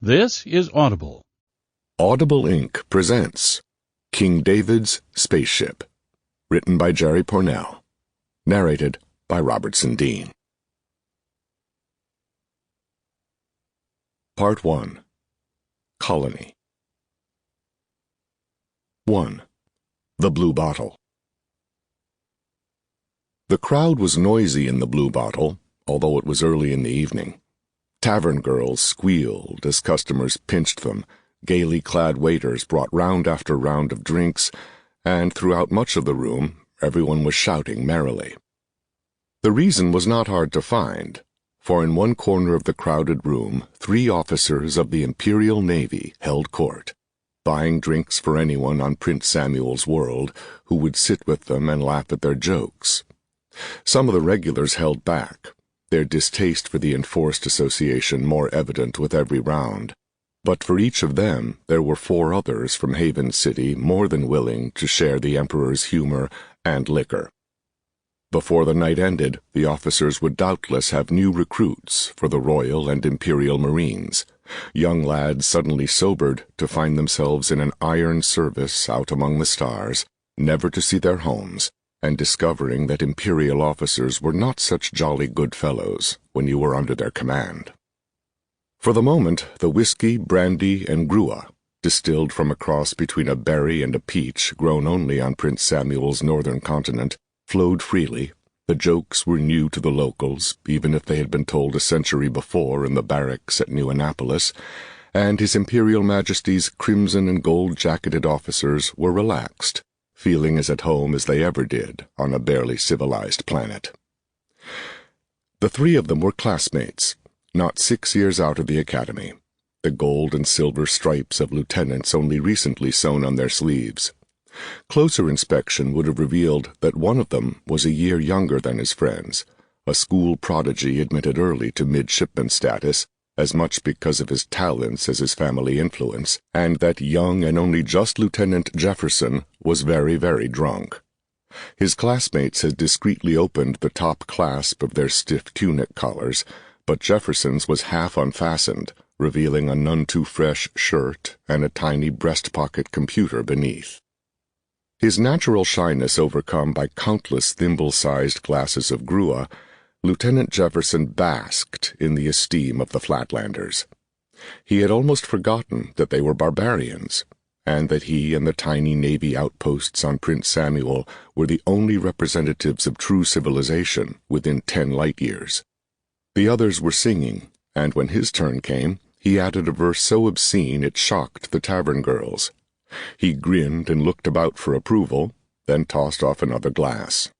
This is Audible. Audible Inc. presents King David's Spaceship, written by Jerry Pournelle, narrated by Robertson Dean. Part 1. Colony. 1. The Blue Bottle. The crowd was noisy in the Blue Bottle, although it was early in the evening. Tavern girls squealed as customers pinched them, gaily clad waiters brought round after round of drinks, and throughout much of the room everyone was shouting merrily. The reason was not hard to find, for in one corner of the crowded room 3 officers of the Imperial Navy held court, buying drinks for anyone on Prince Samuel's world who would sit with them and laugh at their jokes. Some of the regulars held back, their distaste for the enforced association more evident with every round. But for each of them there were 4 others from Haven City more than willing to share the Emperor's humor and liquor. Before the night ended, the officers would doubtless have new recruits for the Royal and Imperial Marines, young lads suddenly sobered to find themselves in an iron service out among the stars, never to see their homes, and discovering that Imperial officers were not such jolly good fellows when you were under their command. For the moment, the whiskey, brandy, and gruel, distilled from a cross between a berry and a peach grown only on Prince Samuel's northern continent, flowed freely. The jokes were new to the locals, even if they had been told a century before in the barracks at New Annapolis, and His Imperial Majesty's crimson and gold-jacketed officers were relaxed, feeling as at home as they ever did on a barely civilized planet. The 3 of them were classmates, not 6 years out of the academy, the gold and silver stripes of lieutenants only recently sewn on their sleeves. Closer inspection would have revealed that one of them was a year younger than his friends, a school prodigy admitted early to midshipman status, as much because of his talents as his family influence, and that young and only just Lieutenant Jefferson was very, very drunk. His classmates had discreetly opened the top clasp of their stiff tunic collars, but Jefferson's was half unfastened, revealing a none-too-fresh shirt and a tiny breast-pocket computer beneath. His natural shyness overcome by countless thimble-sized glasses of gruel, Lieutenant Jefferson basked in the esteem of the Flatlanders. He had almost forgotten that they were barbarians, and that he and the tiny Navy outposts on Prince Samuel were the only representatives of true civilization within 10 light-years. The others were singing, and when his turn came, he added a verse so obscene it shocked the tavern girls. He grinned and looked about for approval, then tossed off another glass.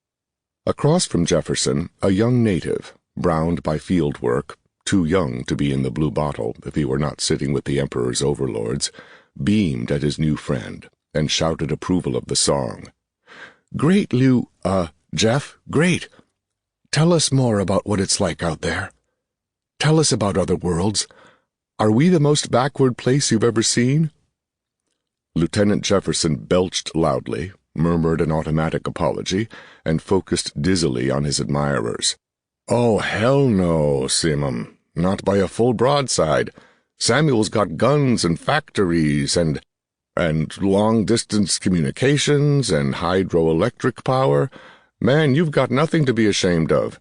Across from Jefferson, a young native, browned by field work, too young to be in the Blue Bottle if he were not sitting with the Emperor's overlords, beamed at his new friend and shouted approval of the song. "Great, Jeff, great! Tell us more about what it's like out there. Tell us about other worlds. Are we the most backward place you've ever seen?" Lieutenant Jefferson belched loudly, murmured an automatic apology, and focused dizzily on his admirers. "Oh, hell no, Simum. Not by a full broadside. Samuel's got guns and factories and long-distance communications and hydroelectric power. Man, you've got nothing to be ashamed of.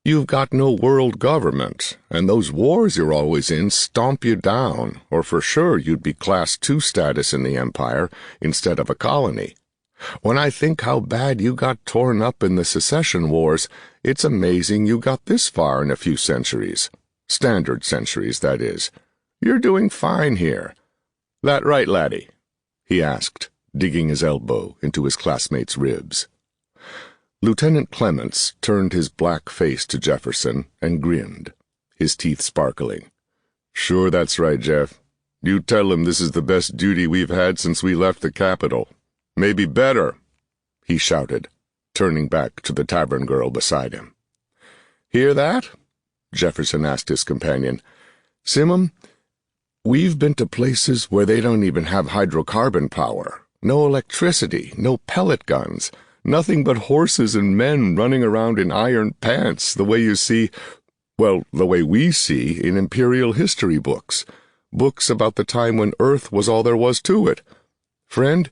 You've got no world government, and those wars you're always in stomp you down, or for sure you'd be Class 2 status in the Empire instead of a colony. When I think how bad you got torn up in the secession wars, it's amazing you got this far in a few centuries. Standard centuries, that is. You're doing fine here. That right, laddie?" he asked, digging his elbow into his classmate's ribs. Lieutenant Clements turned his black face to Jefferson and grinned, his teeth sparkling. "Sure, that's right, Jeff. You tell him this is the best duty we've had since we left the capital. Maybe better," he shouted, turning back to the tavern girl beside him. "Hear that?" Jefferson asked his companion. "Simum, we've been to places where they don't even have hydrocarbon power, no electricity, no pellet guns, nothing but horses and men running around in iron pants the way we see in Imperial history books. Books about the time when Earth was all there was to it. Friend,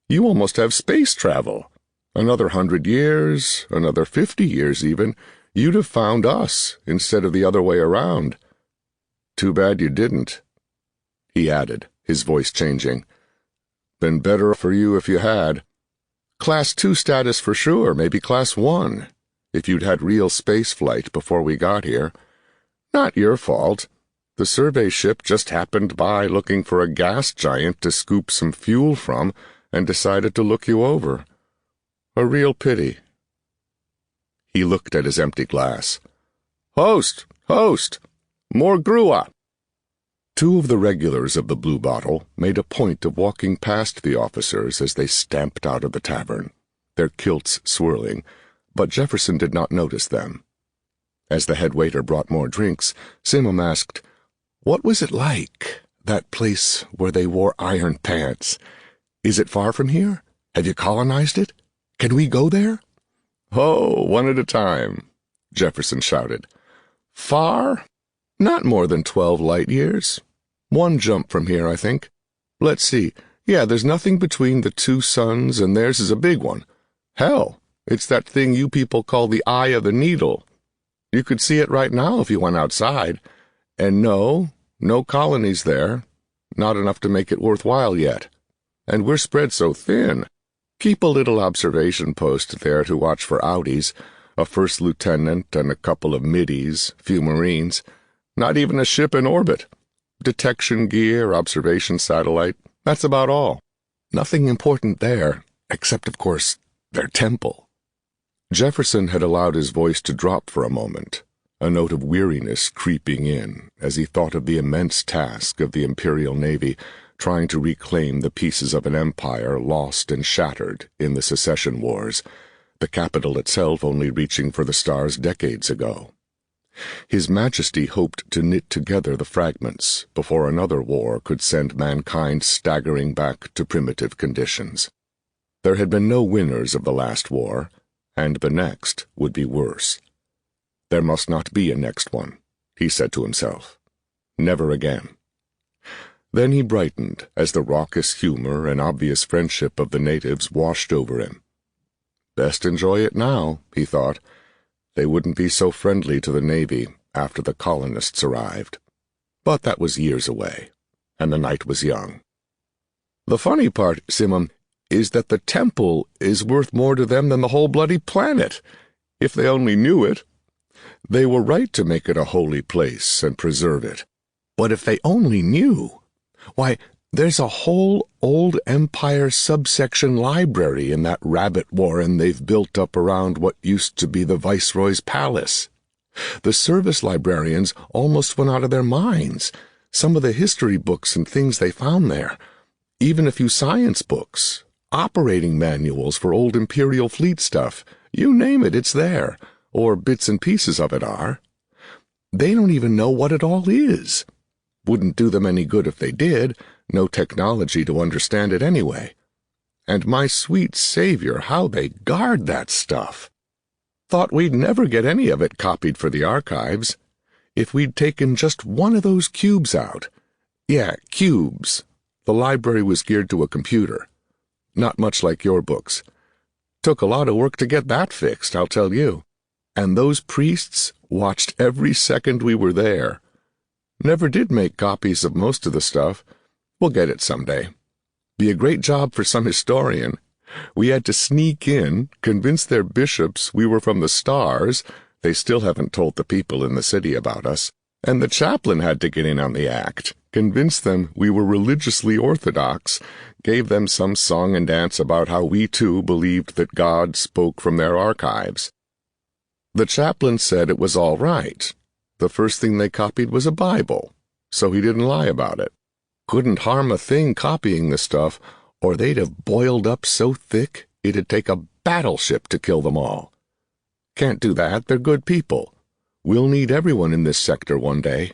you almost have space travel. Another 100 years, another 50 years even, you'd have found us instead of the other way around. Too bad you didn't," he added, his voice changing. "Been better for you if you had. Class 2 status for sure, maybe Class 1, if you'd had real space flight before we got here. Not your fault. The survey ship just happened by looking for a gas giant to scoop some fuel from and decided to look you over. A real pity." He looked at his empty glass. "Host! Host! More grua!" Two of the regulars of the Blue Bottle made a point of walking past the officers as they stamped out of the tavern, their kilts swirling, but Jefferson did not notice them. As the head waiter brought more drinks, Simum asked, "What was it like, that place where they wore iron pants? Is it far from here? Have you colonized it? Can we go there?" "Oh, one at a time," Jefferson shouted. "Far? Not more than 12 light years. One jump from here, I think. Let's see. Yeah, there's nothing between the two suns, and theirs is a big one. Hell, it's that thing you people call the eye of the needle. You could see it right now if you went outside. And no colonies there. Not enough to make it worthwhile yet. And we're spread so thin. Keep a little observation post there to watch for outies, a first lieutenant and a couple of middies, few Marines. Not even a ship in orbit. Detection gear, observation satellite, that's about all. Nothing important there, except, of course, their temple." Jefferson had allowed his voice to drop for a moment, a note of weariness creeping in as he thought of the immense task of the Imperial Navy trying to reclaim the pieces of an empire lost and shattered in the secession wars, the capital itself only reaching for the stars decades ago. His Majesty hoped to knit together the fragments before another war could send mankind staggering back to primitive conditions. There had been no winners of the last war, and the next would be worse. There must not be a next one, he said to himself. Never again. Then he brightened as the raucous humor and obvious friendship of the natives washed over him. Best enjoy it now, he thought. They wouldn't be so friendly to the Navy after the colonists arrived. But that was years away, and the night was young. "The funny part, Simum, is that the temple is worth more to them than the whole bloody planet, if they only knew it. They were right to make it a holy place and preserve it. But if they only knew, why, there's a whole old empire subsection library in that rabbit warren they've built up around what used to be the Viceroy's palace. The service librarians almost went out of their minds. Some of the history books and things they found there, even a few science books, operating manuals for old Imperial fleet stuff, you name it, it's there, or bits and pieces of it are. They don't even know what it all is. Wouldn't do them any good if they did. No technology to understand it anyway. And my sweet Savior, how they guard that stuff! Thought we'd never get any of it copied for the archives. If we'd taken just one of those cubes out. Yeah, cubes. The library was geared to a computer. Not much like your books. Took a lot of work to get that fixed, I'll tell you. And those priests watched every second we were there. Never did make copies of most of the stuff. We'll get it someday. Be a great job for some historian. We had to sneak in, convince their bishops we were from the stars. They still haven't told the people in the city about us. And the chaplain had to get in on the act, convince them we were religiously orthodox, gave them some song and dance about how we too believed that God spoke from their archives. The chaplain said it was all right. The first thing they copied was a Bible, so he didn't lie about it. Couldn't harm a thing copying the stuff, or they'd have boiled up so thick it'd take a battleship to kill them all. Can't do that, they're good people. We'll need everyone in this sector one day.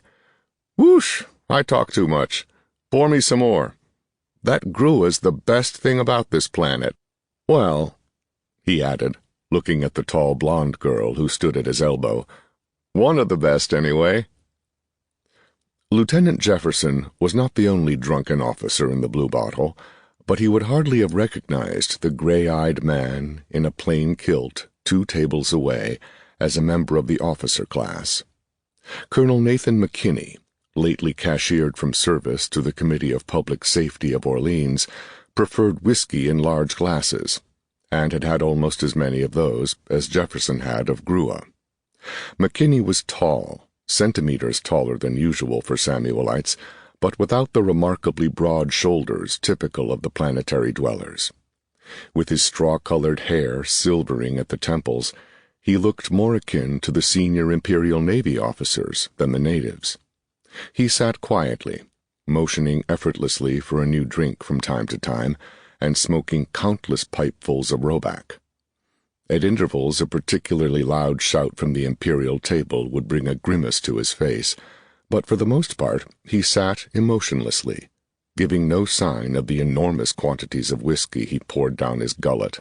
Whoosh, I talk too much. Pour me some more. That grua's the best thing about this planet. Well, he added, looking at the tall blonde girl who stood at his elbow, one of the best anyway. Lieutenant Jefferson was not the only drunken officer in the Blue Bottle, but he would hardly have recognized the gray-eyed man in a plain kilt 2 tables away as a member of the officer class. Colonel Nathan McKinney, lately cashiered from service to the Committee of Public Safety of Orleans, preferred whiskey in large glasses, and had had almost as many of those as Jefferson had of Grua. McKinney was tall, centimeters taller than usual for Samuelites, but without the remarkably broad shoulders typical of the planetary dwellers. With his straw-colored hair silvering at the temples, he looked more akin to the senior Imperial Navy officers than the natives. He sat quietly, motioning effortlessly for a new drink from time to time, and smoking countless pipefuls of Roback. At intervals, a particularly loud shout from the Imperial table would bring a grimace to his face, but for the most part he sat emotionlessly, giving no sign of the enormous quantities of whiskey he poured down his gullet.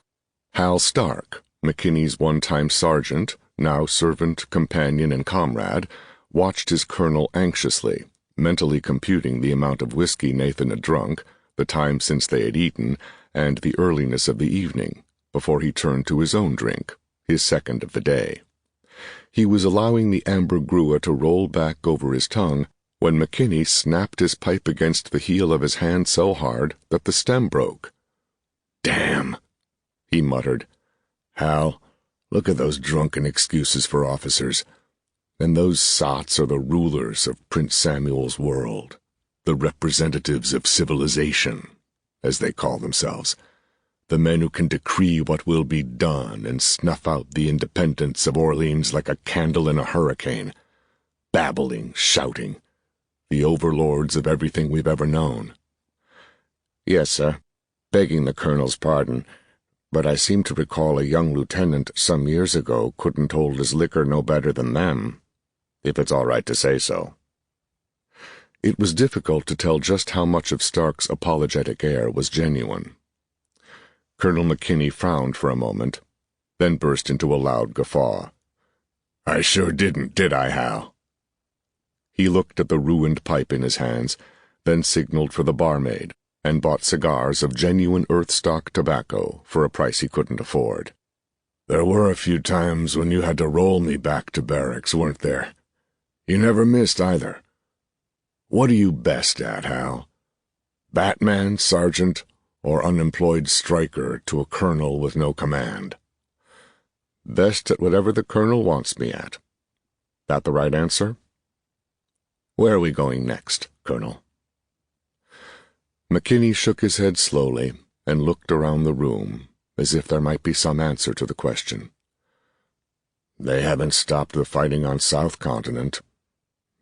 Hal Stark, McKinney's one-time sergeant, now servant, companion, and comrade, watched his colonel anxiously, mentally computing the amount of whiskey Nathan had drunk, the time since they had eaten, and the earliness of the evening, before he turned to his own drink, his second of the day. He was allowing the amber Grua to roll back over his tongue when McKinney snapped his pipe against the heel of his hand so hard that the stem broke. "Damn," he muttered. "Hal, look at those drunken excuses for officers. And those sots are the rulers of Prince Samuel's world, the representatives of civilization, as they call themselves, the men who can decree what will be done and snuff out the independence of Orleans like a candle in a hurricane, babbling, shouting, the overlords of everything we've ever known." "Yes, sir. Begging the colonel's pardon, but I seem to recall a young lieutenant some years ago couldn't hold his liquor no better than them, if it's all right to say so." It was difficult to tell just how much of Stark's apologetic air was genuine. Colonel McKinney frowned for a moment, then burst into a loud guffaw. "I sure didn't, did I, Hal?" He looked at the ruined pipe in his hands, then signaled for the barmaid, and bought cigars of genuine earth-stock tobacco for a price he couldn't afford. "There were a few times when you had to roll me back to barracks, weren't there? You never missed either. What are you best at, Hal? Batman, sergeant, or unemployed striker to a colonel with no command?" "Best at whatever the colonel wants me at." "That the right answer?" "Where are we going next, Colonel?" McKinney shook his head slowly and looked around the room, as if there might be some answer to the question. "They haven't stopped the fighting on South Continent.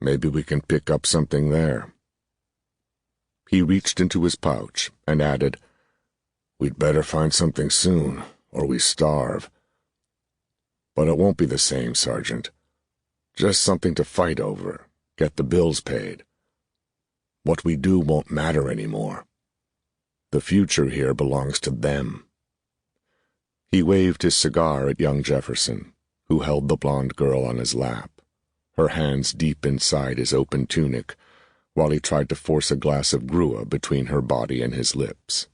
Maybe we can pick up something there." He reached into his pouch and added, "We'd better find something soon, or we starve. But it won't be the same, Sergeant. Just something to fight over, get the bills paid. What we do won't matter anymore. The future here belongs to them." He waved his cigar at young Jefferson, who held the blonde girl on his lap, her hands deep inside his open tunic, while he tried to force a glass of Grua between her body and his lips.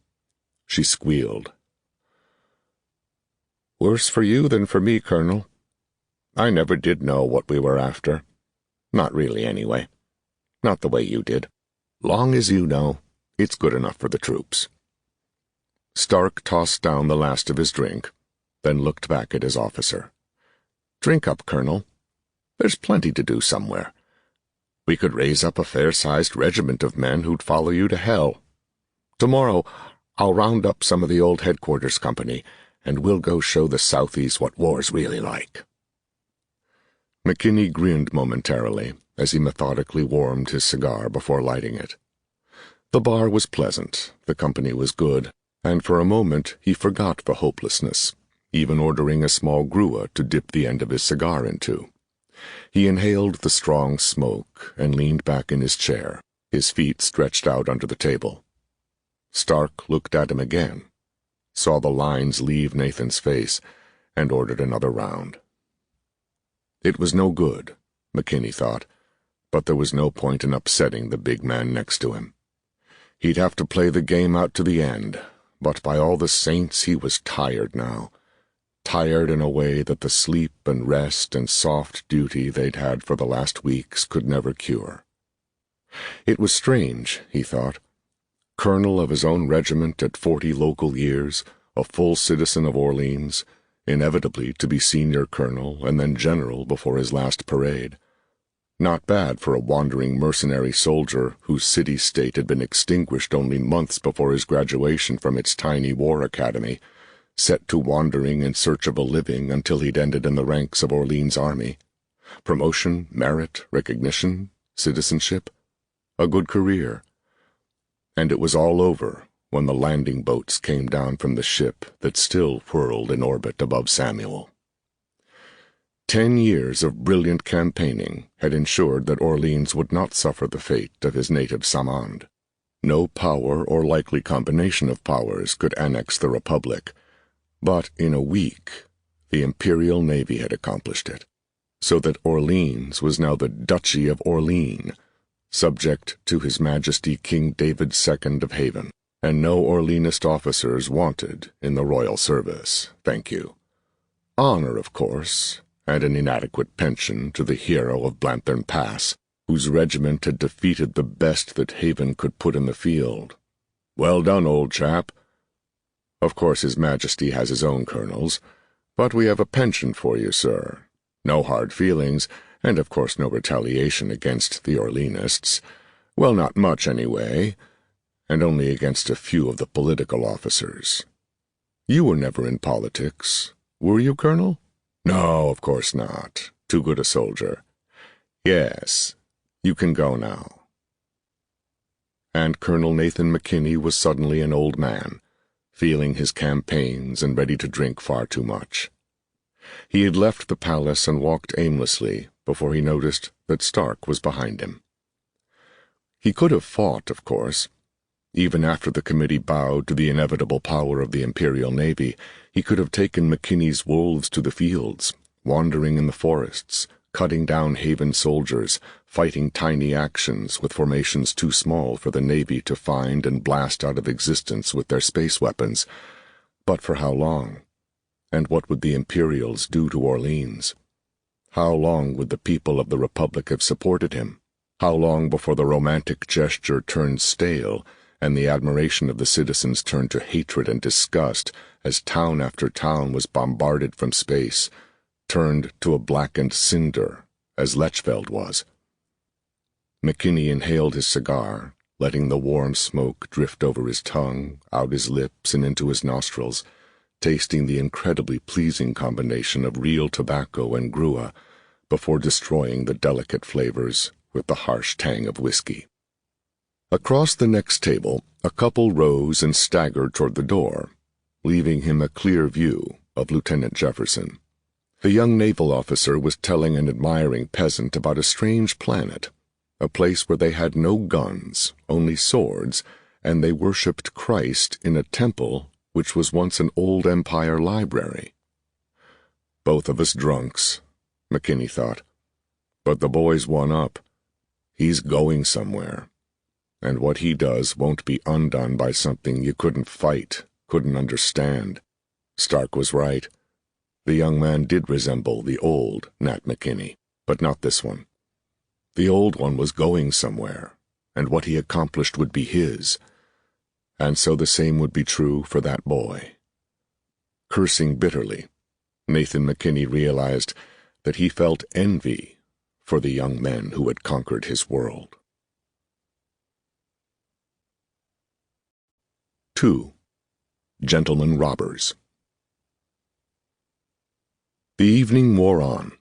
She squealed. "Worse for you than for me, Colonel. I never did know what we were after. Not really, anyway. Not the way you did. Long as you know, it's good enough for the troops." Stark tossed down the last of his drink, then looked back at his officer. "Drink up, Colonel. There's plenty to do somewhere. We could raise up a fair-sized regiment of men who'd follow you to hell. Tomorrow I'll round up some of the old headquarters company, and we'll go show the Southies what war's really like." McKinney grinned momentarily as he methodically warmed his cigar before lighting it. The bar was pleasant, the company was good, and for a moment he forgot the hopelessness, even ordering a small Grua to dip the end of his cigar into. He inhaled the strong smoke and leaned back in his chair, his feet stretched out under the table. Stark looked at him again, saw the lines leave Nathan's face, and ordered another round. It was no good, McKinney thought. but there was no point in upsetting the big man next to him. He'd have to play the game out to the end, but by all the saints he was tired now. Tired in a way that the sleep and rest and soft duty they'd had for the last weeks could never cure. It was strange, he thought. Colonel of his own regiment at 40 local years, a full citizen of Orleans, inevitably to be senior colonel and then general before his last parade. Not bad for a wandering mercenary soldier whose city-state had been extinguished only months before his graduation from its tiny war academy, set to wandering in search of a living until he'd ended in the ranks of Orleans' army. Promotion, merit, recognition, citizenship, a good career. And it was all over when the landing boats came down from the ship that still whirled in orbit above Samuel. 10 years of brilliant campaigning had ensured that Orleans would not suffer the fate of his native Samand. No power or likely combination of powers could annex the Republic, but in a week the Imperial Navy had accomplished it, so that Orleans was now the Duchy of Orleans, subject to His Majesty King David II of Haven, and no Orleanist officers wanted in the royal service, thank you. Honor, of course, and an inadequate pension to the hero of Blanthorn Pass, whose regiment had defeated the best that Haven could put in the field. Well done, old chap. Of course His Majesty has his own colonels, but we have a pension for you, sir. No hard feelings, and of course no retaliation against the Orleanists. Well, not much, anyway, and only against a few of the political officers. You were never in politics, were you, Colonel? No, of course not. Too good a soldier. Yes, you can go now. And Colonel Nathan McKinney was suddenly an old man, feeling his campaigns and ready to drink far too much. He had left the palace and walked aimlessly before he noticed that Stark was behind him. He could have fought, of course. Even after the committee bowed to the inevitable power of the Imperial Navy, he could have taken McKinney's wolves to the fields, wandering in the forests, cutting down Haven soldiers, fighting tiny actions with formations too small for the Navy to find and blast out of existence with their space weapons. But for how long? And what would the Imperials do to Orleans? How long would the people of the Republic have supported him? How long before the romantic gesture turned stale, and the admiration of the citizens turned to hatred and disgust as town after town was bombarded from space, turned to a blackened cinder, as Lechfeld was? McKinney inhaled his cigar, letting the warm smoke drift over his tongue, out his lips, and into his nostrils, tasting the incredibly pleasing combination of real tobacco and grua, before destroying the delicate flavors with the harsh tang of whiskey. Across the next table, a couple rose and staggered toward the door, leaving him a clear view of Lieutenant Jefferson. The young naval officer was telling an admiring peasant about a strange planet, a place where they had no guns, only swords, and they worshipped Christ in a temple which was once an old empire library. Both of us drunks, McKinney thought. But the boy's one up. He's going somewhere. And what he does won't be undone by something you couldn't fight, couldn't understand. Stark was right. The young man did resemble the old Nat McKinney, but not this one. The old one was going somewhere, and what he accomplished would be his. And so the same would be true for that boy. Cursing bitterly, Nathan McKinney realized that he felt envy for the young men who had conquered his world. 2. Gentlemen Robbers. The evening wore on.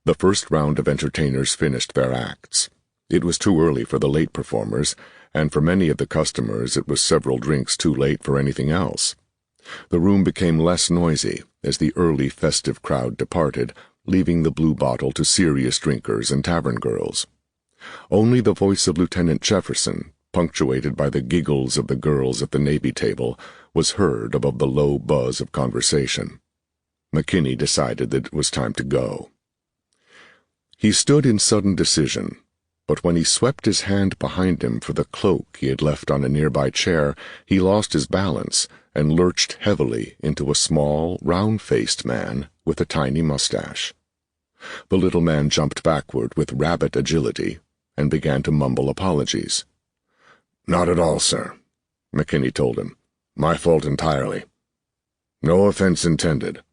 The first round of entertainers finished their acts. It was too early for the late performers, and for many of the customers it was several drinks too late for anything else. The room became less noisy as the early festive crowd departed, leaving the blue bottle to serious drinkers and tavern girls. Only the voice of Lieutenant Jefferson, punctuated by the giggles of the girls at the Navy table, was heard above the low buzz of conversation. McKinney decided that it was time to go. He stood in sudden decision, but when he swept his hand behind him for the cloak he had left on a nearby chair, he lost his balance and lurched heavily into a small, round-faced man with a tiny mustache. The little man jumped backward with rabbit agility and began to mumble apologies. "Not at all, sir," McKinney told him. "My fault entirely. No offense intended,"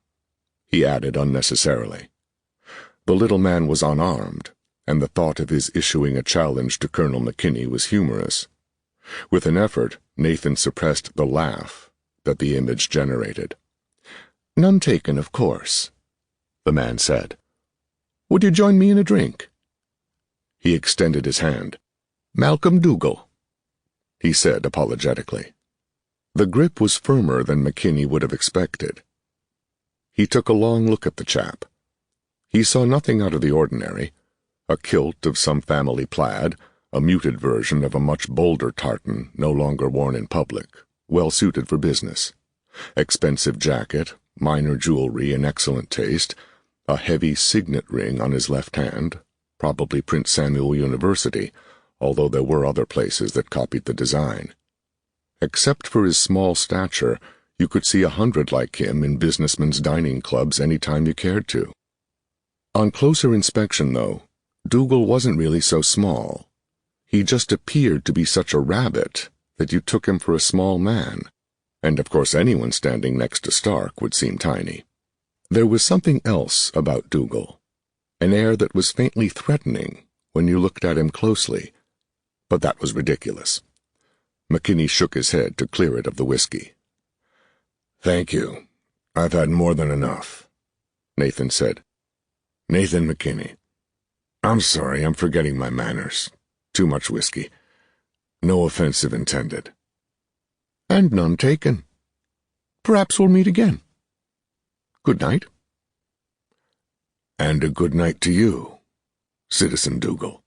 he added unnecessarily. The little man was unarmed, and the thought of his issuing a challenge to Colonel McKinney was humorous. With an effort, Nathan suppressed the laugh that the image generated. "None taken, of course," the man said. "Would you join me in a drink?" He extended his hand. "Malcolm Dougal," he said apologetically. The grip was firmer than McKinney would have expected. He took a long look at the chap. He saw nothing out of the ordinary. A kilt of some family plaid, a muted version of a much bolder tartan no longer worn in public, well suited for business. Expensive jacket, minor jewelry in excellent taste, a heavy signet ring on his left hand, probably Prince Samuel University, although there were other places that copied the design. Except for his small stature, you could see 100 like him in businessmen's dining clubs any time you cared to. On closer inspection, though, Dougal wasn't really so small. He just appeared to be such a rabbit that you took him for a small man, and of course anyone standing next to Stark would seem tiny. There was something else about Dougal, an air that was faintly threatening when you looked at him closely, but that was ridiculous. McKinney shook his head to clear it of the whiskey. "Thank you. I've had more than enough," Nathan said. "Nathan McKinney. I'm sorry, I'm forgetting my manners. Too much whiskey. No offensive intended." "And none taken. Perhaps we'll meet again. Good night." "And a good night to you, Citizen Dougal."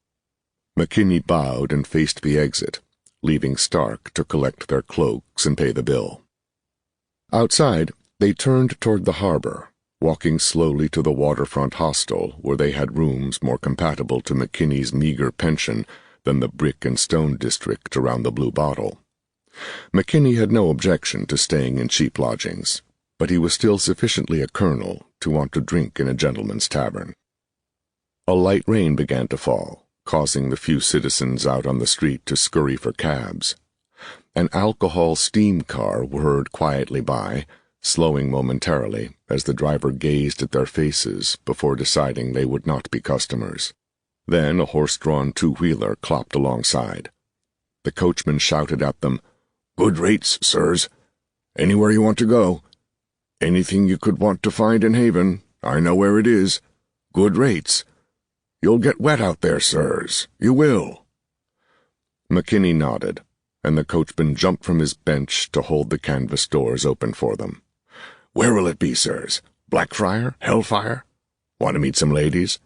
McKinney bowed and faced the exit, leaving Stark to collect their cloaks and pay the bill. Outside, they turned toward the harbor, walking slowly to the waterfront hostel where they had rooms more compatible to McKinney's meager pension than the brick and stone district around the Blue Bottle. McKinney had no objection to staying in cheap lodgings, but he was still sufficiently a colonel to want to drink in a gentleman's tavern. A light rain began to fall, causing the few citizens out on the street to scurry for cabs. An alcohol steam car whirred quietly by, slowing momentarily as the driver gazed at their faces before deciding they would not be customers. Then a horse-drawn two-wheeler clopped alongside. The coachman shouted at them, "Good rates, sirs. Anywhere you want to go. Anything you could want to find in Haven, I know where it is. Good rates. You'll get wet out there, sirs. You will." McKinney nodded, and the coachman jumped from his bench to hold the canvas doors open for them. "Where will it be, sirs? Blackfriar? Hellfire? Want to meet some ladies?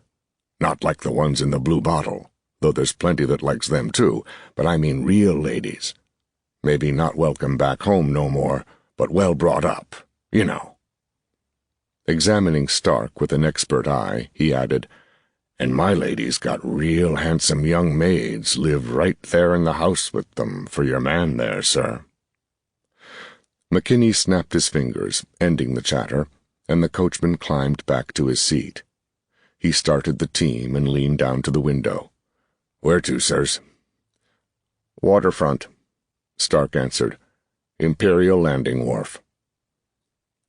Not like the ones in the Blue Bottle, though there's plenty that likes them too, but I mean real ladies. Maybe not welcome back home no more, but well brought up, you know." Examining Stark with an expert eye, he added, "And my lady's got real handsome young maids live right there in the house with them for your man there, sir." McKinney snapped his fingers, ending the chatter, and the coachman climbed back to his seat. He started the team and leaned down to the window. "Where to, sirs?" "Waterfront," Stark answered. "Imperial Landing Wharf."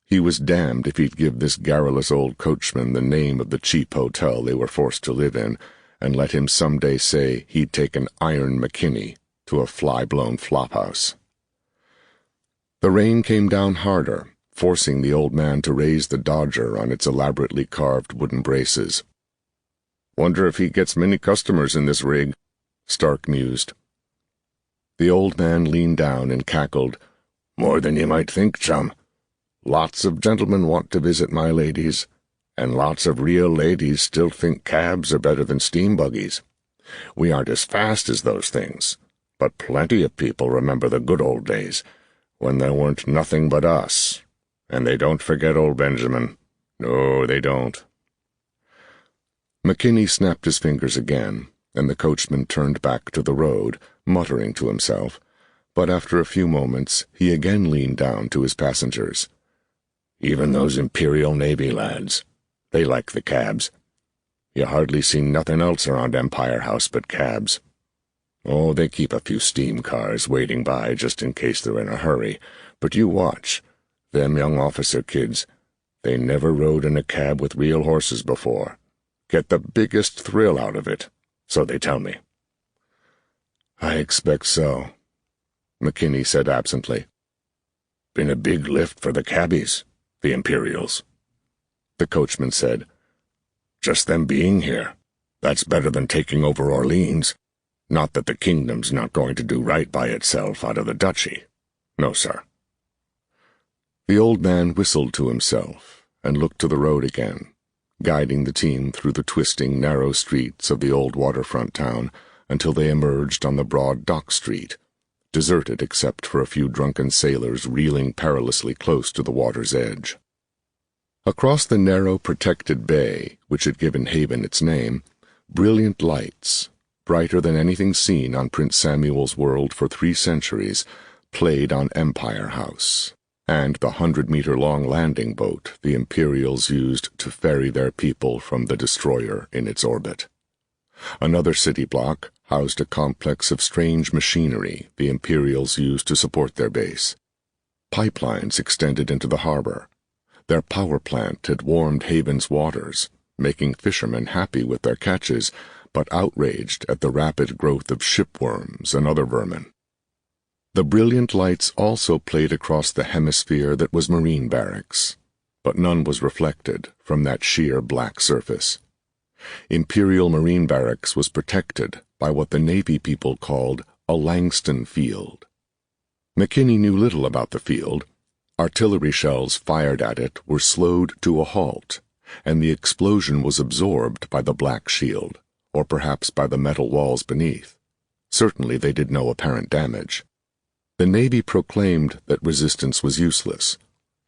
He was damned if he'd give this garrulous old coachman the name of the cheap hotel they were forced to live in, and let him someday say he'd taken Iron McKinney to a fly-blown flophouse. The rain came down harder, forcing the old man to raise the Dodger on its elaborately carved wooden braces. "Wonder if he gets many customers in this rig," Stark mused. The old man leaned down and cackled, "More than you might think, chum. Lots of gentlemen want to visit my ladies, and lots of real ladies still think cabs are better than steam buggies. We aren't as fast as those things, but plenty of people remember the good old days, when there weren't nothing but us, and they don't forget old Benjamin. No, they don't." McKinney snapped his fingers again, and the coachman turned back to the road, muttering to himself, but after a few moments he again leaned down to his passengers. "Even those Imperial Navy lads, they like the cabs. You hardly see nothing else around Empire House but cabs. Oh, they keep a few steam cars waiting by just in case they're in a hurry, but you watch. Them young officer kids, they never rode in a cab with real horses before. Get the biggest thrill out of it, so they tell me." "I expect so," McKinney said absently. "Been a big lift for the cabbies, the Imperials," the coachman said. "Just them being here. That's better than taking over Orleans. Not that the kingdom's not going to do right by itself out of the duchy. No, sir." The old man whistled to himself and looked to the road again, guiding the team through the twisting, narrow streets of the old waterfront town until they emerged on the broad dock street, deserted except for a few drunken sailors reeling perilously close to the water's edge. Across the narrow, protected bay, which had given Haven its name, brilliant lights, brighter than anything seen on Prince Samuel's world for 3 centuries, played on Empire House, and the 100-meter-long landing boat the Imperials used to ferry their people from the destroyer in its orbit. Another city block housed a complex of strange machinery the Imperials used to support their base. Pipelines extended into the harbor. Their power plant had warmed Haven's waters, making fishermen happy with their catches, but outraged at the rapid growth of shipworms and other vermin. The brilliant lights also played across the hemisphere that was Marine Barracks, but none was reflected from that sheer black surface. Imperial Marine Barracks was protected by what the Navy people called a Langston Field. McKinney knew little about the field. Artillery shells fired at it were slowed to a halt, and the explosion was absorbed by the black shield, or perhaps by the metal walls beneath. Certainly they did no apparent damage. The Navy proclaimed that resistance was useless.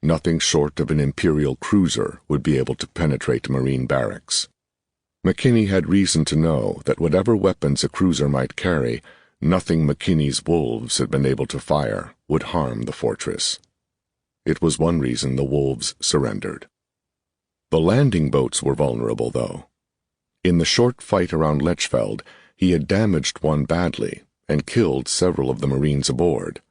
Nothing short of an Imperial cruiser would be able to penetrate Marine Barracks. McKinney had reason to know that whatever weapons a cruiser might carry, nothing McKinney's wolves had been able to fire would harm the fortress. It was one reason the wolves surrendered. The landing boats were vulnerable, though. In the short fight around Lechfeld, he had damaged one badly and killed several of the Marines aboard.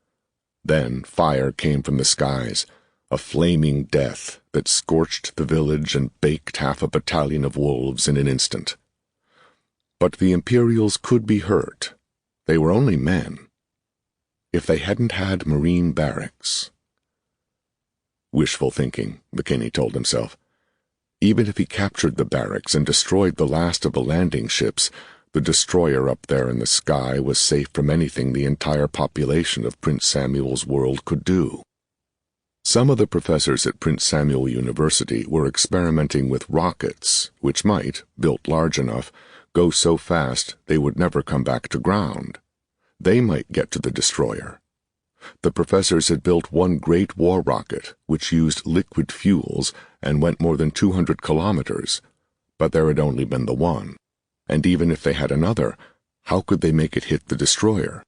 Then fire came from the skies, a flaming death that scorched the village and baked half a battalion of wolves in an instant. But the Imperials could be hurt. They were only men. If they hadn't had Marine Barracks... Wishful thinking, McKinney told himself. Even if he captured the barracks and destroyed the last of the landing ships, the destroyer up there in the sky was safe from anything the entire population of Prince Samuel's world could do. Some of the professors at Prince Samuel University were experimenting with rockets, which might, built large enough, go so fast they would never come back to ground. They might get to the destroyer. The professors had built one great war rocket, which used liquid fuels and went more than 200 kilometers, but there had only been the one, and even if they had another, how could they make it hit the destroyer?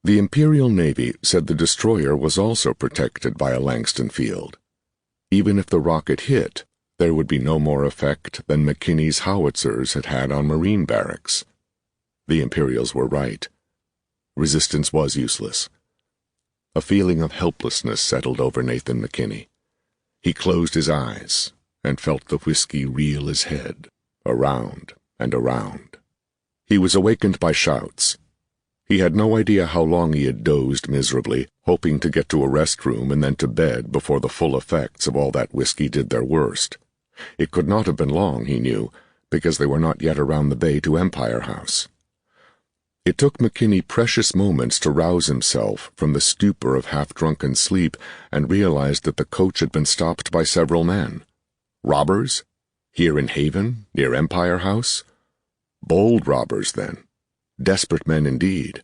The Imperial Navy said the destroyer was also protected by a Langston Field. Even if the rocket hit, there would be no more effect than McKinney's howitzers had had on Marine Barracks. The Imperials were right. Resistance was useless. A feeling of helplessness settled over Nathan McKinney. He closed his eyes and felt the whiskey reel his head, around and around. He was awakened by shouts. He had no idea how long he had dozed miserably, hoping to get to a restroom and then to bed before the full effects of all that whiskey did their worst. It could not have been long, he knew, because they were not yet around the bay to Empire House. It took McKinney precious moments to rouse himself from the stupor of half-drunken sleep and realize that the coach had been stopped by several men. Robbers? Here in Haven, near Empire House? Bold robbers, then. Desperate men indeed.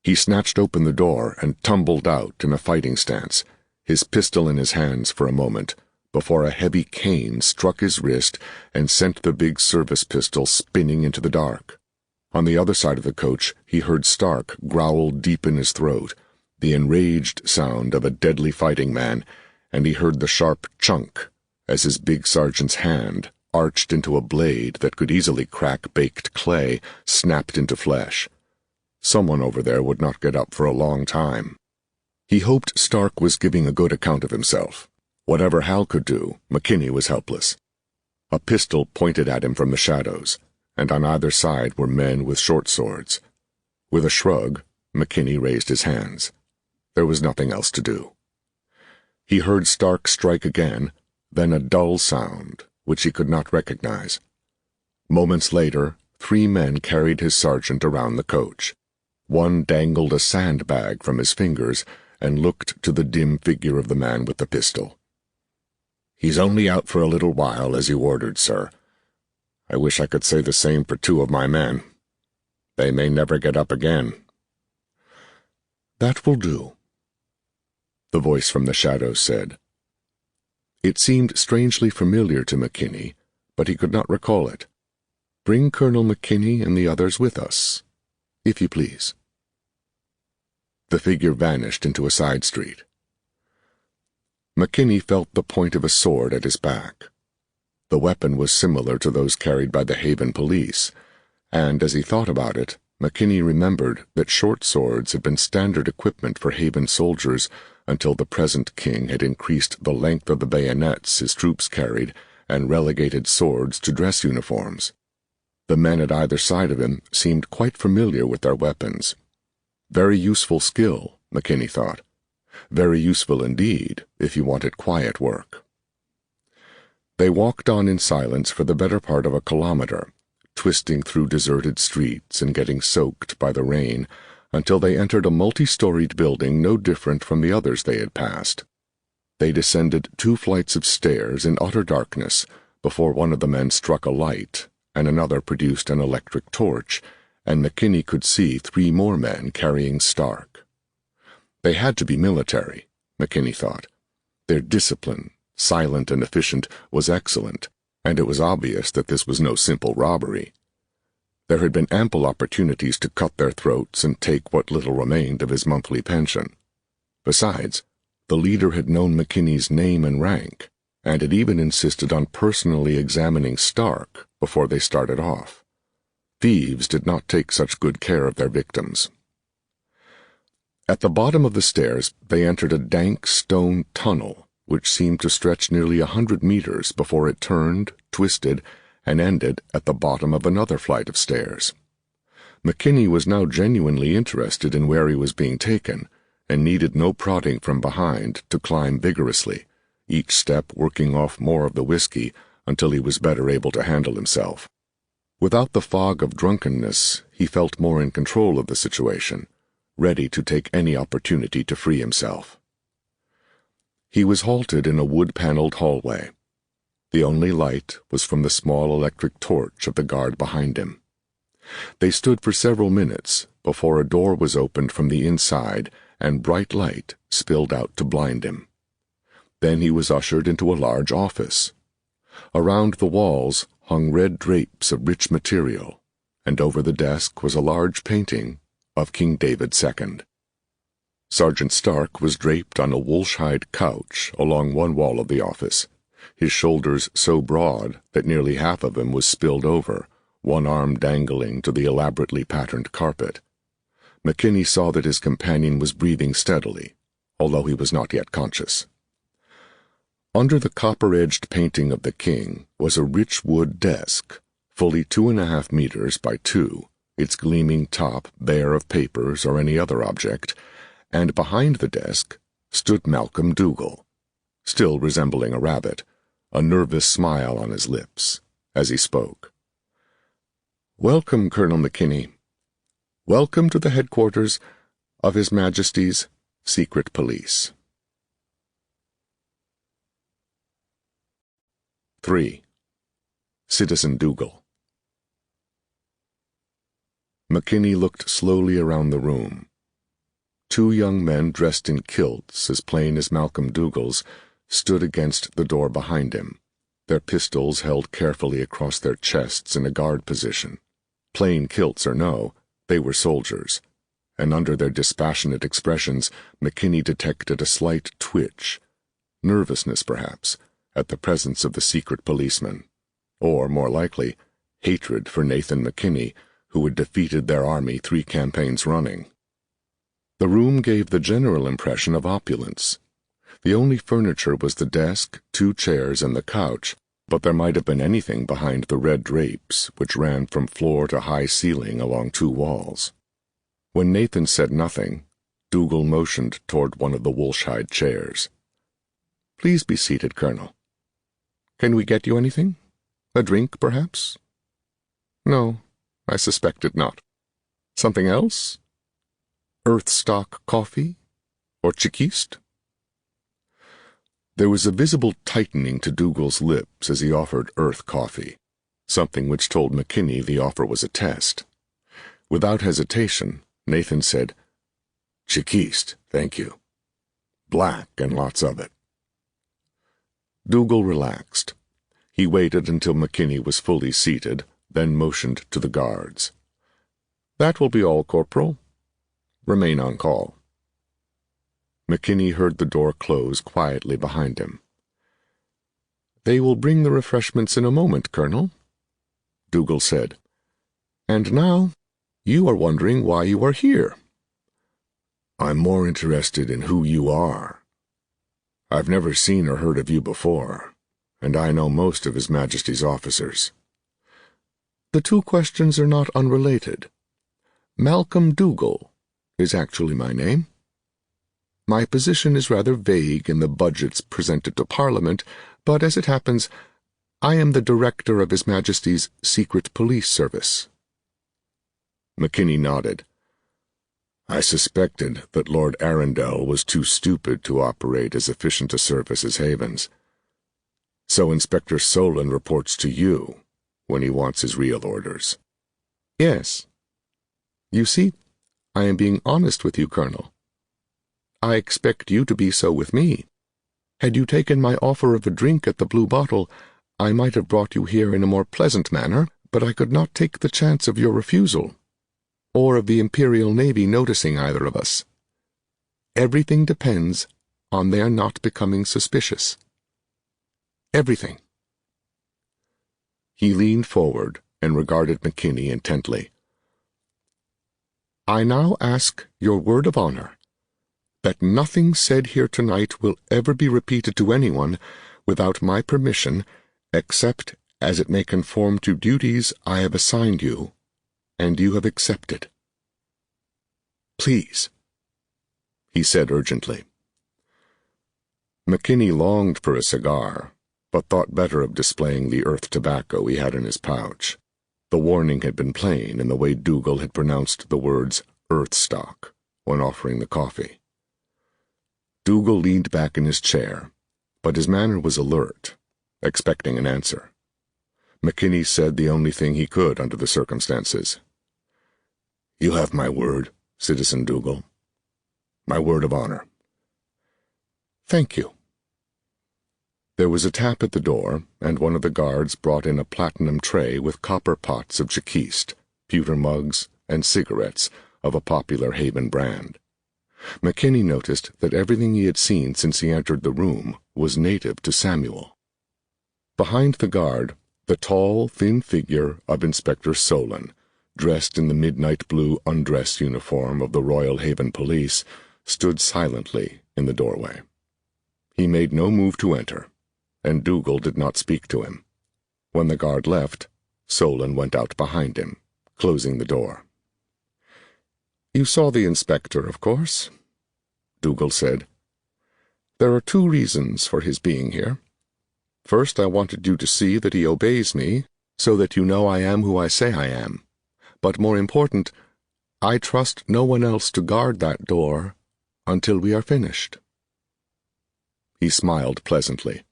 He snatched open the door and tumbled out in a fighting stance, his pistol in his hands for a moment, before a heavy cane struck his wrist and sent the big service pistol spinning into the dark. On the other side of the coach, he heard Stark growl deep in his throat, the enraged sound of a deadly fighting man, and he heard the sharp chunk as his big sergeant's hand, arched into a blade that could easily crack baked clay, snapped into flesh. Someone over there would not get up for a long time. He hoped Stark was giving a good account of himself. Whatever Hal could do, McKinney was helpless. A pistol pointed at him from the shadows, and on either side were men with short swords. With a shrug, McKinney raised his hands. There was nothing else to do. He heard Stark strike again, then a dull sound, which he could not recognize. Moments later, 3 men carried his sergeant around the coach. One dangled a sandbag from his fingers and looked to the dim figure of the man with the pistol. "He's only out for a little while, as you ordered, sir. I wish I could say the same for 2 of my men. They may never get up again." "That will do," the voice from the shadows said. It seemed strangely familiar to McKinney, but he could not recall it. "Bring Colonel McKinney and the others with us, if you please." The figure vanished into a side street. McKinney felt the point of a sword at his back. The weapon was similar to those carried by the Haven police, and as he thought about it, McKinney remembered that short swords had been standard equipment for Haven soldiers until the present king had increased the length of the bayonets his troops carried and relegated swords to dress uniforms. The men at either side of him seemed quite familiar with their weapons. Very useful skill, McKinney thought. Very useful indeed, if you wanted quiet work. They walked on in silence for the better part of a kilometer, twisting through deserted streets and getting soaked by the rain, until they entered a multi-storied building no different from the others they had passed. They descended 2 flights of stairs in utter darkness before one of the men struck a light and another produced an electric torch, and McKinney could see 3 more men carrying Stark. They had to be military, McKinney thought. Their discipline, silent and efficient, was excellent, and it was obvious that this was no simple robbery. There had been ample opportunities to cut their throats and take what little remained of his monthly pension. Besides, the leader had known McKinney's name and rank, and had even insisted on personally examining Stark before they started off. Thieves did not take such good care of their victims. At the bottom of the stairs, they entered a dank stone tunnel, which seemed to stretch nearly 100 meters before it turned, twisted, and ended at the bottom of another flight of stairs. McKinney was now genuinely interested in where he was being taken, and needed no prodding from behind to climb vigorously, each step working off more of the whiskey until he was better able to handle himself. Without the fog of drunkenness, he felt more in control of the situation, ready to take any opportunity to free himself. He was halted in a wood-paneled hallway. The only light was from the small electric torch of the guard behind him. They stood for several minutes before a door was opened from the inside and bright light spilled out to blind him. Then he was ushered into a large office. Around the walls hung red drapes of rich material, and over the desk was a large painting of King David II. Sergeant Stark was draped on a woolsehide couch along one wall of the office, his shoulders so broad that nearly half of him was spilled over, one arm dangling to the elaborately patterned carpet. McKinney saw that his companion was breathing steadily, although he was not yet conscious. Under the copper-edged painting of the king was a rich wood desk, fully 2.5 meters by 2, its gleaming top bare of papers or any other object, and behind the desk stood Malcolm Dougal, still resembling a rabbit, a nervous smile on his lips, as he spoke. "Welcome, Colonel McKinney. Welcome to the headquarters of His Majesty's Secret Police." 3. Citizen Dougal. McKinney looked slowly around the room. 2 young men dressed in kilts as plain as Malcolm Dougal's stood against the door behind him, their pistols held carefully across their chests in a guard position. Plain kilts or no, they were soldiers, and under their dispassionate expressions McKinney detected a slight twitch, nervousness perhaps, at the presence of the secret policeman, or, more likely, hatred for Nathan McKinney, who had defeated their army 3 campaigns running. The room gave the general impression of opulence. The only furniture was the desk, 2 chairs, and the couch, but there might have been anything behind the red drapes which ran from floor to high ceiling along 2 walls. When Nathan said nothing, Dougal motioned toward one of the woolshide chairs. "Please be seated, Colonel. Can we get you anything? A drink, perhaps?" "No, I suspected not. Something else? Earthstock coffee? Or chiquiste?" There was a visible tightening to Dougal's lips as he offered earth coffee, something which told McKinney the offer was a test. Without hesitation, Nathan said, "Chiquiste, thank you. Black and lots of it." Dougal relaxed. He waited until McKinney was fully seated, then motioned to the guards. "That will be all, Corporal. Remain on call." McKinney heard the door close quietly behind him. "They will bring the refreshments in a moment, Colonel," Dougal said. "And now, you are wondering why you are here." "I'm more interested in who you are. I've never seen or heard of you before, and I know most of His Majesty's officers." "The 2 questions are not unrelated. Malcolm Dougal is actually my name. My position is rather vague in the budgets presented to Parliament, but as it happens, I am the Director of His Majesty's Secret Police Service." McKinney nodded. "I suspected that Lord Arundel was too stupid to operate as efficient a service as Haven's. So Inspector Solon reports to you when he wants his real orders." "Yes. You see, I am being honest with you, Colonel. I expect you to be so with me. Had you taken my offer of a drink at the Blue Bottle, I might have brought you here in a more pleasant manner, but I could not take the chance of your refusal, or of the Imperial Navy noticing either of us. Everything depends on their not becoming suspicious. Everything." He leaned forward and regarded McKinney intently. "I now ask your word of honor that nothing said here tonight will ever be repeated to anyone without my permission, except as it may conform to duties I have assigned you, and you have accepted. Please," he said urgently. McKinney longed for a cigar, but thought better of displaying the earth tobacco he had in his pouch. The warning had been plain in the way Dougal had pronounced the words "Earthstock" when offering the coffee. Dougal leaned back in his chair, but his manner was alert, expecting an answer. McKinney said the only thing he could under the circumstances. "You have my word, Citizen Dougal. My word of honor." "Thank you." There was a tap at the door, and one of the guards brought in a platinum tray with copper pots of chiquiste, pewter mugs, and cigarettes of a popular Haven brand. McKinney noticed that everything he had seen since he entered the room was native to Samuel. Behind the guard, the tall, thin figure of Inspector Solon, dressed in the midnight blue undress uniform of the Royal Haven Police, stood silently in the doorway. He made no move to enter, and Dougal did not speak to him. When the guard left, Solon went out behind him, closing the door. "You saw the inspector, of course," Dougal said. "There are 2 reasons for his being here. First, I wanted you to see that he obeys me, so that you know I am who I say I am. But more important, I trust no one else to guard that door until we are finished." He smiled pleasantly.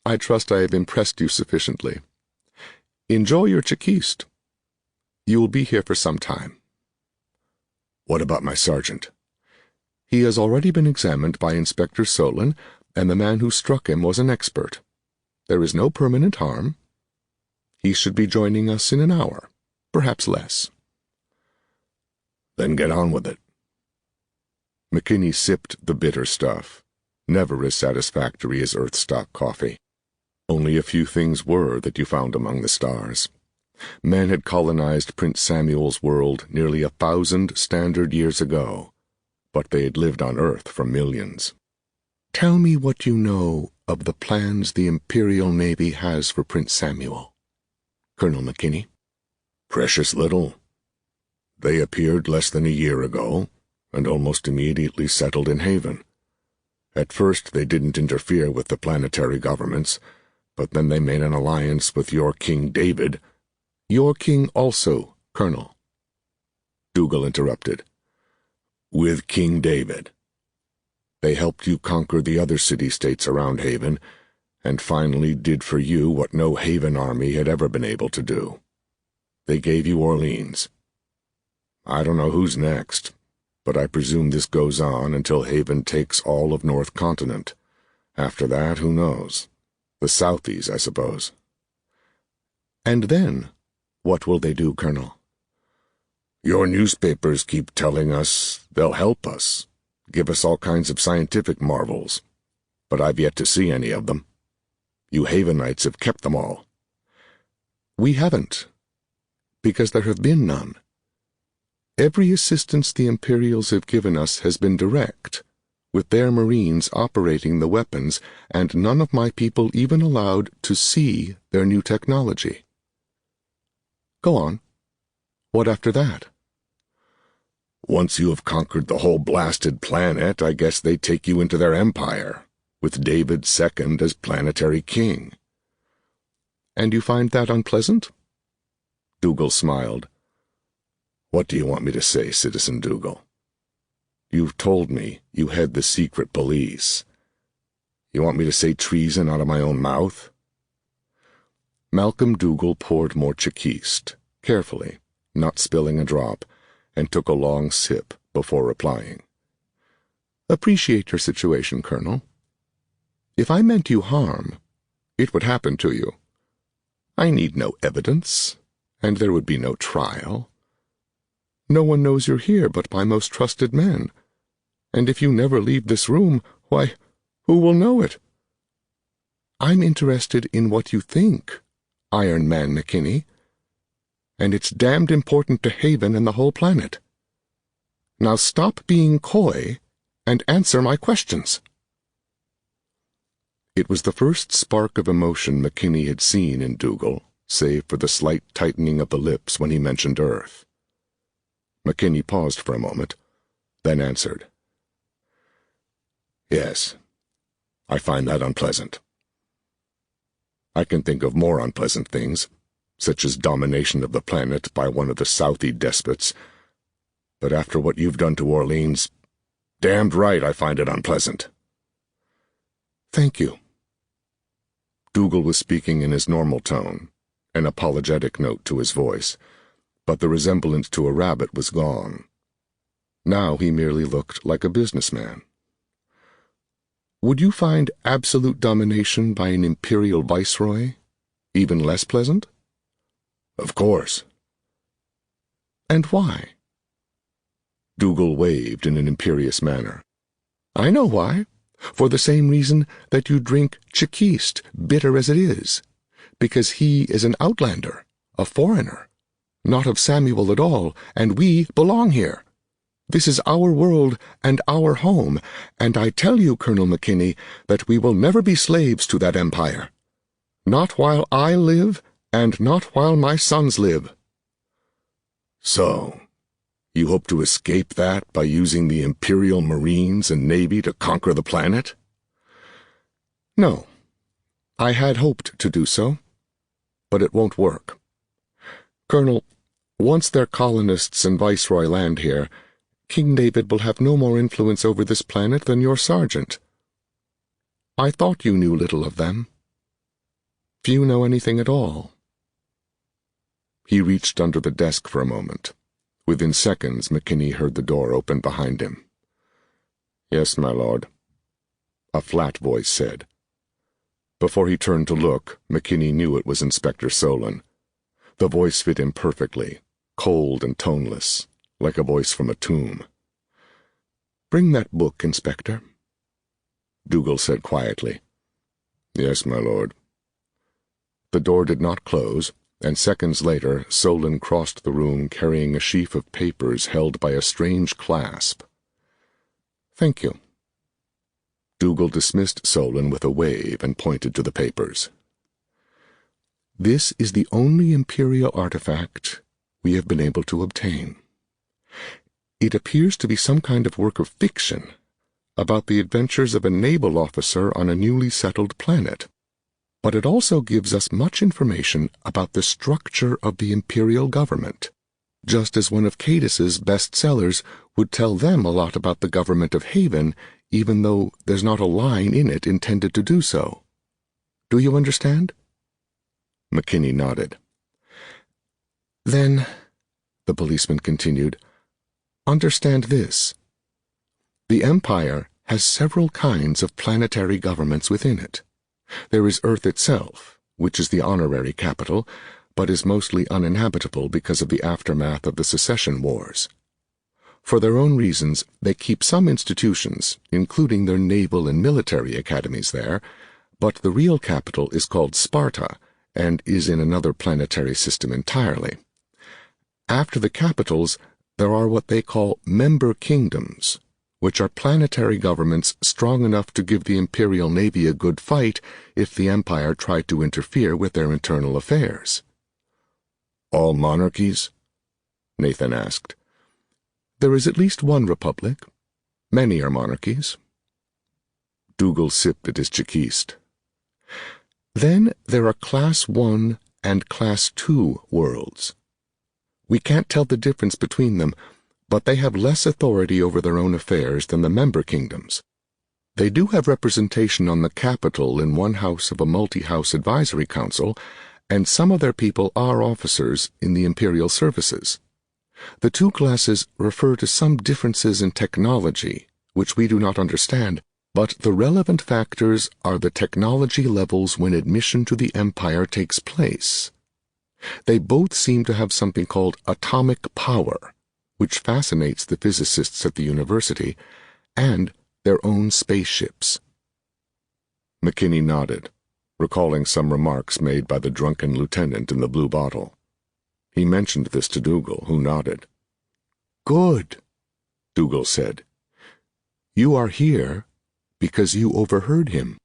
"I trust I have impressed you sufficiently. Enjoy your chiquiste. You will be here for some time." "What about my sergeant?" "He has already been examined by Inspector Solon, and the man who struck him was an expert. There is no permanent harm. He should be joining us in an hour." perhaps less. Then get on with it. McKinney sipped the bitter stuff, never as satisfactory as Earth-stock coffee. Only a few things were that you found among the stars. Men had colonized Prince Samuel's world nearly 1,000 standard years ago, but they had lived on Earth for millions. Tell me what you know of the plans the Imperial Navy has for Prince Samuel, Colonel McKinney. Precious little. They appeared less than a year ago, and almost immediately settled in Haven. At first they didn't interfere with the planetary governments, but then they made an alliance with your King David. Your king also, Colonel. Dougal interrupted. With King David. They helped you conquer the other city-states around Haven, and finally did for you what no Haven army had ever been able to do. They gave you Orleans. I don't know who's next, but I presume this goes on until Haven takes all of North Continent. After that, who knows? The Southies, I suppose. And then, what will they do, Colonel? Your newspapers keep telling us they'll help us, give us all kinds of scientific marvels, but I've yet to see any of them. You Havenites have kept them all. We haven't, because there have been none. Every assistance the Imperials have given us has been direct, with their Marines operating the weapons, and none of my people even allowed to see their new technology. Go on. What after that? Once you have conquered the whole blasted planet, I guess they take you into their empire, with David II as planetary king. And you find that unpleasant? Dougal smiled. What do you want me to say, Citizen Dougal? You've told me you head the secret police. You want me to say treason out of my own mouth? Malcolm Dougal poured more Chiquiste, carefully, not spilling a drop, and took a long sip before replying. Appreciate your situation, Colonel. If I meant you harm, it would happen to you. I need no evidence, and there would be no trial. No one knows you're here but my most trusted men, and if you never leave this room, why, who will know it? I'm interested in what you think, Iron Man McKinney, and it's damned important to Haven and the whole planet. Now stop being coy and answer my questions. It was the first spark of emotion McKinney had seen in Dougal, save for the slight tightening of the lips when he mentioned Earth. McKinney paused for a moment, then answered. Yes, I find that unpleasant. I can think of more unpleasant things, such as domination of the planet by one of the Southie despots, but after what you've done to Orleans, damned right I find it unpleasant. Thank you. Dougal was speaking in his normal tone, an apologetic note to his voice, but the resemblance to a rabbit was gone. Now he merely looked like a businessman. Would you find absolute domination by an imperial viceroy even less pleasant? Of course. And why? Dougal waved in an imperious manner. I know why. For the same reason that you drink Chiquiste, bitter as it is, because he is an outlander, a foreigner, not of Samuel at all, and we belong here. This is our world and our home, and I tell you, Colonel McKinney, that we will never be slaves to that empire. Not while I live, and not while my sons live. So, you hope to escape that by using the Imperial Marines and Navy to conquer the planet? No. I had hoped to do so, but it won't work. Colonel, once their colonists and Viceroy land here, King David will have no more influence over this planet than your sergeant. I thought you knew little of them. Few know anything at all. He reached under the desk for a moment. Within seconds, McKinney heard the door open behind him. Yes, my lord, a flat voice said. Before he turned to look, McKinney knew it was Inspector Solon. The voice fit him perfectly, cold and toneless, like a voice from a tomb. "Bring that book, Inspector," Dougal said quietly. "Yes, my lord." The door did not close, and seconds later Solon crossed the room carrying a sheaf of papers held by a strange clasp. "Thank you." Dougal dismissed Solon with a wave and pointed to the papers. "This is the only Imperial artifact we have been able to obtain. It appears to be some kind of work of fiction about the adventures of a naval officer on a newly settled planet, but it also gives us much information about the structure of the Imperial government, just as one of Cadis's bestsellers would tell them a lot about the government of Haven, even though there's not a line in it intended to do so. Do you understand?" McKinney nodded. "Then," the policeman continued, "understand this. The Empire has several kinds of planetary governments within it. There is Earth itself, which is the honorary capital, but is mostly uninhabitable because of the aftermath of the Secession Wars. For their own reasons, they keep some institutions, including their naval and military academies there, but the real capital is called Sparta and is in another planetary system entirely. After the capitals, there are what they call member kingdoms, which are planetary governments strong enough to give the Imperial Navy a good fight if the Empire tried to interfere with their internal affairs." "All monarchies?" Nathan asked. "There is at least one republic. Many are monarchies." Dougal sipped at his Chikist. "Then there are Class 1 and Class 2 worlds. We can't tell the difference between them, but they have less authority over their own affairs than the member kingdoms. They do have representation on the capital in one house of a multi-house advisory council, and some of their people are officers in the Imperial services. The two classes refer to some differences in technology, which we do not understand, but the relevant factors are the technology levels when admission to the Empire takes place. They both seem to have something called atomic power, which fascinates the physicists at the university, and their own spaceships." McKinney nodded, recalling some remarks made by the drunken lieutenant in the blue bottle. He mentioned this to Dougal, who nodded. "Good," Dougal said. "You are here because you overheard him.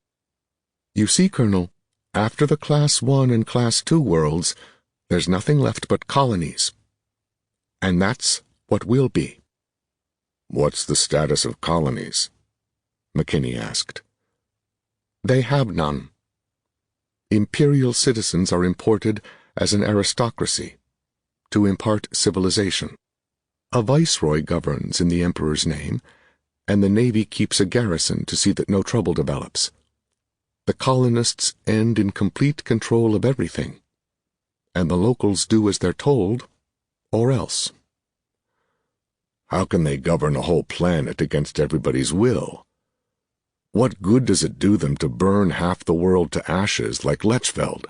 You see, Colonel, after the Class 1 and Class 2 worlds, there's nothing left but colonies. And that's what we'll be." "What's the status of colonies?" McKinney asked. "They have none. Imperial citizens are imported as an aristocracy to impart civilization. A viceroy governs in the Emperor's name, and the Navy keeps a garrison to see that no trouble develops. The colonists end in complete control of everything, and the locals do as they're told, or else." "How can they govern a whole planet against everybody's will? What good does it do them to burn half the world to ashes like Lechfeld?"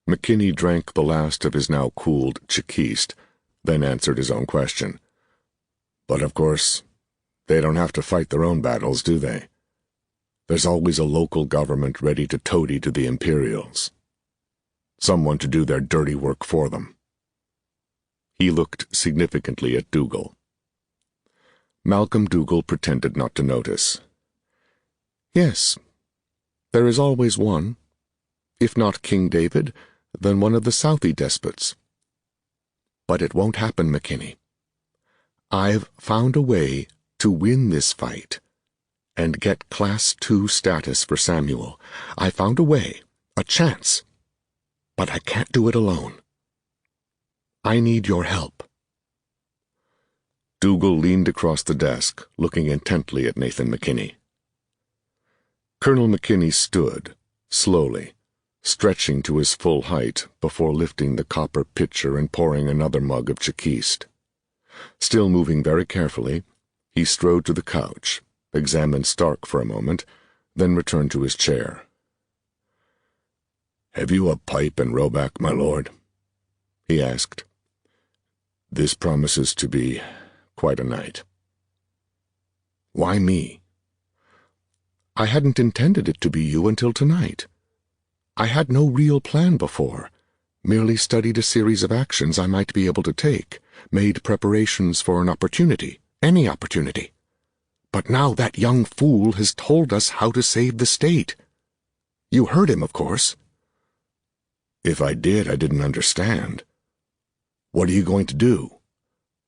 McKinney drank the last of his now cooled Chikist, then answered his own question. "But of course, they don't have to fight their own battles, do they? There's always a local government ready to toady to the Imperials. Someone to do their dirty work for them." He looked significantly at Dougal. Malcolm Dougal pretended not to notice. "Yes, there is always one. If not King David, then one of the Southie despots. But it won't happen, McKinney. I've found a way to win this fight and get Class 2 status for Samuel. I found a way, a chance, but I can't do it alone. I need your help." Dougal leaned across the desk, looking intently at Nathan McKinney. Colonel McKinney stood, slowly, stretching to his full height before lifting the copper pitcher and pouring another mug of Chikist. Still moving very carefully, he strode to the couch, examined Stark for a moment, then returned to his chair. "Have you a pipe and roback, my lord?" he asked. This promises to be quite a night. Why me? I hadn't intended it to be you until tonight. I had no real plan before, merely studied a series of actions I might be able to take, made preparations for an opportunity, any opportunity. But now that young fool has told us how to save the state. You heard him, of course. If I did, I didn't understand. What are you going to do?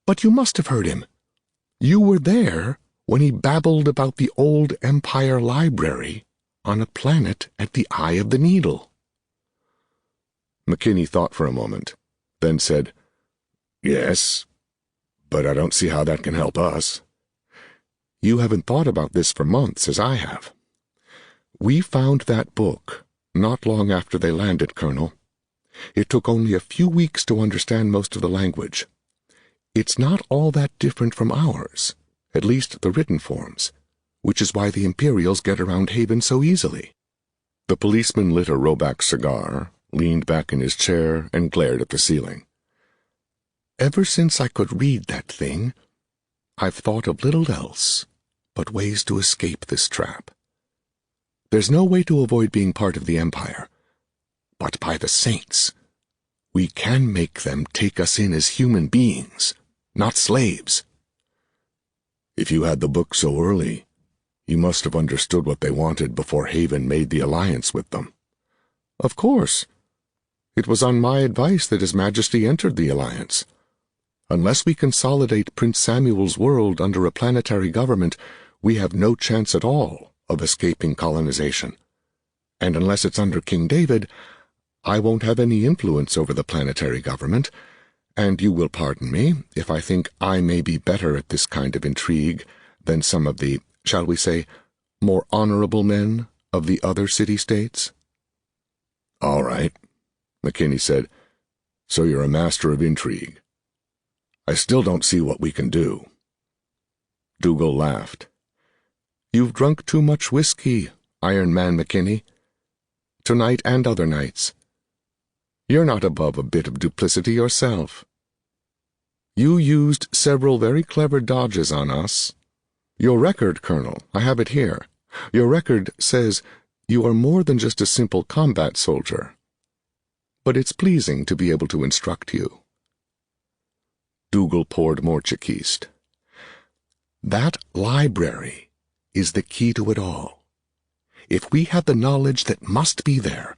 But you must have heard him. You were there when he babbled about the old Empire Library on a planet at the eye of the needle. McKinney thought for a moment, then said, Yes, but I don't see how that can help us. You haven't thought about this for months, as I have. We found that book not long after they landed, Colonel. It took only a few weeks to understand most of the language. It's not all that different from ours, at least the written forms, which is why the Imperials get around Haven so easily. The policeman lit a Roback cigar, leaned back in his chair, and glared at the ceiling. Ever since I could read that thing, I've thought of little else but ways to escape this trap. There's no way to avoid being part of the Empire, but by the saints, we can make them take us in as human beings, not slaves. If you had the book so early, you must have understood what they wanted before Haven made the alliance with them. Of course. It was on my advice that His Majesty entered the alliance. Unless we consolidate Prince Samuel's world under a planetary government, we have no chance at all of escaping colonization. And unless it's under King David, I won't have any influence over the planetary government, and you will pardon me if I think I may be better at this kind of intrigue than some of the, shall we say, more honorable men of the other city-states. All right, McKinney said. So you're a master of intrigue. I still don't see what we can do. Dougal laughed. You've drunk too much whiskey, Iron Man McKinney. Tonight and other nights. You're not above a bit of duplicity yourself. You used several very clever dodges on us. Your record, Colonel, I have it here. Your record says you are more than just a simple combat soldier. But it's pleasing to be able to instruct you. Dougal poured more Chikist. That library is the key to it all. If we have the knowledge that must be there,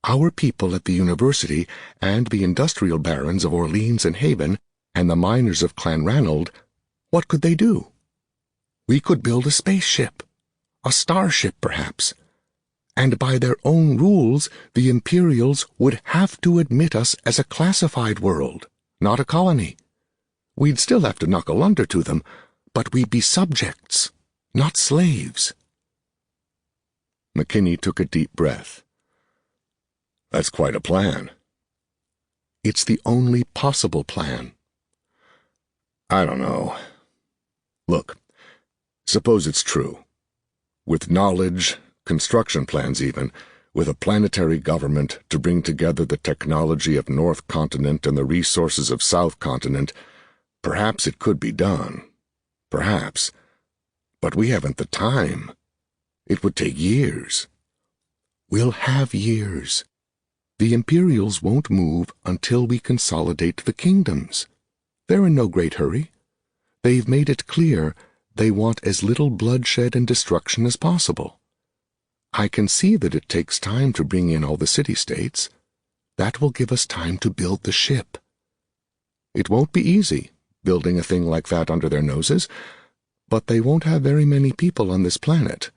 our people at the university and the industrial barons of Orleans and Haven and the miners of Clanranald, what could they do? We could build a spaceship, a starship perhaps, and by their own rules the Imperials would have to admit us as a classified world, not a colony. We'd still have to knuckle under to them, but we'd be subjects, not slaves. McKinney took a deep breath. That's quite a plan. It's the only possible plan. I don't know. Look, suppose it's true. With knowledge, construction plans even, with a planetary government to bring together the technology of North Continent and the resources of South Continent, perhaps it could be done. Perhaps. But we haven't the time. It would take years. We'll have years. The Imperials won't move until we consolidate the kingdoms. They're in no great hurry. They've made it clear they want as little bloodshed and destruction as possible. I can see that it takes time to bring in all the city-states. That will give us time to build the ship. It won't be easy, building a thing like that under their noses, but they won't have very many people on this planet,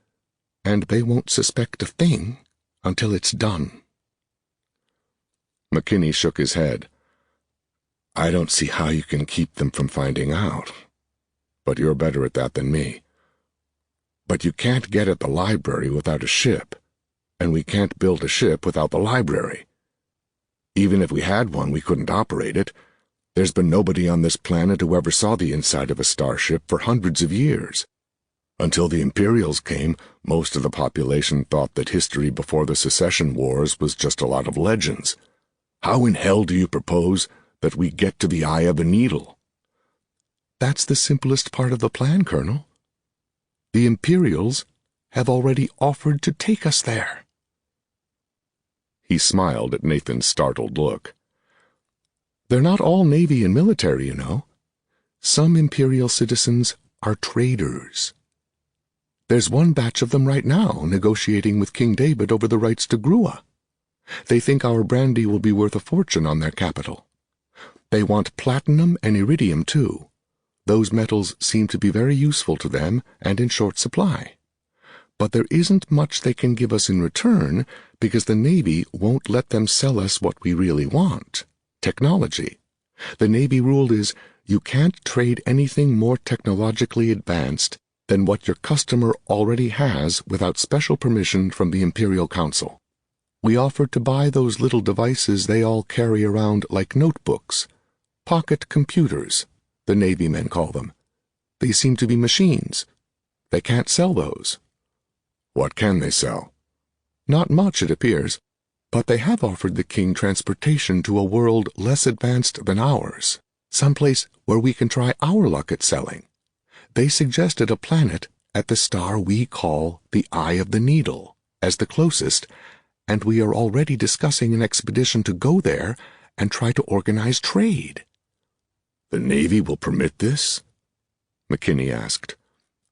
and they won't suspect a thing until it's done. McKinney shook his head. I don't see how you can keep them from finding out, but you're better at that than me. But you can't get at the library without a ship, and we can't build a ship without the library. Even if we had one, we couldn't operate it. There's been nobody on this planet who ever saw the inside of a starship for hundreds of years. Until the Imperials came, most of the population thought that history before the Secession Wars was just a lot of legends. How in hell do you propose that we get to the eye of the needle. That's the simplest part of the plan, Colonel. The Imperials have already offered to take us there. He smiled at Nathan's startled look. They're not all Navy and military, you know. Some Imperial citizens are traders. There's one batch of them right now negotiating with King David over the rights to Grua. They think our brandy will be worth a fortune on their capital. They want platinum and iridium, too. Those metals seem to be very useful to them and in short supply. But there isn't much they can give us in return because the Navy won't let them sell us what we really want, technology. The Navy rule is you can't trade anything more technologically advanced than what your customer already has without special permission from the Imperial Council. We offered to buy those little devices they all carry around like notebooks, pocket computers, the Navy men call them. They seem to be machines. They can't sell those. What can they sell? Not much, it appears, but they have offered the king transportation to a world less advanced than ours, someplace where we can try our luck at selling. They suggested a planet at the star we call the Eye of the Needle as the closest, and we are already discussing an expedition to go there and try to organize trade. The Navy will permit this? McKinney asked.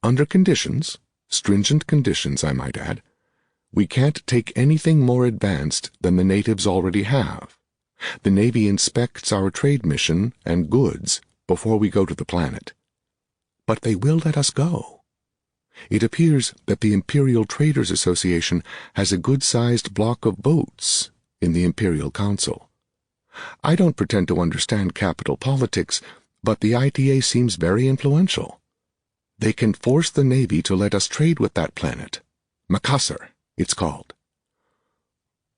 Under conditions, stringent conditions, I might add. We can't take anything more advanced than the natives already have. The Navy inspects our trade mission and goods before we go to the planet. But they will let us go. It appears that the Imperial Traders Association has a good-sized block of boats in the Imperial Council. I don't pretend to understand capital politics, but the ITA seems very influential. They can force the Navy to let us trade with that planet. Macassar, it's called.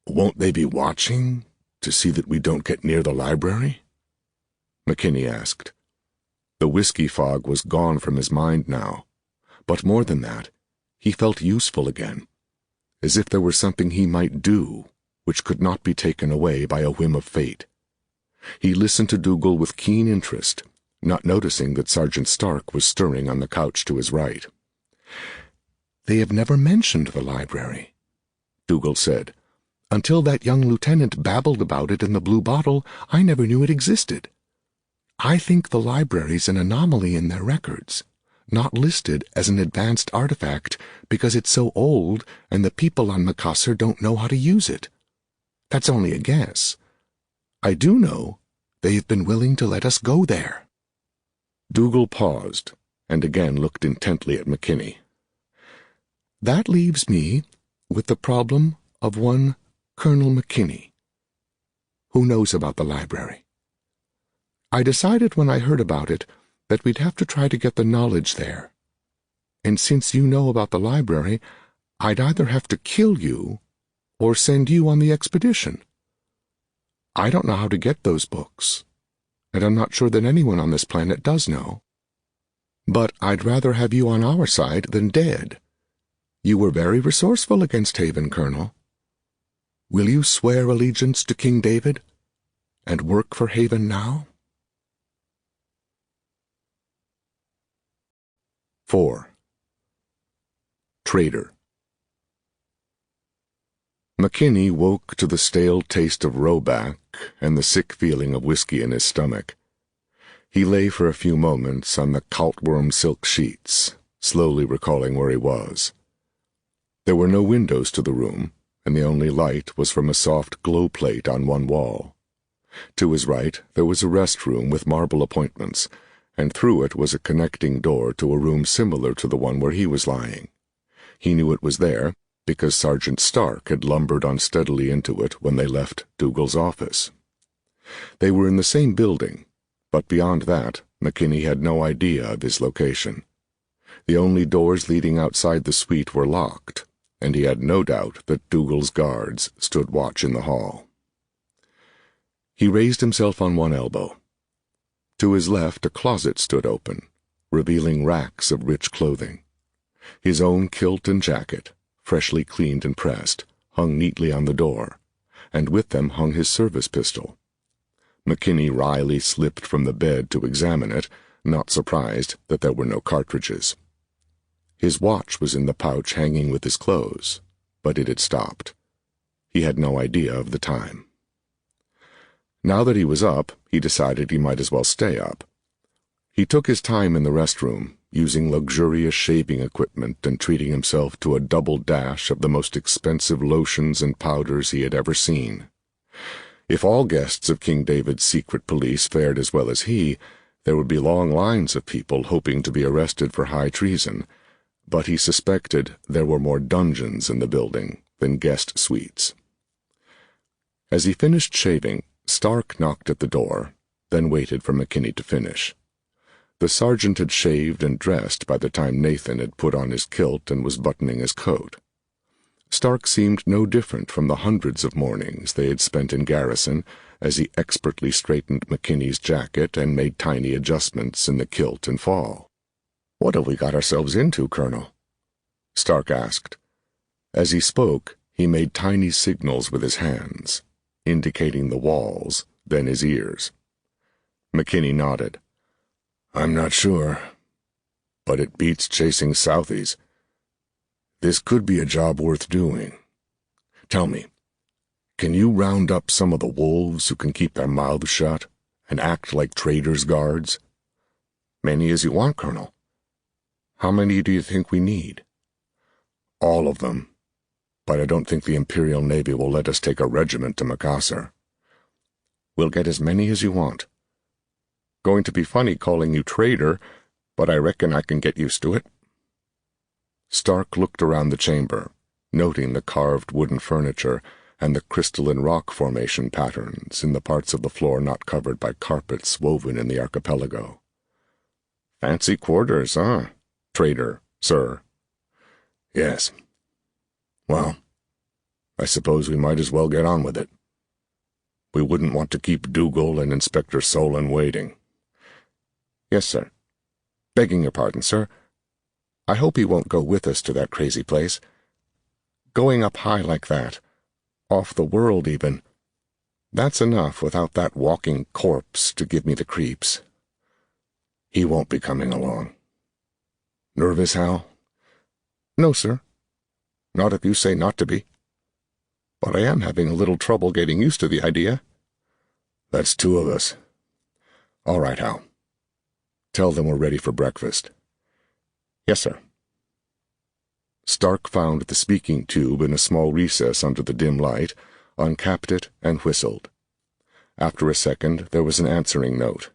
Won't they be watching to see that we don't get near the library? McKinney asked. The whiskey fog was gone from his mind now, but more than that, he felt useful again, as if there were something he might do which could not be taken away by a whim of fate. He listened to Dougal with keen interest, not noticing that Sergeant Stark was stirring on the couch to his right. "They have never mentioned the library," Dougal said. "Until that young lieutenant babbled about it in the blue bottle, I never knew it existed. I think the library's an anomaly in their records, not listed as an advanced artifact because it's so old and the people on Macassar don't know how to use it. That's only a guess. I do know they've been willing to let us go there." Dougal paused and again looked intently at McKinney. "That leaves me with the problem of one Colonel McKinney. Who knows about the library? I decided when I heard about it that we'd have to try to get the knowledge there. And since you know about the library, I'd either have to kill you or send you on the expedition. I don't know how to get those books, and I'm not sure that anyone on this planet does know. But I'd rather have you on our side than dead. You were very resourceful against Haven, Colonel. Will you swear allegiance to King David and work for Haven now?" 4. Trader. McKinney woke to the stale taste of roeback and the sick feeling of whiskey in his stomach. He lay for a few moments on the cultworm silk sheets, slowly recalling where he was. There were no windows to the room, and the only light was from a soft glow plate on one wall. To his right there was a rest room with marble appointments, and through it was a connecting door to a room similar to the one where he was lying. He knew it was there because Sergeant Stark had lumbered unsteadily into it when they left Dougal's office. They were in the same building, but beyond that, McKinney had no idea of his location. The only doors leading outside the suite were locked, and he had no doubt that Dougal's guards stood watch in the hall. He raised himself on one elbow. To his left, a closet stood open, revealing racks of rich clothing. His own kilt and jacket, freshly cleaned and pressed, hung neatly on the door, and with them hung his service pistol. McKinney wryly slipped from the bed to examine it, not surprised that there were no cartridges. His watch was in the pouch hanging with his clothes, but it had stopped. He had no idea of the time. Now that he was up, he decided he might as well stay up. He took his time in the restroom, using luxurious shaving equipment and treating himself to a double dash of the most expensive lotions and powders he had ever seen. If all guests of King David's secret police fared as well as he, there would be long lines of people hoping to be arrested for high treason, but he suspected there were more dungeons in the building than guest suites. As he finished shaving, Stark knocked at the door, then waited for McKinney to finish. The sergeant had shaved and dressed by the time Nathan had put on his kilt and was buttoning his coat. Stark seemed no different from the hundreds of mornings they had spent in garrison as he expertly straightened McKinney's jacket and made tiny adjustments in the kilt and fall. "What have we got ourselves into, Colonel?" Stark asked. As he spoke, he made tiny signals with his hands, indicating the walls, then his ears. McKinney nodded. "I'm not sure, but it beats chasing Southies. This could be a job worth doing. Tell me, can you round up some of the wolves who can keep their mouths shut and act like traders' guards?" "Many as you want, Colonel." "How many do you think we need?" "All of them, but I don't think the Imperial Navy will let us take a regiment to Macassar." "We'll get as many as you want. Going to be funny calling you trader, but I reckon I can get used to it." Stark looked around the chamber, noting the carved wooden furniture and the crystalline rock formation patterns in the parts of the floor not covered by carpets woven in the archipelago. "Fancy quarters, huh, trader, sir?" "Yes. Well, I suppose we might as well get on with it. We wouldn't want to keep Dougal and Inspector Solon waiting." "Yes, sir. Begging your pardon, sir. I hope he won't go with us to that crazy place. Going up high like that, off the world even, that's enough without that walking corpse to give me the creeps." "He won't be coming along. Nervous, Hal?" "No, sir. Not if you say not to be. But I am having a little trouble getting used to the idea." "That's two of us. All right, Hal. Tell them we're ready for breakfast." "Yes, sir." Stark found the speaking tube in a small recess under the dim light, uncapped it, and whistled. After a second, there was an answering note.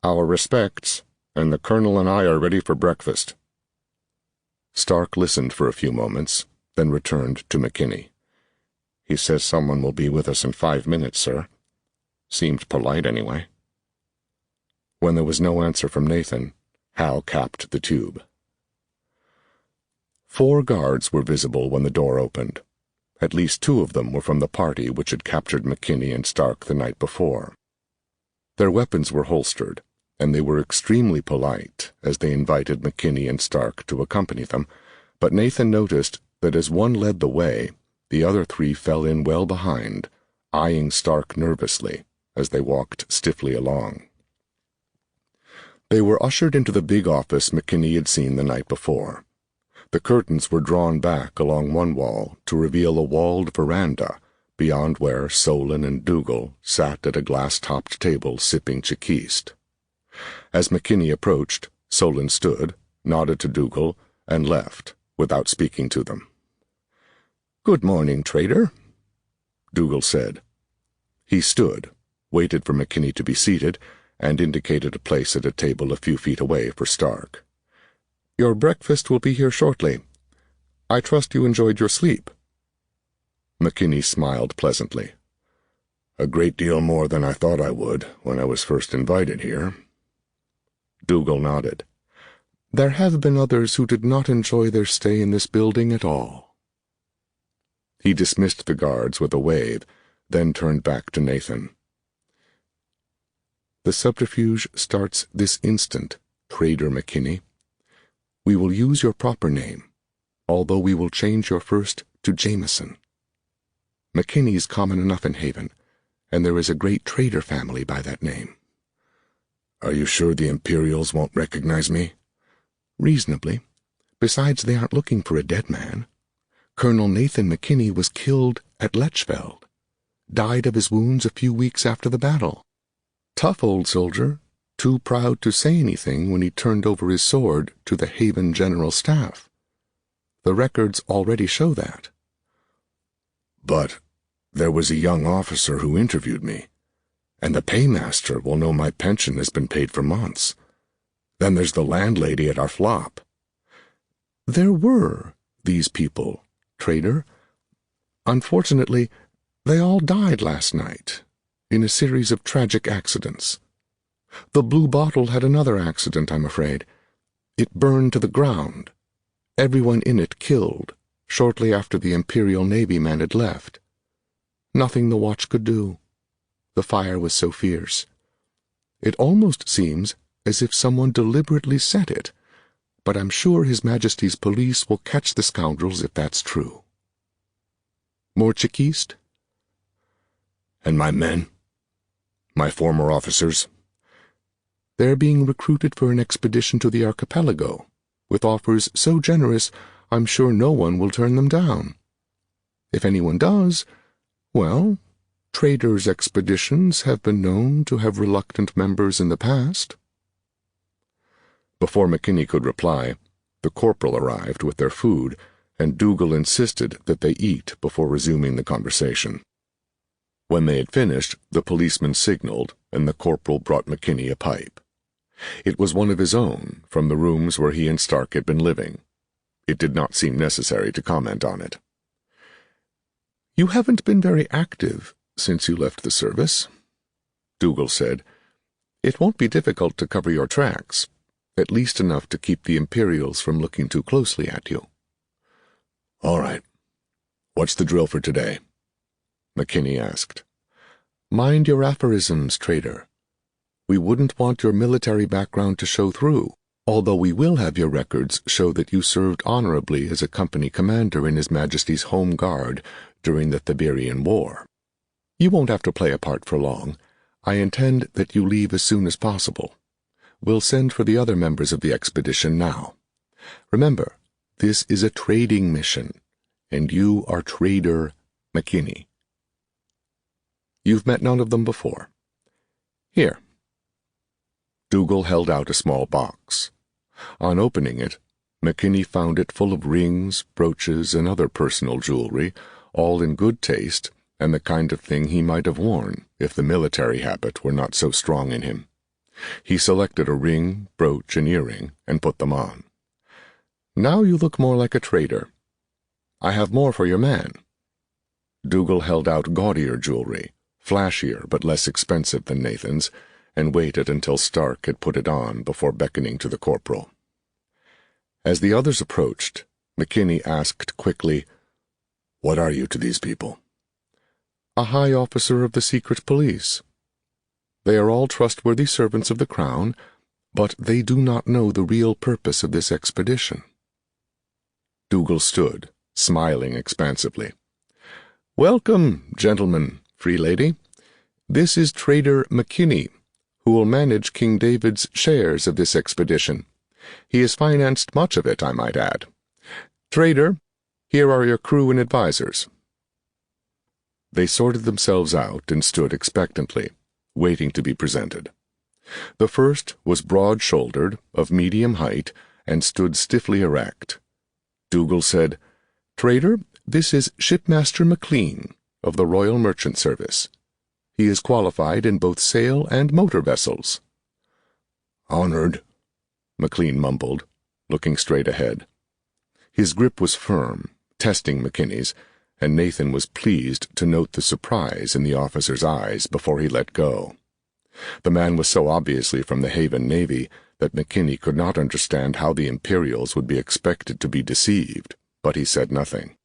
"Our respects, and the Colonel and I are ready for breakfast." Stark listened for a few moments, then returned to McKinney. "He says someone will be with us in 5 minutes, sir. Seemed polite, anyway." When there was no answer from Nathan, Hal capped the tube. 4 guards were visible when the door opened. At least 2 of them were from the party which had captured McKinney and Stark the night before. Their weapons were holstered, and they were extremely polite as they invited McKinney and Stark to accompany them, but Nathan noticed that as one led the way, the other 3 fell in well behind, eyeing Stark nervously as they walked stiffly along. They were ushered into the big office McKinney had seen the night before. The curtains were drawn back along one wall to reveal a walled veranda beyond where Solon and Dougal sat at a glass-topped table sipping Chikist. As McKinney approached, Solon stood, nodded to Dougal, and left, without speaking to them. "Good morning, trader," Dougal said. He stood, waited for McKinney to be seated, and indicated a place at a table a few feet away for Stark. "Your breakfast will be here shortly. I trust you enjoyed your sleep." McKinney smiled pleasantly. "A great deal more than I thought I would when I was first invited here." Dougal nodded. "There have been others who did not enjoy their stay in this building at all." He dismissed the guards with a wave, then turned back to Nathan. "The subterfuge starts this instant, Trader McKinney. We will use your proper name, although we will change your first to Jameson. McKinney's common enough in Haven, and there is a great trader family by that name. Are you sure the Imperials won't recognize me? Reasonably. Besides, they aren't looking for a dead man. Colonel Nathan McKinney was killed at Lechfeld. Died of his wounds a few weeks after the battle. Tough old soldier, too proud to say anything when he turned over his sword to the Haven General Staff. The records already show that. But there was a young officer who interviewed me, and the paymaster will know my pension has been paid for months. Then there's the landlady at our flop. There were these people, trader. Unfortunately, they all died last night, in a series of tragic accidents. The Blue Bottle had another accident, I'm afraid. It burned to the ground. Everyone in it killed, shortly after the Imperial Navy men had left. Nothing the watch could do. The fire was so fierce. It almost seems as if someone deliberately set it, but I'm sure His Majesty's police will catch the scoundrels if that's true. More Chekist? And my men? My former officers? They're being recruited for an expedition to the archipelago, with offers so generous I'm sure no one will turn them down. If anyone does, well, traders' expeditions have been known to have reluctant members in the past. Before McKinney could reply, the corporal arrived with their food, and Dougal insisted that they eat before resuming the conversation. When they had finished, the policeman signaled, and the corporal brought McKinney a pipe. It was one of his own, from the rooms where he and Stark had been living. It did not seem necessary to comment on it. "You haven't been very active since you left the service," Dougal said. "It won't be difficult to cover your tracks, at least enough to keep the Imperials from looking too closely at you." "All right. What's the drill for today?" McKinney asked. "Mind your aphorisms, trader. We wouldn't want your military background to show through, although we will have your records show that you served honorably as a company commander in His Majesty's Home Guard during the Thiberian War. You won't have to play a part for long. I intend that you leave as soon as possible. We'll send for the other members of the expedition now. Remember, this is a trading mission, and you are Trader McKinney. You've met none of them before. Here." Dougal held out a small box. On opening it, McKinney found it full of rings, brooches, and other personal jewelry, all in good taste and the kind of thing he might have worn if the military habit were not so strong in him. He selected a ring, brooch, and earring and put them on. "Now you look more like a trader. I have more for your man." Dougal held out gaudier jewelry, flashier but less expensive than Nathan's, and waited until Stark had put it on before beckoning to the corporal. As the others approached, McKinney asked quickly, "What are you to these people?" "A high officer of the secret police. They are all trustworthy servants of the Crown, but they do not know the real purpose of this expedition." Dougal stood, smiling expansively. "Welcome, gentlemen, free lady. This is Trader McKinney, who will manage King David's shares of this expedition. He has financed much of it, I might add. Trader, here are your crew and advisors." They sorted themselves out and stood expectantly, waiting to be presented. The first was broad-shouldered, of medium height, and stood stiffly erect. Dougal said, "Trader, this is Shipmaster McLean, of the Royal Merchant Service. He is qualified in both sail and motor vessels." "Honored," McLean mumbled, looking straight ahead. His grip was firm, testing McKinney's, and Nathan was pleased to note the surprise in the officer's eyes before he let go. The man was so obviously from the Haven Navy that McKinney could not understand how the Imperials would be expected to be deceived, but he said nothing.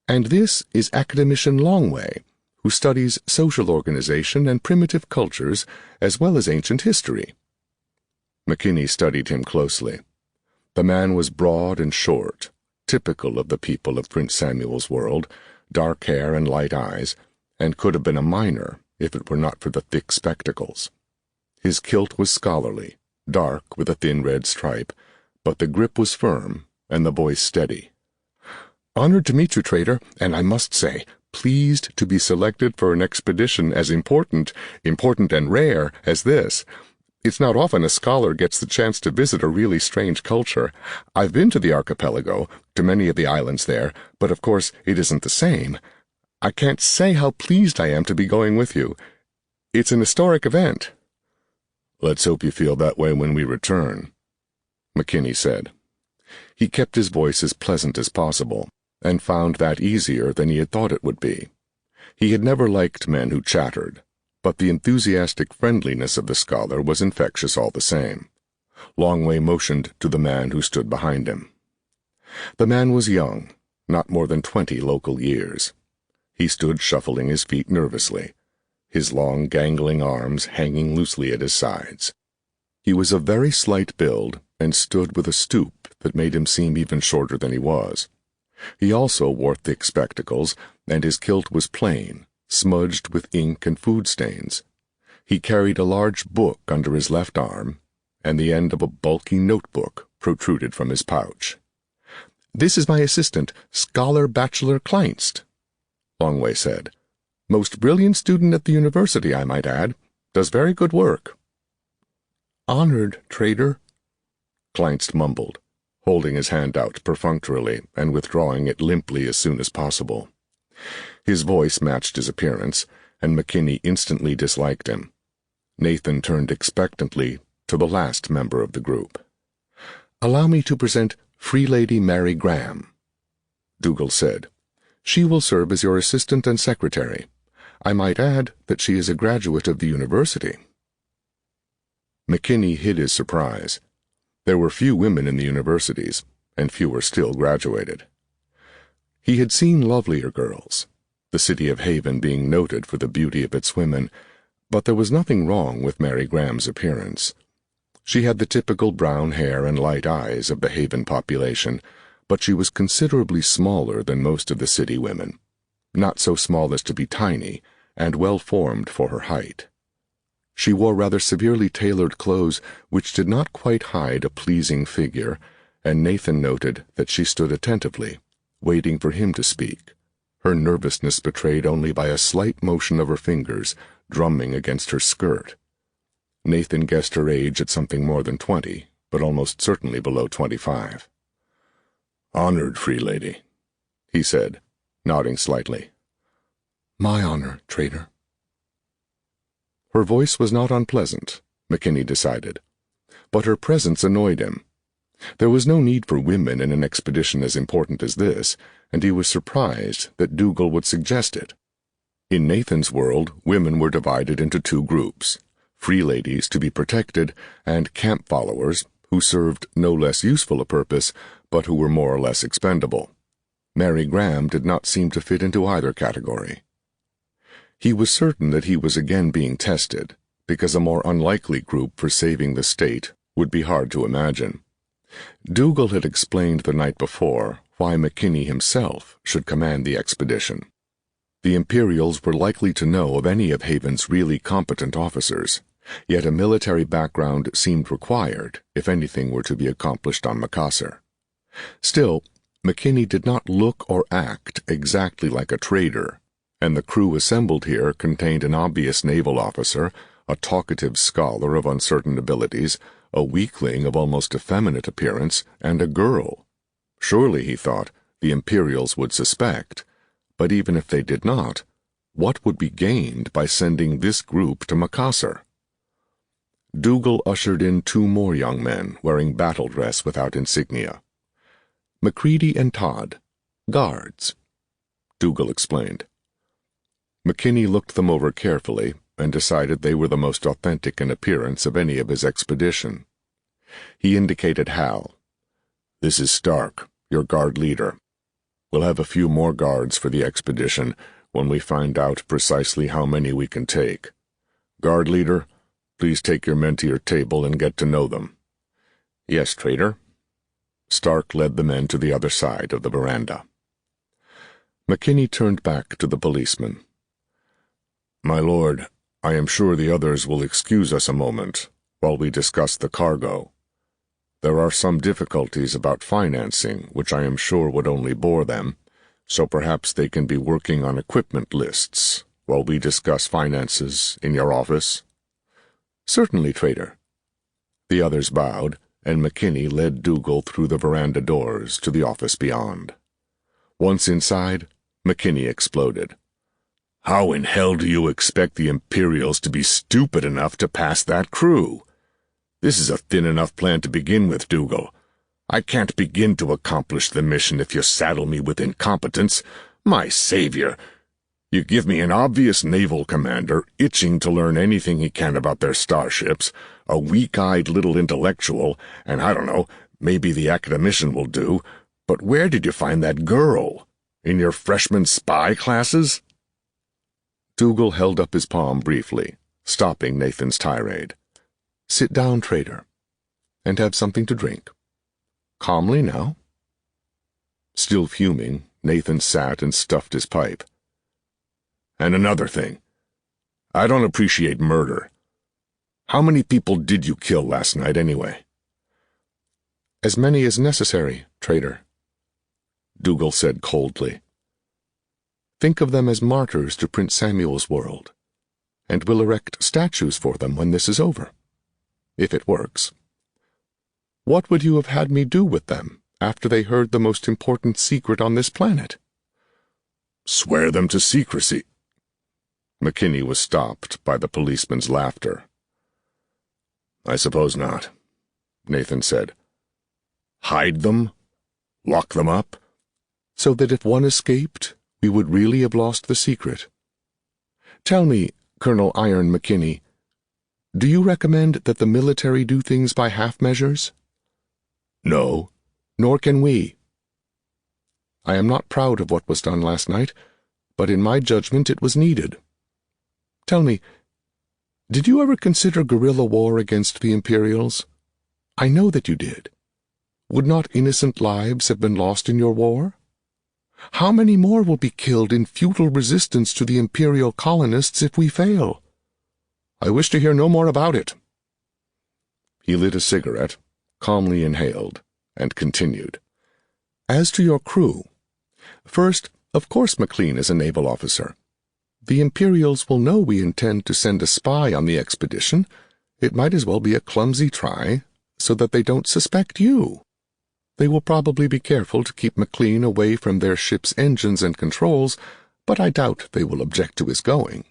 "And this is Academician Longway, who studies social organization and primitive cultures as well as ancient history." McKinney studied him closely. The man was broad and short, typical of the people of Prince Samuel's world, dark hair and light eyes, and could have been a miner if it were not for the thick spectacles. His kilt was scholarly, dark with a thin red stripe, but the grip was firm and the voice steady. "Honored to meet you, Trader, and I must say, pleased to be selected for an expedition as important and rare as this. It's not often a scholar gets the chance to visit a really strange culture. I've been to the archipelago, to many of the islands there, but of course it isn't the same. I can't say how pleased I am to be going with you. It's an historic event." "Let's hope you feel that way when we return," McKinney said. He kept his voice as pleasant as possible, and found that easier than he had thought it would be. He had never liked men who chattered, but the enthusiastic friendliness of the scholar was infectious all the same. Longway motioned to the man who stood behind him. The man was young, not more than 20 local years. He stood shuffling his feet nervously, his long gangling arms hanging loosely at his sides. He was of very slight build and stood with a stoop that made him seem even shorter than he was. He also wore thick spectacles, and his kilt was plain, smudged with ink and food stains. He carried a large book under his left arm, and the end of a bulky notebook protruded from his pouch. "This is my assistant, Scholar Bachelor Kleinst," Longway said. "Most brilliant student at the university, I might add. Does very good work." "Honored, Trader," Kleinst mumbled, holding his hand out perfunctorily and withdrawing it limply as soon as possible. His voice matched his appearance, and McKinney instantly disliked him. Nathan turned expectantly to the last member of the group. "Allow me to present Free Lady Mary Graham," Dougal said. "She will serve as your assistant and secretary. I might add that she is a graduate of the university." McKinney hid his surprise. There were few women in the universities, and fewer still graduated. He had seen lovelier girls, the city of Haven being noted for the beauty of its women, but there was nothing wrong with Mary Graham's appearance. She had the typical brown hair and light eyes of the Haven population, but she was considerably smaller than most of the city women, not so small as to be tiny, and well-formed for her height. She wore rather severely tailored clothes which did not quite hide a pleasing figure, and Nathan noted that she stood attentively, waiting for him to speak, her nervousness betrayed only by a slight motion of her fingers drumming against her skirt. Nathan guessed her age at something more than 20, but almost certainly below 25. "Honored, Free Lady," he said, nodding slightly. "My honor, Trader." Her voice was not unpleasant, McKinney decided, but her presence annoyed him. There was no need for women in an expedition as important as this, and he was surprised that Dougal would suggest it. In Nathan's world, women were divided into 2 groups, free ladies to be protected, and camp followers who served no less useful a purpose, but who were more or less expendable. Mary Graham did not seem to fit into either category. He was certain that he was again being tested, because a more unlikely group for saving the state would be hard to imagine. Dougal had explained the night before why McKinney himself should command the expedition. The Imperials were likely to know of any of Haven's really competent officers, yet a military background seemed required if anything were to be accomplished on Macassar. Still, McKinney did not look or act exactly like a trader, and the crew assembled here contained an obvious naval officer, a talkative scholar of uncertain abilities, a weakling of almost effeminate appearance, and a girl. Surely, he thought, the Imperials would suspect, but even if they did not, what would be gained by sending this group to Macassar? Dougal ushered in 2 more young men wearing battle dress without insignia. "McCready and Todd, guards," Dougal explained. McKinney looked them over carefully and decided they were the most authentic in appearance of any of his expedition. He indicated Hal. "This is Stark, your guard leader. We'll have a few more guards for the expedition when we find out precisely how many we can take. Guard leader, please take your men to your table and get to know them." "Yes, Trader." Stark led the men to the other side of the veranda. McKinney turned back to the policeman. My lord, I am sure the others will excuse us a moment while we discuss the cargo. There are some difficulties about financing, which I am sure would only bore them, so perhaps they can be working on equipment lists while we discuss finances in your office. Certainly, Trader. The others bowed, and McKinney led Dougal through the veranda doors to the office beyond. Once inside, McKinney exploded. How in hell do you expect the Imperials to be stupid enough to pass that crew? This is a thin enough plan to begin with, Dougal. I can't begin to accomplish the mission if you saddle me with incompetence. My savior! You give me an obvious naval commander itching to learn anything he can about their starships, a weak-eyed little intellectual, and I don't know, maybe the academician will do, but where did you find that girl? In your freshman spy classes? Dougal held up his palm briefly, stopping Nathan's tirade. Sit down, Trader, and have something to drink. Calmly now. Still fuming, Nathan sat and stuffed his pipe. And another thing. I don't appreciate murder. How many people did you kill last night, anyway? As many as necessary, Trader, Dougal said coldly. Think of them as martyrs to Prince Samuel's world, and we'll erect statues for them when this is over. If it works. What would you have had me do with them after they heard the most important secret on this planet? Swear them to secrecy. McKinney was stopped by the policeman's laughter. I suppose not, Nathan said. Hide them? Lock them up? So that if one escaped, we would really have lost the secret. Tell me, Colonel Iron McKinney, do you recommend that the military do things by half measures? No. Nor can we. I am not proud of what was done last night, but in my judgment it was needed. Tell me, did you ever consider guerrilla war against the Imperials? I know that you did. Would not innocent lives have been lost in your war? How many more will be killed in futile resistance to the Imperial colonists if we fail? I wish to hear no more about it. He lit a cigarette, calmly inhaled, and continued. As to your crew, first, of course McLean is a naval officer. The Imperials will know we intend to send a spy on the expedition. It might as well be a clumsy try, so that they don't suspect you. They will probably be careful to keep McLean away from their ship's engines and controls, but I doubt they will object to his going.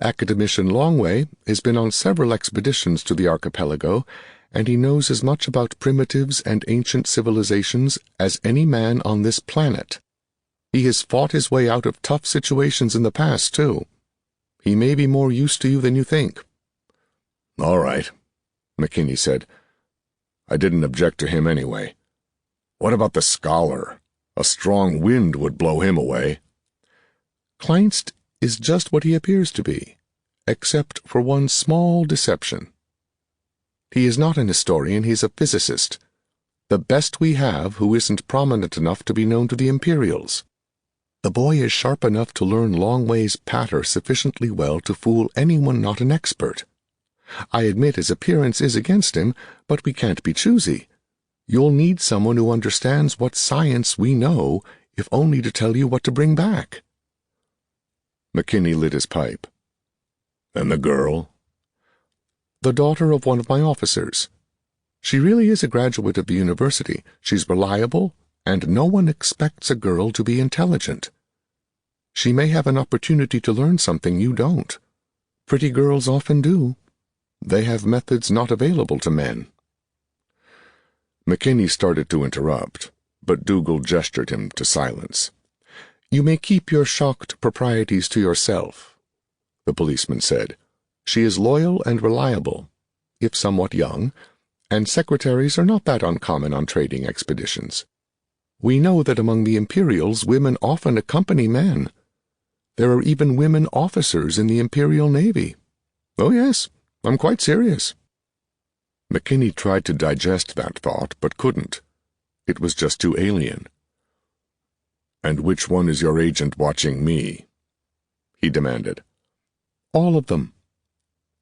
Academician Longway has been on several expeditions to the archipelago, and he knows as much about primitives and ancient civilizations as any man on this planet. He has fought his way out of tough situations in the past, too. He may be more used to you than you think. All right, McKinney said. I didn't object to him anyway. What about the scholar? A strong wind would blow him away. Kleinst is just what he appears to be, except for one small deception. He is not an historian, he's a physicist. The best we have who isn't prominent enough to be known to the Imperials. The boy is sharp enough to learn Longway's patter sufficiently well to fool anyone not an expert. I admit his appearance is against him, but we can't be choosy. You'll need someone who understands what science we know, if only to tell you what to bring back. McKinney lit his pipe. And the girl? The daughter of one of my officers. She really is a graduate of the university. She's reliable, and no one expects a girl to be intelligent. She may have an opportunity to learn something you don't. Pretty girls often do. They have methods not available to men. McKinney started to interrupt, but Dougal gestured him to silence. You may keep your shocked proprieties to yourself, the policeman said. She is loyal and reliable, if somewhat young, and secretaries are not that uncommon on trading expeditions. We know that among the Imperials women often accompany men. There are even women officers in the Imperial Navy. Oh yes, I'm quite serious. McKinney tried to digest that thought, but couldn't. It was just too alien. And which one is your agent watching me? He demanded. All of them.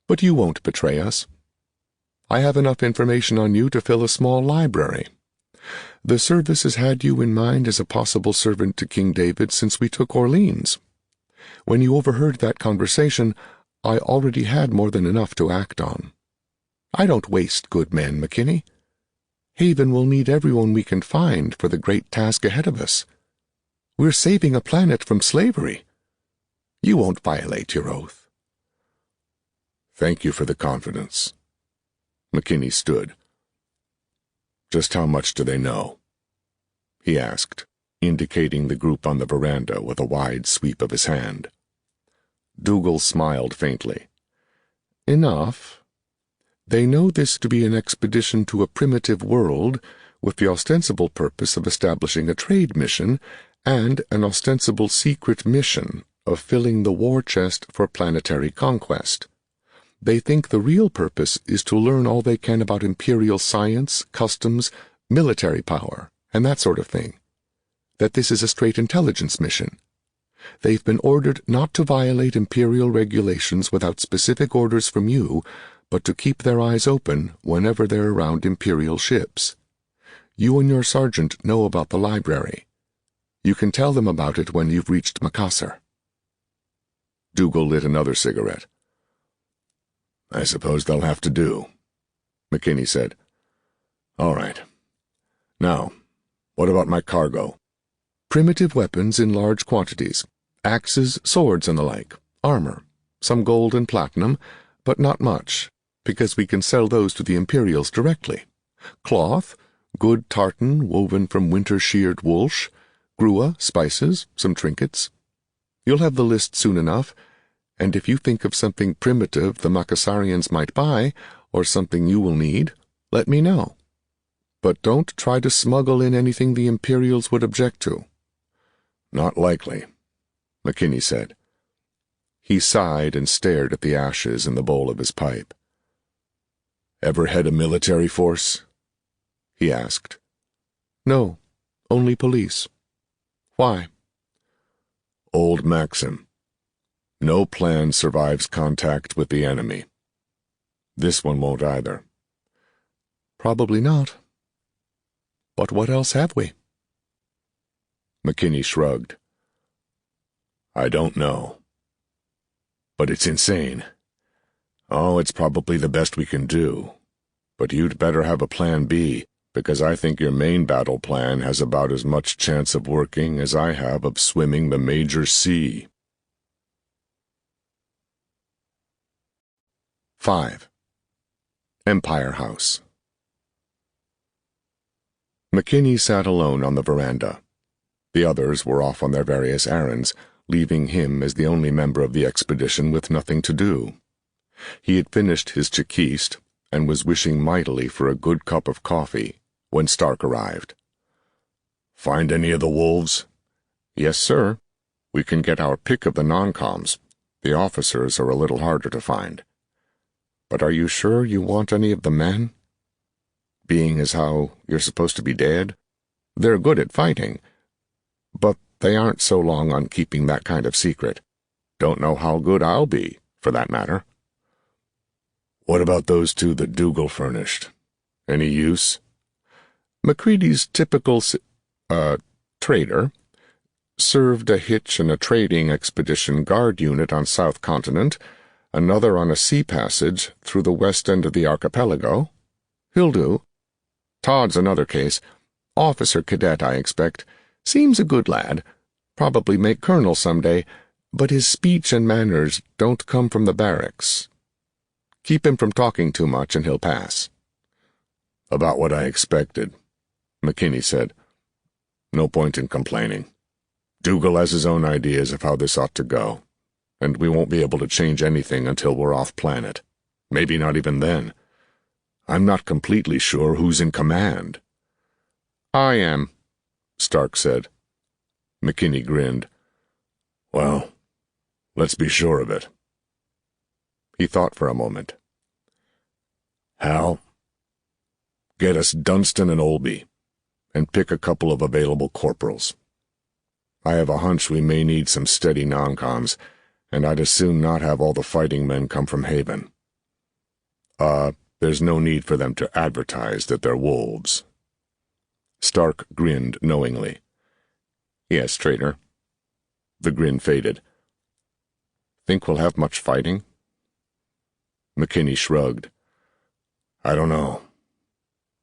But you won't betray us. I have enough information on you to fill a small library. The service has had you in mind as a possible servant to King David since we took Orleans. When you overheard that conversation, I already had more than enough to act on. I don't waste good men, McKinney. Haven will need everyone we can find for the great task ahead of us. We're saving a planet from slavery. You won't violate your oath. Thank you for the confidence. McKinney stood. Just how much do they know? He asked, indicating the group on the veranda with a wide sweep of his hand. Dougal smiled faintly. Enough. They know this to be an expedition to a primitive world with the ostensible purpose of establishing a trade mission and an ostensible secret mission of filling the war chest for planetary conquest. They think the real purpose is to learn all they can about imperial science, customs, military power, and that sort of thing. That this is a straight intelligence mission. They've been ordered not to violate imperial regulations without specific orders from you, but to keep their eyes open whenever they're around imperial ships. You and your sergeant know about the library. You can tell them about it when you've reached Macassar. Dougal lit another cigarette. I suppose they'll have to do, McKinney said. All right. Now, what about my cargo? Primitive weapons in large quantities. Axes, swords, and the like. Armor. Some gold and platinum, but not much, because we can sell those to the Imperials directly. Cloth, good tartan woven from winter-sheared woolsh, grua, spices, some trinkets. You'll have the list soon enough, and if you think of something primitive the Macassarians might buy, or something you will need, let me know. But don't try to smuggle in anything the Imperials would object to. Not likely, McKinney said. He sighed and stared at the ashes in the bowl of his pipe. Ever head a military force? He asked. No, only police. Why? Old maxim. No plan survives contact with the enemy. This one won't either. Probably not. But what else have we? McKinney shrugged. I don't know. But it's insane. Oh, it's probably the best we can do. But you'd better have a plan B, because I think your main battle plan has about as much chance of working as I have of swimming the major sea. 5. Empire House. McKinney sat alone on the veranda. The others were off on their various errands, leaving him as the only member of the expedition with nothing to do. He had finished his chikist and was wishing mightily for a good cup of coffee when Stark arrived. Find any of the wolves? Yes, sir. We can get our pick of the non-coms. The officers are a little harder to find. But are you sure you want any of the men? Being as how you're supposed to be dead? They're good at fighting, but they aren't so long on keeping that kind of secret. Don't know how good I'll be, for that matter. What about those two that Dougal furnished? Any use? Macready's typical trader served a hitch in a trading expedition guard unit on South Continent, another on a sea passage through the west end of the archipelago. He'll do. Todd's another case. Officer cadet, I expect. Seems a good lad. Probably make colonel someday, but his speech and manners don't come from the barracks. Keep him from talking too much and he'll pass. About what I expected, McKinney said. No point in complaining. Dougal has his own ideas of how this ought to go, and we won't be able to change anything until we're off-planet. Maybe not even then. I'm not completely sure who's in command. I am, Stark said. McKinney grinned. Well, let's be sure of it. He thought for a moment. Hal, get us Dunstan and Olby, and pick a couple of available corporals. I have a hunch we may need some steady non-coms, and I'd as soon not have all the fighting men come from Haven. There's no need for them to advertise that they're wolves." Stark grinned knowingly. "Yes, traitor." The grin faded. "Think we'll have much fighting?" McKinney shrugged. "I don't know.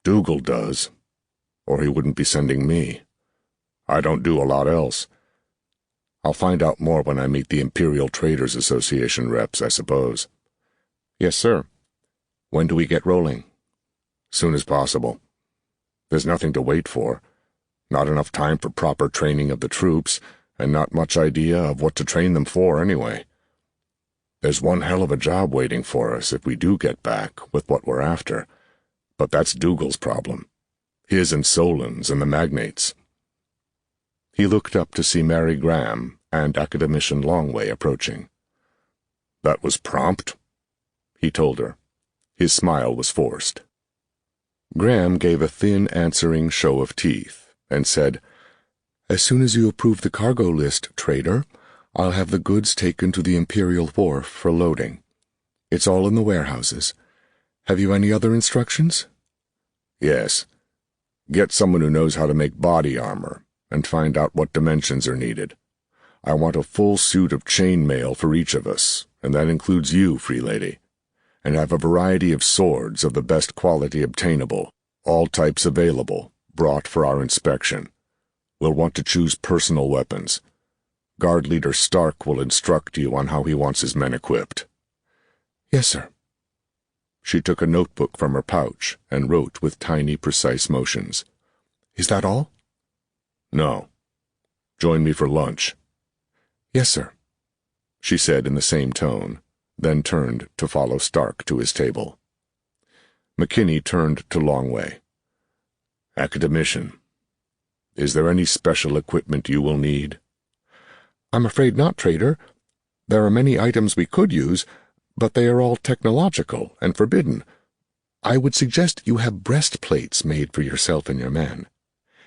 Dougal does, or he wouldn't be sending me. I don't do a lot else. I'll find out more when I meet the Imperial Traders Association reps, I suppose." "Yes, sir. When do we get rolling?" "Soon as possible. There's nothing to wait for. Not enough time for proper training of the troops, and not much idea of what to train them for anyway. There's one hell of a job waiting for us if we do get back with what we're after, but that's Dougal's problem. His and Solon's and the magnates." He looked up to see Mary Graham and Academician Longway approaching. "That was prompt," he told her. His smile was forced. Graham gave a thin answering show of teeth and said, "As soon as you approve the cargo list, trader, I'll have the goods taken to the Imperial Wharf for loading. It's all in the warehouses. Have you any other instructions?" "Yes. Get someone who knows how to make body armor and find out what dimensions are needed. I want a full suit of chainmail for each of us, and that includes you, Free Lady, and have a variety of swords of the best quality obtainable, all types available, brought for our inspection. We'll want to choose personal weapons. Guard Leader Stark will instruct you on how he wants his men equipped." "Yes, sir." She took a notebook from her pouch and wrote with tiny, precise motions. "Is that all?" "No. Join me for lunch." "Yes, sir," she said in the same tone, then turned to follow Stark to his table. McKinney turned to Longway. "Academician, is there any special equipment you will need?" "I'm afraid not, trader. There are many items we could use, but they are all technological and forbidden. I would suggest you have breastplates made for yourself and your men.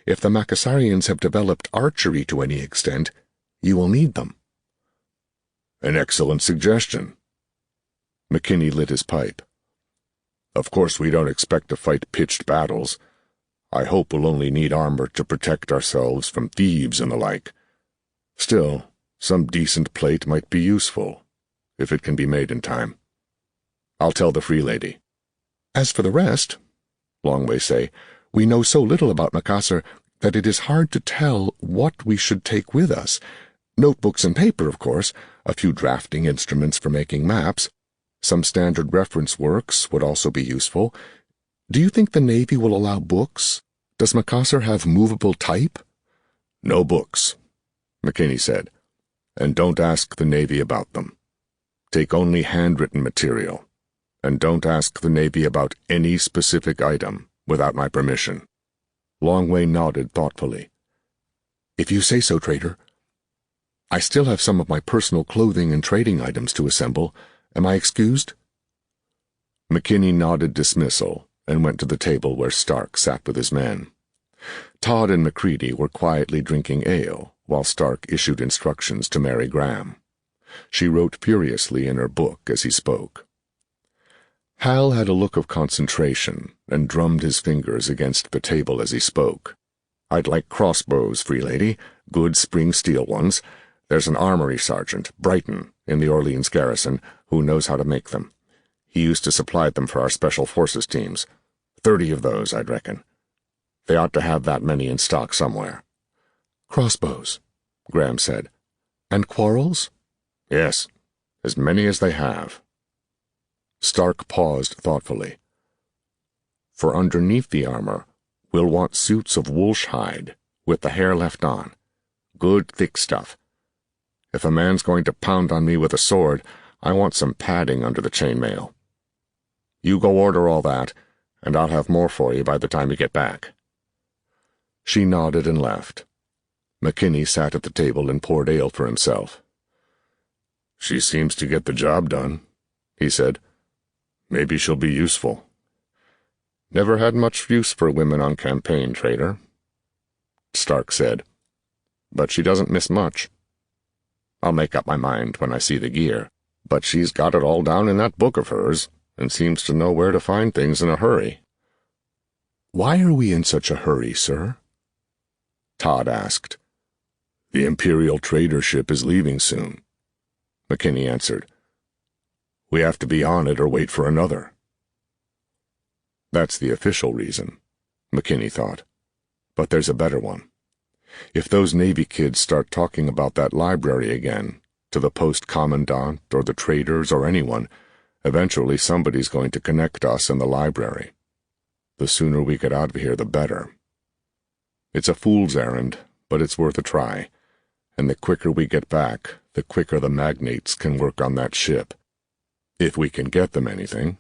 If the Macassarians have developed archery to any extent, you will need them." "An excellent suggestion." McKinney lit his pipe. "Of course we don't expect to fight pitched battles. I hope we'll only need armor to protect ourselves from thieves and the like. Still, some decent plate might be useful, if it can be made in time. I'll tell the Free Lady." "As for the rest," Longway say, "we know so little about Macassar that it is hard to tell what we should take with us. Notebooks and paper, of course, a few drafting instruments for making maps. Some standard reference works would also be useful. Do you think the Navy will allow books? Does Macassar have movable type?" "No books," McKinney said, "and don't ask the Navy about them. Take only handwritten material, and don't ask the Navy about any specific item without my permission." Longway nodded thoughtfully. "If you say so, trader. I still have some of my personal clothing and trading items to assemble. Am I excused?" McKinney nodded dismissal and went to the table where Stark sat with his men. Todd and McCready were quietly drinking ale while Stark issued instructions to Mary Graham. She wrote furiously in her book as he spoke. Hal had a look of concentration and drummed his fingers against the table as he spoke. "I'd like crossbows, Free Lady, good spring steel ones. There's an armory sergeant, Brighton, in the Orleans garrison, who knows how to make them. He used to supply them for our special forces teams. 30 of those, I'd reckon. They ought to have that many in stock somewhere." "Crossbows," Graham said. "And quarrels?" "Yes, as many as they have." Stark paused thoughtfully. "For underneath the armor, we'll want suits of wolf hide, with the hair left on. Good thick stuff. If a man's going to pound on me with a sword, I want some padding under the chainmail. You go order all that, and I'll have more for you by the time you get back." She nodded and left. McKinney sat at the table and poured ale for himself. "She seems to get the job done," he said. "Maybe she'll be useful." "Never had much use for women on campaign, trader," Stark said. "But she doesn't miss much." I'll make up my mind when I see the gear. But she's got it all down in that book of hers, and seems to know where to find things in a hurry." "Why are we in such a hurry, sir?" Todd asked. "The Imperial trader ship is leaving soon," McKinney answered. "We have to be on it or wait for another." That's the official reason, McKinney thought. But there's a better one. If those Navy kids start talking about that library again, to the post commandant or the traders or anyone, eventually somebody's going to connect us and the library. The sooner we get out of here, the better. It's a fool's errand, but it's worth a try, and the quicker we get back, the quicker the magnates can work on that ship. If we can get them anything,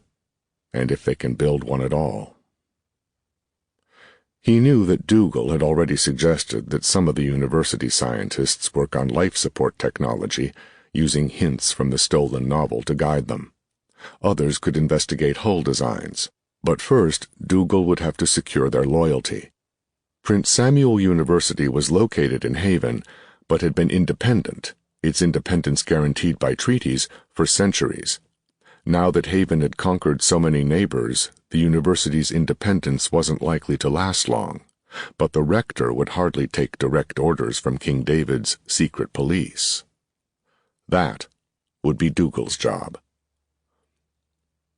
and if they can build one at all. He knew that Dougal had already suggested that some of the university scientists work on life support technology, using hints from the stolen novel to guide them. Others could investigate hull designs, but first Dougal would have to secure their loyalty. Prince Samuel University was located in Haven, but had been independent, its independence guaranteed by treaties, for centuries. Now that Haven had conquered so many neighbors, the university's independence wasn't likely to last long, but the rector would hardly take direct orders from King David's secret police. That would be Dougal's job.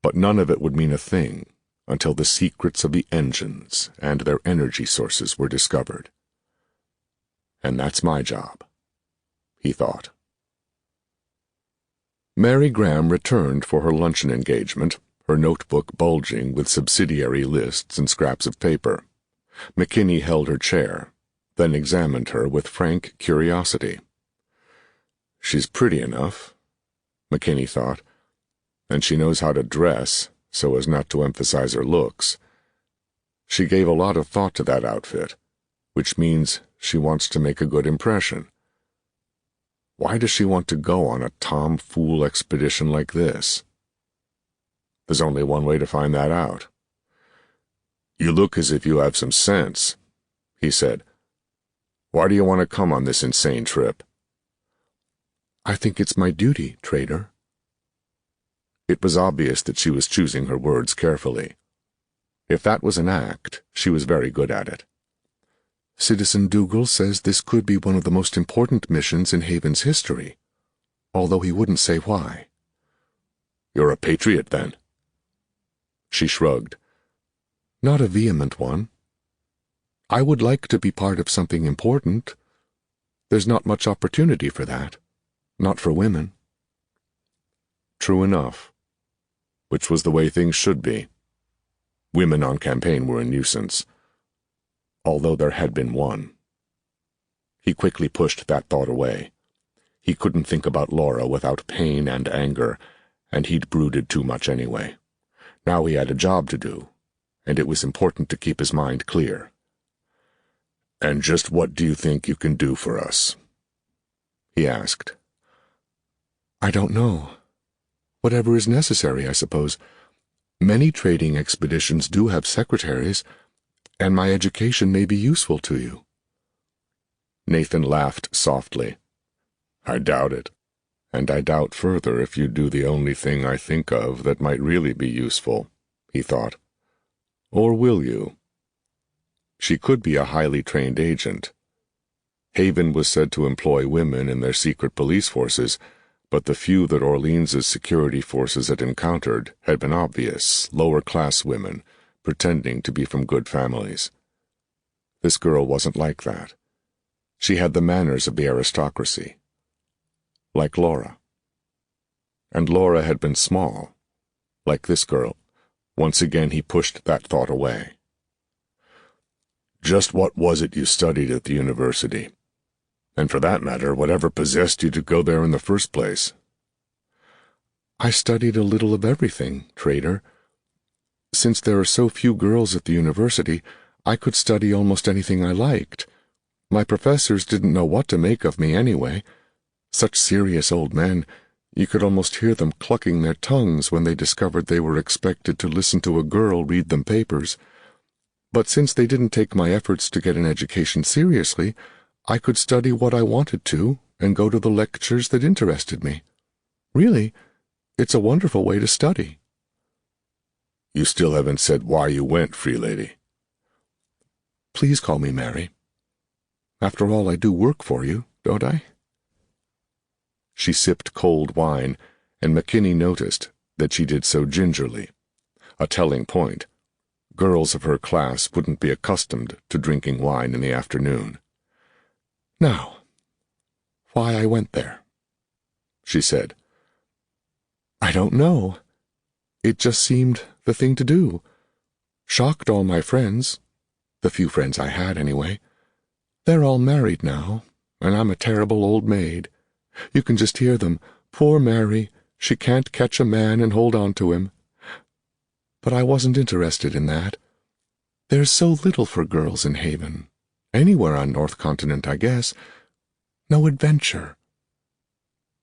But none of it would mean a thing until the secrets of the engines and their energy sources were discovered. And that's my job, he thought. Mary Graham returned for her luncheon engagement, her notebook bulging with subsidiary lists and scraps of paper. McKinney held her chair, then examined her with frank curiosity. She's pretty enough, McKinney thought, and she knows how to dress so as not to emphasize her looks. She gave a lot of thought to that outfit, which means she wants to make a good impression. Why does she want to go on a tomfool expedition like this? There's only one way to find that out. "You look as if you have some sense," he said. "Why do you want to come on this insane trip?" "I think it's my duty, trader." It was obvious that she was choosing her words carefully. If that was an act, she was very good at it. "Citizen Dougal says this could be one of the most important missions in Haven's history, although he wouldn't say why." "You're a patriot, then?" She shrugged. "Not a vehement one. I would like to be part of something important. There's not much opportunity for that, not for women." True enough, which was the way things should be. Women on campaign were a nuisance, although there had been one. He quickly pushed that thought away. He couldn't think about Laura without pain and anger, and he'd brooded too much anyway. Now he had a job to do, and it was important to keep his mind clear. "And just what do you think you can do for us?" he asked. "I don't know. Whatever is necessary, I suppose. Many trading expeditions do have secretaries, and my education may be useful to you." Nathan laughed softly. "I doubt it, and I doubt further if you do the only thing I think of that might really be useful," he thought. "Or will you?" She could be a highly trained agent. Haven was said to employ women in their secret police forces, but the few that Orleans's security forces had encountered had been obvious, lower-class women, pretending to be from good families. This girl wasn't like that. She had the manners of the aristocracy. Like Laura. And Laura had been small. Like this girl. Once again he pushed that thought away. "Just what was it you studied at the university? And for that matter, whatever possessed you to go there in the first place?" "I studied a little of everything, trader. Since there are so few girls at the university, I could study almost anything I liked. My professors didn't know what to make of me anyway. Such serious old men, you could almost hear them clucking their tongues when they discovered they were expected to listen to a girl read them papers. But since they didn't take my efforts to get an education seriously, I could study what I wanted to, and go to the lectures that interested me. Really, it's a wonderful way to study." "You still haven't said why you went, Free Lady." "Please call me Mary. After all, I do work for you, don't I?" She sipped cold wine, and McKinney noticed that she did so gingerly, a telling point. Girls of her class wouldn't be accustomed to drinking wine in the afternoon. "Now, why I went there," she said. "I don't know. It just seemed the thing to do. Shocked all my friends, the few friends I had anyway. They're all married now, and I'm a terrible old maid. You can just hear them. Poor Mary, she can't catch a man and hold on to him. But I wasn't interested in that. There's so little for girls in Haven. Anywhere on North Continent, I guess. No adventure.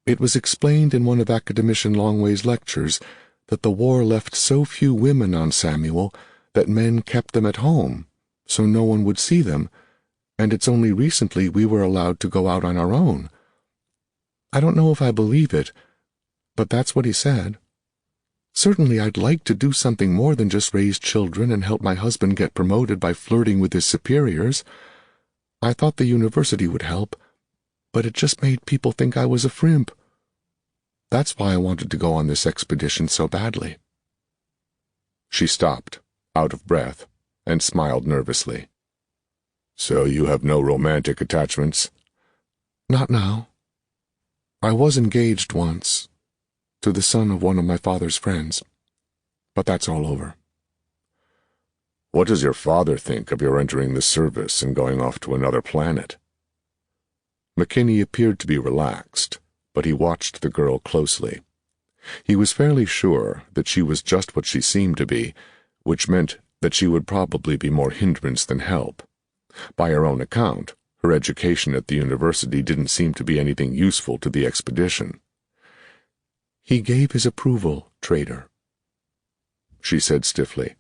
It was explained in one of Academician Longway's lectures that the war left so few women on Samuel that men kept them at home, so no one would see them, and it's only recently we were allowed to go out on our own. I don't know if I believe it, but that's what he said. Certainly I'd like to do something more than just raise children and help my husband get promoted by flirting with his superiors. I thought the university would help, but it just made people think I was a frimp. That's why I wanted to go on this expedition so badly." She stopped, out of breath, and smiled nervously. "So you have no romantic attachments?" "Not now. I was engaged once, to the son of one of my father's friends, but that's all over." "What does your father think of your entering the service and going off to another planet?" McKinney appeared to be relaxed, but he watched the girl closely. He was fairly sure that she was just what she seemed to be, which meant that she would probably be more hindrance than help. By her own account, her education at the university didn't seem to be anything useful to the expedition. "He gave his approval, Trader," she said stiffly.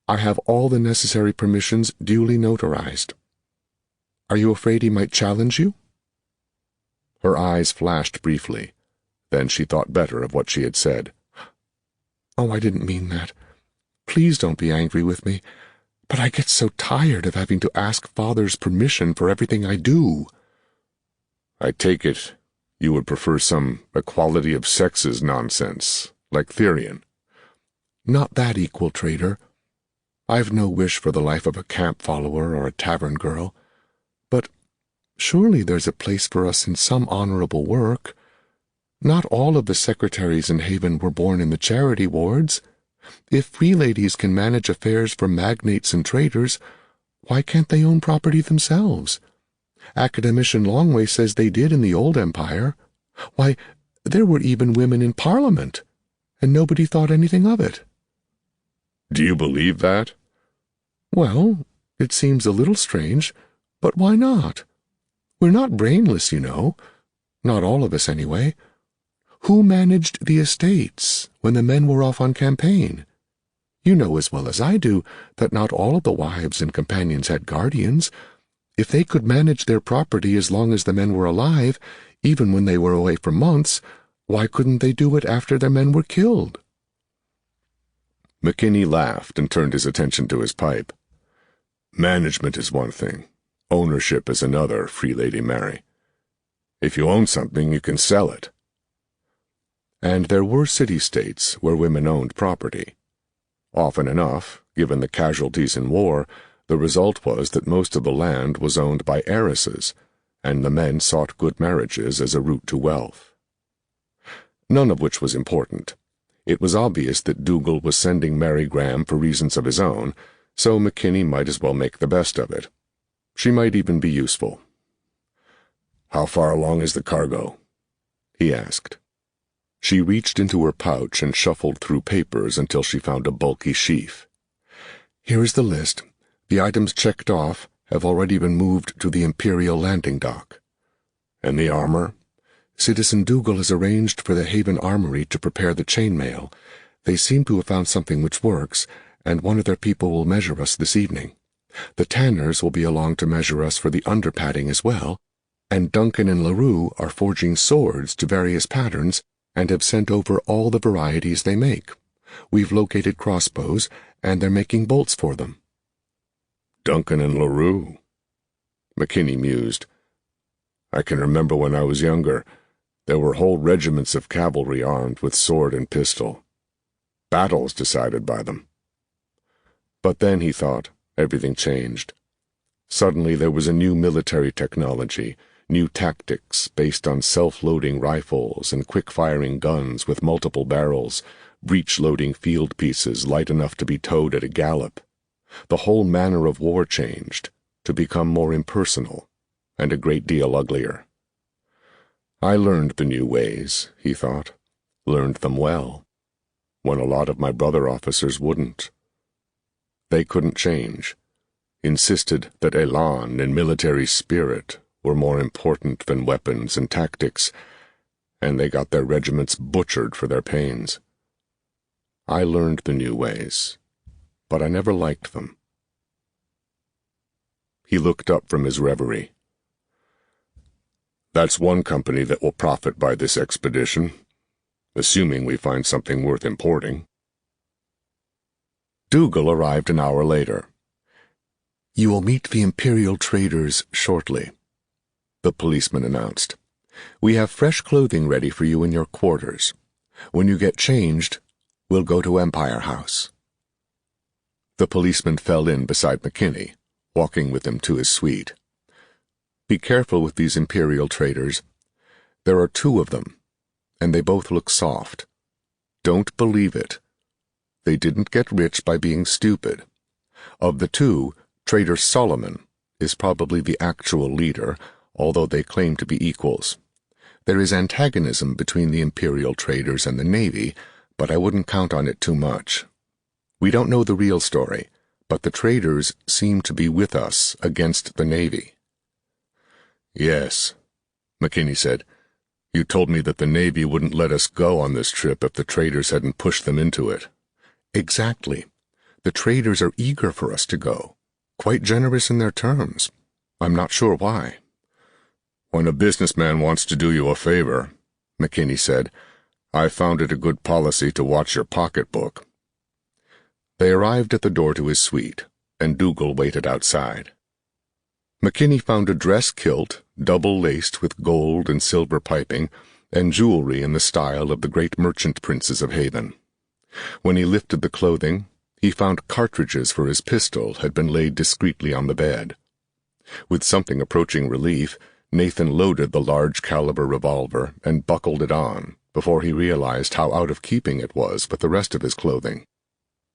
"I have all the necessary permissions duly notarized. Are you afraid he might challenge you?" Her eyes flashed briefly. Then she thought better of what she had said. "Oh, I didn't mean that. Please don't be angry with me, but I get so tired of having to ask Father's permission for everything I do." "I take it you would prefer some equality of sexes nonsense, like Therian." "Not that equal, Trader. I've no wish for the life of a camp follower or a tavern girl. But surely there's a place for us in some honorable work. Not all of the secretaries in Haven were born in the charity wards. If free ladies can manage affairs for magnates and traders, why can't they own property themselves? Academician Longway says they did in the old empire. Why, there were even women in Parliament, and nobody thought anything of it." "Do you believe that?" "Well, it seems a little strange, but why not? We're not brainless, you know. Not all of us, anyway. Who managed the estates when the men were off on campaign? You know as well as I do that not all of the wives and companions had guardians. If they could manage their property as long as the men were alive, even when they were away for months, why couldn't they do it after their men were killed?" McKinney laughed and turned his attention to his pipe. "Management is one thing. Ownership is another, Free Lady Mary. If you own something, you can sell it." And there were city-states where women owned property. Often enough, given the casualties in war, the result was that most of the land was owned by heiresses, and the men sought good marriages as a route to wealth. None of which was important. It was obvious that Dougal was sending Mary Graham for reasons of his own, so McKinney might as well make the best of it. She might even be useful. "How far along is the cargo?" he asked. She reached into her pouch and shuffled through papers until she found a bulky sheaf. "Here is the list. The items checked off have already been moved to the Imperial landing dock." "And the armor?" "Citizen Dougal has arranged for the Haven Armory to prepare the chainmail. They seem to have found something which works, and one of their people will measure us this evening. The tanners will be along to measure us for the underpadding as well. And Duncan and LaRue are forging swords to various patterns and have sent over all the varieties they make. We've located crossbows, and they're making bolts for them." "Duncan and LaRue," McKinney mused. "I can remember when I was younger, there were whole regiments of cavalry armed with sword and pistol. Battles decided by them." But then, he thought, everything changed. Suddenly there was a new military technology, new tactics based on self-loading rifles and quick-firing guns with multiple barrels, breech-loading field pieces light enough to be towed at a gallop. The whole manner of war changed, to become more impersonal, and a great deal uglier. I learned the new ways, he thought, learned them well, when a lot of my brother officers wouldn't. They couldn't change, insisted that elan and military spirit were more important than weapons and tactics, and they got their regiments butchered for their pains. I learned the new ways, but I never liked them. He looked up from his reverie. "That's one company that will profit by this expedition, assuming we find something worth importing." Dougal arrived an hour later. "You will meet the Imperial traders shortly," the policeman announced. "We have fresh clothing ready for you in your quarters. When you get changed, we'll go to Empire House." The policeman fell in beside McKinney, walking with him to his suite. "Be careful with these Imperial traders. There are 2 of them, and they both look soft. Don't believe it. They didn't get rich by being stupid. Of the 2, Trader Solomon is probably the actual leader, although they claim to be equals. There is antagonism between the Imperial traders and the Navy, but I wouldn't count on it too much. We don't know the real story, but the traders seem to be with us against the Navy." "Yes," McKinney said. "You told me that the Navy wouldn't let us go on this trip if the traders hadn't pushed them into it." "Exactly. The traders are eager for us to go, quite generous in their terms. I'm not sure why." "When a businessman wants to do you a favor," McKinney said, "I found it a good policy to watch your pocketbook." They arrived at the door to his suite, and Dougal waited outside. McKinney found a dress kilt, double-laced with gold and silver piping, and jewelry in the style of the great merchant princes of Haven. When he lifted the clothing, he found cartridges for his pistol had been laid discreetly on the bed. With something approaching relief, Nathan loaded the large-caliber revolver and buckled it on before he realized how out of keeping it was with the rest of his clothing.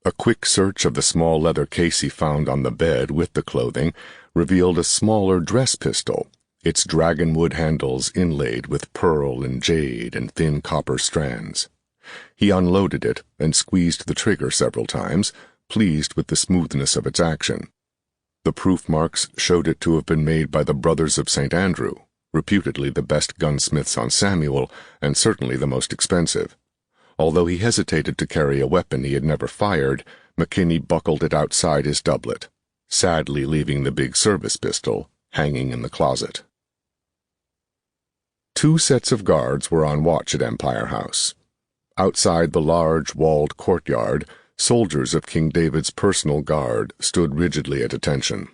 A quick search of the small leather case he found on the bed with the clothing revealed a smaller dress pistol, its dragonwood handles inlaid with pearl and jade and thin copper strands. He unloaded it and squeezed the trigger several times, pleased with the smoothness of its action. The proof marks showed it to have been made by the Brothers of St. Andrew, reputedly the best gunsmiths on Samuel, and certainly the most expensive. Although he hesitated to carry a weapon he had never fired, McKinney buckled it outside his doublet, sadly leaving the big service pistol hanging in the closet. 2 sets of guards were on watch at Empire House. Outside the large, walled courtyard, soldiers of King David's personal guard stood rigidly at attention.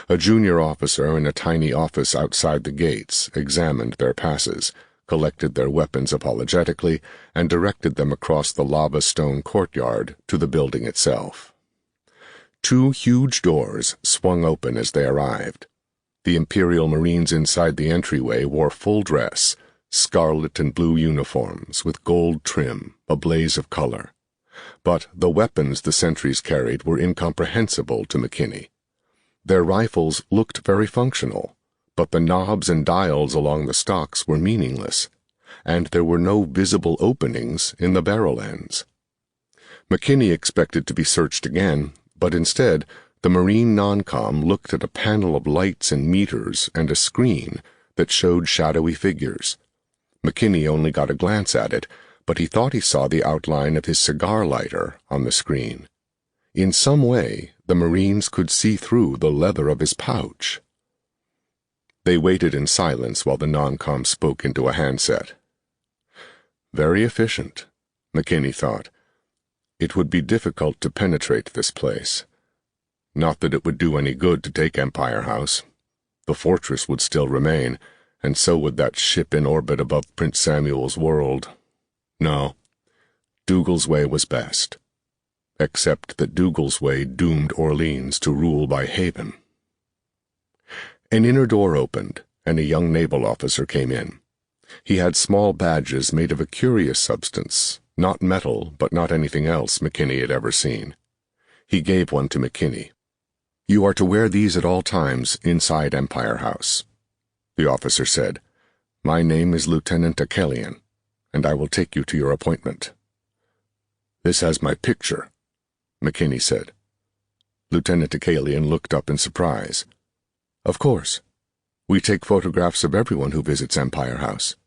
A junior officer in a tiny office outside the gates examined their passes, collected their weapons apologetically, and directed them across the lava-stone courtyard to the building itself. 2 huge doors swung open as they arrived. The Imperial Marines inside the entryway wore full dress, scarlet and blue uniforms with gold trim, a blaze of color. But the weapons the sentries carried were incomprehensible to McKinney. Their rifles looked very functional, but the knobs and dials along the stocks were meaningless, and there were no visible openings in the barrel ends. McKinney expected to be searched again, but instead the Marine non-com looked at a panel of lights and meters and a screen that showed shadowy figures. McKinney only got a glance at it, but he thought he saw the outline of his cigar lighter on the screen. In some way, the Marines could see through the leather of his pouch. They waited in silence while the non-com spoke into a handset. Very efficient, McKinney thought. It would be difficult to penetrate this place. Not that it would do any good to take Empire House. The fortress would still remain, and so would that ship in orbit above Prince Samuel's world. No, Dougal's way was best. Except that Dougal's way doomed Orleans to rule by Haven. An inner door opened, and a young naval officer came in. He had small badges made of a curious substance, not metal, but not anything else McKinney had ever seen. He gave one to McKinney. "You are to wear these at all times inside Empire House," the officer said. "My name is Lieutenant Akelian, and I will take you to your appointment." "This has my picture," McKinney said. Lieutenant Akelian looked up in surprise. "Of course. We take photographs of everyone who visits Empire House.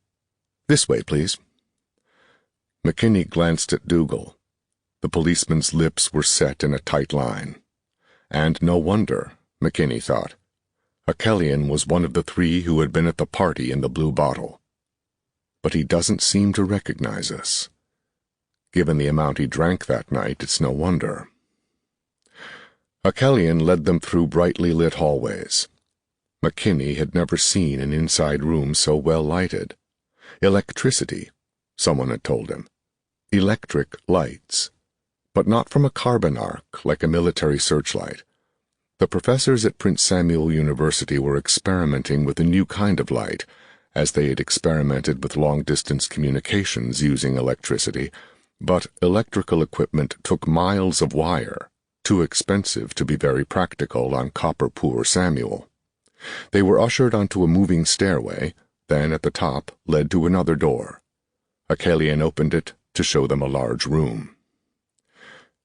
This way, please." McKinney glanced at Dougal. The policeman's lips were set in a tight line. And no wonder, McKinney thought. Akelian was one of the three who had been at the party in the blue bottle. But he doesn't seem to recognize us. Given the amount he drank that night, it's no wonder. Akelian led them through brightly lit hallways. McKinney had never seen an inside room so well lighted. Electricity, someone had told him. Electric lights. But not from a carbon arc like a military searchlight. The professors at Prince Samuel University were experimenting with a new kind of light, as they had experimented with long-distance communications using electricity, but electrical equipment took miles of wire, too expensive to be very practical on copper-poor Samuel. They were ushered onto a moving stairway, then at the top led to another door. Akelian opened it to show them a large room.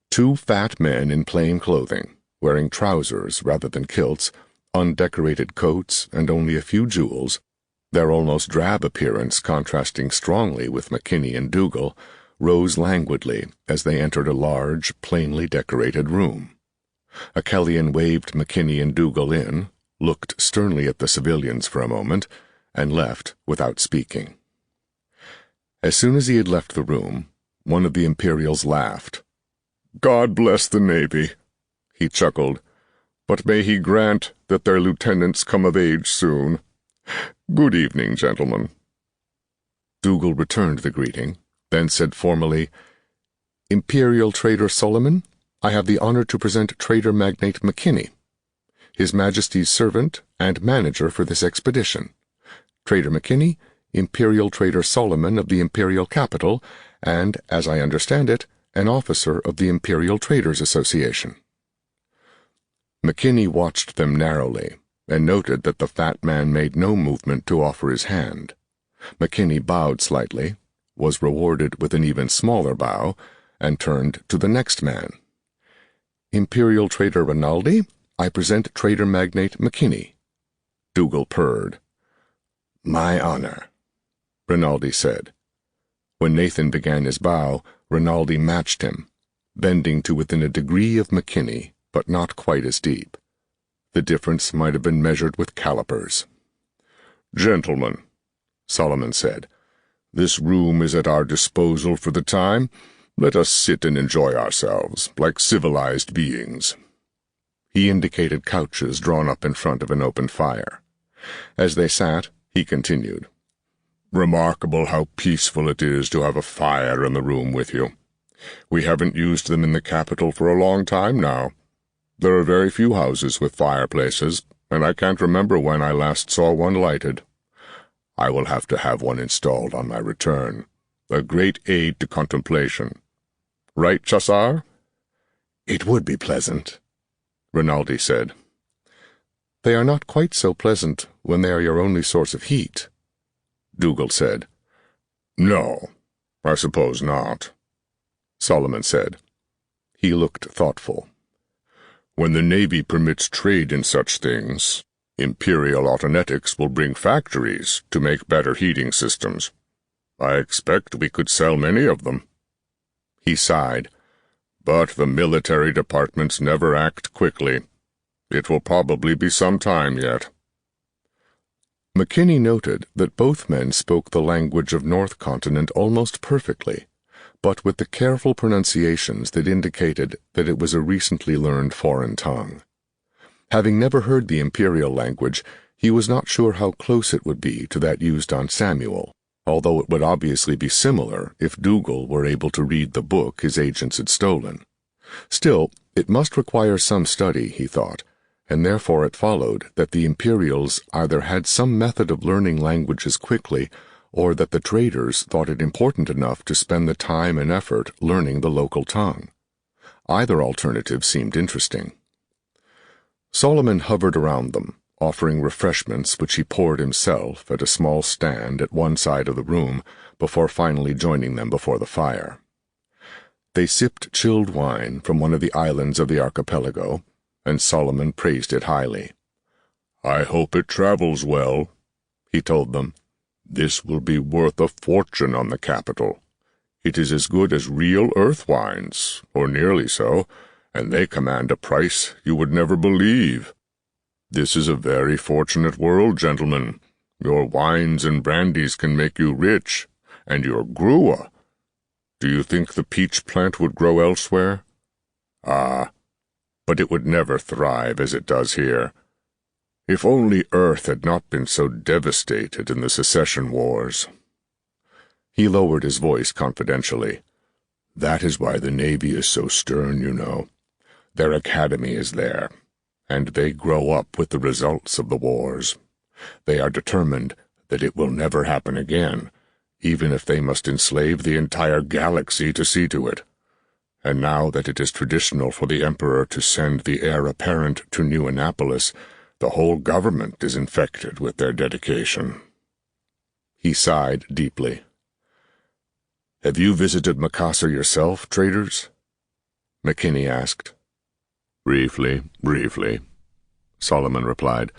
Two fat men in plain clothing, wearing trousers rather than kilts, undecorated coats, and only a few jewels, their almost drab appearance contrasting strongly with McKinney and Dougal, rose languidly as they entered a large, plainly decorated room. Akelian waved McKinney and Dougal in, looked sternly at the civilians for a moment, and left without speaking. As soon as he had left the room, one of the Imperials laughed. "God bless the Navy," he chuckled, "but may he grant that their lieutenants come of age soon. Good evening, gentlemen." Dougal returned the greeting, then said formally, "Imperial Trader Solomon, I have the honor to present Trader Magnate McKinney, His Majesty's servant and manager for this expedition. Trader McKinney, Imperial Trader Solomon of the Imperial Capital, and, as I understand it, an officer of the Imperial Traders Association." McKinney watched them narrowly, and noted that the fat man made no movement to offer his hand. McKinney bowed slightly, was rewarded with an even smaller bow, and turned to the next man. "Imperial Trader Rinaldi, I present Trader Magnate McKinney." Dougal purred. "My honor," Rinaldi said. When Nathan began his bow, Rinaldi matched him, bending to within a degree of McKinney, but not quite as deep. The difference might have been measured with calipers. "Gentlemen," Solomon said, "this room is at our disposal for the time. Let us sit and enjoy ourselves, like civilized beings." He indicated couches drawn up in front of an open fire. As they sat, he continued, "Remarkable how peaceful it is to have a fire in the room with you. We haven't used them in the capital for a long time now. There are very few houses with fireplaces, and I can't remember when I last saw one lighted. I will have to have one installed on my return. A great aid to contemplation. Right, Chassar?" "It would be pleasant," Rinaldi said. "They are not quite so pleasant when they are your only source of heat," Dougal said. "No, I suppose not," Solomon said. He looked thoughtful. "When the Navy permits trade in such things, Imperial Autonetics will bring factories to make better heating systems. I expect we could sell many of them." He sighed. "But the military departments never act quickly. It will probably be some time yet." McKinney noted that both men spoke the language of North Continent almost perfectly, but with the careful pronunciations that indicated that it was a recently learned foreign tongue. Having never heard the Imperial language, he was not sure how close it would be to that used on Samuel, although it would obviously be similar if Dougal were able to read the book his agents had stolen. Still, it must require some study, he thought, and therefore it followed that the Imperials either had some method of learning languages quickly, or that the traders thought it important enough to spend the time and effort learning the local tongue. Either alternative seemed interesting. Solomon hovered around them, offering refreshments which he poured himself at a small stand at one side of the room before finally joining them before the fire. They sipped chilled wine from one of the islands of the archipelago, and Solomon praised it highly. "I hope it travels well," he told them. "This will be worth a fortune on the capital. It is as good as real earth wines, or nearly so, and they command a price you would never believe. This is a very fortunate world, gentlemen. Your wines and brandies can make you rich, and your gruwa. Do you think the peach plant would grow elsewhere? Ah, but it would never thrive as it does here. If only Earth had not been so devastated in the secession wars." He lowered his voice confidentially. "That is why the Navy is so stern, you know. Their academy is there, and they grow up with the results of the wars. They are determined that it will never happen again, even if they must enslave the entire galaxy to see to it. And now that it is traditional for the Emperor to send the heir apparent to New Annapolis, the whole government is infected with their dedication." He sighed deeply. "Have you visited Macassar yourself, traders?" McKinney asked. Briefly, Solomon replied.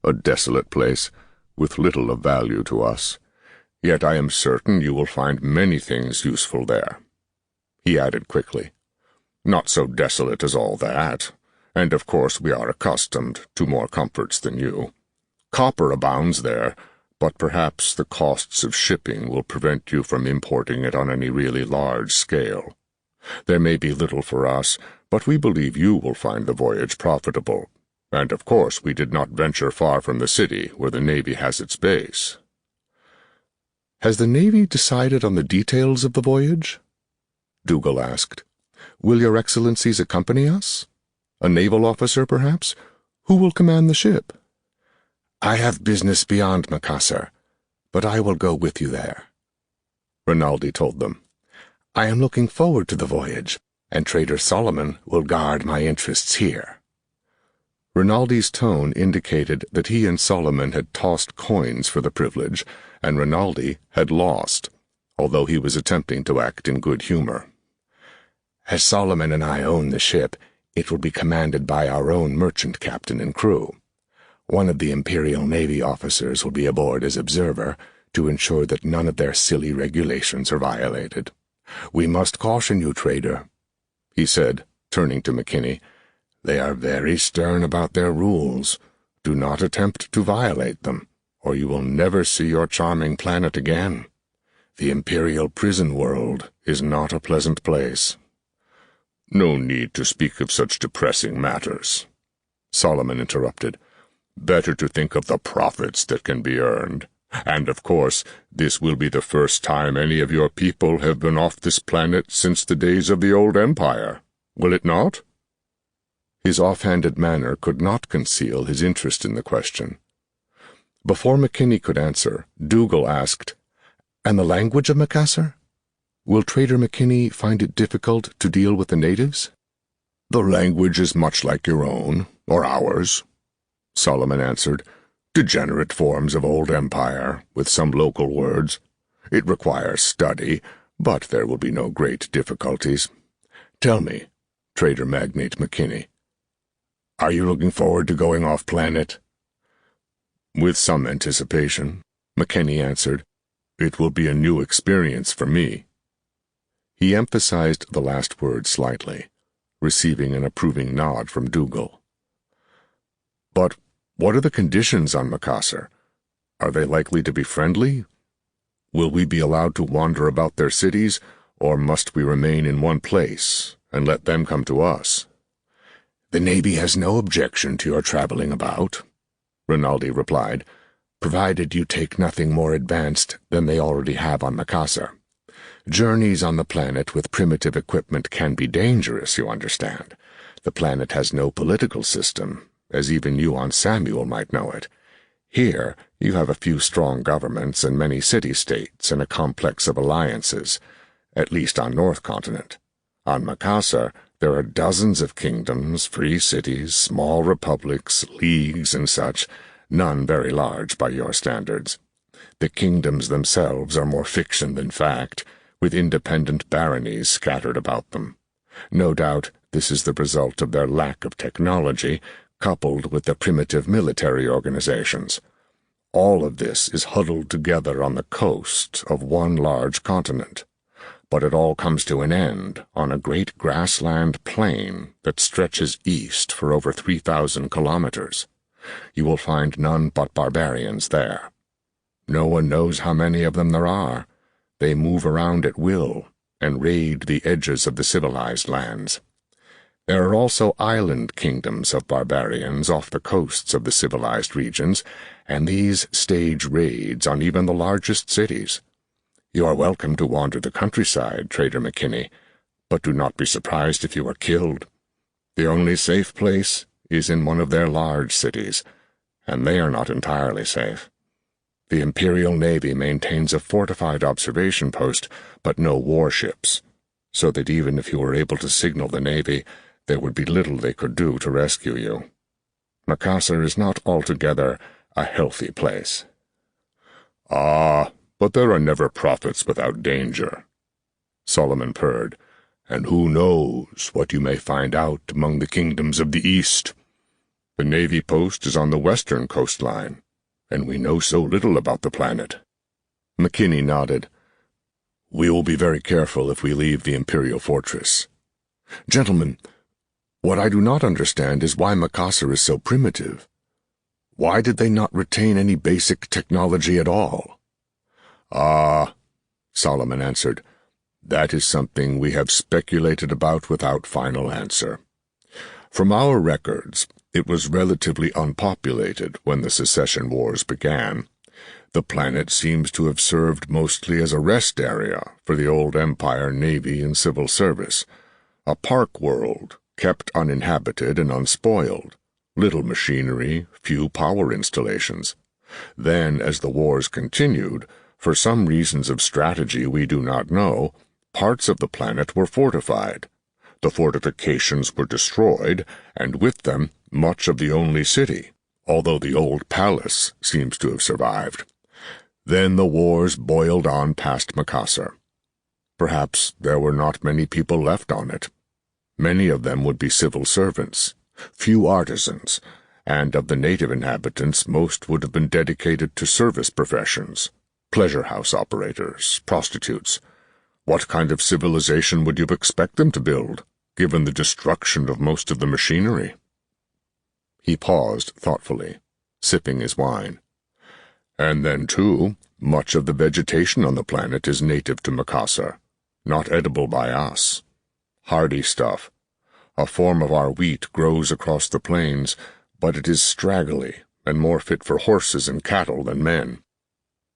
"A desolate place, with little of value to us. Yet I am certain you will find many things useful there." He added quickly, "Not so desolate as all that, and of course we are accustomed to more comforts than you. Copper abounds there, but perhaps the costs of shipping will prevent you from importing it on any really large scale. There may be little for us, but we believe you will find the voyage profitable, and of course we did not venture far from the city where the Navy has its base." "Has the Navy decided on the details of the voyage?" Dougal asked. "Will your excellencies accompany us? A naval officer, perhaps? Who will command the ship?" "I have business beyond Macassar, but I will go with you there," Rinaldi told them. "I am looking forward to the voyage, and Trader Solomon will guard my interests here." Rinaldi's tone indicated that he and Solomon had tossed coins for the privilege, and Rinaldi had lost, although he was attempting to act in good humor. "As Solomon and I own the ship, it will be commanded by our own merchant captain and crew. One of the Imperial Navy officers will be aboard as observer to ensure that none of their silly regulations are violated. We must caution you, trader," he said, turning to McKinney. "They are very stern about their rules. Do not attempt to violate them, or you will never see your charming planet again. The Imperial prison world is not a pleasant place." "No need to speak of such depressing matters," Solomon interrupted. "Better to think of the profits that can be earned. And, of course, this will be the first time any of your people have been off this planet since the days of the old Empire, will it not?" His offhanded manner could not conceal his interest in the question. Before McKinney could answer, Dougal asked, "And the language of Macassar? Will Trader McKinney find it difficult to deal with the natives?" "The language is much like your own, or ours," Solomon answered. "Degenerate forms of old Empire, with some local words. It requires study, but there will be no great difficulties. Tell me, Trader Magnate McKinney, are you looking forward to going off-planet?" "With some anticipation," McKinney answered. "It will be a new experience for me." He emphasized the last word slightly, receiving an approving nod from Dougal. "But what are the conditions on Macassar? Are they likely to be friendly? Will we be allowed to wander about their cities, or must we remain in one place and let them come to us?" "The Navy has no objection to your traveling about," Rinaldi replied, "provided you take nothing more advanced than they already have on Macassar. Journeys on the planet with primitive equipment can be dangerous, you understand. The planet has no political system, as even you on Samuel might know it. Here, you have a few strong governments and many city-states and a complex of alliances, at least on North Continent. On Macassar, there are dozens of kingdoms, free cities, small republics, leagues, and such, none very large by your standards. The kingdoms themselves are more fiction than fact, with independent baronies scattered about them. No doubt this is the result of their lack of technology, coupled with the primitive military organizations. All of this is huddled together on the coast of one large continent. But it all comes to an end on a great grassland plain that stretches east for over 3,000 kilometers. You will find none but barbarians there. No one knows how many of them there are. They move around at will and raid the edges of the civilized lands. There are also island kingdoms of barbarians off the coasts of the civilized regions, and these stage raids on even the largest cities. You are welcome to wander the countryside, Trader McKinney, but do not be surprised if you are killed. The only safe place is in one of their large cities, and they are not entirely safe. The Imperial Navy maintains a fortified observation post, but no warships, so that even if you were able to signal the Navy, there would be little they could do to rescue you. Macassar is not altogether a healthy place. "Ah, but there are never profits without danger," Solomon purred, "and who knows what you may find out among the kingdoms of the East? The Navy post is on the western coastline, and we know so little about the planet." McKinney nodded. "We will be very careful if we leave the Imperial Fortress. Gentlemen, what I do not understand is why Macassar is so primitive. Why did they not retain any basic technology at all?" "Ah," Solomon answered, "that is something we have speculated about without final answer. From our records, it was relatively unpopulated when the secession wars began. The planet seems to have served mostly as a rest area for the old Empire Navy and civil service, a park world kept uninhabited and unspoiled, little machinery, few power installations. Then, as the wars continued, for some reasons of strategy we do not know, parts of the planet were fortified. The fortifications were destroyed, and with them much of the only city, although the old palace seems to have survived. Then the wars boiled on past Macassar. Perhaps there were not many people left on it. Many of them would be civil servants, few artisans, and of the native inhabitants most would have been dedicated to service professions, pleasure house operators, prostitutes. What kind of civilization would you expect them to build, given the destruction of most of the machinery?" He paused thoughtfully, sipping his wine. "And then, too, much of the vegetation on the planet is native to Macassar, not edible by us. Hardy stuff. A form of our wheat grows across the plains, but it is straggly and more fit for horses and cattle than men.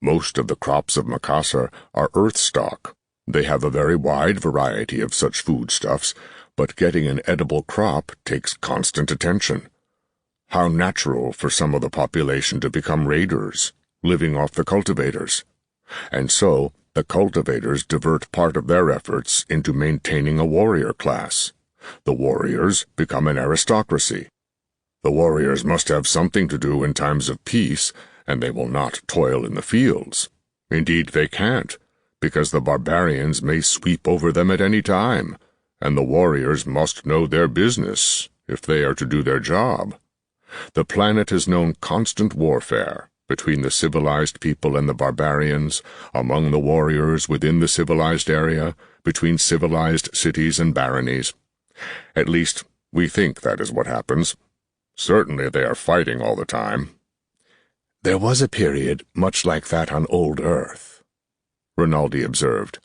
Most of the crops of Macassar are earth stock. They have a very wide variety of such foodstuffs, but getting an edible crop takes constant attention. How natural for some of the population to become raiders, living off the cultivators. And so the cultivators divert part of their efforts into maintaining a warrior class. The warriors become an aristocracy. The warriors must have something to do in times of peace, and they will not toil in the fields. Indeed, they can't, because the barbarians may sweep over them at any time, and the warriors must know their business if they are to do their job. The planet has known constant warfare between the civilized people and the barbarians, among the warriors within the civilized area, between civilized cities and baronies. At least, we think that is what happens. Certainly they are fighting all the time." There was a period much like that on old Earth, Rinaldi observed.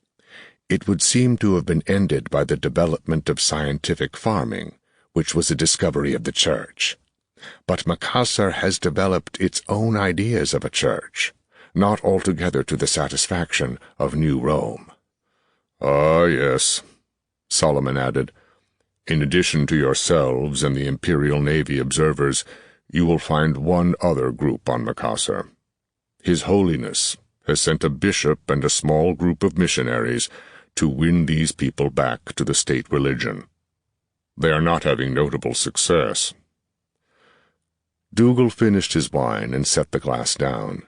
It would seem to have been ended by the development of scientific farming, which was a discovery of the Church. But Macassar has developed its own ideas of a church, not altogether to the satisfaction of New Rome. Ah, yes, Solomon added. In addition to yourselves and the Imperial Navy observers, you will find one other group on Macassar. His Holiness has sent a bishop and a small group of missionaries to win these people back to the state religion. They are not having notable success. Dougal finished his wine and set the glass down.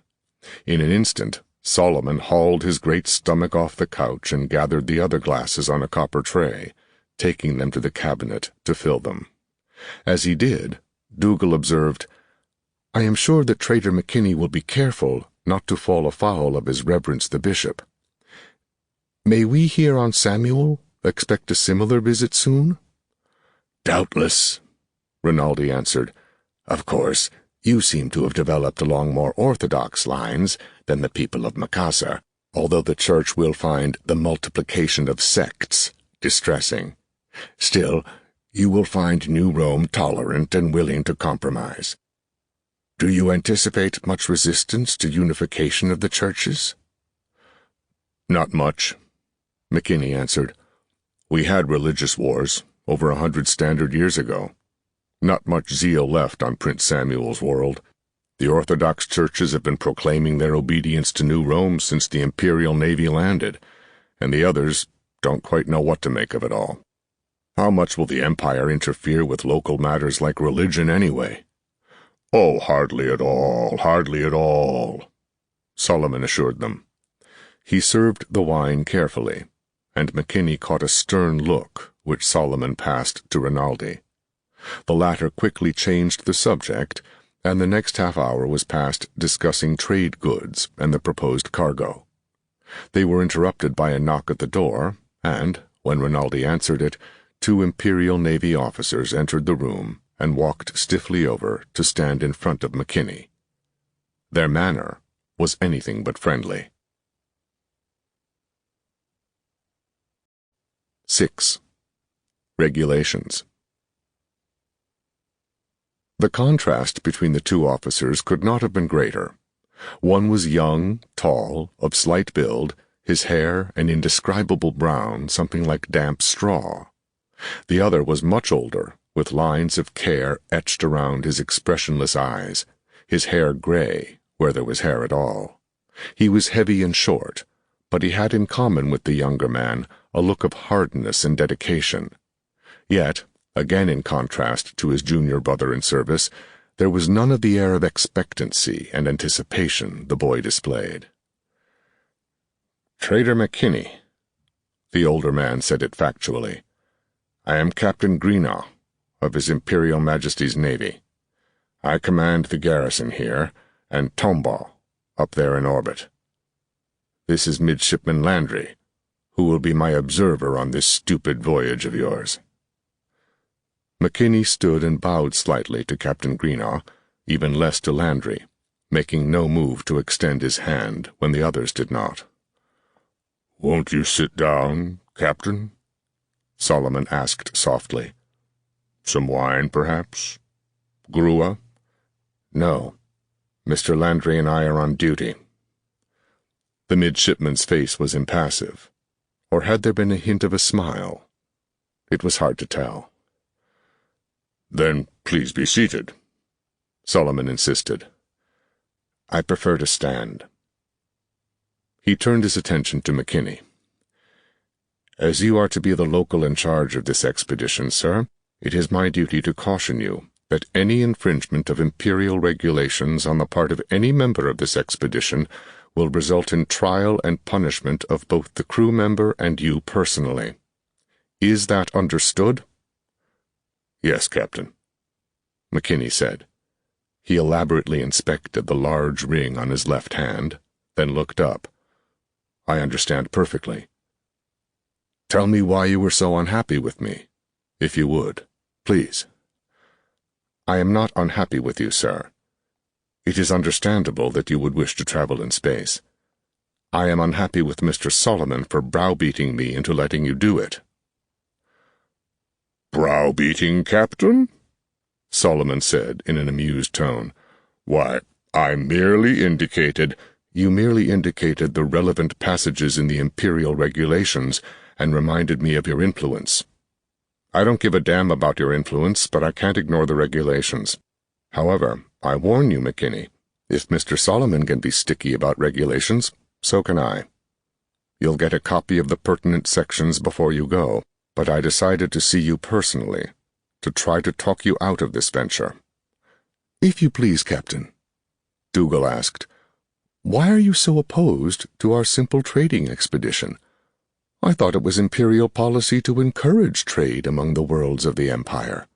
In an instant, Solomon hauled his great stomach off the couch and gathered the other glasses on a copper tray, taking them to the cabinet to fill them. As he did, Dougal observed, "I am sure that Trader McKinney will be careful not to fall afoul of his reverence the bishop. May we here on Samuel expect a similar visit soon?" "Doubtless," Rinaldi answered. "Of course, you seem to have developed along more orthodox lines than the people of Macassar, although the Church will find the multiplication of sects distressing. Still, you will find New Rome tolerant and willing to compromise. Do you anticipate much resistance to unification of the churches?" "Not much," McKinney answered. "We had religious wars over 100 standard years ago. Not much zeal left on Prince Samuel's world. The Orthodox churches have been proclaiming their obedience to New Rome since the Imperial Navy landed, and the others don't quite know what to make of it all. How much will the Empire interfere with local matters like religion anyway?" "Oh, hardly at all, hardly at all," Solomon assured them. He served the wine carefully, and McKinney caught a stern look which Solomon passed to Rinaldi. The latter quickly changed the subject, and the next half-hour was passed discussing trade goods and the proposed cargo. They were interrupted by a knock at the door, and, when Rinaldi answered it, 2 Imperial Navy officers entered the room and walked stiffly over to stand in front of McKinney. Their manner was anything but friendly. 6. Regulations. The contrast between the 2 officers could not have been greater. One was young, tall, of slight build, his hair an indescribable brown, something like damp straw. The other was much older, with lines of care etched around his expressionless eyes, his hair gray, where there was hair at all. He was heavy and short, but he had in common with the younger man a look of hardness and dedication. Yet, again in contrast to his junior brother in service, there was none of the air of expectancy and anticipation the boy displayed. "Trader McKinney," the older man said it factually. "I am Captain Greenough, of His Imperial Majesty's Navy. I command the garrison here, and Tombaugh, up there in orbit. This is Midshipman Landry, who will be my observer on this stupid voyage of yours." McKinney stood and bowed slightly to Captain Greenough, even less to Landry, making no move to extend his hand when the others did not. "Won't you sit down, Captain?" Solomon asked softly. "Some wine, perhaps? Grua?" "No. Mr. Landry and I are on duty." The midshipman's face was impassive, or had there been a hint of a smile? It was hard to tell. "Then please be seated," Solomon insisted. "I prefer to stand." He turned his attention to McKinney. "As you are to be the local in charge of this expedition, sir, it is my duty to caution you that any infringement of imperial regulations on the part of any member of this expedition will result in trial and punishment of both the crew member and you personally. Is that understood?" "Yes, Captain," McKinney said. He elaborately inspected the large ring on his left hand, then looked up. "I understand perfectly. Tell me why you were so unhappy with me, if you would, please." "I am not unhappy with you, sir. It is understandable that you would wish to travel in space. I am unhappy with Mr. Solomon for browbeating me into letting you do it." "Browbeating, Captain?" Solomon said in an amused tone. "Why, I merely indicated—" "You merely indicated the relevant passages in the Imperial regulations and reminded me of your influence. I don't give a damn about your influence, but I can't ignore the regulations. However, I warn you, McKinney, if Mr. Solomon can be sticky about regulations, so can I. You'll get a copy of the pertinent sections before you go, but I decided to see you personally, to try to talk you out of this venture." "If you please, Captain," Dougal asked, "why are you so opposed to our simple trading expedition? I thought it was Imperial policy to encourage trade among the worlds of the Empire.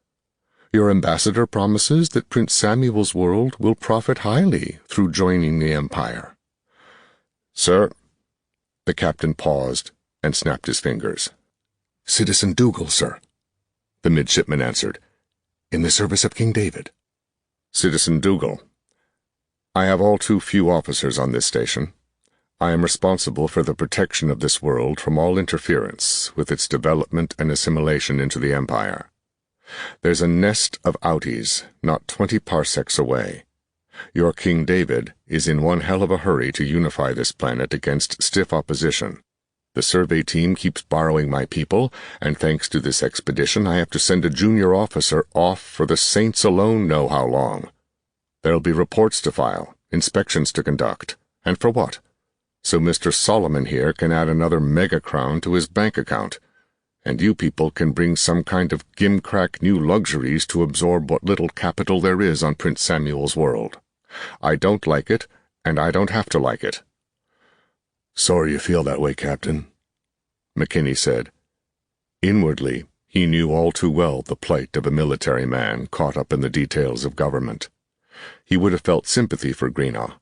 Your ambassador promises that Prince Samuel's world will profit highly through joining the Empire." "Sir—" The captain paused and snapped his fingers. "Citizen Dougal, sir," the midshipman answered, "in the service of King David." "Citizen Dougal, I have all too few officers on this station. I am responsible for the protection of this world from all interference with its development and assimilation into the Empire. There's a nest of outies not 20 parsecs away. Your King David is in one hell of a hurry to unify this planet against stiff opposition. The survey team keeps borrowing my people, and thanks to this expedition I have to send a junior officer off for the saints alone know how long. There'll be reports to file, inspections to conduct, and for what? So Mr. Solomon here can add another mega-crown to his bank account, and you people can bring some kind of gimcrack new luxuries to absorb what little capital there is on Prince Samuel's world. I don't like it, and I don't have to like it." "Sorry you feel that way, Captain," McKinney said. Inwardly, he knew all too well the plight of a military man caught up in the details of government. He would have felt sympathy for Greenough,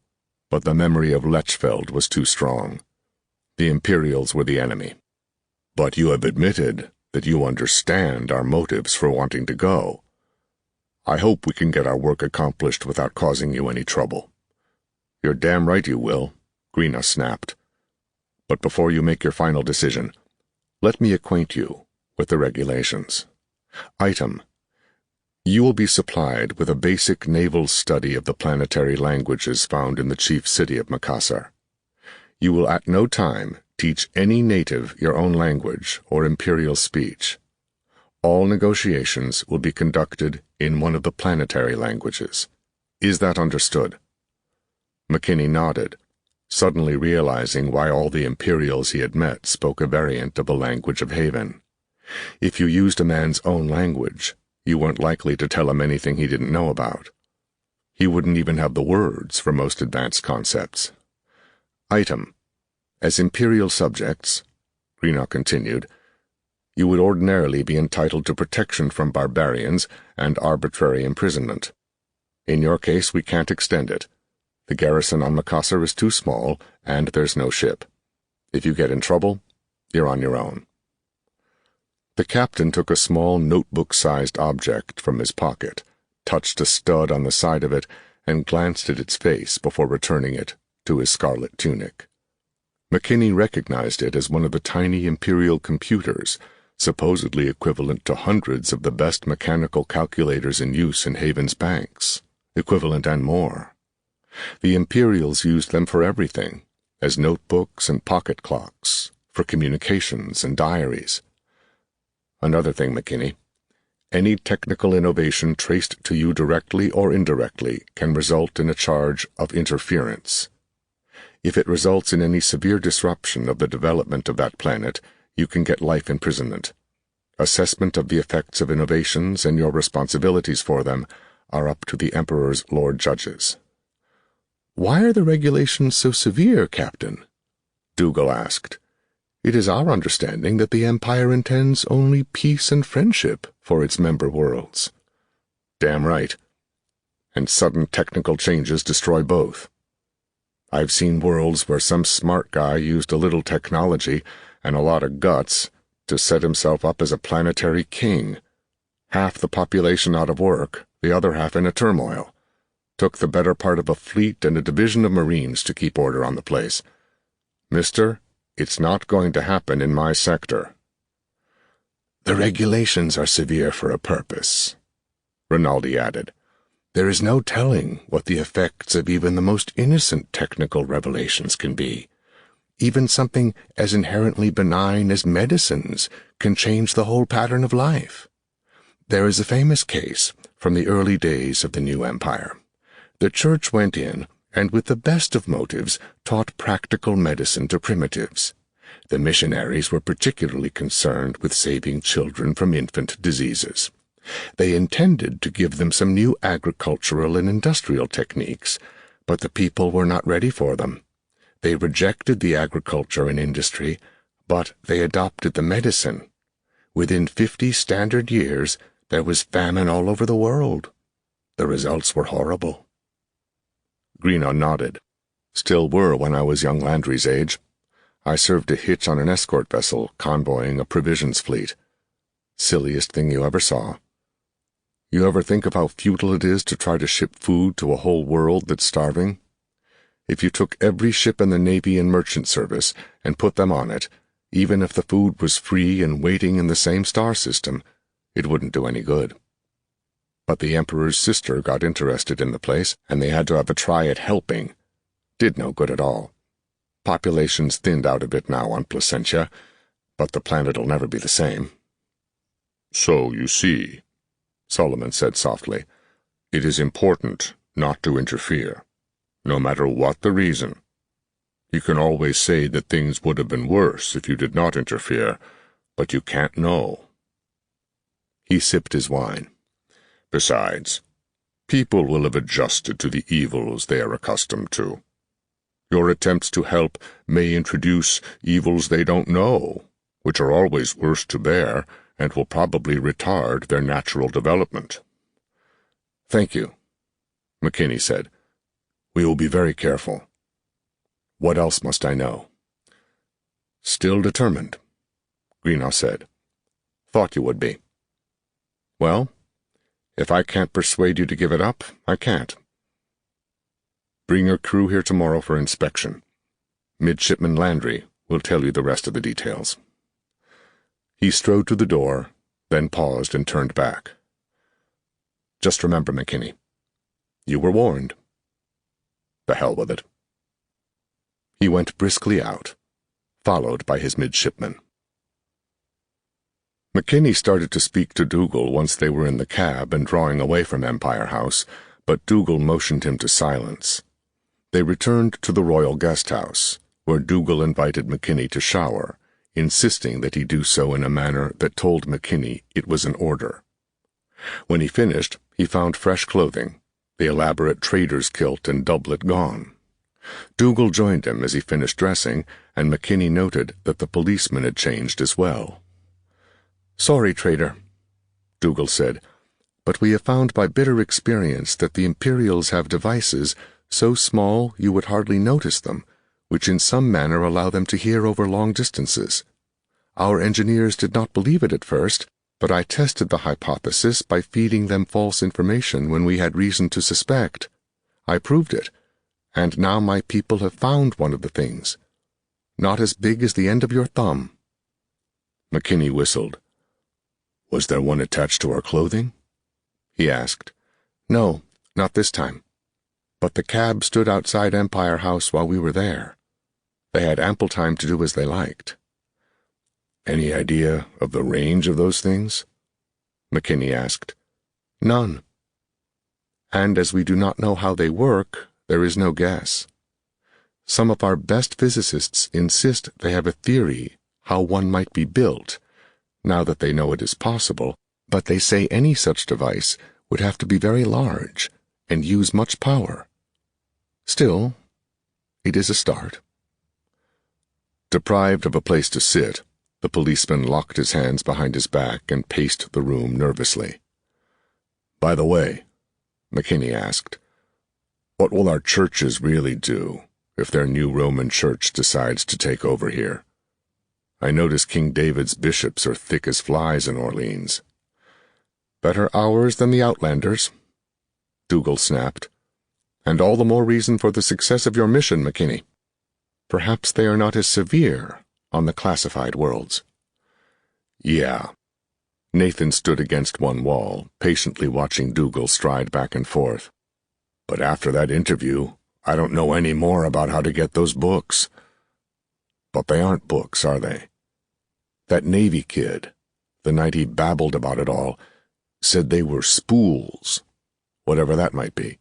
but the memory of Lechfeld was too strong. The Imperials were the enemy. "But you have admitted that you understand our motives for wanting to go. I hope we can get our work accomplished without causing you any trouble." "You're damn right you will," Greenough snapped. "But before you make your final decision, let me acquaint you with the regulations. Item: you will be supplied with a basic naval study of the planetary languages found in the chief city of Macassar. You will at no time teach any native your own language or imperial speech. All negotiations will be conducted in one of the planetary languages. Is that understood?" McKinney nodded, suddenly realizing why all the Imperials he had met spoke a variant of the language of Haven. If you used a man's own language, you weren't likely to tell him anything he didn't know about. He wouldn't even have the words for most advanced concepts. Item: as Imperial subjects, Greenough continued, you would ordinarily be entitled to protection from barbarians and arbitrary imprisonment. In your case, we can't extend it. The garrison on Macassar is too small, and there's no ship. If you get in trouble, you're on your own." The captain took a small notebook-sized object from his pocket, touched a stud on the side of it, and glanced at its face before returning it to his scarlet tunic. McKinney recognized it as one of the tiny Imperial computers, supposedly equivalent to hundreds of the best mechanical calculators in use in Haven's banks, equivalent and more. The Imperials used them for everything, as notebooks and pocket clocks, for communications and diaries. Another thing, McKinney, any technical innovation traced to you directly or indirectly can result in a charge of interference. If it results in any severe disruption of the development of that planet, you can get life imprisonment. Assessment of the effects of innovations and your responsibilities for them are up to the Emperor's Lord Judges. "Why are the regulations so severe, Captain?" Dougal asked. "It is our understanding that the Empire intends only peace and friendship for its member worlds." "Damn right. And sudden technical changes destroy both. I've seen worlds where some smart guy used a little technology and a lot of guts to set himself up as a planetary king. Half the population out of work, the other half in a turmoil. Took the better part of a fleet and a division of Marines to keep order on the place. Mister, it's not going to happen in my sector." "The regulations are severe for a purpose," Rinaldi added. "There is no telling what the effects of even the most innocent technical revelations can be. Even something as inherently benign as medicines can change the whole pattern of life. There is a famous case from the early days of the new empire. The church went in and with the best of motives taught practical medicine to primitives. The missionaries were particularly concerned with saving children from infant diseases. They intended to give them some new agricultural and industrial techniques, but the people were not ready for them. They rejected the agriculture and industry, but they adopted the medicine. Within 50 standard years, there was famine all over the world. The results were horrible." Greenough nodded. "Still were when I was young Landry's age. I served a hitch on an escort vessel convoying a provisions fleet. Silliest thing you ever saw. You ever think of how futile it is to try to ship food to a whole world that's starving? If you took every ship in the Navy and Merchant Service and put them on it, even if the food was free and waiting in the same star system, it wouldn't do any good. But the Emperor's sister got interested in the place, and they had to have a try at helping. Did no good at all. Population's thinned out a bit now on Placentia, but the planet'll never be the same." "So, you see," Solomon said softly, "it is important not to interfere, no matter what the reason. You can always say that things would have been worse if you did not interfere, but you can't know." He sipped his wine. "Besides, people will have adjusted to the evils they are accustomed to. Your attempts to help may introduce evils they don't know, which are always worse to bear and will probably retard their natural development." "Thank you," McKinney said. "We will be very careful. What else must I know?" "Still determined," Greenough said. "Thought you would be. Well, if I can't persuade you to give it up, I can't. Bring your crew here tomorrow for inspection. Midshipman Landry will tell you the rest of the details." He strode to the door, then paused and turned back. "Just remember, McKinney, you were warned." "The hell with it." He went briskly out, followed by his midshipman. McKinney started to speak to Dougal once they were in the cab and drawing away from Empire House, but Dougal motioned him to silence. They returned to the Royal Guest House, where Dougal invited McKinney to shower, insisting that he do so in a manner that told McKinney it was an order. When he finished, he found fresh clothing, the elaborate trader's kilt and doublet gone. Dougal joined him as he finished dressing, and McKinney noted that the policeman had changed as well. "Sorry, trader," Dougal said, "but we have found by bitter experience that the Imperials have devices so small you would hardly notice them, which in some manner allow them to hear over long distances. Our engineers did not believe it at first, but I tested the hypothesis by feeding them false information when we had reason to suspect. I proved it, and now my people have found one of the things. Not as big as the end of your thumb." McKinney whistled. "Was there one attached to our clothing?" he asked. "No, not this time. But the cab stood outside Empire House while we were there. They had ample time to do as they liked." "Any idea of the range of those things?" McKinney asked. "None. And as we do not know how they work, there is no guess. Some of our best physicists insist they have a theory how one might be built, now that they know it is possible, but they say any such device would have to be very large and use much power. Still, it is a start." Deprived of a place to sit, the policeman locked his hands behind his back and paced the room nervously. "By the way," McKinney asked, "what will our churches really do if their new Roman church decides to take over here? I notice King David's bishops are thick as flies in Orleans." "Better ours than the Outlanders," Dougal snapped. And all the more reason for the success of your mission, McKinney. Perhaps they are not as severe on the classified worlds. Yeah. Nathan stood against one wall, patiently watching Dougal stride back and forth. But after that interview, I don't know any more about how to get those books. But they aren't books, are they? That Navy kid, the night he babbled about it all, said they were spools, whatever that might be.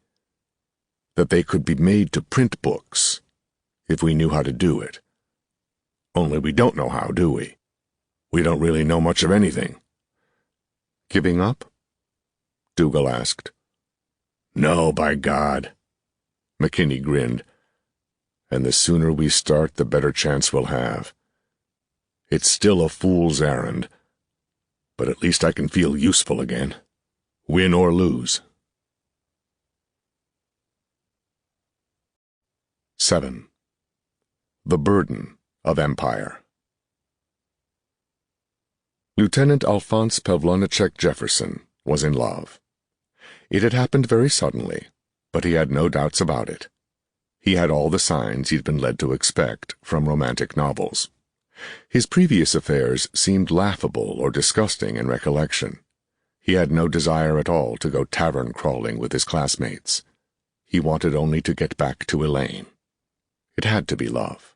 That they could be made to print books, if we knew how to do it. Only we don't know how, do we? We don't really know much of anything. Giving up? Dougal asked. No, by God. McKinney grinned. And the sooner we start, the better chance we'll have. It's still a fool's errand, but at least I can feel useful again, win or lose. 7. The Burden of Empire. Lieutenant Alphonse Pavlonachek Jefferson was in love. It had happened very suddenly, but he had no doubts about it. He had all the signs he'd been led to expect from romantic novels. His previous affairs seemed laughable or disgusting in recollection. He had no desire at all to go tavern crawling with his classmates. He wanted only to get back to Elaine. It had to be love.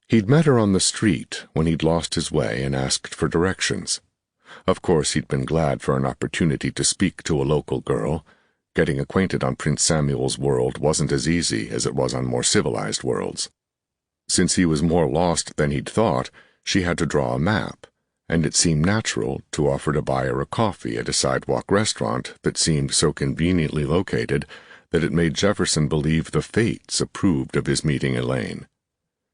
He'd met her on the street when he'd lost his way and asked for directions. Of course, he'd been glad for an opportunity to speak to a local girl. Getting acquainted on Prince Samuel's world wasn't as easy as it was on more civilized worlds. Since he was more lost than he'd thought, she had to draw a map, and it seemed natural to offer to buy her a coffee at a sidewalk restaurant that seemed so conveniently located that it made Jefferson believe the fates approved of his meeting Elaine.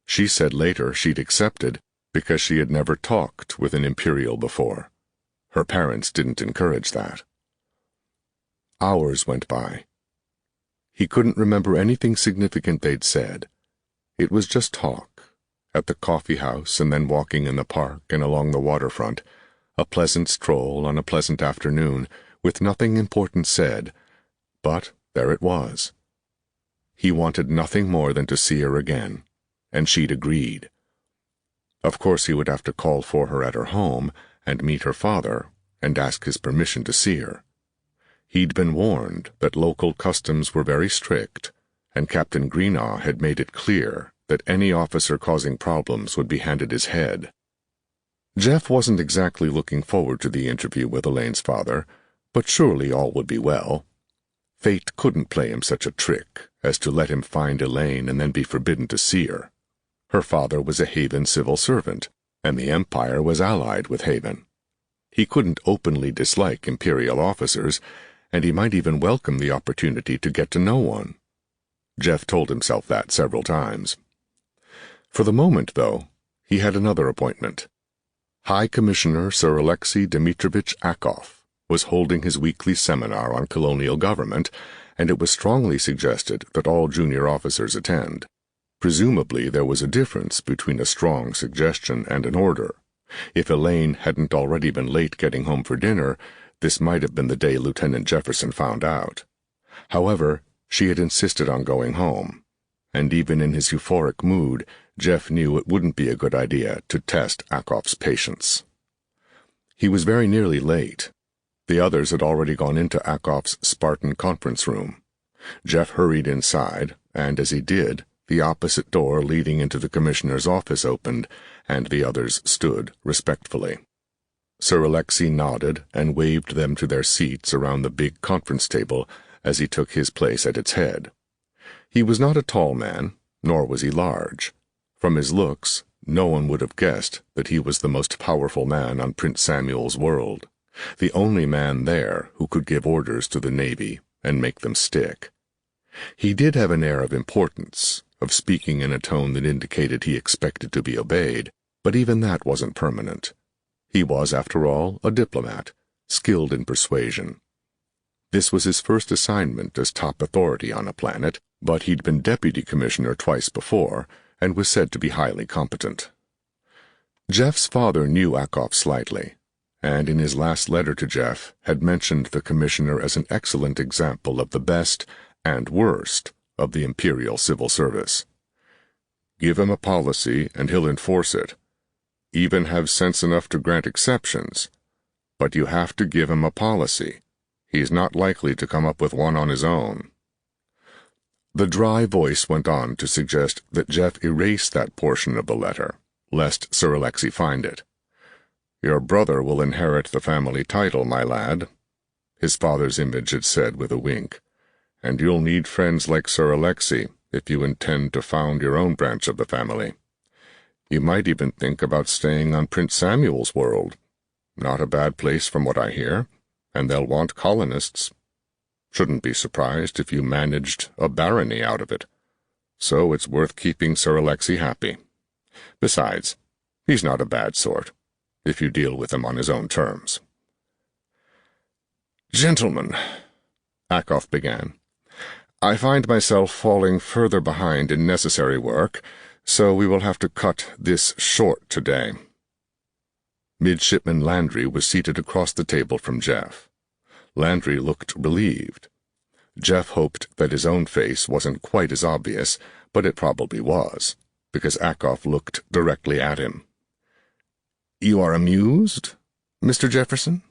She said later she'd accepted because she had never talked with an Imperial before. Her parents didn't encourage that. Hours went by. He couldn't remember anything significant they'd said. It was just talk, at the coffee house and then walking in the park and along the waterfront, a pleasant stroll on a pleasant afternoon, with nothing important said, but there it was. He wanted nothing more than to see her again, and she'd agreed. Of course he would have to call for her at her home and meet her father and ask his permission to see her. He'd been warned that local customs were very strict, and Captain Greenaw had made it clear that any officer causing problems would be handed his head. Jeff wasn't exactly looking forward to the interview with Elaine's father, but surely all would be well. Fate couldn't play him such a trick as to let him find Elaine and then be forbidden to see her. Her father was a Haven civil servant, and the Empire was allied with Haven. He couldn't openly dislike Imperial officers, and he might even welcome the opportunity to get to know one. Jeff told himself that several times. For the moment, though, he had another appointment. High Commissioner Sir Alexei Dmitrovich Akov was holding his weekly seminar on colonial government, and it was strongly suggested that all junior officers attend. Presumably there was a difference between a strong suggestion and an order. If Elaine hadn't already been late getting home for dinner, this might have been the day Lieutenant Jefferson found out. However, she had insisted on going home, and even in his euphoric mood, Jeff knew it wouldn't be a good idea to test Akov's patience. He was very nearly late. The others had already gone into Akov's Spartan conference room. Jeff hurried inside, and as he did, the opposite door leading into the commissioner's office opened, and the others stood respectfully. Sir Alexei nodded and waved them to their seats around the big conference table as he took his place at its head. He was not a tall man, nor was he large. From his looks, no one would have guessed that he was the most powerful man on Prince Samuel's world, the only man there who could give orders to the Navy and make them stick. He did have an air of importance, of speaking in a tone that indicated he expected to be obeyed, but even that wasn't permanent. He was, after all, a diplomat, skilled in persuasion. This was his first assignment as top authority on a planet, but he'd been deputy commissioner twice before, and was said to be highly competent. Jeff's father knew Akov slightly, and in his last letter to Jeff had mentioned the commissioner as an excellent example of the best and worst, of the Imperial Civil Service. Give him a policy and he'll enforce it. Even have sense enough to grant exceptions. But you have to give him a policy. He's not likely to come up with one on his own. The dry voice went on to suggest that Jeff erase that portion of the letter, lest Sir Alexei find it. Your brother will inherit the family title, my lad, his father's image had said with a wink, and you'll need friends like Sir Alexei if you intend to found your own branch of the family. You might even think about staying on Prince Samuel's world. Not a bad place from what I hear, and they'll want colonists. Shouldn't be surprised if you managed a barony out of it. So it's worth keeping Sir Alexei happy. Besides, he's not a bad sort, if you deal with him on his own terms. Gentlemen, Akoff began, I find myself falling further behind in necessary work, so we will have to cut this short today. Midshipman Landry was seated across the table from Jeff. Landry looked relieved. Jeff hoped that his own face wasn't quite as obvious, but it probably was, because Akoff looked directly at him. You are amused, Mr. Jefferson?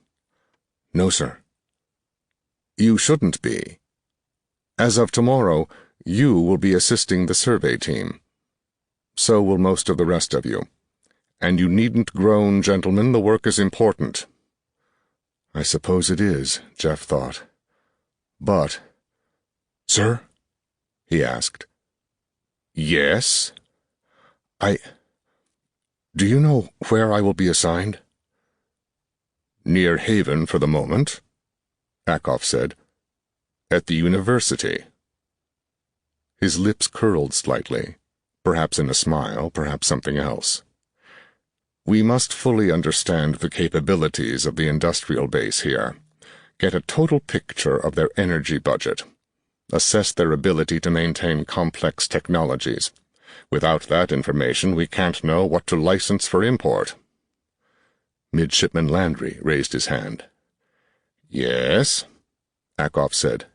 No, sir. You shouldn't be. As of tomorrow, you will be assisting the survey team. So will most of the rest of you. And you needn't groan, gentlemen, the work is important. I suppose it is, Jeff thought. But... Sir? He asked. Yes? Do you know where I will be assigned? Near Haven for the moment, Akoff said. At the university. His lips curled slightly, perhaps in a smile, perhaps something else. We must fully understand the capabilities of the industrial base here, get a total picture of their energy budget, assess their ability to maintain complex technologies. Without that information, we can't know what to license for import. Midshipman Landry raised his hand. Yes, Akoff said.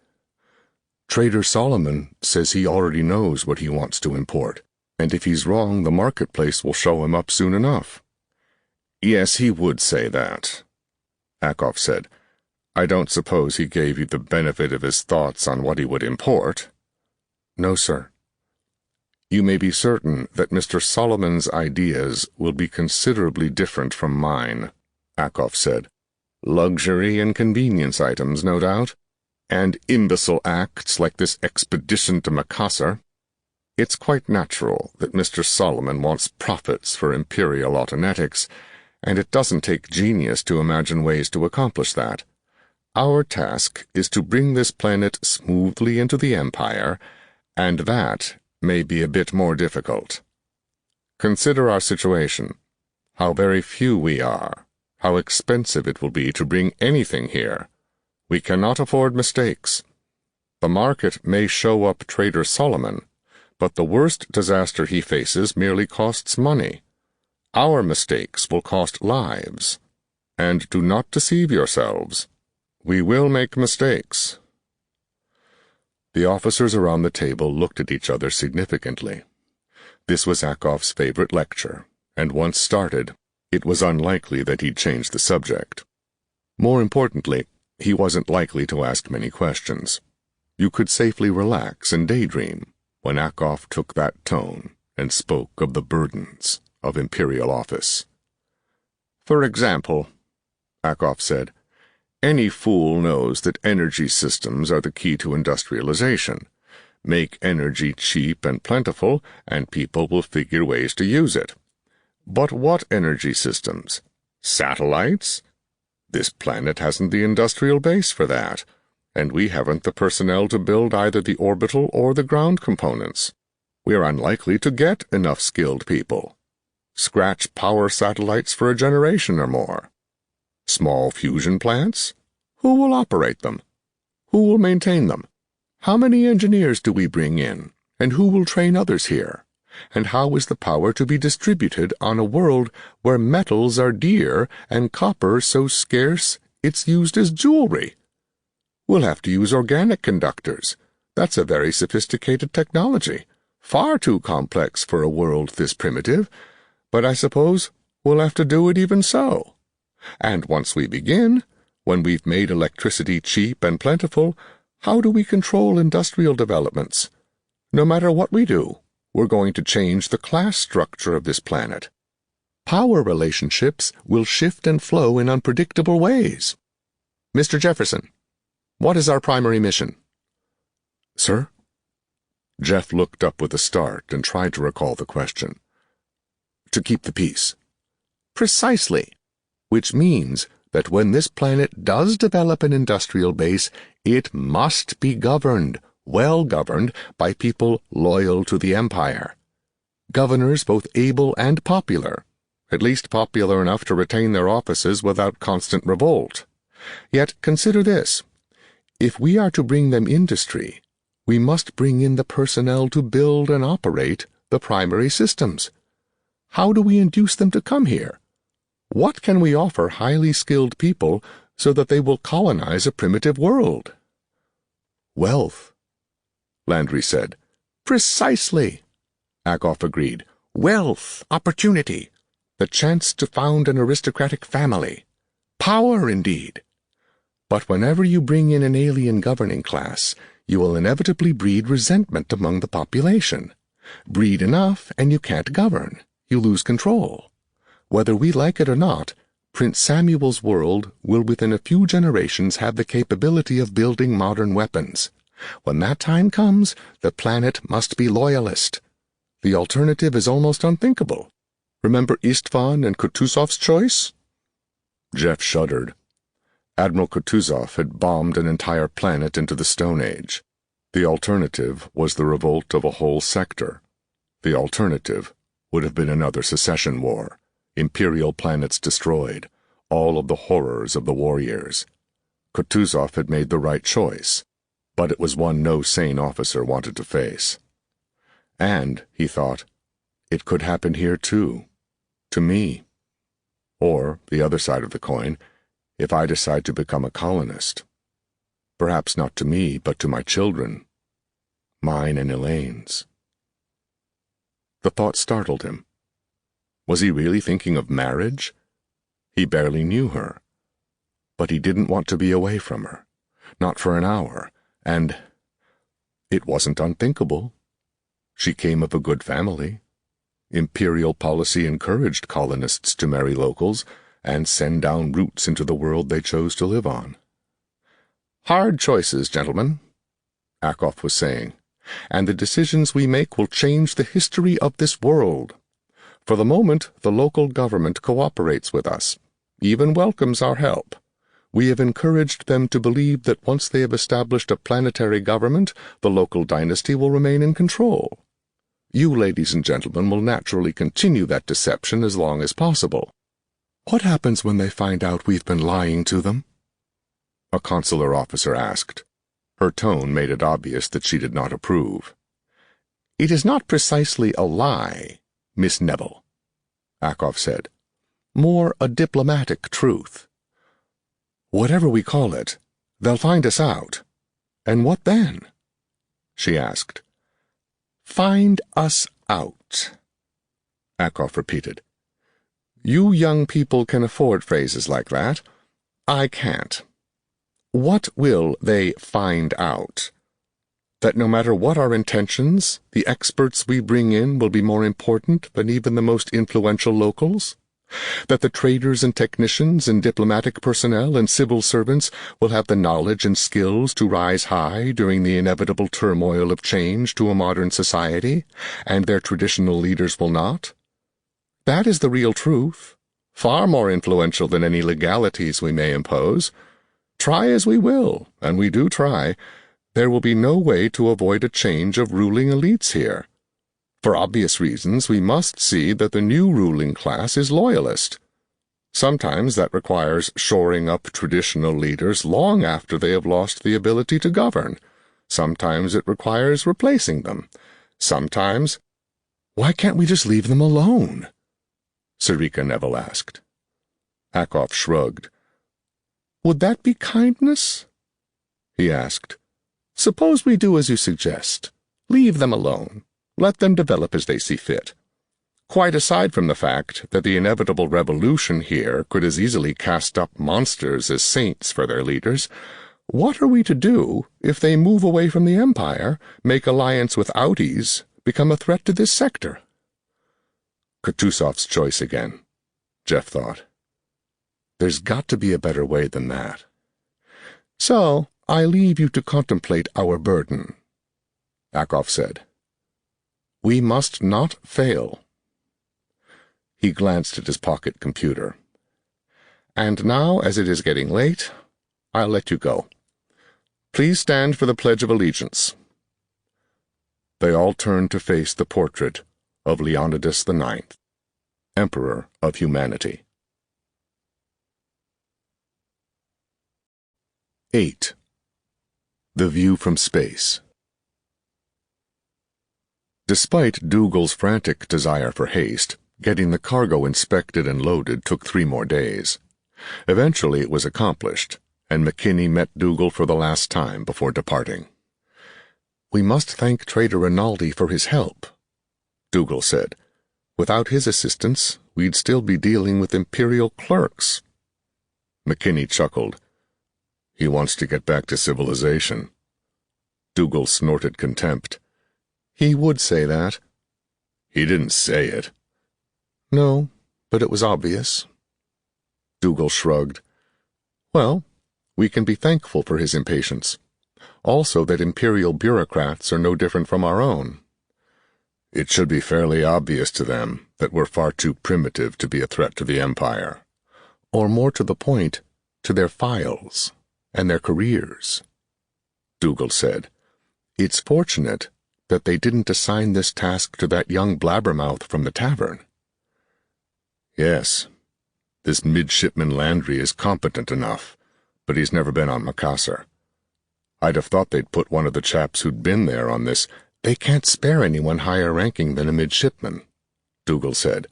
Trader Solomon says he already knows what he wants to import, and if he's wrong, the marketplace will show him up soon enough. Yes, he would say that, Akoff said. I don't suppose he gave you the benefit of his thoughts on what he would import. No, sir. You may be certain that Mr. Solomon's ideas will be considerably different from mine, Akoff said. Luxury and convenience items, no doubt, and imbecile acts like this expedition to Macassar. It's quite natural that Mr. Solomon wants profits for Imperial Autonetics, and it doesn't take genius to imagine ways to accomplish that. Our task is to bring this planet smoothly into the Empire, and that may be a bit more difficult. Consider our situation, how very few we are, how expensive it will be to bring anything here. We cannot afford mistakes. The market may show up Trader Solomon, but the worst disaster he faces merely costs money. Our mistakes will cost lives. And do not deceive yourselves. We will make mistakes. The officers around the table looked at each other significantly. This was Akoff's favorite lecture, and once started, it was unlikely that he'd change the subject. More importantly, he wasn't likely to ask many questions. You could safely relax and daydream when Akoff took that tone and spoke of the burdens of Imperial office. For example, Akoff said, any fool knows that energy systems are the key to industrialization. Make energy cheap and plentiful, and people will figure ways to use it. But what energy systems? Satellites? This planet hasn't the industrial base for that, and we haven't the personnel to build either the orbital or the ground components. We're unlikely to get enough skilled people. Scratch power satellites for a generation or more. Small fusion plants? Who will operate them? Who will maintain them? How many engineers do we bring in, and who will train others here? And how is the power to be distributed on a world where metals are dear and copper so scarce it's used as jewelry? We'll have to use organic conductors, That's a very sophisticated technology, far too complex for a world this primitive, but I suppose we'll have to do it even so. And once we begin, when we've made electricity cheap and plentiful, how do we control industrial developments? No matter what we do, we're going to change the class structure of this planet. Power relationships will shift and flow in unpredictable ways. Mr. Jefferson, what is our primary mission? Sir? Jeff looked up with a start and tried to recall the question. To keep the peace. Precisely. Which means that when this planet does develop an industrial base, it must be governed, well governed, by people loyal to the Empire. Governors both able and popular, at least popular enough to retain their offices without constant revolt. Yet consider this. If we are to bring them industry, we must bring in the personnel to build and operate the primary systems. How do we induce them to come here? What can we offer highly skilled people so that they will colonize a primitive world? Wealth, Landry said. Precisely, Akoff agreed. Wealth, opportunity, the chance to found an aristocratic family. Power, indeed. But whenever you bring in an alien governing class, you will inevitably breed resentment among the population. Breed enough, and you can't govern. You lose control. Whether we like it or not, Prince Samuel's world will within a few generations have the capability of building modern weapons. When that time comes, the planet must be loyalist. The alternative is almost unthinkable. Remember Istvan and Kutuzov's choice? Jeff shuddered. Admiral Kutuzov had bombed an entire planet into the Stone Age. The alternative was the revolt of a whole sector. The alternative would have been another secession war, imperial planets destroyed, all of the horrors of the war years. Kutuzov had made the right choice, but it was one no sane officer wanted to face. And, he thought, it could happen here too. To me. Or, the other side of the coin, if I decide to become a colonist. Perhaps not to me, but to my children. Mine and Elaine's. The thought startled him. Was he really thinking of marriage? He barely knew her. But he didn't want to be away from her. Not for an hour. And it wasn't unthinkable. She came of a good family. Imperial policy encouraged colonists to marry locals and send down roots into the world they chose to live on. Hard choices, gentlemen, Akoff was saying, and the decisions we make will change the history of this world. For the moment, the local government cooperates with us, even welcomes our help. We have encouraged them to believe that once they have established a planetary government, the local dynasty will remain in control. You, ladies and gentlemen, will naturally continue that deception as long as possible. What happens when they find out we've been lying to them? A consular officer asked. Her tone made it obvious that she did not approve. It is not precisely a lie, Miss Neville, Akoff said. More a diplomatic truth. Whatever we call it, they'll find us out. And what then? She asked. Find us out, Akoff repeated. You young people can afford phrases like that. I can't. What will they find out? That no matter what our intentions, the experts we bring in will be more important than even the most influential locals? That the traders and technicians and diplomatic personnel and civil servants will have the knowledge and skills to rise high during the inevitable turmoil of change to a modern society, and their traditional leaders will not? That is the real truth, far more influential than any legalities we may impose. Try as we will, and we do try, there will be no way to avoid a change of ruling elites here. For obvious reasons, we must see that the new ruling class is loyalist. Sometimes that requires shoring up traditional leaders long after they have lost the ability to govern. Sometimes it requires replacing them. Sometimes— Why can't we just leave them alone? Sarika Neville asked. Akoff shrugged. Would that be kindness? He asked. Suppose we do as you suggest. Leave them alone. Let them develop as they see fit. Quite aside from the fact that the inevitable revolution here could as easily cast up monsters as saints for their leaders, what are we to do if they move away from the Empire, make alliance with outies, become a threat to this sector? Kutuzov's choice again, Jeff thought. There's got to be a better way than that. So, I leave you to contemplate our burden, Akov said. We must not fail. He glanced at his pocket computer. And now, as it is getting late, I'll let you go. Please stand for the Pledge of Allegiance. They all turned to face the portrait of Leonidas IX, Emperor of Humanity. 8. The View from Space. Despite Dougal's frantic desire for haste, getting the cargo inspected and loaded took 3 more days. Eventually it was accomplished, and McKinney met Dougal for the last time before departing. We must thank Trader Rinaldi for his help, Dougal said. Without his assistance, we'd still be dealing with Imperial clerks. McKinney chuckled. He wants to get back to civilization. Dougal snorted contempt. He would say that. He didn't say it. No, but it was obvious. Dougal shrugged. Well, we can be thankful for his impatience. Also that Imperial bureaucrats are no different from our own. It should be fairly obvious to them that we're far too primitive to be a threat to the Empire. Or more to the point, to their files and their careers. Dougal said, It's fortunate that they didn't assign this task to that young blabbermouth from the tavern. Yes, this midshipman Landry is competent enough, but he's never been on Macassar. I'd have thought they'd put one of the chaps who'd been there on this. They can't spare anyone higher ranking than a midshipman, Dougal said.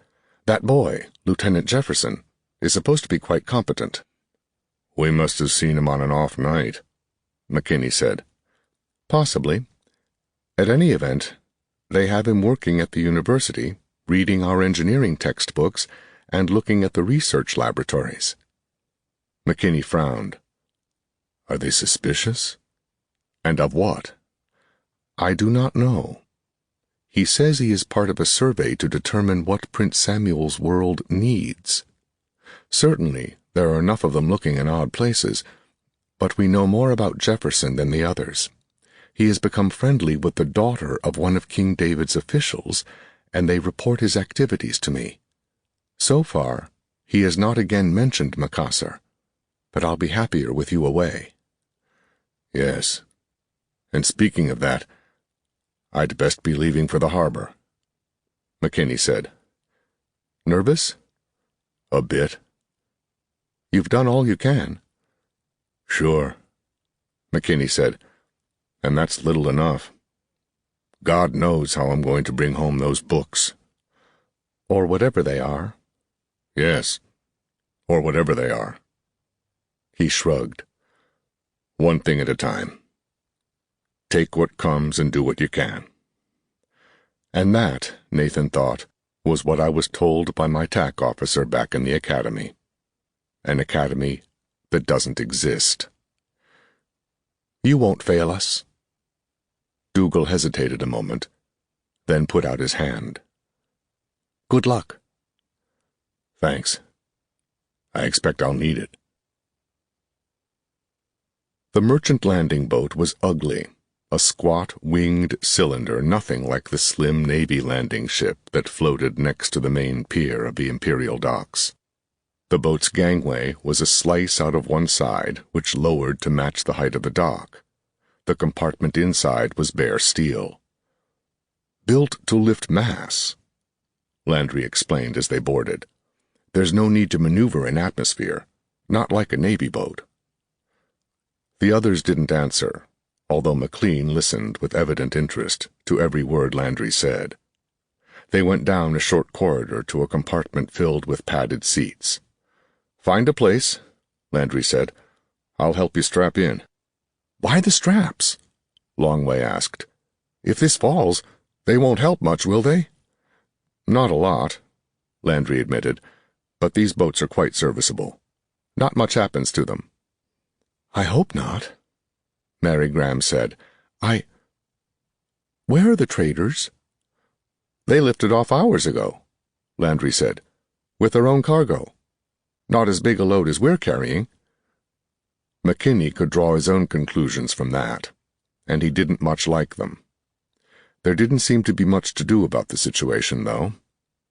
That boy, Lieutenant Jefferson, is supposed to be quite competent. We must have seen him on an off night, McKinney said. Possibly. At any event, they have him working at the university, reading our engineering textbooks, and looking at the research laboratories. McKinney frowned. Are they suspicious? And of what? I do not know. He says he is part of a survey to determine what Prince Samuel's world needs. Certainly, there are enough of them looking in odd places, but we know more about Jefferson than the others. He has become friendly with the daughter of one of King David's officials, and they report his activities to me. So far, he has not again mentioned Macassar, but I'll be happier with you away. Yes, and speaking of that, I'd best be leaving for the harbor, McKinney said. Nervous? A bit. You've done all you can. Sure, McKinney said, and that's little enough. God knows how I'm going to bring home those books. Or whatever they are. Yes, or whatever they are. He shrugged. One thing at a time. Take what comes and do what you can. And that, Nathan thought, was what I was told by my TAC officer back in the academy. An academy that doesn't exist. You won't fail us. Dougal hesitated a moment, then put out his hand. Good luck. Thanks. I expect I'll need it. The merchant landing boat was ugly, a squat, winged cylinder nothing like the slim Navy landing ship that floated next to the main pier of the Imperial docks. The boat's gangway was a slice out of one side, which lowered to match the height of the dock. The compartment inside was bare steel. Built to lift mass, Landry explained as they boarded. There's no need to maneuver in atmosphere, not like a Navy boat. The others didn't answer, although McLean listened with evident interest to every word Landry said. They went down a short corridor to a compartment filled with padded seats. Find a place, Landry said. I'll help you strap in. Why the straps? Longway asked. "If this falls, they won't help much, will they?" "Not a lot," Landry admitted, "but these boats are quite serviceable. Not much happens to them." "I hope not," Mary Graham said. Where are the traders?" "They lifted off hours ago," Landry said, "with their own cargo. Not as big a load as we're carrying." McKinney could draw his own conclusions from that, and he didn't much like them. There didn't seem to be much to do about the situation, though,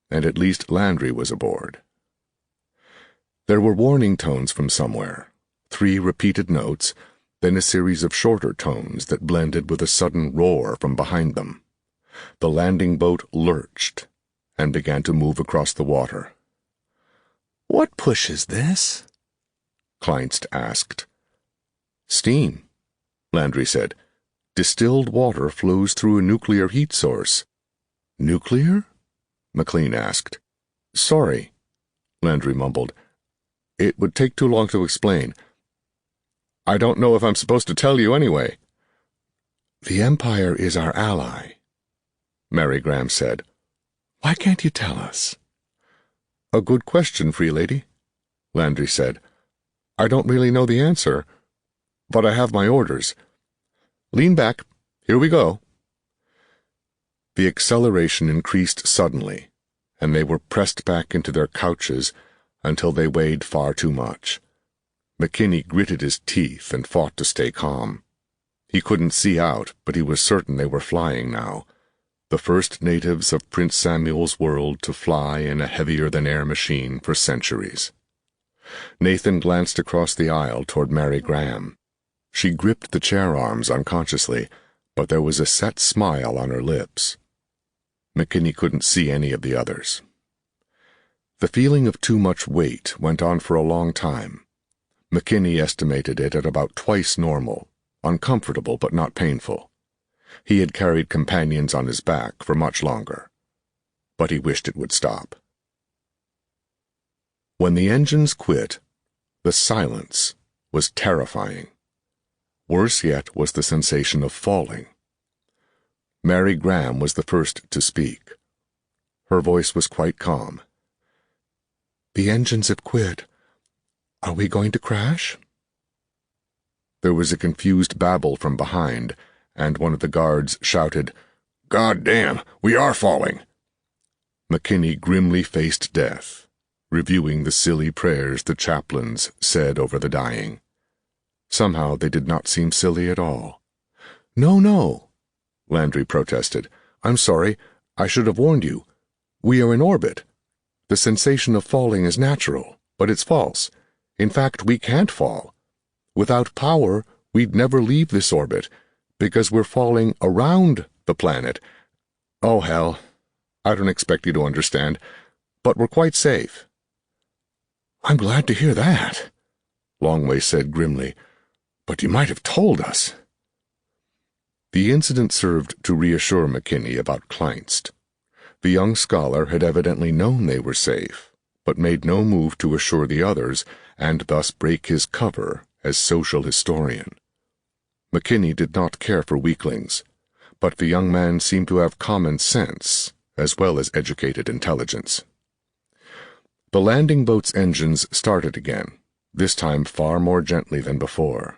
and at least Landry was aboard. There were warning tones from somewhere, 3 repeated notes, then a series of shorter tones that blended with a sudden roar from behind them. The landing boat lurched and began to move across the water. "What pushes this?" Kleinst asked. "Steam," Landry said. "Distilled water flows through a nuclear heat source." "Nuclear?" McLean asked. "Sorry," Landry mumbled. "It would take too long to explain. I don't know if I'm supposed to tell you anyway." "The Empire is our ally," Mary Graham said. "Why can't you tell us?" "A good question, Free Lady," Landry said. "I don't really know the answer, but I have my orders. Lean back. Here we go." The acceleration increased suddenly, and they were pressed back into their couches until they weighed far too much. McKinney gritted his teeth and fought to stay calm. He couldn't see out, but he was certain they were flying now, the first natives of Prince Samuel's world to fly in a heavier-than-air machine for centuries. Nathan glanced across the aisle toward Mary Graham. She gripped the chair arms unconsciously, but there was a set smile on her lips. McKinney couldn't see any of the others. The feeling of too much weight went on for a long time. McKinney estimated it at about twice normal, uncomfortable but not painful. He had carried companions on his back for much longer, but he wished it would stop. When the engines quit, the silence was terrifying. Worse yet was the sensation of falling. Mary Graham was the first to speak. Her voice was quite calm. "The engines have quit. Are we going to crash?" There was a confused babble from behind, and one of the guards shouted, "God damn, we are falling!" McKinney grimly faced death, reviewing the silly prayers the chaplains said over the dying. Somehow they did not seem silly at all. No, Landry protested. "I'm sorry. I should have warned you. We are in orbit. The sensation of falling is natural, but it's false. In fact, we can't fall. Without power, we'd never leave this orbit, because we're falling around the planet. Oh, hell, I don't expect you to understand, but we're quite safe." "I'm glad to hear that," Longway said grimly, "but you might have told us." The incident served to reassure McKinney about Kleinst. The young scholar had evidently known they were safe, but made no move to assure the others, and thus break his cover as social historian. McKinney did not care for weaklings, but the young man seemed to have common sense as well as educated intelligence. The landing boat's engines started again, this time far more gently than before.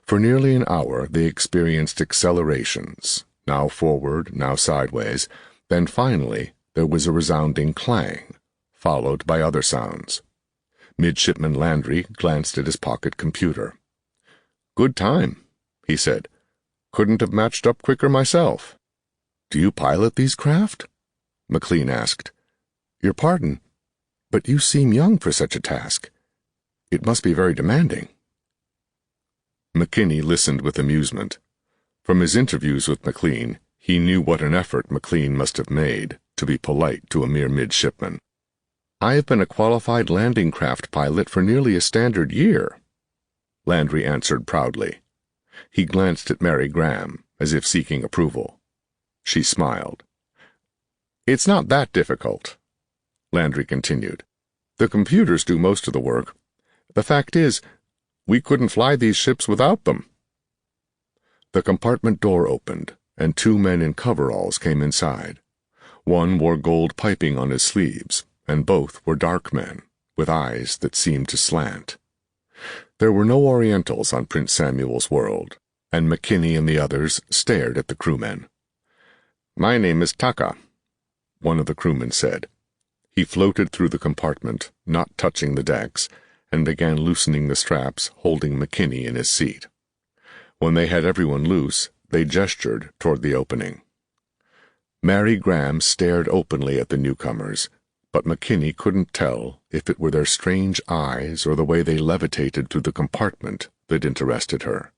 For nearly an hour they experienced accelerations, now forward, now sideways, then finally there was a resounding clang, followed by other sounds. Midshipman Landry glanced at his pocket computer. "Good time," he said. "Couldn't have matched up quicker myself." "Do you pilot these craft?" McLean asked. "Your pardon, but you seem young for such a task. It must be very demanding." McKinney listened with amusement. From his interviews with McLean, he knew what an effort McLean must have made to be polite to a mere midshipman. "I have been a qualified landing craft pilot for nearly a standard year," Landry answered proudly. He glanced at Mary Graham, as if seeking approval. She smiled. "It's not that difficult," Landry continued. "The computers do most of the work. The fact is, we couldn't fly these ships without them." The compartment door opened, and 2 men in coveralls came inside. One wore gold piping on his sleeves, and both were dark men, with eyes that seemed to slant. There were no Orientals on Prince Samuel's world, and McKinney and the others stared at the crewmen. "My name is Taka," one of the crewmen said. He floated through the compartment, not touching the decks, and began loosening the straps holding McKinney in his seat. When they had everyone loose, they gestured toward the opening. Mary Graham stared openly at the newcomers, but McKinney couldn't tell if it were their strange eyes or the way they levitated through the compartment that interested her.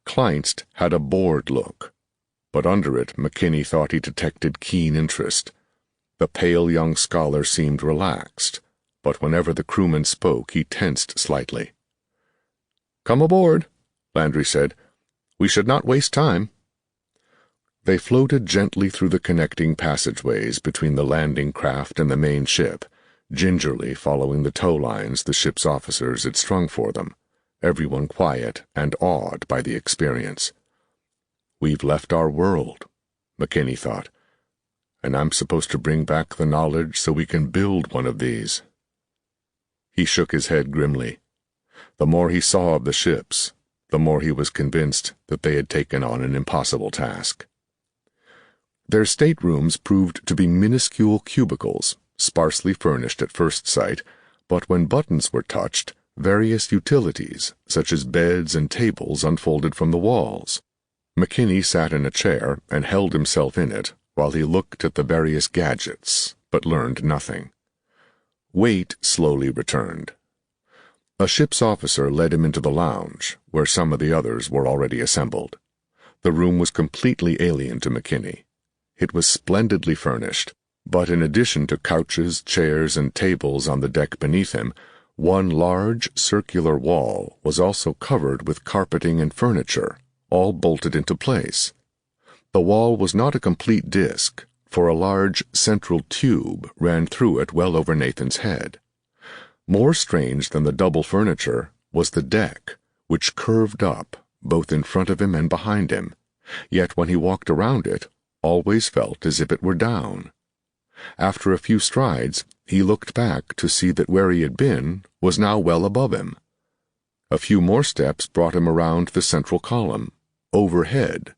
Kleinst had a bored look, but under it McKinney thought he detected keen interest. The pale young scholar seemed relaxed, but whenever the crewman spoke he tensed slightly. "Come aboard," Landry said. "We should not waste time." They floated gently through the connecting passageways between the landing craft and the main ship, gingerly following the tow lines the ship's officers had strung for them, everyone quiet and awed by the experience. "We've left our world," McKinney thought, "and I'm supposed to bring back the knowledge so we can build one of these." He shook his head grimly. The more he saw of the ships, the more he was convinced that they had taken on an impossible task. Their staterooms proved to be minuscule cubicles, sparsely furnished at first sight, but when buttons were touched, various utilities, such as beds and tables, unfolded from the walls. McKinney sat in a chair and held himself in it while he looked at the various gadgets, but learned nothing. Wait slowly returned. A ship's officer led him into the lounge, where some of the others were already assembled. The room was completely alien to McKinney. It was splendidly furnished, but in addition to couches, chairs, and tables on the deck beneath him, one large circular wall was also covered with carpeting and furniture, all bolted into place. The wall was not a complete disk, for a large central tube ran through it well over Nathan's head. More strange than the double furniture was the deck, which curved up, both in front of him and behind him, yet when he walked around it, always felt as if it were down. After a few strides, he looked back to see that where he had been was now well above him. A few more steps brought him around the central column, overhead,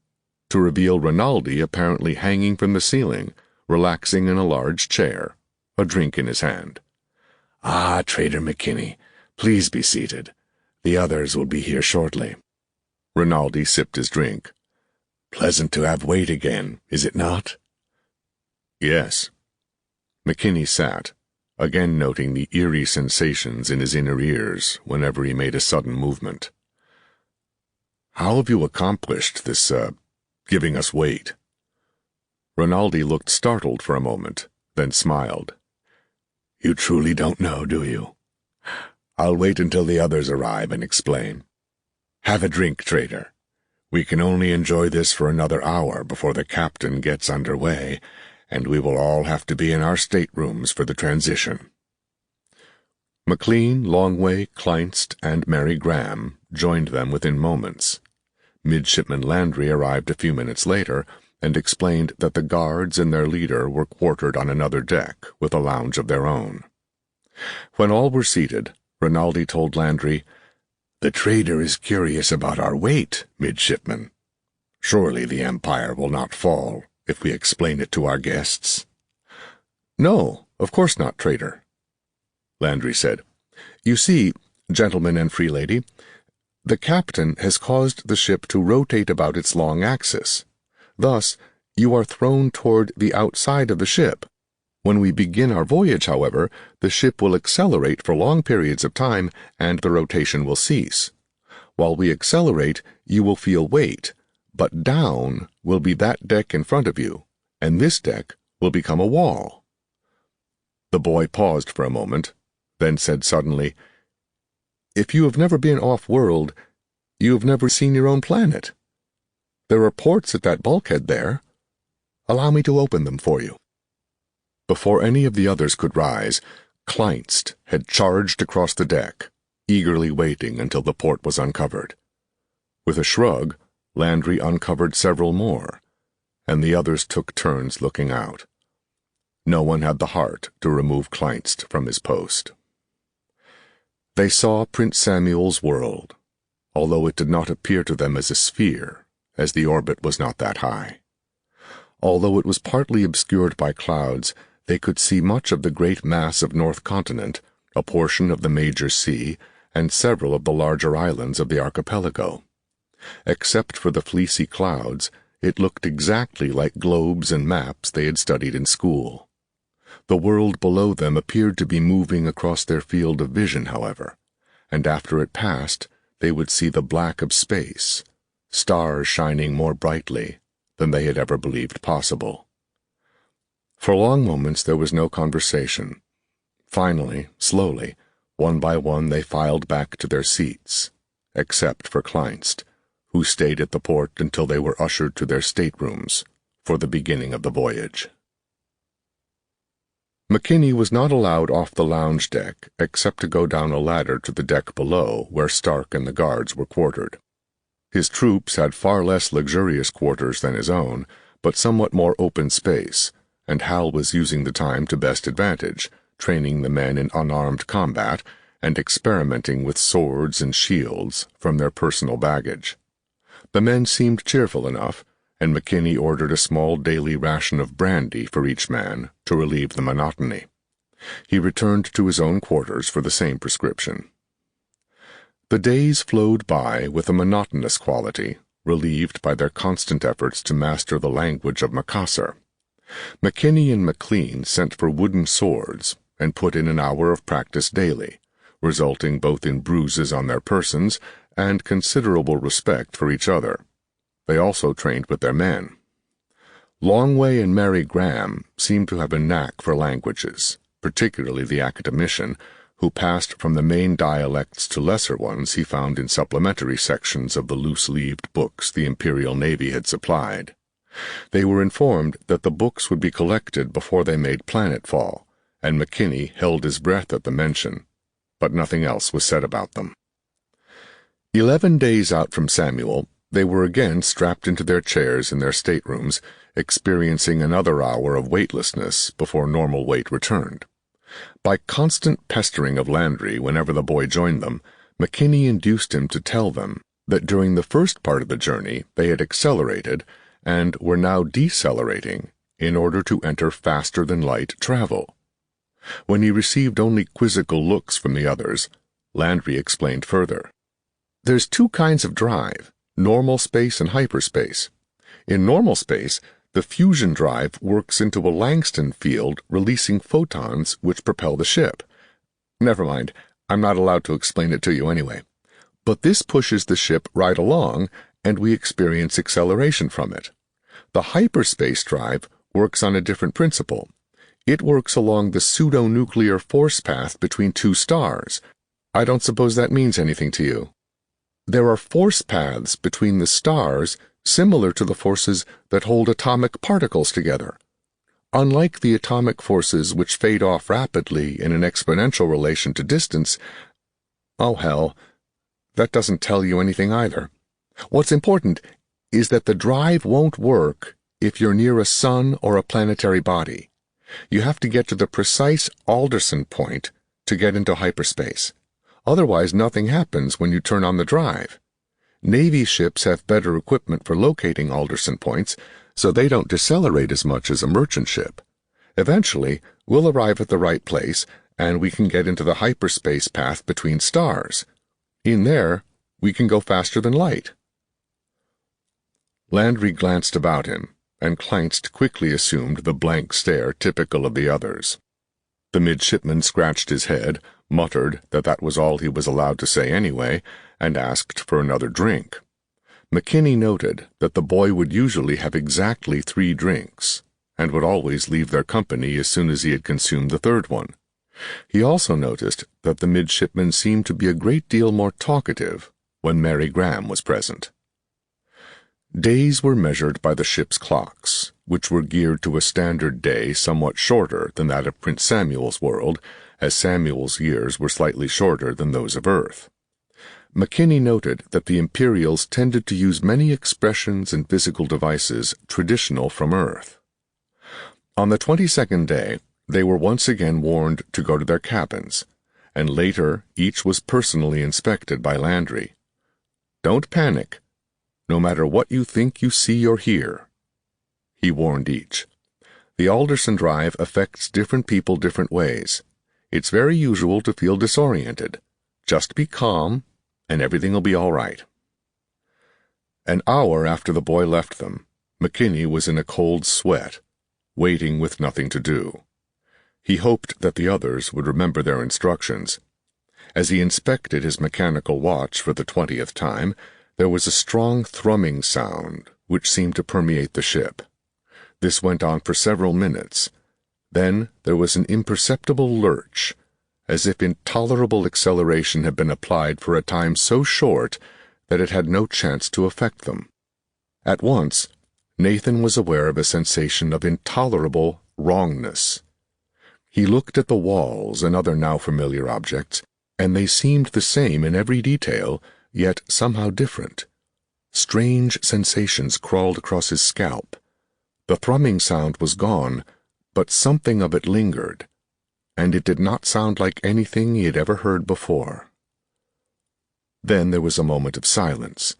to reveal Rinaldi apparently hanging from the ceiling, relaxing in a large chair, a drink in his hand. "Ah, Trader McKinney, please be seated. The others will be here shortly." Rinaldi sipped his drink. "Pleasant to have Wait again, is it not?" "Yes." McKinney sat, again noting the eerie sensations in his inner ears whenever he made a sudden movement. "How have you accomplished this, giving us Wait?" Rinaldi looked startled for a moment, then smiled. "You truly don't know, do you? I'll wait until the others arrive and explain. Have a drink, Trader. We can only enjoy this for another hour before the captain gets under way, and we will all have to be in our staterooms for the transition." McLean, Longway, Kleinst, and Mary Graham joined them within moments. Midshipman Landry arrived a few minutes later and explained that the guards and their leader were quartered on another deck with a lounge of their own. When all were seated, Rinaldi told Landry, "The trader is curious about our weight, midshipman. Surely the Empire will not fall if we explain it to our guests." "No, of course not, Trader," Landry said. "You see, gentlemen and free lady, the captain has caused the ship to rotate about its long axis. Thus, you are thrown toward the outside of the ship. When we begin our voyage, however, the ship will accelerate for long periods of time, and the rotation will cease. While we accelerate, you will feel weight, but down will be that deck in front of you, and this deck will become a wall." The boy paused for a moment, then said suddenly, "If you have never been off-world, you have never seen your own planet. There are ports at that bulkhead there. Allow me to open them for you." Before any of the others could rise, Kleinst had charged across the deck, eagerly waiting until the port was uncovered. With a shrug, Landry uncovered several more, and the others took turns looking out. No one had the heart to remove Kleinst from his post. They saw Prince Samuel's world, although it did not appear to them as a sphere, as the orbit was not that high. Although it was partly obscured by clouds, they could see much of the great mass of North Continent, a portion of the major sea, and several of the larger islands of the archipelago. Except for the fleecy clouds, it looked exactly like globes and maps they had studied in school. The world below them appeared to be moving across their field of vision, however, and after it passed, they would see the black of space, stars shining more brightly than they had ever believed possible. For long moments there was no conversation. Finally, slowly, one by one they filed back to their seats, except for Kleinst, who stayed at the port until they were ushered to their staterooms for the beginning of the voyage. McKinney was not allowed off the lounge deck except to go down a ladder to the deck below where Stark and the guards were quartered. His troops had far less luxurious quarters than his own, but somewhat more open space, and Hal was using the time to best advantage, training the men in unarmed combat and experimenting with swords and shields from their personal baggage. The men seemed cheerful enough, and McKinney ordered a small daily ration of brandy for each man to relieve the monotony. He returned to his own quarters for the same prescription. The days flowed by with a monotonous quality, relieved by their constant efforts to master the language of Macassar. McKinney and McLean sent for wooden swords and put in an hour of practice daily, resulting both in bruises on their persons and considerable respect for each other. They also trained with their men. Longway and Mary Graham seemed to have a knack for languages, particularly the academician, who passed from the main dialects to lesser ones he found in supplementary sections of the loose-leaved books the Imperial Navy had supplied. They were informed that the books would be collected before they made planetfall, and McKinney held his breath at the mention, but nothing else was said about them. 11 days out from Samuel, they were again strapped into their chairs in their staterooms, experiencing another hour of weightlessness before normal weight returned. By constant pestering of Landry whenever the boy joined them, McKinney induced him to tell them that during the first part of the journey they had accelerated and were now decelerating in order to enter faster-than-light travel. When he received only quizzical looks from the others, Landry explained further. There's 2 kinds of drive, normal space and hyperspace. In normal space, the fusion drive works into a Langston field releasing photons which propel the ship. Never mind, I'm not allowed to explain it to you anyway. But this pushes the ship right along, and we experience acceleration from it. The hyperspace drive works on a different principle. It works along the pseudo-nuclear force path between 2 stars. I don't suppose that means anything to you. There are force paths between the stars similar to the forces that hold atomic particles together. Unlike the atomic forces which fade off rapidly in an exponential relation to distance, oh hell, that doesn't tell you anything either. What's important is that the drive won't work if you're near a sun or a planetary body. You have to get to the precise Alderson point to get into hyperspace. Otherwise, nothing happens when you turn on the drive. Navy ships have better equipment for locating Alderson points, so they don't decelerate as much as a merchant ship. Eventually, we'll arrive at the right place, and we can get into the hyperspace path between stars. In there, we can go faster than light. Landry glanced about him, and Kleinst quickly assumed the blank stare typical of the others. The midshipman scratched his head, muttered that was all he was allowed to say anyway, and asked for another drink. McKinney noted that the boy would usually have exactly 3 drinks, and would always leave their company as soon as he had consumed the 3rd one. He also noticed that the midshipman seemed to be a great deal more talkative when Mary Graham was present. Days were measured by the ship's clocks, which were geared to a standard day somewhat shorter than that of Prince Samuel's world, as Samuel's years were slightly shorter than those of Earth. McKinney noted that the Imperials tended to use many expressions and physical devices traditional from Earth. On the 22nd day, they were once again warned to go to their cabins, and later each was personally inspected by Landry. "Don't panic, no matter what you think you see or hear," he warned each. "The Alderson Drive affects different people different ways. It's very usual to feel disoriented. Just be calm, and everything will be all right." An hour after the boy left them, McKinney was in a cold sweat, waiting with nothing to do. He hoped that the others would remember their instructions. As he inspected his mechanical watch for the 20th time, there was a strong thrumming sound which seemed to permeate the ship. This went on for several minutes. Then there was an imperceptible lurch, as if intolerable acceleration had been applied for a time so short that it had no chance to affect them. At once, Nathan was aware of a sensation of intolerable wrongness. He looked at the walls and other now familiar objects, and they seemed the same in every detail, yet somehow different. Strange sensations crawled across his scalp. The thrumming sound was gone, but something of it lingered, and it did not sound like anything he had ever heard before. Then there was a moment of silence.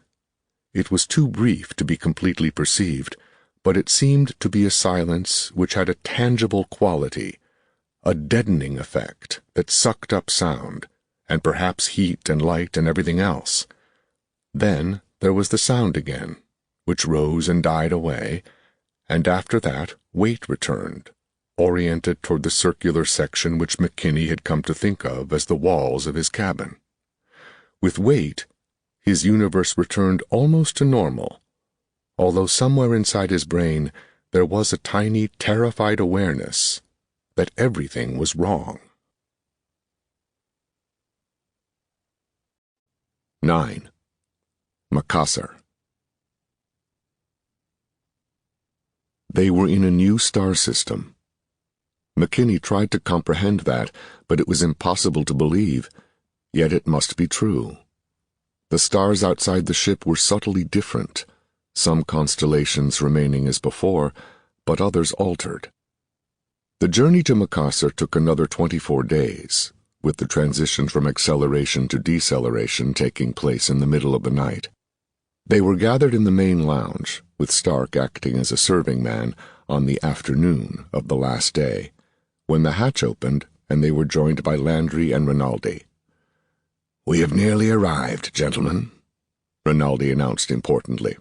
It was too brief to be completely perceived, but it seemed to be a silence which had a tangible quality, a deadening effect that sucked up sound, and perhaps heat and light and everything else. Then there was the sound again, which rose and died away, and after that weight returned, oriented toward the circular section which McKinney had come to think of as the walls of his cabin. With weight, his universe returned almost to normal, although somewhere inside his brain there was a tiny, terrified awareness that everything was wrong. 9. Macassar. They were in a new star system. McKinney tried to comprehend that, but it was impossible to believe, yet it must be true. The stars outside the ship were subtly different, some constellations remaining as before, but others altered. The journey to Macassar took another 24 days, with the transition from acceleration to deceleration taking place in the middle of the night. They were gathered in the main lounge, with Stark acting as a serving man, on the afternoon of the last day, when the hatch opened and they were joined by Landry and Rinaldi. "We have nearly arrived, gentlemen," Rinaldi announced importantly.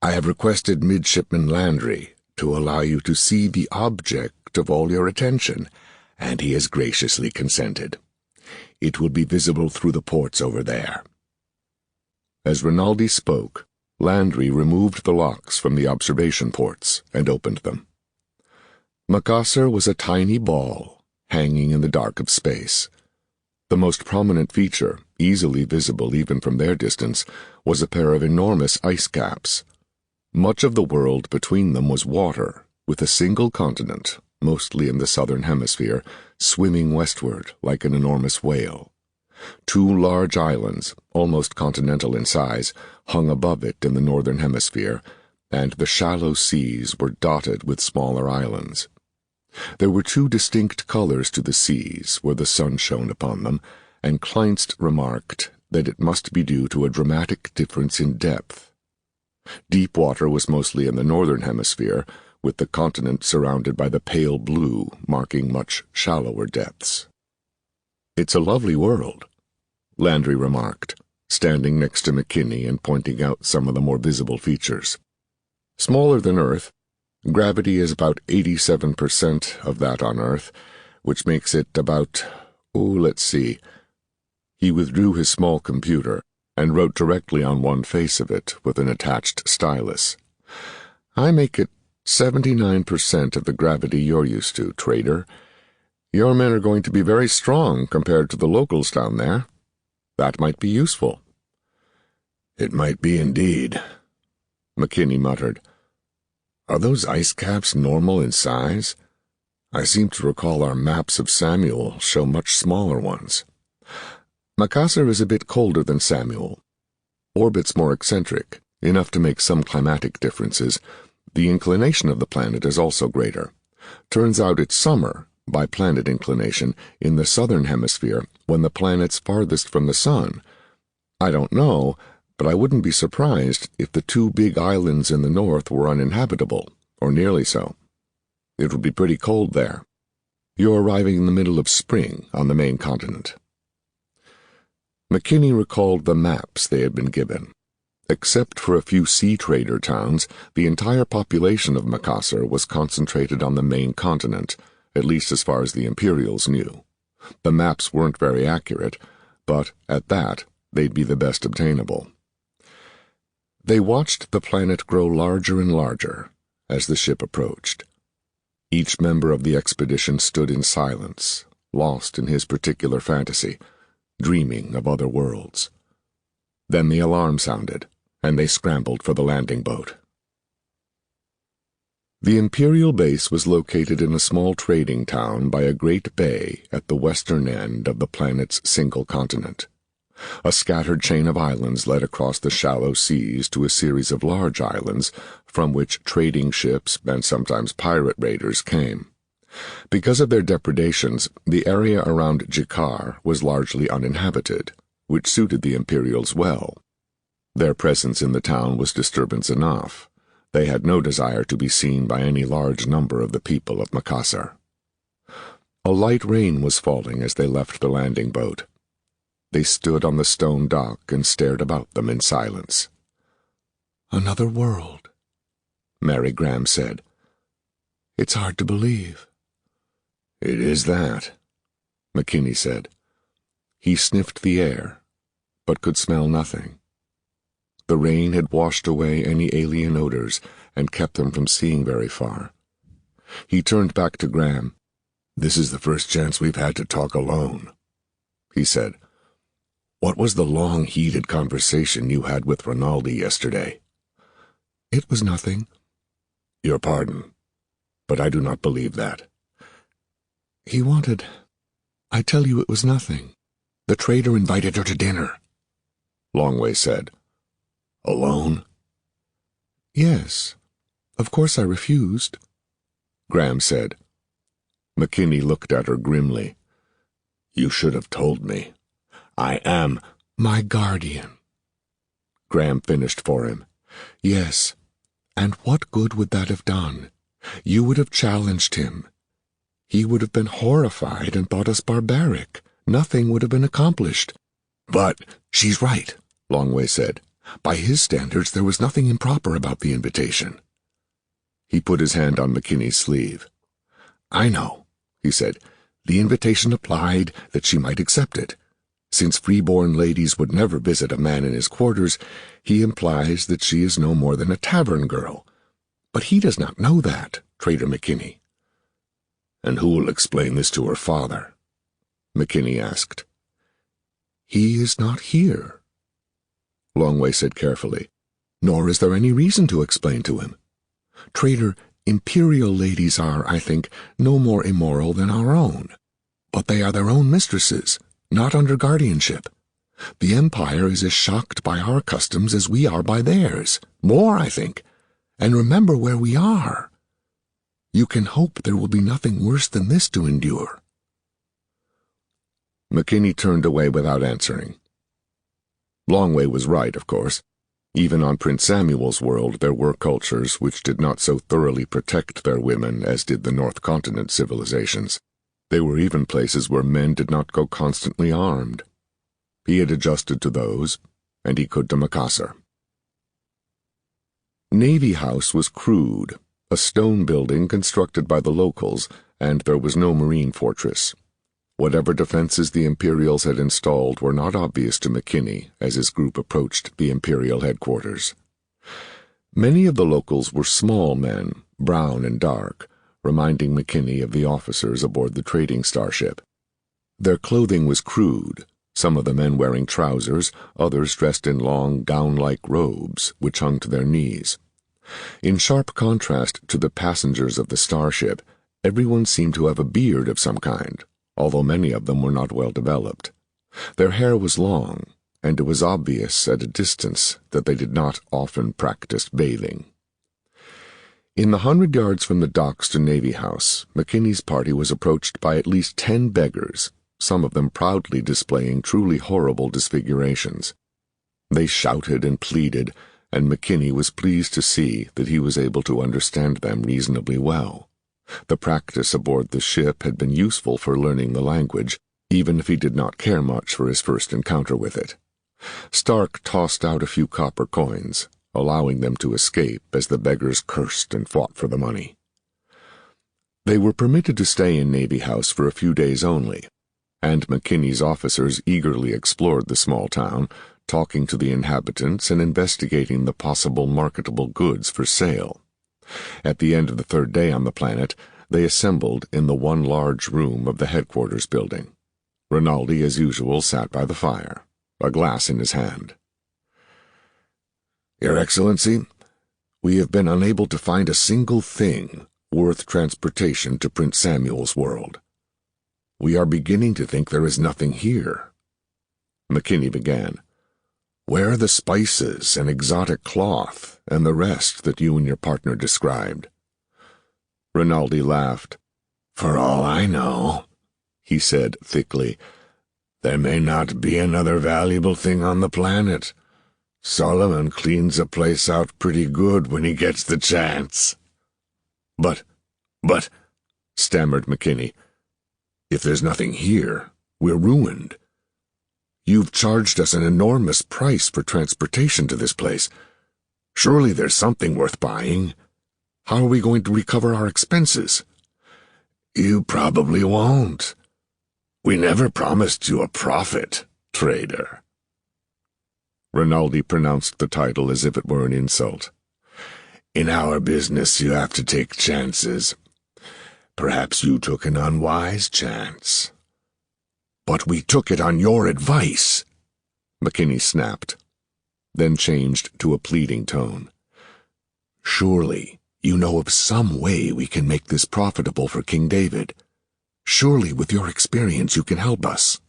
"I have requested Midshipman Landry to allow you to see the object of all your attention, and he has graciously consented. It will be visible through the ports over there." As Rinaldi spoke, Landry removed the locks from the observation ports and opened them. Macassar was a tiny ball, hanging in the dark of space. The most prominent feature, easily visible even from their distance, was a pair of enormous ice caps. Much of the world between them was water, with a single continent, mostly in the southern hemisphere, swimming westward like an enormous whale. Two large islands, almost continental in size, hung above it in the northern hemisphere, and the shallow seas were dotted with smaller islands. There were two distinct colors to the seas where the sun shone upon them, and Kleinst remarked that it must be due to a dramatic difference in depth. Deep water was mostly in the northern hemisphere, with the continent surrounded by the pale blue marking much shallower depths. "It's a lovely world," Landry remarked, standing next to McKinney and pointing out some of the more visible features. "Smaller than Earth. Gravity is about 87% of that on Earth, which makes it about, let's see." He withdrew his small computer and wrote directly on one face of it with an attached stylus. "I make it 79% of the gravity you're used to, trader. Your men are going to be very strong compared to the locals down there. That might be useful." "It might be indeed," McKinney muttered. "Are those ice caps normal in size? I seem to recall our maps of Samuel show much smaller ones." Macassar is a bit colder than Samuel. Orbit's more eccentric, enough to make some climatic differences. The inclination of the planet is also greater. Turns out it's summer, by planet inclination, in the southern hemisphere when the planet's farthest from the sun. I don't know, but I wouldn't be surprised if the two big islands in the north were uninhabitable, or nearly so. It would be pretty cold there. You're arriving in the middle of spring on the main continent. McKinney recalled the maps they had been given. Except for a few sea trader towns, the entire population of Macassar was concentrated on the main continent, at least as far as the Imperials knew. The maps weren't very accurate, but at that, they'd be the best obtainable. They watched the planet grow larger and larger as the ship approached. Each member of the expedition stood in silence, lost in his particular fantasy, dreaming of other worlds. Then the alarm sounded, and they scrambled for the landing boat. The Imperial base was located in a small trading town by a great bay at the western end of the planet's single continent. A scattered chain of islands led across the shallow seas to a series of large islands from which trading ships and sometimes pirate raiders came. Because of their depredations, the area around Jakar was largely uninhabited, which suited the Imperials well. Their presence in the town was disturbance enough. They had no desire to be seen by any large number of the people of Macassar. A light rain was falling as they left the landing boat. They stood on the stone dock and stared about them in silence. "Another world," Mary Graham said. "It's hard to believe." "It is that," McKinney said. He sniffed the air, but could smell nothing. The rain had washed away any alien odors and kept them from seeing very far. He turned back to Graham. "This is the first chance we've had to talk alone," he said. "What was the long, heated conversation you had with Rinaldi yesterday?" "It was nothing." "Your pardon, but I do not believe that." "He wanted... I tell you it was nothing. The trader invited her to dinner," Longway said. "Alone?" "Yes. Of course I refused," Graham said. McKinney looked at her grimly. "You should have told me. I am my guardian," Graham finished for him. "Yes, and what good would that have done? You would have challenged him. He would have been horrified and thought us barbaric. Nothing would have been accomplished." "But she's right," Longway said. "By his standards, there was nothing improper about the invitation." He put his hand on McKinney's sleeve. "I know," he said. "The invitation applied that she might accept it. Since freeborn ladies would never visit a man in his quarters, he implies that she is no more than a tavern girl. But he does not know that, Trader McKinney." "And who will explain this to her father?" McKinney asked. "He is not here," Longway said carefully. "Nor is there any reason to explain to him. Trader, Imperial ladies are, I think, no more immoral than our own. But they are their own mistresses, not under guardianship. The Empire is as shocked by our customs as we are by theirs. More, I think. And remember where we are. You can hope there will be nothing worse than this to endure." McKinney turned away without answering. Longway was right, of course. Even on Prince Samuel's world there were cultures which did not so thoroughly protect their women as did the North Continent civilizations. There were even places where men did not go constantly armed. He had adjusted to those, and he could to Macassar. Navy House was crude, a stone building constructed by the locals, and there was no marine fortress. Whatever defenses the Imperials had installed were not obvious to McKinney as his group approached the Imperial headquarters. Many of the locals were small men, brown and dark, reminding McKinney of the officers aboard the trading starship. Their clothing was crude, some of the men wearing trousers, others dressed in long gown-like robes which hung to their knees. In sharp contrast to the passengers of the starship, everyone seemed to have a beard of some kind, although many of them were not well developed. Their hair was long, and it was obvious at a distance that they did not often practice bathing. In the 100 yards from the docks to Navy House, McKinney's party was approached by at least 10 beggars, some of them proudly displaying truly horrible disfigurations. They shouted and pleaded, and McKinney was pleased to see that he was able to understand them reasonably well. The practice aboard the ship had been useful for learning the language, even if he did not care much for his first encounter with it. Stark tossed out a few copper coins, allowing them to escape as the beggars cursed and fought for the money. They were permitted to stay in Navy House for a few days only, and McKinney's officers eagerly explored the small town, talking to the inhabitants and investigating the possible marketable goods for sale. At the end of the 3rd day on the planet, they assembled in the one large room of the headquarters building. Rinaldi, as usual, sat by the fire, a glass in his hand. Your Excellency, we have been unable to find a single thing worth transportation to Prince Samuel's world. We are beginning to think there is nothing here. McKinney began. Where are the spices and exotic cloth and the rest that you and your partner described? Rinaldi laughed. For all I know, he said thickly, there may not be another valuable thing on the planet. Solomon cleans a place out pretty good when he gets the chance. But, stammered McKinney, if there's nothing here, we're ruined. You've charged us an enormous price for transportation to this place. Surely there's something worth buying. How are we going to recover our expenses? You probably won't. We never promised you a profit, trader. Rinaldi pronounced the title as if it were an insult. In our business, you have to take chances. Perhaps you took an unwise chance. But we took it on your advice, McKinney snapped, then changed to a pleading tone. Surely you know of some way we can make this profitable for King David. Surely with your experience you can help us.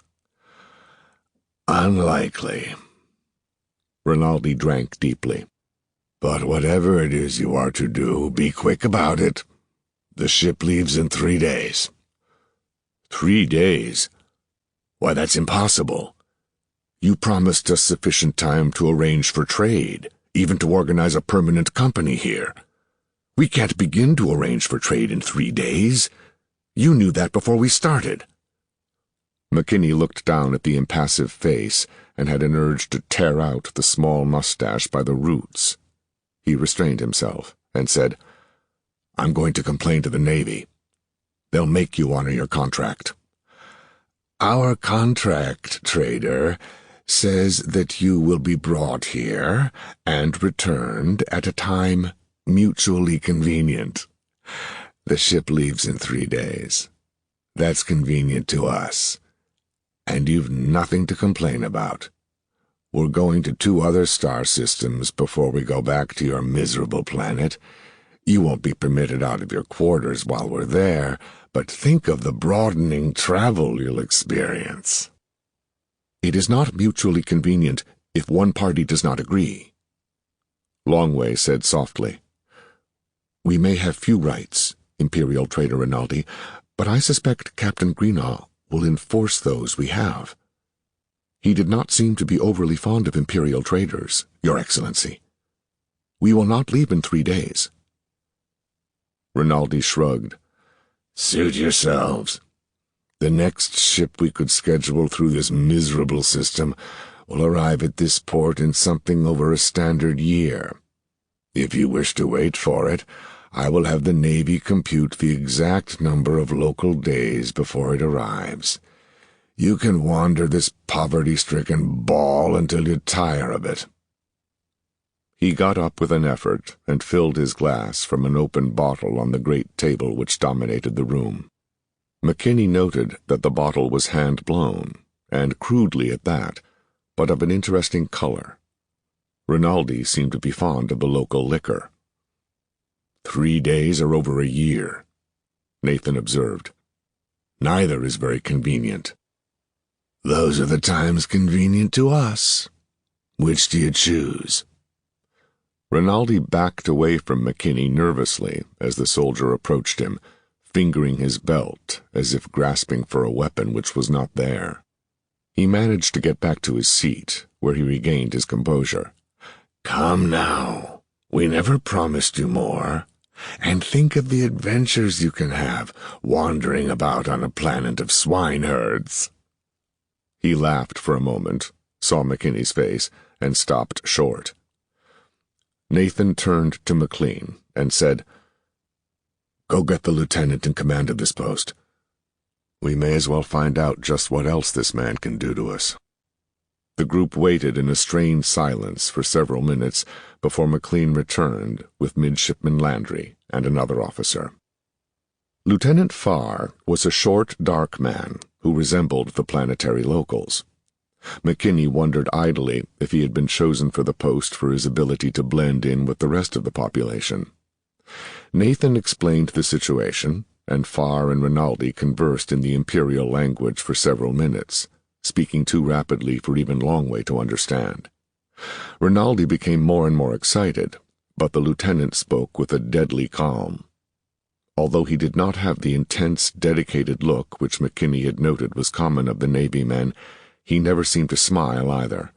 Unlikely. Rinaldi drank deeply. But whatever it is you are to do, be quick about it. The ship leaves in 3 days. 3 days? Why, that's impossible. You promised us sufficient time to arrange for trade, even to organize a permanent company here. We can't begin to arrange for trade in 3 days. You knew that before we started. McKinney looked down at the impassive face and had an urge to tear out the small mustache by the roots. He restrained himself and said, I'm going to complain to the Navy. They'll make you honor your contract. Our contract, trader, says that you will be brought here and returned at a time mutually convenient. The ship leaves in 3 days. That's convenient to us. And you've nothing to complain about. We're going to 2 other star systems before we go back to your miserable planet. You won't be permitted out of your quarters while we're there, but think of the broadening travel you'll experience. It is not mutually convenient if one party does not agree. Longway said softly, We may have few rights, Imperial Trader Rinaldi, but I suspect Captain Greenaw will enforce those we have. He did not seem to be overly fond of Imperial traders, Your Excellency. We will not leave in 3 days. Rinaldi shrugged. Suit yourselves. The next ship we could schedule through this miserable system will arrive at this port in something over a standard year. If you wish to wait for it, I will have the Navy compute the exact number of local days before it arrives. You can wander this poverty-stricken ball until you tire of it. He got up with an effort and filled his glass from an open bottle on the great table which dominated the room. McKinney noted that the bottle was hand-blown, and crudely at that, but of an interesting color. Rinaldi seemed to be fond of the local liquor. 3 days or over a year, Nathan observed. Neither is very convenient. Those are the times convenient to us. Which do you choose? Rinaldi backed away from McKinney nervously as the soldier approached him, fingering his belt as if grasping for a weapon which was not there. He managed to get back to his seat, where he regained his composure. Come now, we never promised you more. And think of the adventures you can have wandering about on a planet of swineherds. He laughed for a moment, saw McKinney's face, and stopped short. Nathan turned to McLean and said, Go get the lieutenant in command of this post. We may as well find out just what else this man can do to us. The group waited in a strained silence for several minutes before McLean returned with Midshipman Landry and another officer. Lieutenant Farr was a short, dark man who resembled the planetary locals. McKinney wondered idly if he had been chosen for the post for his ability to blend in with the rest of the population. Nathan explained the situation, and Farr and Rinaldi conversed in the Imperial language for several minutes, speaking too rapidly for even Longway to understand. Rinaldi became more and more excited, but the lieutenant spoke with a deadly calm. Although he did not have the intense, dedicated look which McKinney had noted was common of the Navy men, he never seemed to smile either.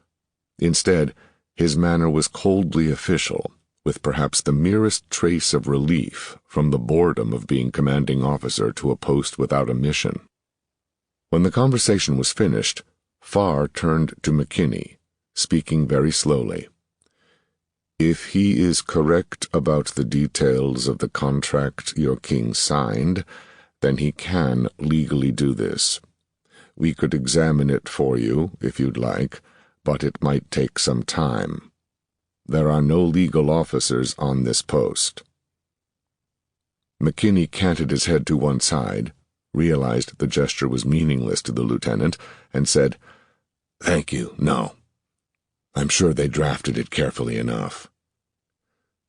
Instead, his manner was coldly official, with perhaps the merest trace of relief from the boredom of being commanding officer to a post without a mission. When the conversation was finished, Farr turned to McKinney, speaking very slowly. If he is correct about the details of the contract your king signed, then he can legally do this. We could examine it for you, if you'd like, but it might take some time. There are no legal officers on this post. McKinney canted his head to one side, realized the gesture was meaningless to the lieutenant, and said, Thank you, no. I'm sure they drafted it carefully enough.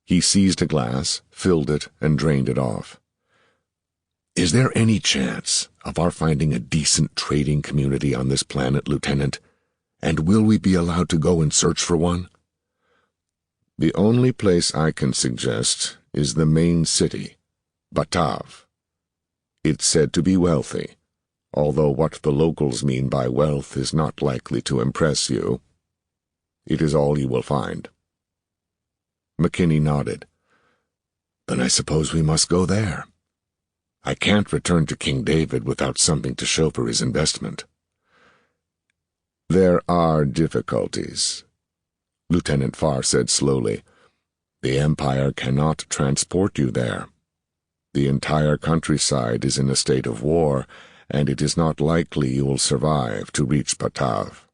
He seized a glass, filled it, and drained it off. Is there any chance of our finding a decent trading community on this planet, Lieutenant? And will we be allowed to go and search for one? The only place I can suggest is the main city, Batav. It's said to be wealthy, although what the locals mean by wealth is not likely to impress you. It is all you will find. McKinney nodded. Then I suppose we must go there. I can't return to King David without something to show for his investment. There are difficulties, Lieutenant Farr said slowly. The Empire cannot transport you there. The entire countryside is in a state of war, and it is not likely you will survive to reach Batav.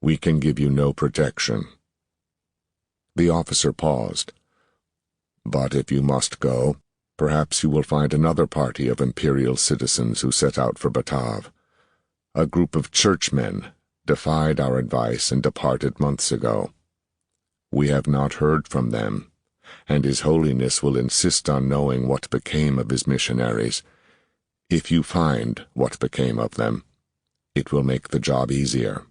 We can give you no protection. The officer paused. But if you must go, perhaps you will find another party of Imperial citizens who set out for Batav. A group of churchmen defied our advice and departed months ago. We have not heard from them, and His Holiness will insist on knowing what became of his missionaries. If you find what became of them, it will make the job easier.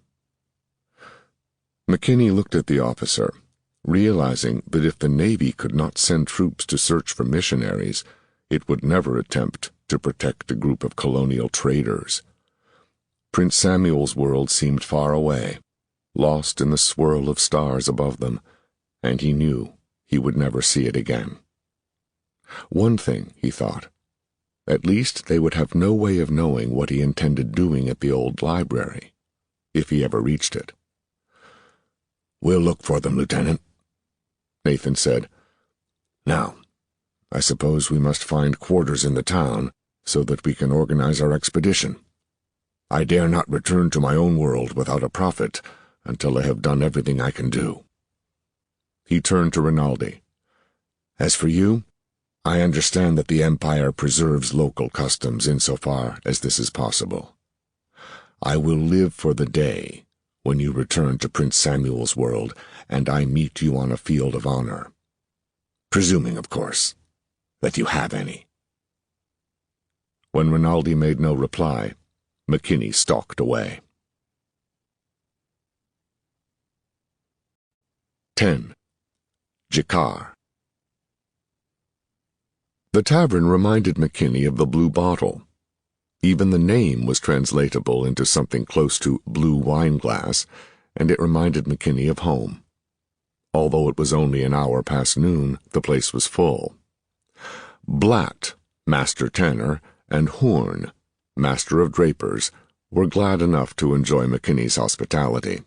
McKinney looked at the officer, realizing that if the Navy could not send troops to search for missionaries, it would never attempt to protect a group of colonial traders. Prince Samuel's world seemed far away, lost in the swirl of stars above them, and he knew he would never see it again. One thing, he thought, at least they would have no way of knowing what he intended doing at the old library, if he ever reached it. We'll look for them, Lieutenant, Nathan said. Now, I suppose we must find quarters in the town so that we can organize our expedition. I dare not return to my own world without a prophet until I have done everything I can do. He turned to Rinaldi. As for you, I understand that the Empire preserves local customs insofar as this is possible. I will live for the day when you return to Prince Samuel's world and I meet you on a field of honor. Presuming, of course, that you have any. When Rinaldi made no reply, McKinney stalked away. 10. Jakar. The tavern reminded McKinney of the Blue Bottle. Even the name was translatable into something close to blue wine glass, and it reminded McKinney of home. Although it was only an hour past noon, the place was full. Blatt, master tanner, and Horn, master of drapers, were glad enough to enjoy McKinney's hospitality.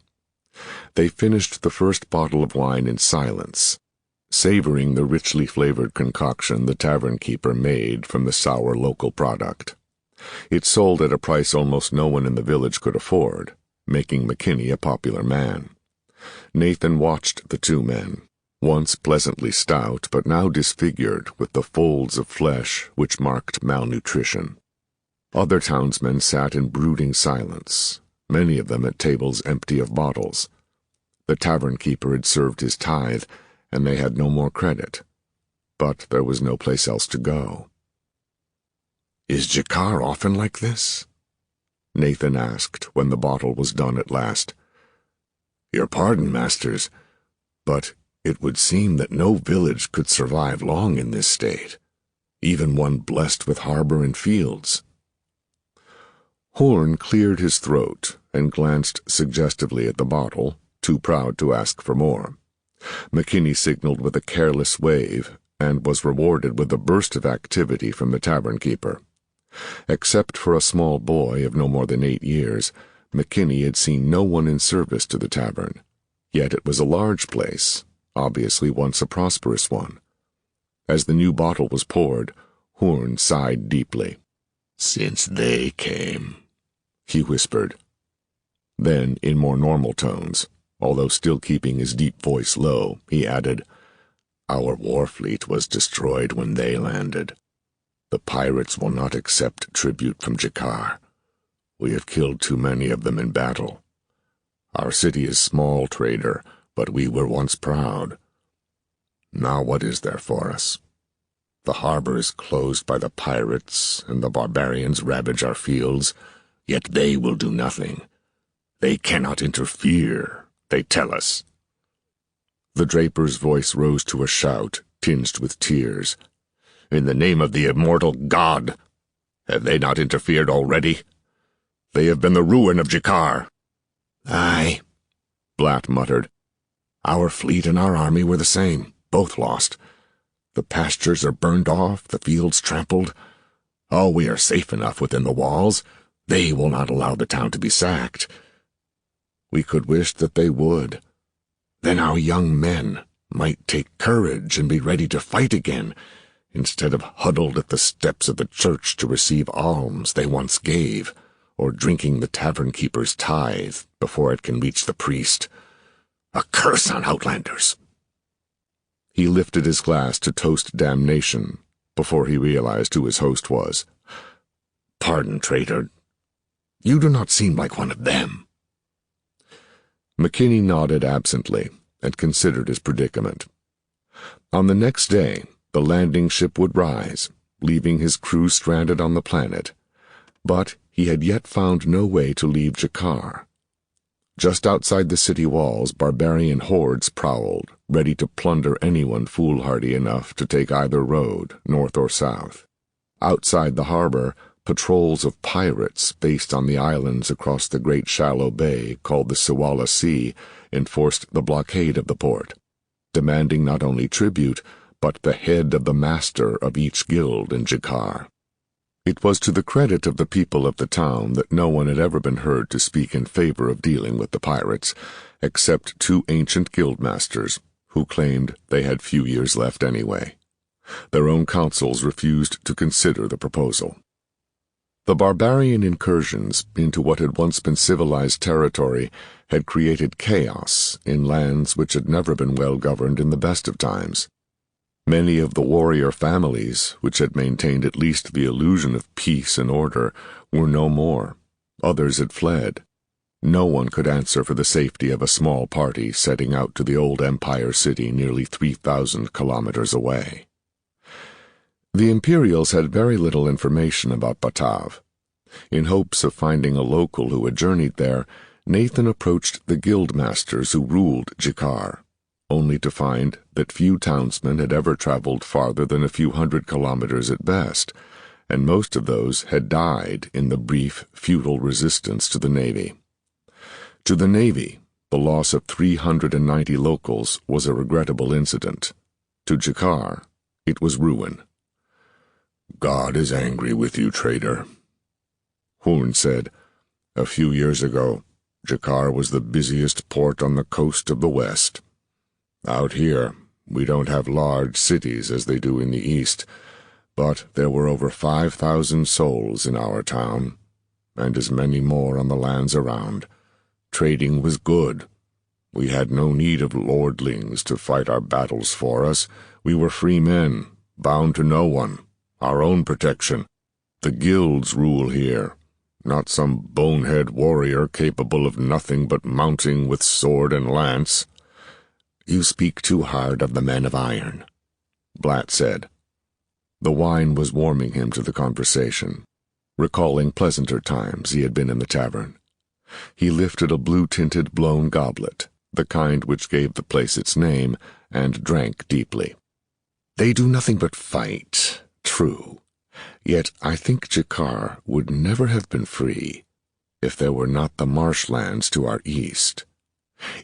They finished the first bottle of wine in silence, savoring the richly flavored concoction the tavern keeper made from the sour local product. It sold at a price almost no one in the village could afford, making McKinney a popular man. Nathan watched the two men, once pleasantly stout but now disfigured with the folds of flesh which marked malnutrition. Other townsmen sat in brooding silence, many of them at tables empty of bottles. The tavern keeper had served his tithe, and they had no more credit. But there was no place else to go. "Is Jakar often like this?" Nathan asked when the bottle was done at last. "Your pardon, masters, but it would seem that no village could survive long in this state, even one blessed with harbor and fields." Horn cleared his throat and glanced suggestively at the bottle, too proud to ask for more. McKinney signaled with a careless wave and was rewarded with a burst of activity from the tavern keeper. Except for a small boy of no more than 8 years, McKinney had seen no one in service to the tavern, yet it was a large place, obviously once a prosperous one. As the new bottle was poured, Horn sighed deeply. "Since they came," he whispered. Then, in more normal tones, although still keeping his deep voice low, he added, "Our war fleet was destroyed when they landed. The pirates will not accept tribute from Jakar. We have killed too many of them in battle. Our city is small, trader, but we were once proud. Now what is there for us? The harbor is closed by the pirates, and the barbarians ravage our fields, yet they will do nothing. They cannot interfere, they tell us." The draper's voice rose to a shout, tinged with tears. "In the name of the immortal God, have they not interfered already? They have been the ruin of Jakar." "Aye," Blatt muttered. "Our fleet and our army were the same, both lost. The pastures are burned off, the fields trampled. Oh, we are safe enough within the walls. They will not allow the town to be sacked. We could wish that they would. Then our young men might take courage and be ready to fight again, instead of huddled at the steps of the church to receive alms they once gave, or drinking the tavern keeper's tithe before it can reach the priest. A curse on outlanders!" He lifted his glass to toast damnation before he realized who his host was. "Pardon, traitor. You do not seem like one of them." McKinney nodded absently and considered his predicament. On the next day, the landing ship would rise, leaving his crew stranded on the planet, but he had yet found no way to leave Jakar. Just outside the city walls, barbarian hordes prowled, ready to plunder anyone foolhardy enough to take either road, north or south. Outside the harbor, patrols of pirates based on the islands across the great shallow bay called the Siwala Sea enforced the blockade of the port, demanding not only tribute, but the head of the master of each guild in Jakar. It was to the credit of the people of the town that no one had ever been heard to speak in favor of dealing with the pirates, except 2 ancient guildmasters, who claimed they had few years left anyway. Their own councils refused to consider the proposal. The barbarian incursions into what had once been civilized territory had created chaos in lands which had never been well governed in the best of times. Many of the warrior families, which had maintained at least the illusion of peace and order, were no more. Others had fled. No one could answer for the safety of a small party setting out to the old empire city nearly 3,000 kilometers away. The Imperials had very little information about Batav. In hopes of finding a local who had journeyed there, Nathan approached the guildmasters who ruled Jakar, only to find that few townsmen had ever traveled farther than a few hundred kilometers at best, and most of those had died in the brief, futile resistance to the Navy. To the Navy, the loss of 390 locals was a regrettable incident. To Jakar, it was ruin. God is angry with you, traitor. Horn said, A few years ago, Jakar was the busiest port on the coast of the West. Out here, we don't have large cities as they do in the East, but there were over 5,000 souls in our town, and as many more on the lands around. Trading was good. We had no need of lordlings to fight our battles for us. We were free men, bound to no one, our own protection. The guilds rule here, not some bonehead warrior capable of nothing but mounting with sword and lance. You speak too hard of the men of iron, Blatt said. The wine was warming him to the conversation, recalling pleasanter times he had been in the tavern. He lifted a blue-tinted blown goblet, the kind which gave the place its name, and drank deeply. They do nothing but fight, true. Yet I think Jakar would never have been free if there were not the marshlands to our east.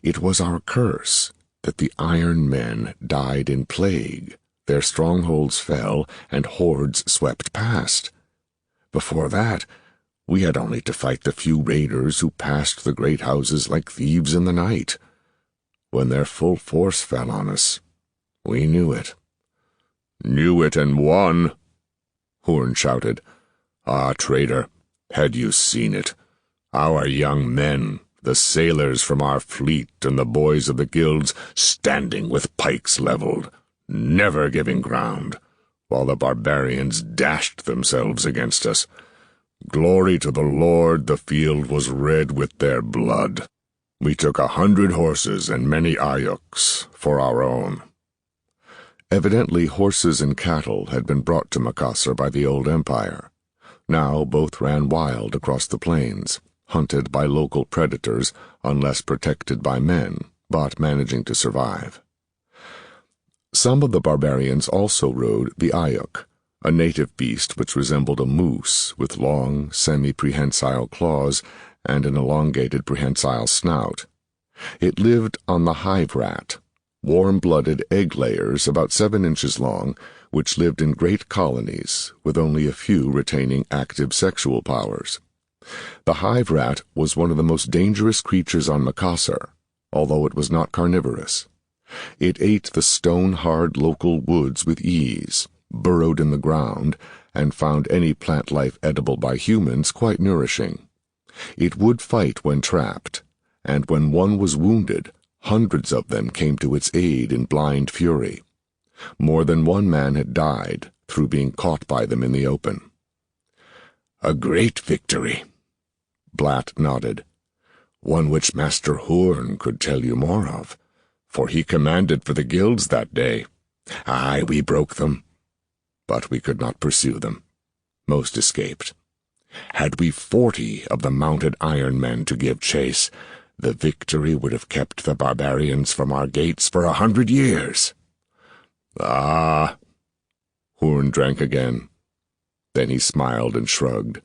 It was our curse that the Iron Men died in plague. Their strongholds fell, and hordes swept past. Before that, we had only to fight the few raiders who passed the great houses like thieves in the night. When their full force fell on us, we knew it. Knew it and won, Horn shouted. Ah, traitor, had you seen it? Our young men, the sailors from our fleet and the boys of the guilds, standing with pikes leveled, never giving ground, while the barbarians dashed themselves against us. Glory to the Lord, the field was red with their blood. We took 100 horses and many ayuks for our own. Evidently horses and cattle had been brought to Macassar by the old empire. Now both ran wild across the plains, hunted by local predators unless protected by men, but managing to survive. Some of the barbarians also rode the ayuk, a native beast which resembled a moose with long, semi-prehensile claws and an elongated prehensile snout. It lived on the hive rat, warm-blooded egg layers about 7 inches long, which lived in great colonies, with only a few retaining active sexual powers. The hive rat was one of the most dangerous creatures on Macassar, although it was not carnivorous. It ate the stone-hard local woods with ease, burrowed in the ground, and found any plant life edible by humans quite nourishing. It would fight when trapped, and when one was wounded, hundreds of them came to its aid in blind fury. More than one man had died through being caught by them in the open. A great victory, Blatt nodded. One which Master Horn could tell you more of, for he commanded for the guilds that day. Aye, we broke them, but we could not pursue them. Most escaped. Had we 40 of the mounted Iron Men to give chase, the victory would have kept the barbarians from our gates for 100 years. Ah! Horn drank again. Then he smiled and shrugged.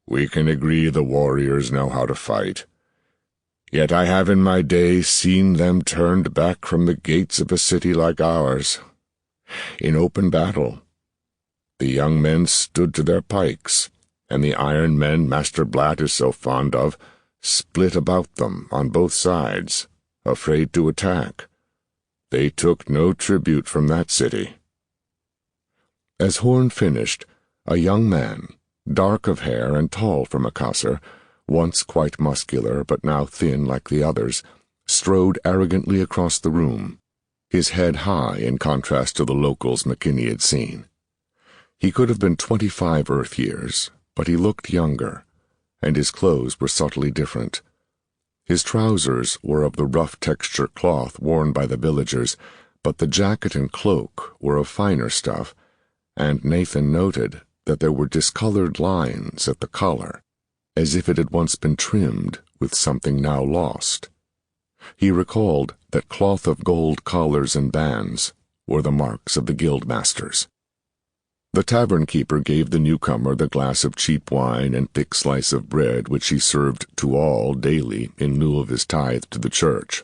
We can agree the warriors know how to fight. Yet I have in my day seen them turned back from the gates of a city like ours. In open battle, the young men stood to their pikes, and the Iron Men Master Blatt is so fond of split about them on both sides, afraid to attack. They took no tribute from that city. As Horn finished, a young man, dark of hair and tall for Macassar, once quite muscular but now thin like the others, strode arrogantly across the room, his head high in contrast to the locals McKinney had seen. He could have been 25 Earth years, but he looked younger, and his clothes were subtly different. His trousers were of the rough texture cloth worn by the villagers, but the jacket and cloak were of finer stuff, and Nathan noted that there were discolored lines at the collar, as if it had once been trimmed with something now lost. He recalled that cloth of gold collars and bands were the marks of the guildmasters. The tavern keeper gave the newcomer the glass of cheap wine and thick slice of bread which he served to all daily in lieu of his tithe to the church.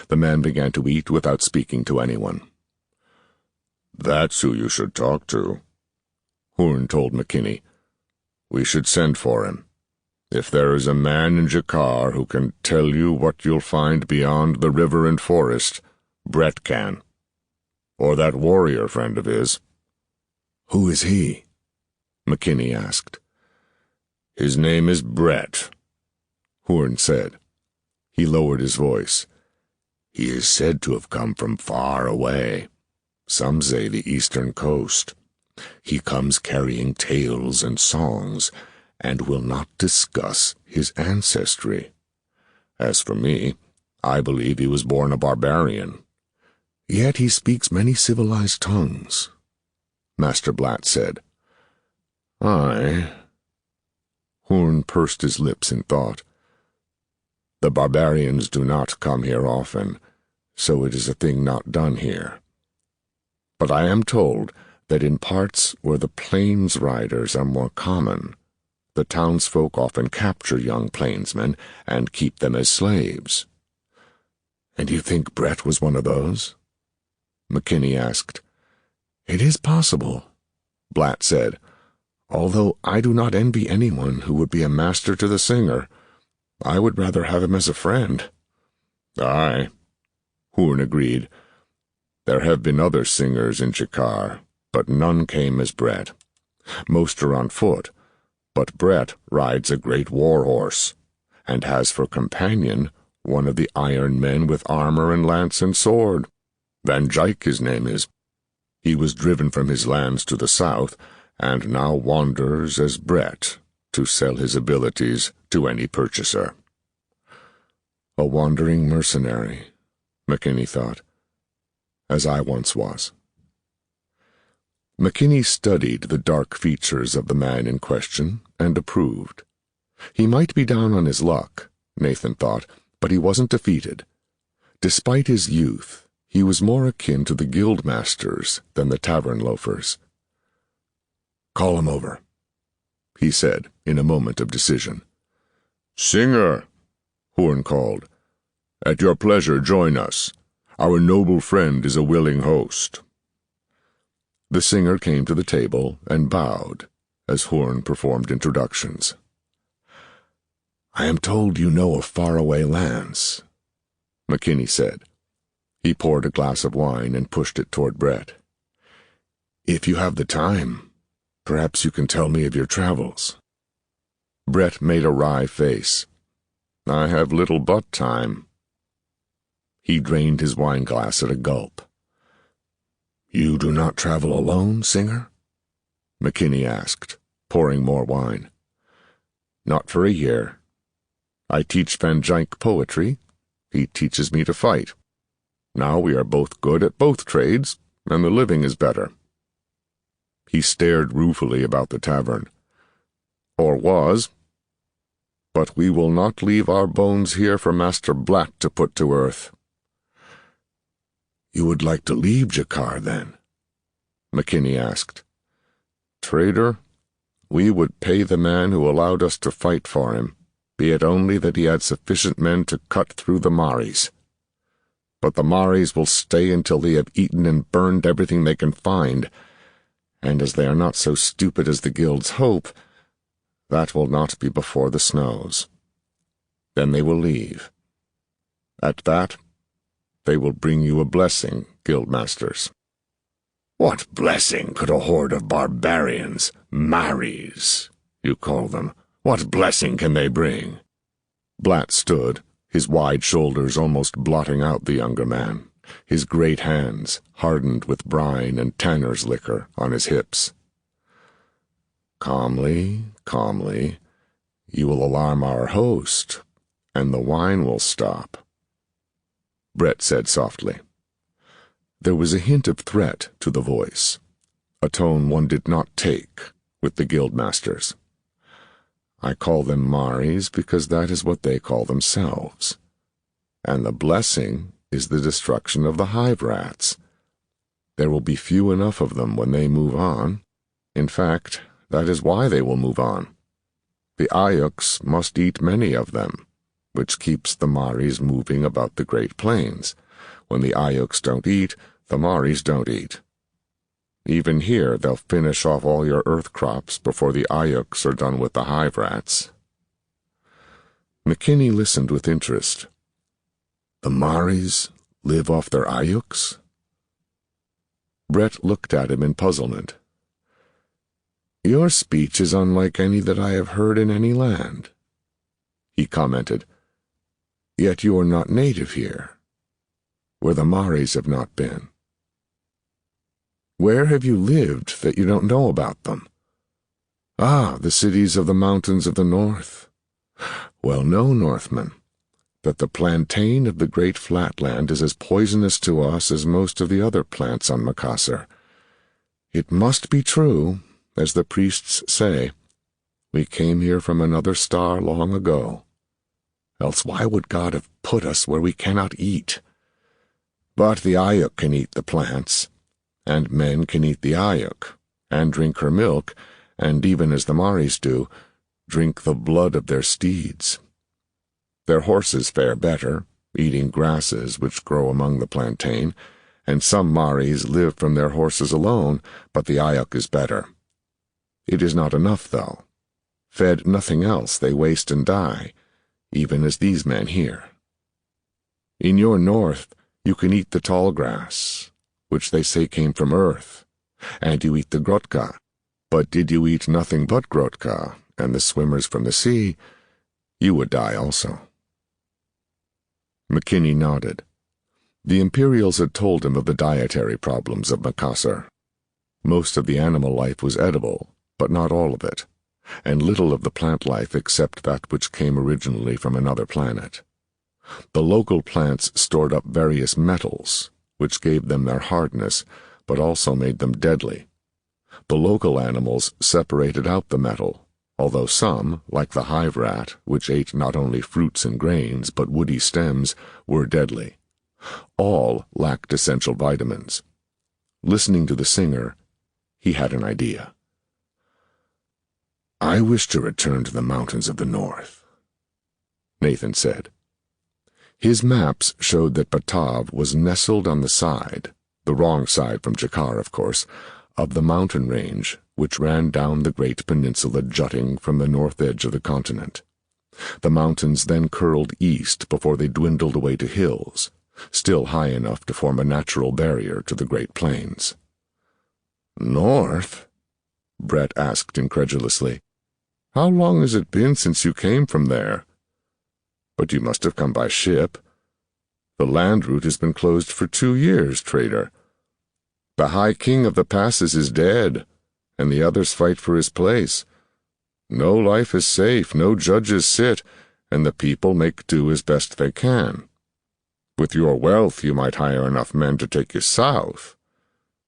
The man began to eat without speaking to anyone. "That's who you should talk to," Hoorn told McKinney. "We should send for him. If there is a man in Jakar who can tell you what you'll find beyond the river and forest, Brett can. Or that warrior friend of his." "Who is he?" McKinney asked. "His name is Brett," Hoorn said. He lowered his voice. "He is said to have come from far away. Some say the eastern coast. He comes carrying tales and songs, and will not discuss his ancestry. As for me, I believe he was born a barbarian. Yet he speaks many civilized tongues," Master Blatt said. "Aye." Hoorn pursed his lips in thought. "The barbarians do not come here often, so it is a thing not done here. But I am told that in parts where the plains riders are more common, the townsfolk often capture young plainsmen and keep them as slaves." "And you think Brett was one of those?" McKinney asked. "It is possible," Blatt said, "although I do not envy anyone who would be a master to the singer. I would rather have him as a friend." "Aye," Hoorn agreed. "There have been other singers in Jakar, but none came as Brett. Most are on foot, but Brett rides a great war horse, and has for companion one of the iron men with armor and lance and sword. Van Dyke his name is. He was driven from his lands to the south, and now wanders as Brett to sell his abilities to any purchaser." A wandering mercenary, McKinney thought, as I once was. McKinney studied the dark features of the man in question and approved. He might be down on his luck, Nathan thought, but he wasn't defeated. Despite his youth, he was more akin to the guildmasters than the tavern loafers. "Call him over," he said in a moment of decision. "Singer," Hoorn called, "at your pleasure join us. Our noble friend is a willing host." The singer came to the table and bowed as Hoorn performed introductions. "I am told you know of faraway lands," McKinney said. He poured a glass of wine and pushed it toward Brett. "If you have the time, perhaps you can tell me of your travels." Brett made a wry face. "I have little but time." He drained his wineglass at a gulp. "You do not travel alone, singer?" McKinney asked, pouring more wine. "Not for a year. I teach Van Dyke poetry. He teaches me to fight. Now we are both good at both trades, and the living is better." He stared ruefully about the tavern. "Or was. But we will not leave our bones here for Master Blatt to put to earth." "You would like to leave Jakar, then?" McKinney asked. "Trader, we would pay the man who allowed us to fight for him, be it only that he had sufficient men to cut through the Maris. But the Maris will stay until they have eaten and burned everything they can find, and as they are not so stupid as the guilds hope, that will not be before the snows. Then they will leave. At that, they will bring you a blessing, guildmasters." "What blessing could a horde of barbarians, Maris, you call them, what blessing can they bring?" Blatt stood, his wide shoulders almost blotting out the younger man, his great hands, hardened with brine and tanner's liquor, on his hips. "Calmly, calmly, you will alarm our host, and the wine will stop," Brett said softly. There was a hint of threat to the voice, a tone one did not take with the guildmasters. "I call them Maris because that is what they call themselves, and the blessing is the destruction of the hive rats. There will be few enough of them when they move on. In fact, that is why they will move on. The Ayuks must eat many of them, which keeps the Maris moving about the Great Plains. When the Ayuks don't eat, the Maris don't eat. Even here, they'll finish off all your earth crops before the Ayuks are done with the hive rats. McKinney listened with interest. The Maris live off their Ayuks? Brett looked at him in puzzlement. Your speech is unlike any that I have heard in any land, he commented. Yet you are not native here, where the Maris have not been. Where have you lived that you don't know about them? Ah, the cities of the mountains of the north. Well know, Northmen, that the plantain of the great flatland is as poisonous to us as most of the other plants on Macassar. It must be true, as the priests say. We came here from another star long ago. Else why would God have put us where we cannot eat? But the Ayuk can eat the plants, and men can eat the Ayuk, and drink her milk, and even as the Maris do, drink the blood of their steeds. Their horses fare better, eating grasses which grow among the plantain, and some Maris live from their horses alone, but the Ayuk is better. It is not enough, though. Fed nothing else, they waste and die, even as these men here. In your north, you can eat the tall grass, which they say came from earth, and you eat the grotka. But did you eat nothing but grotka, and the swimmers from the sea, you would die also. McKinney nodded. The Imperials had told him of the dietary problems of Macassar. Most of the animal life was edible, but not all of it, and little of the plant life except that which came originally from another planet. The local plants stored up various metals, which gave them their hardness, but also made them deadly. The local animals separated out the metal, although some, like the hive rat, which ate not only fruits and grains, but woody stems, were deadly. All lacked essential vitamins. Listening to the singer, he had an idea. I wish to return to the mountains of the north, Nathan said. His maps showed that Batav was nestled on the side, the wrong side from Jakar, of course, of the mountain range which ran down the great peninsula jutting from the north edge of the continent. The mountains then curled east before they dwindled away to hills, still high enough to form a natural barrier to the Great Plains. North? Brett asked incredulously. How long has it been since you came from there? But you must have come by ship. The land route has been closed for 2 years, trader. The High King of the Passes is dead, and the others fight for his place. No life is safe, no judges sit, and the people make do as best they can. With your wealth you might hire enough men to take you south.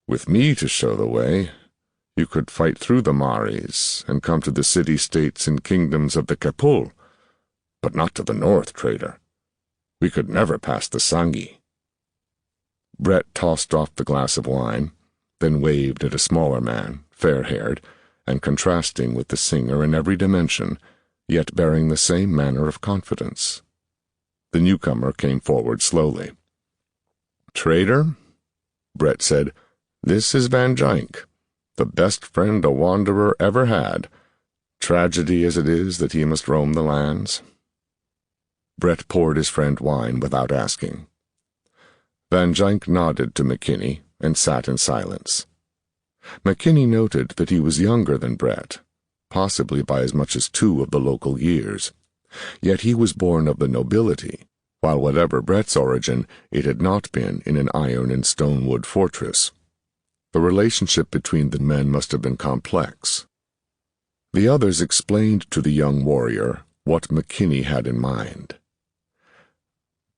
With me to show the way, you could fight through the Maris and come to the city-states and kingdoms of the Kapul, but not to the north, trader. We could never pass the Sangi. Brett tossed off the glass of wine, then waved at a smaller man, fair-haired, and contrasting with the singer in every dimension, yet bearing the same manner of confidence. The newcomer came forward slowly. Trader, Brett said, this is Van Dijk, the best friend a wanderer ever had, tragedy as it is that he must roam the lands. Brett poured his friend wine without asking. Van Dijk nodded to McKinney and sat in silence. McKinney noted that he was younger than Brett, possibly by as much as 2 of the local years. Yet he was born of the nobility, while whatever Brett's origin, it had not been in an iron and stone wood fortress. The relationship between the men must have been complex. The others explained to the young warrior what McKinney had in mind.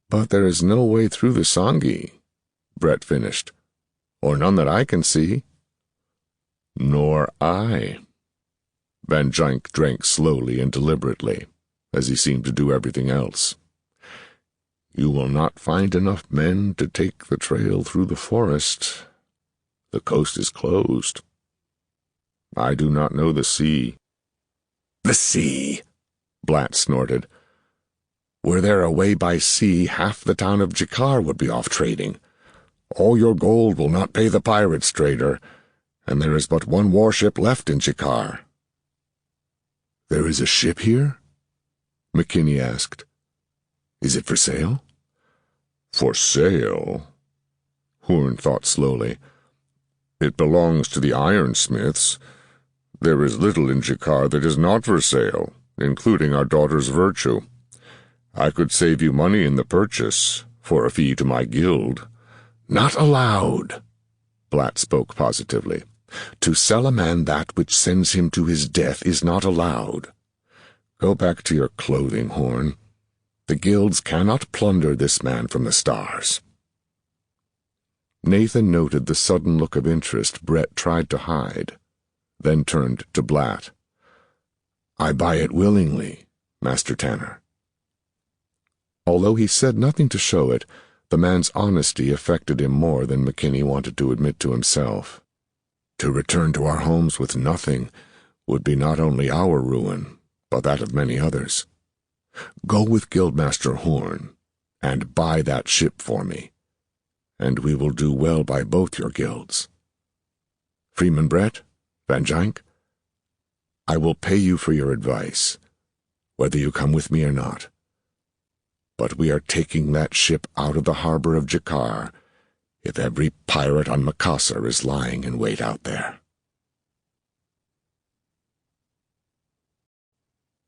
But there is no way through the Sangi, Brett finished, or none that I can see. Nor I. Van Dijk drank slowly and deliberately, as he seemed to do everything else. You will not find enough men to take the trail through the forest. The coast is closed. I do not know the sea." "The sea!" Blatt snorted. "Were there a way by sea, half the town of Jakar would be off trading. All your gold will not pay the pirates, trader, and there is but one warship left in Jakar." "There is a ship here?" McKinney asked. "Is it for sale?" "For sale?" Horn thought slowly. "It belongs to the ironsmiths. There is little in Jakar that is not for sale, including our daughter's virtue. I could save you money in the purchase, for a fee to my guild." "Not allowed," Blatt spoke positively. "To sell a man that which sends him to his death is not allowed. Go back to your clothing, Horn. The guilds cannot plunder this man from the stars." Nathan noted the sudden look of interest Brett tried to hide, then turned to Blatt. "I buy it willingly, Master Tanner." Although he said nothing to show it, the man's honesty affected him more than McKinney wanted to admit to himself. To return to our homes with nothing would be not only our ruin, but that of many others. Go with Guildmaster Horn, and buy that ship for me, and we will do well by both your guilds. Freeman Brett, Van Jank, I will pay you for your advice, whether you come with me or not. But we are taking that ship out of the harbor of Jakar if every pirate on Macassar is lying in wait out there.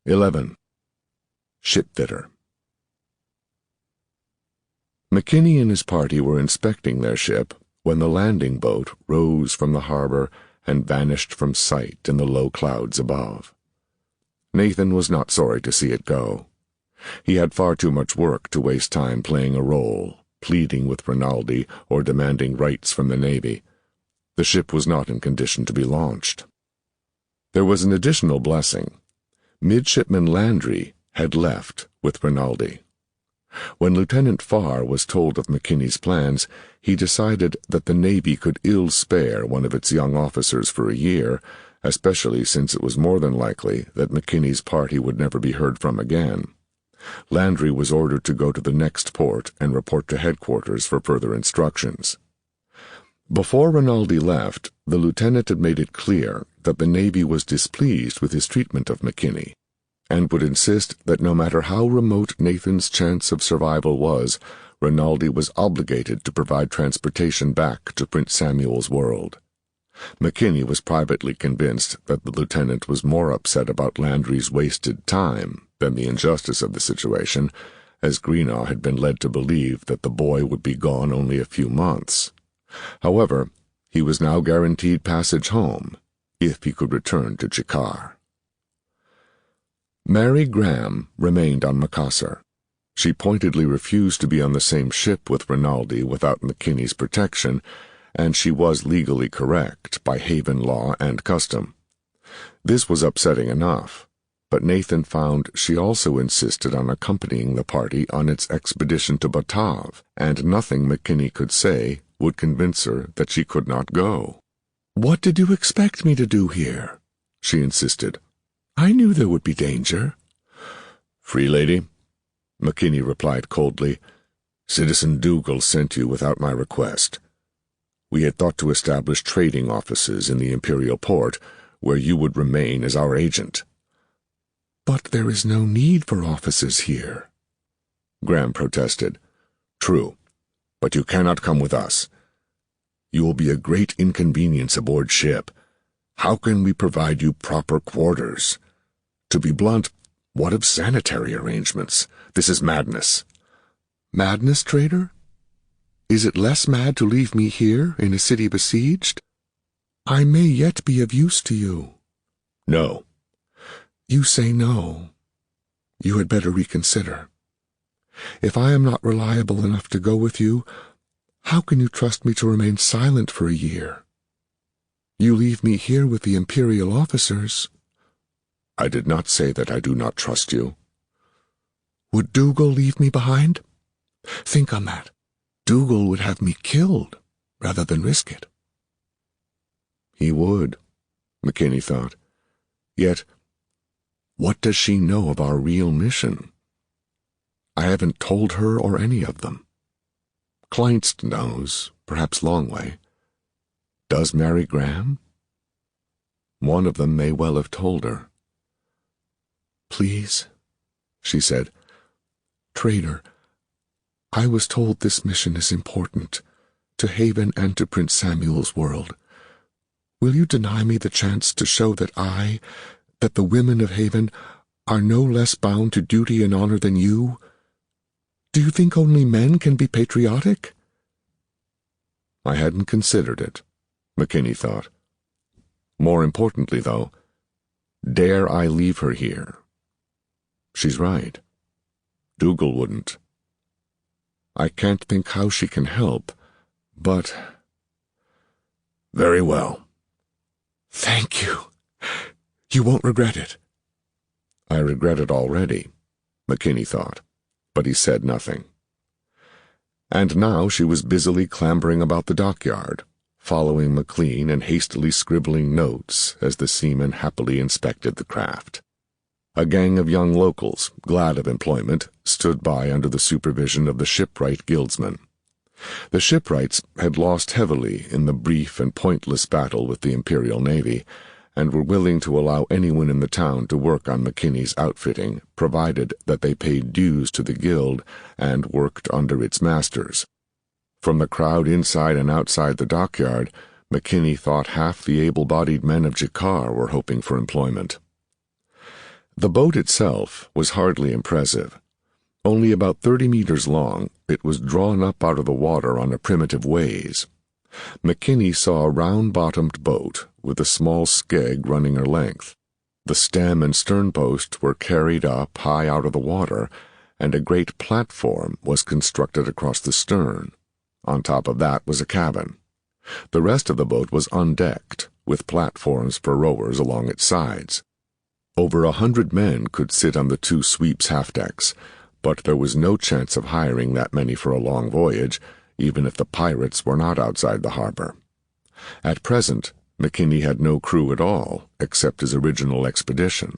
11. Shipfitter. McKinney and his party were inspecting their ship when the landing boat rose from the harbor and vanished from sight in the low clouds above. Nathan was not sorry to see it go. He had far too much work to waste time playing a role, pleading with Rinaldi or demanding rights from the Navy. The ship was not in condition to be launched. There was an additional blessing. Midshipman Landry had left with Rinaldi. When Lieutenant Farr was told of McKinney's plans, he decided that the Navy could ill spare one of its young officers for a year, especially since it was more than likely that McKinney's party would never be heard from again. Landry was ordered to go to the next port and report to headquarters for further instructions. Before Rinaldi left, the lieutenant had made it clear that the Navy was displeased with his treatment of McKinney, and would insist that no matter how remote Nathan's chance of survival was, Rinaldi was obligated to provide transportation back to Prince Samuel's world. McKinney was privately convinced that the lieutenant was more upset about Landry's wasted time than the injustice of the situation, as Greenough had been led to believe that the boy would be gone only a few months. However, he was now guaranteed passage home, if he could return to Jakar. Mary Graham remained on Macassar. She pointedly refused to be on the same ship with Rinaldi without McKinney's protection, and she was legally correct by Haven law and custom. This was upsetting enough, but Nathan found she also insisted on accompanying the party on its expedition to Batav, and nothing McKinney could say would convince her that she could not go. "What did you expect me to do here?" she insisted. "I knew there would be danger." "Free lady," McKinney replied coldly, "Citizen Dougal sent you without my request. We had thought to establish trading offices in the Imperial Port, where you would remain as our agent." "But there is no need for offices here," Graham protested. "True, but you cannot come with us. You will be a great inconvenience aboard ship. How can we provide you proper quarters? To be blunt, what of sanitary arrangements? This is madness." "Madness, trader? Is it less mad to leave me here in a city besieged? I may yet be of use to you." "No." "You say no. You had better reconsider. If I am not reliable enough to go with you, how can you trust me to remain silent for a year? You leave me here with the Imperial officers." "I did not say that I do not trust you." "Would Dougal leave me behind?" Think on that. Dougal would have me killed rather than risk it. He would, McKinney thought. Yet, what does she know of our real mission? I haven't told her or any of them. Kleinst knows, perhaps Longway. Does Mary Graham? One of them may well have told her. Please, she said. Trader, I was told this mission is important, to Haven and to Prince Samuel's world. Will you deny me the chance to show that the women of Haven, are no less bound to duty and honor than you? Do you think only men can be patriotic? I hadn't considered it, McKinney thought. More importantly, though, dare I leave her here? She's right. Dougal wouldn't. I can't think how she can help, but... Very well. Thank you. You won't regret it. I regret it already, McKinney thought, but he said nothing. And now she was busily clambering about the dockyard, following McLean and hastily scribbling notes as the seamen happily inspected the craft. A gang of young locals, glad of employment, stood by under the supervision of the shipwright guildsmen. The shipwrights had lost heavily in the brief and pointless battle with the Imperial Navy, and were willing to allow anyone in the town to work on McKinney's outfitting, provided that they paid dues to the guild and worked under its masters. From the crowd inside and outside the dockyard, McKinney thought half the able-bodied men of Jakar were hoping for employment. The boat itself was hardly impressive. Only about 30 meters long, it was drawn up out of the water on a primitive ways. McKinney saw a round-bottomed boat with a small skeg running her length. The stem and sternpost were carried up high out of the water, and a great platform was constructed across the stern. On top of that was a cabin. The rest of the boat was undecked, with platforms for rowers along its sides. Over 100 men could sit on the two sweeps half-decks, but there was no chance of hiring that many for a long voyage, even if the pirates were not outside the harbor. At present, McKinney had no crew at all, except his original expedition,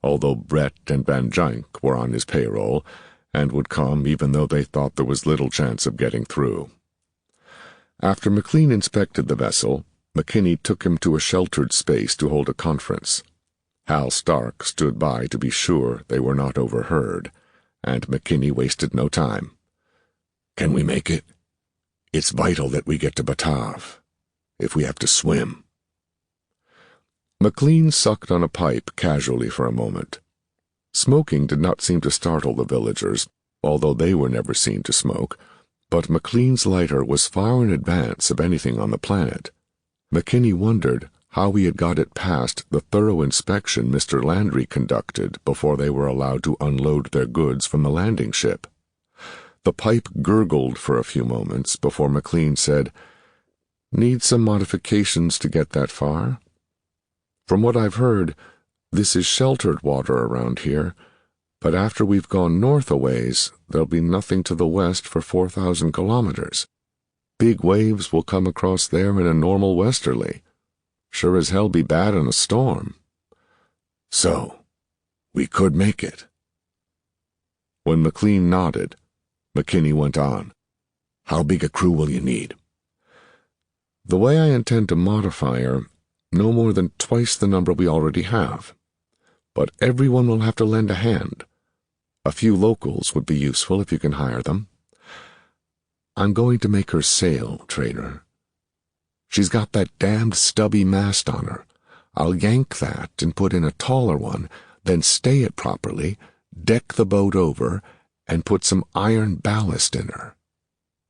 although Brett and Van Jynck were on his payroll, and would come even though they thought there was little chance of getting through. After McLean inspected the vessel, McKinney took him to a sheltered space to hold a conference. Hal Stark stood by to be sure they were not overheard, and McKinney wasted no time. Can we make it? It's vital that we get to Batav, if we have to swim. McLean sucked on a pipe casually for a moment. Smoking did not seem to startle the villagers, although they were never seen to smoke, but McLean's lighter was far in advance of anything on the planet. McKinney wondered how he had got it past the thorough inspection Mr. Landry conducted before they were allowed to unload their goods from the landing ship. The pipe gurgled for a few moments before McLean said, "Need some modifications to get that far? From what I've heard, this is sheltered water around here, but after we've gone north a ways, there'll be nothing to the west for 4,000 kilometers. Big waves will come across there in a normal westerly. Sure as hell be bad in a storm." So, we could make it. When McLean nodded, McKinney went on. How big a crew will you need? The way I intend to modify her, no more than twice the number we already have. But everyone will have to lend a hand. A few locals would be useful if you can hire them. I'm going to make her sail, trader. She's got that damned stubby mast on her. I'll yank that and put in a taller one, then stay it properly, deck the boat over, and put some iron ballast in her.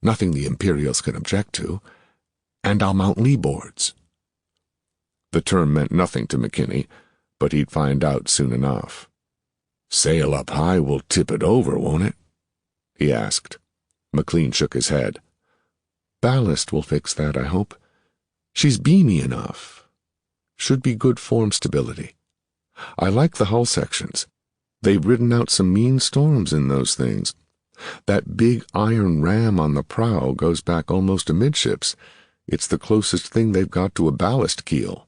Nothing the Imperials can object to. And I'll mount lee boards. The term meant nothing to McKinney, but he'd find out soon enough. Sail up high will tip it over, won't it? He asked. McLean shook his head. Ballast will fix that, I hope. She's beamy enough. Should be good form stability. I like the hull sections. They've ridden out some mean storms in those things. That big iron ram on the prow goes back almost amidships. It's the closest thing they've got to a ballast keel."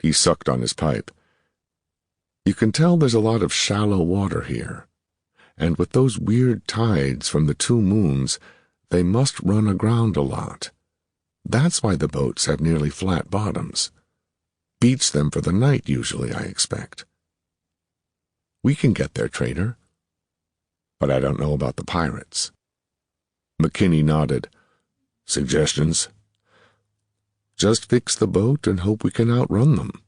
He sucked on his pipe. "You can tell there's a lot of shallow water here, and with those weird tides from the two moons, they must run aground a lot. That's why the boats have nearly flat bottoms. Beats them for the night, usually, I expect. We can get there, trader. But I don't know about the pirates." McKinney nodded. "Suggestions?" "Just fix the boat and hope we can outrun them.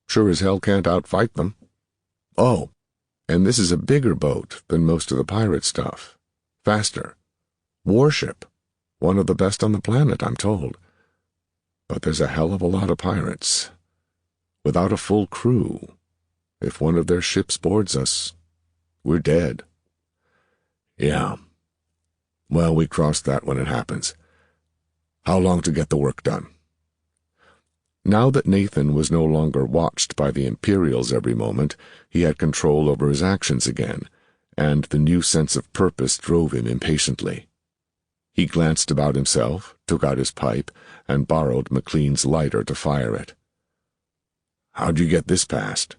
Sure as hell can't outfight them. Oh, and this is a bigger boat than most of the pirate stuff. Faster. Warship. One of the best on the planet, I'm told. But there's a hell of a lot of pirates. Without a full crew, if one of their ships boards us, we're dead." "Yeah. Well, we cross that when it happens. How long to get the work done?" Now that Nathan was no longer watched by the Imperials every moment, he had control over his actions again, and the new sense of purpose drove him impatiently. He glanced about himself, took out his pipe, and borrowed McLean's lighter to fire it. "How'd you get this past?"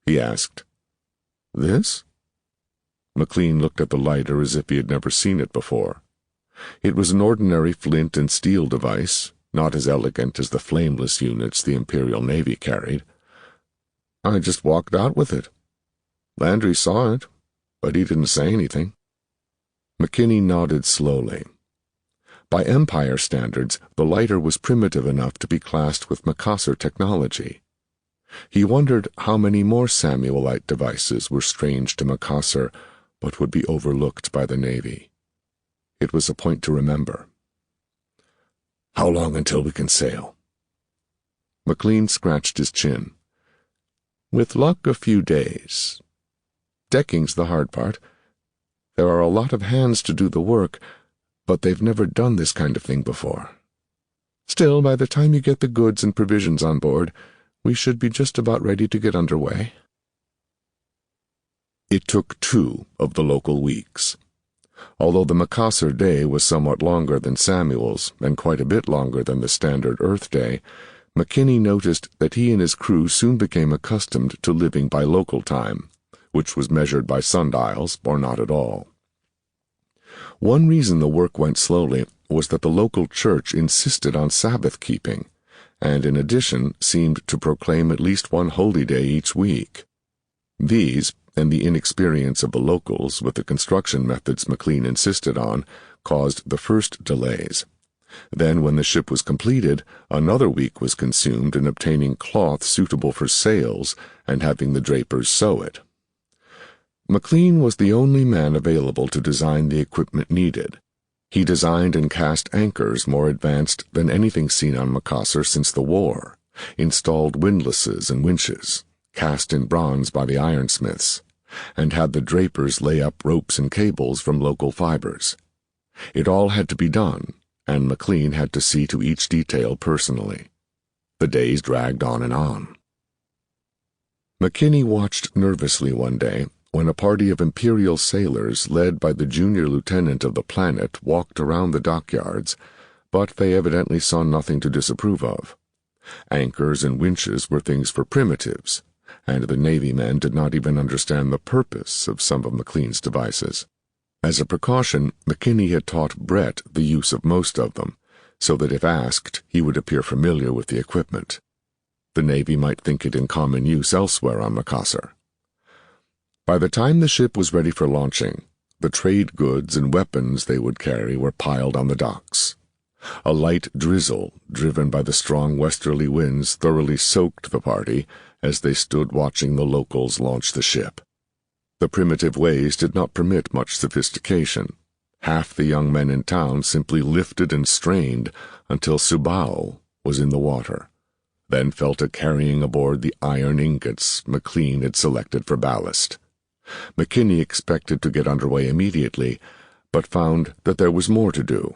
he asked. "This?" McLean looked at the lighter as if he had never seen it before. It was an ordinary flint and steel device, not as elegant as the flameless units the Imperial Navy carried. "I just walked out with it. Landry saw it, but he didn't say anything." McKinney nodded slowly. By Empire standards, the lighter was primitive enough to be classed with Macassar technology. He wondered how many more Samuelite devices were strange to Macassar, but would be overlooked by the Navy. It was a point to remember. "How long until we can sail?" McLean scratched his chin. "With luck, a few days. Decking's the hard part. There are a lot of hands to do the work, but they've never done this kind of thing before. Still, by the time you get the goods and provisions on board, we should be just about ready to get underway." It took 2 of the local weeks. Although the Macassar day was somewhat longer than Samuel's, and quite a bit longer than the standard Earth day, McKinney noticed that he and his crew soon became accustomed to living by local time, which was measured by sundials or not at all. One reason the work went slowly was that the local church insisted on Sabbath keeping, and in addition seemed to proclaim at least one holy day each week. These, and the inexperience of the locals with the construction methods McLean insisted on, caused the first delays. Then, when the ship was completed, another week was consumed in obtaining cloth suitable for sails and having the drapers sew it. McLean was the only man available to design the equipment needed. He designed and cast anchors more advanced than anything seen on Macassar since the war, installed windlasses and winches, cast in bronze by the ironsmiths, and had the drapers lay up ropes and cables from local fibers. It all had to be done, and McLean had to see to each detail personally. The days dragged on and on. McKinney watched nervously one day when a party of Imperial sailors led by the junior lieutenant of the Planet walked around the dockyards, but they evidently saw nothing to disapprove of. Anchors and winches were things for primitives, and the Navy men did not even understand the purpose of some of McLean's devices. As a precaution, McKinney had taught Brett the use of most of them, so that if asked, he would appear familiar with the equipment. The Navy might think it in common use elsewhere on Macassar. By the time the ship was ready for launching, the trade goods and weapons they would carry were piled on the docks. A light drizzle, driven by the strong westerly winds, thoroughly soaked the party as they stood watching the locals launch the ship. The primitive ways did not permit much sophistication. Half the young men in town simply lifted and strained until Subao was in the water, then fell to carrying aboard the iron ingots McLean had selected for ballast. McKinney expected to get underway immediately, but found that there was more to do.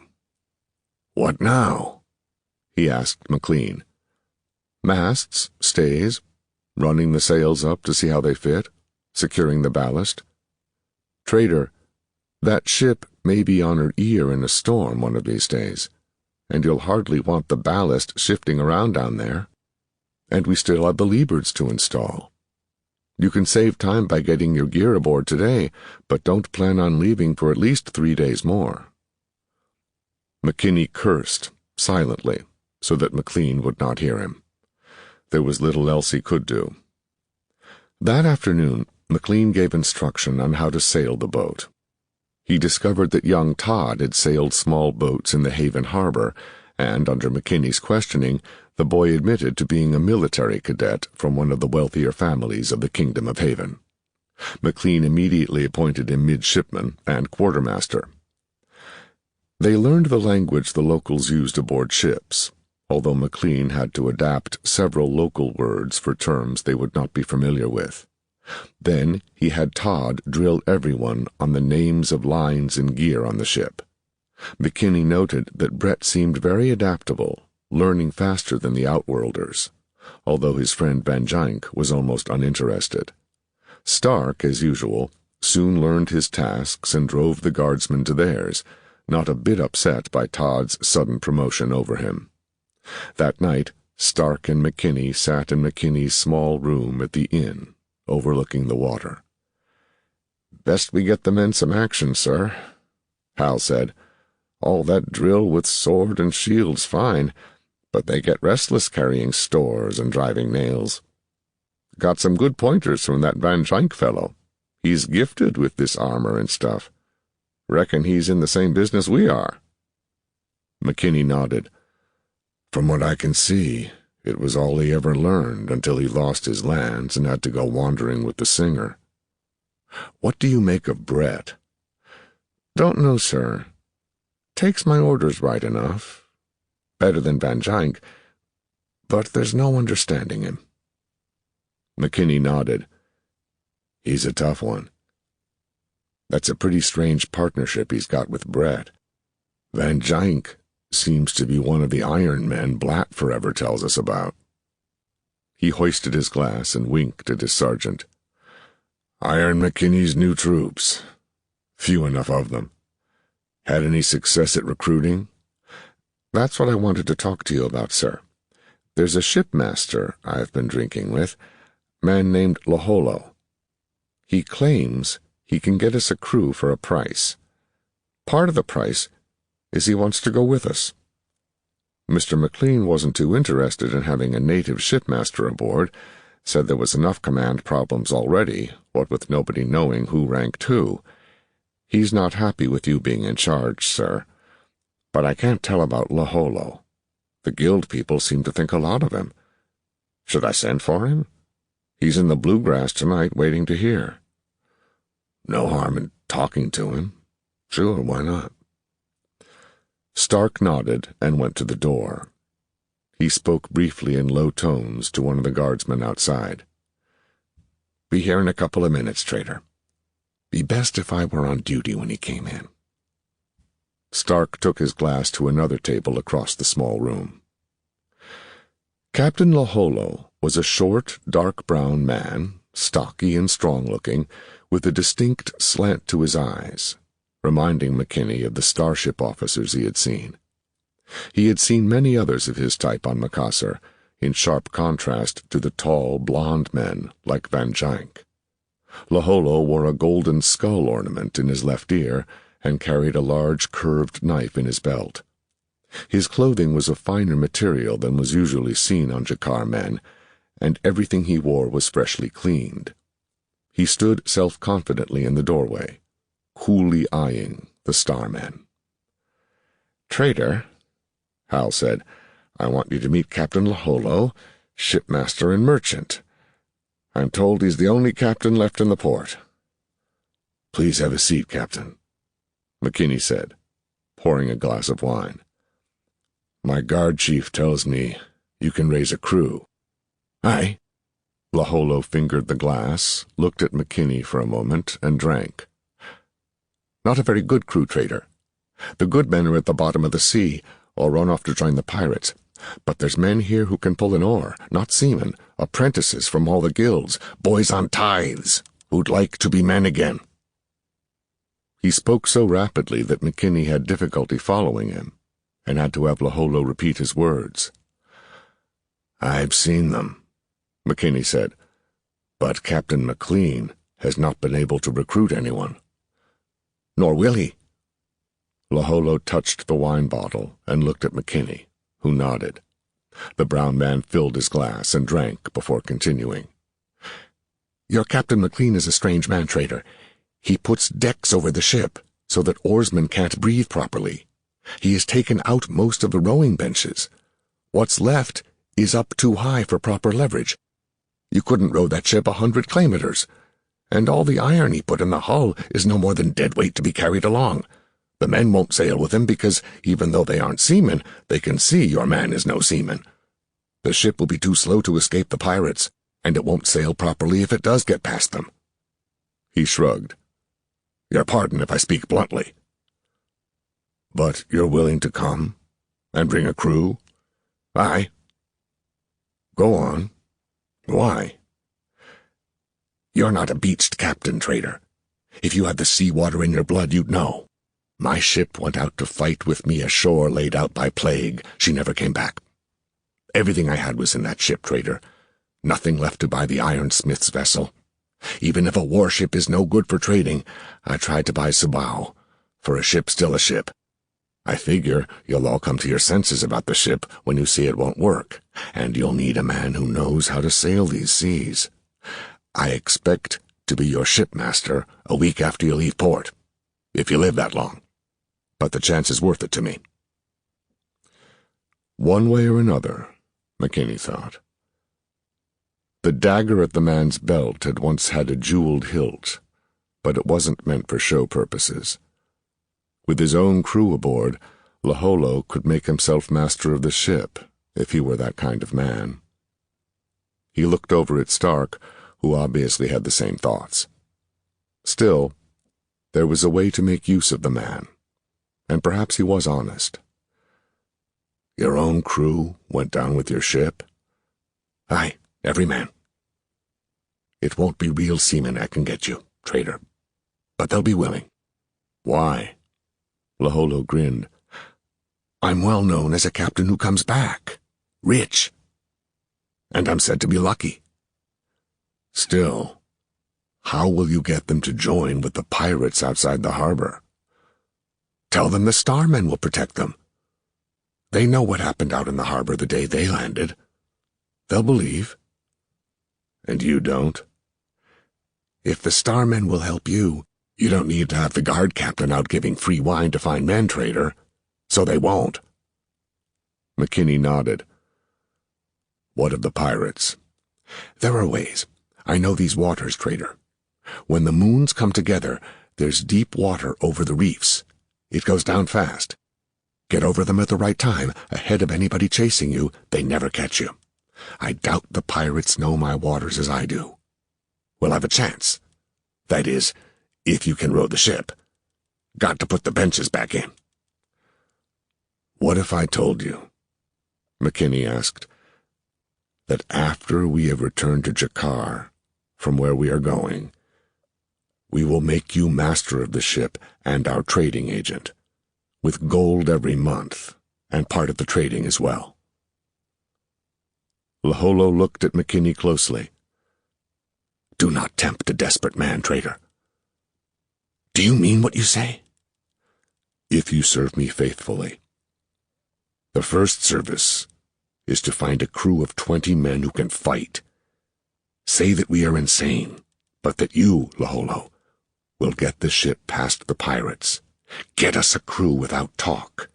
"What now?" he asked McLean. "Masts, stays, running the sails up to see how they fit, securing the ballast." Trader, that ship may be on her ear in a storm one of these days, and you'll hardly want the ballast shifting around down there. And we still have the leebards to install. You can save time by getting your gear aboard today, but don't plan on leaving for at least 3 days more." McKinney cursed, silently, so that McLean would not hear him. There was little else he could do. That afternoon, McLean gave instruction on how to sail the boat. He discovered that young Todd had sailed small boats in the Haven harbor, and, under McKinney's questioning, the boy admitted to being a military cadet from one of the wealthier families of the Kingdom of Haven. McLean immediately appointed him midshipman and quartermaster. They learned the language the locals used aboard ships, although McLean had to adapt several local words for terms they would not be familiar with. Then he had Todd drill everyone on the names of lines and gear on the ship. McKinney noted that Brett seemed very adaptable, learning faster than the Outworlders, although his friend Van Jank was almost uninterested. Stark, as usual, soon learned his tasks and drove the guardsmen to theirs, not a bit upset by Todd's sudden promotion over him. That night, Stark and McKinney sat in McKinney's small room at the inn, overlooking the water. "Best we get the men some action, sir," Hal said. "All that drill with sword and shield's fine, but they get restless carrying stores and driving nails. Got some good pointers from that Van Jank fellow. He's gifted with this armor and stuff. Reckon he's in the same business we are." McKinney nodded. "From what I can see, it was all he ever learned until he lost his lands and had to go wandering with the singer. What do you make of Brett?" "Don't know, sir. Takes my orders right enough. Better than Van Jank, but there's no understanding him." McKinney nodded. "He's a tough one. That's a pretty strange partnership he's got with Brett. Van Jank seems to be one of the Iron Men Blatt forever tells us about." He hoisted his glass and winked at his sergeant. "Iron McKinney's new troops. Few enough of them. Had any success at recruiting?" "That's what I wanted to talk to you about, sir. There's a shipmaster I've been drinking with, man named Laholo. He claims he can get us a crew for a price. Part of the price is he wants to go with us." Mr. McLean wasn't too interested in having a native shipmaster aboard, said there was enough command problems already, what with nobody knowing who ranked who. "He's not happy with you being in charge, sir. But I can't tell about Laholo. The guild people seem to think a lot of him. Should I send for him? He's in the bluegrass tonight waiting to hear." "No harm in talking to him. Sure, why not?" Stark nodded and went to the door. He spoke briefly in low tones to one of the guardsmen outside. "Be here in a couple of minutes, Trader. Be best if I were on duty when he came in." Stark took his glass to another table across the small room. Captain Laholo was a short, dark brown man, stocky and strong-looking, with a distinct slant to his eyes, reminding McKinney of the starship officers he had seen. He had seen many others of his type on Macassar, in sharp contrast to the tall, blond men like Van Jank. Laholo wore a golden skull ornament in his left ear and carried a large curved knife in his belt. His clothing was of finer material than was usually seen on Jakar men, and everything he wore was freshly cleaned. He stood self-confidently in the doorway, coolly eyeing the starmen. "Trader," Hal said, "I want you to meet Captain Laholo, shipmaster and merchant. I'm told he's the only captain left in the port." "Please have a seat, Captain," McKinney said, pouring a glass of wine. "My guard chief tells me you can raise a crew." "Aye." Laholo fingered the glass, looked at McKinney for a moment, and drank. "Not a very good crew, Trader. The good men are at the bottom of the sea, or run off to join the pirates. But there's men here who can pull an oar, not seamen, apprentices from all the guilds, boys on tithes, who'd like to be men again." He spoke so rapidly that McKinney had difficulty following him, and had to have Laholo repeat his words. "I've seen them," McKinney said, "but Captain McLean has not been able to recruit anyone." "Nor will he." Laholo touched the wine bottle and looked at McKinney, who nodded. The brown man filled his glass and drank before continuing. "Your Captain McLean is a strange man, trader. He puts decks over the ship so that oarsmen can't breathe properly. He has taken out most of the rowing benches. What's left is up too high for proper leverage. You couldn't row that ship 100 kilometers, and all the iron he put in the hull is no more than dead weight to be carried along. The men won't sail with him because, even though they aren't seamen, they can see your man is no seaman. The ship will be too slow to escape the pirates, and it won't sail properly if it does get past them." He shrugged. "Your pardon if I speak bluntly." "But you're willing to come and bring a crew?" "Aye." "Go on. Why?" "You're not a beached captain, trader. If you had the sea water in your blood, you'd know. My ship went out to fight with me ashore laid out by plague. She never came back. Everything I had was in that ship, trader. Nothing left to buy the ironsmith's vessel. Even if a warship is no good for trading, I tried to buy Subao, for a ship's still a ship. I figure you'll all come to your senses about the ship when you see it won't work, and you'll need a man who knows how to sail these seas. I expect to be your shipmaster a week after you leave port, if you live that long. But the chance is worth it to me." One way or another, McKinney thought. The dagger at the man's belt had once had a jeweled hilt, but it wasn't meant for show purposes. With his own crew aboard, Laholo could make himself master of the ship, if he were that kind of man. He looked over at Stark, who obviously had the same thoughts. Still, there was a way to make use of the man, and perhaps he was honest. "Your own crew went down with your ship?" "Aye, every man. It won't be real seamen I can get you, trader, but they'll be willing." "Why?" Laholo grinned. "I'm well known as a captain who comes back, rich, and I'm said to be lucky." "Still, how will you get them to join with the pirates outside the harbor?" "Tell them the Starmen will protect them. They know what happened out in the harbor the day they landed. They'll believe." "And you don't?" "If the Starmen will help you, you don't need to have the guard captain out giving free wine to find men, trader. So they won't." McKinney nodded. "What of the pirates?" "There are ways. I know these waters, trader. When the moons come together, there's deep water over the reefs. It goes down fast. Get over them at the right time, ahead of anybody chasing you, they never catch you. I doubt the pirates know my waters as I do. We'll have a chance. That is, if you can row the ship. Got to put the benches back in." "What if I told you," McKinney asked, "that after we have returned to Jakar, from where we are going, we will make you master of the ship and our trading agent, with gold every month, and part of the trading as well?" Laholo looked at McKinney closely. "Do not tempt a desperate man, trader. Do you mean what you say?" "If you serve me faithfully. The first service is to find a crew of 20 men who can fight. Say that we are insane, but that you, Laholo, will get the ship past the pirates. Get us a crew without talk,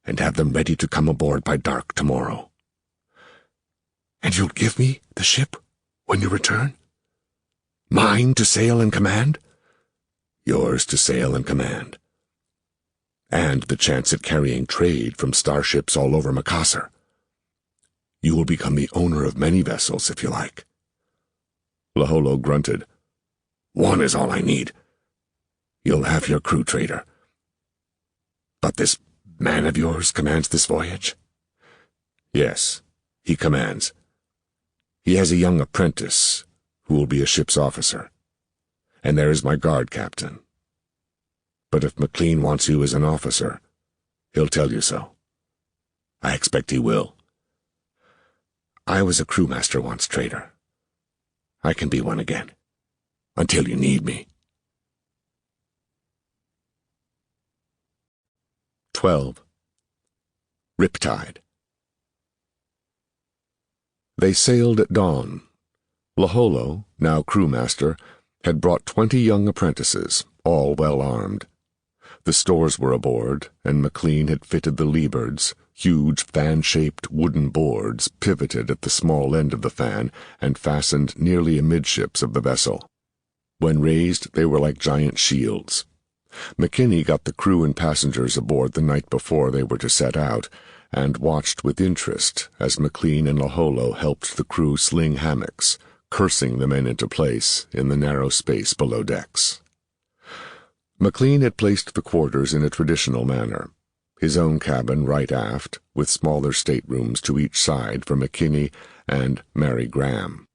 and have them ready to come aboard by dark tomorrow." "And you'll give me the ship when you return? Mine to sail and command?" "Yours to sail and command. And the chance at carrying trade from starships all over Macassar. You will become the owner of many vessels, if you like." Laholo grunted. "One is all I need. You'll have your crew, trader. But this man of yours commands this voyage?" "Yes, he commands. He has a young apprentice who will be a ship's officer. And there is my guard captain. But if McLean wants you as an officer, he'll tell you so. I expect he will. I was a crewmaster once, Trader. I can be one again. Until you need me. 12. Riptide. They sailed at dawn. Laholo, now crewmaster, had brought 20 young apprentices, all well armed. The stores were aboard, and McLean had fitted the leebards, huge fan-shaped wooden boards pivoted at the small end of the fan and fastened nearly amidships of the vessel. When raised, they were like giant shields. McKinney got the crew and passengers aboard the night before they were to set out, and watched with interest as McLean and Laholo helped the crew sling hammocks, cursing the men into place in the narrow space below decks. McLean had placed the quarters in a traditional manner, his own cabin right aft, with smaller staterooms to each side for McKinney and Mary Graham.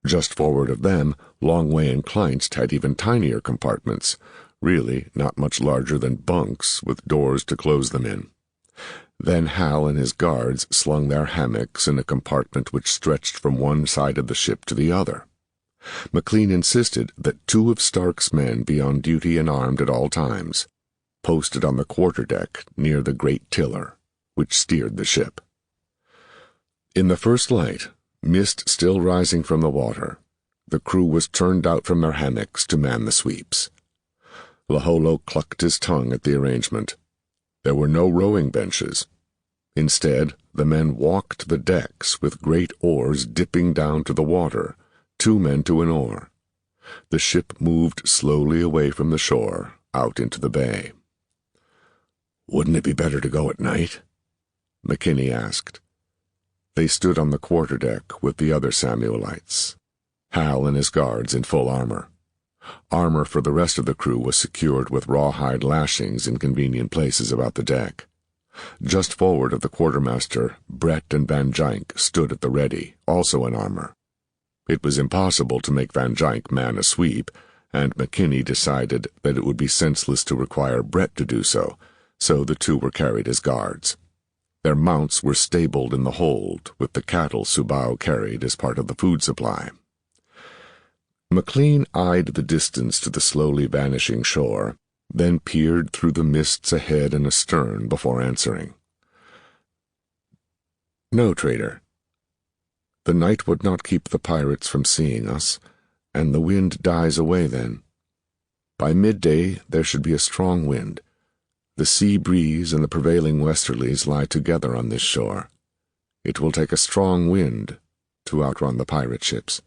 Just forward of them, Longway and Kleinst had even tinier compartments, really not much larger than bunks with doors to close them in. Then Hal and his guards slung their hammocks in a compartment which stretched from one side of the ship to the other. McLean insisted that 2 of Stark's men be on duty and armed at all times, posted on the quarterdeck near the great tiller, which steered the ship. In the first light, mist still rising from the water, the crew was turned out from their hammocks to man the sweeps. Laholo clucked his tongue at the arrangement. There were no rowing benches. Instead, the men walked the decks with great oars dipping down to the water, 2 men to an oar. The ship moved slowly away from the shore, out into the bay. Wouldn't it be better to go at night? McKinney asked. They stood on the quarterdeck with the other Samuelites, Hal and his guards in full armor. Armor for the rest of the crew was secured with rawhide lashings in convenient places about the deck. Just forward of the quartermaster, Brett and Van Gynck stood at the ready, also in armor. It was impossible to make Van Gynck man a sweep, and McKinney decided that it would be senseless to require Brett to do so, so the 2 were carried as guards. Their mounts were stabled in the hold, with the cattle Subao carried as part of the food supply. McLean eyed the distance to the slowly vanishing shore, then peered through the mists ahead and astern before answering. No, Trader. The night would not keep the pirates from seeing us, and the wind dies away then. By midday there should be a strong wind. The sea breeze and the prevailing westerlies lie together on this shore. It will take a strong wind to outrun the pirate ships.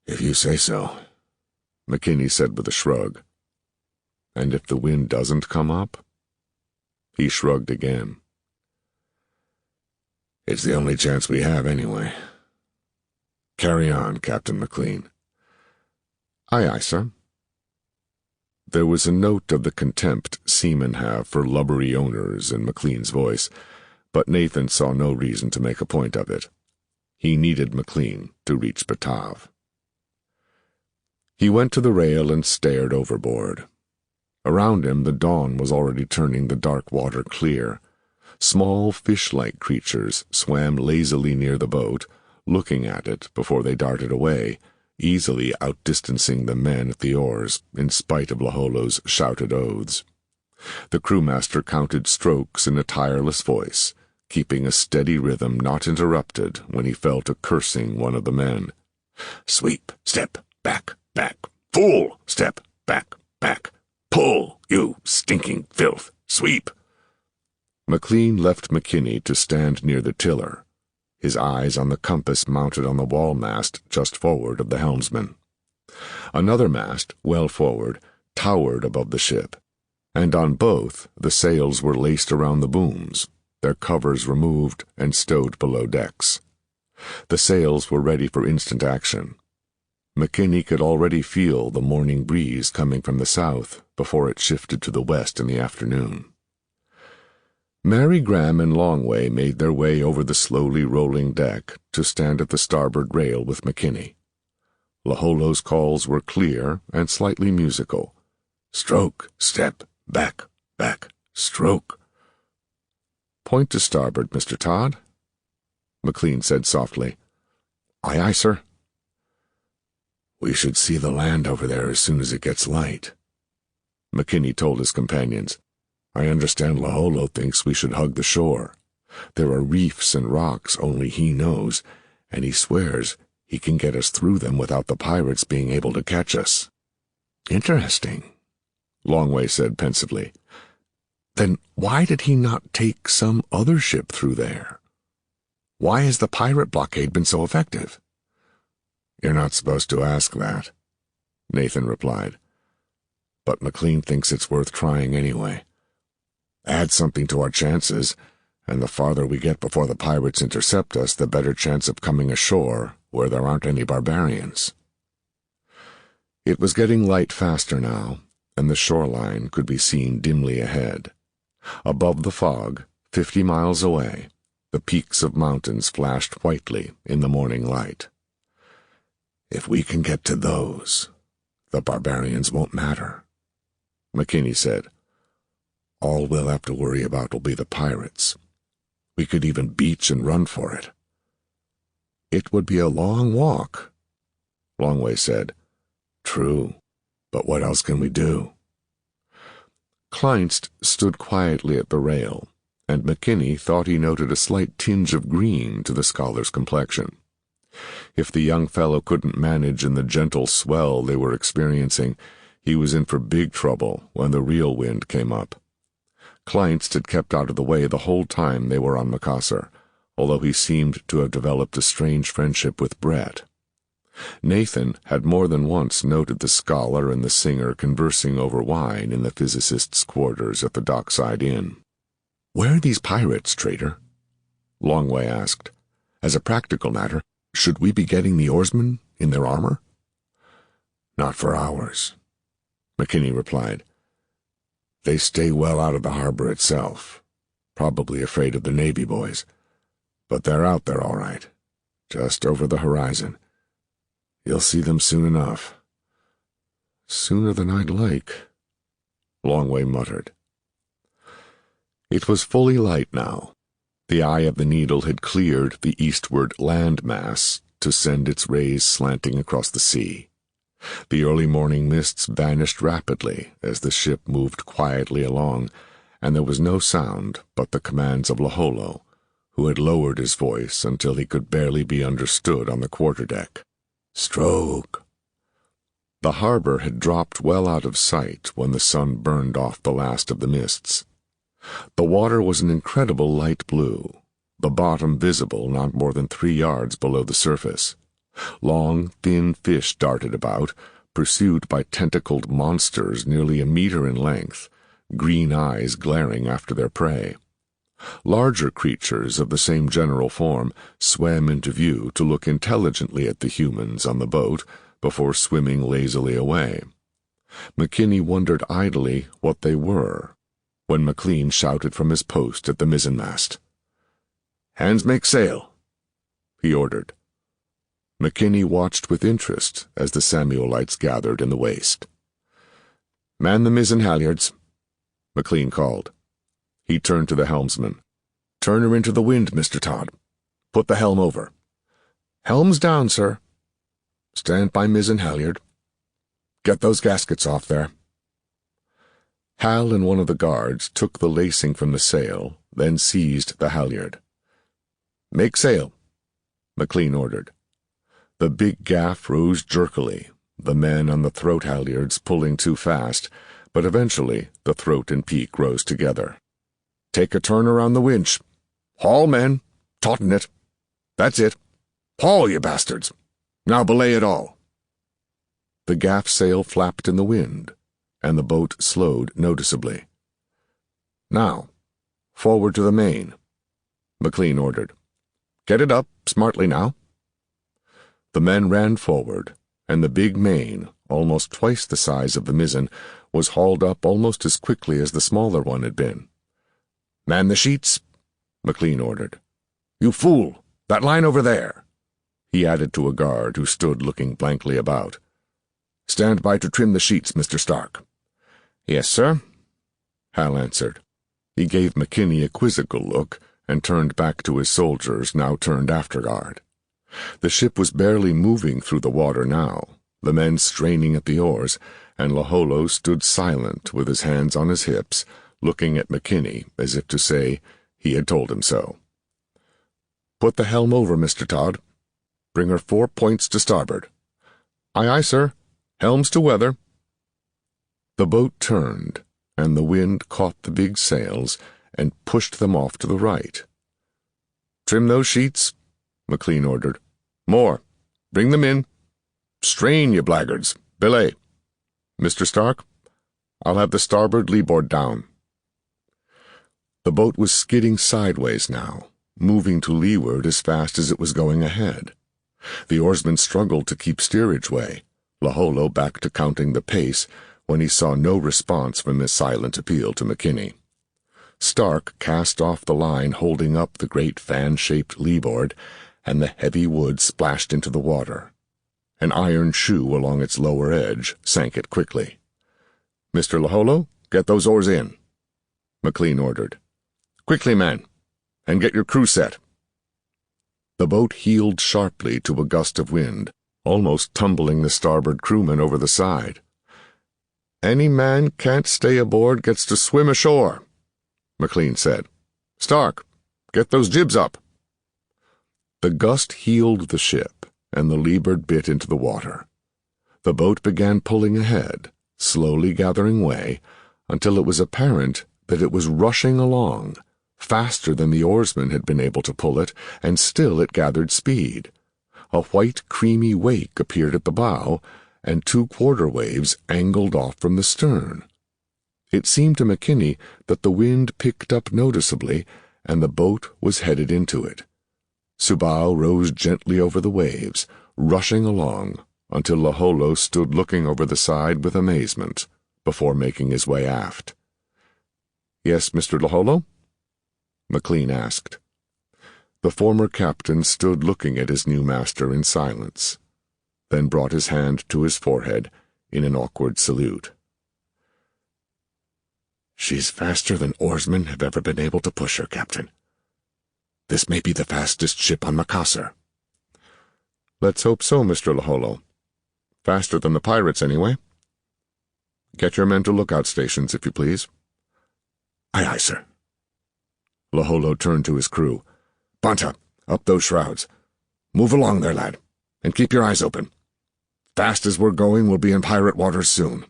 If you say so, McKinney said with a shrug. And if the wind doesn't come up? He shrugged again. It's the only chance we have anyway. Carry on, Captain McLean. Aye, aye, sir. There was a note of the contempt seamen have for lubberly owners in McLean's voice, but Nathan saw no reason to make a point of it. He needed McLean to reach Batav. He went to the rail and stared overboard. Around him the dawn was already turning the dark water clear. Small fish-like creatures swam lazily near the boat, looking at it before they darted away, easily outdistancing the men at the oars, in spite of Laholo's shouted oaths. The crewmaster counted strokes in a tireless voice, keeping a steady rhythm not interrupted when he fell to cursing one of the men. Sweep, step, back, back. Fool, step, back, back. Pull, you stinking filth. Sweep. McLean left McKinney to stand near the tiller, his eyes on the compass mounted on the wall mast just forward of the helmsman. Another mast, well forward, towered above the ship, and on both the sails were laced around the booms, their covers removed and stowed below decks. The sails were ready for instant action. McKinney could already feel the morning breeze coming from the south before it shifted to the west in the afternoon. Mary Graham and Longway made their way over the slowly rolling deck to stand at the starboard rail with McKinney. Laholo's calls were clear and slightly musical. Stroke, step, back, back, stroke. Point to starboard, Mr. Todd, McLean said softly. Aye, aye, sir. We should see the land over there as soon as it gets light, McKinney told his companions. I understand Laholo thinks we should hug the shore. There are reefs and rocks only he knows, and he swears he can get us through them without the pirates being able to catch us. Interesting, Longway said pensively. Then why did he not take some other ship through there? Why has the pirate blockade been so effective? You're not supposed to ask that, Nathan replied. But McLean thinks it's worth trying anyway. Add something to our chances, and the farther we get before the pirates intercept us, the better chance of coming ashore where there aren't any barbarians. It was getting light faster now, and the shoreline could be seen dimly ahead. Above the fog, 50 miles away, the peaks of mountains flashed whitely in the morning light. If we can get to those, the barbarians won't matter, McKinney said. All we'll have to worry about will be the pirates. We could even beach and run for it. It would be a long walk, Longway said. True, but what else can we do? Kleinst stood quietly at the rail, and McKinney thought he noted a slight tinge of green to the scholar's complexion. If the young fellow couldn't manage in the gentle swell they were experiencing, he was in for big trouble when the real wind came up. Kleinst had kept out of the way the whole time they were on Macassar, although he seemed to have developed a strange friendship with Brett. Nathan had more than once noted the scholar and the singer conversing over wine in the physicist's quarters at the dockside inn. Where are these pirates, trader? Longway asked. As a practical matter, should we be getting the oarsmen in their armor? Not for ours, McKinney replied. They stay well out of the harbor itself, probably afraid of the Navy boys. But they're out there all right, just over the horizon. You'll see them soon enough. Sooner than I'd like, Longway muttered. It was fully light now. The eye of the needle had cleared the eastward land mass to send its rays slanting across the sea. The early morning mists vanished rapidly as the ship moved quietly along, and there was no sound but the commands of Laholo, who had lowered his voice until he could barely be understood on the quarterdeck. Stroke. The harbor had dropped well out of sight when the sun burned off the last of the mists. The water was an incredible light blue, the bottom visible not more than 3 yards below the surface. Long, thin fish darted about, pursued by tentacled monsters nearly a meter in length, green eyes glaring after their prey. Larger creatures of the same general form swam into view to look intelligently at the humans on the boat before swimming lazily away. McKinney wondered idly what they were, when McLean shouted from his post at the mizzenmast. "Hands make sail," he ordered. McKinney watched with interest as the Samuelites gathered in the waist. "Man the mizzen halyards," McLean called. He turned to the helmsman. "Turn her into the wind, Mr. Todd. Put the helm over." "Helm's down, sir." "Stand by mizzen halyard. Get those gaskets off there." Hal and one of the guards took the lacing from the sail, then seized the halyard. "Make sail," McLean ordered. The big gaff rose jerkily, the men on the throat halyards pulling too fast, but eventually the throat and peak rose together. "Take a turn around the winch. Haul, men. Tauten it. That's it. Haul, you bastards. Now belay it all." The gaff sail flapped in the wind, and the boat slowed noticeably. "Now, forward to the main," McLean ordered. "Get it up, smartly now." The men ran forward, and the big main, almost twice the size of the mizzen, was hauled up almost as quickly as the smaller one had been. "Man the sheets," McLean ordered. "You fool! That line over there," he added to a guard who stood looking blankly about. "Stand by to trim the sheets, Mr. Stark. Yes, sir, Hal answered. He gave McKinney a quizzical look and turned back to his soldiers, now turned afterguard. The ship was barely moving through the water now, the men straining at the oars, and Laholo stood silent with his hands on his hips, looking at McKinney as if to say he had told him so. "Put the helm over, Mr. Todd. Bring her 4 points to starboard." "Aye, aye, sir. Helms to weather." The boat turned, and the wind caught the big sails and pushed them off to the right. "Trim those sheets," McLean ordered. "More. Bring them in. Strain, you blackguards. Belay. Mr. Stark, I'll have the starboard leeboard down." The boat was skidding sideways now, moving to leeward as fast as it was going ahead. The oarsmen struggled to keep steerage way, Laholo back to counting the pace when he saw no response from his silent appeal to McKinney. Stark cast off the line holding up the great fan-shaped leeboard, and the heavy wood splashed into the water. An iron shoe along its lower edge sank it quickly. "Mr. Laholo, get those oars in," McLean ordered. "Quickly, man, and get your crew set." The boat heeled sharply to a gust of wind, almost tumbling the starboard crewman over the side. "Any man can't stay aboard gets to swim ashore," McLean said. "Stark, get those jibs up." The gust heeled the ship, and the leeward bit into the water. The boat began pulling ahead, slowly gathering way, until it was apparent that it was rushing along, faster than the oarsmen had been able to pull it, and still it gathered speed. A white, creamy wake appeared at the bow, and 2 quarter waves angled off from the stern. It seemed to McKinney that the wind picked up noticeably, and the boat was headed into it. Subao rose gently over the waves, rushing along, until Laholo stood looking over the side with amazement, before making his way aft. "Yes, Mr. Laholo?" McLean asked. The former captain stood looking at his new master in silence, then brought his hand to his forehead in an awkward salute. "She's faster than oarsmen have ever been able to push her, Captain. This may be the fastest ship on Macassar." "Let's hope so, Mr. Laholo. Faster than the pirates, anyway. Get your men to lookout stations, if you please." "Aye, aye, sir." Laholo turned to his crew. "Banta, up those shrouds. Move along there, lad, and keep your eyes open. Fast as we're going, we'll be in pirate waters soon."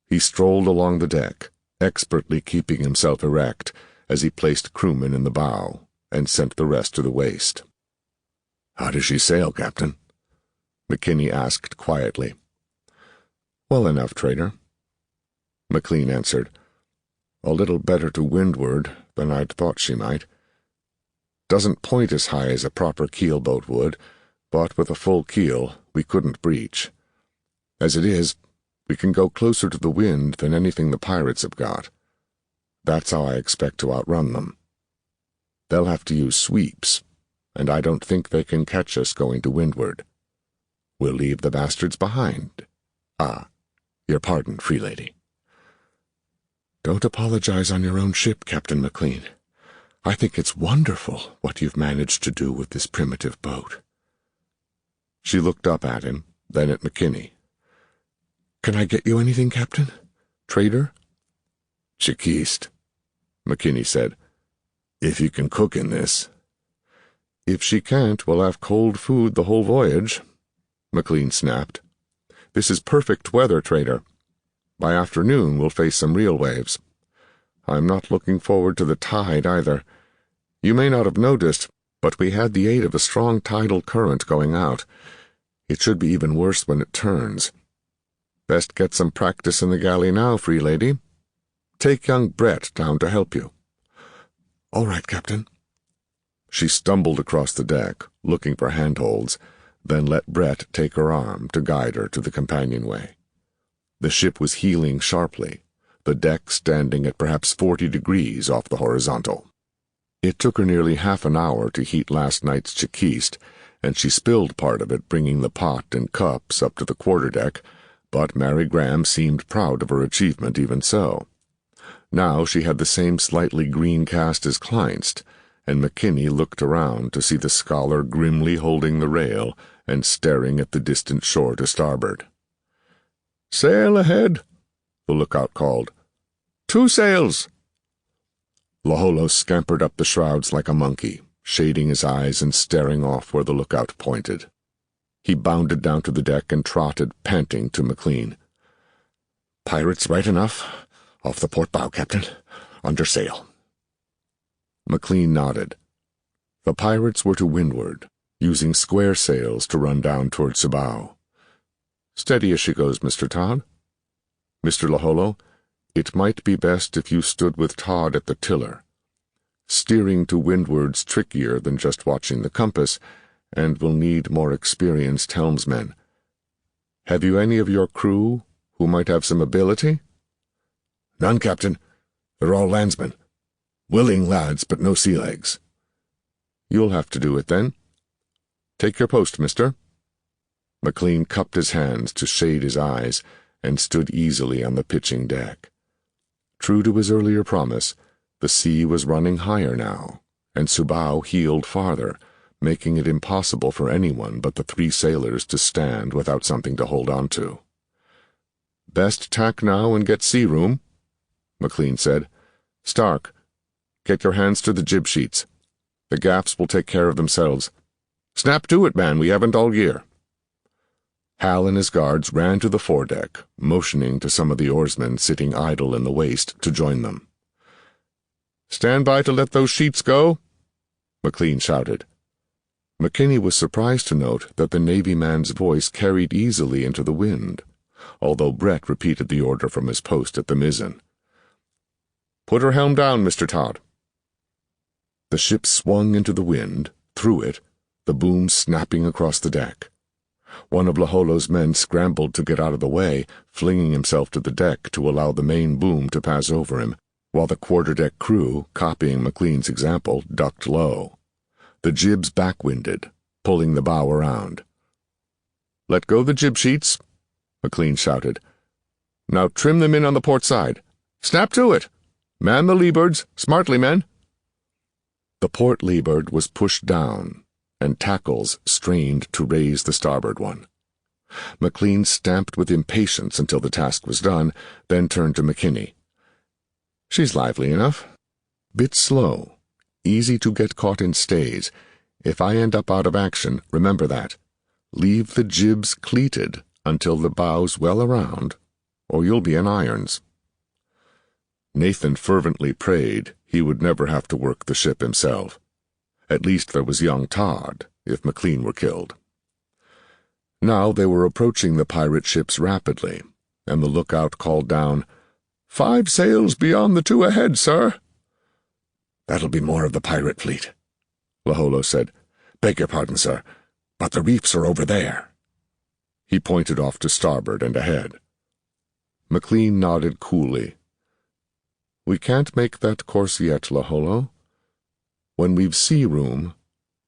He strolled along the deck, expertly keeping himself erect, as he placed crewmen in the bow, and sent the rest to the waist. "How does she sail, Captain?" McKinney asked quietly. "Well enough, trader," McLean answered. "A little better to windward than I'd thought she might. Doesn't point as high as a proper keelboat would, but with a full keel we couldn't breach. As it is, we can go closer to the wind than anything the pirates have got. That's how I expect to outrun them. They'll have to use sweeps, and I don't think they can catch us going to windward. We'll leave the bastards behind. Ah, your pardon, Free Lady." "Don't apologize on your own ship, Captain McLean. I think it's wonderful what you've managed to do with this primitive boat." She looked up at him, then at McKinney. "Can I get you anything, Captain? Trader?" "Chikist," McKinney said. "If you can cook in this." "If she can't, we'll have cold food the whole voyage," McLean snapped. "This is perfect weather, trader. By afternoon we'll face some real waves. I'm not looking forward to the tide either. You may not have noticed, but we had the aid of a strong tidal current going out. It should be even worse when it turns. Best get some practice in the galley now, Free Lady. Take young Brett down to help you." "All right, Captain." She stumbled across the deck, looking for handholds, then let Brett take her arm to guide her to the companionway. The ship was heeling sharply, the deck standing at perhaps 40 degrees off the horizontal. It took her nearly half an hour to heat last night's chikist, and she spilled part of it bringing the pot and cups up to the quarterdeck, but Mary Graham seemed proud of her achievement even so. Now she had the same slightly green cast as Kleinst, and McKinney looked around to see the scholar grimly holding the rail and staring at the distant shore to starboard. "Sail ahead," the lookout called. "Two sails." Laholo scampered up the shrouds like a monkey, shading his eyes and staring off where the lookout pointed. He bounded down to the deck and trotted, panting, to McLean. "Pirates right enough. Off the port bow, Captain. Under sail." McLean nodded. The pirates were to windward, using square sails to run down toward Cibao. "Steady as she goes, Mr. Todd." "Mr. Laholo, it might be best if you stood with Todd at the tiller. Steering to windward's trickier than just watching the compass, and will need more experienced helmsmen. Have you any of your crew who might have some ability?" "None, Captain. They're all landsmen. Willing lads, but no sea legs." "You'll have to do it, then. Take your post, mister." McLean cupped his hands to shade his eyes and stood easily on the pitching deck. True to his earlier promise, the sea was running higher now, and Cibao heeled farther, making it impossible for anyone but the three sailors to stand without something to hold on to. "Best tack now and get sea room," McLean said. "Stark, get your hands to the jib sheets. The gaffs will take care of themselves. Snap to it, man, we haven't all gear." Hal and his guards ran to the foredeck, motioning to some of the oarsmen sitting idle in the waist to join them. "Stand by to let those sheets go," McLean shouted. McKinney was surprised to note that the Navy man's voice carried easily into the wind, although Brett repeated the order from his post at the mizzen. "Put her helm down, Mr. Todd." The ship swung into the wind, through it, the boom snapping across the deck. One of Laholo's men scrambled to get out of the way, flinging himself to the deck to allow the main boom to pass over him, while the quarterdeck crew, copying McLean's example, ducked low. The jibs backwinded, pulling the bow around. "Let go the jib sheets," McLean shouted. "Now trim them in on the port side. Snap to it! Man the leebards, smartly, men!" The port leeward was pushed down, and tackles strained to raise the starboard one. McLean stamped with impatience until the task was done, then turned to McKinney. "She's lively enough. Bit slow. Easy to get caught in stays. If I end up out of action, remember that. Leave the jibs cleated until the bow's well around, or you'll be in irons." Nathan fervently prayed he would never have to work the ship himself. At least there was young Todd, if McLean were killed. Now they were approaching the pirate ships rapidly, and the lookout called down, "5 sails beyond the 2 ahead, sir." "That'll be more of the pirate fleet," Laholo said. "Beg your pardon, sir, but the reefs are over there." He pointed off to starboard and ahead. McLean nodded coolly. "We can't make that course yet, Laholo. When we've sea room,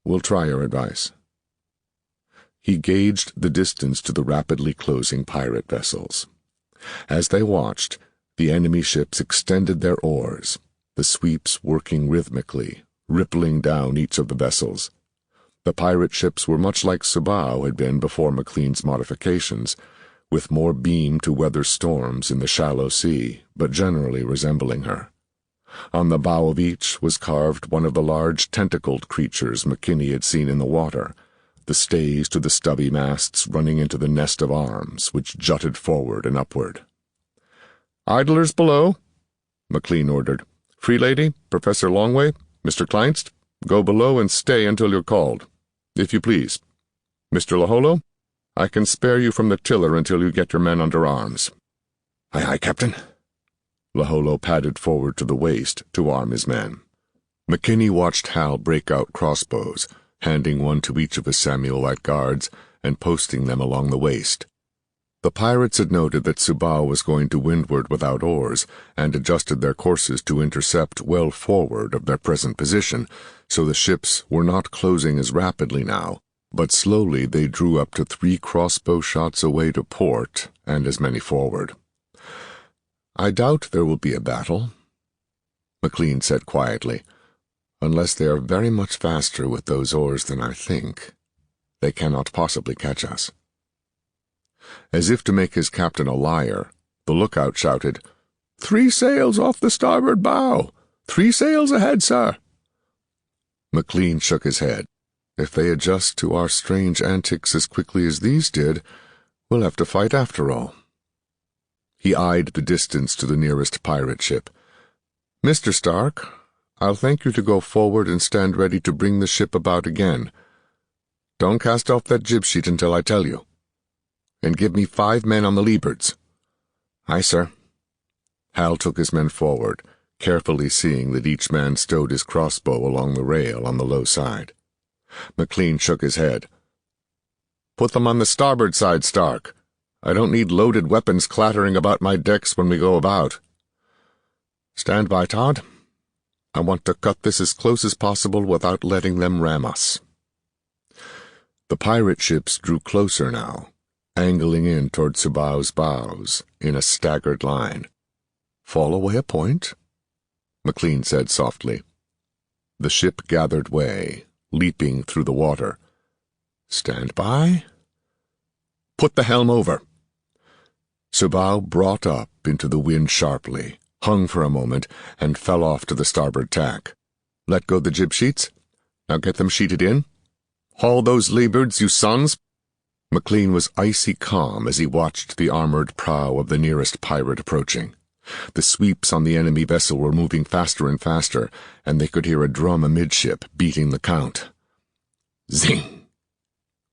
we'll try your advice." He gauged the distance to the rapidly closing pirate vessels. As they watched, the enemy ships extended their oars, the sweeps working rhythmically, rippling down each of the vessels. The pirate ships were much like Cibao had been before McLean's modifications, with more beam to weather storms in the shallow sea, but generally resembling her. On the bow of each was carved one of the large tentacled creatures McKinney had seen in the water, the stays to the stubby masts running into the nest of arms which jutted forward and upward. "Idlers below," McLean ordered. "Free Lady, Professor Longway, Mr. Kleinst, go below and stay until you're called, if you please. Mr. Laholo, I can spare you from the tiller until you get your men under arms." "Aye, aye, Captain." Laholo padded forward to the waist to arm his men. McKinney watched Hal break out crossbows, handing one to each of his Samuelite guards and posting them along the waist. The pirates had noted that Cibao was going to windward without oars, and adjusted their courses to intercept well forward of their present position, so the ships were not closing as rapidly now, but slowly they drew up to 3 crossbow shots away to port and as many forward. "I doubt there will be a battle," McLean said quietly, "unless they are very much faster with those oars than I think. They cannot possibly catch us." As if to make his captain a liar, the lookout shouted, "3 sails off the starboard bow! 3 sails ahead, sir!" McLean shook his head. "If they adjust to our strange antics as quickly as these did, we'll have to fight after all." He eyed the distance to the nearest pirate ship. "Mr. Stark, I'll thank you to go forward and stand ready to bring the ship about again. Don't cast off that jib sheet until I tell you. And give me 5 men on the leebards." "Aye, sir." Hal took his men forward, carefully seeing that each man stowed his crossbow along the rail on the low side. McLean shook his head. "Put them on the starboard side, Stark. I don't need loaded weapons clattering about my decks when we go about. Stand by, Todd. I want to cut this as close as possible without letting them ram us." The pirate ships drew closer now, angling in toward Subao's bows in a staggered line. "Fall away a point," McLean said softly. The ship gathered way, leaping through the water. "Stand by. Put the helm over." Subao brought up into the wind sharply, hung for a moment, and fell off to the starboard tack. "Let go the jib sheets. Now get them sheeted in. Haul those leebards, you sons!" McLean was icy calm as he watched the armored prow of the nearest pirate approaching. The sweeps on the enemy vessel were moving faster and faster, and they could hear a drum amidship beating the count. Zing!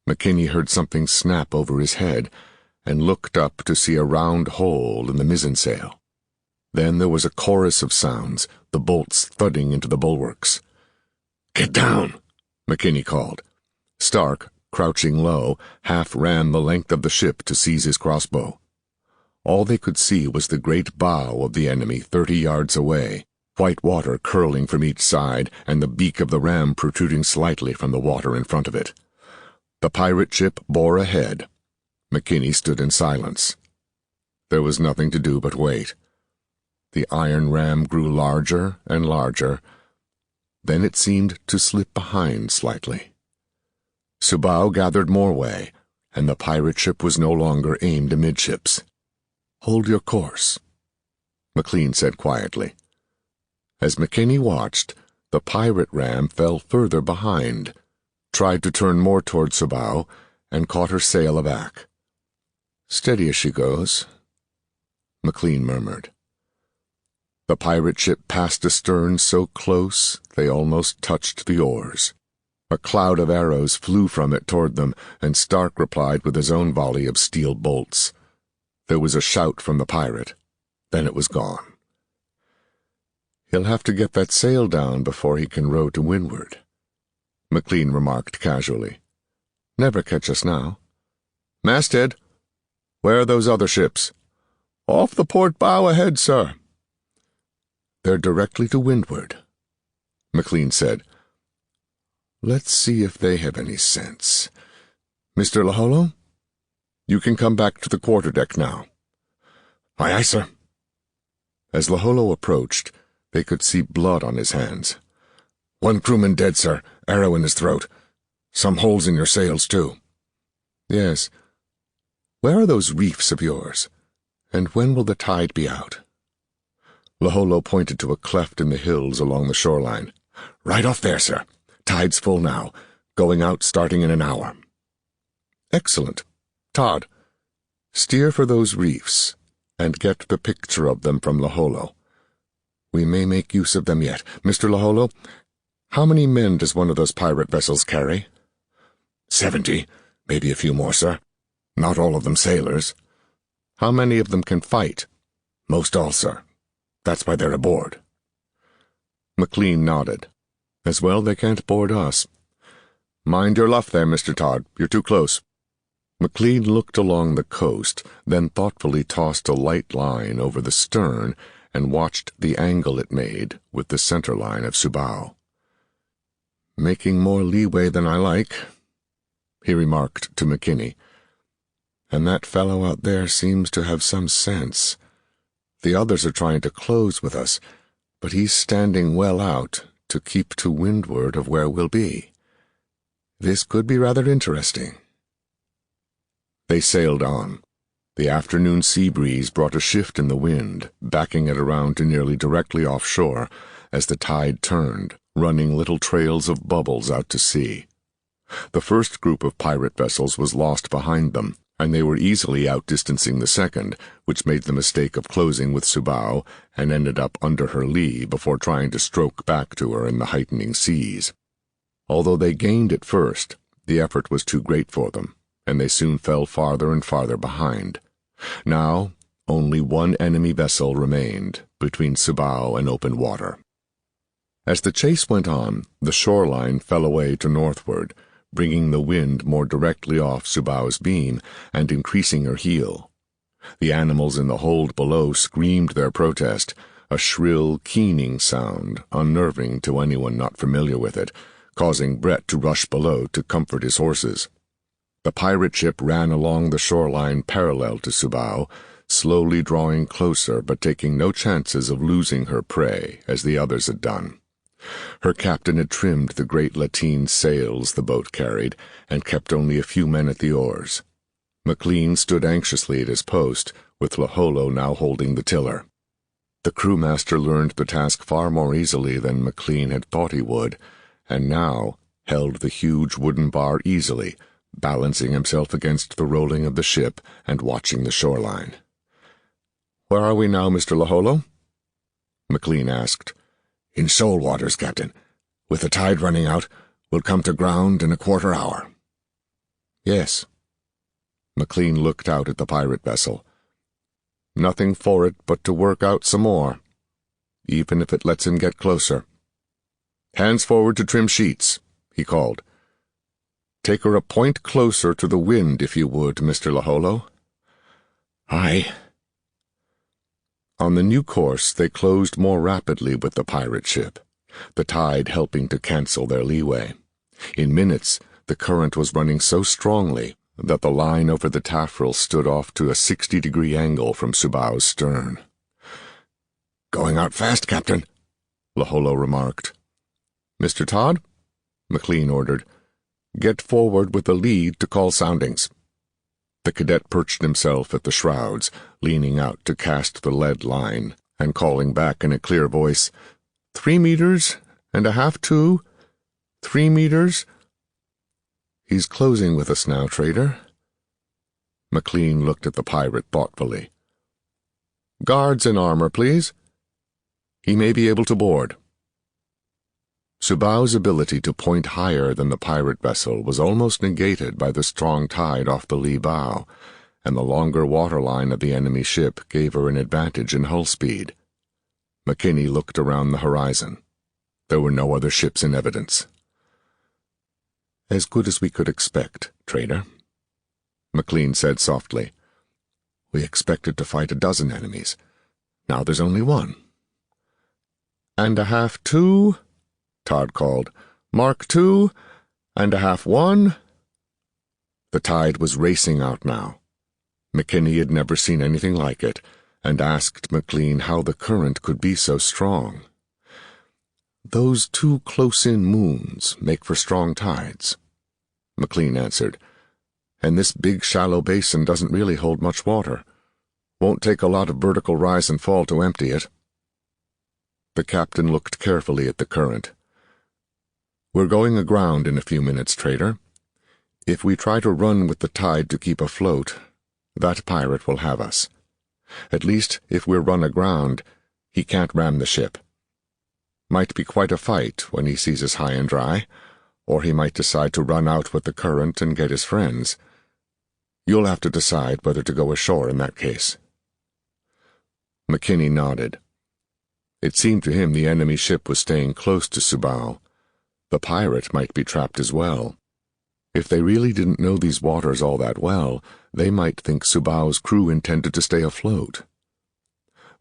McKinney heard something snap over his head, and looked up to see a round hole in the mizzensail. Then there was a chorus of sounds, the bolts thudding into the bulwarks. "Get down!" McKinney called. Stark, crouching low, half ran the length of the ship to seize his crossbow. All they could see was the great bow of the enemy 30 yards away, white water curling from each side, and the beak of the ram protruding slightly from the water in front of it. The pirate ship bore ahead. McKinney stood in silence. There was nothing to do but wait. The iron ram grew larger and larger. Then it seemed to slip behind slightly. Subao gathered more way, and the pirate ship was no longer aimed amidships. "Hold your course," McLean said quietly. As McKinney watched, the pirate ram fell further behind, tried to turn more toward Subao, and caught her sail aback. "Steady as she goes," McLean murmured. The pirate ship passed astern so close they almost touched the oars. A cloud of arrows flew from it toward them, and Stark replied with his own volley of steel bolts. There was a shout from the pirate. Then it was gone. "He'll have to get that sail down before he can row to windward," McLean remarked casually. "Never catch us now. Masthead, where are those other ships?" "Off the port bow ahead, sir." "They're directly to windward," McLean said. "Let's see if they have any sense. Mr. Laholo, you can come back to the quarterdeck now." "Aye, aye, sir." As Laholo approached, they could see blood on his hands. "One crewman dead, sir. Arrow in his throat. Some holes in your sails, too." "Yes. Where are those reefs of yours? And when will the tide be out?" Laholo pointed to a cleft in the hills along the shoreline. "Right off there, sir. Tide's full now. Going out starting in an hour." "Excellent. Todd, steer for those reefs, and get the picture of them from Laholo. We may make use of them yet. Mr. Laholo, how many men does one of those pirate vessels carry?" 70, maybe a few more, sir. Not all of them sailors." "How many of them can fight?" "Most all, sir. That's why they're aboard." McLean nodded. "As well they can't board us. Mind your luff there, Mr. Todd. You're too close." McLean looked along the coast, then thoughtfully tossed a light line over the stern and watched the angle it made with the center line of Subao. "Making more leeway than I like. he remarked to McKinney. "And that fellow out there seems to have some sense. The others are trying to close with us, but he's standing well out to keep to windward of where we'll be. This could be rather interesting." They sailed on. The afternoon sea breeze brought a shift in the wind, backing it around to nearly directly offshore as the tide turned, running little trails of bubbles out to sea. The first group of pirate vessels was lost behind them, and they were easily outdistancing the second, which made the mistake of closing with Subao and ended up under her lee before trying to stroke back to her in the heightening seas. Although they gained at first, the effort was too great for them, and they soon fell farther and farther behind. Now, only one enemy vessel remained between Subao and open water. As the chase went on, the shoreline fell away to northward, bringing the wind more directly off Subao's beam and increasing her heel. The animals in the hold below screamed their protest, a shrill, keening sound, unnerving to anyone not familiar with it, causing Brett to rush below to comfort his horses. The pirate ship ran along the shoreline parallel to Subao, slowly drawing closer but taking no chances of losing her prey, as the others had done. Her captain had trimmed the great lateen sails the boat carried, and kept only a few men at the oars. McLean stood anxiously at his post, with Laholo now holding the tiller. The crewmaster learned the task far more easily than McLean had thought he would, and now held the huge wooden bar easily, balancing himself against the rolling of the ship and watching the shoreline. "Where are we now, Mr. Laholo?" McLean asked. "In shoal waters, Captain. With the tide running out, we'll come to ground in a quarter hour." "Yes." McLean looked out at the pirate vessel. "Nothing for it but to work out some more, even if it lets him get closer. Hands forward to trim sheets," he called. "Take her a point closer to the wind, if you would, Mr. Laholo." "Aye." On the new course, they closed more rapidly with the pirate ship, the tide helping to cancel their leeway. In minutes, the current was running so strongly that the line over the taffrail stood off to a 60-degree angle from Subao's stern. "Going out fast, Captain," Laholo remarked. "Mr. Todd," McLean ordered, "get forward with the lead to call soundings." The cadet perched himself at the shrouds, leaning out to cast the lead line, and calling back in a clear voice, 3 meters, and a half 2, 3 meters. "He's closing with us now, trader." McLean looked at the pirate thoughtfully. "Guards in armor, please. He may be able to board." Subao's ability to point higher than the pirate vessel was almost negated by the strong tide off the lee bow, and the longer waterline of the enemy ship gave her an advantage in hull speed. McKinney looked around the horizon. There were no other ships in evidence. "As good as we could expect, trader," McLean said softly. "We expected to fight a dozen enemies. Now there's only one." "And a half 2, Todd called. "Mark 2, and a half 1. The tide was racing out now. McKinney had never seen anything like it, and asked McLean how the current could be so strong. "Those 2 close-in moons make for strong tides," McLean answered, "and this big shallow basin doesn't really hold much water. Won't take a lot of vertical rise and fall to empty it." The captain looked carefully at the current. "We're going aground in a few minutes, trader. If we try to run with the tide to keep afloat, that pirate will have us. At least, if we're run aground, he can't ram the ship. Might be quite a fight when he sees us high and dry, or he might decide to run out with the current and get his friends. You'll have to decide whether to go ashore in that case." McKinney nodded. It seemed to him the enemy ship was staying close to Subao. The pirate might be trapped as well. If they really didn't know these waters all that well, they might think Subao's crew intended to stay afloat.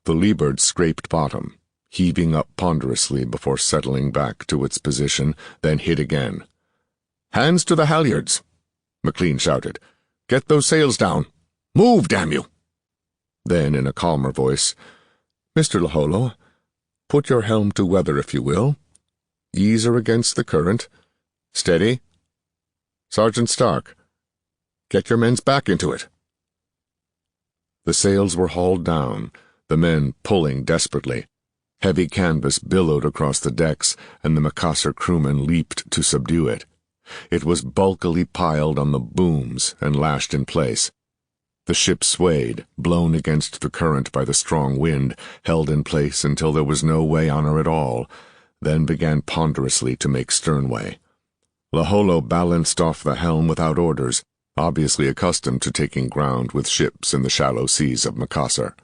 The Leebird scraped bottom, heaving up ponderously before settling back to its position, then hit again. "Hands to the halyards!" McLean shouted. "Get those sails down! Move, damn you!" Then, in a calmer voice, "Mr. Laholo, put your helm to weather if you will. Ease her against the current. Steady. Sergeant Stark, get your men's back into it." The sails were hauled down, the men pulling desperately. Heavy canvas billowed across the decks, and the Macassar crewmen leaped to subdue it. It was bulkily piled on the booms and lashed in place. The ship swayed, blown against the current by the strong wind, held in place until there was no way on her at all, then began ponderously to make sternway. Laholo balanced off the helm without orders, obviously accustomed to taking ground with ships in the shallow seas of Macassar.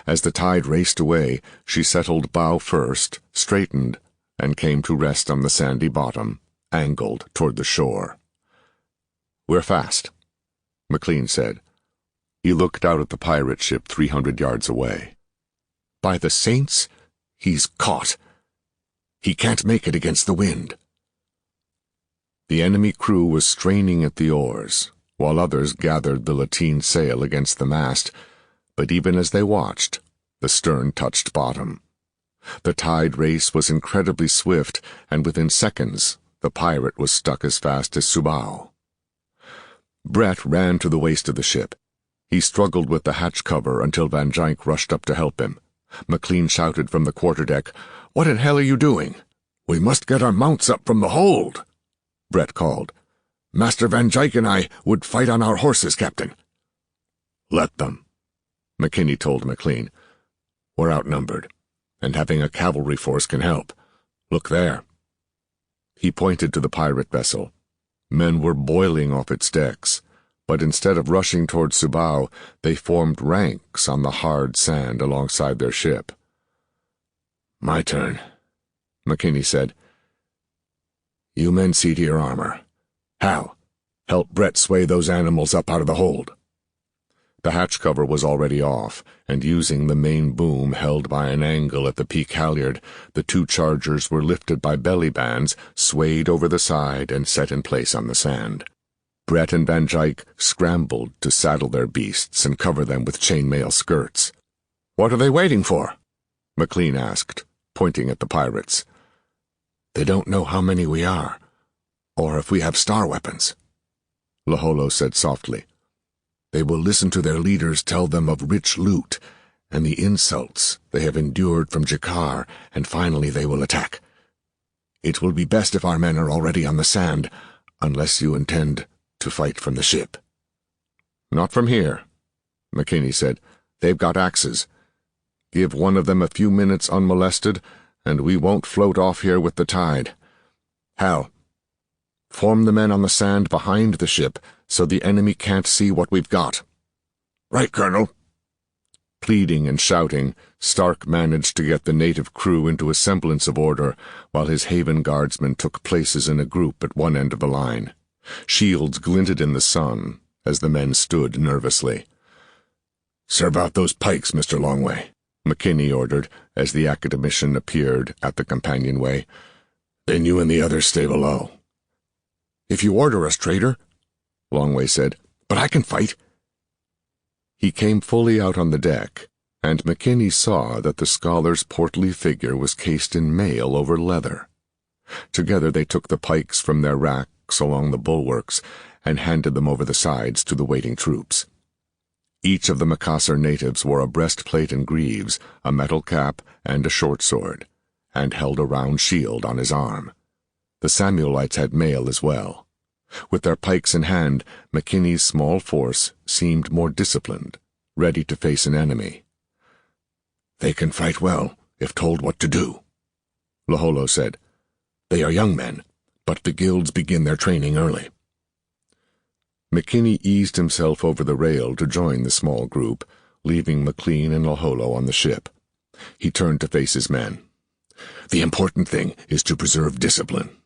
As the tide raced away, she settled bow first, straightened, and came to rest on the sandy bottom, angled toward the shore. "We're fast," McLean said. He looked out at the pirate ship 300 yards away. "By the saints, he's caught. He can't make it against the wind." The enemy crew was straining at the oars, while others gathered the lateen sail against the mast, but even as they watched, the stern touched bottom. The tide race was incredibly swift, and within seconds the pirate was stuck as fast as Subao. Brett ran to the waist of the ship. He struggled with the hatch cover until Van Dijk rushed up to help him. McLean shouted from the quarterdeck, "What in hell are you doing?" "We must get our mounts up from the hold," Brett called. "Master Van Dijk and I would fight on our horses, Captain." "Let them," McKinney told McLean. "We're outnumbered, and having a cavalry force can help. Look there." He pointed to the pirate vessel. Men were boiling off its decks, but instead of rushing toward Subao, they formed ranks on the hard sand alongside their ship. "My turn," McKinney said. "You men see to your armor. Hal, help Brett sway those animals up out of the hold." The hatch cover was already off, and using the main boom held by an angle at the peak halyard, the two chargers were lifted by belly bands, swayed over the side, and set in place on the sand. Brett and Van Dijk scrambled to saddle their beasts and cover them with chainmail skirts. "What are they waiting for?" McLean asked, pointing at the pirates. "They don't know how many we are, or if we have star weapons," Laholo said softly. "They will listen to their leaders tell them of rich loot and the insults they have endured from Jakar, and finally they will attack. It will be best if our men are already on the sand, unless you intend to fight from the ship." "Not from here," McKinney said. "They've got axes. Give one of them a few minutes unmolested, and we won't float off here with the tide. Hal, form the men on the sand behind the ship so the enemy can't see what we've got." "Right, Colonel." Pleading and shouting, Stark managed to get the native crew into a semblance of order, while his Haven guardsmen took places in a group at one end of the line. Shields glinted in the sun as the men stood nervously. "Serve out those pikes, Mr. Longway," McKinney ordered as the academician appeared at the companionway. "Then you and the others stay below." "If you order us, traitor," Longway said. "but I can fight." He came fully out on the deck, and McKinney saw that the scholar's portly figure was cased in mail over leather. Together they took the pikes from their racks along the bulwarks and handed them over the sides to the waiting troops. Each of the Macassar natives wore a breastplate and greaves, a metal cap, and a short sword, and held a round shield on his arm. The Samuelites had mail as well. With their pikes in hand, McKinney's small force seemed more disciplined, ready to face an enemy. "They can fight well, if told what to do," Laholo said. "They are young men, but the guilds begin their training early." McKinney eased himself over the rail to join the small group, leaving McLean and Laholo on the ship. He turned to face his men. "The important thing is to preserve discipline,"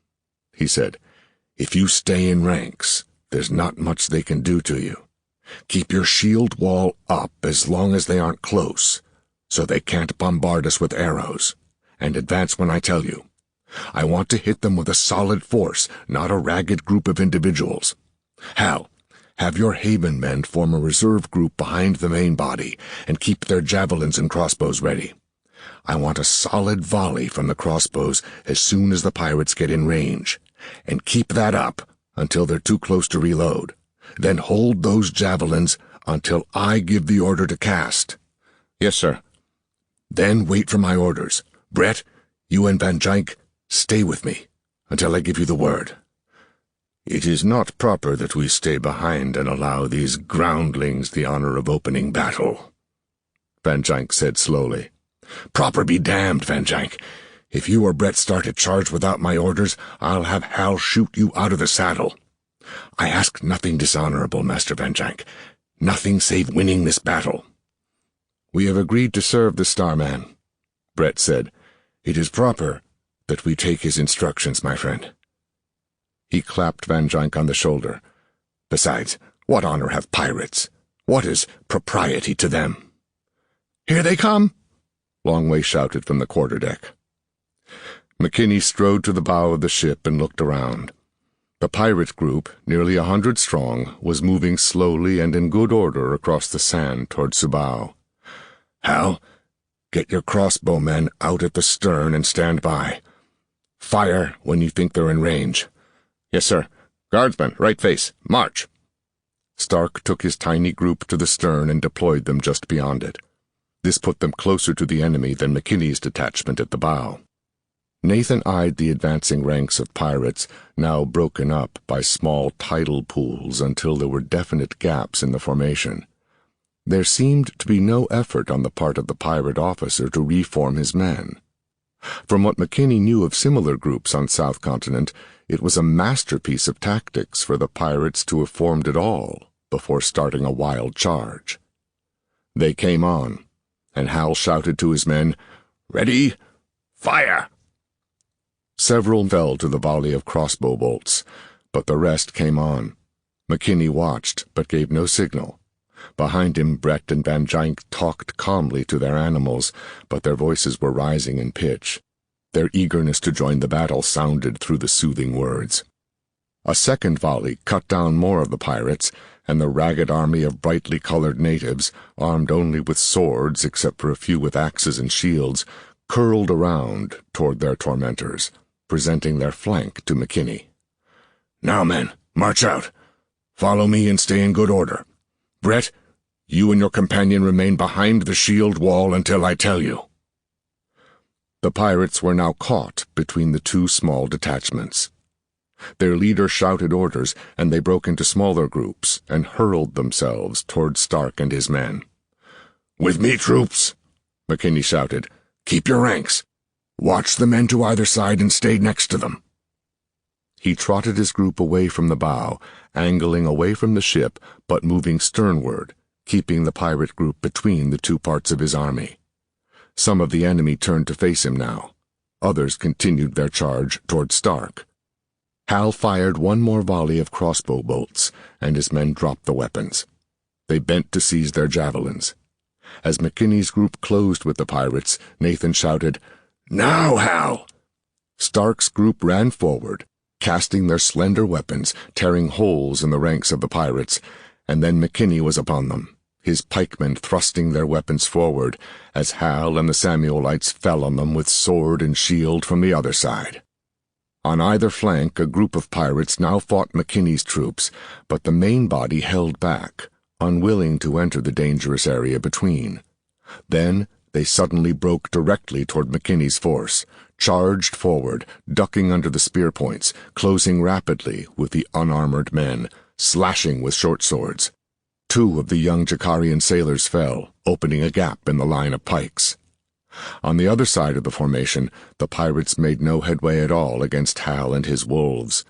he said. "If you stay in ranks, there's not much they can do to you. Keep your shield wall up as long as they aren't close, so they can't bombard us with arrows, and advance when I tell you. I want to hit them with a solid force, not a ragged group of individuals. Hal, have your Haven men form a reserve group behind the main body and keep their javelins and crossbows ready. I want a solid volley from the crossbows as soon as the pirates get in range, and keep that up until they're too close to reload. Then hold those javelins until I give the order to cast. Yes, sir. Then wait for my orders. Brett, you and Van Dijk, stay with me until I give you the word. It is not proper that we stay behind and allow these groundlings the honor of opening battle, Van Dijk said slowly. Proper be damned, Van Dijk. If you or Brett start a charge without my orders, I'll have Hal shoot you out of the saddle. I ask nothing dishonorable, Master Van Dijk. Nothing save winning this battle. We have agreed to serve the Starman, Brett said. It is proper that we take his instructions, my friend. He clapped Van Dijk on the shoulder. Besides, what honor have pirates? What is propriety to them? Here they come, Longway shouted from the quarterdeck. McKinney strode to the bow of the ship and looked around. The pirate group, nearly 100 strong, was moving slowly and in good order across the sand toward Subao. Hal, get your crossbowmen out at the stern and stand by. Fire when you think they're in range. Yes, sir. Guardsmen, right face. March. Stark took his tiny group to the stern and deployed them just beyond it. This put them closer to the enemy than McKinney's detachment at the bow. Nathan eyed the advancing ranks of pirates, now broken up by small tidal pools until there were definite gaps in the formation. There seemed to be no effort on the part of the pirate officer to reform his men. From what McKinney knew of similar groups on South Continent, it was a masterpiece of tactics for the pirates to have formed at all before starting a wild charge. They came on, and Hal shouted to his men, "Ready? Fire!" Several fell to the volley of crossbow bolts, but the rest came on. McKinney watched, but gave no signal. Behind him, Brett and Van Dijk talked calmly to their animals, but their voices were rising in pitch. Their eagerness to join the battle sounded through the soothing words. A second volley cut down more of the pirates, and the ragged army of brightly colored natives, armed only with swords except for a few with axes and shields, curled around toward their tormentors, presenting their flank to McKinney. "Now, men, march out. Follow me and stay in good order. Brett, you and your companion remain behind the shield wall until I tell you." The pirates were now caught between the two small detachments. Their leader shouted orders, and they broke into smaller groups and hurled themselves toward Stark and his men. "With me, troops," McKinney shouted. "Keep your ranks. Watch the men to either side and stay next to them." He trotted his group away from the bow, angling away from the ship, but moving sternward, keeping the pirate group between the two parts of his army. Some of the enemy turned to face him now. Others continued their charge toward Stark. Hal fired one more volley of crossbow bolts, and his men dropped the weapons. They bent to seize their javelins. As McKinney's group closed with the pirates, Nathan shouted, "Now, Hal!" Stark's group ran forward, casting their slender weapons, tearing holes in the ranks of the pirates, and then McKinney was upon them, his pikemen thrusting their weapons forward as Hal and the Samuelites fell on them with sword and shield from the other side. On either flank, a group of pirates now fought McKinney's troops, but the main body held back, unwilling to enter the dangerous area between. Then they suddenly broke directly toward McKinney's force, charged forward, ducking under the spear points, closing rapidly with the unarmored men, slashing with short swords. Two of the young Jakarian sailors fell, opening a gap in the line of pikes. On the other side of the formation, the pirates made no headway at all against Hal and his wolves.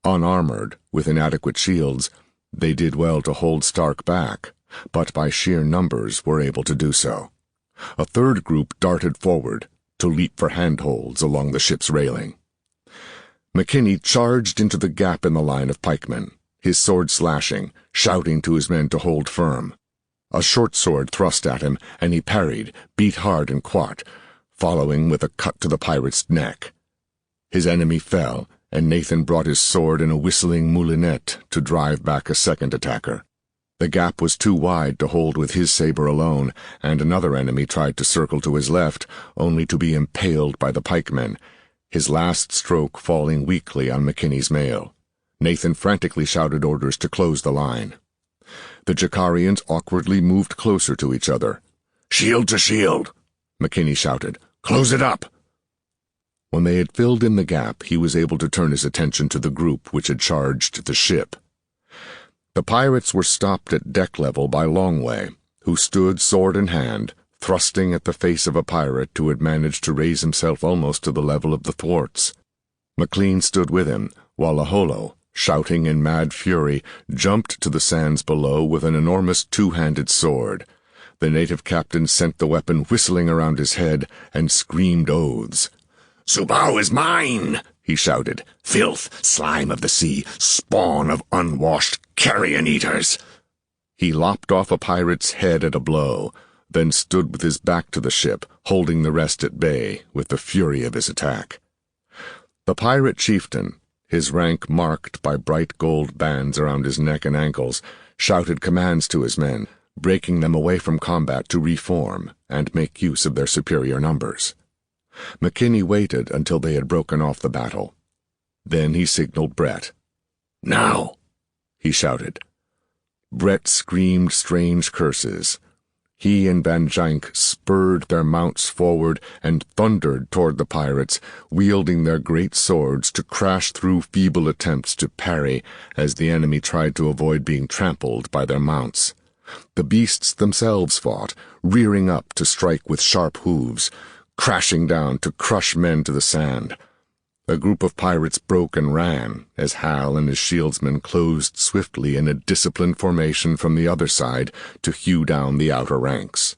Unarmored, with inadequate shields, they did well to hold Stark back, but by sheer numbers were able to do so. A third group darted forward, to leap for handholds along the ship's railing. McKinney charged into the gap in the line of pikemen, his sword slashing, shouting to his men to hold firm. A short sword thrust at him, and he parried, beat hard and quart, following with a cut to the pirate's neck. His enemy fell, and Nathan brought his sword in a whistling moulinette to drive back a second attacker. The gap was too wide to hold with his saber alone, and another enemy tried to circle to his left, only to be impaled by the pikemen, his last stroke falling weakly on McKinney's mail. Nathan frantically shouted orders to close the line. The Jakarians awkwardly moved closer to each other. "Shield to shield," McKinney shouted. "Close it up." When they had filled in the gap, he was able to turn his attention to the group which had charged the ship. The pirates were stopped at deck level by Longway, who stood sword in hand, thrusting at the face of a pirate who had managed to raise himself almost to the level of the thwarts. McLean stood with him, while Laholo, shouting in mad fury, jumped to the sands below with an enormous two-handed sword. The native captain sent the weapon whistling around his head and screamed oaths. "Subao is mine!" he shouted. "Filth, slime of the sea, spawn of unwashed carrion-eaters!" He lopped off a pirate's head at a blow, then stood with his back to the ship, holding the rest at bay with the fury of his attack. The pirate chieftain, his rank marked by bright gold bands around his neck and ankles, shouted commands to his men, breaking them away from combat to reform and make use of their superior numbers. McKinney waited until they had broken off the battle. Then he signaled Brett. "Now!" he shouted. Brett screamed strange curses. He and Van Dijk spurred their mounts forward and thundered toward the pirates, wielding their great swords to crash through feeble attempts to parry as the enemy tried to avoid being trampled by their mounts. The beasts themselves fought, rearing up to strike with sharp hooves, crashing down to crush men to the sand. A group of pirates broke and ran as Hal and his shieldsmen closed swiftly in a disciplined formation from the other side to hew down the outer ranks.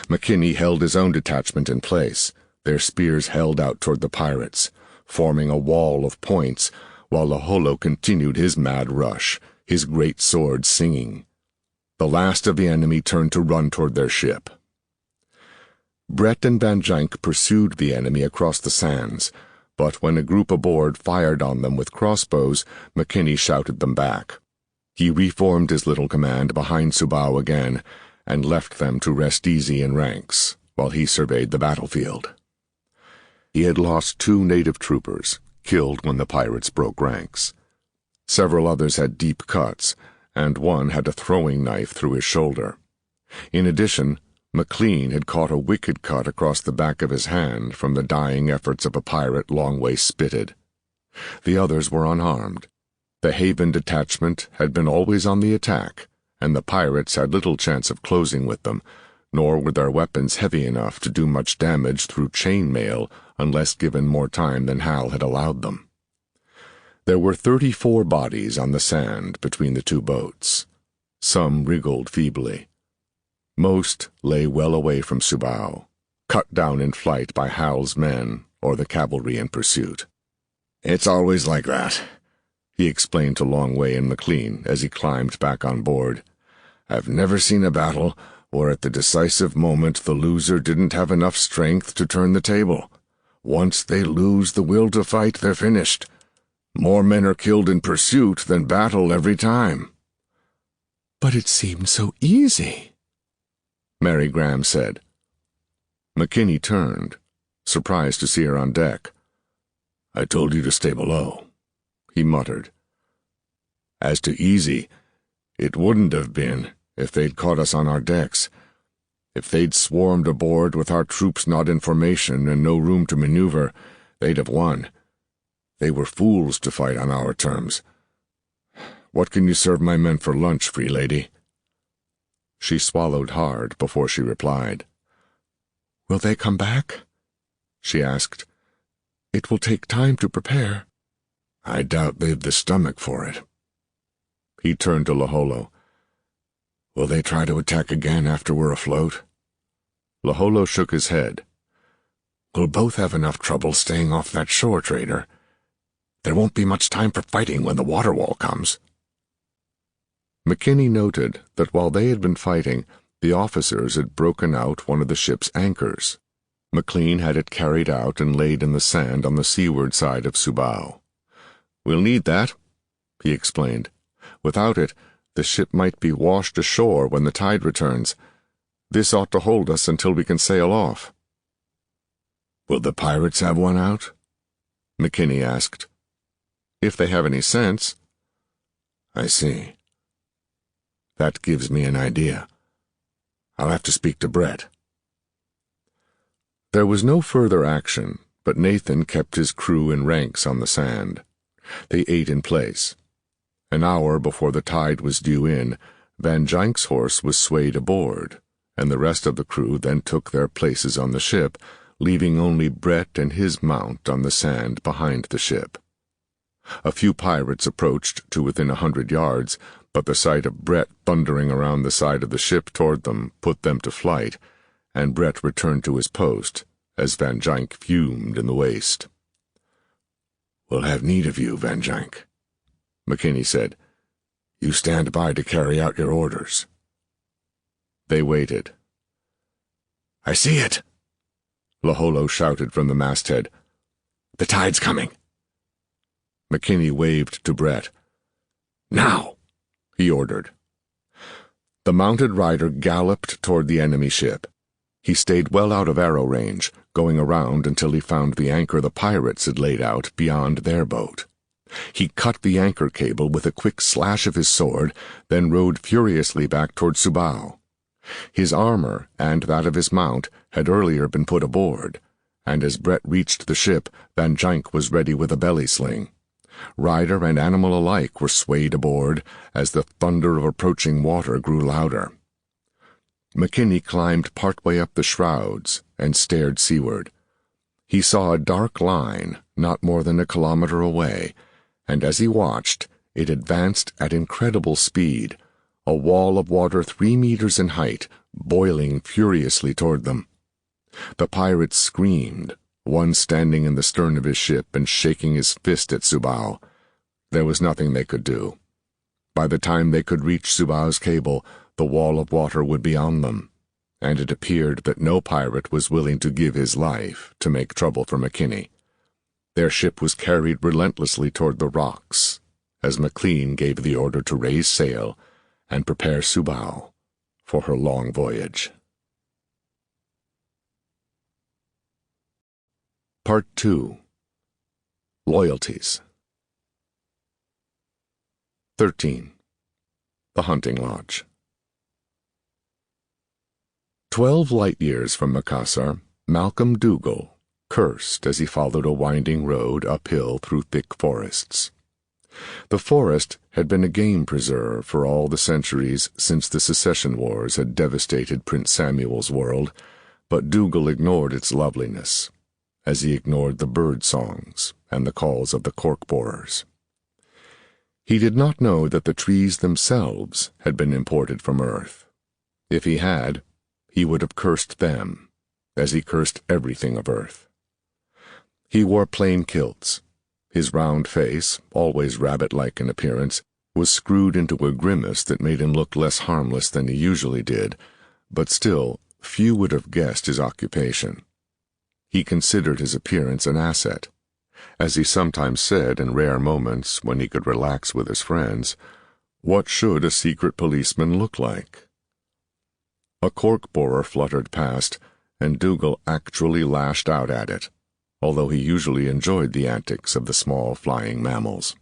McKinney held his own detachment in place, their spears held out toward the pirates, forming a wall of points, while Laholo continued his mad rush, his great sword singing. The last of the enemy turned to run toward their ship. Brett and Van Dijk pursued the enemy across the sands, but when a group aboard fired on them with crossbows, McKinney shouted them back. He reformed his little command behind Subao again, and left them to rest easy in ranks, while he surveyed the battlefield. He had lost 2 native troopers, killed when the pirates broke ranks. Several others had deep cuts, and one had a throwing knife through his shoulder. In addition, McLean had caught a wicked cut across the back of his hand from the dying efforts of a pirate Longway spitted. The others were unharmed. The Haven detachment had been always on the attack, and the pirates had little chance of closing with them, nor were their weapons heavy enough to do much damage through chain mail unless given more time than Hal had allowed them. There were 34 bodies on the sand between the 2 boats. Some wriggled feebly. Most lay well away from Subao, cut down in flight by Hal's men or the cavalry in pursuit. "It's always like that," he explained to Longway and McLean as he climbed back on board. "I've never seen a battle where at the decisive moment the loser didn't have enough strength to turn the table. Once they lose the will to fight, they're finished. More men are killed in pursuit than battle every time." "But it seemed so easy," Mary Graham said. McKinney turned, surprised to see her on deck. "I told you to stay below," he muttered. "As to easy, it wouldn't have been if they'd caught us on our decks. If they'd swarmed aboard with our troops not in formation and no room to maneuver, they'd have won. They were fools to fight on our terms. What can you serve my men for lunch, free lady?" She swallowed hard before she replied. "Will they come back?" she asked. "It will take time to prepare." "I doubt they've the stomach for it." He turned to Laholo. "Will they try to attack again after we're afloat?" Laholo shook his head. "We'll both have enough trouble staying off that shore, trader. There won't be much time for fighting when the water wall comes." McKinney noted that while they had been fighting, the officers had broken out one of the ship's anchors. McLean had it carried out and laid in the sand on the seaward side of Subao. "We'll need that," he explained. "Without it, the ship might be washed ashore when the tide returns. This ought to hold us until we can sail off." "Will the pirates have one out?" McKinney asked. "If they have any sense." "I see. That gives me an idea. I'll have to speak to Brett." There was no further action, but Nathan kept his crew in ranks on the sand. They ate in place. An hour before the tide was due in, Van Jank's horse was swayed aboard, and the rest of the crew then took their places on the ship, leaving only Brett and his mount on the sand behind the ship. A few pirates approached to within 100 yards, but the sight of Brett thundering around the side of the ship toward them put them to flight, and Brett returned to his post as Van Jank fumed in the waist. "We'll have need of you, Van Jank," McKinney said. "You stand by to carry out your orders." They waited. "I see it!" Laholo shouted from the masthead. "The tide's coming." McKinney waved to Brett. "Now!" he ordered. The mounted rider galloped toward the enemy ship. He stayed well out of arrow range, going around until he found the anchor the pirates had laid out beyond their boat. He cut the anchor cable with a quick slash of his sword, then rode furiously back toward Subao. His armor and that of his mount had earlier been put aboard, and as Brett reached the ship, Van Jank was ready with a belly sling. Rider and animal alike were swayed aboard as the thunder of approaching water grew louder. McKinney climbed partway up the shrouds and stared seaward. He saw a dark line not more than a kilometer away, and as he watched, it advanced at incredible speed, a wall of water 3 meters in height, boiling furiously toward them. The pirates screamed, one standing in the stern of his ship and shaking his fist at Subao. There was nothing they could do. By the time they could reach Subao's cable, the wall of water would be on them, and it appeared that no pirate was willing to give his life to make trouble for McKinney. Their ship was carried relentlessly toward the rocks, as McLean gave the order to raise sail and prepare Subao for her long voyage. Part 2. Loyalties. 13. The Hunting Lodge. 12 light-years from Macassar, Malcolm Dougal cursed as he followed a winding road uphill through thick forests. The forest had been a game preserve for all the centuries since the secession wars had devastated Prince Samuel's world, but Dougal ignored its loveliness, as he ignored the bird songs and the calls of the cork-borers. He did not know that the trees themselves had been imported from Earth. If he had, he would have cursed them, as he cursed everything of Earth. He wore plain kilts. His round face, always rabbit-like in appearance, was screwed into a grimace that made him look less harmless than he usually did, but still, few would have guessed his occupation. He considered his appearance an asset. As he sometimes said in rare moments when he could relax with his friends, what should a secret policeman look like? A cork-borer fluttered past, and Dougal actually lashed out at it, although he usually enjoyed the antics of the small flying mammals.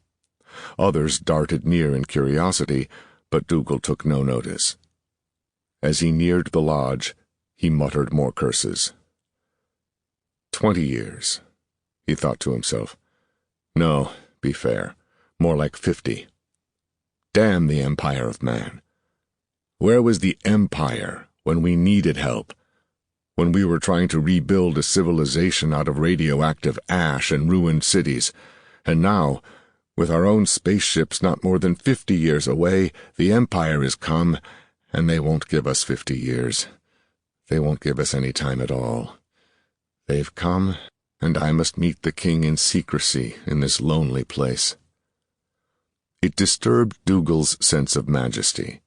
Others darted near in curiosity, but Dougal took no notice. As he neared the lodge, he muttered more curses. 20 years, he thought to himself. No, be fair, more like 50. Damn the empire of man. Where was the empire when we needed help? When we were trying to rebuild a civilization out of radioactive ash and ruined cities, and now, with our own spaceships not more than 50 years away, the Empire has come, and they won't give us 50 years. They won't give us any time at all. They've come, and I must meet the king in secrecy in this lonely place. It disturbed Dougal's sense of majesty.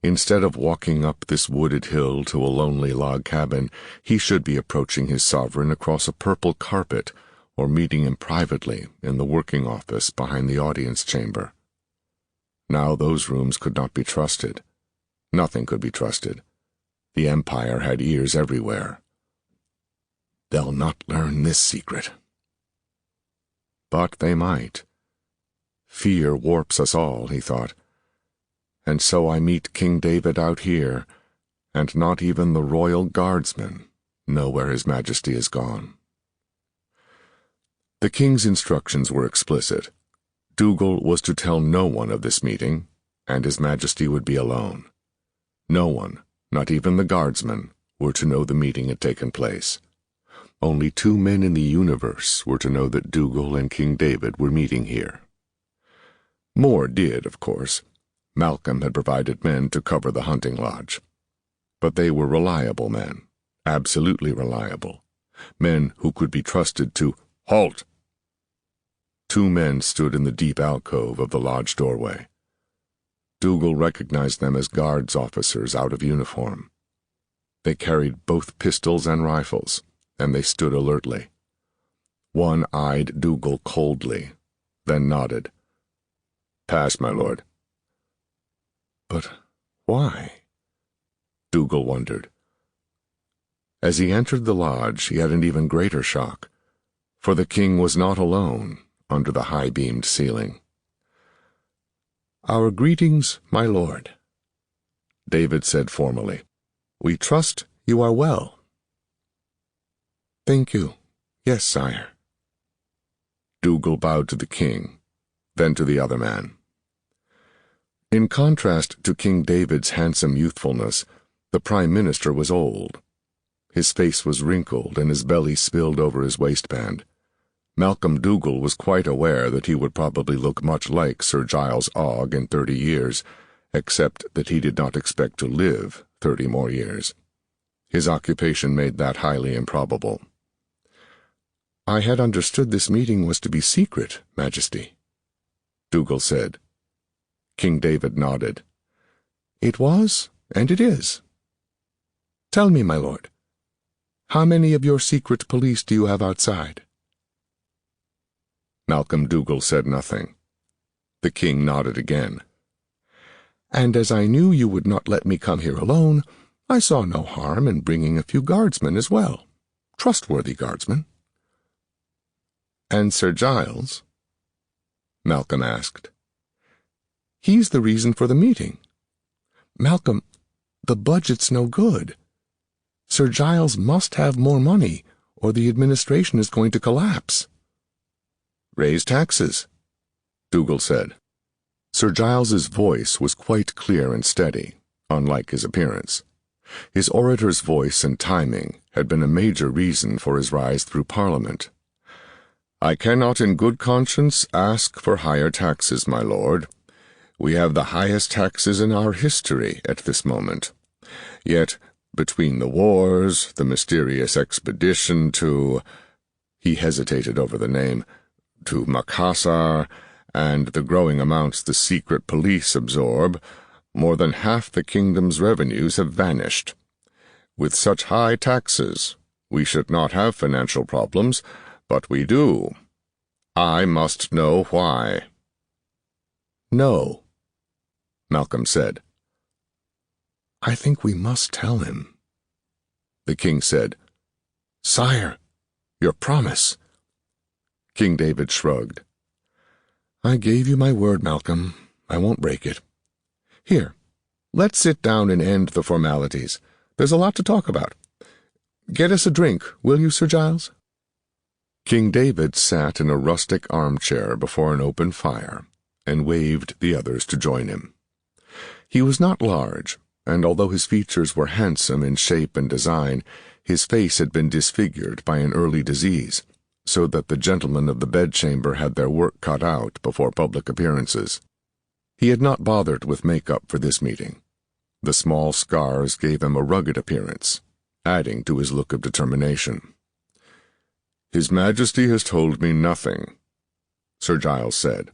Instead of walking up this wooded hill to a lonely log cabin, he should be approaching his sovereign across a purple carpet or meeting him privately in the working office behind the audience chamber. Now those rooms could not be trusted. Nothing could be trusted. The Empire had ears everywhere. They'll not learn this secret. But they might. Fear warps us all, he thought. And so I meet King David out here, and not even the royal guardsmen know where His Majesty is gone. The king's instructions were explicit. Dougal was to tell no one of this meeting, and His Majesty would be alone. No one, not even the guardsmen, were to know the meeting had taken place. Only 2 men in the universe were to know that Dougal and King David were meeting here. More did, of course. Malcolm had provided men to cover the hunting lodge. But they were reliable men, absolutely reliable, men who could be trusted to halt. 2 men stood in the deep alcove of the lodge doorway. Dougal recognized them as guards officers out of uniform. They carried both pistols and rifles, and they stood alertly. One eyed Dougal coldly, then nodded. "Pass, my lord." But why? Dougal wondered. As he entered the lodge, he had an even greater shock, for the king was not alone under the high-beamed ceiling. "Our greetings, my lord," David said formally. "We trust you are well." "Thank you. Yes, sire." Dougal bowed to the king, then to the other man. In contrast to King David's handsome youthfulness, the Prime Minister was old. His face was wrinkled and his belly spilled over his waistband. Malcolm Dougal was quite aware that he would probably look much like Sir Giles Ogg in 30 years, except that he did not expect to live 30 more years. His occupation made that highly improbable. "I had understood this meeting was to be secret, Majesty," Dougal said. King David nodded. "It was, and it is. Tell me, my lord, how many of your secret police do you have outside?" Malcolm Dougal said nothing. The king nodded again. "And as I knew you would not let me come here alone, I saw no harm in bringing a few guardsmen as well. Trustworthy guardsmen." "And Sir Giles?" Malcolm asked. "He's the reason for the meeting. Malcolm, the budget's no good. Sir Giles must have more money, or the administration is going to collapse." "Raise taxes," Dougal said. Sir Giles's voice was quite clear and steady, unlike his appearance. His orator's voice and timing had been a major reason for his rise through Parliament. "I cannot in good conscience ask for higher taxes, my lord. We have the highest taxes in our history at this moment. Yet, between the wars, the mysterious expedition to—" he hesitated over the name— "to Macassar, and the growing amounts the secret police absorb, more than half the kingdom's revenues have vanished. With such high taxes, we should not have financial problems, but we do. I must know why." "No," Malcolm said. "I think we must tell him." The king said, "Sire, your promise." King David shrugged. "I gave you my word, Malcolm. I won't break it. Here, let's sit down and end the formalities. There's a lot to talk about. Get us a drink, will you, Sir Giles?" King David sat in a rustic armchair before an open fire and waved the others to join him. He was not large, and although his features were handsome in shape and design, his face had been disfigured by an early disease, so that the gentlemen of the bedchamber had their work cut out before public appearances. He had not bothered with makeup for this meeting. The small scars gave him a rugged appearance, adding to his look of determination. "His Majesty has told me nothing," Sir Giles said.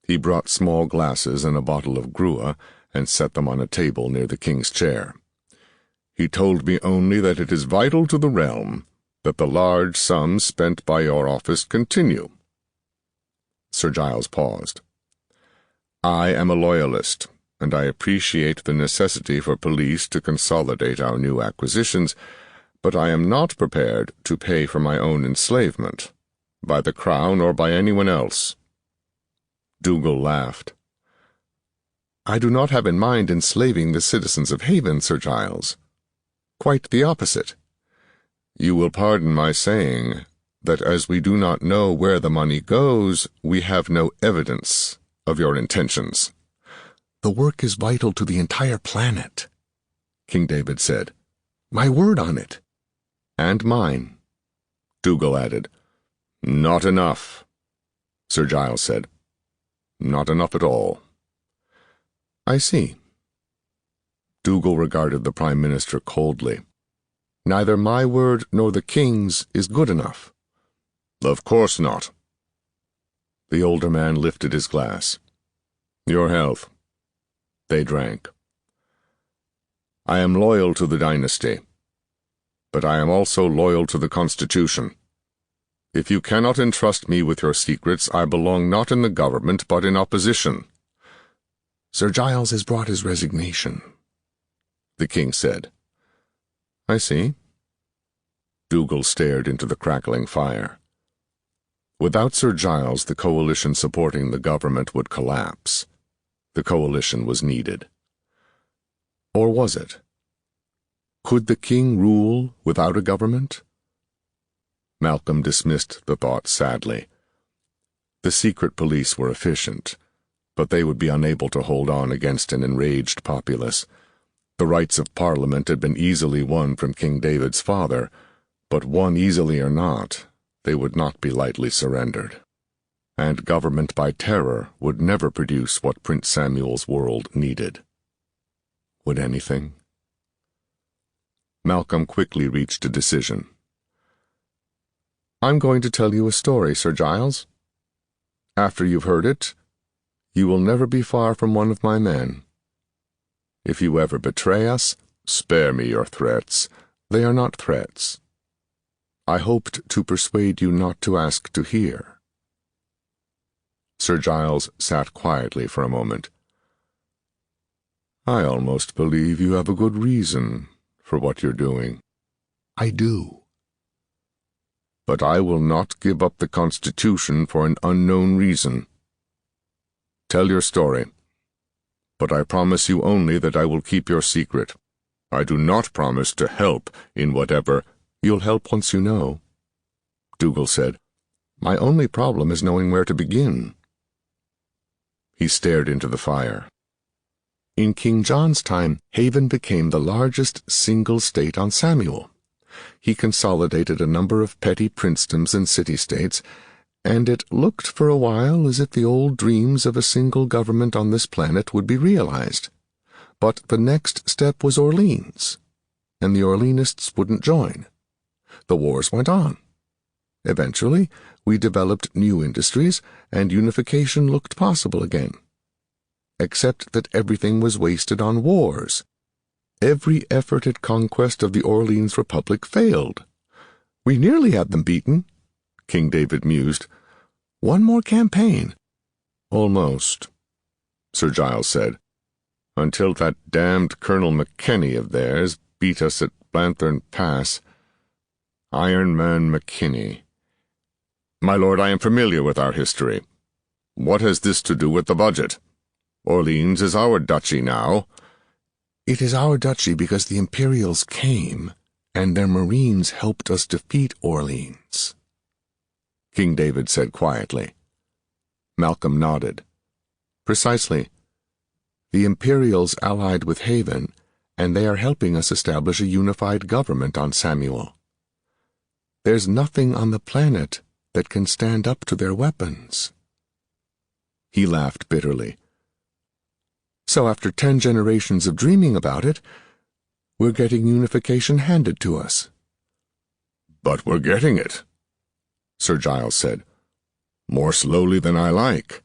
He brought small glasses and a bottle of gruel and set them on a table near the king's chair. "He told me only that it is vital to the realm that the large sums spent by your office continue. Sir Giles paused. I am a loyalist, and I appreciate the necessity for police to consolidate our new acquisitions, but I am not prepared to pay for my own enslavement, by the Crown or by anyone else. Dougal laughed. I do not have in mind enslaving the citizens of Haven, Sir Giles. Quite the opposite. You will pardon my saying that as we do not know where the money goes, we have no evidence of your intentions. The work is vital to the entire planet, King David said. My word on it. And mine, Dougal added. Not enough, Sir Giles said. Not enough at all. I see. Dougal regarded the Prime Minister coldly. Neither my word nor the King's is good enough. Of course not. The older man lifted his glass. Your health. They drank. I am loyal to the dynasty, but I am also loyal to the Constitution. If you cannot entrust me with your secrets, I belong not in the government, but in opposition. Sir Giles has brought his resignation, the King said. I see. Dougal stared into the crackling fire. Without Sir Giles, the coalition supporting the government would collapse. The coalition was needed. Or was it? Could the King rule without a government? Malcolm dismissed the thought sadly. The secret police were efficient, but they would be unable to hold on against an enraged populace. The rights of Parliament had been easily won from King David's father, but won easily or not, they would not be lightly surrendered. And government by terror would never produce what Prince Samuel's world needed. Would anything? Malcolm quickly reached a decision. I'm going to tell you a story, Sir Giles. After you've heard it, you will never be far from one of my men. If you ever betray us, spare me your threats. They are not threats. I hoped to persuade you not to ask to hear. Sir Giles sat quietly for a moment. I almost believe you have a good reason for what you're doing. I do. But I will not give up the Constitution for an unknown reason. Tell your story. But I promise you only that I will keep your secret. I do not promise to help in whatever— You'll help once you know, Dougal said. My only problem is knowing where to begin. He stared into the fire. In King John's time, Haven became the largest single state on Samuel. He consolidated a number of petty princedoms and city-states, and it looked for a while as if the old dreams of a single government on this planet would be realized. But the next step was Orleans, and the Orleanists wouldn't join. The wars went on. Eventually, we developed new industries, and unification looked possible again. Except that everything was wasted on wars. Every effort at conquest of the Orleans Republic failed. We nearly had them beaten, King David mused. One more campaign. Almost, Sir Giles said, until that damned Colonel McKinney of theirs beat us at Blanthorn Pass. Iron Man McKinney. My lord, I am familiar with our history. What has this to do with the budget? Orleans is our duchy now. It is our duchy because the Imperials came, and their marines helped us defeat Orleans, King David said quietly. Malcolm nodded. Precisely. The Imperials allied with Haven, and they are helping us establish a unified government on Samuel. There's nothing on the planet that can stand up to their weapons. He laughed bitterly. So after 10 generations of dreaming about it, we're getting unification handed to us. But we're getting it, Sir Giles said. More slowly than I like.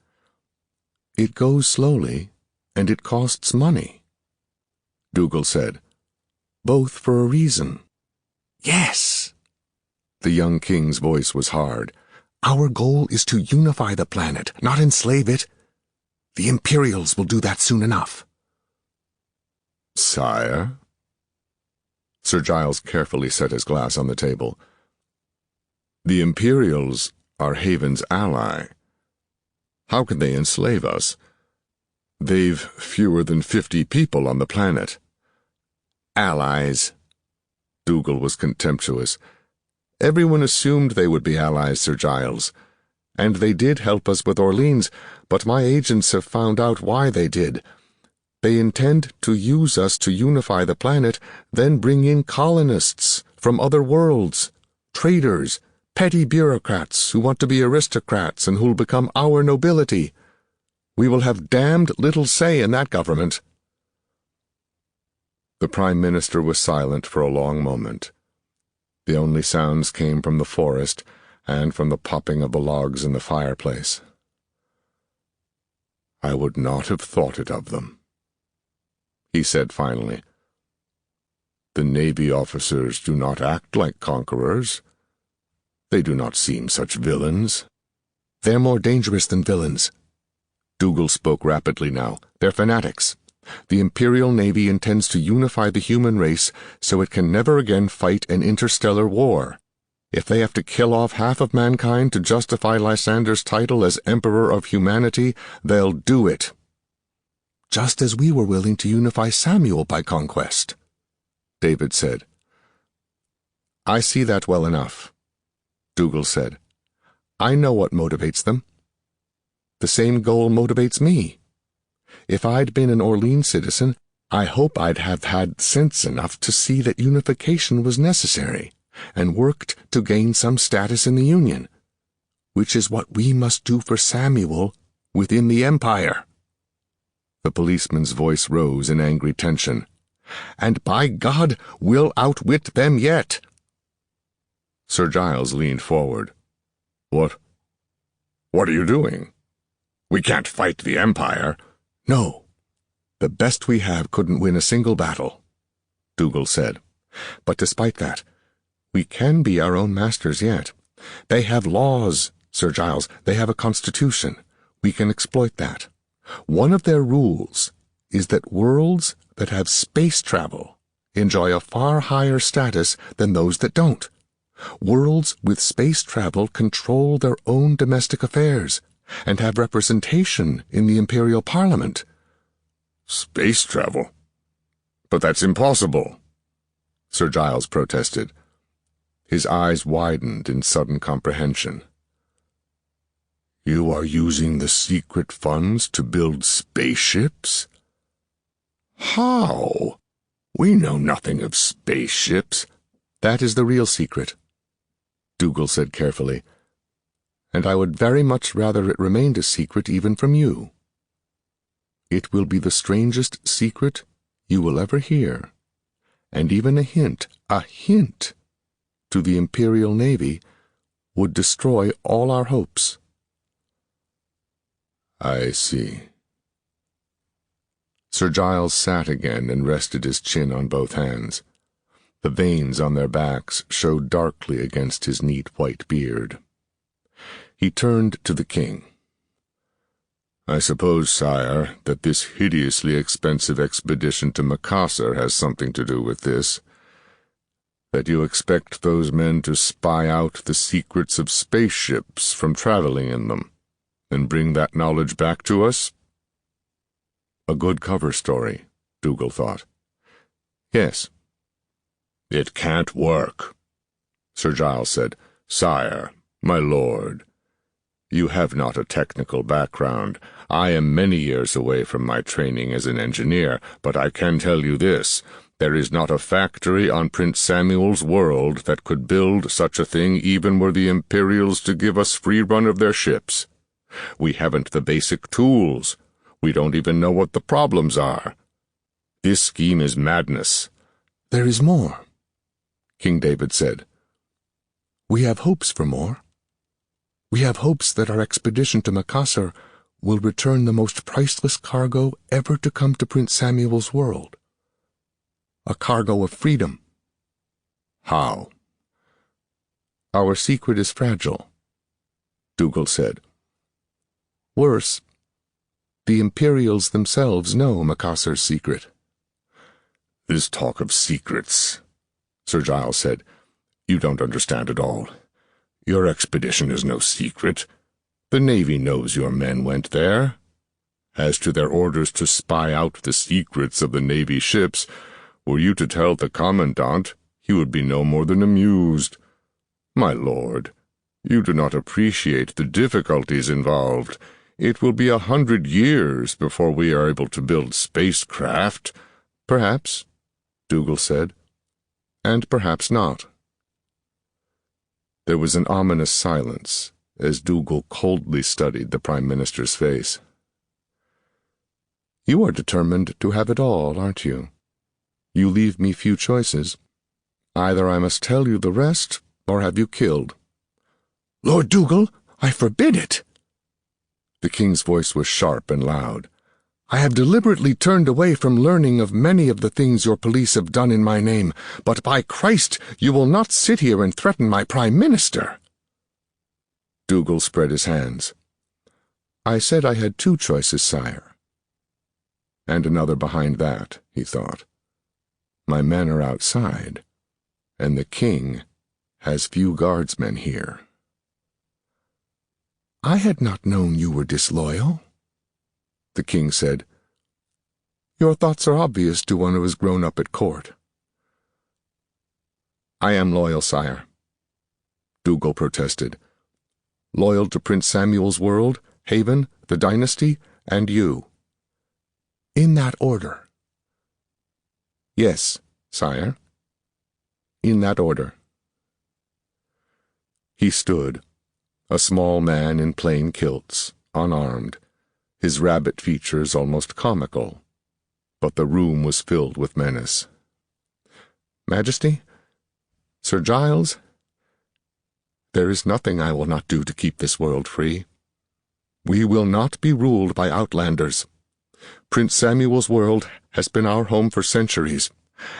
It goes slowly, and it costs money, Dougal said. Both for a reason. Yes, The young king's voice was hard. Our goal is to unify the planet, not enslave it. The Imperials will do that soon enough. Sire? Sir Giles carefully set his glass on the table. The Imperials are Haven's ally. How can they enslave us? They've fewer than 50 people on the planet. Allies. Dougal was contemptuous. Everyone assumed they would be allies, Sir Giles. And they did help us with Orleans, but my agents have found out why they did. They intend to use us to unify the planet, then bring in colonists from other worlds, traders, petty bureaucrats who want to be aristocrats and who'll become our nobility. We will have damned little say in that government. The Prime Minister was silent for a long moment. The only sounds came from the forest and from the popping of the logs in the fireplace. I would not have thought it of them, he said finally. The Navy officers do not act like conquerors. They do not seem such villains. They're more dangerous than villains. Dougal spoke rapidly now. They're fanatics. The Imperial Navy intends to unify the human race so it can never again fight an interstellar war. If they have to kill off half of mankind to justify Lysander's title as Emperor of Humanity, they'll do it. Just as we were willing to unify Samuel by conquest, David said. I see that well enough, Dougal said. I know what motivates them. The same goal motivates me. If I'd been an Orleans citizen, I hope I'd have had sense enough to see that unification was necessary, and worked to gain some status in the Union, which is what we must do for Samuel within the Empire. The policeman's voice rose in angry tension. And by God, we'll outwit them yet. Sir Giles leaned forward. What are you doing? We can't fight the Empire. No. The best we have couldn't win a single battle, Dougal said. But despite that, we can be our own masters yet. They have laws, Sir Giles. They have a constitution. We can exploit that. One of their rules is that worlds that have space travel enjoy a far higher status than those that don't. Worlds with space travel control their own domestic affairs and have representation in the Imperial Parliament. Space travel? But that's impossible, Sir Giles protested. His eyes widened in sudden comprehension. You are using the secret funds to build spaceships? How? We know nothing of spaceships. That is the real secret, Dougal said carefully, and I would very much rather it remained a secret even from you. It will be the strangest secret you will ever hear, and even a hint to the Imperial Navy would destroy all our hopes. I see. Sir Giles sat again and rested his chin on both hands. The veins on their backs showed darkly against his neat white beard. He turned to the king. I suppose, sire, that this hideously expensive expedition to Macassar has something to do with this. That you expect those men to spy out the secrets of spaceships from traveling in them, and bring that knowledge back to us? A good cover story, Dougal thought. Yes. It can't work, Sir Giles said. Sire, my lord, you have not a technical background. I am many years away from my training as an engineer, but I can tell you this. There is not a factory on Prince Samuel's world that could build such a thing even were the Imperials to give us free run of their ships. We haven't the basic tools. We don't even know what the problems are. This scheme is madness. There is more, King David said. We have hopes for more. We have hopes that our expedition to Macassar will return the most priceless cargo ever to come to Prince Samuel's world. A cargo of freedom. How? Our secret is fragile, Dougal said. Worse, the Imperials themselves know Macassar's secret. This talk of secrets, Sir Giles said. You don't understand at all. Your expedition is no secret. The Navy knows your men went there. As to their orders to spy out the secrets of the Navy ships, were you to tell the Commandant, he would be no more than amused. My lord, you do not appreciate the difficulties involved. It will be 100 years before we are able to build spacecraft. Perhaps, Dougal said, and perhaps not. There was an ominous silence as Dougal coldly studied the Prime Minister's face. You are determined to have it all, aren't you? You leave me few choices. Either I must tell you the rest, or have you killed. Lord Dougal, I forbid it. The king's voice was sharp and loud. I have deliberately turned away from learning of many of the things your police have done in my name, but by Christ, you will not sit here and threaten my Prime Minister. Dougal spread his hands. I said I had two choices, sire. And another behind that, he thought. My men are outside, and the king has few guardsmen here. I had not known you were disloyal, the king said. Your thoughts are obvious to one who has grown up at court. I am loyal, sire, Dougal protested. Loyal to Prince Samuel's world, Haven, the dynasty, and you. In that order? Yes, sire. In that order. He stood, a small man in plain kilts, unarmed, his rabbit features almost comical, but the room was filled with menace. Majesty, Sir Giles, there is nothing I will not do to keep this world free. We will not be ruled by outlanders. Prince Samuel's world has been our home for centuries,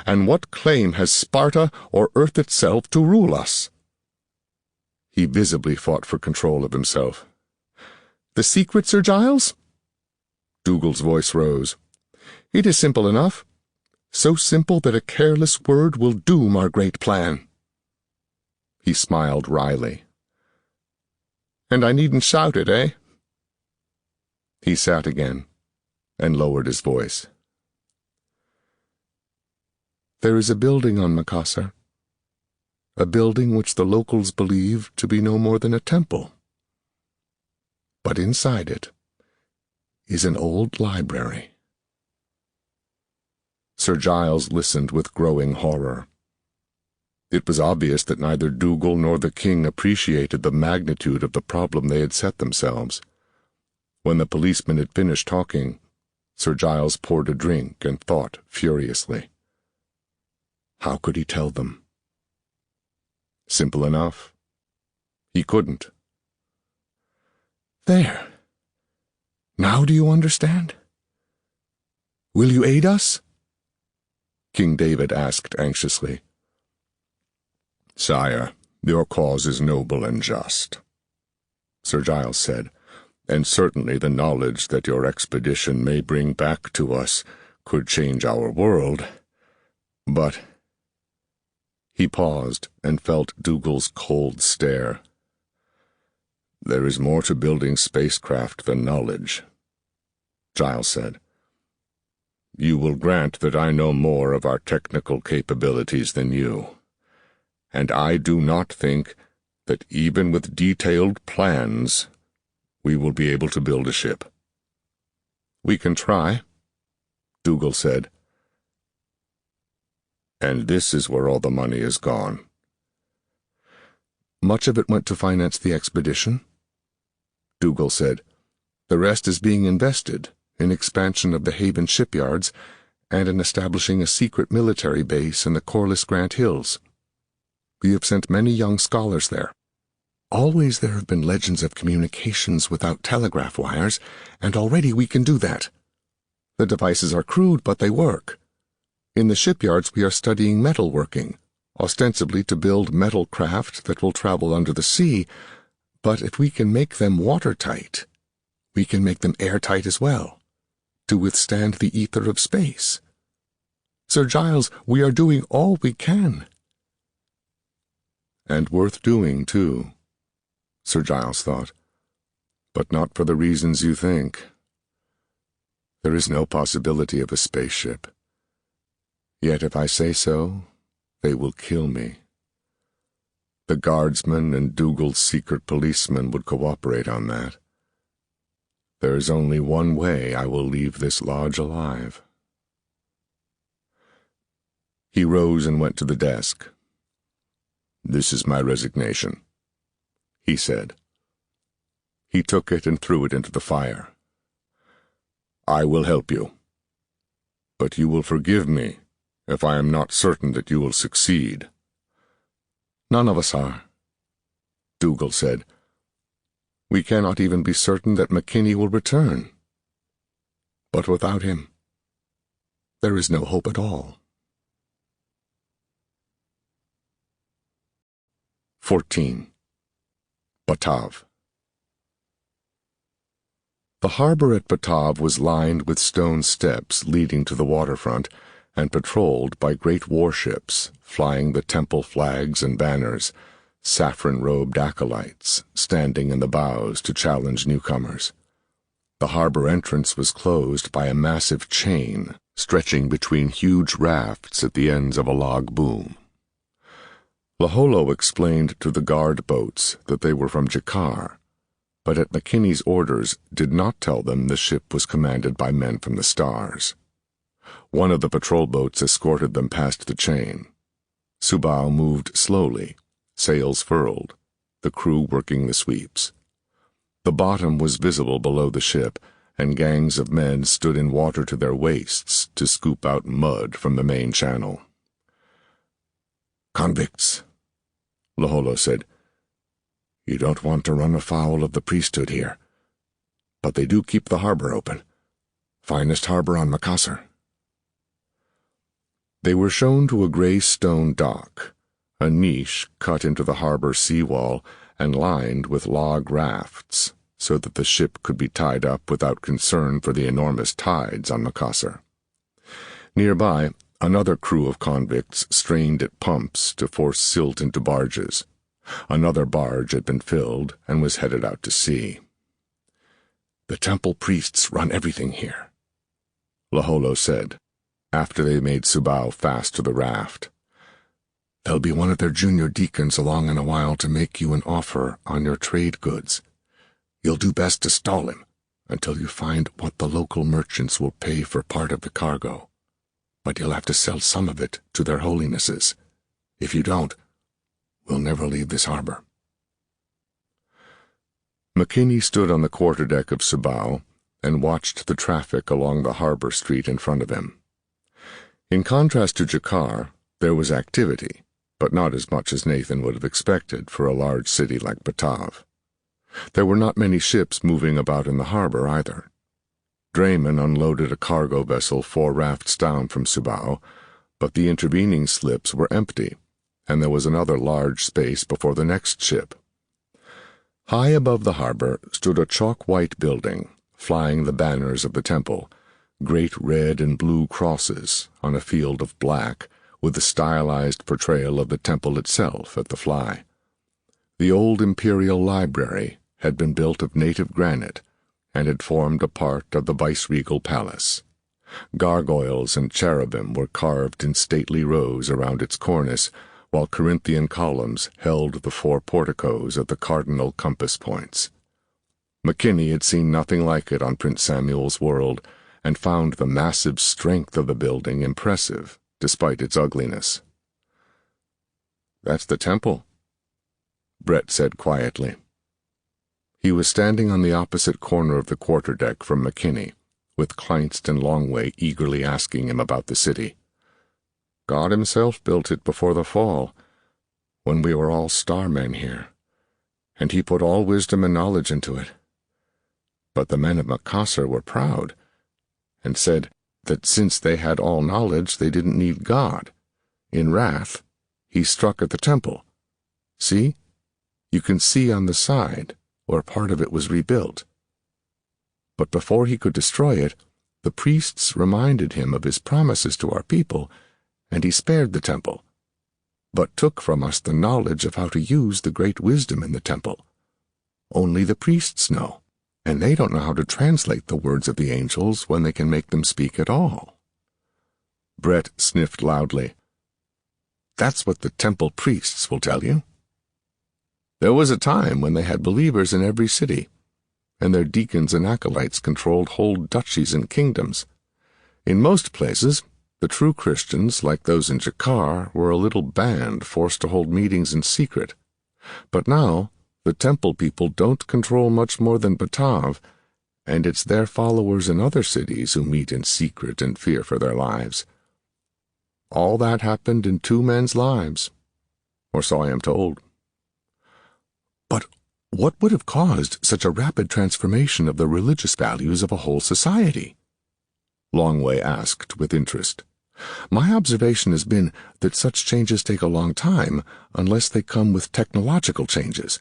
and what claim has Sparta or Earth itself to rule us? He visibly fought for control of himself. The secret, Sir Giles? Dougal's voice rose. It is simple enough. So simple that a careless word will doom our great plan. He smiled wryly. And I needn't shout it, eh? He sat again and lowered his voice. There is a building on Macassar, a building which the locals believe to be no more than a temple. But inside it is an old library. Sir Giles listened with growing horror. It was obvious that neither Dougal nor the king appreciated the magnitude of the problem they had set themselves. When the policeman had finished talking, Sir Giles poured a drink and thought furiously. How could he tell them? Simple enough. He couldn't. There. Now do you understand? Will you aid us? King David asked anxiously. Sire, your cause is noble and just, Sir Giles said, and certainly the knowledge that your expedition may bring back to us could change our world. But he paused and felt Dougal's cold stare. There is more to building spacecraft than knowledge, Giles said. You will grant that I know more of our technical capabilities than you, and I do not think that even with detailed plans we will be able to build a ship. We can try, Dougal said. And this is where all the money is gone. Much of it went to finance the expedition, Dougal said. The rest is being invested in expansion of the Haven shipyards and in establishing a secret military base in the Corliss Grant Hills. We have sent many young scholars there. Always there have been legends of communications without telegraph wires, and already we can do that. The devices are crude, but they work. In the shipyards we are studying metalworking, ostensibly to build metal craft that will travel under the sea, but if we can make them watertight, we can make them airtight as well, to withstand the ether of space. Sir Giles, we are doing all we can." And worth doing, too, Sir Giles thought, but not for the reasons you think. There is no possibility of a spaceship. Yet if I say so, they will kill me. The guardsmen and Dougal's secret policemen would cooperate on that. There is only one way I will leave this lodge alive. He rose and went to the desk. "This is my resignation," he said. He took it and threw it into the fire. "I will help you. But you will forgive me if I am not certain that you will succeed." "None of us are," Dougal said. "We cannot even be certain that McKinney will return. But without him, there is no hope at all." 14. Batav. The harbor at Batav was lined with stone steps leading to the waterfront and patrolled by great warships flying the temple flags and banners, saffron-robed acolytes standing in the bows to challenge newcomers. The harbor entrance was closed by a massive chain stretching between huge rafts at the ends of a log boom. Laholo explained to the guard boats that they were from Jakar, but at McKinney's orders did not tell them the ship was commanded by men from the stars. One of the patrol boats escorted them past the chain. Subao moved slowly, sails furled, the crew working the sweeps. The bottom was visible below the ship, and gangs of men stood in water to their waists to scoop out mud from the main channel. "Convicts," Laholo said. "You don't want to run afoul of the priesthood here. But they do keep the harbor open. Finest harbor on Macassar." They were shown to a gray stone dock, a niche cut into the harbor seawall and lined with log rafts, so that the ship could be tied up without concern for the enormous tides on Macassar. Nearby, another crew of convicts strained at pumps to force silt into barges. Another barge had been filled and was headed out to sea. "The temple priests run everything here," Laholo said, after they made Subao fast to the raft. "There'll be one of their junior deacons along in a while to make you an offer on your trade goods. You'll do best to stall him until you find what the local merchants will pay for part of the cargo. But you'll have to sell some of it to their holinesses. If you don't, we'll never leave this harbor." McKinney stood on the quarterdeck of Subao and watched the traffic along the harbor street in front of him. In contrast to Jakar, there was activity, but not as much as Nathan would have expected for a large city like Batav. There were not many ships moving about in the harbor either. Drayman unloaded a cargo vessel 4 rafts down from Subao, but the intervening slips were empty, and there was another large space before the next ship. High above the harbor stood a chalk-white building, flying the banners of the temple, great red and blue crosses on a field of black, with the stylized portrayal of the temple itself at the fly. The old imperial library had been built of native granite and had formed a part of the viceregal palace. Gargoyles and cherubim were carved in stately rows around its cornice, while Corinthian columns held the 4 porticos at the cardinal compass points. McKinney had seen nothing like it on Prince Samuel's world, and found the massive strength of the building impressive, despite its ugliness. "That's the temple," Brett said quietly. He was standing on the opposite corner of the quarterdeck from McKinney, with Kleinst and Longway eagerly asking him about the city. "God himself built it before the fall, when we were all starmen here, and he put all wisdom and knowledge into it. But the men of Macassar were proud, and said that since they had all knowledge they didn't need God. In wrath, he struck at the temple. See? You can see on the side where part of it was rebuilt. But before he could destroy it, the priests reminded him of his promises to our people, and he spared the temple, but took from us the knowledge of how to use the great wisdom in the temple. Only the priests know, and they don't know how to translate the words of the angels when they can make them speak at all. Brett sniffed loudly. That's what the temple priests will tell you. There was a time when they had believers in every city, and their deacons and acolytes controlled whole duchies and kingdoms. In most places, the true Christians, like those in Jakar, were a little band forced to hold meetings in secret. But now, the temple people don't control much more than Batav, and it's their followers in other cities who meet in secret and fear for their lives. All that happened in 2 men's lives, or so I am told. But what would have caused such a rapid transformation of the religious values of a whole society? Longway asked with interest. My observation has been that such changes take a long time unless they come with technological changes.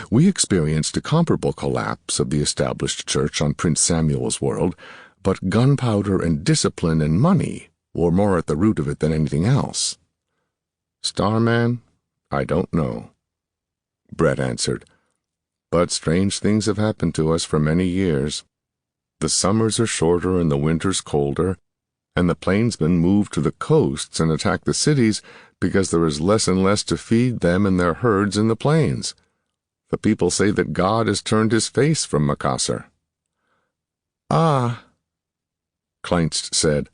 We experienced a comparable collapse of the established church on Prince Samuel's world, but gunpowder and discipline and money were more at the root of it than anything else. Starman, I don't know, Brett answered. But strange things have happened to us for many years. The summers are shorter and the winters colder, and the plainsmen move to the coasts and attack the cities because there is less and less to feed them and their herds in the plains. The people say that God has turned his face from Makassar. Ah, Kleinst said.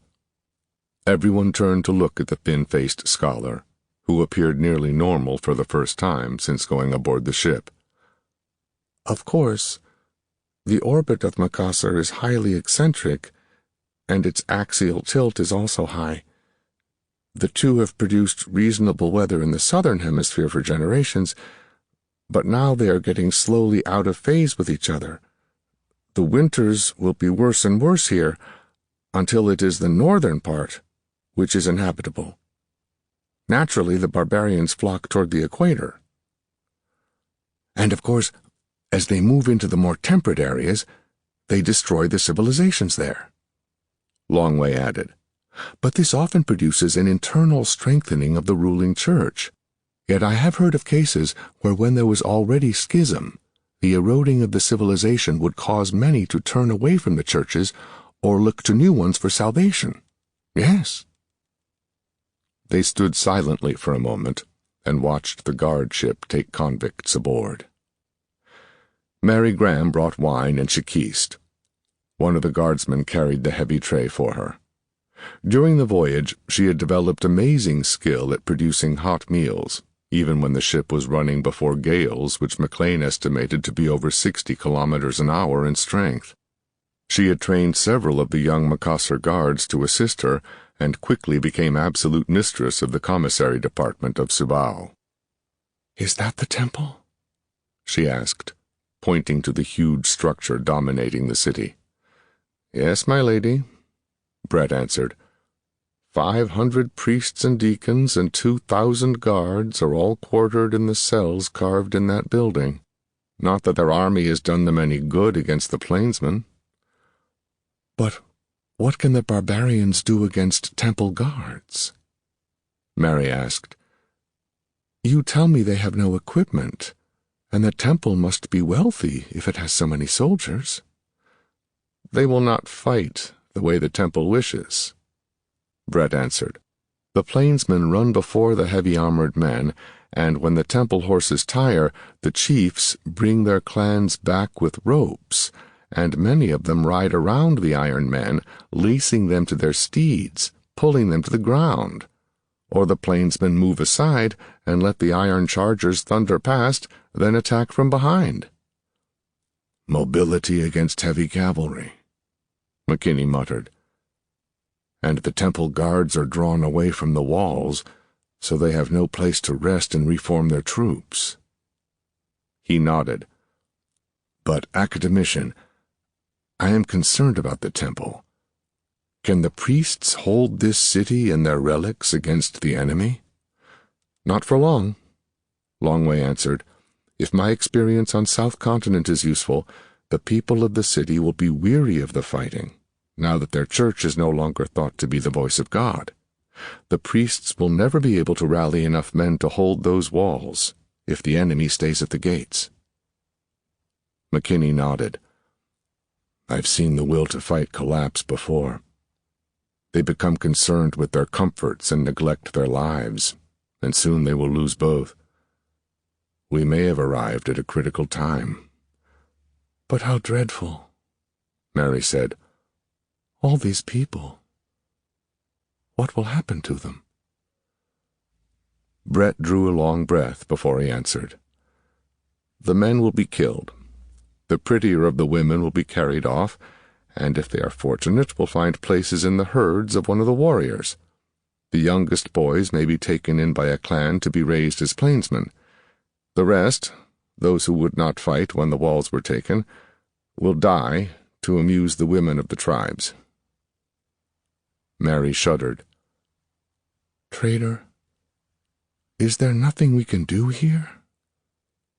Everyone turned to look at the thin-faced scholar, who appeared nearly normal for the first time since going aboard the ship. Of course, the orbit of Makassar is highly eccentric, and its axial tilt is also high. The two have produced reasonable weather in the southern hemisphere for generations, but now they are getting slowly out of phase with each other. The winters will be worse and worse here, until it is the northern part which is inhabitable. Naturally, the barbarians flock toward the equator. And of course, as they move into the more temperate areas, they destroy the civilizations there. Longway added, but this often produces an internal strengthening of the ruling church. Yet I have heard of cases where when there was already schism, the eroding of the civilization would cause many to turn away from the churches or look to new ones for salvation. Yes. They stood silently for a moment and watched the guard ship take convicts aboard. Mary Graham brought wine and shikist. One of the guardsmen carried the heavy tray for her. During the voyage, she had developed amazing skill at producing hot meals, even when the ship was running before gales which McLean estimated to be over 60 kilometers an hour in strength. She had trained several of the young Makassar guards to assist her and quickly became absolute mistress of the commissary department of Subao. "Is that the temple?" she asked, pointing to the huge structure dominating the city. "Yes, my lady," Brett answered. 500 priests and deacons and 2,000 guards are all quartered in the cells carved in that building. Not that their army has done them any good against the plainsmen." "But what can the barbarians do against temple guards?" Mary asked. "You tell me they have no equipment, and the temple must be wealthy if it has so many soldiers." "They will not fight the way the temple wishes," Brett answered. "The plainsmen run before the heavy-armored men, and when the temple horses tire, the chiefs bring their clans back with ropes, and many of them ride around the iron men, lacing them to their steeds, pulling them to the ground. Or the plainsmen move aside and let the iron chargers thunder past, then attack from behind." "Mobility against heavy cavalry," McKinney muttered. "And the temple guards are drawn away from the walls, so they have no place to rest and reform their troops." He nodded. "But, Academician, I am concerned about the temple. Can the priests hold this city and their relics against the enemy?" Not for long, Longway answered. If my experience on South Continent is useful, the people of the city will be weary of the fighting, now that their church is no longer thought to be the voice of God. The priests will never be able to rally enough men to hold those walls if the enemy stays at the gates. McKinney nodded. I've seen the will to fight collapse before. They become concerned with their comforts and neglect their lives, and soon they will lose both. We may have arrived at a critical time. But how dreadful, Mary said. All these people. What will happen to them? Brett drew a long breath before he answered. The men will be killed. The prettier of the women will be carried off, and if they are fortunate, will find places in the herds of one of the warriors. The youngest boys may be taken in by a clan to be raised as plainsmen. The rest, those who would not fight when the walls were taken, will die to amuse the women of the tribes. Mary shuddered. Trader, is there nothing we can do here?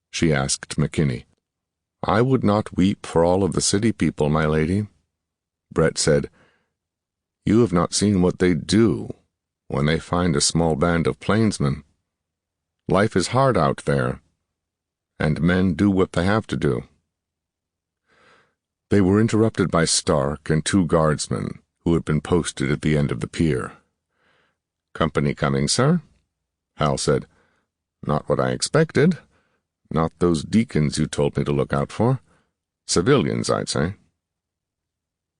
She asked McKinney. I would not weep for all of the city people, my lady. Brett said, You have not seen what they do when they find a small band of plainsmen. Life is hard out there, and men do what they have to do. They were interrupted by Stark and 2 guardsmen who had been posted at the end of the pier. Company coming, sir? Hal said. Not what I expected. Not those deacons you told me to look out for. Civilians, I'd say.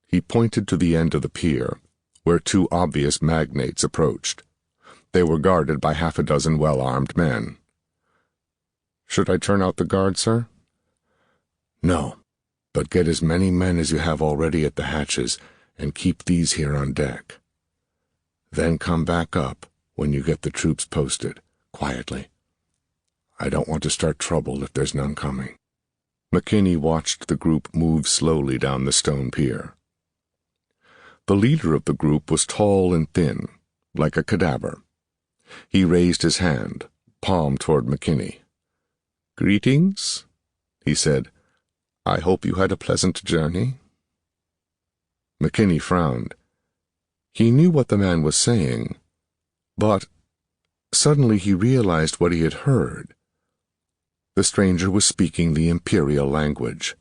He pointed to the end of the pier, where 2 obvious magnates approached. They were guarded by 6 well-armed men. Should I turn out the guard, sir? No, but get as many men as you have already at the hatches, and keep these here on deck. Then come back up when you get the troops posted, quietly. I don't want to start trouble if there's none coming. McKinney watched the group move slowly down the stone pier. The leader of the group was tall and thin, like a cadaver. He raised his hand, palm toward McKinney. Greetings, he said. I hope you had a pleasant journey. McKinney frowned. He knew what the man was saying, but suddenly he realized what he had heard. The stranger was speaking the imperial language.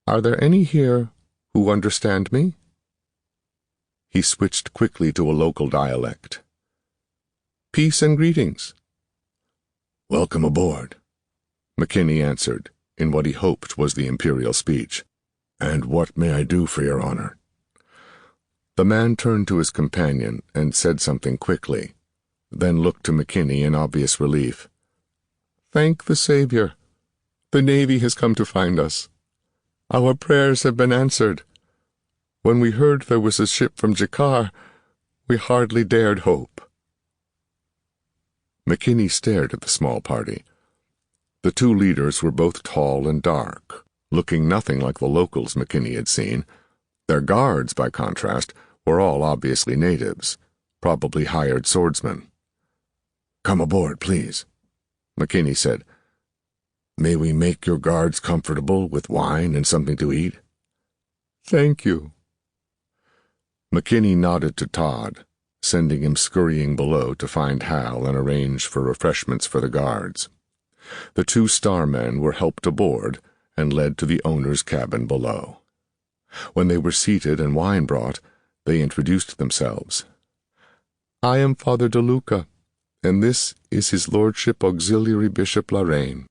Are there any here who understand me? He switched quickly to a local dialect. Peace and greetings. Welcome aboard, McKinney answered, in what he hoped was the imperial speech. And what may I do for your honor? The man turned to his companion and said something quickly, then looked to McKinney in obvious relief. Thank the Savior. The Navy has come to find us. Our prayers have been answered. When we heard there was a ship from Jakar, we hardly dared hope. McKinney stared at the small party. The 2 leaders were both tall and dark, looking nothing like the locals McKinney had seen. Their guards, by contrast, were all obviously natives, probably hired swordsmen. Come aboard, please, McKinney said. May we make your guards comfortable with wine and something to eat? Thank you. McKinney nodded to Todd, sending him scurrying below to find Hal and arrange for refreshments for the guards. The 2 starmen were helped aboard and led to the owner's cabin below. When they were seated and wine brought, they introduced themselves. I am Father DeLuca, and this is His Lordship Auxiliary Bishop Lorraine.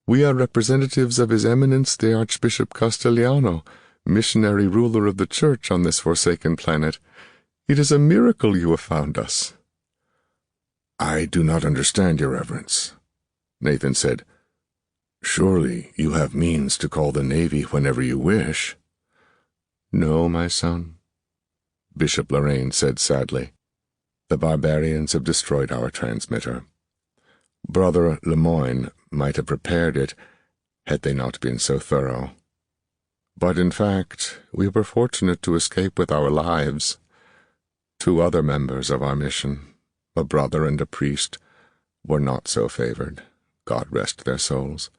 We are representatives of His Eminence the Archbishop Castellano, missionary ruler of the Church on this forsaken planet. It is a miracle you have found us. I do not understand, Your Reverence, Nathan said. Surely you have means to call the Navy whenever you wish. No, my son, Bishop Lorraine said sadly. The barbarians have destroyed our transmitter. Brother Lemoyne might have repaired it had they not been so thorough. But in fact, we were fortunate to escape with our lives. 2 other members of our mission, a brother and a priest, were not so favored, God rest their souls.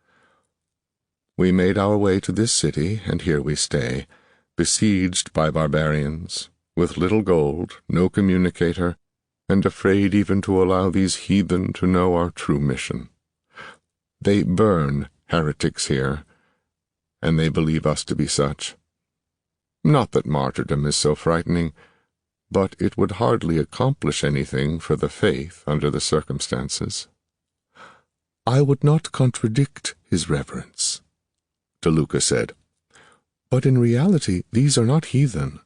We made our way to this city, and here we stay, besieged by barbarians, with little gold, no communicator, and afraid even to allow these heathen to know our true mission. They burn heretics here, and they believe us to be such. Not that martyrdom is so frightening, but it would hardly accomplish anything for the faith under the circumstances. I would not contradict his reverence, DeLuca said, but in reality these are not heathen.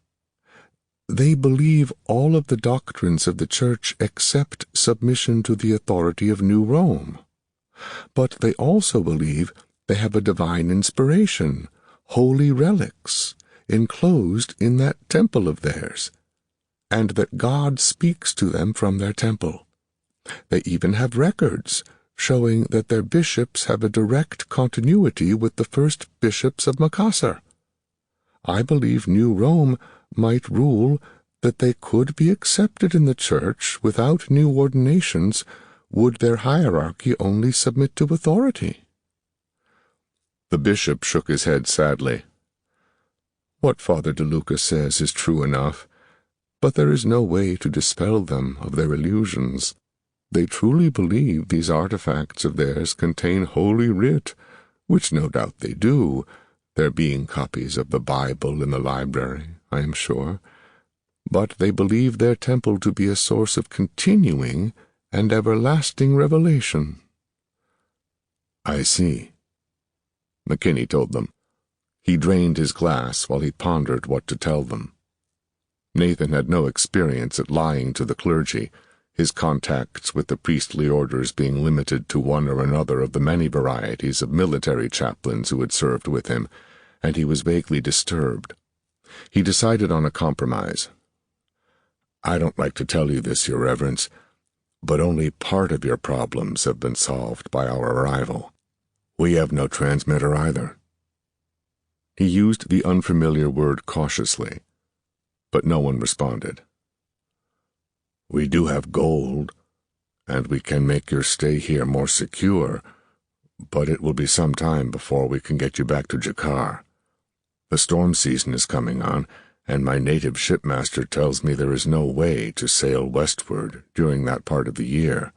They believe all of the doctrines of the Church except submission to the authority of New Rome. But they also believe they have a divine inspiration, holy relics, enclosed in that temple of theirs, and that God speaks to them from their temple. They even have records showing that their bishops have a direct continuity with the first bishops of Makassar. I believe New Rome might rule that they could be accepted in the Church without new ordinations would their hierarchy only submit to authority. The bishop shook his head sadly. What Father DeLuca says is true enough, but there is no way to dispel them of their illusions. They truly believe these artifacts of theirs contain Holy Writ, which no doubt they do, there being copies of the Bible in the library, I am sure, but they believe their temple to be a source of continuing and everlasting revelation. I see, McKinney told them. He drained his glass while he pondered what to tell them. Nathan had no experience at lying to the clergy, his contacts with the priestly orders being limited to one or another of the many varieties of military chaplains who had served with him, and he was vaguely disturbed. He decided on a compromise. I don't like to tell you this, Your Reverence, but only part of your problems have been solved by our arrival. We have no transmitter either. He used the unfamiliar word cautiously, but no one responded. We do have gold, and we can make your stay here more secure, but it will be some time before we can get you back to Jakar. The storm season is coming on, and my native shipmaster tells me there is no way to sail westward during that part of the year.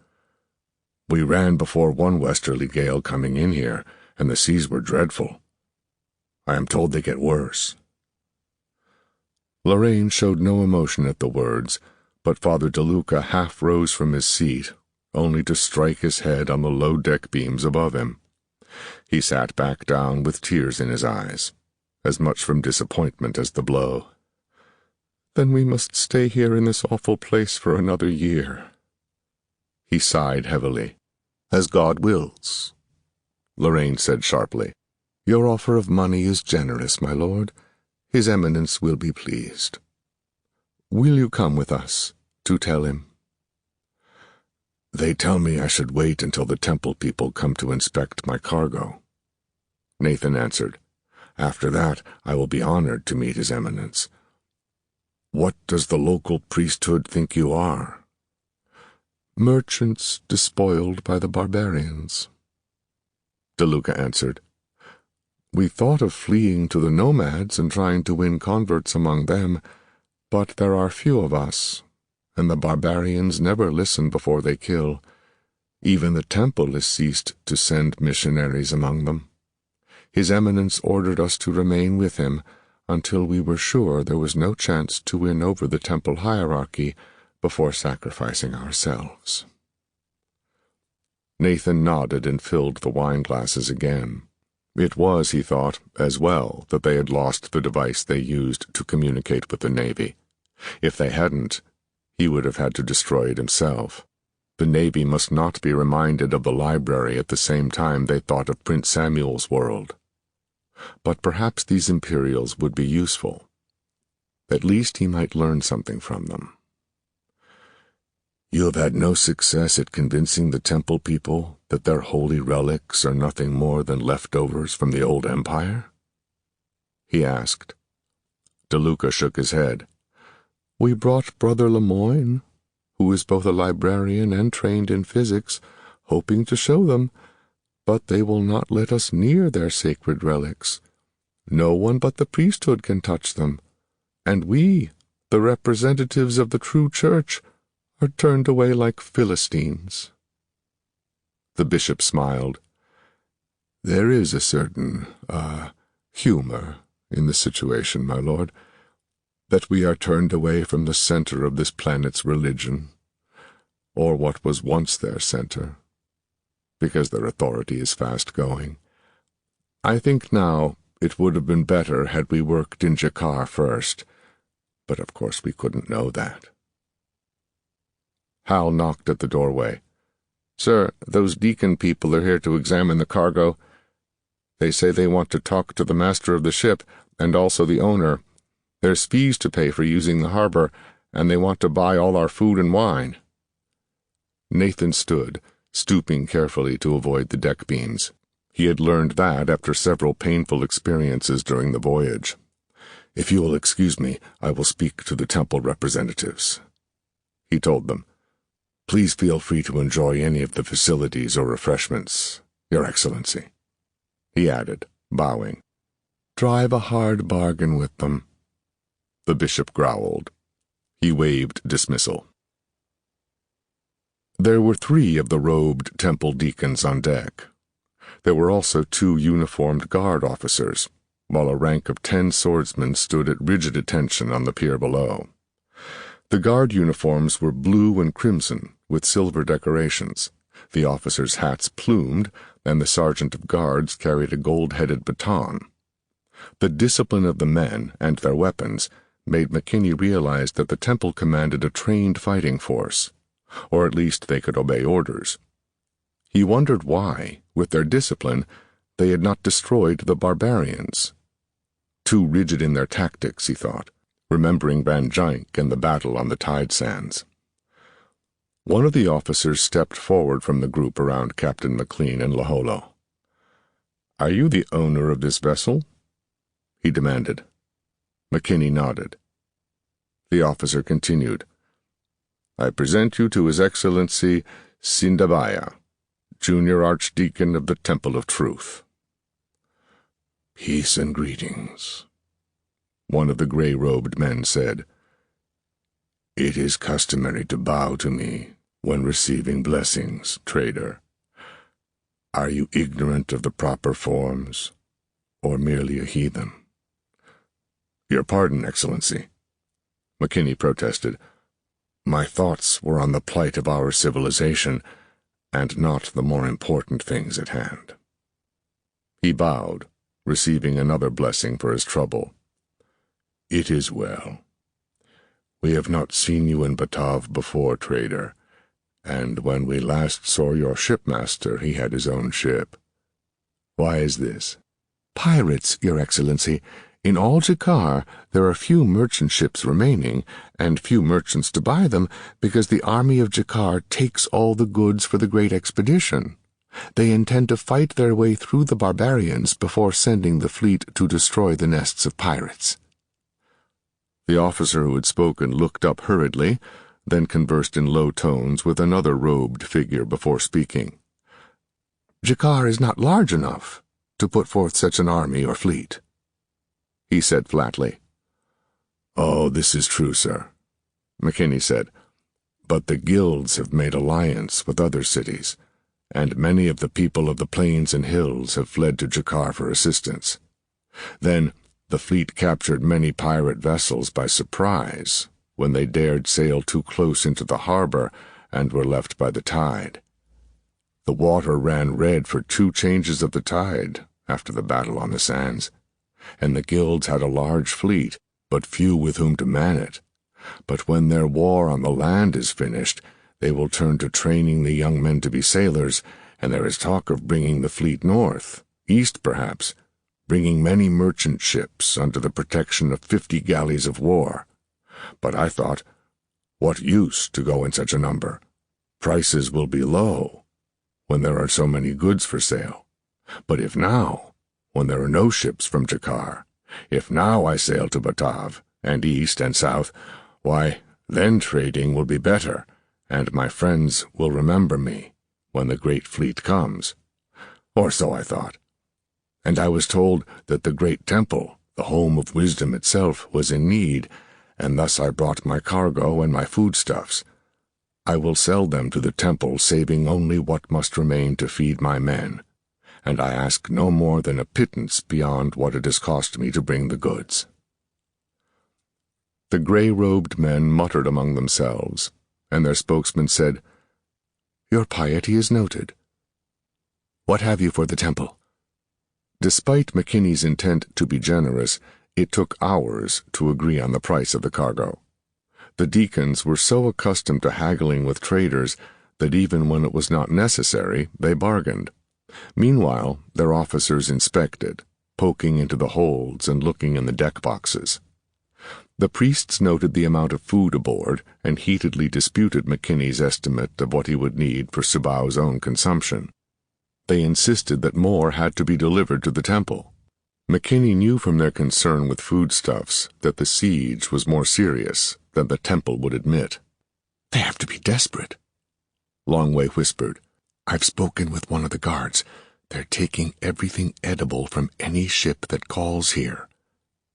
We ran before one westerly gale coming in here, and the seas were dreadful. I am told they get worse. Lorraine showed no emotion at the words, but Father DeLuca half rose from his seat, only to strike his head on the low deck beams above him. He sat back down with tears in his eyes, as much from disappointment as the blow. Then we must stay here in this awful place for another year. He sighed heavily. As God wills, Lorraine said sharply. Your offer of money is generous, my lord. His Eminence will be pleased. Will you come with us to tell him? They tell me I should wait until the temple people come to inspect my cargo, Nathan answered. After that, I will be honored to meet His Eminence. What does the local priesthood think you are? Merchants despoiled by the barbarians, DeLuca answered. We thought of fleeing to the nomads and trying to win converts among them, but there are few of us, and the barbarians never listen before they kill. Even the temple has ceased to send missionaries among them. His Eminence ordered us to remain with him until we were sure there was no chance to win over the temple hierarchy before sacrificing ourselves. Nathan nodded and filled the wine glasses again. It was, he thought, as well that they had lost the device they used to communicate with the Navy. If they hadn't, he would have had to destroy it himself. The Navy must not be reminded of the library at the same time they thought of Prince Samuel's world. But perhaps these Imperials would be useful. At least he might learn something from them. You have had no success at convincing the temple people that their holy relics are nothing more than leftovers from the old empire? He asked. DeLuca shook his head. We brought Brother Lemoyne, who is both a librarian and trained in physics, hoping to show them, but they will not let us near their sacred relics. No one but the priesthood can touch them, and we, the representatives of the true church, are turned away like Philistines." The bishop smiled. "There is a certain, humor in the situation, my lord, that we are turned away from the center of this planet's religion, or what was once their center, because their authority is fast going. I think now it would have been better had we worked in Jakar first, but of course we couldn't know that." Hal knocked at the doorway. "Sir, those deacon people are here to examine the cargo. They say they want to talk to the master of the ship, and also the owner. There's fees to pay for using the harbor, and they want to buy all our food and wine." Nathan stood, stooping carefully to avoid the deck beams. He had learned that after several painful experiences during the voyage. "If you will excuse me, I will speak to the temple representatives," he told them. "Please feel free to enjoy any of the facilities or refreshments, Your Excellency," he added, bowing. "Drive a hard bargain with them." The bishop growled. He waved dismissal. There were 3 of the robed temple deacons on deck. There were also 2 uniformed guard officers, while a rank of 10 swordsmen stood at rigid attention on the pier below. The guard uniforms were blue and crimson, with silver decorations, the officers' hats plumed, and the sergeant of guards carried a gold-headed baton. The discipline of the men and their weapons made McKinney realize that the temple commanded a trained fighting force, or at least they could obey orders. He wondered why, with their discipline, they had not destroyed the barbarians. Too rigid in their tactics, he thought, remembering Van Gynck and the battle on the tide sands. One of the officers stepped forward from the group around Captain McLean and Laholo. "Are you the owner of this vessel?" he demanded. McKinney nodded. The officer continued, "I present you to His Excellency Sindabaya, Junior Archdeacon of the Temple of Truth." "Peace and greetings," one of the gray-robed men said. "It is customary to bow to me when receiving blessings, trader. Are you ignorant of the proper forms, or merely a heathen?" "Your pardon, Excellency," McKinney protested. "My thoughts were on the plight of our civilization, and not the more important things at hand." He bowed, receiving another blessing for his trouble. "It is well. We have not seen you in Batav before, trader, and when we last saw your shipmaster, he had his own ship. Why is this?" "Pirates, Your Excellency. In all Jakar, there are few merchant ships remaining, and few merchants to buy them, because the army of Jakar takes all the goods for the great expedition. They intend to fight their way through the barbarians before sending the fleet to destroy the nests of pirates." The officer who had spoken looked up hurriedly, then conversed in low tones with another robed figure before speaking. "Jakar is not large enough to put forth such an army or fleet," he said flatly. "Oh, this is true, sir," McKinney said. "But the guilds have made alliance with other cities, and many of the people of the plains and hills have fled to Jakar for assistance. Then the fleet captured many pirate vessels by surprise when they dared sail too close into the harbor and were left by the tide. The water ran red for 2 changes of the tide after the battle on the sands, and the guilds had a large fleet, but few with whom to man it. But when their war on the land is finished, they will turn to training the young men to be sailors, and there is talk of bringing the fleet north, east perhaps, bringing many merchant ships under the protection of 50 galleys of war. But I thought, what use to go in such a number? Prices will be low when there are so many goods for sale. But if now, when there are no ships from Jakar, if now I sail to Batav, and east and south, why, then trading will be better, and my friends will remember me when the great fleet comes. Or so I thought. And I was told that the great temple, the home of wisdom itself, was in need, and thus I brought my cargo and my foodstuffs. I will sell them to the temple, saving only what must remain to feed my men, and I ask no more than a pittance beyond what it has cost me to bring the goods." The gray-robed men muttered among themselves, and their spokesman said, "Your piety is noted. What have you for the temple?" Despite McKinney's intent to be generous, it took hours to agree on the price of the cargo. The deacons were so accustomed to haggling with traders that even when it was not necessary, they bargained. Meanwhile, their officers inspected, poking into the holds and looking in the deck boxes. The priests noted the amount of food aboard and heatedly disputed McKinney's estimate of what he would need for Subao's own consumption. They insisted that more had to be delivered to the temple. McKinney knew from their concern with foodstuffs that the siege was more serious than the temple would admit. "They have to be desperate," Longway whispered. "I've spoken with one of the guards. They're taking everything edible from any ship that calls here,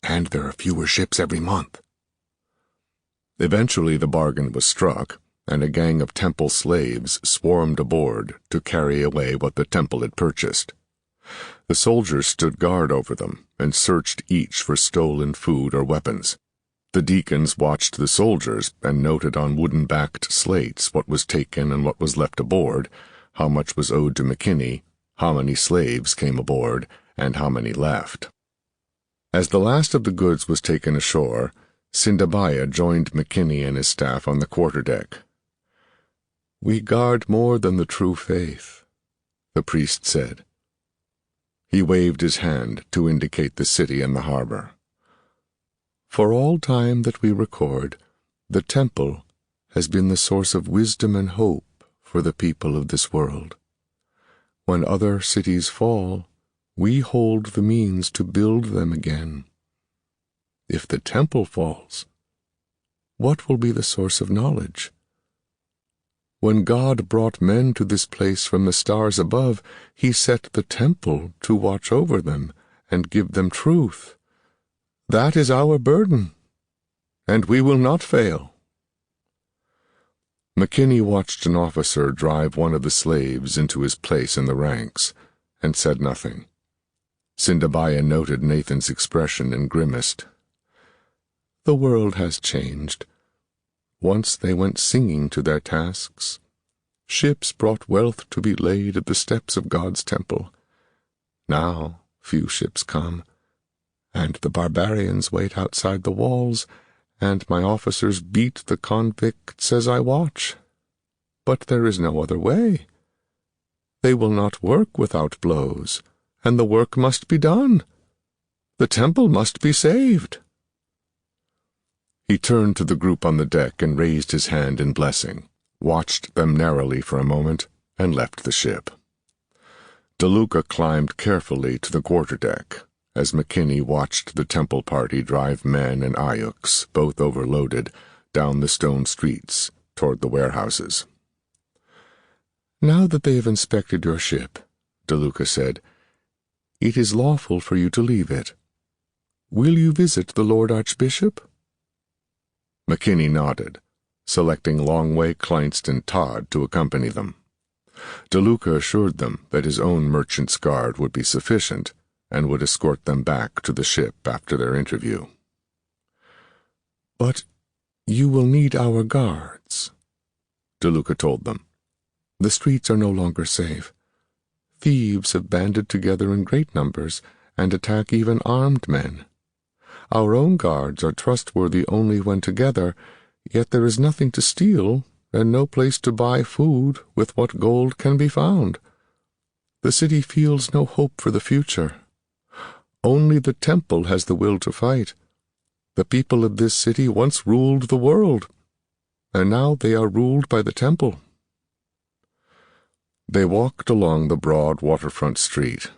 and there are fewer ships every month." Eventually the bargain was struck, and a gang of temple slaves swarmed aboard to carry away what the temple had purchased. The soldiers stood guard over them and searched each for stolen food or weapons. The deacons watched the soldiers and noted on wooden-backed slates what was taken and what was left aboard, how much was owed to McKinney, how many slaves came aboard, and how many left. As the last of the goods was taken ashore, Sindabaya joined McKinney and his staff on the quarterdeck. "We guard more than the true faith," the priest said. He waved his hand to indicate the city and the harbor. "For all time that we record, the temple has been the source of wisdom and hope for the people of this world. When other cities fall, we hold the means to build them again. If the temple falls, what will be the source of knowledge? When God brought men to this place from the stars above, he set the temple to watch over them and give them truth. That is our burden, and we will not fail." McKinney watched an officer drive one of the slaves into his place in the ranks, and said nothing. Sindabaya noted Nathan's expression and grimaced. "The world has changed. Once they went singing to their tasks. Ships brought wealth to be laid at the steps of God's temple. Now few ships come, and the barbarians wait outside the walls, and my officers beat the convicts as I watch. But there is no other way. They will not work without blows, and the work must be done. The temple must be saved." He turned to the group on the deck and raised his hand in blessing, watched them narrowly for a moment, and left the ship. DeLuca climbed carefully to the quarterdeck as McKinney watched the temple party drive men and ayuks, both overloaded, down the stone streets toward the warehouses. "Now that they have inspected your ship," DeLuca said, "it is lawful for you to leave it. Will you visit the Lord Archbishop?" McKinney nodded, selecting Longway, Kleinst, and Todd to accompany them. DeLuca assured them that his own merchant's guard would be sufficient and would escort them back to the ship after their interview. "But you will need our guards," DeLuca told them. "The streets are no longer safe. Thieves have banded together in great numbers and attack even armed men. Our own guards are trustworthy only when together, yet there is nothing to steal and no place to buy food with what gold can be found. The city feels no hope for the future. Only the temple has the will to fight. The people of this city once ruled the world, and now they are ruled by the temple." They walked along the broad waterfront street.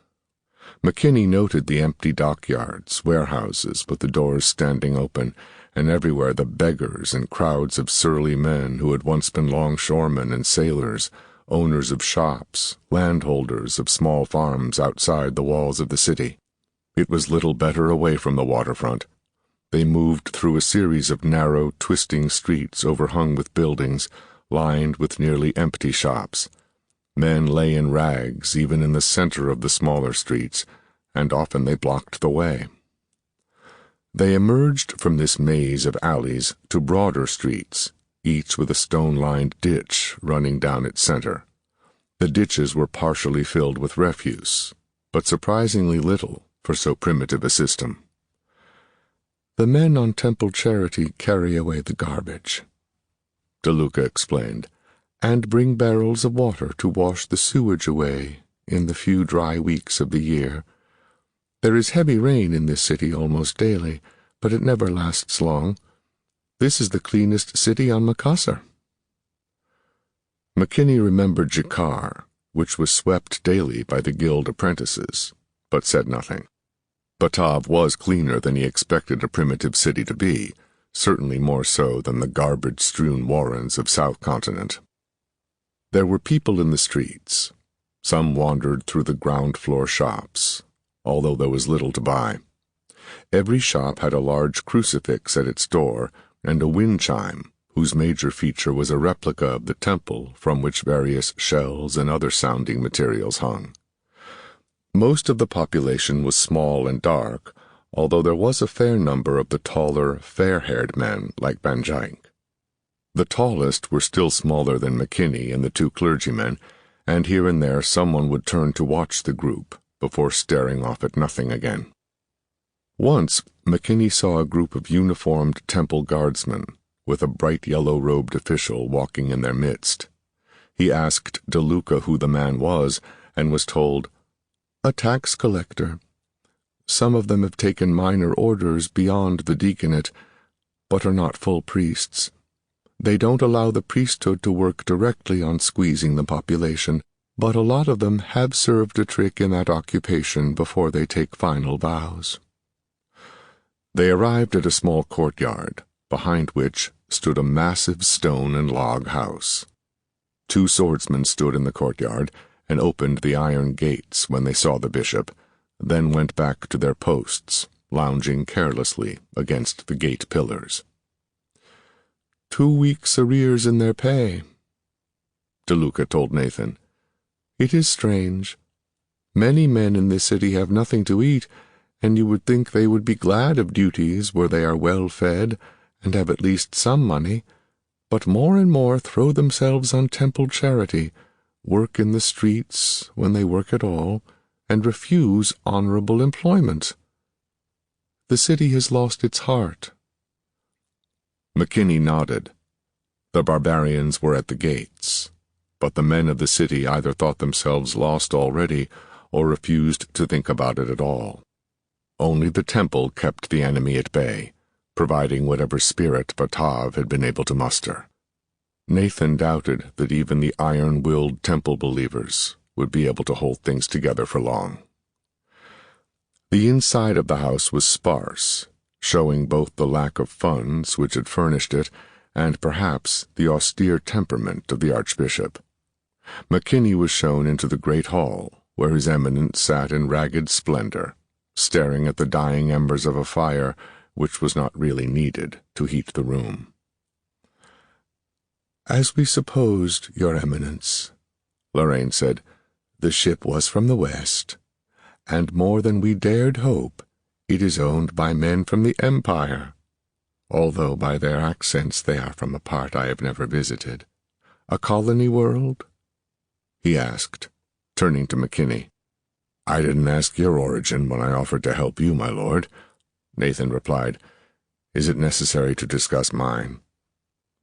McKinney noted the empty dockyards, warehouses with the doors standing open, and everywhere the beggars and crowds of surly men who had once been longshoremen and sailors, owners of shops, landholders of small farms outside the walls of the city. It was little better away from the waterfront. They moved through a series of narrow, twisting streets overhung with buildings, lined with nearly empty shops. Men lay in rags even in the center of the smaller streets, and often they blocked the way. They emerged from this maze of alleys to broader streets, each with a stone-lined ditch running down its center. The ditches were partially filled with refuse, but surprisingly little for so primitive a system. "The men on Temple Charity carry away the garbage," DeLuca explained, "and bring barrels of water to wash the sewage away in the few dry weeks of the year. There is heavy rain in this city almost daily, but it never lasts long. This is the cleanest city on Macassar." McKinney remembered Jakar, which was swept daily by the guild apprentices, but said nothing. Batav was cleaner than he expected a primitive city to be, certainly more so than the garbage-strewn warrens of South Continent. There were people in the streets. Some wandered through the ground-floor shops, although there was little to buy. Every shop had a large crucifix at its door and a wind chime, whose major feature was a replica of the temple from which various shells and other sounding materials hung. Most of the population was small and dark, although there was a fair number of the taller, fair-haired men like Banjaik. The tallest were still smaller than McKinney and the two clergymen, and here and there someone would turn to watch the group before staring off at nothing again. Once, McKinney saw a group of uniformed temple guardsmen, with a bright yellow-robed official walking in their midst. He asked DeLuca who the man was, and was told, "A tax collector. Some of them have taken minor orders beyond the deaconate, but are not full priests. They don't allow the priesthood to work directly on squeezing the population, but a lot of them have served a trick in that occupation before they take final vows." They arrived at a small courtyard, behind which stood a massive stone and log house. Two swordsmen stood in the courtyard and opened the iron gates when they saw the bishop, then went back to their posts, lounging carelessly against the gate pillars. 2 weeks' arrears in their pay, DeLuca told Nathan. "It is strange. Many men in this city have nothing to eat, and you would think they would be glad of duties where they are well fed and have at least some money, but more and more throw themselves on temple charity, work in the streets when they work at all, and refuse honorable employment. The city has lost its heart." McKinney nodded. The barbarians were at the gates, but the men of the city either thought themselves lost already or refused to think about it at all. Only the temple kept the enemy at bay, providing whatever spirit Batav had been able to muster. Nathan doubted that even the iron-willed temple believers would be able to hold things together for long. The inside of the house was sparse, showing both the lack of funds which had furnished it and perhaps the austere temperament of the archbishop. McKinney was shown into the great hall, where His Eminence sat in ragged splendor, staring at the dying embers of a fire which was not really needed to heat the room. "As we supposed, Your Eminence," Lorraine said, "the ship was from the west, and more than we dared hope, it is owned by men from the Empire, although by their accents they are from a part I have never visited. A colony world?" he asked, turning to McKinney. "I didn't ask your origin when I offered to help you, my lord," Nathan replied. "Is it necessary to discuss mine?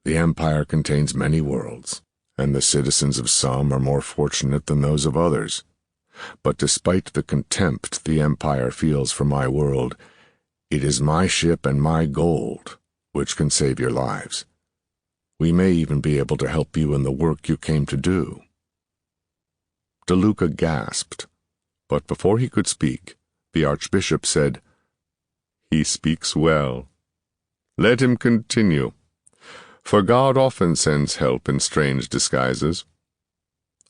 The Empire contains many worlds, and the citizens of some are more fortunate than those of others. But despite the contempt the Empire feels for my world, it is my ship and my gold which can save your lives. We may even be able to help you in the work you came to do." DeLuca gasped, but before he could speak, the archbishop said, "He speaks well. Let him continue, for God often sends help in strange disguises.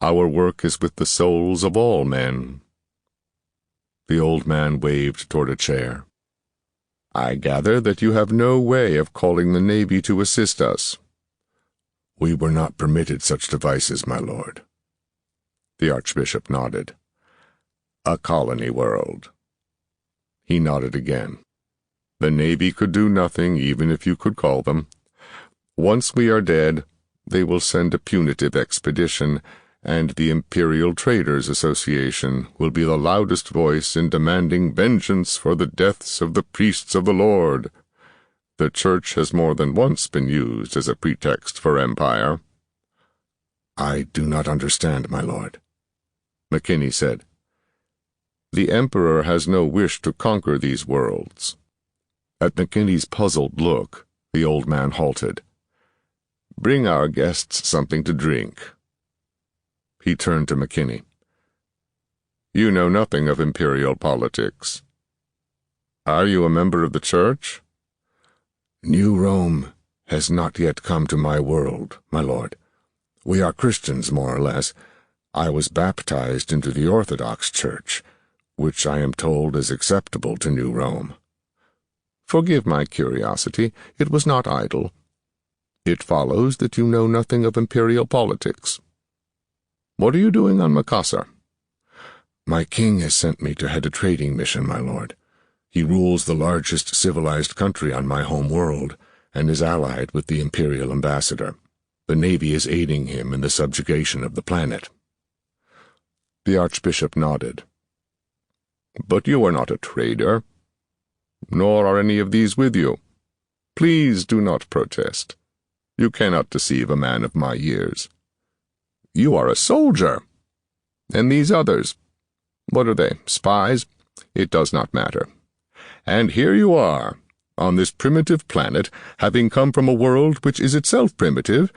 Our work is with the souls of all men." The old man waved toward a chair. "I gather that you have no way of calling the Navy to assist us." "We were not permitted such devices, my lord." The Archbishop nodded. "A colony world." He nodded again. "The Navy could do nothing even if you could call them. Once we are dead, they will send a punitive expedition, and the Imperial Traders Association will be the loudest voice in demanding vengeance for the deaths of the priests of the Lord. The Church has more than once been used as a pretext for empire." "I do not understand, my lord," McKinney said. "The Emperor has no wish to conquer these worlds." At McKinney's puzzled look, the old man halted. "Bring our guests something to drink." He turned to McKinney. "You know nothing of imperial politics. Are you a member of the Church?" "New Rome has not yet come to my world, my lord. We are Christians, more or less. I was baptized into the Orthodox Church, which I am told is acceptable to New Rome." "Forgive my curiosity. It was not idle. It follows that you know nothing of imperial politics. What are you doing on Macassar?" "My king has sent me to head a trading mission, my lord. He rules the largest civilized country on my home world, and is allied with the imperial ambassador. The Navy is aiding him in the subjugation of the planet." The Archbishop nodded. "But you are not a trader, nor are any of these with you. Please do not protest. You cannot deceive a man of my years. You are a soldier. And these others, what are they, spies? It does not matter. And here you are, on this primitive planet, having come from a world which is itself primitive,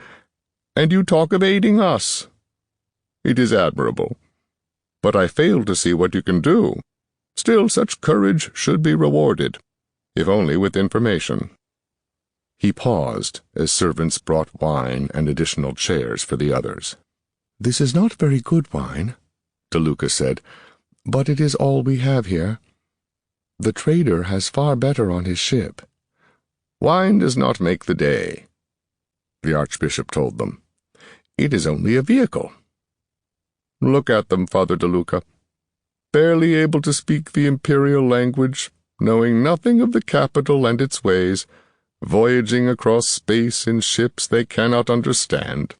and you talk of aiding us. It is admirable. But I fail to see what you can do. Still, such courage should be rewarded, if only with information." He paused as servants brought wine and additional chairs for the others. "This is not very good wine," DeLuca said, "but it is all we have here. The trader has far better on his ship." "Wine does not make the day," the Archbishop told them. "It is only a vehicle. Look at them, Father DeLuca. Barely able to speak the imperial language, knowing nothing of the capital and its ways, voyaging across space in ships they cannot understand.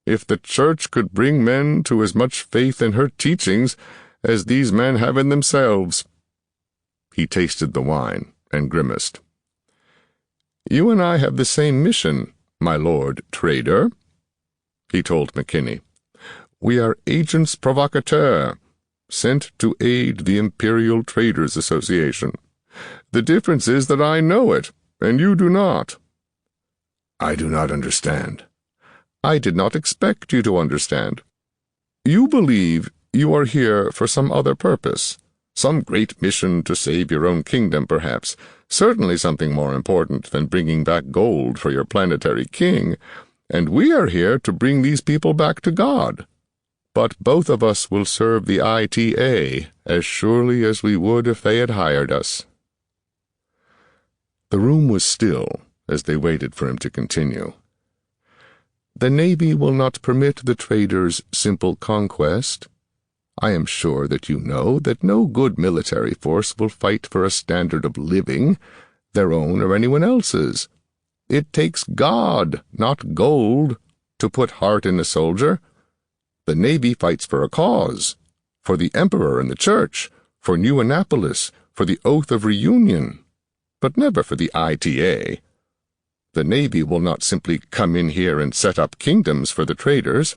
If the Church could bring men to as much faith in her teachings as these men have in themselves." He tasted the wine and grimaced. "You and I have the same mission, my lord trader," he told McKinney. "We are agents provocateurs, sent to aid the Imperial Traders Association. The difference is that I know it, and you do not." "I do not understand." "I did not expect you to understand. You believe you are here for some other purpose, some great mission to save your own kingdom, perhaps, certainly something more important than bringing back gold for your planetary king, and we are here to bring these people back to God. But both of us will serve the ITA as surely as we would if they had hired us." The room was still as they waited for him to continue. "The Navy will not permit the traders simple conquest. I am sure that you know that no good military force will fight for a standard of living, their own or anyone else's. It takes God, not gold, to put heart in a soldier. The Navy fights for a cause, for the Emperor and the Church, for New Annapolis, for the Oath of Reunion, but never for the ITA. The Navy will not simply come in here and set up kingdoms for the traders.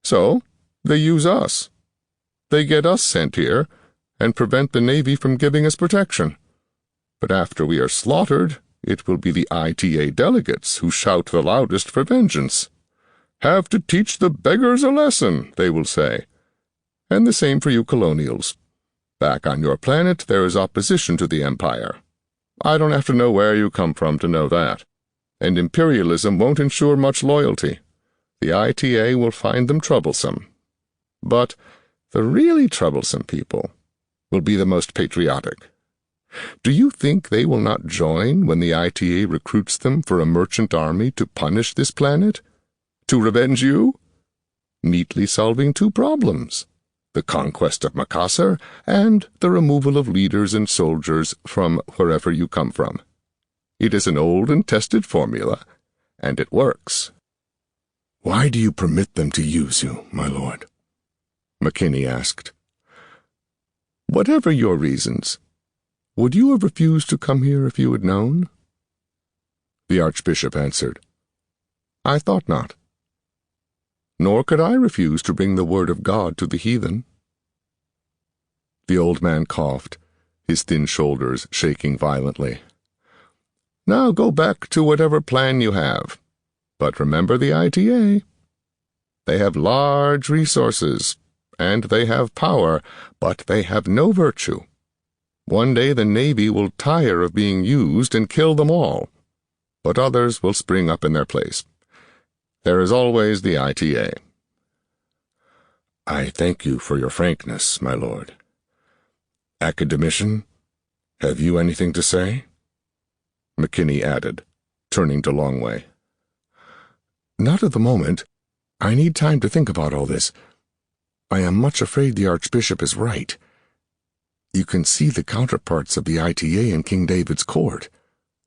So, they use us. They get us sent here, and prevent the Navy from giving us protection. But after we are slaughtered, it will be the ITA delegates who shout the loudest for vengeance. Have to teach the beggars a lesson, they will say. And the same for you colonials. Back on your planet, there is opposition to the Empire. I don't have to know where you come from to know that. and imperialism won't ensure much loyalty. The ITA will find them troublesome. But the really troublesome people will be the most patriotic. Do you think they will not join when the ITA recruits them for a merchant army to punish this planet? To revenge you? Neatly solving two problems: the conquest of Macassar and the removal of leaders and soldiers from wherever you come from. It is an old and tested formula, and it works. Why do you permit them to use you, my lord? McKinney asked. Whatever your reasons, would you have refused to come here if you had known? The Archbishop answered, I thought not. Nor could I refuse to bring the word of God to the heathen. The old man coughed, his thin shoulders shaking violently. Now go back to whatever plan you have, but remember the ITA. They have large resources, and they have power, but they have no virtue. One day the Navy will tire of being used and kill them all, but others will spring up in their place. There is always the ITA. I thank you for your frankness, my lord. Academician, have you anything to say? McKinney added, turning to Longway. Not at the moment. I need time to think about all this. I am much afraid the Archbishop is right. You can see the counterparts of the ITA in King David's court.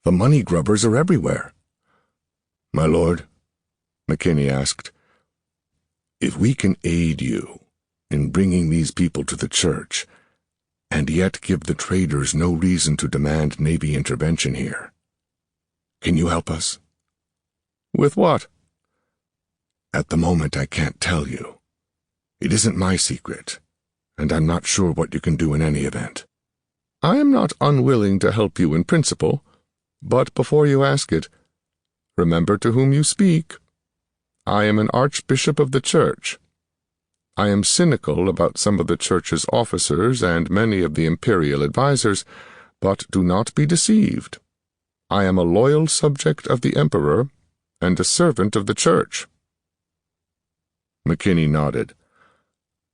The money grubbers are everywhere. My lord, McKinney asked, if we can aid you in bringing these people to the church, and yet give the traders no reason to demand Navy intervention here, can you help us? With what? At the moment I can't tell you. It isn't my secret, and I'm not sure what you can do in any event. I am not unwilling to help you in principle, but before you ask it, remember to whom you speak. I am an archbishop of the church. I am cynical about some of the church's officers and many of the imperial advisers, but do not be deceived. I am a loyal subject of the emperor and a servant of the church. McKinney nodded.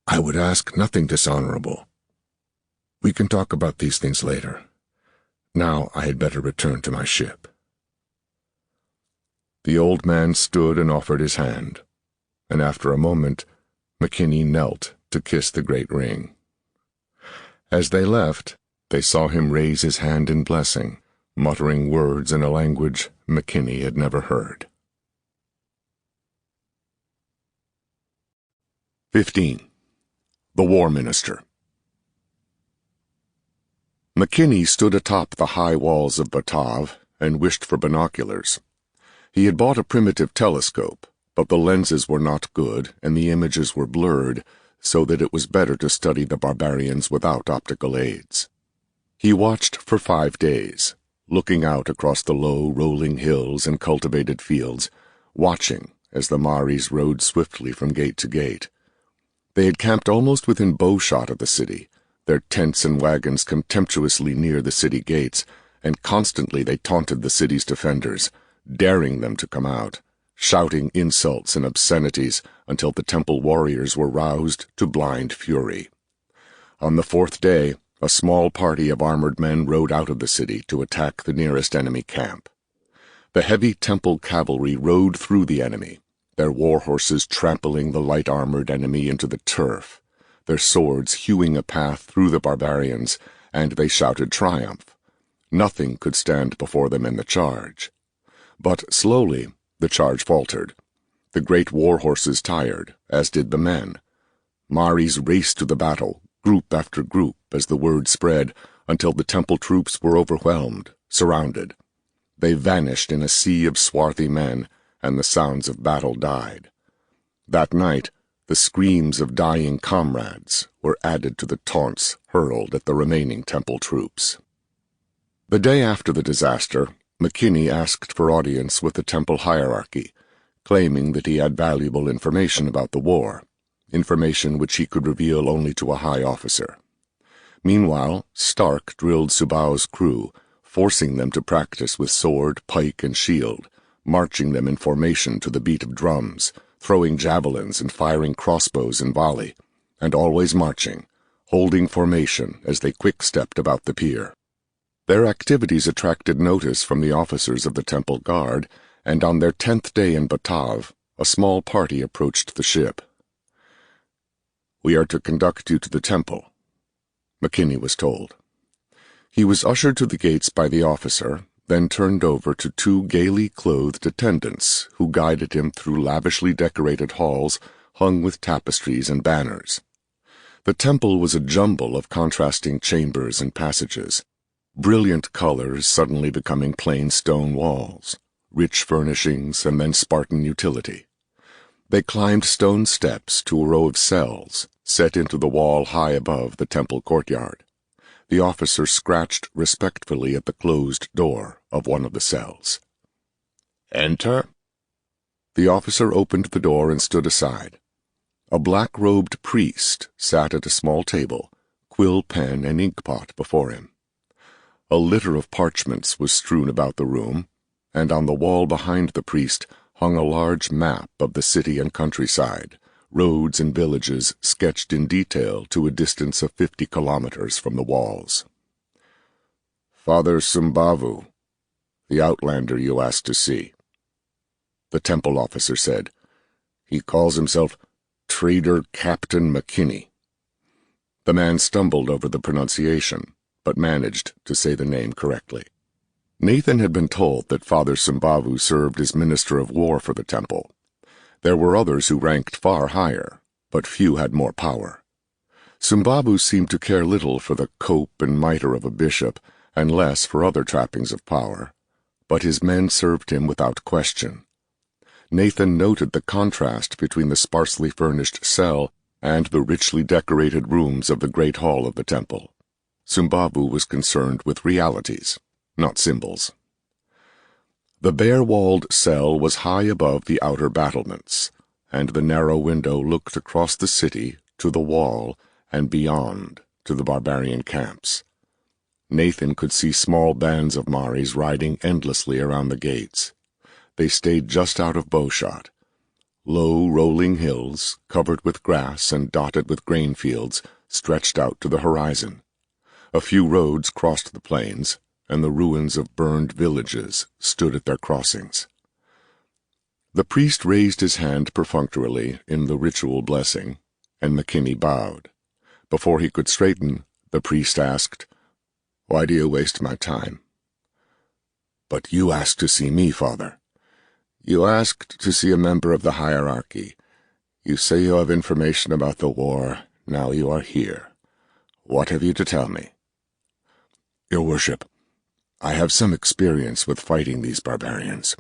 I would ask nothing dishonorable. We can talk about these things later. Now I had better return to my ship. The old man stood and offered his hand, and after a moment McKinney knelt to kiss the great ring. As they left, they saw him raise his hand in blessing, muttering words in a language McKinney had never heard. 15. The War Minister. McKinney stood atop the high walls of Batav and wished for binoculars. He had bought a primitive telescope, but the lenses were not good and the images were blurred, so that it was better to study the barbarians without optical aids. He watched for 5 days, looking out across the low, rolling hills and cultivated fields, watching as the Maris rode swiftly from gate to gate. They had camped almost within bowshot of the city, their tents and wagons contemptuously near the city gates, and constantly they taunted the city's defenders, daring them to come out, shouting insults and obscenities until the temple warriors were roused to blind fury. On the 4th day, a small party of armored men rode out of the city to attack the nearest enemy camp. The heavy temple cavalry rode through the enemy, their war horses trampling the light-armored enemy into the turf, their swords hewing a path through the barbarians, and they shouted triumph. Nothing could stand before them in the charge. But slowly the charge faltered. The great war horses tired, as did the men. Maris raced to the battle, group after group, as the word spread, until the temple troops were overwhelmed, surrounded. They vanished in a sea of swarthy men, and the sounds of battle died. That night, the screams of dying comrades were added to the taunts hurled at the remaining temple troops. The day after the disaster, McKinney asked for audience with the temple hierarchy, claiming that he had valuable information about the war, information which he could reveal only to a high officer. Meanwhile, Stark drilled Subao's crew, forcing them to practice with sword, pike, and shield, marching them in formation to the beat of drums, throwing javelins and firing crossbows in volley, and always marching, holding formation as they quick-stepped about the pier. Their activities attracted notice from the officers of the temple guard, and on their 10th day in Batav, a small party approached the ship. "We are to conduct you to the temple," McKinney was told. He was ushered to the gates by the officer, then turned over to two gaily clothed attendants who guided him through lavishly decorated halls hung with tapestries and banners. The temple was a jumble of contrasting chambers and passages, brilliant colors suddenly becoming plain stone walls, rich furnishings, and then Spartan utility. They climbed stone steps to a row of cells set into the wall high above the temple courtyard. The officer scratched respectfully at the closed door of one of the cells. "Enter." The officer opened the door and stood aside. A black-robed priest sat at a small table, quill pen and inkpot before him. A litter of parchments was strewn about the room, and on the wall behind the priest hung a large map of the city and countryside, roads and villages sketched in detail to a distance of 50 kilometers from the walls. "Father Sumbavu, the outlander you asked to see," the temple officer said. "He calls himself Trader Captain McKinney." The man stumbled over the pronunciation, but managed to say the name correctly. Nathan had been told that Father Sumbavu served as Minister of War for the temple. There were others who ranked far higher, but few had more power. Sumbavu seemed to care little for the cope and mitre of a bishop, and less for other trappings of power, but his men served him without question. Nathan noted the contrast between the sparsely furnished cell and the richly decorated rooms of the great hall of the temple. Sumbavu was concerned with realities, not symbols. The bare-walled cell was high above the outer battlements, and the narrow window looked across the city to the wall and beyond to the barbarian camps. Nathan could see small bands of Maris riding endlessly around the gates. They stayed just out of bowshot. Low, rolling hills, covered with grass and dotted with grain fields, stretched out to the horizon. A few roads crossed the plains, and the ruins of burned villages stood at their crossings. The priest raised his hand perfunctorily in the ritual blessing, and McKinney bowed. Before he could straighten, the priest asked, "Why do you waste my time?" "But you asked to see me, Father." "You asked to see a member of the hierarchy. You say you have information about the war. Now you are here. What have you to tell me?" "Your worship, I have some experience with fighting these barbarians.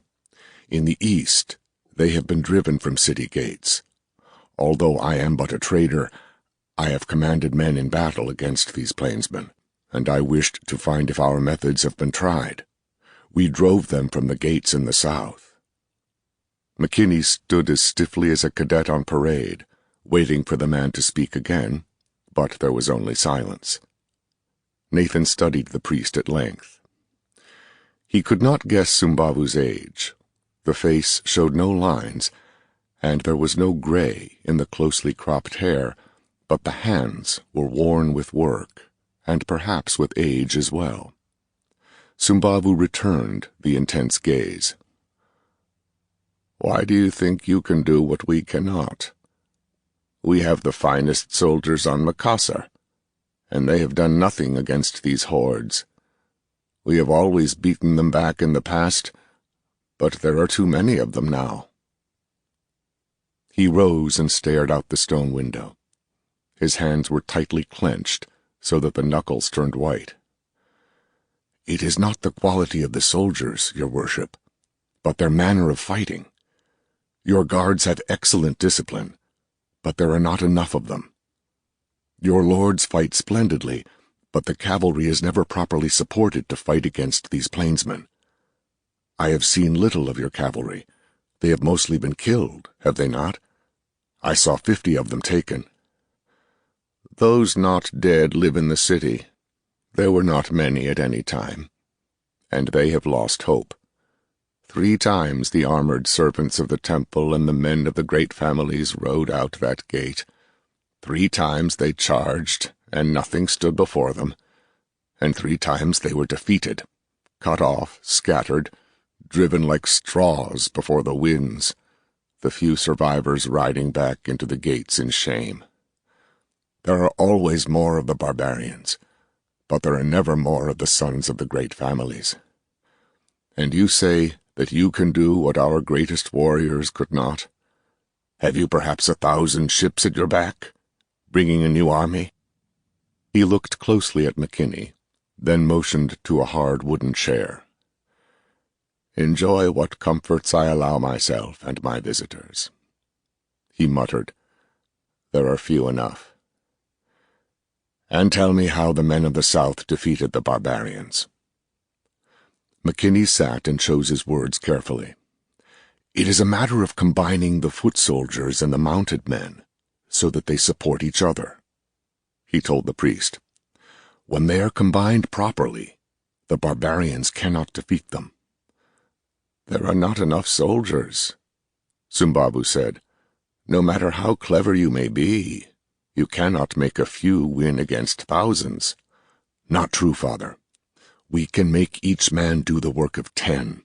In the east, they have been driven from city gates. Although I am but a trader, I have commanded men in battle against these plainsmen, and I wished to find if our methods have been tried. We drove them from the gates in the south." McKinney stood as stiffly as a cadet on parade, waiting for the man to speak again, but there was only silence. Nathan studied the priest at length. He could not guess Sumbavu's age. The face showed no lines, and there was no gray in the closely cropped hair, but the hands were worn with work, and perhaps with age as well. Sumbavu returned the intense gaze. "Why do you think you can do what we cannot? We have the finest soldiers on Macassar, and they have done nothing against these hordes. We have always beaten them back in the past, but there are too many of them now." He rose and stared out the stone window. His hands were tightly clenched, so that the knuckles turned white. "It is not the quality of the soldiers, your worship, but their manner of fighting. Your guards have excellent discipline, but there are not enough of them. Your lords fight splendidly, but the cavalry is never properly supported to fight against these plainsmen. I have seen little of your cavalry. They have mostly been killed, have they not? I saw 50 of them taken." "Those not dead live in the city. There were not many at any time, and they have lost hope. 3 times the armored servants of the temple and the men of the great families rode out that gate. 3 times they charged, and nothing stood before them, and 3 times they were defeated, cut off, scattered, driven like straws before the winds, the few survivors riding back into the gates in shame. There are always more of the barbarians, but there are never more of the sons of the great families. And you say that you can do what our greatest warriors could not? Have you perhaps 1,000 ships at your back, bringing a new army?" He looked closely at McKinney, then motioned to a hard wooden chair. "Enjoy what comforts I allow myself and my visitors." He muttered, "There are few enough." "And tell me how the men of the South defeated the barbarians." McKinney sat and chose his words carefully. "It is a matter of combining the foot soldiers and the mounted men, so that they support each other," he told the priest. "When they are combined properly, the barbarians cannot defeat them." "There are not enough soldiers," Sumbavu said. "No matter how clever you may be, you cannot make a few win against thousands." "Not true, father. We can make each man do the work of 10.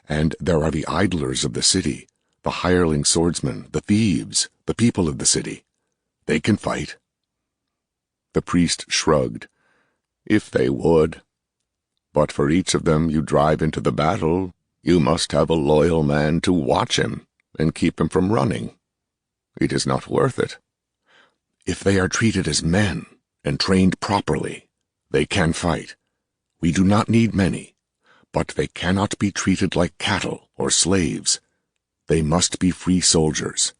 And there are the idlers of the city, the hireling swordsmen, the thieves, the people of the city. They can fight." The priest shrugged. "If they would. But for each of them you drive into the battle, you must have a loyal man to watch him and keep him from running. It is not worth it." "If they are treated as men and trained properly, they can fight. We do not need many, but they cannot be treated like cattle or slaves. They must be free soldiers."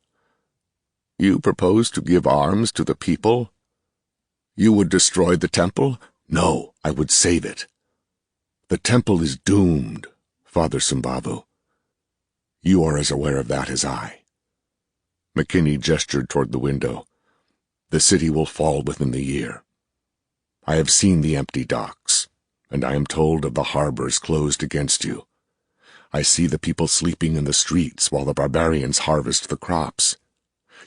"You propose to give arms to the people? You would destroy the temple?" "No, I would save it. The temple is doomed, Father Sumbavu. You are as aware of that as I." McKinney gestured toward the window. "The city will fall within the year. I have seen the empty docks, and I am told of the harbors closed against you. I see the people sleeping in the streets while the barbarians harvest the crops.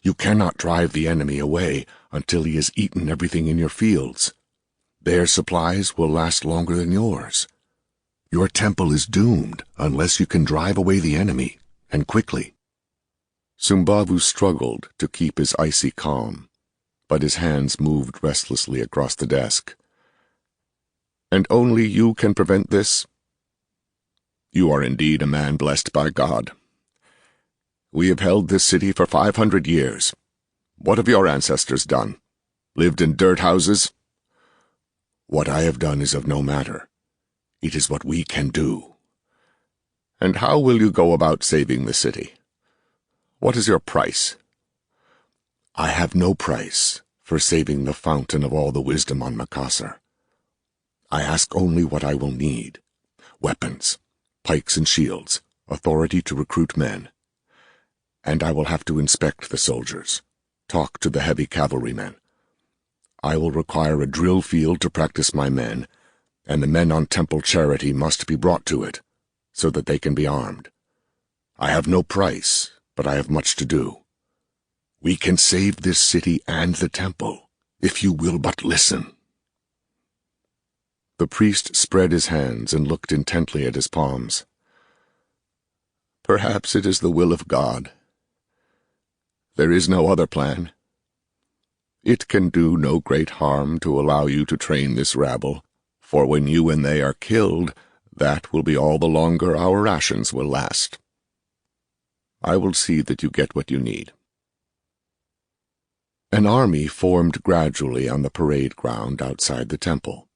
You cannot drive the enemy away until he has eaten everything in your fields. Their supplies will last longer than yours. Your temple is doomed unless you can drive away the enemy, and quickly." Sumbavu struggled to keep his icy calm, but his hands moved restlessly across the desk. "And only you can prevent this? You are indeed a man blessed by God. We have held this city for 500 years. What have your ancestors done? Lived in dirt houses?" "What I have done is of no matter. It is what we can do." "And how will you go about saving the city? What is your price?" "I have no price for saving the fountain of all the wisdom on Makassar. I ask only what I will need: weapons, pikes and shields, authority to recruit men. And I will have to inspect the soldiers, talk to the heavy cavalrymen. I will require a drill field to practice my men, and the men on Temple Charity must be brought to it, so that they can be armed. I have no price, but I have much to do. We can save this city and the temple, if you will but listen." The priest spread his hands and looked intently at his palms. "Perhaps it is the will of God. There is no other plan. It can do no great harm to allow you to train this rabble, for when you and they are killed, that will be all the longer our rations will last. I will see that you get what you need." An army formed gradually on the parade ground outside the temple.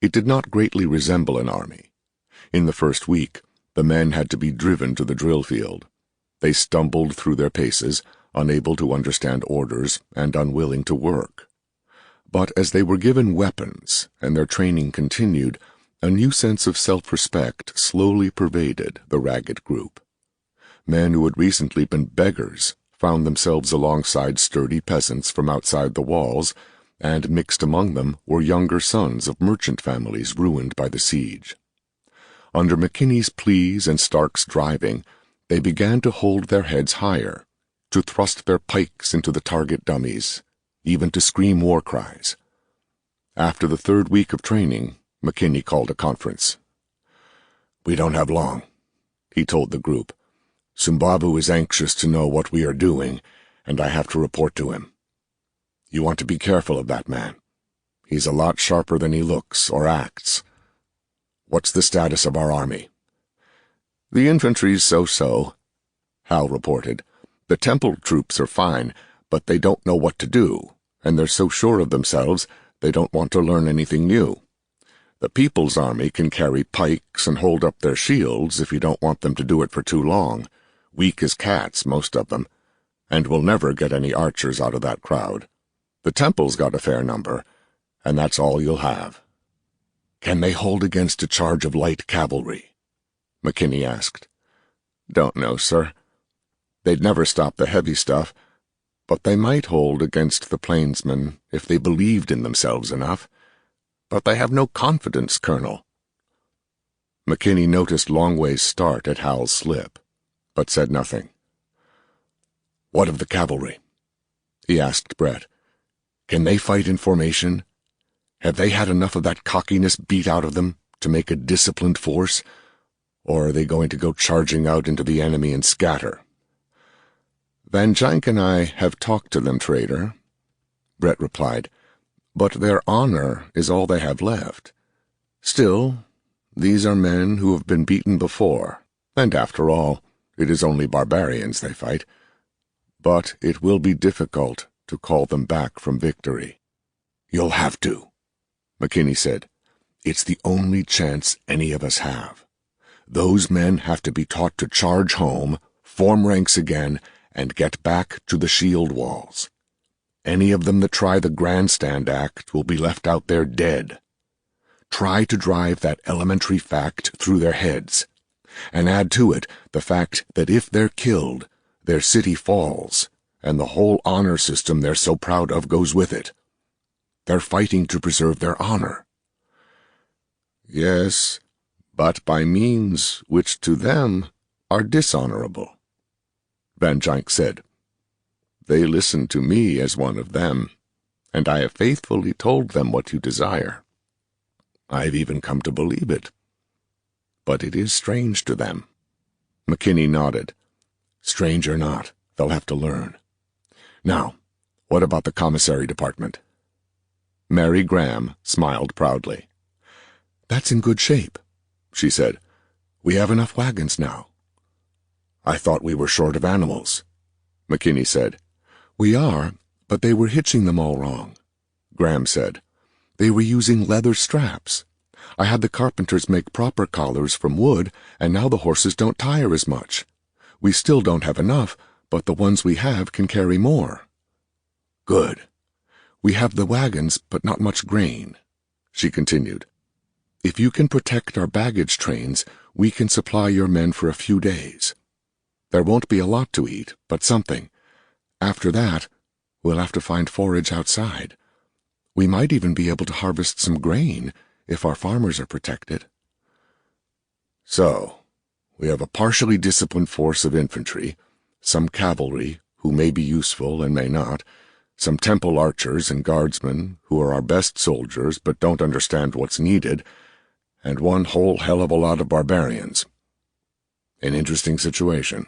It did not greatly resemble an army. In the first week, the men had to be driven to the drill field. They stumbled through their paces, unable to understand orders and unwilling to work. But as they were given weapons and their training continued, a new sense of self-respect slowly pervaded the ragged group. Men who had recently been beggars found themselves alongside sturdy peasants from outside the walls, and mixed among them were younger sons of merchant families ruined by the siege. Under McKinney's pleas and Stark's driving, they began to hold their heads higher, to thrust their pikes into the target dummies, even to scream war cries. After the third week of training, McKinney called a conference. "We don't have long," he told the group. "Sumbavu is anxious to know what we are doing, and I have to report to him. You want to be careful of that man. He's a lot sharper than he looks or acts. What's the status of our army?" "The infantry's so-so," Hal reported. "The temple troops are fine, but they don't know what to do, and they're so sure of themselves they don't want to learn anything new. The People's Army can carry pikes and hold up their shields if you don't want them to do it for too long. Weak as cats, most of them, and we'll never get any archers out of that crowd. The temple's got a fair number, and that's all you'll have." "Can they hold against a charge of light cavalry?" McKinney asked. "Don't know, sir. They'd never stop the heavy stuff, but they might hold against the plainsmen if they believed in themselves enough. But they have no confidence, Colonel." McKinney noticed Longway's start at Hal's slip, but said nothing. "What of the cavalry?" he asked Brett. "Can they fight in formation? Have they had enough of that cockiness beat out of them to make a disciplined force, or are they going to go charging out into the enemy and scatter?" "Van Jank and I have talked to them, Trader," Brett replied, "but their honor is all they have left. Still, these are men who have been beaten before, and after all, it is only barbarians they fight. But it will be difficult to call them back from victory." "You'll have to," McKinney said. "It's the only chance any of us have. Those men have to be taught to charge home, form ranks again, and get back to the shield walls. Any of them that try the grandstand act will be left out there dead. Try to drive that elementary fact through their heads, and add to it the fact that if they're killed, their city falls, and the whole honor system they're so proud of goes with it. They're fighting to preserve their honor." "Yes, but by means which to them are dishonorable," Van Jank said. "They listen to me as one of them, and I have faithfully told them what you desire. I've even come to believe it. But it is strange to them." McKinney nodded. "Strange or not, they'll have to learn. Now, what about the commissary department?" Mary Graham smiled proudly. "That's in good shape," she said. "We have enough wagons now." "I thought we were short of animals," McKinney said. "We are, but they were hitching them all wrong," Graham said. "They were using leather straps. I had the carpenters make proper collars from wood, and now the horses don't tire as much. We still don't have enough, but the ones we have can carry more." "Good. We have the wagons, but not much grain," she continued. "If you can protect our baggage trains, we can supply your men for a few days. There won't be a lot to eat, but something. After that, we'll have to find forage outside. We might even be able to harvest some grain if our farmers are protected." "So, we have a partially disciplined force of infantry, some cavalry, who may be useful and may not, some temple archers and guardsmen who are our best soldiers but don't understand what's needed, and one whole hell of a lot of barbarians. An interesting situation."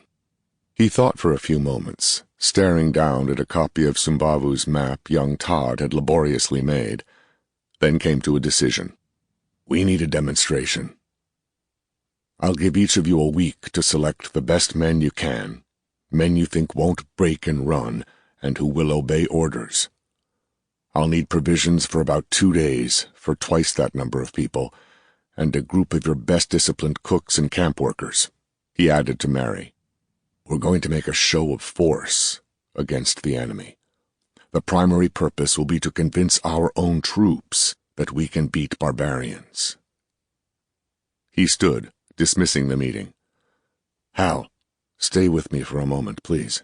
He thought for a few moments, staring down at a copy of Sumbavu's map young Todd had laboriously made, then came to a decision. "We need a demonstration. I'll give each of you a week to select the best men you can, men you think won't break and run, and who will obey orders. I'll need provisions for about 2 days, for twice that number of people, and a group of your best disciplined cooks and camp workers," he added to Mary. "We're going to make a show of force against the enemy. The primary purpose will be to convince our own troops that we can beat barbarians." He stood, dismissing the meeting. "Hal, stay with me for a moment, please."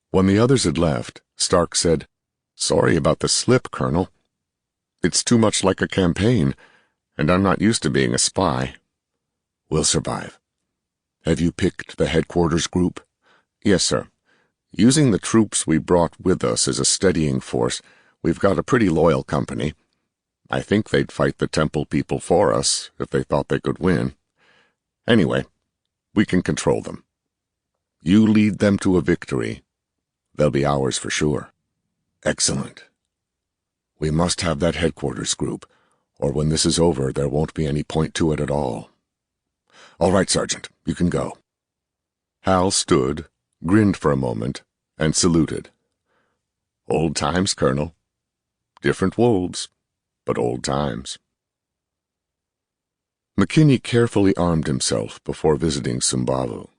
When the others had left, Stark said, "Sorry about the slip, Colonel. It's too much like a campaign, and I'm not used to being a spy. We'll survive. Have you picked the headquarters group? Yes, sir. Using the troops we brought with us as a steadying force, we've got a pretty loyal company. I think they'd fight the temple people for us if they thought they could win. Anyway, we can control them. You lead them to a victory. They'll be ours for sure. Excellent. We must have that headquarters group, or when this is over, there won't be any point to it at all. All right, Sergeant, you can go. Hal stood, grinned for a moment, and saluted. Old times, Colonel. Different wolves, but old times. McKinney carefully armed himself before visiting Sumbavu.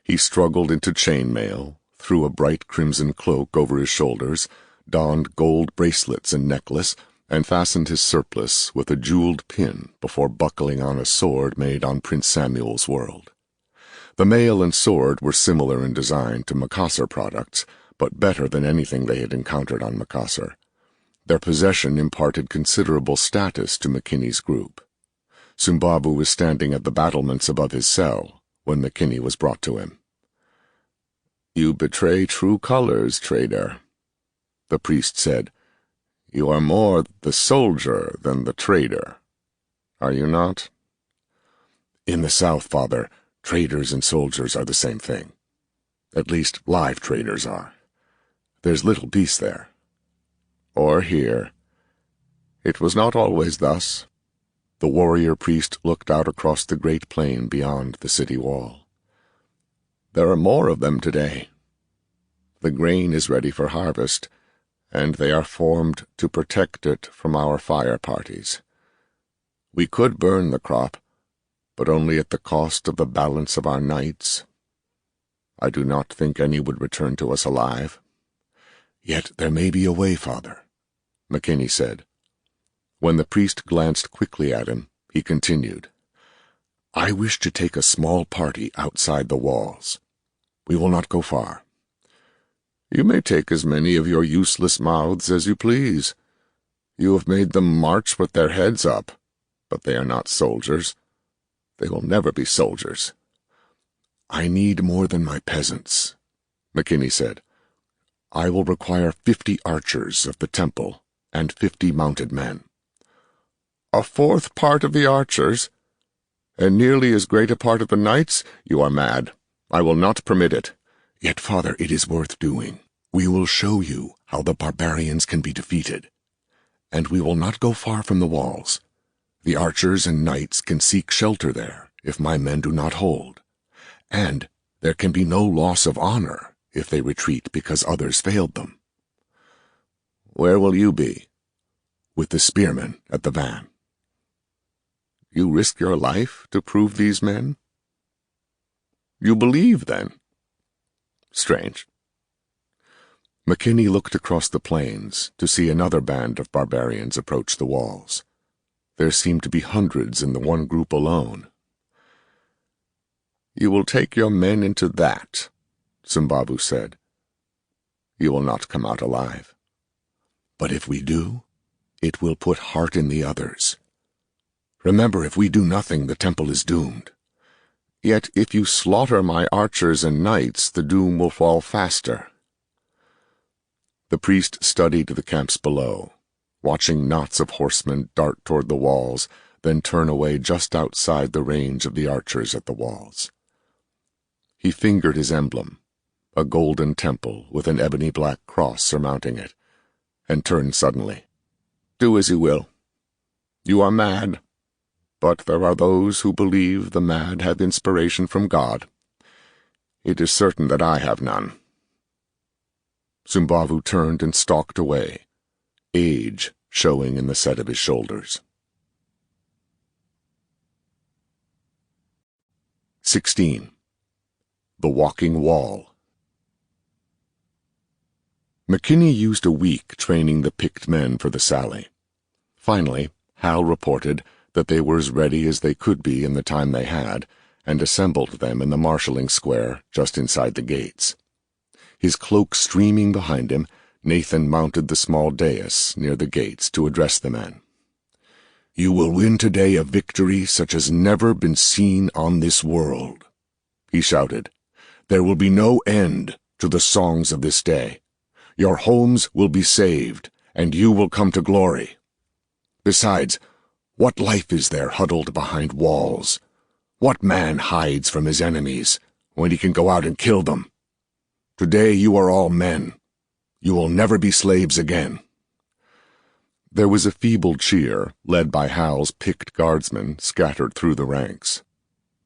He struggled into chainmail, threw a bright crimson cloak over his shoulders, donned gold bracelets and necklace, and fastened his surplice with a jeweled pin before buckling on a sword made on Prince Samuel's world. The mail and sword were similar in design to Macassar products, but better than anything they had encountered on Macassar. Their possession imparted considerable status to McKinney's group. Sumbavu was standing at the battlements above his cell when McKinney was brought to him. "You betray true colors, trader," the priest said. "You are more the soldier than the trader. Are you not?" In the South, Father, traders and soldiers are the same thing. At least live traders are. There's little peace there. Or here. It was not always thus. The warrior priest looked out across the great plain beyond the city wall. There are more of them today. The grain is ready for harvest, and they are formed to protect it from our fire parties. We could burn the crop, but only at the cost of the balance of our knights. I do not think any would return to us alive. Yet there may be a way, Father, McKinney said. When the priest glanced quickly at him, he continued, I wish to take a small party outside the walls. We will not go far. You may take as many of your useless mouths as you please. You have made them march with their heads up, but they are not soldiers. They will never be soldiers. I need more than my peasants, McKinney said. I will require 50 archers of the temple and 50 mounted men. A fourth part of the archers? And nearly as great a part of the knights? You are mad. I will not permit it. Yet, Father, it is worth doing. We will show you how the barbarians can be defeated. And we will not go far from the walls. The archers and knights can seek shelter there if my men do not hold. And there can be no loss of honor if they retreat because others failed them. Where will you be? With the spearmen at the van. You risk your life to prove these men? You believe, then? Strange. McKinney looked across the plains to see another band of barbarians approach the walls. There seemed to be hundreds in the one group alone. You will take your men into that, Sumbavu said. You will not come out alive. But if we do, it will put heart in the others. Remember, if we do nothing, the temple is doomed. Yet if you slaughter my archers and knights, the doom will fall faster. The priest studied the camps below, watching knots of horsemen dart toward the walls, then turn away just outside the range of the archers at the walls. He fingered his emblem, a golden temple with an ebony black cross surmounting it, and turned suddenly. Do as you will. You are mad, but there are those who believe the mad have inspiration from God. It is certain that I have none. Sumbavu turned and stalked away, age showing in the set of his shoulders. 16. The Walking Wall. McKinney used a week training the picked men for the sally. Finally, Hal reported that they were as ready as they could be in the time they had, and assembled them in the marshalling square just inside the gates. His cloak streaming behind him, Nathan mounted the small dais near the gates to address the men. You will win today a victory such as never been seen on this world," he shouted. "There will be no end to the songs of this day. Your homes will be saved, and you will come to glory. Besides, what life is there huddled behind walls? What man hides from his enemies when he can go out and kill them? Today you are all men. You will never be slaves again." There was a feeble cheer, led by Hal's picked guardsmen, scattered through the ranks.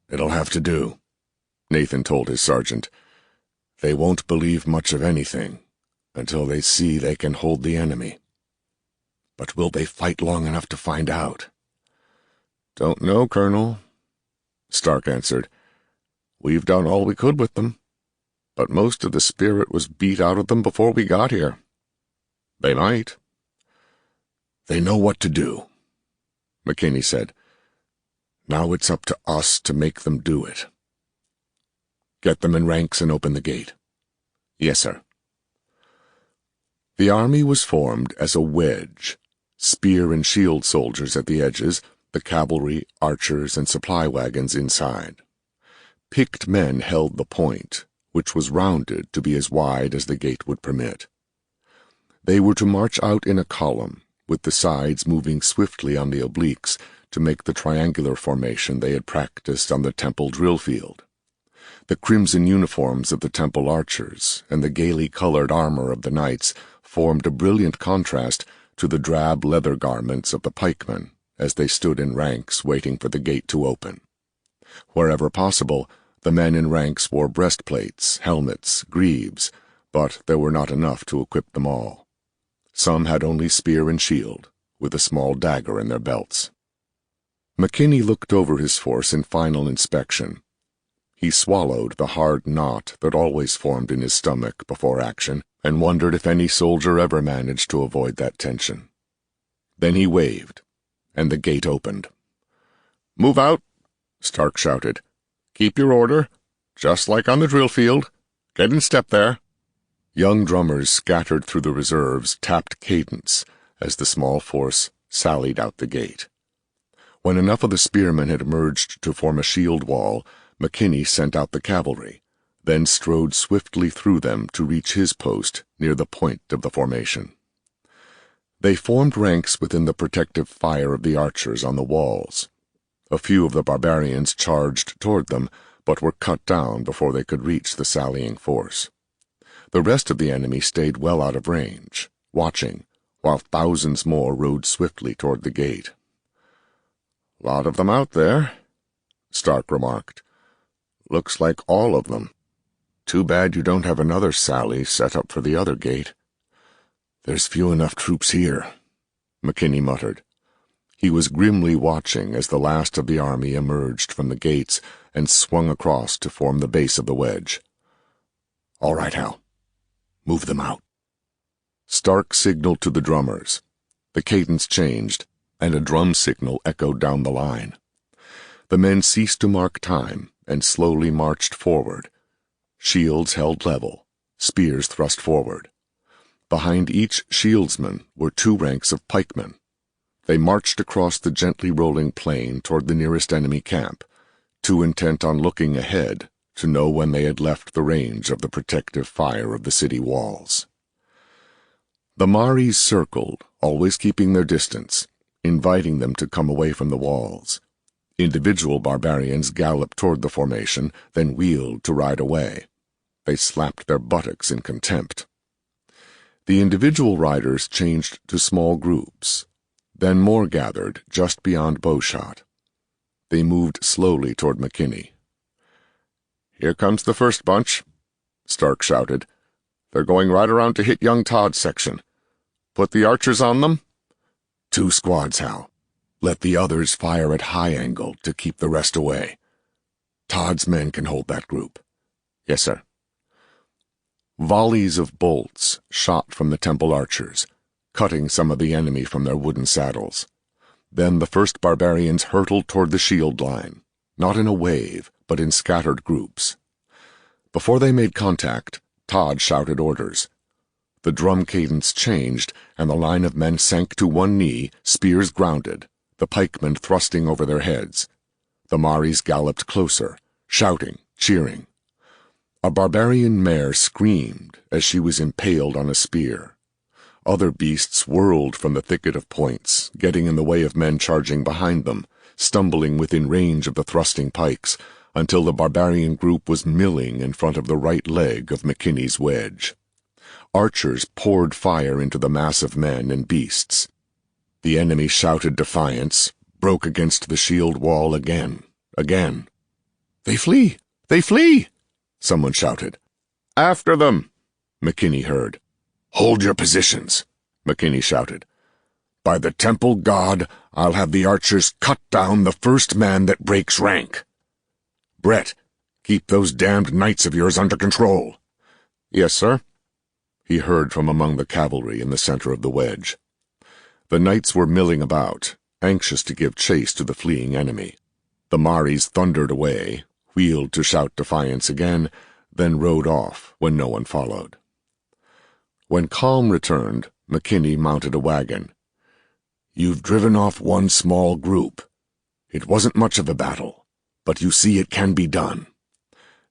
"It'll have to do," Nathan told his sergeant. "They won't believe much of anything until they see they can hold the enemy. But will they fight long enough to find out?" "Don't know, Colonel," Stark answered. "We've done all we could with them, but most of the spirit was beat out of them before we got here. They might." "They know what to do," McKinney said. "Now it's up to us to make them do it. Get them in ranks and open the gate." "Yes, sir." The army was formed as a wedge, spear and shield soldiers at the edges, the cavalry, archers, and supply wagons inside. Picked men held the point, which was rounded to be as wide as the gate would permit. They were to march out in a column, with the sides moving swiftly on the obliques to make the triangular formation they had practiced on the temple drill field. The crimson uniforms of the temple archers and the gaily colored armor of the knights formed a brilliant contrast to the drab leather garments of the pikemen as they stood in ranks waiting for the gate to open. Wherever possible, the men in ranks wore breastplates, helmets, greaves, but there were not enough to equip them all. Some had only spear and shield, with a small dagger in their belts. McKinney looked over his force in final inspection. He swallowed the hard knot that always formed in his stomach before action, and wondered if any soldier ever managed to avoid that tension. Then he waved, and the gate opened. "Move out," Stark shouted. "Keep your order, just like on the drill field. Get in step there." Young drummers scattered through the reserves tapped cadence as the small force sallied out the gate. When enough of the spearmen had emerged to form a shield wall, McKinney sent out the cavalry, then strode swiftly through them to reach his post near the point of the formation. They formed ranks within the protective fire of the archers on the walls. A few of the barbarians charged toward them, but were cut down before they could reach the sallying force. The rest of the enemy stayed well out of range, watching, while thousands more rode swiftly toward the gate. "Lot of them out there," Stark remarked. "Looks like all of them. Too bad you don't have another sally set up for the other gate." "There's few enough troops here," McKinney muttered. He was grimly watching as the last of the army emerged from the gates and swung across to form the base of the wedge. "All right, Hal. Move them out." Stark signaled to the drummers. The cadence changed, and a drum signal echoed down the line. The men ceased to mark time and slowly marched forward, shields held level, spears thrust forward. Behind each shieldsman were 2 ranks of pikemen. They marched across the gently rolling plain toward the nearest enemy camp, too intent on looking ahead to know when they had left the range of the protective fire of the city walls. The Maris circled, always keeping their distance, inviting them to come away from the walls. Individual barbarians galloped toward the formation, then wheeled to ride away. They slapped their buttocks in contempt. The individual riders changed to small groups. Then more gathered just beyond bowshot. They moved slowly toward McKinney. "Here comes the first bunch," Stark shouted. "They're going right around to hit young Todd's section. Put the archers on them?" 2 squads, Hal. Let the others fire at high angle to keep the rest away. Todd's men can hold that group." "Yes, sir." Volleys of bolts shot from the temple archers, cutting some of the enemy from their wooden saddles. Then the first barbarians hurtled toward the shield line, not in a wave, but in scattered groups. Before they made contact, Todd shouted orders. The drum cadence changed, and the line of men sank to one knee, spears grounded, the pikemen thrusting over their heads. The Maris galloped closer, shouting, cheering. A barbarian mare screamed as she was impaled on a spear. Other beasts whirled from the thicket of points, getting in the way of men charging behind them, stumbling within range of the thrusting pikes, until the barbarian group was milling in front of the right leg of McKinney's wedge. Archers poured fire into the mass of men and beasts. The enemy shouted defiance, broke against the shield wall again. "They flee! They flee!" someone shouted. "After them!" McKinney heard. "Hold your positions," McKinney shouted. "By the temple god, I'll have the archers cut down the first man that breaks rank. Brett, keep those damned knights of yours under control." "Yes, sir," he heard from among the cavalry in the center of the wedge. The knights were milling about, anxious to give chase to the fleeing enemy. The Maris thundered away, wheeled to shout defiance again, then rode off when no one followed. When calm returned, McKinney mounted a wagon. "You've driven off one small group. It wasn't much of a battle, but you see it can be done.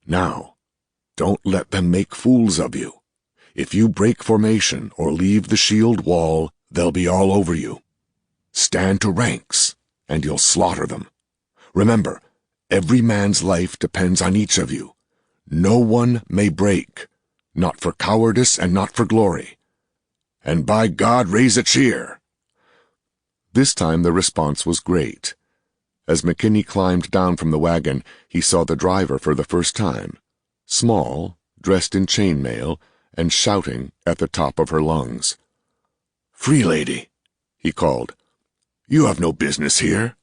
Now, don't let them make fools of you. If you break formation or leave the shield wall, they'll be all over you. Stand to ranks, and you'll slaughter them. Remember, every man's life depends on each of you. No one may break, not for cowardice and not for glory. And by God, raise a cheer." This time the response was great. As McKinney climbed down from the wagon, he saw the driver for the first time, small, dressed in chainmail, and shouting at the top of her lungs. "Free lady," he called. "You have no business here."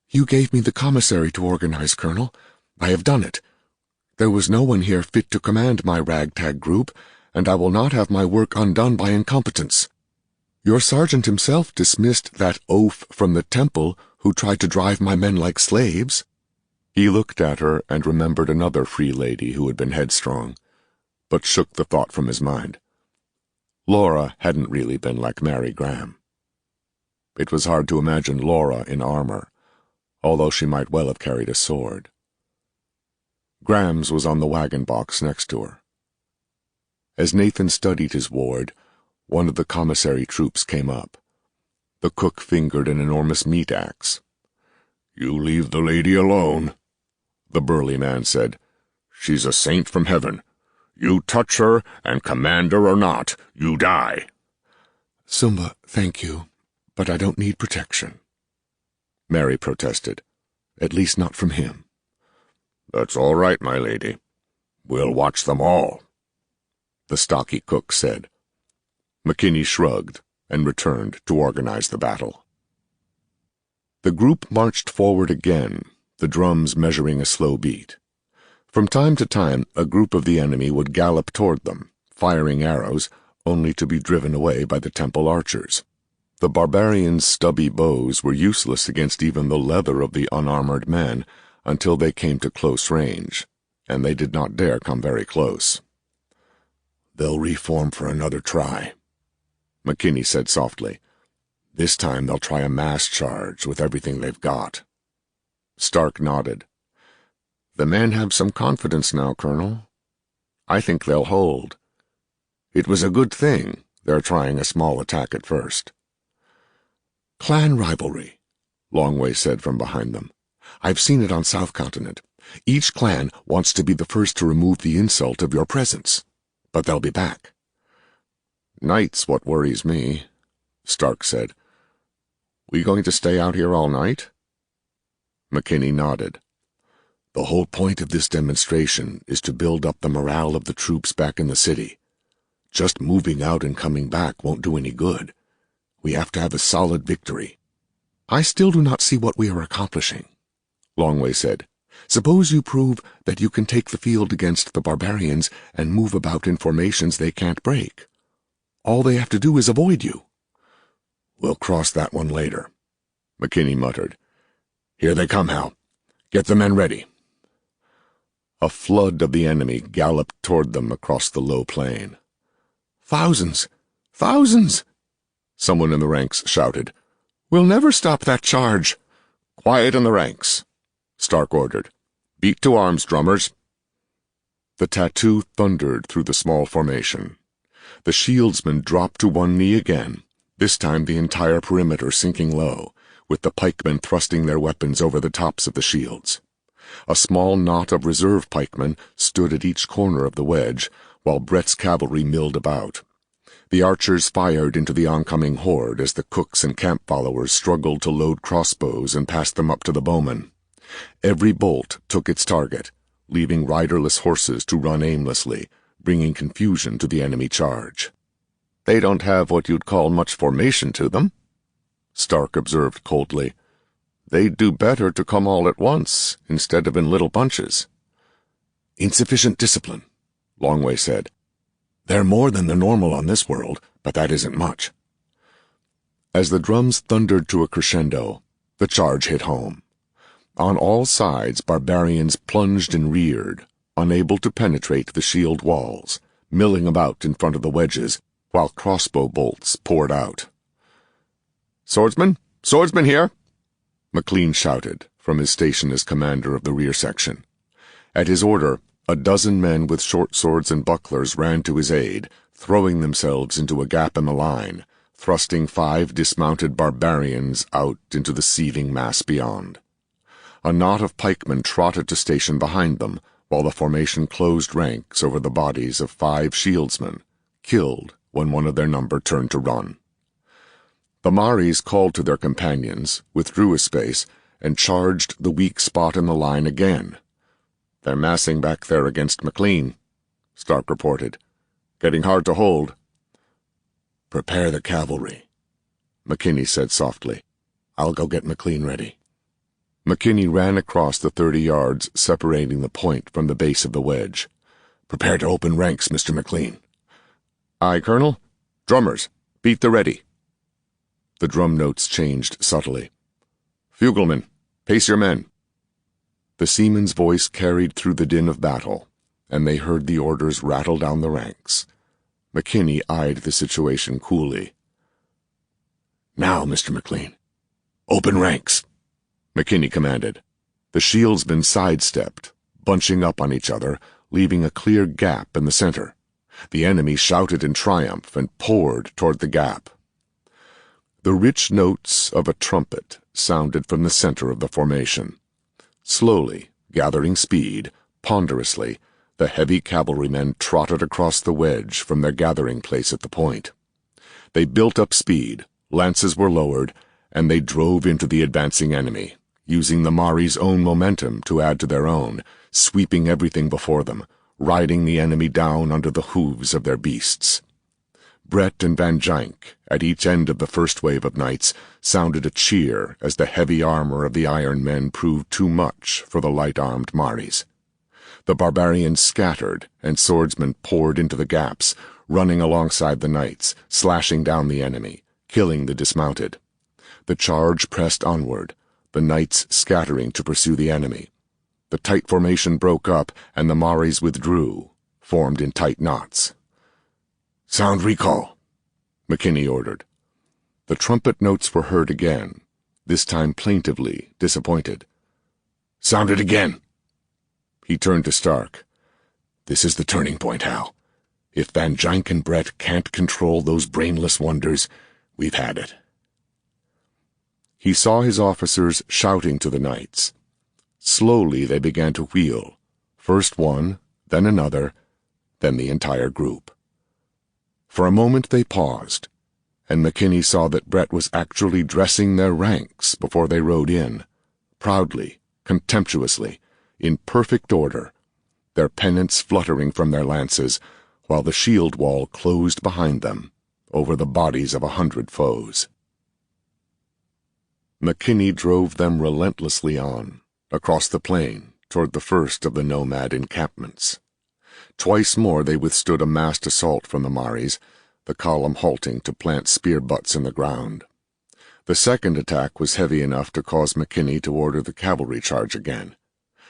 "You gave me the commissary to organize, Colonel. I have done it. There was no one here fit to command my ragtag group, and I will not have my work undone by incompetence. Your sergeant himself dismissed that oaf from the temple who tried to drive my men like slaves." He looked at her and remembered another free lady who had been headstrong, but shook the thought from his mind. Laura hadn't really been like Mary Graham. It was hard to imagine Laura in armor, although she might well have carried a sword. Graham's was on the wagon box next to her. As Nathan studied his ward, one of the commissary troops came up. The cook fingered an enormous meat axe. "You leave the lady alone," the burly man said. "She's a saint from heaven. You touch her, and commander or not, you die." "Sumba, thank you, but I don't need protection," Mary protested. "At least not from him." "That's all right, my lady. We'll watch them all," the stocky cook said. McKinney shrugged and returned to organize the battle. The group marched forward again, the drums measuring a slow beat. From time to time, a group of the enemy would gallop toward them, firing arrows, only to be driven away by the temple archers. The barbarians' stubby bows were useless against even the leather of the unarmored men until they came to close range, and they did not dare come very close. "They'll reform for another try," McKinney said softly. "This time they'll try a mass charge with everything they've got." Stark nodded. "The men have some confidence now, Colonel. I think they'll hold. It was a good thing they're trying a small attack at first." "Clan rivalry," Longway said from behind them. "I've seen it on South Continent. Each clan wants to be the first to remove the insult of your presence. But they'll be back." "Night's what worries me," Stark said. "We going to stay out here all night?" McKinney nodded. "The whole point of this demonstration is to build up the morale of the troops back in the city. Just moving out and coming back won't do any good. We have to have a solid victory." "I still do not see what we are accomplishing," Longway said. "Suppose you prove that you can take the field against the barbarians and move about in formations they can't break. All they have to do is avoid you." "We'll cross that one later," McKinney muttered. "Here they come, Hal. Get the men ready." A flood of the enemy galloped toward them across the low plain. "Thousands! Thousands!" someone in the ranks shouted. "We'll never stop that charge." "Quiet in the ranks," Stark ordered. "Beat to arms, drummers." The tattoo thundered through the small formation. The shieldsmen dropped to one knee again, this time the entire perimeter sinking low, with the pikemen thrusting their weapons over the tops of the shields. A small knot of reserve pikemen stood at each corner of the wedge, while Brett's cavalry milled about. The archers fired into the oncoming horde as the cooks and camp followers struggled to load crossbows and pass them up to the bowmen. Every bolt took its target, leaving riderless horses to run aimlessly, bringing confusion to the enemy charge. "They don't have what you'd call much formation to them," Stark observed coldly. "They'd do better to come all at once, instead of in little bunches." "Insufficient discipline," Longway said. "They're more than the normal on this world, but that isn't much." As the drums thundered to a crescendo, the charge hit home. On all sides, barbarians plunged and reared, unable to penetrate the shield walls, milling about in front of the wedges, while crossbow bolts poured out. "Swordsman! Swordsman here!" McLean shouted from his station as commander of the rear section. At his order, a dozen men with short swords and bucklers ran to his aid, throwing themselves into a gap in the line, thrusting 5 dismounted barbarians out into the seething mass beyond. A knot of pikemen trotted to station behind them, while the formation closed ranks over the bodies of 5 shieldsmen, killed when one of their number turned to run. The Maris called to their companions, withdrew a space, and charged the weak spot in the line again. "They're massing back there against McLean," Stark reported. "Getting hard to hold." "Prepare the cavalry," McKinney said softly. "I'll go get McLean ready." McKinney ran across the 30 yards separating the point from the base of the wedge. "Prepare to open ranks, Mr. McLean." "Aye, Colonel. Drummers, beat the ready." The drum notes changed subtly. "Fuglemen, pace your men." The seaman's voice carried through the din of battle, and they heard the orders rattle down the ranks. McKinney eyed the situation coolly. "Now, Mr. McLean, open ranks," McKinney commanded. The shieldsmen sidestepped, bunching up on each other, leaving a clear gap in the center. The enemy shouted in triumph and poured toward the gap. The rich notes of a trumpet sounded from the center of the formation. Slowly, gathering speed, ponderously, the heavy cavalrymen trotted across the wedge from their gathering place at the point. They built up speed, lances were lowered, and they drove into the advancing enemy, using the Mari's own momentum to add to their own, sweeping everything before them, riding the enemy down under the hooves of their beasts. Brett and Van Dijk, at each end of the first wave of knights, sounded a cheer as the heavy armor of the Iron Men proved too much for the light-armed Maris. The barbarians scattered, and swordsmen poured into the gaps, running alongside the knights, slashing down the enemy, killing the dismounted. The charge pressed onward, the knights scattering to pursue the enemy. The tight formation broke up, and the Maris withdrew, formed in tight knots. "Sound recall," McKinney ordered. The trumpet notes were heard again, this time plaintively, disappointed. "Sound it again." He turned to Stark. "This is the turning point, Hal. If Van Dijk and Brett can't control those brainless wonders, we've had it." He saw his officers shouting to the knights. Slowly they began to wheel, first one, then another, then the entire group. For a moment they paused, and McKinney saw that Brett was actually dressing their ranks before they rode in, proudly, contemptuously, in perfect order, their pennants fluttering from their lances, while the shield wall closed behind them, over the bodies of 100 foes. McKinney drove them relentlessly on, across the plain, toward the first of the nomad encampments. Twice more they withstood a massed assault from the Maris, the column halting to plant spear butts in the ground. The second attack was heavy enough to cause McKinney to order the cavalry charge again.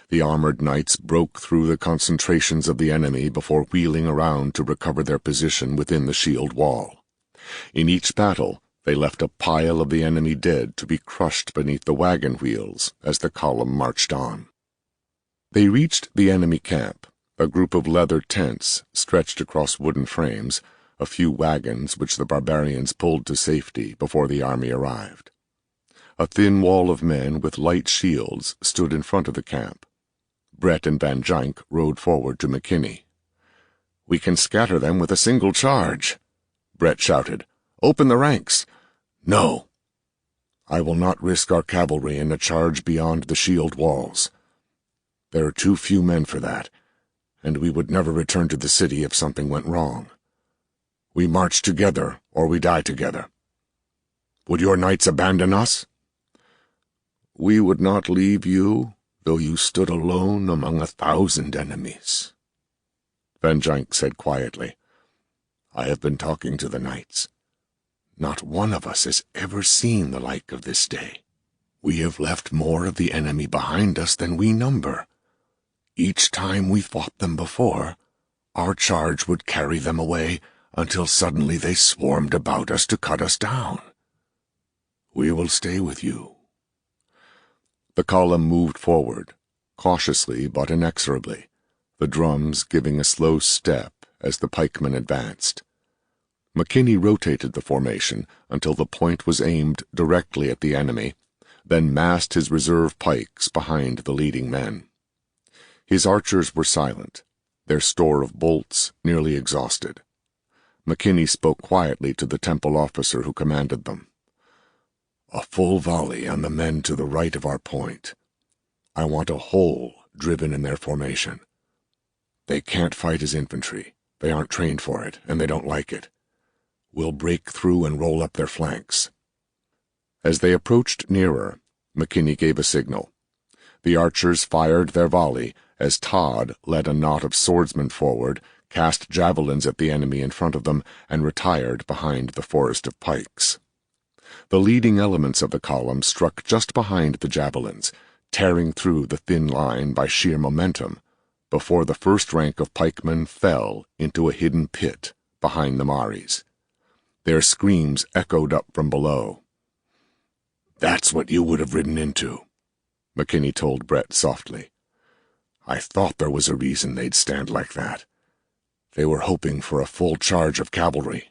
The armored knights broke through the concentrations of the enemy before wheeling around to recover their position within the shield wall. In each battle, They left a pile of the enemy dead to be crushed beneath the wagon wheels as the column marched on. They reached the enemy camp, a group of leather tents stretched across wooden frames, a few wagons which the barbarians pulled to safety before the army arrived. A thin wall of men with light shields stood in front of the camp. Brett and Van Gynck rode forward to McKinney. "We can scatter them with a single charge," Brett shouted. "Open the ranks." "No. I will not risk our cavalry in a charge beyond the shield walls. There are too few men for that, and we would never return to the city if something went wrong. We march together, or we die together. Would your knights abandon us?" "We would not leave you, though you stood alone among 1,000 enemies," Van Gynck said quietly. "I have been talking to the knights. Not one of us has ever seen the like of this day. We have left more of the enemy behind us than we number. Each time we fought them before, our charge would carry them away until suddenly they swarmed about us to cut us down. We will stay with you." The column moved forward, cautiously but inexorably, the drums giving a slow step as the pikemen advanced. McKinney rotated the formation until the point was aimed directly at the enemy, then massed his reserve pikes behind the leading men. His archers were silent, their store of bolts nearly exhausted. McKinney spoke quietly to the temple officer who commanded them. "A full volley on the men to the right of our point. I want a hole driven in their formation. They can't fight as infantry. They aren't trained for it, and they don't like it. We'll break through and roll up their flanks." As they approached nearer, McKinney gave a signal. The archers fired their volley as Todd led a knot of swordsmen forward, cast javelins at the enemy in front of them, and retired behind the forest of pikes. The leading elements of the column struck just behind the javelins, tearing through the thin line by sheer momentum, before the first rank of pikemen fell into a hidden pit behind the Maris. Their screams echoed up from below. "That's what you would have ridden into," McKinney told Brett softly. "I thought there was a reason they'd stand like that. They were hoping for a full charge of cavalry."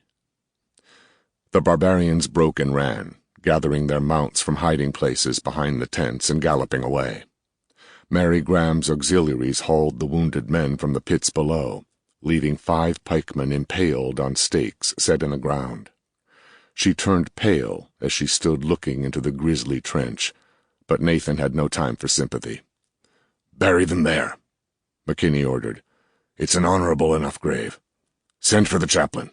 The barbarians broke and ran, gathering their mounts from hiding places behind the tents and galloping away. Mary Graham's auxiliaries hauled the wounded men from the pits below, leaving 5 pikemen impaled on stakes set in the ground. She turned pale as she stood looking into the grisly trench, but Nathan had no time for sympathy. "Bury them there," McKinney ordered. "It's an honorable enough grave. Send for the chaplain."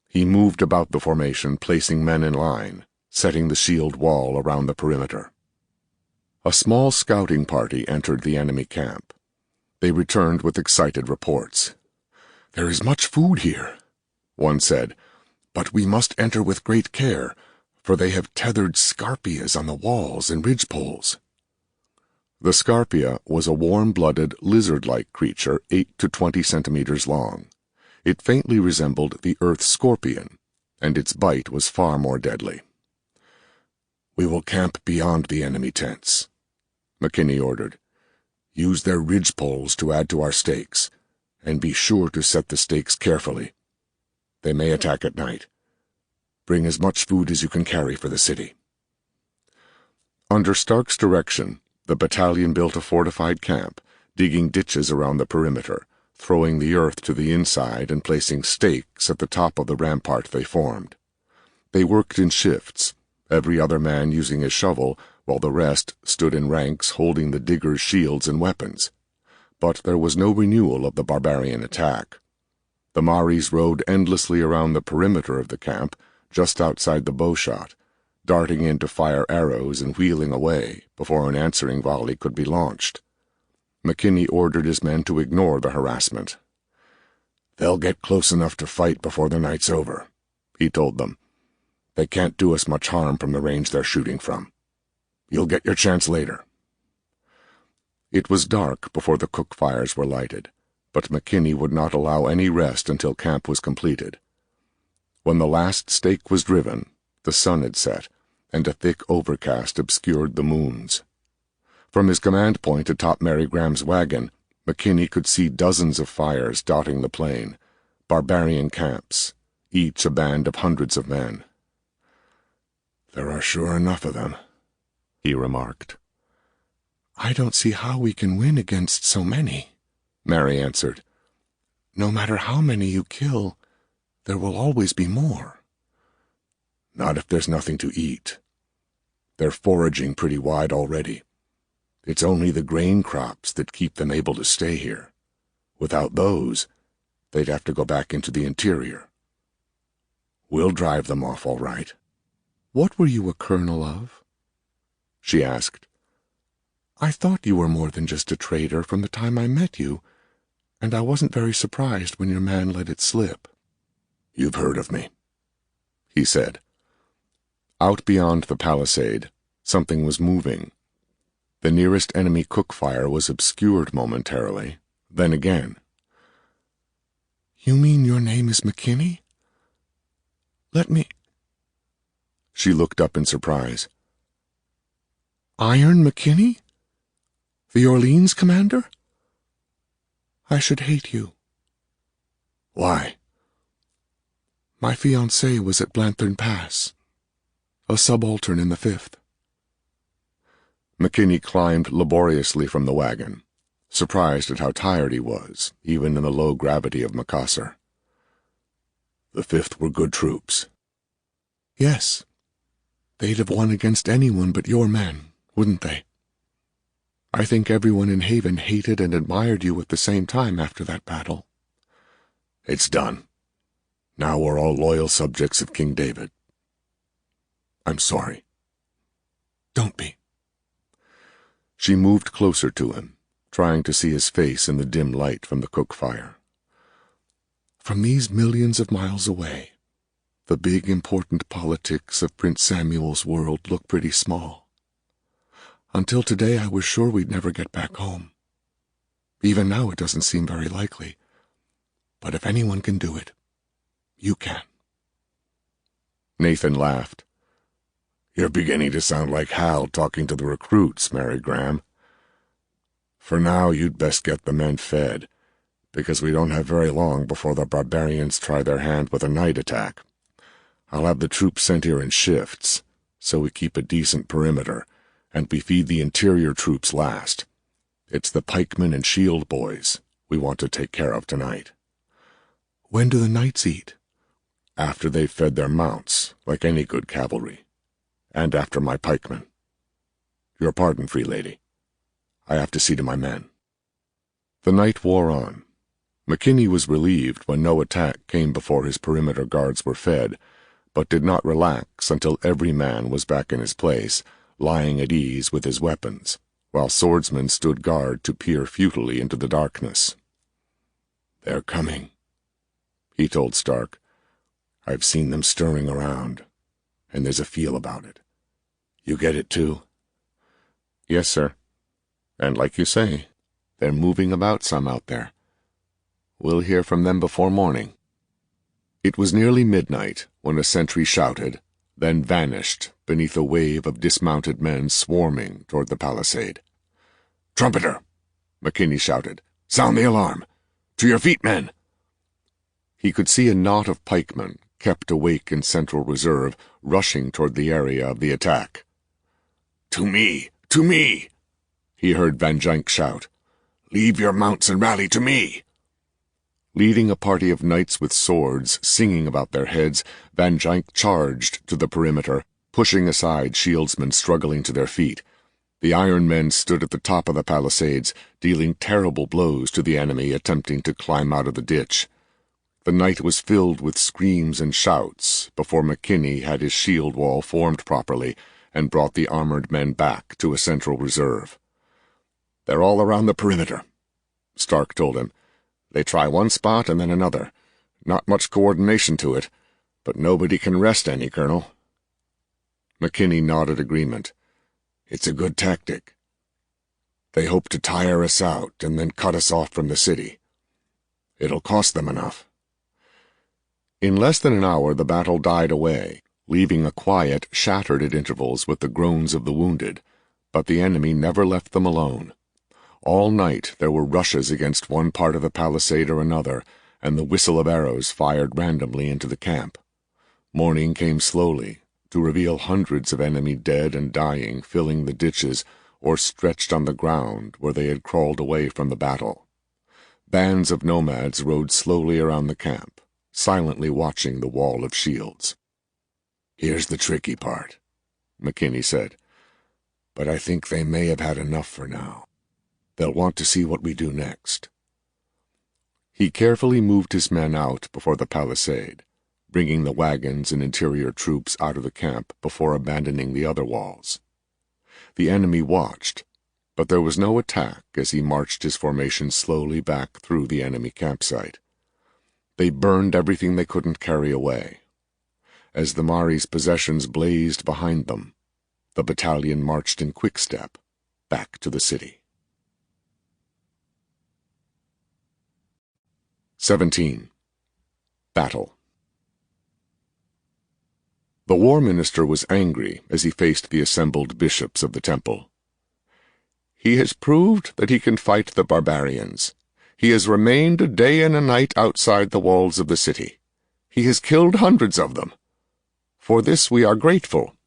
He moved about the formation, placing men in line, setting the shield wall around the perimeter. A small scouting party entered the enemy camp. They returned with excited reports. "There is much food here," one said, "but we must enter with great care, for they have tethered scarpias on the walls and ridgepoles." The scarpia was a warm-blooded, lizard-like creature 8 to 20 centimeters long. It faintly resembled the earth scorpion, and its bite was far more deadly. "We will camp beyond the enemy tents," McKinney ordered. "Use their ridgepoles to add to our stakes, and be sure to set the stakes carefully. They may attack at night. Bring as much food as you can carry for the city." Under Stark's direction, the battalion built a fortified camp, digging ditches around the perimeter, throwing the earth to the inside and placing stakes at the top of the rampart they formed. They worked in shifts, every other man using his shovel, while the rest stood in ranks holding the diggers' shields and weapons. But there was no renewal of the barbarian attack. The Maris rode endlessly around the perimeter of the camp, just outside the bowshot, darting in to fire arrows and wheeling away before an answering volley could be launched. McKinney ordered his men to ignore the harassment. "They'll get close enough to fight before the night's over," he told them. "They can't do us much harm from the range they're shooting from. You'll get your chance later." It was dark before the cook fires were lighted, but McKinney would not allow any rest until camp was completed. When the last stake was driven, The sun had set, and a thick overcast obscured the moons. From his command point atop Mary Graham's wagon, McKinney could see dozens of fires dotting the plain, barbarian camps, each a band of hundreds of men. "There are sure enough of them," he remarked. "I don't see how we can win against so many," Mary answered. "No matter how many you kill, there will always be more." "Not if there's nothing to eat. They're foraging pretty wide already. It's only the grain crops that keep them able to stay here. Without those, they'd have to go back into the interior. We'll drive them off all right." "What were you a colonel of?" she asked. "I thought you were more than just a trader from the time I met you, and I wasn't very surprised when your man let it slip." "You've heard of me," he said. Out beyond the palisade, something was moving. The nearest enemy cook fire was obscured momentarily, then again. "You mean your name is McKinney? Let me—" She looked up in surprise. "Iron McKinney? The Orleans commander? I should hate you." "Why?" "My fiancée was at Blanthorn Pass, a subaltern in the 5th. McKinney climbed laboriously from the wagon, surprised at how tired he was, even in the low gravity of Macassar. "The 5th were good troops." "Yes. They'd have won against anyone but your men, wouldn't they? I think everyone in Haven hated and admired you at the same time after that battle." "It's done. Now we're all loyal subjects of King David. I'm sorry." "Don't be." She moved closer to him, trying to see his face in the dim light from the cook fire. "From these millions of miles away, the big, important politics of Prince Samuel's world look pretty small. Until today, I was sure we'd never get back home. Even now, it doesn't seem very likely. But if anyone can do it, you can." Nathan laughed. "You're beginning to sound like Hal talking to the recruits, Mary Graham. For now, you'd best get the men fed, because we don't have very long before the barbarians try their hand with a night attack. I'll have the troops sent here in shifts, so we keep a decent perimeter, and we feed the interior troops last. It's the pikemen and shield boys we want to take care of tonight." "When do the knights eat?" "After they've fed their mounts, like any good cavalry. And after my pikemen. Your pardon, free lady. I have to see to my men." The night wore on. McKinney was relieved when no attack came before his perimeter guards were fed, but did not relax until every man was back in his place, lying at ease with his weapons, while swordsmen stood guard to peer futilely into the darkness. "They're coming," he told Stark. "I've seen them stirring around, and there's a feel about it. You get it too?" "Yes, sir. And like you say, they're moving about some out there. We'll hear from them before morning." It was nearly midnight when a sentry shouted, then vanished beneath a wave of dismounted men swarming toward the palisade. "Trumpeter!" McKinney shouted. "Sound the alarm! To your feet, men!" He could see a knot of pikemen, kept awake in central reserve, rushing toward the area of the attack. "To me! To me!" he heard Van Gynck shout. "Leave your mounts and rally to me!" Leading a party of knights with swords singing about their heads, Van Gynck charged to the perimeter, pushing aside shieldsmen struggling to their feet. The iron men stood at the top of the palisades, dealing terrible blows to the enemy attempting to climb out of the ditch. The night was filled with screams and shouts before McKinney had his shield wall formed properly and brought the armored men back to a central reserve. "They're all around the perimeter," Stark told him. "They try one spot and then another. Not much coordination to it, but nobody can rest any, Colonel." McKinney nodded agreement. "It's a good tactic. They hope to tire us out and then cut us off from the city. It'll cost them enough." In less than an hour the battle died away, leaving a quiet shattered at intervals with the groans of the wounded, but the enemy never left them alone. All night there were rushes against one part of the palisade or another, and the whistle of arrows fired randomly into the camp. Morning came slowly, to reveal hundreds of enemy dead and dying filling the ditches or stretched on the ground where they had crawled away from the battle. Bands of nomads rode slowly around the camp, silently watching the wall of shields. "Here's the tricky part," McKinney said. "But I think they may have had enough for now. They'll want to see what we do next." He carefully moved his men out before the palisade, bringing the wagons and interior troops out of the camp before abandoning the other walls. The enemy watched, but there was no attack as he marched his formation slowly back through the enemy campsite. They burned everything they couldn't carry away. As the Mari's possessions blazed behind them, the battalion marched in quick step back to the city. 17. Battle. The war minister was angry as he faced the assembled bishops of the temple. "He has proved that he can fight the barbarians. He has remained a day and a night outside the walls of the city. He has killed hundreds of them. For this we are grateful.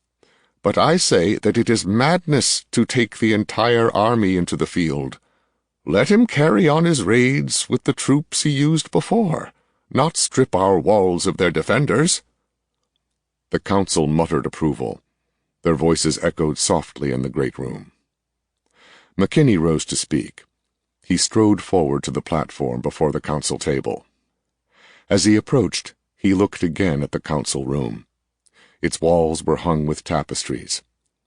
But I say that it is madness to take the entire army into the field. Let him carry on his raids with the troops he used before, not strip our walls of their defenders." The council muttered approval. Their voices echoed softly in the great room. McKinney rose to speak. He strode forward to the platform before the council table. As he approached, he looked again at the council room. Its walls were hung with tapestries.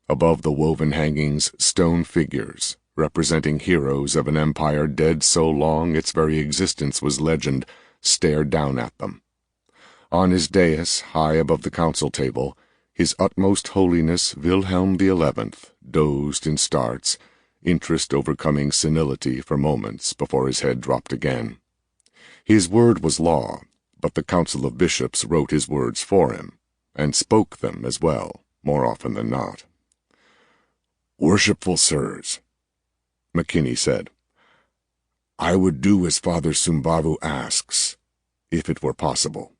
Above the woven hangings, stone figures, representing heroes of an empire dead so long its very existence was legend, stared down at them. On his dais, high above the council table, His Utmost Holiness Wilhelm XI dozed in starts, interest overcoming senility for moments before his head dropped again. His word was law, but the Council of Bishops wrote his words for him, and spoke them as well, more often than not. "Worshipful sirs," McKinney said, "I would do as Father Sumbavu asks, if it were possible,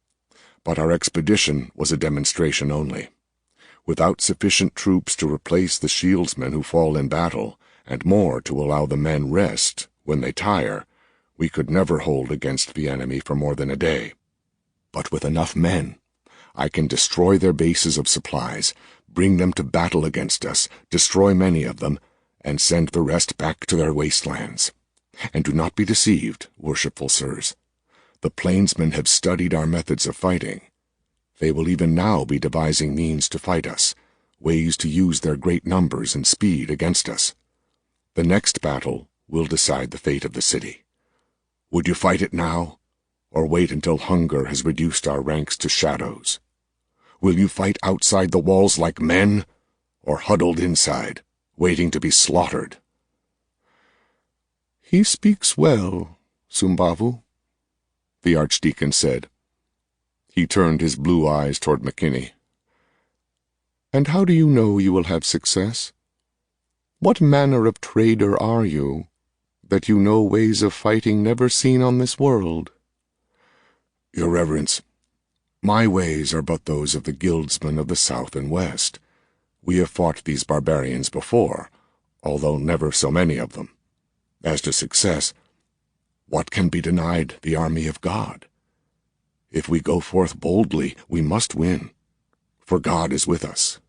but our expedition was a demonstration only. Without sufficient troops to replace the shieldsmen who fall in battle, and more to allow the men rest when they tire, we could never hold against the enemy for more than a day. But with enough men, I can destroy their bases of supplies, bring them to battle against us, destroy many of them, and send the rest back to their wastelands. And do not be deceived, worshipful sirs. The plainsmen have studied our methods of fighting. They will even now be devising means to fight us, ways to use their great numbers and speed against us. The next battle will decide the fate of the city. Would you fight it now, or wait until hunger has reduced our ranks to shadows? Will you fight outside the walls like men, or huddled inside, waiting to be slaughtered?" "He speaks well, Sumbavu," the archdeacon said. He turned his blue eyes toward McKinney. "And how do you know you will have success? What manner of trader are you, that you know ways of fighting never seen on this world?" "Your Reverence, my ways are but those of the guildsmen of the south and west. We have fought these barbarians before, although never so many of them. As to success, what can be denied the army of God? If we go forth boldly, we must win, for God is with us."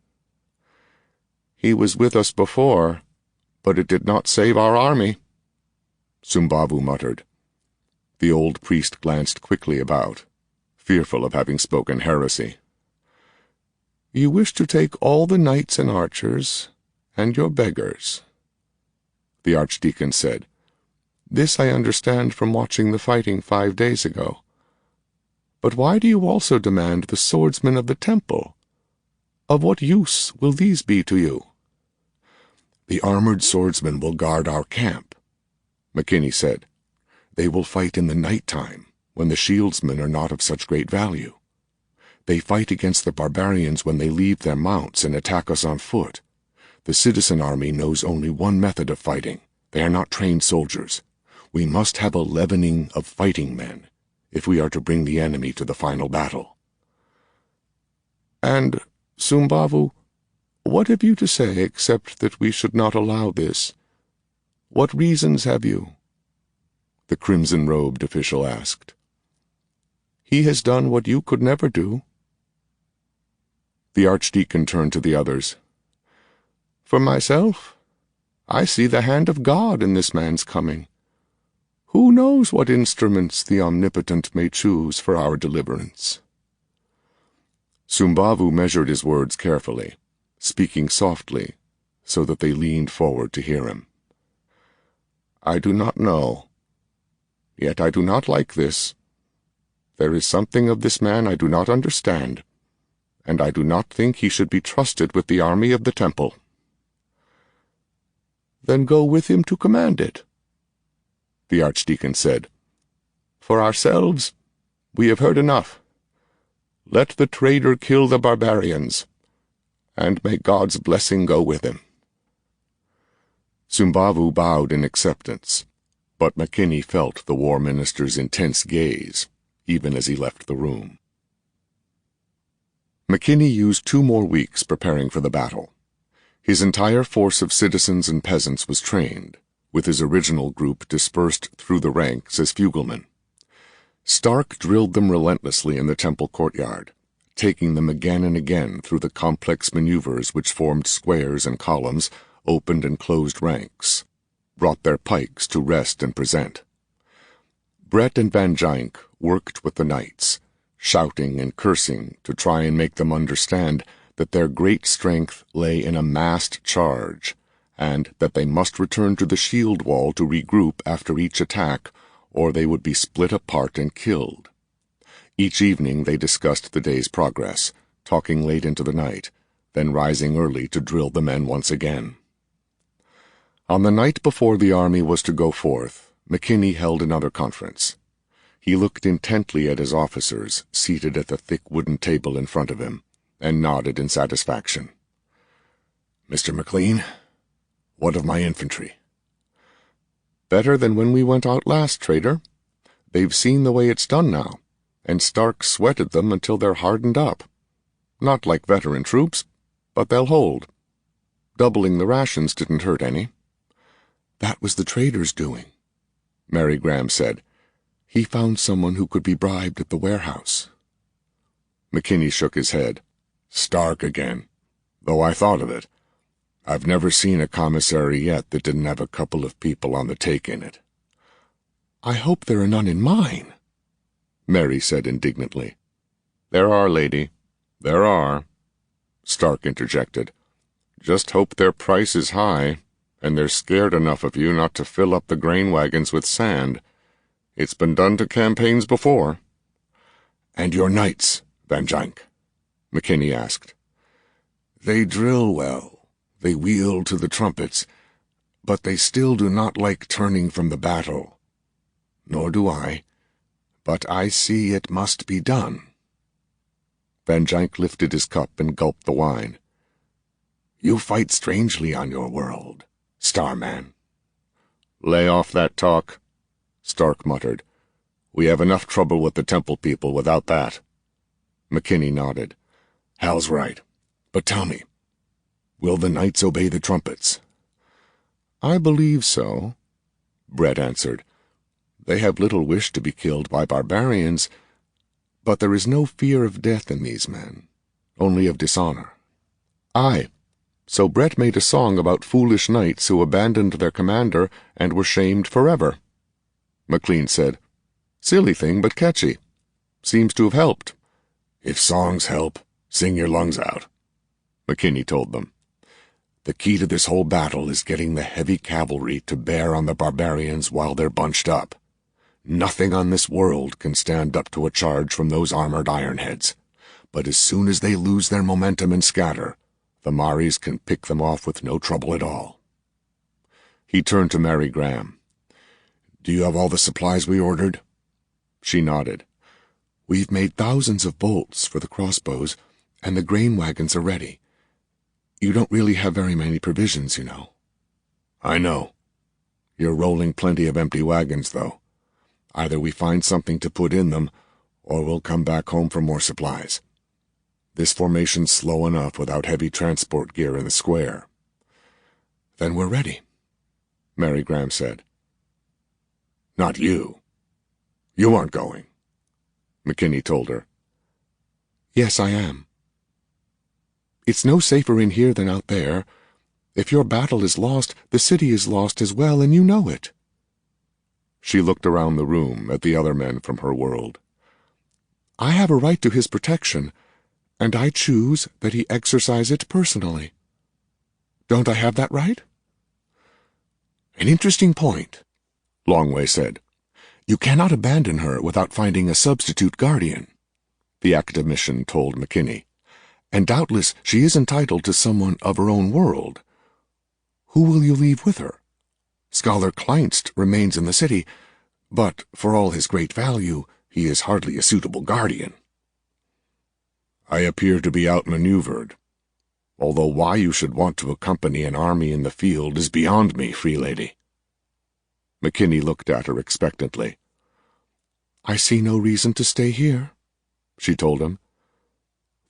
"He was with us before, but it did not save our army," Sumbavu muttered. The old priest glanced quickly about, fearful of having spoken heresy. "You wish to take all the knights and archers, and your beggars," the archdeacon said. "This I understand from watching the fighting 5 days ago. But why do you also demand the swordsmen of the temple? Of what use will these be to you?" "The armored swordsmen will guard our camp," McKinney said. "They will fight in the night time, when the shieldsmen are not of such great value. They fight against the barbarians when they leave their mounts and attack us on foot. The citizen army knows only one method of fighting. They are not trained soldiers. We must have a leavening of fighting men if we are to bring the enemy to the final battle." "And, Sumbavu, what have you to say except that we should not allow this? What reasons have you?" the crimson-robed official asked. "He has done what you could never do." The archdeacon turned to the others. "For myself, I see the hand of God in this man's coming. Who knows what instruments the Omnipotent may choose for our deliverance?" Sumbavu measured his words carefully, speaking softly, so that they leaned forward to hear him. "I do not know. Yet I do not like this. There is something of this man I do not understand, and I do not think he should be trusted with the army of the temple." "Then go with him to command it," the archdeacon said. "For ourselves, we have heard enough. Let the traitor kill the barbarians, and may God's blessing go with him." Sumbavu bowed in acceptance, but McKinney felt the war minister's intense gaze, even as he left the room. McKinney used 2 more weeks preparing for the battle. His entire force of citizens and peasants was trained, with his original group dispersed through the ranks as fuglemen. Stark drilled them relentlessly in the temple courtyard, taking them again and again through the complex maneuvers which formed squares and columns, opened and closed ranks, brought their pikes to rest and present. Brett and Van Gynck worked with the knights, shouting and cursing to try and make them understand that their great strength lay in a massed charge, and that they must return to the shield wall to regroup after each attack, or they would be split apart and killed. Each evening they discussed the day's progress, talking late into the night, then rising early to drill the men once again. On the night before the army was to go forth, McKinney held another conference. He looked intently at his officers, seated at the thick wooden table in front of him, and nodded in satisfaction. "Mr. McLean, what of my infantry?" "Better than when we went out last, Trader. They've seen the way it's done now, and Stark sweated them until they're hardened up. Not like veteran troops, but they'll hold. Doubling the rations didn't hurt any." "That was the trader's doing," Mary Graham said. "He found someone who could be bribed at the warehouse." McKinney shook his head. "Stark again. Though I thought of it. I've never seen a commissary yet that didn't have a couple of people on the take in it." "I hope there are none in mine," Mary said indignantly. "There are, lady. There are," Stark interjected. "Just hope their price is high, and they're scared enough of you not to fill up the grain wagons with sand. It's been done to campaigns before." "And your knights, Van Gynck?" McKinney asked. "They drill well. They wheel to the trumpets, but they still do not like turning from the battle. Nor do I, but I see it must be done." Van Gynck lifted his cup and gulped the wine. "You fight strangely on your world, Starman." "Lay off that talk," Stark muttered. "We have enough trouble with the temple people without that." McKinney nodded. "Hal's right. But tell me, will the knights obey the trumpets?" "I believe so," Brett answered. "They have little wish to be killed by barbarians, but there is no fear of death in these men, only of dishonor." "Aye, so Brett made a song about foolish knights who abandoned their commander and were shamed forever," McLean said. "Silly thing, but catchy. Seems to have helped." "If songs help, sing your lungs out," McKinney told them. "The key to this whole battle is getting the heavy cavalry to bear on the barbarians while they're bunched up. Nothing on this world can stand up to a charge from those armored ironheads, but as soon as they lose their momentum and scatter, the Maris can pick them off with no trouble at all." He turned to Mary Graham. "Do you have all the supplies we ordered?" She nodded. We've made thousands of bolts for the crossbows, and the grain wagons are ready. You don't really have very many provisions, you know." "I know. You're rolling plenty of empty wagons, though. Either we find something to put in them, or we'll come back home for more supplies. This formation's slow enough without heavy transport gear in the square." "Then we're ready," Mary Graham said. "Not you. You aren't going," McKinney told her. "Yes, I am. It's no safer in here than out there. If your battle is lost, the city is lost as well, and you know it." She looked around the room at the other men from her world. "I have a right to his protection, and I choose that he exercise it personally. Don't I have that right?" "An interesting point," Longway said. "You cannot abandon her without finding a substitute guardian," the academician told McKinney. "And doubtless she is entitled to someone of her own world. Who will you leave with her? Scholar Kleinst remains in the city, but for all his great value, he is hardly a suitable guardian." "I appear to be outmaneuvered, although why you should want to accompany an army in the field is beyond me, Free Lady." McKinney looked at her expectantly. "I see no reason to stay here," she told him.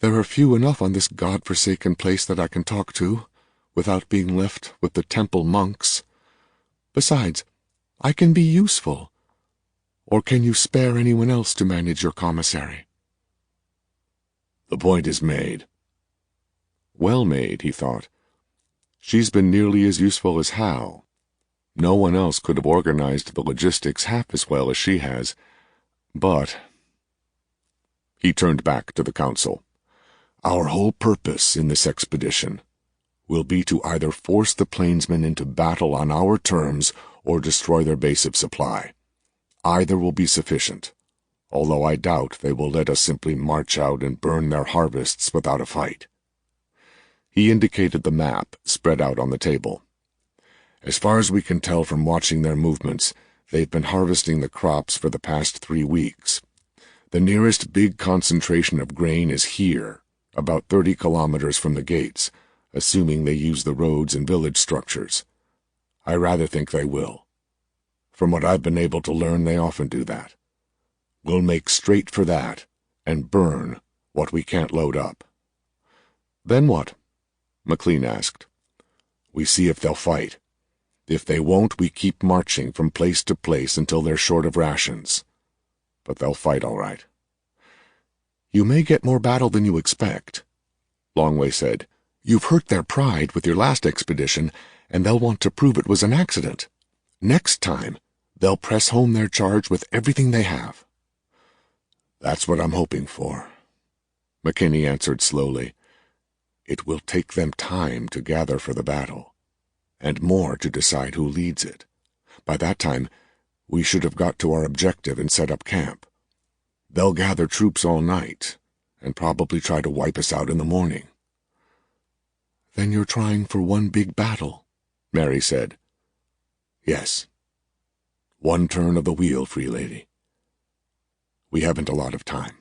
"There are few enough on this god-forsaken place that I can talk to, without being left with the temple monks. Besides, I can be useful. Or can you spare anyone else to manage your commissary?" "The point is made." Well made, he thought. She's been nearly as useful as Hal. No one else could have organized the logistics half as well as she has. But... He turned back to the council. "Our whole purpose in this expedition will be to either force the plainsmen into battle on our terms or destroy their base of supply. Either will be sufficient, although I doubt they will let us simply march out and burn their harvests without a fight." He indicated the map spread out on the table. "As far as we can tell from watching their movements, they've been harvesting the crops for the past 3 weeks. The nearest big concentration of grain is here, about 30 kilometers from the gates, assuming they use the roads and village structures. I rather think they will. From what I've been able to learn, they often do that. We'll make straight for that, and burn what we can't load up." "Then what?" McLean asked. "We see if they'll fight. If they won't, we keep marching from place to place until they're short of rations. But they'll fight all right." "You may get more battle than you expect," Longway said. "You've hurt their pride with your last expedition, and they'll want to prove it was an accident. Next time, they'll press home their charge with everything they have." "That's what I'm hoping for," McKinney answered slowly. "It will take them time to gather for the battle, and more to decide who leads it. By that time, we should have got to our objective and set up camp. They'll gather troops all night, and probably try to wipe us out in the morning." "Then you're trying for one big battle," Mary said. "Yes. One turn of the wheel, Free Lady. We haven't a lot of time."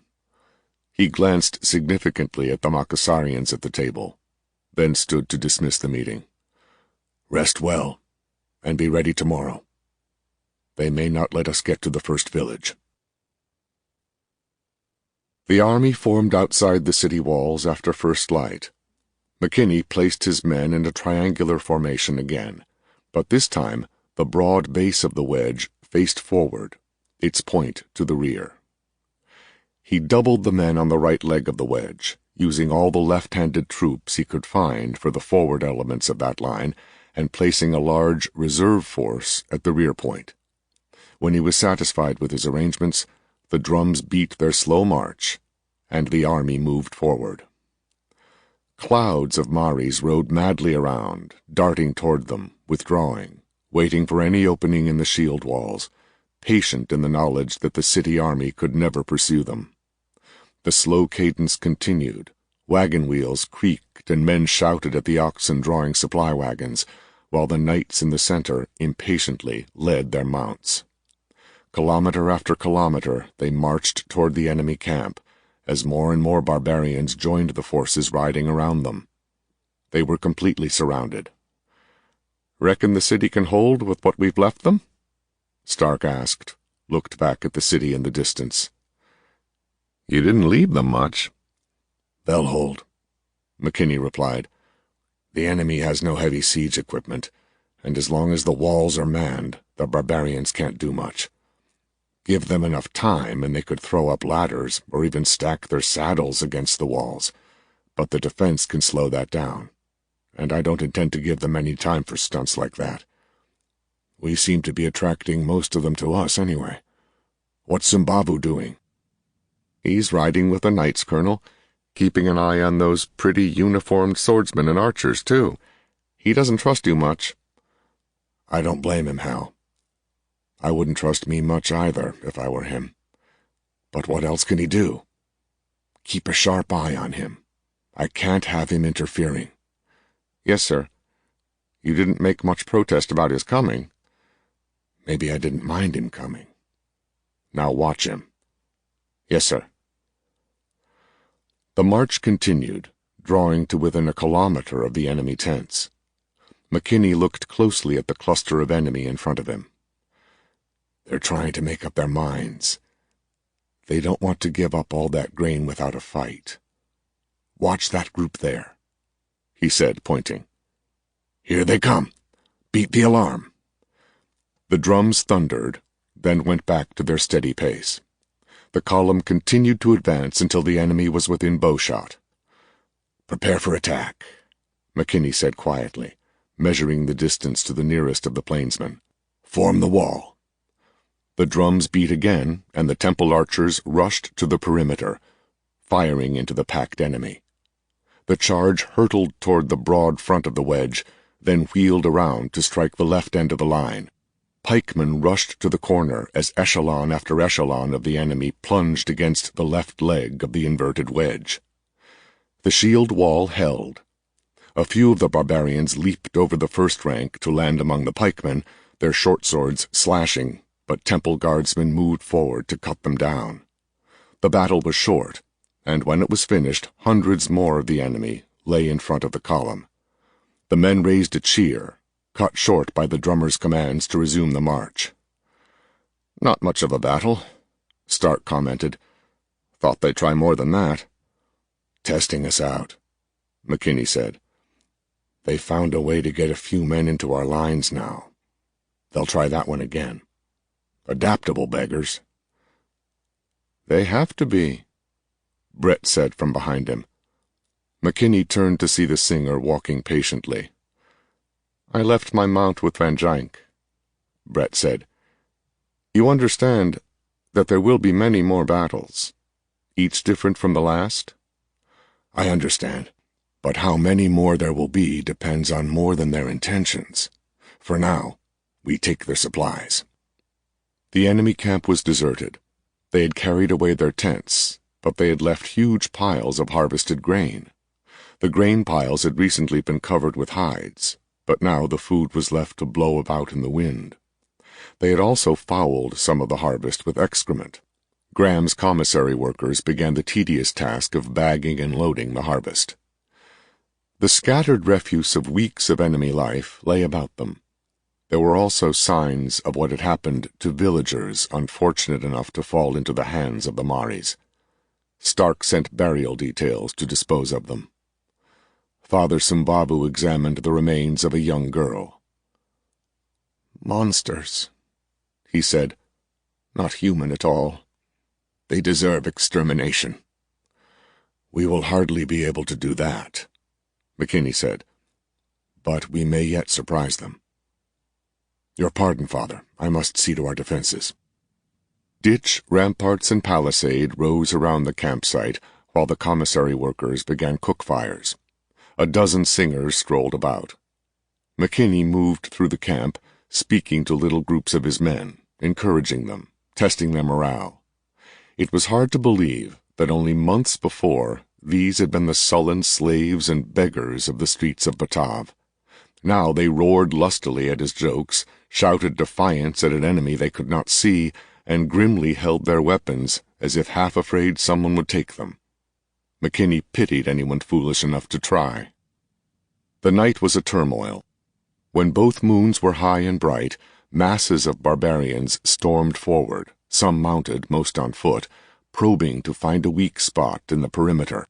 He glanced significantly at the Makassarians at the table, then stood to dismiss the meeting. "Rest well, and be ready tomorrow. They may not let us get to the first village." The army formed outside the city walls after first light. McKinney placed his men in a triangular formation again, but this time the broad base of the wedge faced forward, its point to the rear. He doubled the men on the right leg of the wedge, using all the left-handed troops he could find for the forward elements of that line, and placing a large reserve force at the rear point. When he was satisfied with his arrangements, the drums beat their slow march, and the army moved forward. Clouds of Maris rode madly around, darting toward them, withdrawing, waiting for any opening in the shield walls, patient in the knowledge that the city army could never pursue them. The slow cadence continued, wagon wheels creaked and men shouted at the oxen drawing supply wagons, while the knights in the center impatiently led their mounts. Kilometer after kilometer, they marched toward the enemy camp, as more and more barbarians joined the forces riding around them. They were completely surrounded. "Reckon the city can hold with what we've left them?" Stark asked, looked back at the city in the distance. "You didn't leave them much." "They'll hold," McKinney replied. "The enemy has no heavy siege equipment, and as long as the walls are manned, the barbarians can't do much. Give them enough time and they could throw up ladders or even stack their saddles against the walls, but the defense can slow that down, and I don't intend to give them any time for stunts like that. We seem to be attracting most of them to us anyway. What's Zimbabu doing?" "He's riding with the Knights, Colonel, keeping an eye on those pretty uniformed swordsmen and archers, too. He doesn't trust you much." "I don't blame him, Hal. I wouldn't trust me much either if I were him. But what else can he do? Keep a sharp eye on him. I can't have him interfering." "Yes, sir. You didn't make much protest about his coming." "Maybe I didn't mind him coming. Now watch him." "Yes, sir." The march continued, drawing to within a kilometer of the enemy tents. McKinney looked closely at the cluster of enemy in front of him. "They're trying to make up their minds. They don't want to give up all that grain without a fight. Watch that group there," he said, pointing. "Here they come. Beat the alarm." The drums thundered, then went back to their steady pace. The column continued to advance until the enemy was within bowshot. "Prepare for attack," McKinney said quietly, measuring the distance to the nearest of the plainsmen. "Form the wall." The drums beat again, and the temple archers rushed to the perimeter, firing into the packed enemy. The charge hurtled toward the broad front of the wedge, then wheeled around to strike the left end of the line. Pikemen rushed to the corner as echelon after echelon of the enemy plunged against the left leg of the inverted wedge. The shield wall held. A few of the barbarians leaped over the first rank to land among the pikemen, their short swords slashing, but temple guardsmen moved forward to cut them down. The battle was short, and when it was finished, hundreds more of the enemy lay in front of the column. The men raised a cheer, cut short by the drummer's commands to resume the march. "Not much of a battle," Stark commented. "Thought they'd try more than that." "Testing us out," McKinney said. "They found a way to get a few men into our lines now. They'll try that one again. Adaptable beggars." "They have to be," Brett said from behind him. McKinney turned to see the singer walking patiently. "I left my mount with Van Gynck," Brett said. "You understand that there will be many more battles, each different from the last?" "I understand, but how many more there will be depends on more than their intentions. For now, we take their supplies." The enemy camp was deserted. They had carried away their tents, but they had left huge piles of harvested grain. The grain piles had recently been covered with hides, but now the food was left to blow about in the wind. They had also fouled some of the harvest with excrement. Graham's commissary workers began the tedious task of bagging and loading the harvest. The scattered refuse of weeks of enemy life lay about them. There were also signs of what had happened to villagers unfortunate enough to fall into the hands of the Maris. Stark sent burial details to dispose of them. Father Zimbabu examined the remains of a young girl. "Monsters," he said. "Not human at all. They deserve extermination." "We will hardly be able to do that," McKinney said. "But we may yet surprise them. Your pardon, Father. I must see to our defenses." Ditch, ramparts, and palisade rose around the campsite while the commissary workers began cook fires. A dozen singers strolled about. McKinney moved through the camp, speaking to little groups of his men, encouraging them, testing their morale. It was hard to believe that only months before these had been the sullen slaves and beggars of the streets of Batav. Now they roared lustily at his jokes, shouted defiance at an enemy they could not see, and grimly held their weapons as if half afraid someone would take them. McKinney pitied anyone foolish enough to try. The night was a turmoil. When both moons were high and bright, masses of barbarians stormed forward, some mounted, most on foot, probing to find a weak spot in the perimeter,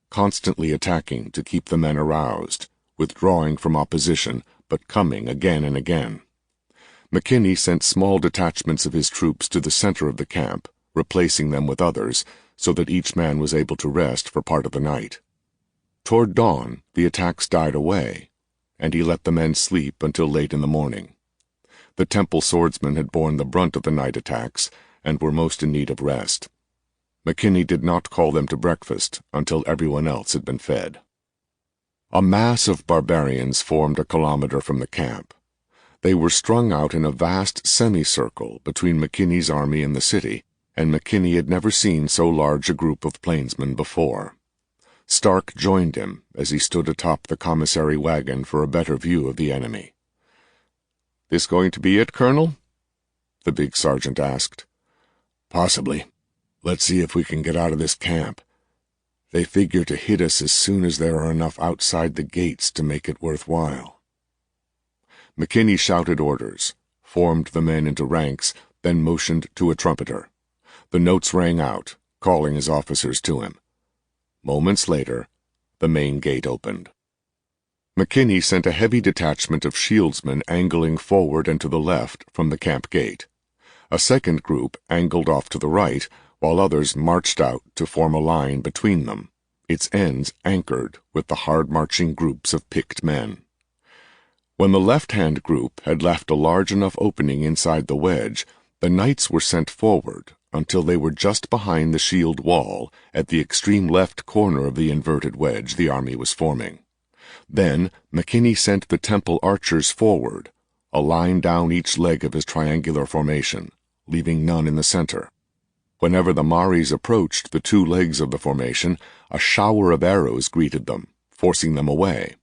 constantly attacking to keep the men aroused, withdrawing from opposition, but coming again and again. McKinney sent small detachments of his troops to the center of the camp, replacing them with others, so that each man was able to rest for part of the night. Toward dawn, the attacks died away, and he let the men sleep until late in the morning. The temple swordsmen had borne the brunt of the night attacks and were most in need of rest. McKinney did not call them to breakfast until everyone else had been fed. A mass of barbarians formed a kilometer from the camp. They were strung out in a vast semicircle between McKinney's army and the city, and McKinney had never seen so large a group of plainsmen before. Stark joined him as he stood atop the commissary wagon for a better view of the enemy. "This going to be it, Colonel?" the big sergeant asked. "Possibly. Let's see if we can get out of this camp. They figure to hit us as soon as there are enough outside the gates to make it worthwhile." McKinney shouted orders, formed the men into ranks, then motioned to a trumpeter. The notes rang out, calling his officers to him. Moments later, the main gate opened. McKinney sent a heavy detachment of shieldsmen angling forward and to the left from the camp gate. A second group angled off to the right, while others marched out to form a line between them, its ends anchored with the hard-marching groups of picked men. When the left-hand group had left a large enough opening inside the wedge, the knights were sent forward until they were just behind the shield wall at the extreme left corner of the inverted wedge the army was forming. Then McKinney sent the temple archers forward, a line down each leg of his triangular formation, leaving none in the center. Whenever the Maris approached the two legs of the formation, a shower of arrows greeted them, forcing them away.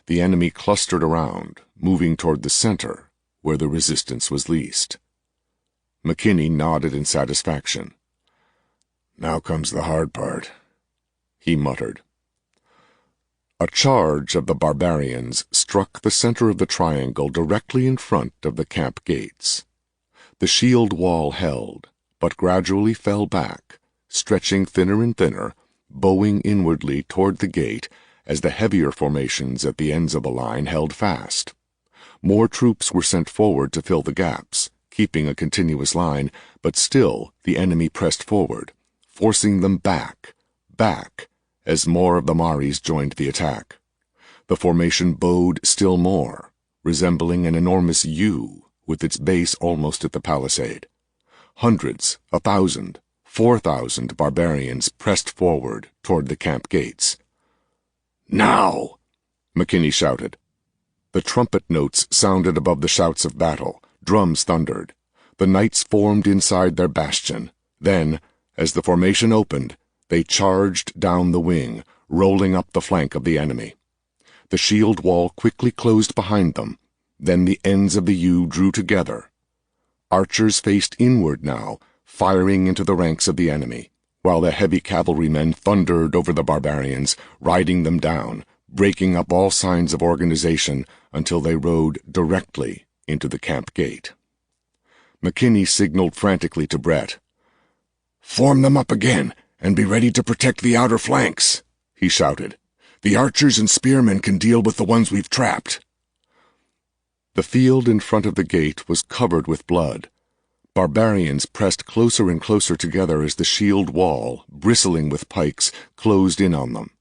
The enemy clustered around, moving toward the center, where the resistance was least. McKinney nodded in satisfaction. "Now comes the hard part," he muttered. A charge of the barbarians struck the center of the triangle directly in front of the camp gates. The shield wall held, but gradually fell back, stretching thinner and thinner, bowing inwardly toward the gate as the heavier formations at the ends of the line held fast. More troops were sent forward to fill the gaps, keeping a continuous line, but still the enemy pressed forward, forcing them back, as more of the Maris joined the attack. The formation bowed still more, resembling an enormous U with its base almost at the palisade. Hundreds, 1,000, 4,000 barbarians pressed forward toward the camp gates. "Now!" McKinney shouted. The trumpet notes sounded above the shouts of battle. Drums thundered. The knights formed inside their bastion. Then, as the formation opened, they charged down the wing, rolling up the flank of the enemy. The shield wall quickly closed behind them. Then the ends of the U drew together. Archers faced inward now, firing into the ranks of the enemy, while the heavy cavalrymen thundered over the barbarians, riding them down, breaking up all signs of organization until they rode directly into the camp gate. McKinney signaled frantically to Brett. "Form them up again, and be ready to protect the outer flanks," he shouted. "The archers and spearmen can deal with the ones we've trapped." The field in front of the gate was covered with blood. Barbarians pressed closer and closer together as the shield wall, bristling with pikes, closed in on them.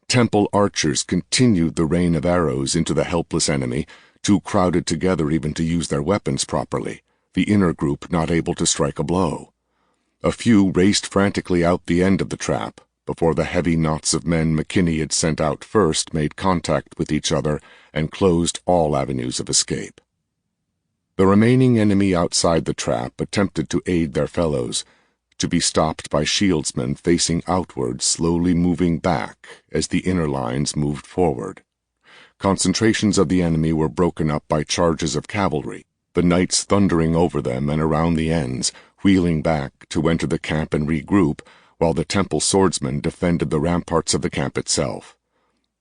Temple archers continued the rain of arrows into the helpless enemy, too crowded together even to use their weapons properly, the inner group not able to strike a blow. A few raced frantically out the end of the trap, before the heavy knots of men McKinney had sent out first made contact with each other and closed all avenues of escape. The remaining enemy outside the trap attempted to aid their fellows, to be stopped by shieldsmen facing outward, slowly moving back as the inner lines moved forward. Concentrations of the enemy were broken up by charges of cavalry, the knights thundering over them and around the ends, wheeling back to enter the camp and regroup, while the temple swordsmen defended the ramparts of the camp itself.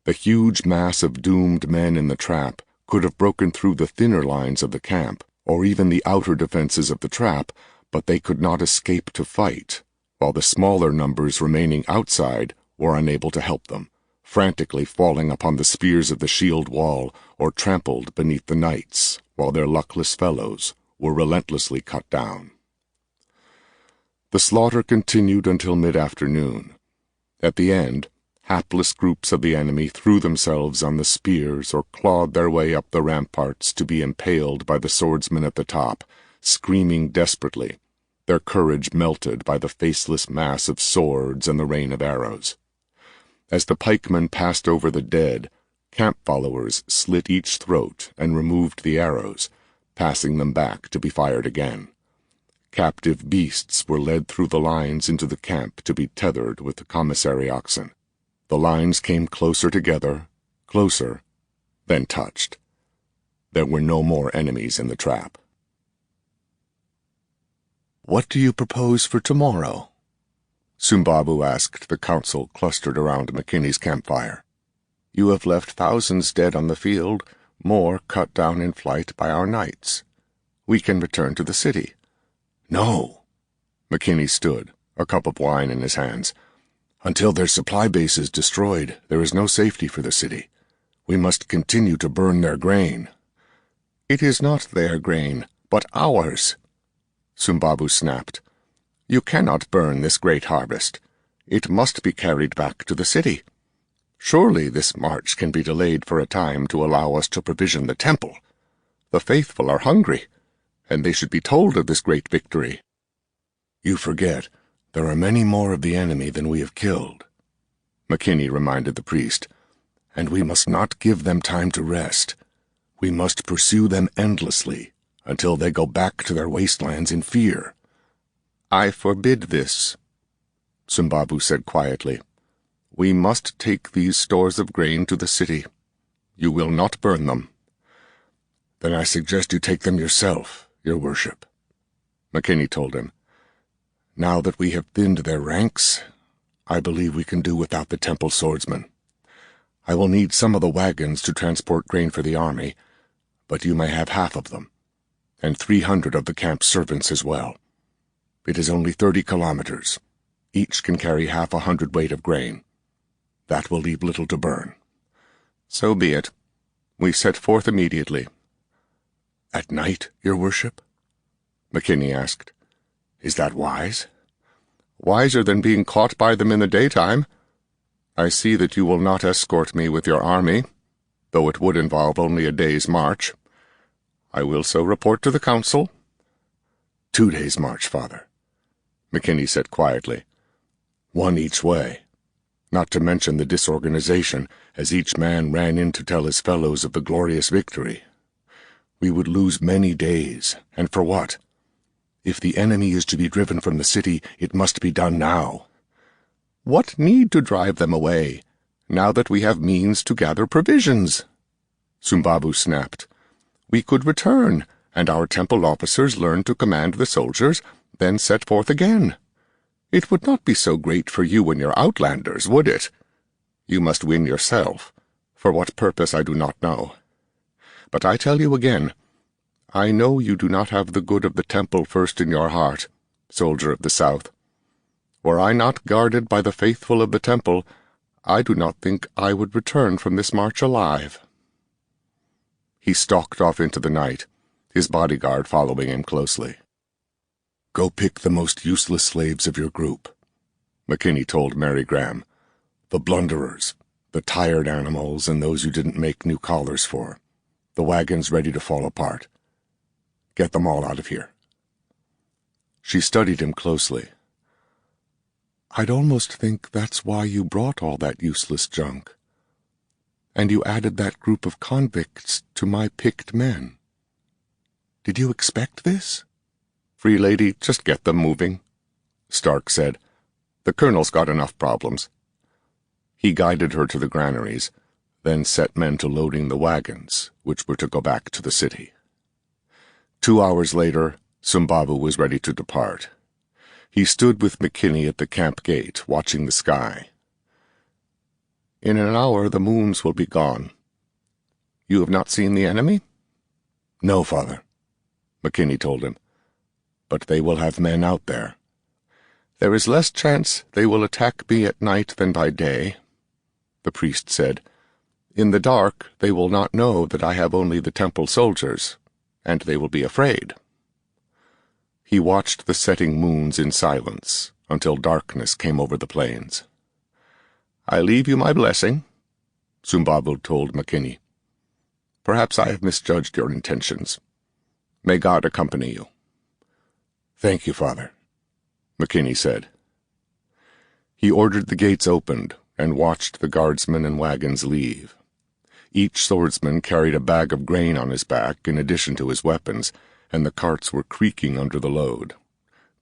The huge mass of doomed men in the trap could have broken through the thinner lines of the camp, or even the outer defenses of the trap, but they could not escape to fight, while the smaller numbers remaining outside were unable to help them, frantically falling upon the spears of the shield wall or trampled beneath the knights, while their luckless fellows were relentlessly cut down. The slaughter continued until mid-afternoon. At the end, hapless groups of the enemy threw themselves on the spears or clawed their way up the ramparts to be impaled by the swordsmen at the top, screaming desperately, their courage melted by the faceless mass of swords and the rain of arrows. As the pikemen passed over the dead, camp followers slit each throat and removed the arrows, passing them back to be fired again. Captive beasts were led through the lines into the camp to be tethered with the commissary oxen. The lines came closer together, closer, then touched. There were no more enemies in the trap. "What do you propose for tomorrow?" Sumbabu asked the council clustered around McKinney's campfire. "You have left thousands dead on the field, more cut down in flight by our knights. We can return to the city." No. McKinney stood, a cup of wine in his hands. Until their supply base is destroyed, there is no safety for the city. We must continue to burn their grain. "It is not their grain, but ours," Sumbabu snapped. "You cannot burn this great harvest. It must be carried back to the city. Surely this march can be delayed for a time to allow us to provision the temple. The faithful are hungry, and they should be told of this great victory." "You forget, there are many more of the enemy than we have killed," McKinney reminded the priest, "and we must not give them time to rest. We must pursue them endlessly until they go back to their wastelands in fear." "I forbid this," Sumbabu said quietly. "We must take these stores of grain to the city. You will not burn them." "Then I suggest you take them yourself, your worship," McKinney told him. "Now that we have thinned their ranks, I believe we can do without the temple swordsmen. I will need some of the wagons to transport grain for the army, but you may have half of them, and 300 of the camp servants as well. It is only 30 kilometers. Each can carry half a hundredweight of grain. That will leave little to burn." "So be it. We set forth immediately." "At night, your worship?" McKinney asked. "Is that wise?" "Wiser than being caught by them in the daytime. I see that you will not escort me with your army, though it would involve only a day's march. I will so report to the council." 2 days' march, Father," McKinney said quietly. "One each way. Not to mention the disorganization, as each man ran in to tell his fellows of the glorious victory. We would lose many days, and for what? If the enemy is to be driven from the city, it must be done now." "What need to drive them away, now that we have means to gather provisions?" Sumbabu snapped. "We could return, and our temple officers learn to command the soldiers, then set forth again. It would not be so great for you and your outlanders, would it? You must win yourself. For what purpose I do not know. But I tell you again, I know you do not have the good of the temple first in your heart, soldier of the South. Were I not guarded by the faithful of the temple, I do not think I would return from this march alive." He stalked off into the night, his bodyguard following him closely. "Go pick the most useless slaves of your group," McKinney told Mary Graham. "The blunderers, the tired animals, and those you didn't make new collars for. The wagons ready to fall apart. Get them all out of here." She studied him closely. "I'd almost think that's why you brought all that useless junk. And you added that group of convicts to my picked men. Did you expect this?" "Free lady, just get them moving," Stark said. "The colonel's got enough problems." He guided her to the granaries, then set men to loading the wagons, which were to go back to the city. 2 hours later, Sumbavu was ready to depart. He stood with McKinney at the camp gate, watching the sky. "In an hour the moons will be gone. You have not seen the enemy?" "No, Father," McKinney told him. "but they will have men out there." "There is less chance they will attack me at night than by day," the priest said. "In the dark they will not know that I have only the temple soldiers, and they will be afraid." He watched the setting moons in silence until darkness came over the plains. "I leave you my blessing," Sumbavu told McKinney. "Perhaps I have misjudged your intentions. May God accompany you." "Thank you, Father," McKinney said. He ordered the gates opened and watched the guardsmen and wagons leave. Each swordsman carried a bag of grain on his back in addition to his weapons, and the carts were creaking under the load.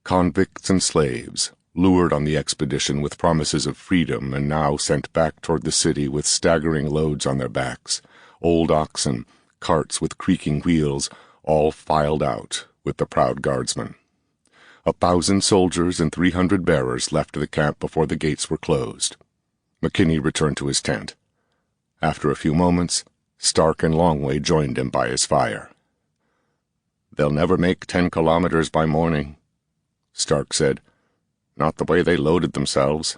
Convicts and slaves, lured on the expedition with promises of freedom and now sent back toward the city with staggering loads on their backs, old oxen, carts with creaking wheels, all filed out with the proud guardsmen. 1,000 soldiers and 300 bearers left the camp before the gates were closed. McKinney returned to his tent. After a few moments, Stark and Longway joined him by his fire. "They'll never make 10 kilometers by morning," Stark said. "Not the way they loaded themselves."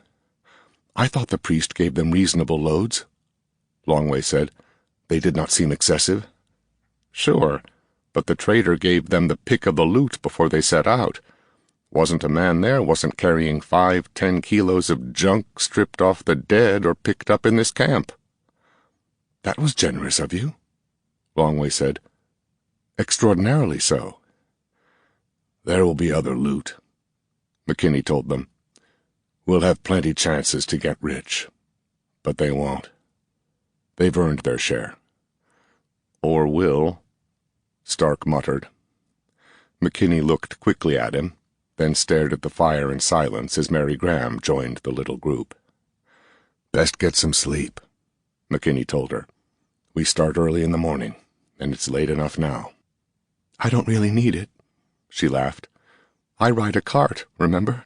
"I thought the priest gave them reasonable loads," Longway said. "They did not seem excessive." "Sure, but the trader gave them the pick of the loot before they set out. Wasn't a man there wasn't carrying 5-10 kilos of junk stripped off the dead or picked up in this camp." "That was generous of you," Longway said. "Extraordinarily so." "There will be other loot," McKinney told them. "We'll have plenty chances to get rich. But they won't. They've earned their share." "Or will," Stark muttered. McKinney looked quickly at him, then stared at the fire in silence as Mary Graham joined the little group. "Best get some sleep," McKinney told her. "We start early in the morning, and it's late enough now." "I don't really need it," she laughed. "I ride a cart, remember?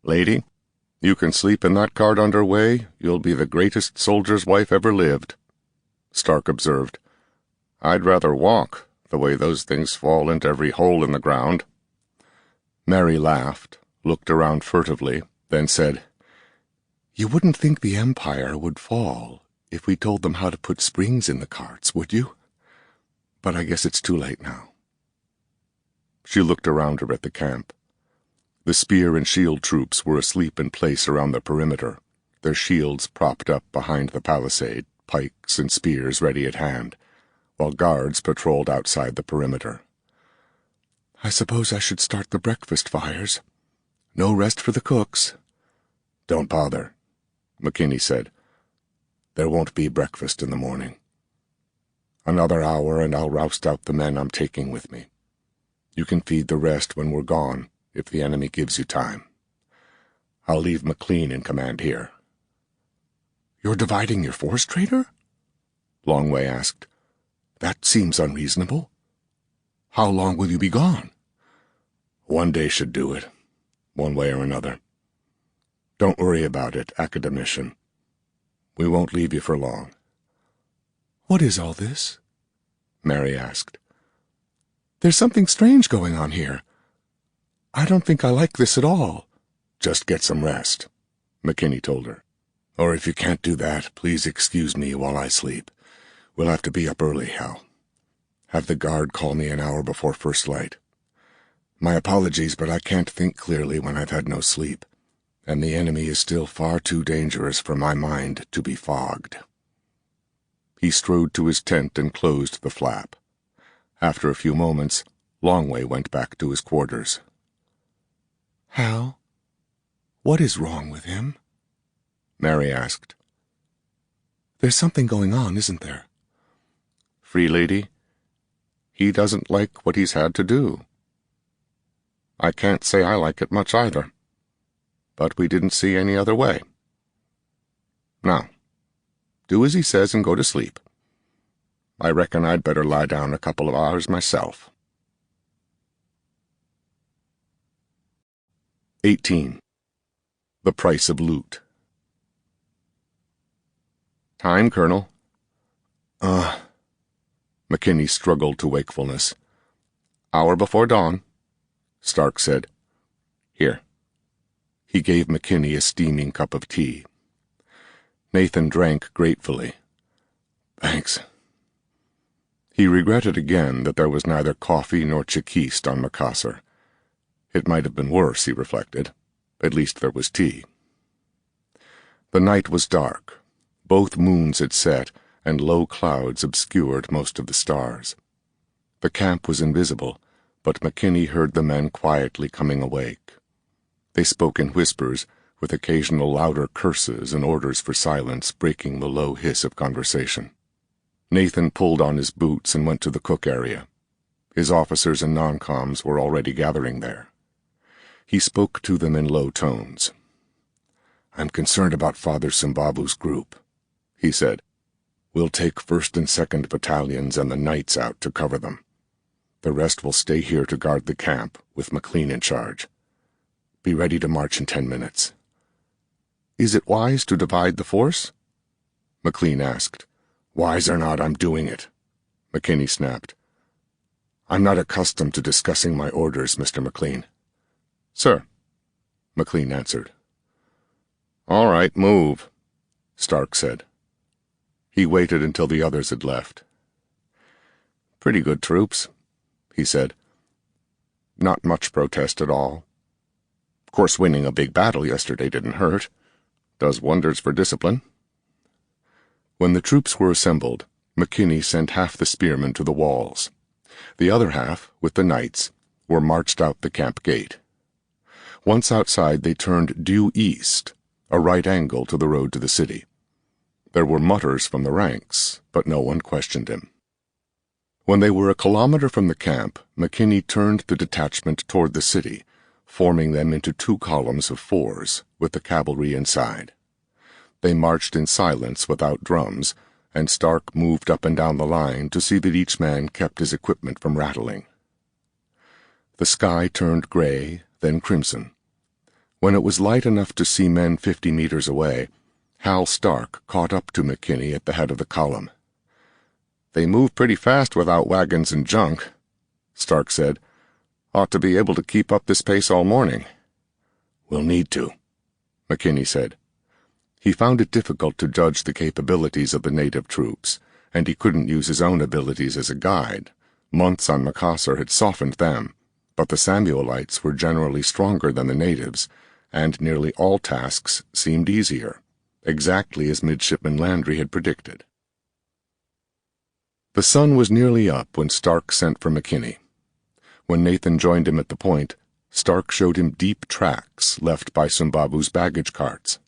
Lady, you can sleep in that cart under way, you'll be the greatest soldier's wife ever lived," Stark observed. "I'd rather walk, the way those things fall into every hole in the ground." Mary laughed, looked around furtively, then said, "You wouldn't think the Empire would fall if we told them how to put springs in the carts, would you? But I guess it's too late now." She looked around her at the camp. The spear and shield troops were asleep in place around the perimeter, their shields propped up behind the palisade, pikes and spears ready at hand, while guards patrolled outside the perimeter. "I suppose I should start the breakfast fires. No rest for the cooks." "Don't bother," McKinney said. "There won't be breakfast in the morning. Another hour and I'll roust out the men I'm taking with me. You can feed the rest when we're gone, if the enemy gives you time. I'll leave McLean in command here." "You're dividing your force, Trader?" Longway asked. "That seems unreasonable. How long will you be gone?" "One day should do it, one way or another. Don't worry about it, academician. We won't leave you for long." "What is all this?" Mary asked. "There's something strange going on here. I don't think I like this at all." "Just get some rest," McKinney told her. "Or if you can't do that, please excuse me while I sleep. We'll have to be up early, Hal. Have the guard call me an hour before first light. My apologies, but I can't think clearly when I've had no sleep, and the enemy is still far too dangerous for my mind to be fogged." He strode to his tent and closed the flap. After a few moments, Longway went back to his quarters. "Hal, what is wrong with him?" Mary asked. "There's something going on, isn't there?" "Free lady, he doesn't like what he's had to do. I can't say I like it much either, but we didn't see any other way. Now, do as he says and go to sleep. I reckon I'd better lie down a couple of hours myself." 18. The Price of Loot. Time, Colonel. McKinney struggled to wakefulness. Hour before dawn, Stark said. Here. He gave McKinney a steaming cup of tea. Nathan drank gratefully. Thanks. He regretted again that there was neither coffee nor chikist on Macassar. It might have been worse, he reflected. At least there was tea. The night was dark. Both moons had set, and low clouds obscured most of the stars. The camp was invisible, but McKinney heard the men quietly coming awake. They spoke in whispers, with occasional louder curses and orders for silence breaking the low hiss of conversation. Nathan pulled on his boots and went to the cook area. His officers and non-coms were already gathering there. He spoke to them in low tones. I'm concerned about Father Simbabu's group, he said. We'll take 1st and 2nd battalions and the Knights out to cover them. The rest will stay here to guard the camp, with McLean in charge. Be ready to march in 10 minutes. Is it wise to divide the force? McLean asked. Wise or not, I'm doing it, McKinney snapped. I'm not accustomed to discussing my orders, Mr. McLean. Sir, McLean answered. All right, move, Stark said. He waited until the others had left. Pretty good troops, he said. Not much protest at all. Of course, winning a big battle yesterday didn't hurt. Does wonders for discipline. When the troops were assembled, McKinney sent half the spearmen to the walls. The other half, with the knights, were marched out the camp gate. Once outside, they turned due east, a right angle to the road to the city. There were mutters from the ranks, but no one questioned him. When they were a kilometer from the camp, McKinney turned the detachment toward the city, forming them into 2 columns of 4s, with the cavalry inside. They marched in silence without drums, and Stark moved up and down the line to see that each man kept his equipment from rattling. The sky turned gray, then crimson. When it was light enough to see men 50 meters away, Hal Stark caught up to McKinney at the head of the column. They move pretty fast without wagons and junk, Stark said. Ought to be able to keep up this pace all morning. We'll need to, McKinney said. He found it difficult to judge the capabilities of the native troops, and he couldn't use his own abilities as a guide. Months on Macassar had softened them, but the Samuelites were generally stronger than the natives, and nearly all tasks seemed easier, exactly as Midshipman Landry had predicted. The sun was nearly up when Stark sent for McKinney. When Nathan joined him at the point, Stark showed him deep tracks left by Simbabu's baggage carts.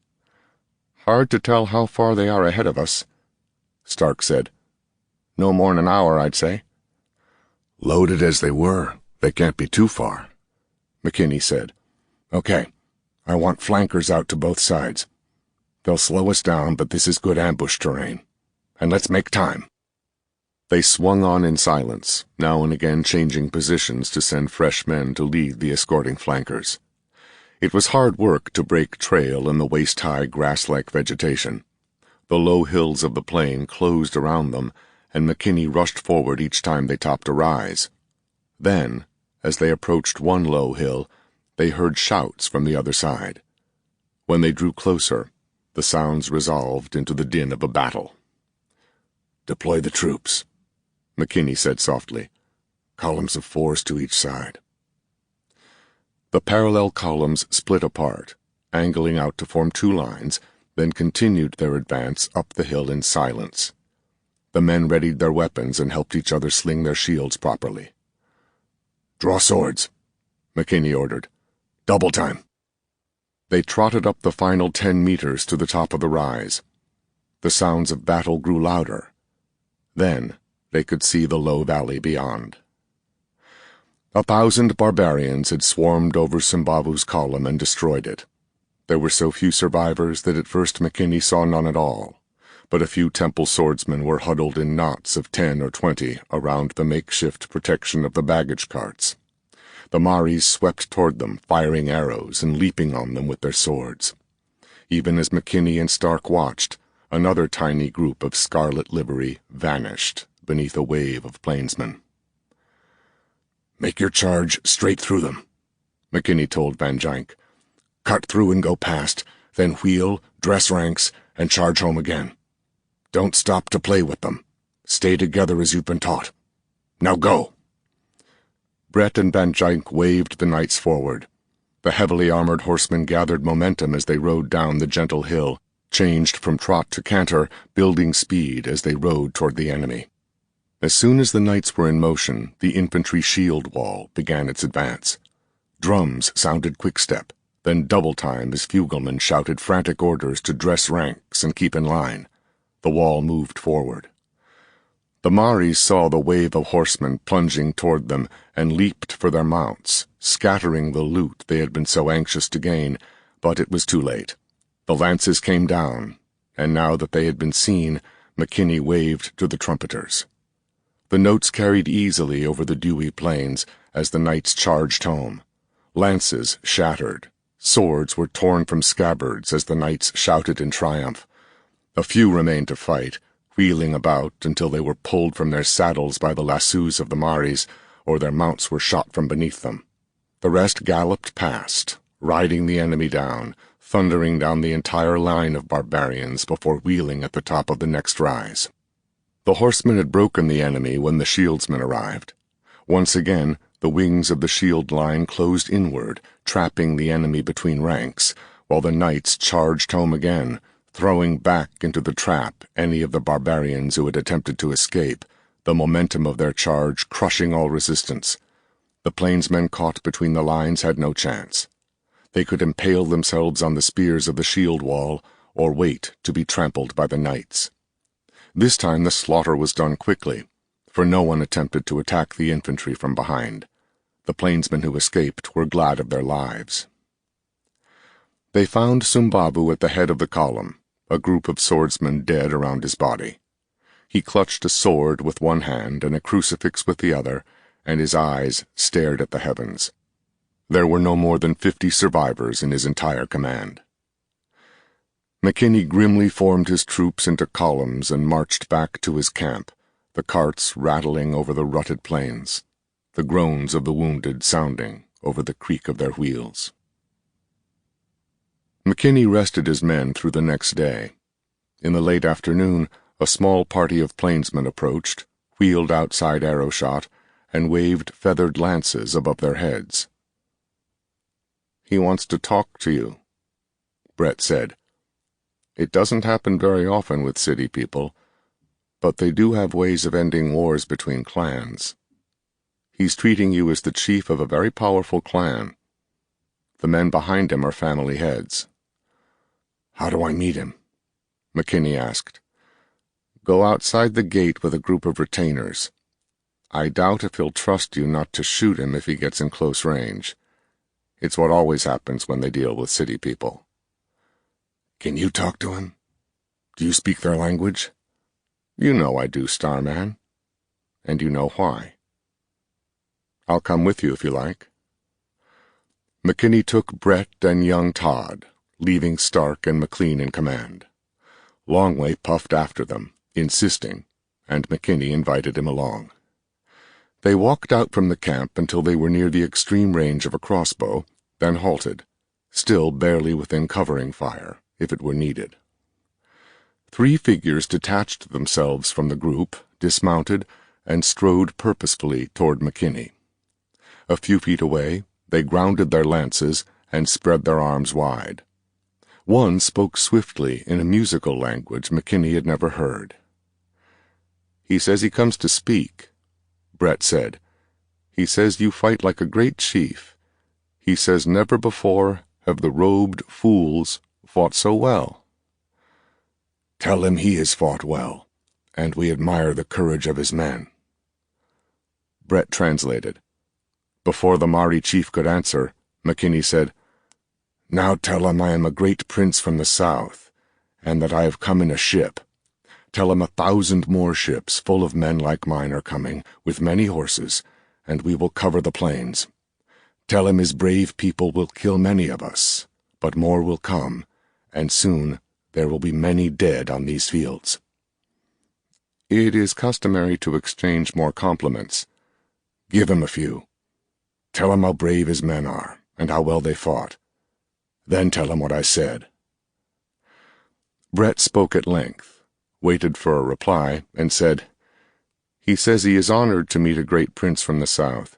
Hard to tell how far they are ahead of us, Stark said. No more'n an hour, I'd say. Loaded as they were, they can't be too far, McKinney said. Okay, I want flankers out to both sides. They'll slow us down, but this is good ambush terrain. And let's make time. They swung on in silence, now and again changing positions to send fresh men to lead the escorting flankers. It was hard work to break trail in the waist-high grass-like vegetation. The low hills of the plain closed around them, and McKinney rushed forward each time they topped a rise. Then, as they approached one low hill, they heard shouts from the other side. When they drew closer, the sounds resolved into the din of a battle. Deploy the troops, McKinney said softly. Columns of 4s to each side. The parallel columns split apart, angling out to form 2 lines, then continued their advance up the hill in silence. The men readied their weapons and helped each other sling their shields properly. Draw swords, McKinney ordered. Double time. They trotted up the final 10 meters to the top of the rise. The sounds of battle grew louder. Then they could see the low valley beyond. 1,000 barbarians had swarmed over Simbabu's column and destroyed it. There were so few survivors that at first McKinney saw none at all, but a few temple swordsmen were huddled in knots of 10 or 20 around the makeshift protection of the baggage carts. The Maris swept toward them, firing arrows and leaping on them with their swords. Even as McKinney and Stark watched, another tiny group of scarlet livery vanished beneath a wave of plainsmen. "Make your charge straight through them," McKinney told Van Gynck. "Cut through and go past, then wheel, dress ranks, and charge home again. Don't stop to play with them. Stay together as you've been taught. Now go!" Brett and Van Gynck waved the knights forward. The heavily armored horsemen gathered momentum as they rode down the gentle hill, changed from trot to canter, building speed as they rode toward the enemy. As soon as the knights were in motion, the infantry shield wall began its advance. Drums sounded quick-step, then double-time as fuglemen shouted frantic orders to dress ranks and keep in line. The wall moved forward. The Maris saw the wave of horsemen plunging toward them and leaped for their mounts, scattering the loot they had been so anxious to gain, but it was too late. The lances came down, and now that they had been seen, McKinney waved to the trumpeters. The notes carried easily over the dewy plains as the knights charged home. Lances shattered. Swords were torn from scabbards as the knights shouted in triumph. A few remained to fight, wheeling about until they were pulled from their saddles by the lassos of the Maris, or their mounts were shot from beneath them. The rest galloped past, riding the enemy down, thundering down the entire line of barbarians before wheeling at the top of the next rise. The horsemen had broken the enemy when the shieldsmen arrived. Once again, the wings of the shield line closed inward, trapping the enemy between ranks, while the knights charged home again, throwing back into the trap any of the barbarians who had attempted to escape, the momentum of their charge crushing all resistance. The plainsmen caught between the lines had no chance. They could impale themselves on the spears of the shield wall, or wait to be trampled by the knights. This time the slaughter was done quickly, for no one attempted to attack the infantry from behind. The plainsmen who escaped were glad of their lives. They found Sumbabu at the head of the column, a group of swordsmen dead around his body. He clutched a sword with one hand and a crucifix with the other, and his eyes stared at the heavens. There were no more than 50 survivors in his entire command. McKinney grimly formed his troops into columns and marched back to his camp, the carts rattling over the rutted plains, the groans of the wounded sounding over the creak of their wheels. McKinney rested his men through the next day. In the late afternoon, a small party of plainsmen approached, wheeled outside arrow-shot, and waved feathered lances above their heads. "He wants to talk to you," Brett said. "It doesn't happen very often with city people, but they do have ways of ending wars between clans. He's treating you as the chief of a very powerful clan. The men behind him are family heads." "How do I meet him?" McKinney asked. "Go outside the gate with a group of retainers. I doubt if he'll trust you not to shoot him if he gets in close range. It's what always happens when they deal with city people." "Can you talk to him? Do you speak their language?" "You know I do, Starman. And you know why. I'll come with you if you like." McKinney took Brett and young Todd, leaving Stark and McLean in command. Longway puffed after them, insisting, and McKinney invited him along. They walked out from the camp until they were near the extreme range of a crossbow, then halted, still barely within covering fire, if it were needed. 3 figures detached themselves from the group, dismounted, and strode purposefully toward McKinney. A few feet away, they grounded their lances and spread their arms wide. One spoke swiftly in a musical language McKinney had never heard. "He says he comes to speak," Brett said. "He says you fight like a great chief. He says never before have the robed fools fought so well." "Tell him he has fought well, and we admire the courage of his men." Brett translated. Before the Mari chief could answer, McKinney said, "Now tell him I am a great prince from the south, and that I have come in a ship. Tell him 1,000 more ships full of men like mine are coming, with many horses, and we will cover the plains. Tell him his brave people will kill many of us, but more will come, and soon there will be many dead on these fields." "It is customary to exchange more compliments." "Give him a few. Tell him how brave his men are, and how well they fought. Then tell him what I said." Brett spoke at length, waited for a reply, and said, "He says he is honored to meet a great prince from the south.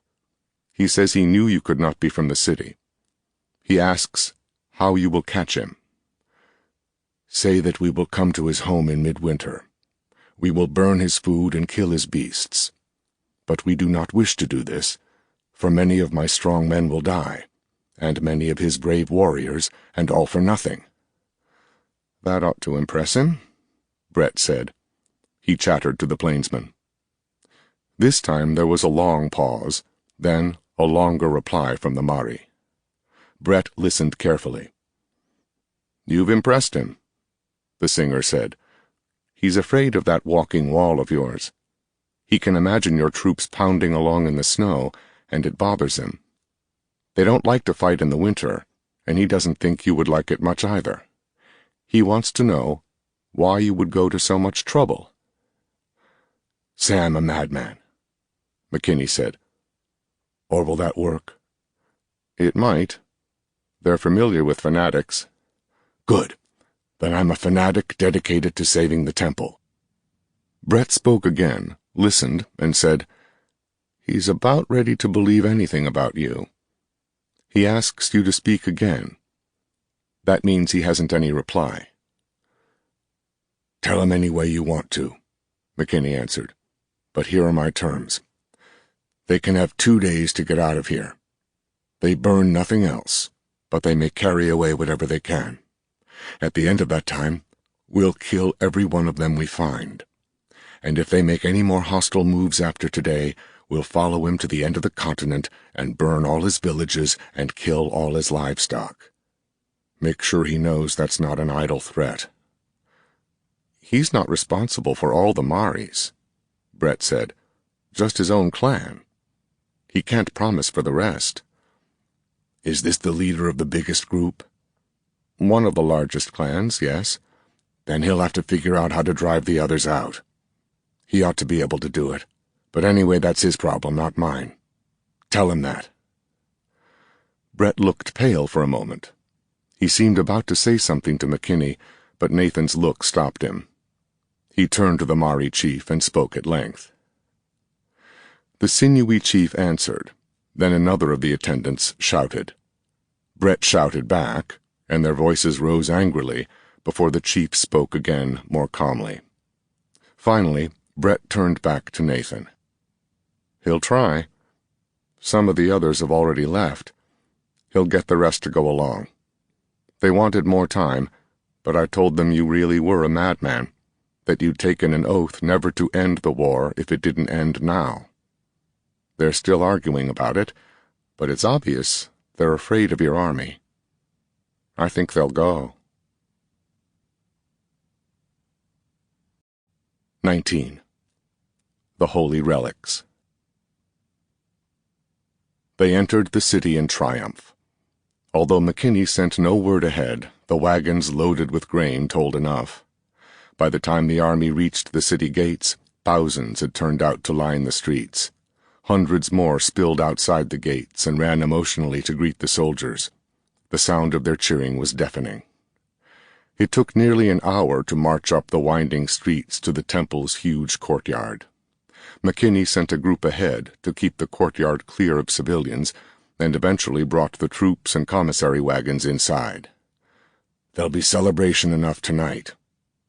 He says he knew you could not be from the city. He asks how you will catch him." "Say that we will come to his home in midwinter. We will burn his food and kill his beasts. But we do not wish to do this, for many of my strong men will die, and many of his brave warriors, and all for nothing." "That ought to impress him," Brett said. He chattered to the plainsman. This time there was a long pause, then a longer reply from the Mari. Brett listened carefully. "You've impressed him," the singer said. "He's afraid of that walking wall of yours. He can imagine your troops pounding along in the snow, and it bothers him. They don't like to fight in the winter, and he doesn't think you would like it much either. He wants to know why you would go to so much trouble." "Say I'm a madman," McKinney said. "Or will that work?" "It might. They're familiar with fanatics." "Good. Then I'm a fanatic dedicated to saving the temple." Brett spoke again, listened, and said, "He's about ready to believe anything about you. He asks you to speak again. That means he hasn't any reply." "Tell him any way you want to," McKinney answered. "But here are my terms. They can have 2 days to get out of here. They burn nothing else, but they may carry away whatever they can. At the end of that time, we'll kill every one of them we find. And if they make any more hostile moves after today, we'll follow him to the end of the continent and burn all his villages and kill all his livestock. Make sure he knows that's not an idle threat." "He's not responsible for all the Maris," Brett said. "Just his own clan. He can't promise for the rest." "Is this the leader of the biggest group?" "One of the largest clans, yes." "Then he'll have to figure out how to drive the others out. He ought to be able to do it. But anyway, that's his problem, not mine. Tell him that." Brett looked pale for a moment. He seemed about to say something to McKinney, but Nathan's look stopped him. He turned to the Mari chief and spoke at length. The sinewy chief answered. Then another of the attendants shouted. Brett shouted back, and their voices rose angrily before the chief spoke again more calmly. Finally, Brett turned back to Nathan. "He'll try. Some of the others have already left. He'll get the rest to go along. They wanted more time, but I told them you really were a madman, that you'd taken an oath never to end the war if it didn't end now. They're still arguing about it, but it's obvious they're afraid of your army. I think they'll go." 19. The Holy Relics. They entered the city in triumph. Although McKinney sent no word ahead, the wagons loaded with grain told enough. By the time the army reached the city gates, thousands had turned out to line the streets. Hundreds more spilled outside the gates and ran emotionally to greet the soldiers. The sound of their cheering was deafening. It took nearly an hour to march up the winding streets to the temple's huge courtyard. McKinney sent a group ahead to keep the courtyard clear of civilians, and eventually brought the troops and commissary wagons inside. "There'll be celebration enough tonight,"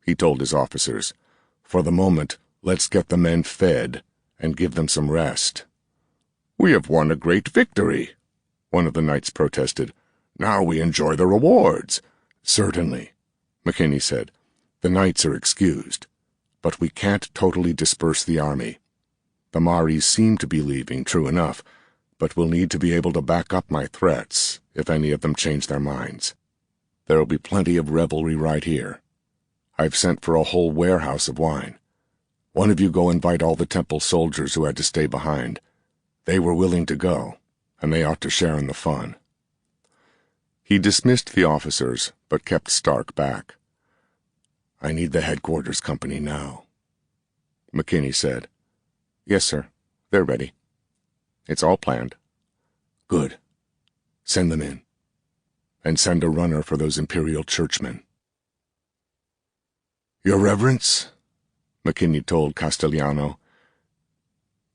he told his officers. "For the moment, let's get the men fed and give them some rest." "We have won a great victory," one of the knights protested. "Now we enjoy the rewards." "Certainly," McKinney said. "The knights are excused. But we can't totally disperse the army. The Maris seem to be leaving, true enough, but we'll need to be able to back up my threats if any of them change their minds. There'll be plenty of revelry right here. I've sent for a whole warehouse of wine. One of you go invite all the temple soldiers who had to stay behind. They were willing to go, and they ought to share in the fun. He dismissed the officers, but kept Stark back. I need the headquarters company now. McKinney said. Yes, sir. They're ready. It's all planned. Good. Send them in. And send a runner for those Imperial churchmen. Your Reverence, McKinney told Castellano,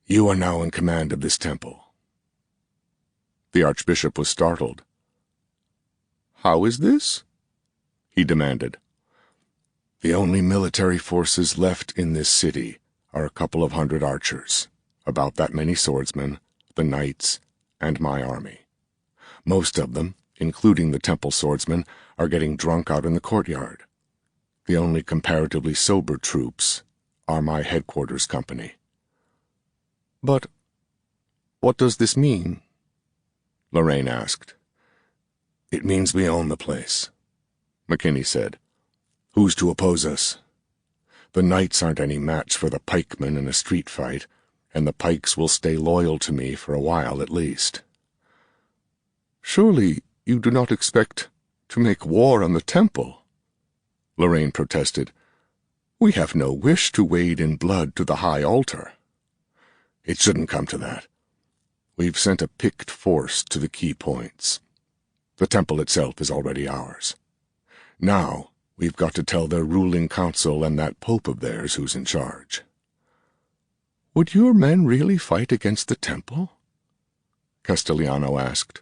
you are now in command of this temple. The Archbishop was startled. How is this? He demanded. The only military forces left in this city are a couple of 100 archers, about that many swordsmen, the knights, and my army. Most of them, including the temple swordsmen, are getting drunk out in the courtyard. The only comparatively sober troops are my headquarters company. But what does this mean? Lorraine asked. It means we own the place, McKinney said. Who's to oppose us? The knights aren't any match for the pikemen in a street fight, and the pikes will stay loyal to me for a while at least. Surely you do not expect to make war on the temple, Lorraine protested. We have no wish to wade in blood to the high altar. It shouldn't come to that. We've sent a picked force to the key points. The temple itself is already ours. Now, we've got to tell their ruling council and that pope of theirs who's in charge. Would your men really fight against the temple? Castellano asked.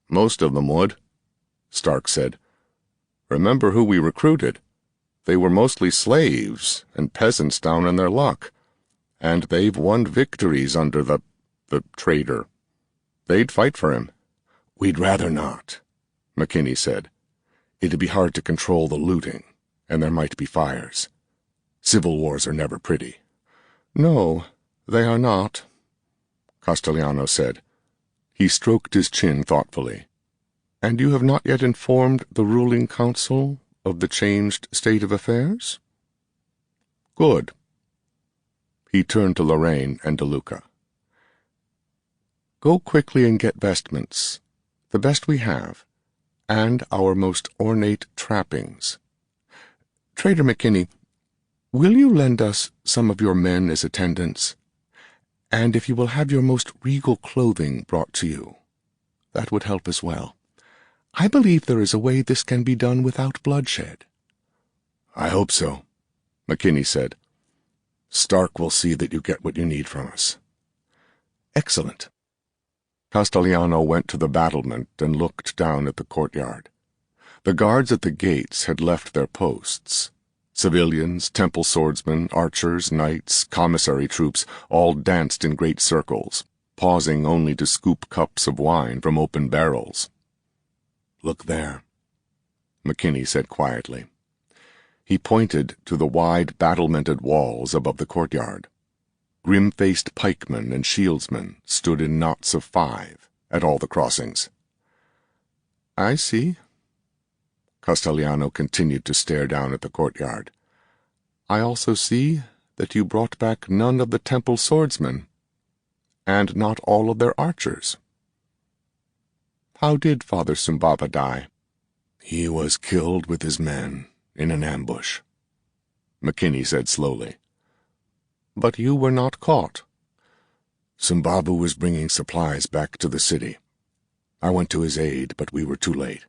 Most of them would, Stark said. Remember who we recruited. They were mostly slaves and peasants down in their luck, and they've won victories under the traitor. They'd fight for him. We'd rather not, McKinney said. It'd be hard to control the looting, and there might be fires. Civil wars are never pretty. No, they are not, Castellano said. He stroked his chin thoughtfully. And you have not yet informed the ruling council of the changed state of affairs? Good. He turned to Lorraine and DeLuca. Go quickly and get vestments, the best we have, and our most ornate trappings. Trader McKinney, will you lend us some of your men as attendants? And if you will have your most regal clothing brought to you, that would help as well. I believe there is a way this can be done without bloodshed. I hope so, McKinney said. Stark will see that you get what you need from us. Excellent. Castellano went to the battlement and looked down at the courtyard. The guards at the gates had left their posts. Civilians, temple swordsmen, archers, knights, commissary troops all danced in great circles, pausing only to scoop cups of wine from open barrels. Look there, McKinney said quietly. He pointed to the wide battlemented walls above the courtyard. Grim-faced pikemen and shieldsmen stood in knots of 5 at all the crossings. I see. Castellano continued to stare down at the courtyard. I also see that you brought back none of the temple swordsmen, and not all of their archers. How did Father Sumbava die? He was killed with his men in an ambush, McKinney said slowly. But you were not caught. Sumbava was bringing supplies back to the city. I went to his aid, but we were too late.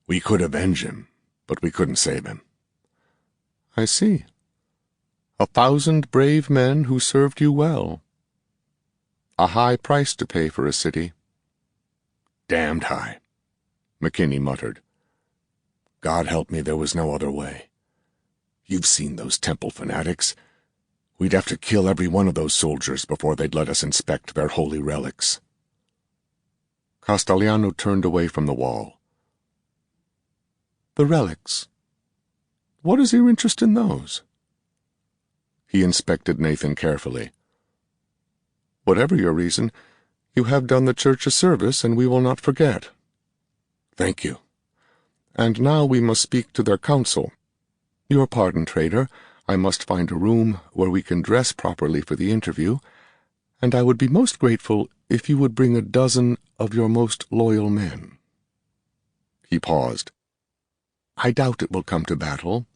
We could avenge him, but we couldn't save him. I see. 1,000 brave men who served you well. A high price to pay for a city. Damned high, McKinney muttered. God help me, there was no other way. You've seen those temple fanatics. We'd have to kill every one of those soldiers before they'd let us inspect their holy relics. Castellano turned away from the wall. The relics. What is your interest in those? He inspected Nathan carefully. Whatever your reason, you have done the church a service, and we will not forget. Thank you. And now we must speak to their council. Your pardon, trader. I must find a room where we can dress properly for the interview, and I would be most grateful if you would bring 12 of your most loyal men." He paused. "I doubt it will come to battle.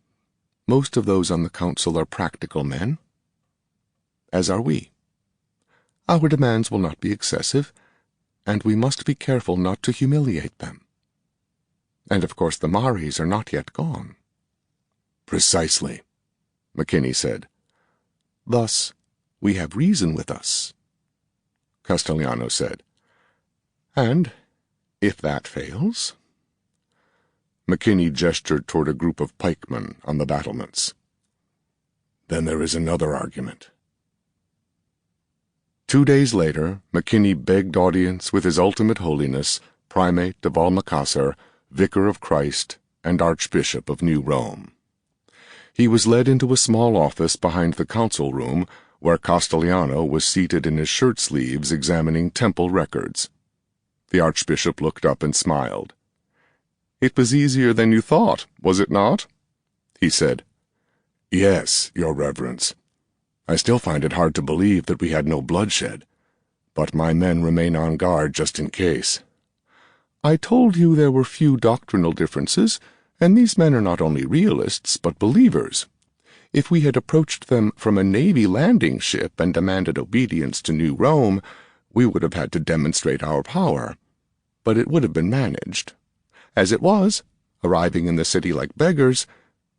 Most of those on the council are practical men, as are we. Our demands will not be excessive, and we must be careful not to humiliate them. And of course the Maris are not yet gone." "Precisely," McKinney said. "Thus, we have reason with us," Castellano said. "And if that fails—" McKinney gestured toward a group of pikemen on the battlements. "Then there is another argument." 2 days later, McKinney begged audience with His Ultimate Holiness, Primate of Almacassar, Vicar of Christ, and Archbishop of New Rome. He was led into a small office behind the council room, where Castellano was seated in his shirt sleeves examining temple records. The Archbishop looked up and smiled. "It was easier than you thought, was it not?" he said. "Yes, Your Reverence. I still find it hard to believe that we had no bloodshed, but my men remain on guard just in case." "I told you there were few doctrinal differences, and these men are not only realists, but believers. If we had approached them from a Navy landing ship and demanded obedience to New Rome, we would have had to demonstrate our power, but it would have been managed. As it was, arriving in the city like beggars,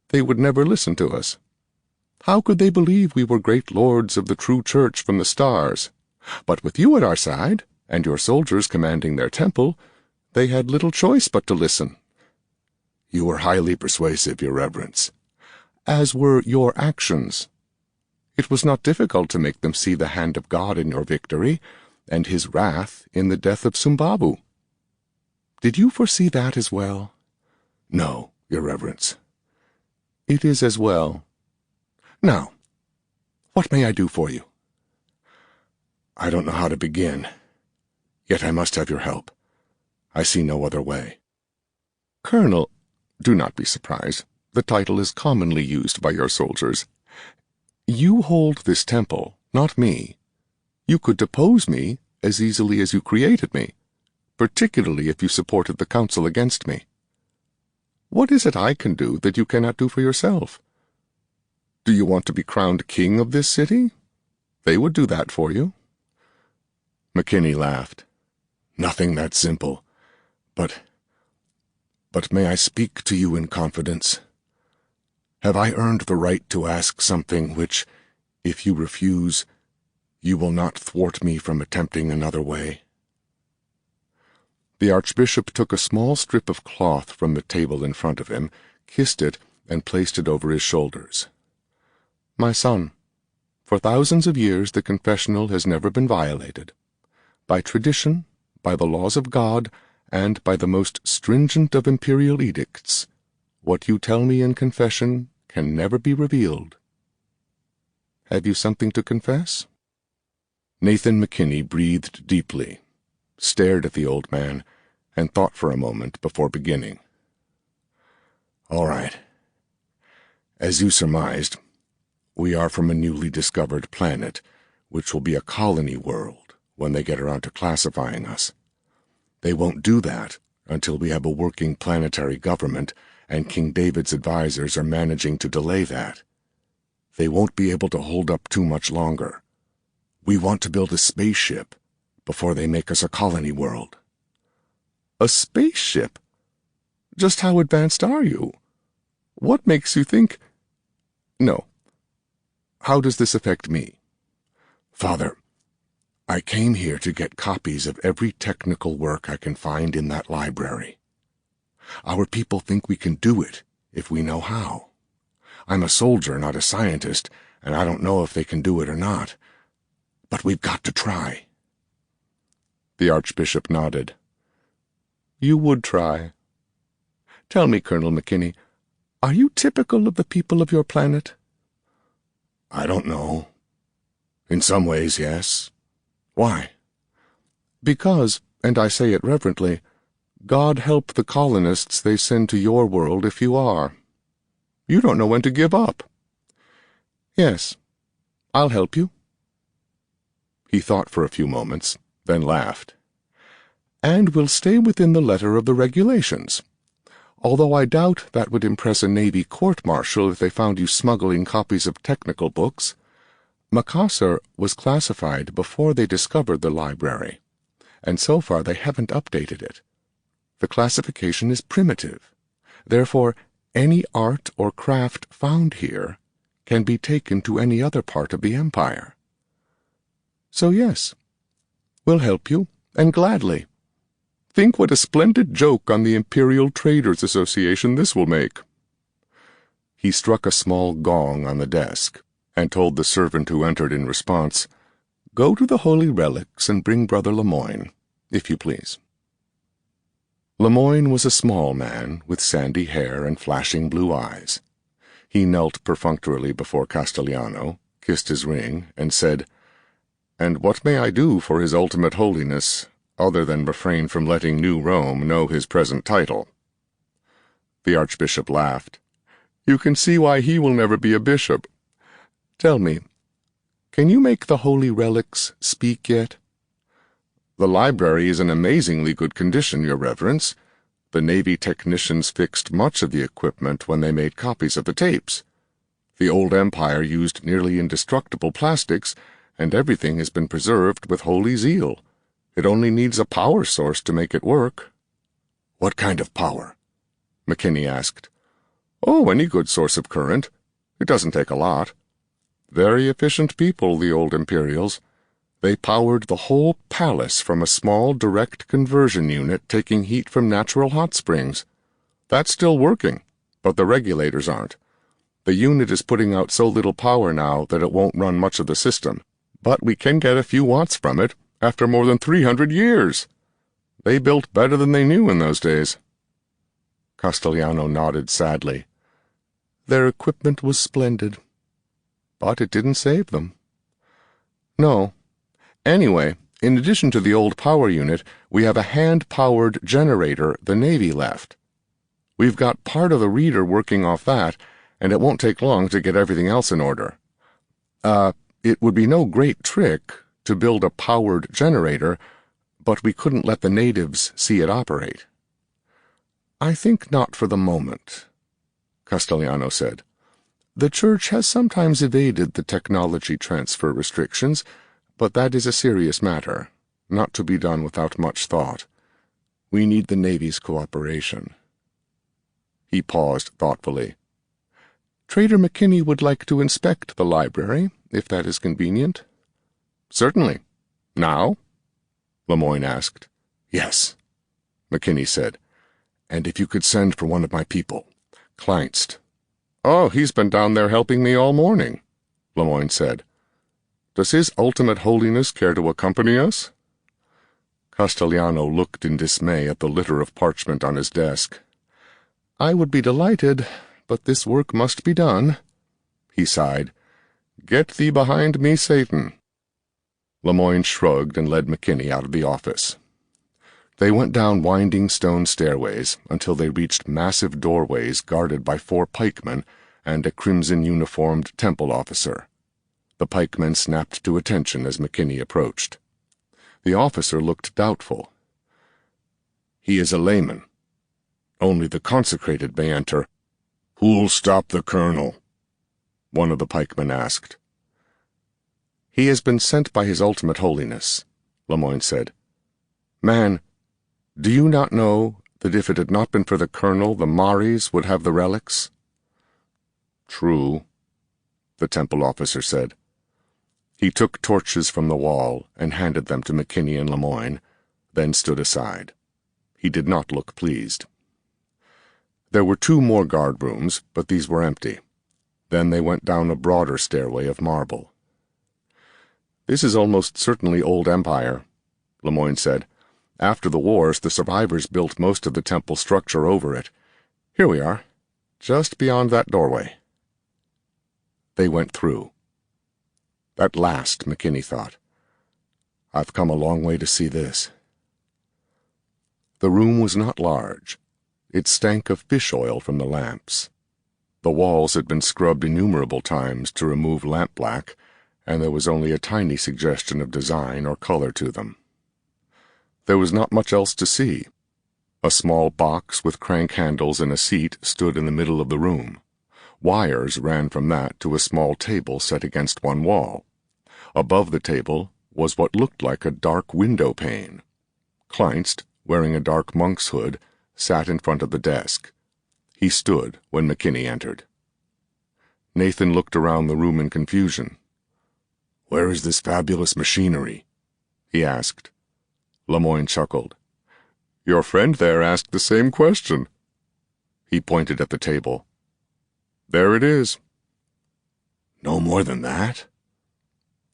they would never listen to us. How could they believe we were great lords of the true church from the stars? But with you at our side, and your soldiers commanding their temple, they had little choice but to listen." "You were highly persuasive, Your Reverence." "As were your actions. It was not difficult to make them see the hand of God in your victory, and his wrath in the death of Sumbabu. Did you foresee that as well?" "No, Your Reverence." "It is as well. Now, what may I do for you?" "I don't know how to begin. Yet I must have your help. I see no other way." "Colonel, do not be surprised. The title is commonly used by your soldiers. You hold this temple, not me. You could depose me as easily as you created me, particularly if you supported the council against me. What is it I can do that you cannot do for yourself? Do you want to be crowned king of this city? They would do that for you." McKinney laughed. "Nothing that simple. But may I speak to you in confidence? Have I earned the right to ask something which, if you refuse, you will not thwart me from attempting another way?" The Archbishop took a small strip of cloth from the table in front of him, kissed it, and placed it over his shoulders. "My son, for thousands of years the confessional has never been violated. By tradition, by the laws of God, and by the most stringent of imperial edicts, what you tell me in confession can never be revealed. Have you something to confess?" Nathan McKinney breathed deeply, stared at the old man, and thought for a moment before beginning. "All right. As you surmised, we are from a newly discovered planet, which will be a colony world when they get around to classifying us. They won't do that until we have a working planetary government, and King David's advisors are managing to delay that. They won't be able to hold up too much longer. We want to build a spaceship before they make us a colony world." "A spaceship? Just how advanced are you? What makes you think—" "No. How does this affect me?" "Father, I came here to get copies of every technical work I can find in that library. Our people think we can do it if we know how. I'm a soldier, not a scientist, and I don't know if they can do it or not. But we've got to try." The Archbishop nodded. "You would try. Tell me, Colonel McKinney, are you typical of the people of your planet?" "I don't know. In some ways, yes. Why?" "Because, and I say it reverently, God help the colonists they send to your world if you are. You don't know when to give up." "Yes, I'll help you." He thought for a few moments, then laughed. "And will stay within the letter of the regulations. Although I doubt that would impress a Navy court-martial if they found you smuggling copies of technical books. Macassar was classified before they discovered the library, and so far they haven't updated it. The classification is primitive. Therefore, any art or craft found here can be taken to any other part of the Empire. So yes, we'll help you, and gladly. Think what a splendid joke on the Imperial Traders Association this will make." He struck a small gong on the desk and told the servant who entered in response, "Go to the Holy Relics and bring Brother Lemoyne, if you please." Lemoyne was a small man with sandy hair and flashing blue eyes. He knelt perfunctorily before Castellano, kissed his ring, and said, "And what may I do for His Ultimate Holiness, other than refrain from letting New Rome know his present title?" The Archbishop laughed. "You can see why he will never be a bishop. Tell me, can you make the Holy Relics speak yet?" "The library is in amazingly good condition, Your Reverence. The Navy technicians fixed much of the equipment when they made copies of the tapes. The old Empire used nearly indestructible plastics, and everything has been preserved with holy zeal. It only needs a power source to make it work." "What kind of power?" McKinney asked. "Oh, any good source of current. It doesn't take a lot. Very efficient people, the old Imperials. They powered the whole palace from a small direct conversion unit taking heat from natural hot springs. That's still working, but the regulators aren't. The unit is putting out so little power now that it won't run much of the system, but we can get a few watts from it after more than 300 years. They built better than they knew in those days." Castellano nodded sadly. "Their equipment was splendid, but it didn't save them." "No. Anyway, in addition to the old power unit, we have a hand-powered generator the Navy left. We've got part of the reader working off that, and it won't take long to get everything else in order. It would be no great trick to build a powered generator, but we couldn't let the natives see it operate." "I think not for the moment," Castellano said. "The Church has sometimes evaded the technology transfer restrictions, but that is a serious matter, not to be done without much thought. We need the Navy's cooperation." He paused thoughtfully. "Trader McKinney would like to inspect the library, if that is convenient." "Certainly. Now?" Lemoyne asked. "Yes," McKinney said. "And if you could send for one of my people, Kleinst." "Oh, he's been down there helping me all morning," Lemoyne said. "Does His Ultimate Holiness care to accompany us?" Castellano looked in dismay at the litter of parchment on his desk. "I would be delighted, but this work must be done." He sighed. "Get thee behind me, Satan." Lemoyne shrugged and led McKinney out of the office. They went down winding stone stairways until they reached massive doorways guarded by 4 pikemen and a crimson-uniformed temple officer. The pikemen snapped to attention as McKinney approached. The officer looked doubtful. "He is a layman. Only the consecrated may enter." "Who'll stop the colonel?" one of the pikemen asked. "He has been sent by His Ultimate Holiness," Lemoyne said. "Man, do you not know that if it had not been for the colonel, the Maris would have the relics?" "True," the temple officer said. He took torches from the wall and handed them to McKinney and Lemoyne, then stood aside. He did not look pleased. There were 2 more guard rooms, but these were empty. Then they went down a broader stairway of marble. "This is almost certainly Old Empire," Lemoyne said. "After the wars, the survivors built most of the temple structure over it. Here we are, just beyond that doorway." They went through. At last, McKinney thought, "I've come a long way to see this." The room was not large. It stank of fish oil from the lamps. The walls had been scrubbed innumerable times to remove lampblack, and there was only a tiny suggestion of design or color to them. There was not much else to see. A small box with crank handles and a seat stood in the middle of the room. Wires ran from that to a small table set against one wall. Above the table was what looked like a dark window pane. Kleinst, wearing a dark monk's hood, sat in front of the desk. He stood when McKinney entered. Nathan looked around the room in confusion. "Where is this fabulous machinery?" he asked. Lemoyne chuckled. Your friend there asked the same question. He pointed at the table. There it is. No more than that?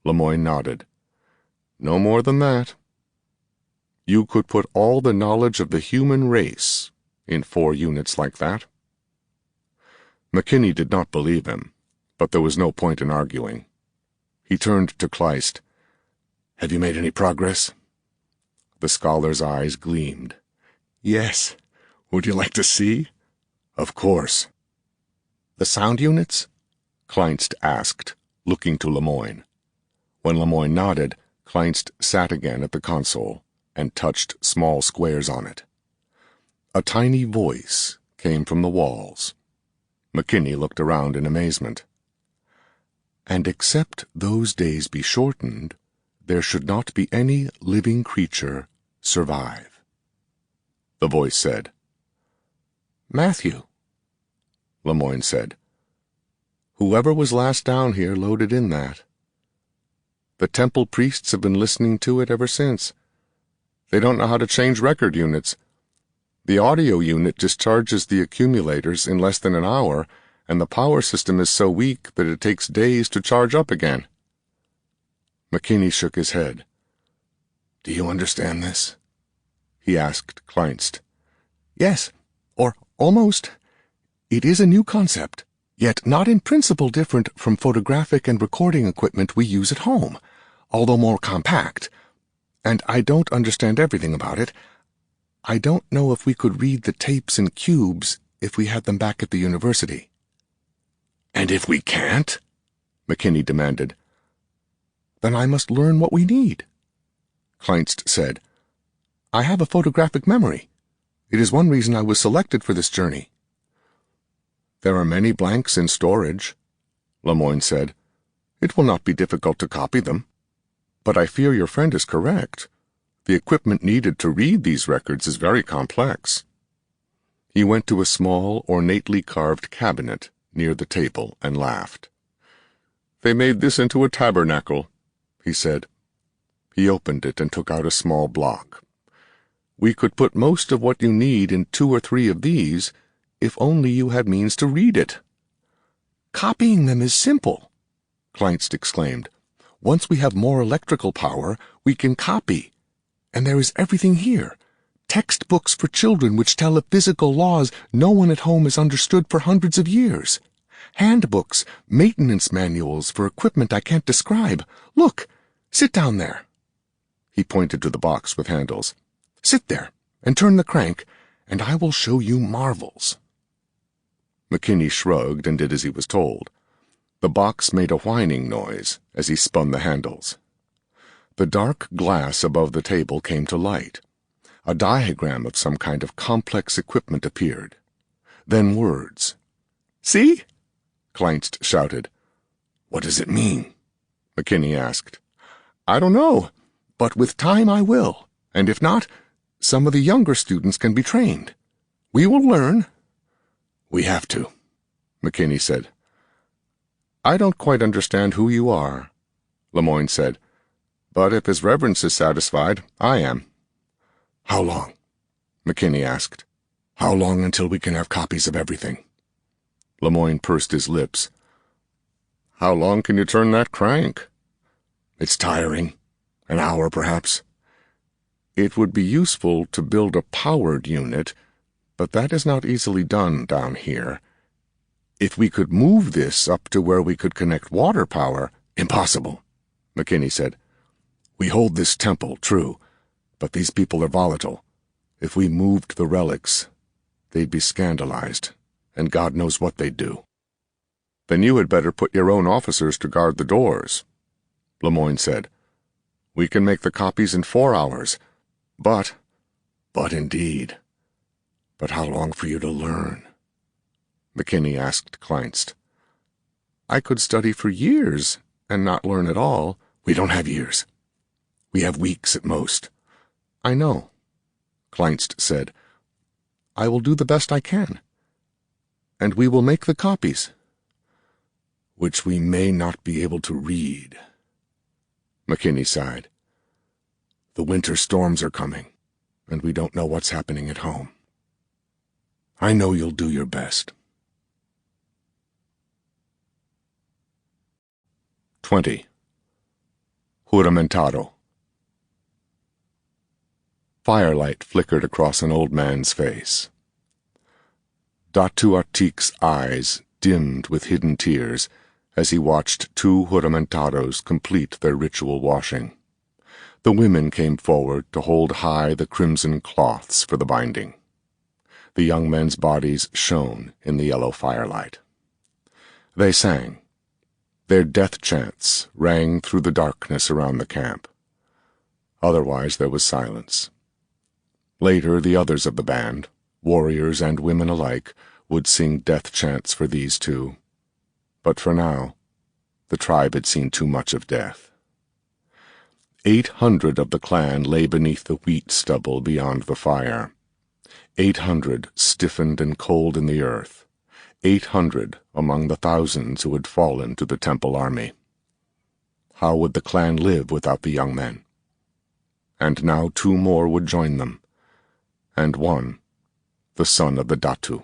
Lemoyne nodded. No more than that. You could put all the knowledge of the human race in 4 units like that. McKinney did not believe him, but there was no point in arguing. He turned to Kleist. Have you made any progress? The scholar's eyes gleamed. Yes. Would you like to see? Of course. The sound units? Kleinst asked, looking to Lemoyne. When Lemoyne nodded, Kleinst sat again at the console and touched small squares on it. A tiny voice came from the walls. McKinney looked around in amazement. And except those days be shortened, there should not be any living creature survive. The voice said. Matthew, Lemoyne said. Whoever was last down here loaded in that. The temple priests have been listening to it ever since. They don't know how to change record units. The audio unit discharges the accumulators in less than an hour, and the power system is so weak that it takes days to charge up again. McKinney shook his head. Do you understand this? He asked Kleinst. Yes, or almost. It is a new concept, yet not in principle different from photographic and recording equipment we use at home, although more compact. And I don't understand everything about it. I don't know if we could read the tapes in cubes if we had them back at the university. And if we can't? McKinney demanded. Then I must learn what we need. Kleinst said. I have a photographic memory. It is one reason I was selected for this journey. There are many blanks in storage, Lemoyne said. It will not be difficult to copy them. But I fear your friend is correct. The equipment needed to read these records is very complex. He went to a small, ornately carved cabinet near the table and laughed. They made this into a tabernacle, he said. He opened it and took out a small block. We could put most of what you need in 2 or 3 of these, if only you had means to read it. Copying them is simple, Kleinst exclaimed. Once we have more electrical power, we can copy. And there is everything here. Textbooks for children which tell of physical laws no one at home has understood for hundreds of years. Handbooks, maintenance manuals for equipment I can't describe. Look, sit down there. He pointed to the box with handles. Sit there and turn the crank, and I will show you marvels. McKinney shrugged and did as he was told. The box made a whining noise as he spun the handles. The dark glass above the table came to light. A diagram of some kind of complex equipment appeared. Then words. See? Kleinst shouted. What does it mean? McKinney asked. I don't know, but with time I will, and if not, some of the younger students can be trained. We will learn. We have to, McKinney said. I don't quite understand who you are, Lemoyne said, but if His Reverence is satisfied, I am. How long? McKinney asked. How long until we can have copies of everything? Lemoyne pursed his lips. How long can you turn that crank? It's tiring. An hour, perhaps. It would be useful to build a powered unit, but that is not easily done down here. If we could move this up to where we could connect water power— Impossible, McKinney said. We hold this temple, true, but these people are volatile. If we moved the relics, they'd be scandalized, and God knows what they'd do. Then you had better put your own officers to guard the doors, Lemoyne said. We can make the copies in 4 hours, But indeed. But how long for you to learn? McKinney asked Kleinst. I could study for years and not learn at all. We don't have years. We have weeks at most. I know, Kleinst said. I will do the best I can. And we will make the copies. Which we may not be able to read. McKinney sighed. The winter storms are coming, and we don't know what's happening at home. I know you'll do your best. 20. Juramentado. Firelight flickered across an old man's face. Datu Artik's eyes dimmed with hidden tears as he watched two juramentados complete their ritual washing. The women came forward to hold high the crimson cloths for the binding. The young men's bodies shone in the yellow firelight. They sang. Their death chants rang through the darkness around the camp. Otherwise there was silence. Later the others of the band, warriors and women alike, would sing death chants for these two. But for now, the tribe had seen too much of death. 800 of the clan lay beneath the wheat stubble beyond the fire. 800 stiffened and cold in the earth. 800 among the thousands who had fallen to the temple army. How would the clan live without the young men? And now 2 more would join them, and one, the son of the Datu.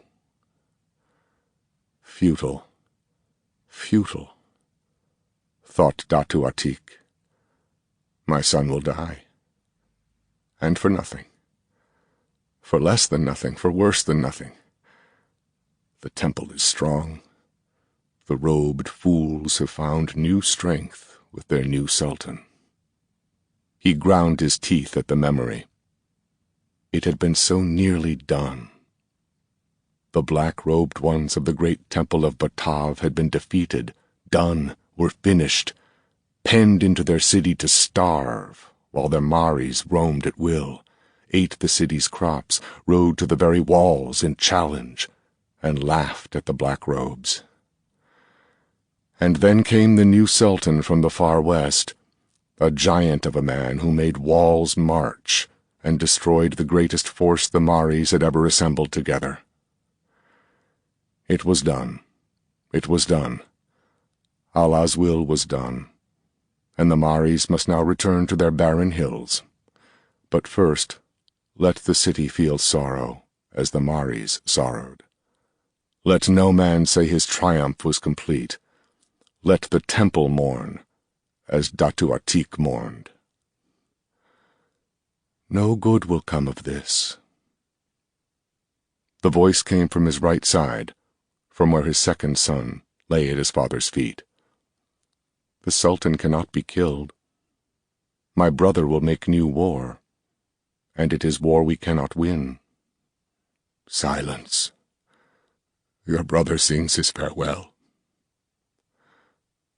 Futile, futile, thought Datu Artik. My son will die. And for nothing. For less than nothing, for worse than nothing. The temple is strong. The robed fools have found new strength with their new sultan. He ground his teeth at the memory. It had been so nearly done. The black-robed ones of the great temple of Batav had been defeated, done, were finished, penned into their city to starve, while their Maris roamed at will, ate the city's crops, rode to the very walls in challenge, and laughed at the black robes. And then came the new sultan from the far west, a giant of a man who made walls march and destroyed the greatest force the Maris had ever assembled together. It was done. It was done. Allah's will was done, and the Maris must now return to their barren hills. But first, let the city feel sorrow as the Maris sorrowed. Let no man say his triumph was complete. Let the temple mourn, as Datu Artik mourned. No good will come of this. The voice came from his right side, from where his second son lay at his father's feet. The Sultan cannot be killed. My brother will make new war, and it is war we cannot win. Silence. Your brother sings his farewell.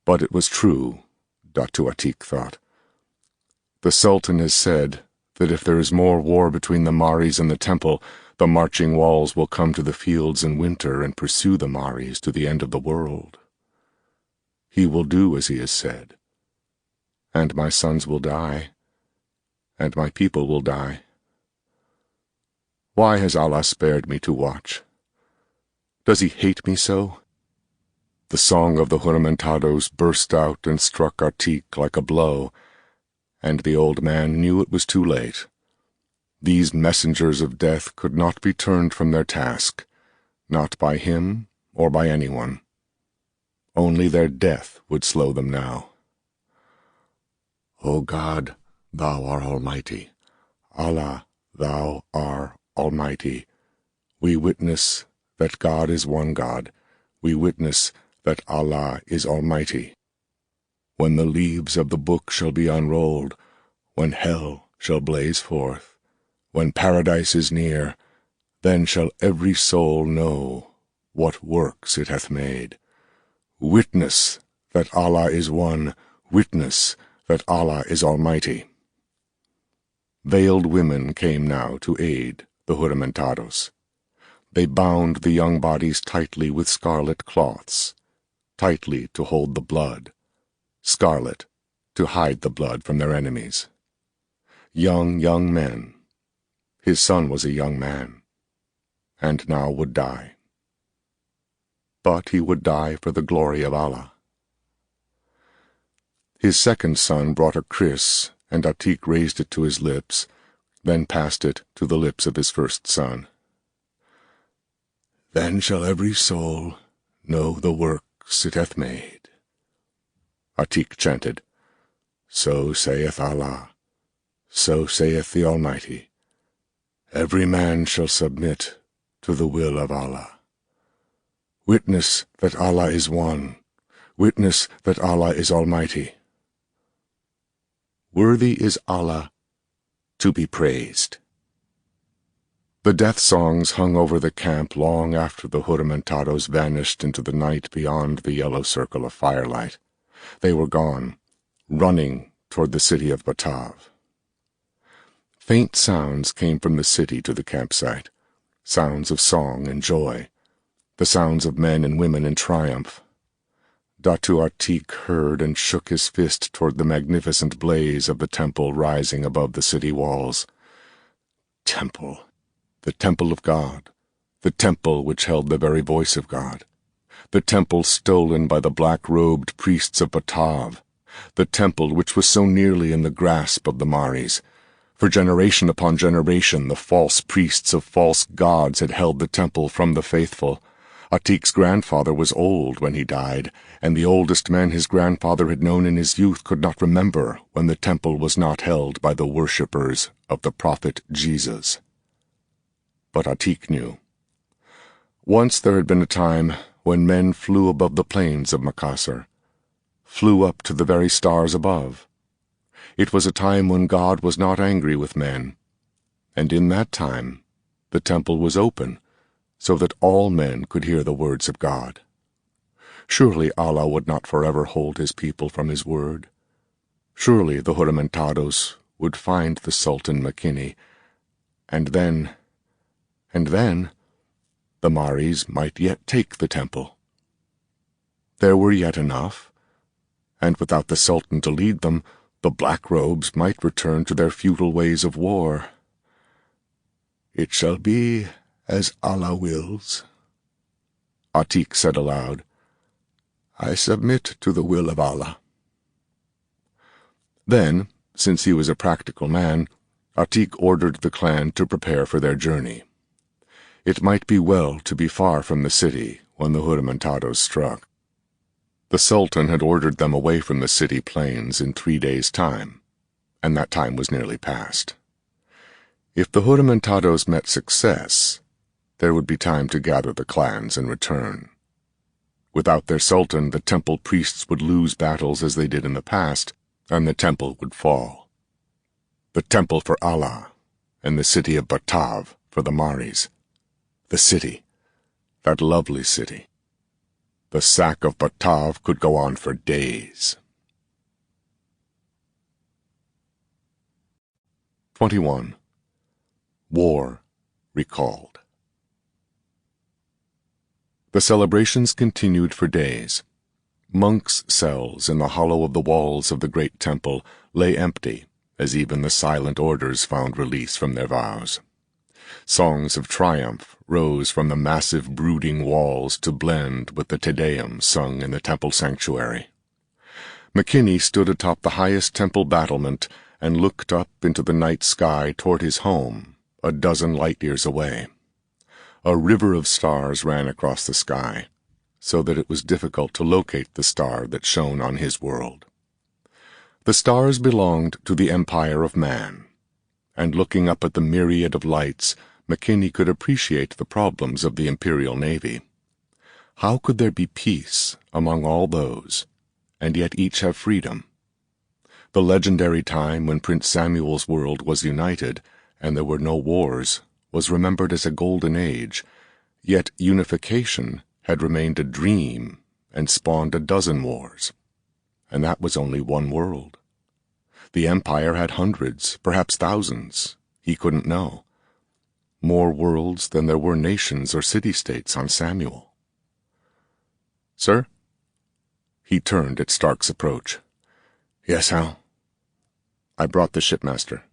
But it was true, Datu Artik thought. The Sultan has said that if there is more war between the Maris and the temple, the marching walls will come to the fields in winter and pursue the Maris to the end of the world. He will do as he has said, and my sons will die, and my people will die. Why has Allah spared me to watch? Does he hate me so? The song of the juramentados burst out and struck Artik like a blow, and the old man knew it was too late. These messengers of death could not be turned from their task, not by him or by anyone. Only their death would slow them now. O God, thou art almighty. Allah, thou art almighty. We witness that God is one God. We witness that Allah is almighty. When the leaves of the book shall be unrolled, when hell shall blaze forth, when paradise is near, then shall every soul know what works it hath made. Witness that Allah is one. Witness that Allah is almighty. Veiled women came now to aid the juramentados. They bound the young bodies tightly with scarlet cloths, tightly to hold the blood, scarlet to hide the blood from their enemies. Young men. His son was a young man, and now would die. But he would die for the glory of Allah. His second son brought a kris, and Atik raised it to his lips, then passed it to the lips of his first son. Then shall every soul know the works it hath made. Atik chanted, So saith Allah, so saith the Almighty. Every man shall submit to the will of Allah. Witness that Allah is one. Witness that Allah is Almighty. Worthy is Allah to be praised. The death songs hung over the camp long after the juramentados vanished into the night beyond the yellow circle of firelight. They were gone, running toward the city of Batav. Faint sounds came from the city to the campsite, sounds of song and joy, the sounds of men and women in triumph. Datu Atik heard and shook his fist toward the magnificent blaze of the temple rising above the city walls. Temple. The temple of God, the temple which held the very voice of God, the temple stolen by the black-robed priests of Batav, the temple which was so nearly in the grasp of the Maris. For generation upon generation the false priests of false gods had held the temple from the faithful. Atik's grandfather was old when he died, and the oldest men his grandfather had known in his youth could not remember when the temple was not held by the worshippers of the prophet Jesus. But Atik knew. Once there had been a time when men flew above the plains of Makassar, flew up to the very stars above. It was a time when God was not angry with men, and in that time the temple was open, so that all men could hear the words of God. Surely Allah would not forever hold his people from his word. Surely the juramentados would find the Sultan Makini, and then, the Maris might yet take the temple. There were yet enough, and without the Sultan to lead them, the black robes might return to their futile ways of war. It shall be as Allah wills. Atik said aloud, I submit to the will of Allah. Then, since he was a practical man, Atik ordered the clan to prepare for their journey. It might be well to be far from the city when the juramentados struck. The Sultan had ordered them away from the city plains in 3 days' time, and that time was nearly past. If the juramentados met success, there would be time to gather the clans and return. Without their Sultan, the temple priests would lose battles as they did in the past, and the temple would fall. The temple for Allah, and the city of Batav for the Maris. The city, that lovely city. The sack of Batav could go on for days. 21. War recalled. The celebrations continued for days. Monks' cells in the hollow of the walls of the great temple lay empty, as even the silent orders found release from their vows. Songs of triumph rose from the massive brooding walls to blend with the Te Deum sung in the temple sanctuary. Makini stood atop the highest temple battlement and looked up into the night sky toward his home, a dozen light-years away. A river of stars ran across the sky, so that it was difficult to locate the star that shone on his world. The stars belonged to the empire of man, and looking up at the myriad of lights, Makini could appreciate the problems of the Imperial Navy. How could there be peace among all those, and yet each have freedom? The legendary time when Prince Samuel's world was united, and there were no wars, was remembered as a golden age, yet unification had remained a dream and spawned a dozen wars, and that was only one world. The Empire had hundreds, perhaps thousands. He couldn't know. More worlds than there were nations or city-states on Samuel. "Sir?" He turned at Stark's approach. "Yes, Hal?" "I brought the shipmaster."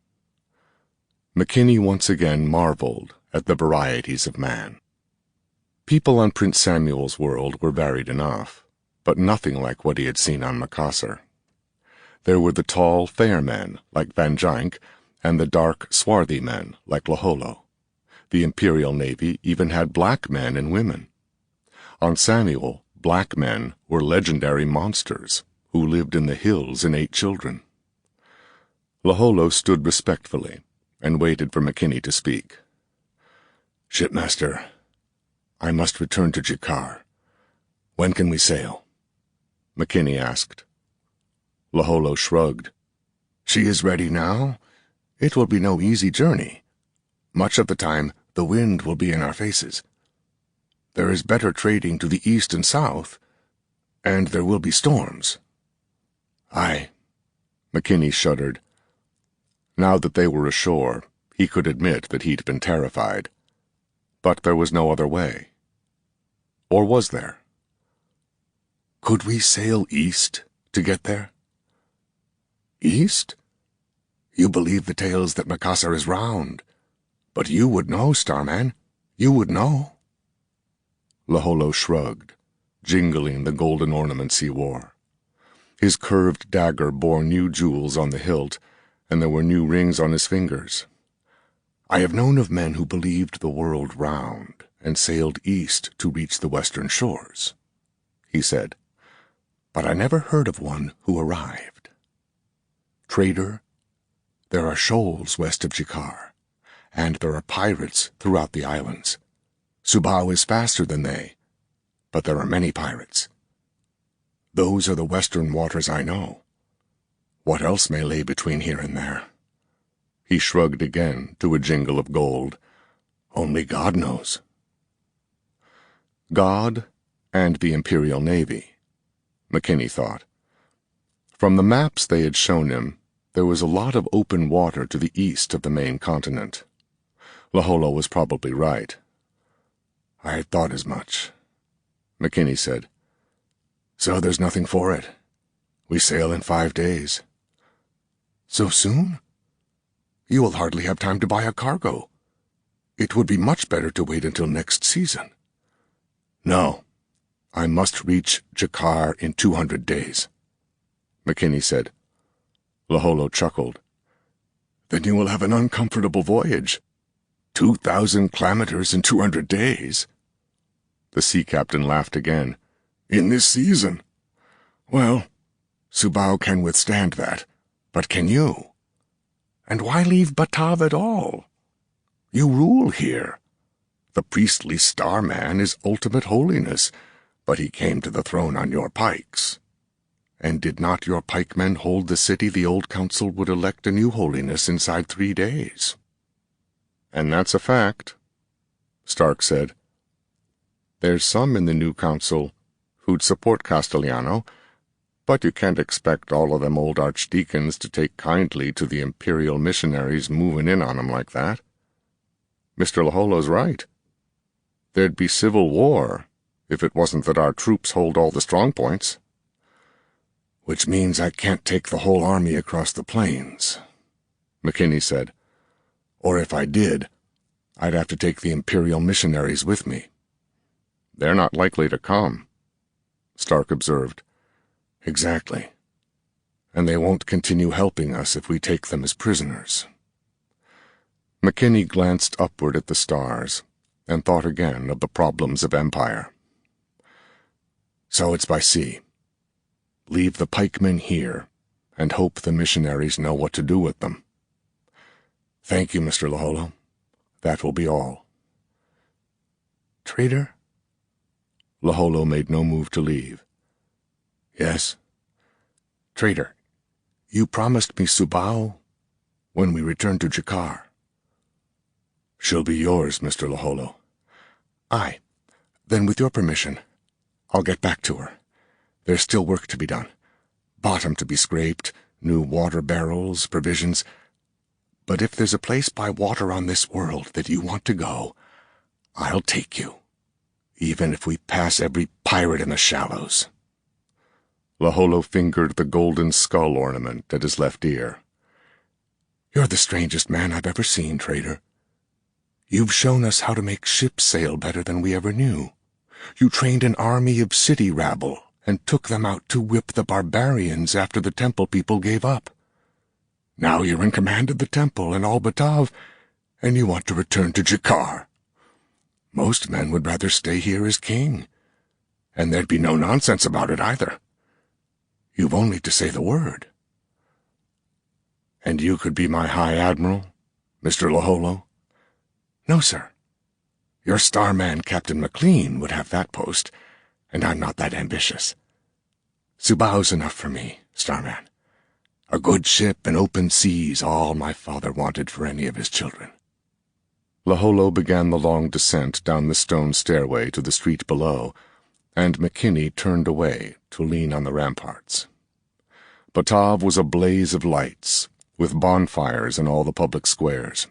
McKinney once again marveled at the varieties of man. People on Prince Samuel's world were varied enough, but nothing like what he had seen on Macassar. There were the tall, fair men, like Van Jank, and the dark, swarthy men, like Laholo. The Imperial Navy even had black men and women. On Samuel, black men were legendary monsters who lived in the hills and ate children. Laholo stood respectfully and waited for McKinney to speak. "Shipmaster, I must return to Jakar. When can we sail?" McKinney asked. Laholo shrugged. "She is ready now. It will be no easy journey. Much of the time, the wind will be in our faces. There is better trading to the east and south, and there will be storms." "Aye." McKinney shuddered. Now that they were ashore, he could admit that he'd been terrified. But there was no other way. Or was there? "Could we sail east to get there?" "East? You believe the tales that Macassar is round. But you would know, Starman. You would know." Laholo shrugged, jingling the golden ornaments he wore. His curved dagger bore new jewels on the hilt, and there were new rings on his fingers. "I have known of men who believed the world round and sailed east to reach the western shores," he said, "but I never heard of one who arrived. Trader, there are shoals west of Jakar, and there are pirates throughout the islands. Subao is faster than they, but there are many pirates. Those are the western waters I know. What else may lay between here and there?" He shrugged again to a jingle of gold. "Only God knows." God and the Imperial Navy, McKinney thought. From the maps they had shown him, there was a lot of open water to the east of the main continent. Laholo was probably right. "I had thought as much," McKinney said. "So there's nothing for it. We sail in 5 days." "So soon? You will hardly have time to buy a cargo. It would be much better to wait until next season." "No, I must reach Jakar in 200 days, McKinney said. Laholo chuckled. "Then you will have an uncomfortable voyage. 2,000 kilometers in 200 days. The sea captain laughed again. "In this season? Well, Subao can withstand that, but can you? And why leave Batav at all? You rule here. The priestly starman is ultimate holiness, but he came to the throne on your pikes. And did not your pikemen hold the city the old council would elect a new holiness inside 3 days? And that's a fact, Stark said. There's some in the new council who'd support Castellano, but you can't expect all of them old archdeacons to take kindly to the imperial missionaries moving in on 'em like that. Mr. Laholo's right. There'd be civil war if it wasn't that our troops hold all the strong points. Which means I can't take the whole army across the plains, McKinney said. Or if I did, I'd have to take the imperial missionaries with me. They're not likely to come, Stark observed. Exactly. And they won't continue helping us if we take them as prisoners. McKinney glanced upward at the stars and thought again of the problems of empire. So it's by sea. Leave the pikemen here and hope the missionaries know what to do with them. Thank you, Mr. Laholo. That will be all. Traitor? Laholo made no move to leave. Yes. Traitor, you promised me Subao when we return to Jakar. She'll be yours, Mr. Laholo. Aye. Then with your permission, I'll get back to her. There's still work to be done. Bottom to be scraped, new water barrels, provisions. But if there's a place by water on this world that you want to go, I'll take you, even if we pass every pirate in the shallows." Laholo fingered the golden skull ornament at his left ear. "You're the strangest man I've ever seen, trader. You've shown us how to make ships sail better than we ever knew. You trained an army of city rabble and took them out to whip the barbarians after the temple people gave up. Now you're in command of the temple in all Batav, and you want to return to Jakar. Most men would rather stay here as king, and there'd be no nonsense about it either. You've only to say the word. And you could be my High Admiral, Mr. Laholo?" "No, sir. Your starman, Captain McLean, would have that post, and I'm not that ambitious. Subao's enough for me, starman. A good ship and open seas, all my father wanted for any of his children." Laholo began the long descent down the stone stairway to the street below, and McKinney turned away to lean on the ramparts. Batav was a blaze of lights, with bonfires in all the public squares.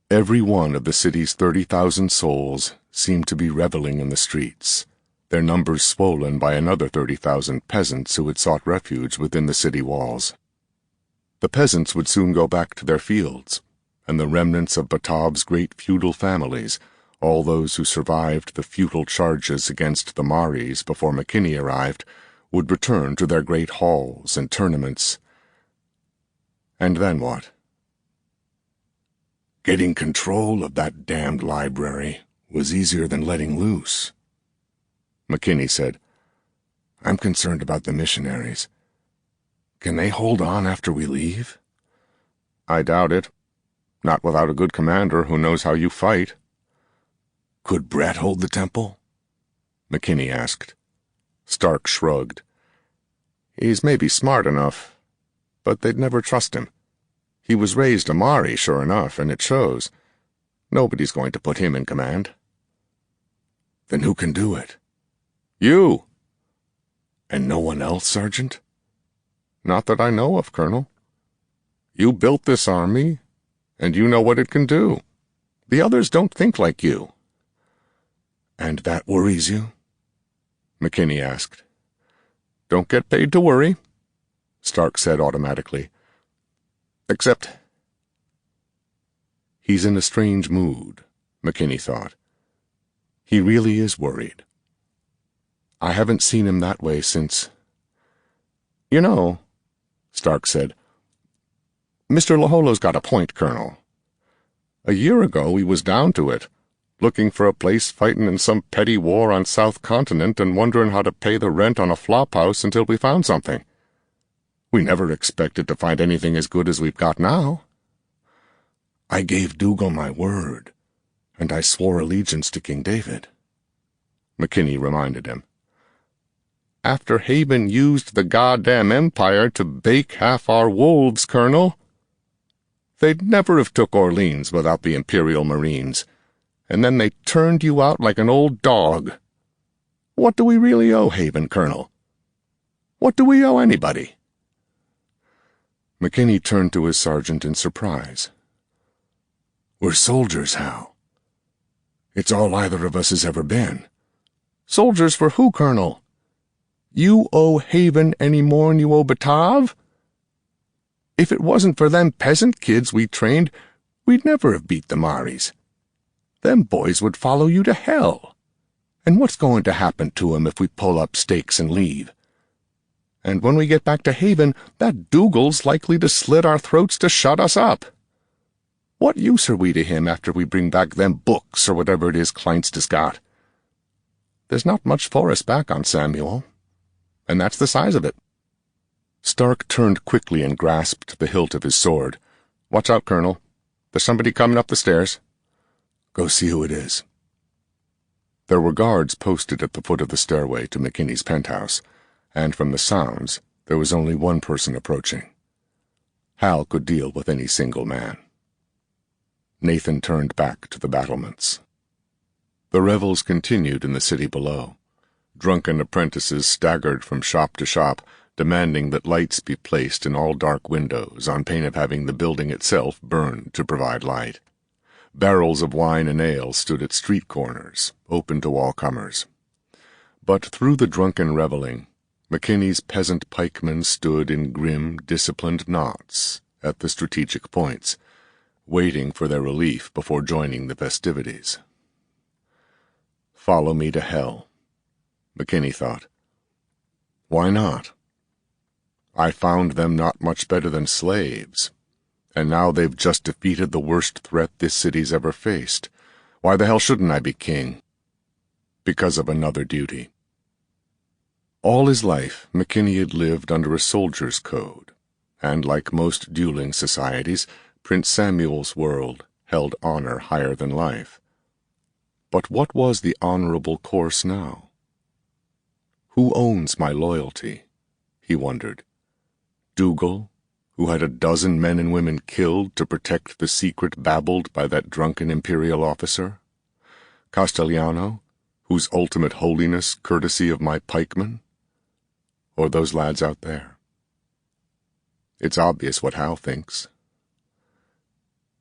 Every one of the city's 30,000 souls seemed to be reveling in the streets, their numbers swollen by another 30,000 peasants who had sought refuge within the city walls. The peasants would soon go back to their fields, and the remnants of Batav's great feudal families, all those who survived the futile charges against the Maris before McKinney arrived, would return to their great halls and tournaments. And then what? Getting control of that damned library was easier than letting loose. McKinney said, "I'm concerned about the missionaries. Can they hold on after we leave?" "I doubt it. Not without a good commander who knows how you fight." "Could Brett hold the temple?" McKinney asked. Stark shrugged. "He's maybe smart enough, but they'd never trust him. He was raised a Mari, sure enough, and it shows. Nobody's going to put him in command." "Then who can do it?" "You." "And no one else, Sergeant?" "Not that I know of, Colonel. You built this army, and you know what it can do. The others don't think like you." "And that worries you?" McKinney asked. "Don't get paid to worry," Stark said automatically. "Except—" He's in a strange mood, McKinney thought. He really is worried. I haven't seen him that way since— "You know," Stark said, "Mr. Laholo's got a point, Colonel. A year ago he was down to it, looking for a place fighting in some petty war on South Continent and wondering how to pay the rent on a flophouse until we found something. We never expected to find anything as good as we've got now." "I gave Dougal my word, and I swore allegiance to King David," McKinney reminded him. "After Haven used the goddamn Empire to bake half our wolves, Colonel. They'd never have took Orleans without the Imperial Marines, and then they turned you out like an old dog. What do we really owe Haven, Colonel? What do we owe anybody?" McKinney turned to his sergeant in surprise. "We're soldiers, Hal. It's all either of us has ever been." "Soldiers for who, Colonel? You owe Haven any more'n you owe Batav? If it wasn't for them peasant kids we trained, we'd never have beat the Maris. Them boys would follow you to hell. And what's going to happen to 'em if we pull up stakes and leave? And when we get back to Haven, that Dougal's likely to slit our throats to shut us up. What use are we to him after we bring back them books or whatever it is Kleinst's got? There's not much for us back on Samuel, and that's the size of it." Stark turned quickly and grasped the hilt of his sword. "Watch out, Colonel. There's somebody coming up the stairs." "Go see who it is." There were guards posted at the foot of the stairway to McKinney's penthouse, and from the sounds there was only one person approaching. Hal could deal with any single man. Nathan turned back to the battlements. The revels continued in the city below. Drunken apprentices staggered from shop to shop, demanding that lights be placed in all dark windows on pain of having the building itself burned to provide light. Barrels of wine and ale stood at street corners, open to all comers. But through the drunken reveling, McKinney's peasant pikemen stood in grim, disciplined knots at the strategic points, waiting for their relief before joining the festivities. Follow me to hell, McKinney thought. Why not? I found them not much better than slaves, and now they've just defeated the worst threat this city's ever faced. Why the hell shouldn't I be king? Because of another duty. All his life, McKinney had lived under a soldier's code, and like most dueling societies, Prince Samuel's world held honor higher than life. But what was the honorable course now? Who owns my loyalty? He wondered. Dougal, who had a dozen men and women killed to protect the secret babbled by that drunken imperial officer? Castellano, whose ultimate holiness courtesy of my pikemen? Or those lads out there? It's obvious what Hal thinks.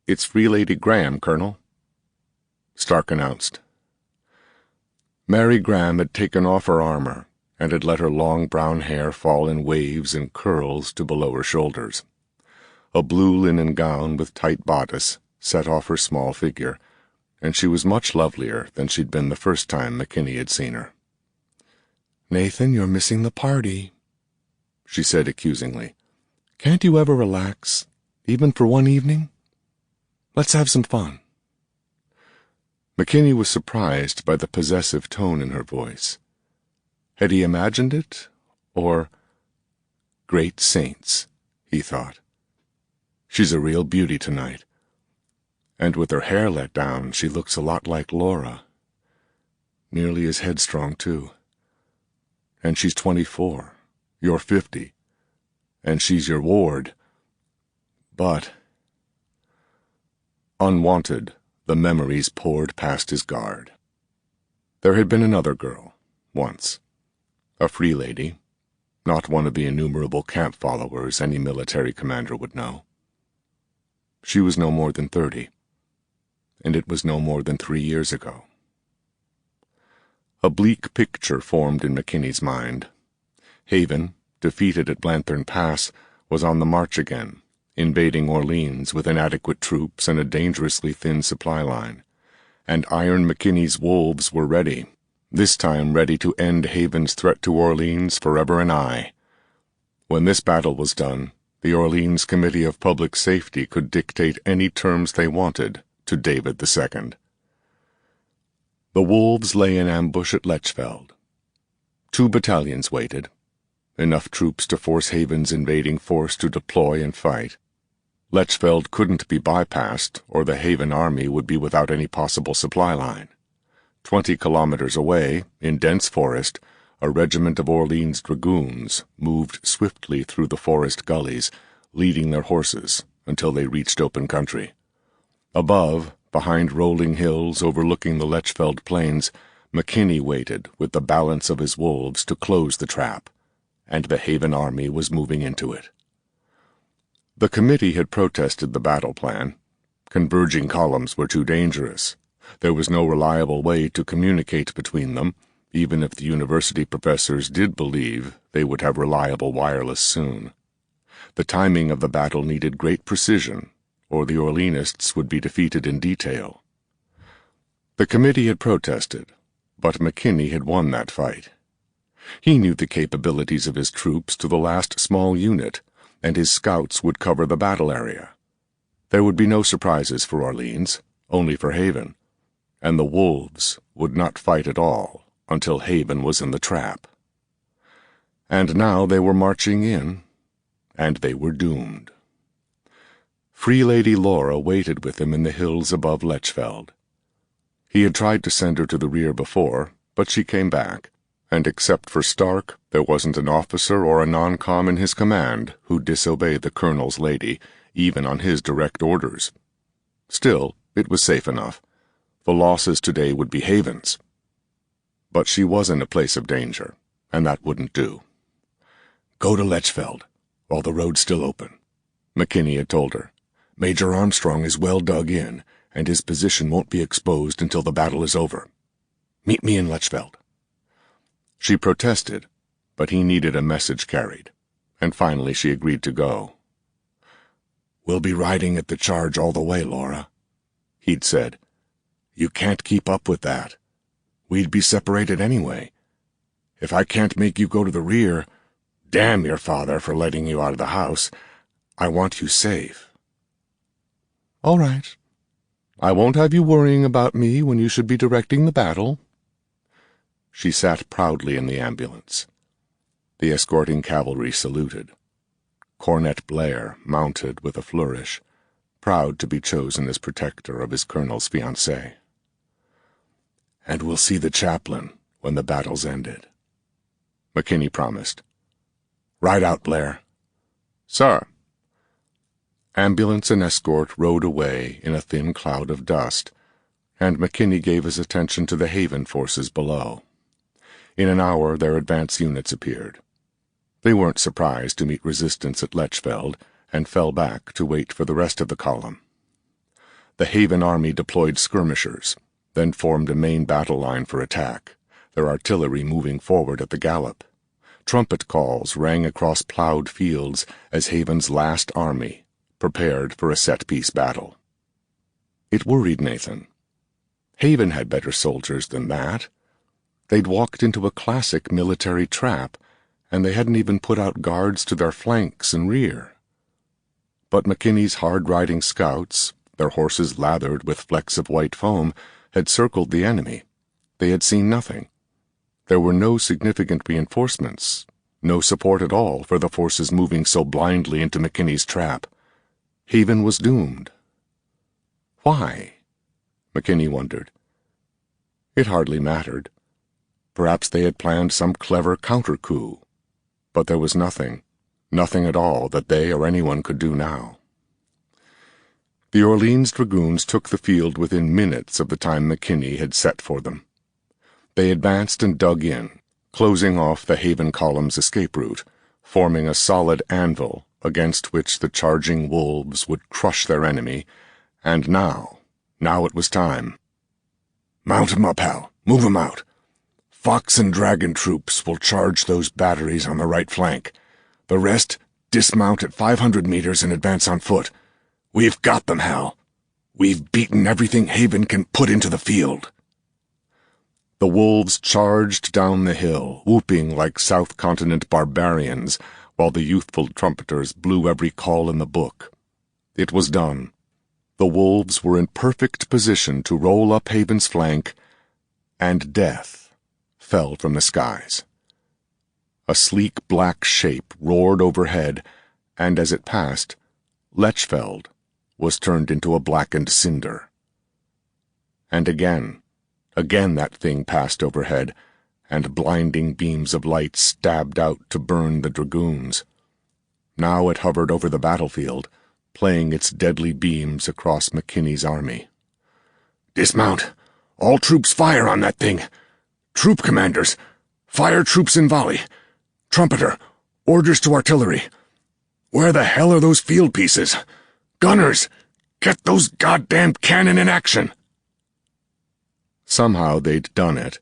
It's Free Lady Graham, Colonel, Stark announced. Mary Graham had taken off her armor and had let her long brown hair fall in waves and curls to below her shoulders. A blue linen gown with tight bodice set off her small figure, and she was much lovelier than she'd been the first time McKinney had seen her. "Nathan, you're missing the party," she said accusingly. "Can't you ever relax, even for one evening? Let's have some fun." McKinney was surprised by the possessive tone in her voice. Had he imagined it, or... Great saints, he thought. She's a real beauty tonight. And with her hair let down, she looks a lot like Laura. Nearly as headstrong, too. And she's 24. You're 50. And she's your ward. But... Unwanted, the memories poured past his guard. There had been another girl, once. A free lady, not one of the innumerable camp followers any military commander would know. She was no more than 30, and it was no more than 3 years ago. A bleak picture formed in McKinney's mind. Haven, defeated at Blanthorn Pass, was on the march again, invading Orleans with inadequate troops and a dangerously thin supply line. And Iron McKinney's wolves were ready, this time ready to end Haven's threat to Orleans forever and aye. When this battle was done, the Orleans Committee of Public Safety could dictate any terms they wanted to David II. The wolves lay in ambush at Lechfeld. 2 battalions waited, enough troops to force Haven's invading force to deploy and fight. Lechfeld couldn't be bypassed, or the Haven army would be without any possible supply line. 20 kilometers away, in dense forest, a regiment of Orleans dragoons moved swiftly through the forest gullies, leading their horses until they reached open country. Above, behind rolling hills overlooking the Lechfeld plains, McKinney waited with the balance of his wolves to close the trap, and the Haven army was moving into it. The committee had protested the battle plan. Converging columns were too dangerous. There was no reliable way to communicate between them, even if the university professors did believe they would have reliable wireless soon. The timing of the battle needed great precision, or the Orleanists would be defeated in detail. The committee had protested, but McKinney had won that fight. He knew the capabilities of his troops to the last small unit, and his scouts would cover the battle area. There would be no surprises for Orleans, only for Haven, and the wolves would not fight at all until Haven was in the trap. And now they were marching in, and they were doomed. Free Lady Laura waited with him in the hills above Lechfeld. He had tried to send her to the rear before, but she came back, and except for Stark, there wasn't an officer or a non-com in his command who disobeyed the colonel's lady, even on his direct orders. Still, it was safe enough. The losses today would be Haven's. But she was in a place of danger, and that wouldn't do. Go to Lechfeld, while the road's still open, McKinney had told her. Major Armstrong is well dug in, and his position won't be exposed until the battle is over. Meet me in Lechfeld. She protested, but he needed a message carried, and finally she agreed to go. We'll be riding at the charge all the way, Laura, he'd said. You can't keep up with that. We'd be separated anyway. If I can't make you go to the rear, damn your father for letting you out of the house. I want you safe. All right. I won't have you worrying about me when you should be directing the battle. She sat proudly in the ambulance. The escorting cavalry saluted. Cornet Blair mounted with a flourish, proud to be chosen as protector of his colonel's fiancée. And we'll see the chaplain when the battle's ended, McKinney promised. Ride out, Blair. Sir. Ambulance and escort rode away in a thin cloud of dust, and McKinney gave his attention to the Haven forces below. In an hour their advance units appeared. They weren't surprised to meet resistance at Lechfeld, and fell back to wait for the rest of the column. The Haven army deployed skirmishers, then formed a main battle line for attack, their artillery moving forward at the gallop. Trumpet calls rang across plowed fields as Haven's last army prepared for a set-piece battle. It worried Nathan. Haven had better soldiers than that. They'd walked into a classic military trap, and they hadn't even put out guards to their flanks and rear. But McKinney's hard-riding scouts, their horses lathered with flecks of white foam, had circled the enemy. They had seen nothing. There were no significant reinforcements, no support at all for the forces moving so blindly into McKinney's trap. Haven was doomed. Why? McKinney wondered. It hardly mattered. Perhaps they had planned some clever counter-coup. But there was nothing at all that they or anyone could do now. The Orleans dragoons took the field within minutes of the time McKinney had set for them. They advanced and dug in, closing off the Haven column's escape route, forming a solid anvil against which the charging wolves would crush their enemy, and now it was time. Mount 'em up, Hal. Move 'em out. Fox and Dragon troops will charge those batteries on the right flank. The rest dismount at 500 meters and advance on foot. We've got them, Hal. We've beaten everything Haven can put into the field. The wolves charged down the hill, whooping like South Continent barbarians, while the youthful trumpeters blew every call in the book. It was done. The wolves were in perfect position to roll up Haven's flank, and death fell from the skies. A sleek black shape roared overhead, and as it passed, Lechfeld was turned into a blackened cinder. And again that thing passed overhead, and blinding beams of light stabbed out to burn the dragoons. Now it hovered over the battlefield, playing its deadly beams across McKinney's army. Dismount! All troops fire on that thing! Troop commanders, fire troops in volley! Trumpeter, orders to artillery! Where the hell are those field pieces? Gunners, get those goddamn cannon in action! Somehow they'd done it.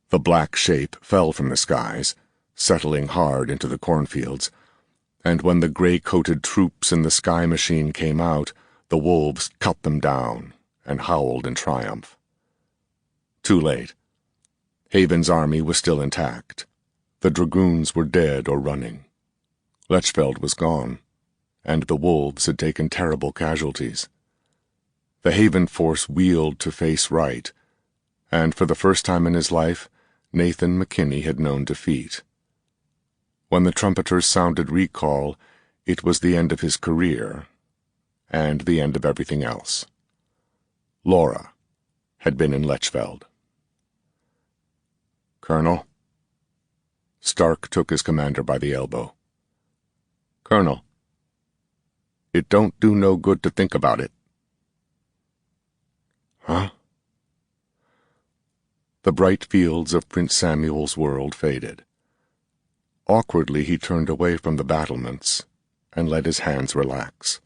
The black shape fell from the skies, settling hard into the cornfields, and when the gray-coated troops in the sky machine came out, the wolves cut them down and howled in triumph. Too late. Haven's army was still intact. The dragoons were dead or running. Lechfeld was gone, and the wolves had taken terrible casualties. The Haven force wheeled to face right, and for the first time in his life, Nathan McKinney had known defeat. When the trumpeters sounded recall, it was the end of his career, and the end of everything else. Laura had been in Lechfeld. "Colonel?" Stark took his commander by the elbow. "Colonel, it don't do no good to think about it." "Huh?" The bright fields of Prince Samuel's world faded. Awkwardly he turned away from the battlements and let his hands relax.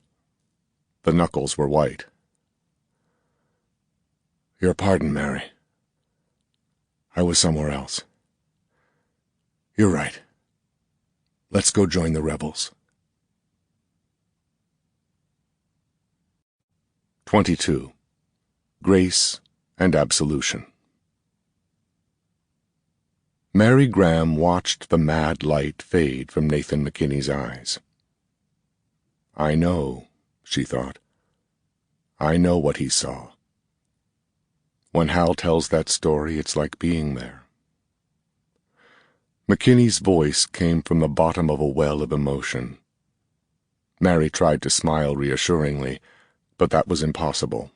The knuckles were white. Your pardon, Mary. I was somewhere else. You're right. Let's go join the rebels. 22. Grace and Absolution. Mary Graham watched the mad light fade from Nathan McKinney's eyes. I know, she thought. I know what he saw. When Hal tells that story, it's like being there. McKinney's voice came from the bottom of a well of emotion. Mary tried to smile reassuringly, but that was impossible.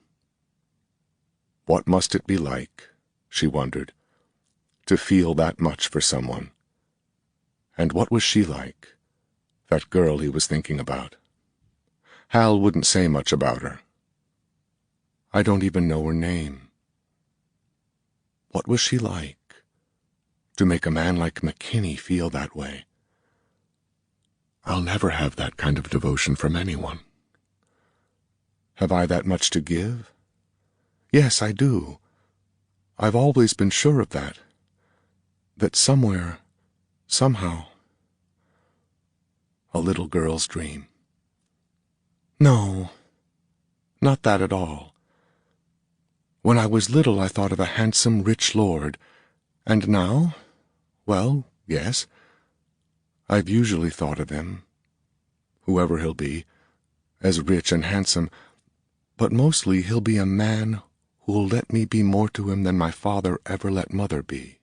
What must it be like, she wondered, to feel that much for someone? And what was she like, that girl he was thinking about? Hal wouldn't say much about her. I don't even know her name. What was she like, to make a man like McKinney feel that way? I'll never have that kind of devotion from anyone. Have I that much to give? Yes, I do. I've always been sure of that. That somewhere, somehow, a little girl's dream. No, not that at all. When I was little, I thought of a handsome, rich lord, and now, well, yes, I've usually thought of him, whoever he'll be, as rich and handsome, but mostly he'll be a man who'll let me be more to him than my father ever let Mother be.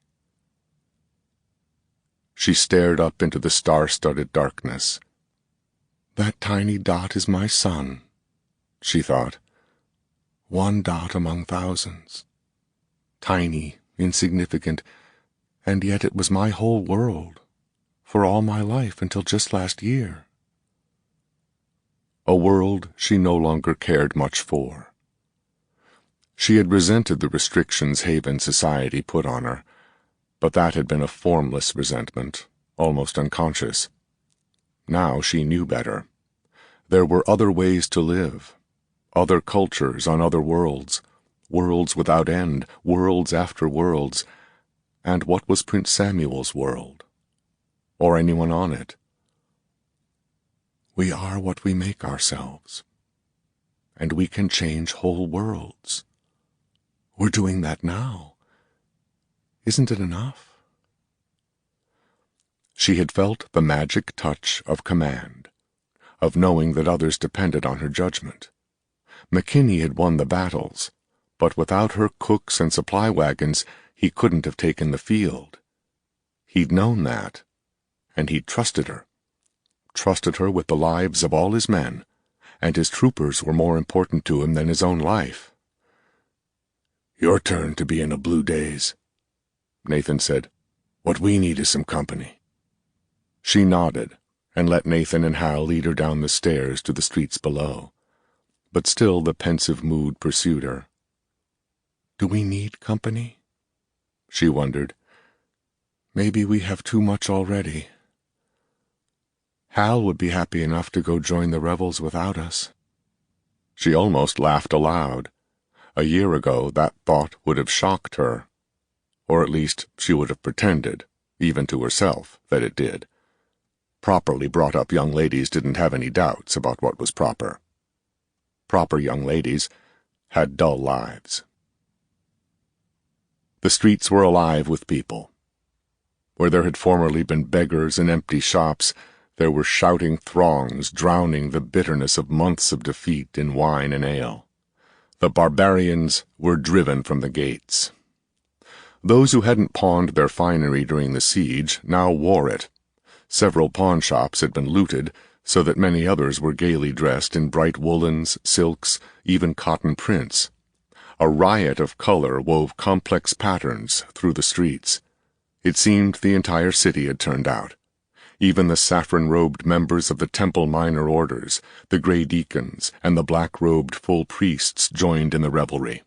She stared up into the star-studded darkness. That tiny dot is my son, she thought. One dot among thousands. Tiny, insignificant, and yet it was my whole world, for all my life until just last year. A world she no longer cared much for. She had resented the restrictions Haven society put on her, but that had been a formless resentment, almost unconscious. Now she knew better. There were other ways to live, other cultures on other worlds, worlds without end, worlds after worlds, and what was Prince Samuel's world? Or anyone on it? We are what we make ourselves, and we can change whole worlds. We're doing that now. Isn't it enough? She had felt the magic touch of command, of knowing that others depended on her judgment. McKinney had won the battles, but without her cooks and supply wagons, he couldn't have taken the field. He'd known that, and he'd trusted her with the lives of all his men, and his troopers were more important to him than his own life. Your turn to be in a blue daze, Nathan said. What we need is some company. She nodded and let Nathan and Hal lead her down the stairs to the streets below. But still the pensive mood pursued her. Do we need company? She wondered. Maybe we have too much already. Hal would be happy enough to go join the rebels without us. She almost laughed aloud. A year ago that thought would have shocked her. Or at least she would have pretended, even to herself, that it did. Properly brought-up young ladies didn't have any doubts about what was proper. Proper young ladies had dull lives. The streets were alive with people. Where there had formerly been beggars and empty shops, there were shouting throngs drowning the bitterness of months of defeat in wine and ale. The barbarians were driven from the gates. Those who hadn't pawned their finery during the siege now wore it. Several pawn shops had been looted, so that many others were gaily dressed in bright woolens, silks, even cotton prints. A riot of color wove complex patterns through the streets. It seemed the entire city had turned out. Even the saffron-robed members of the temple minor orders, the gray deacons, and the black-robed full priests joined in the revelry.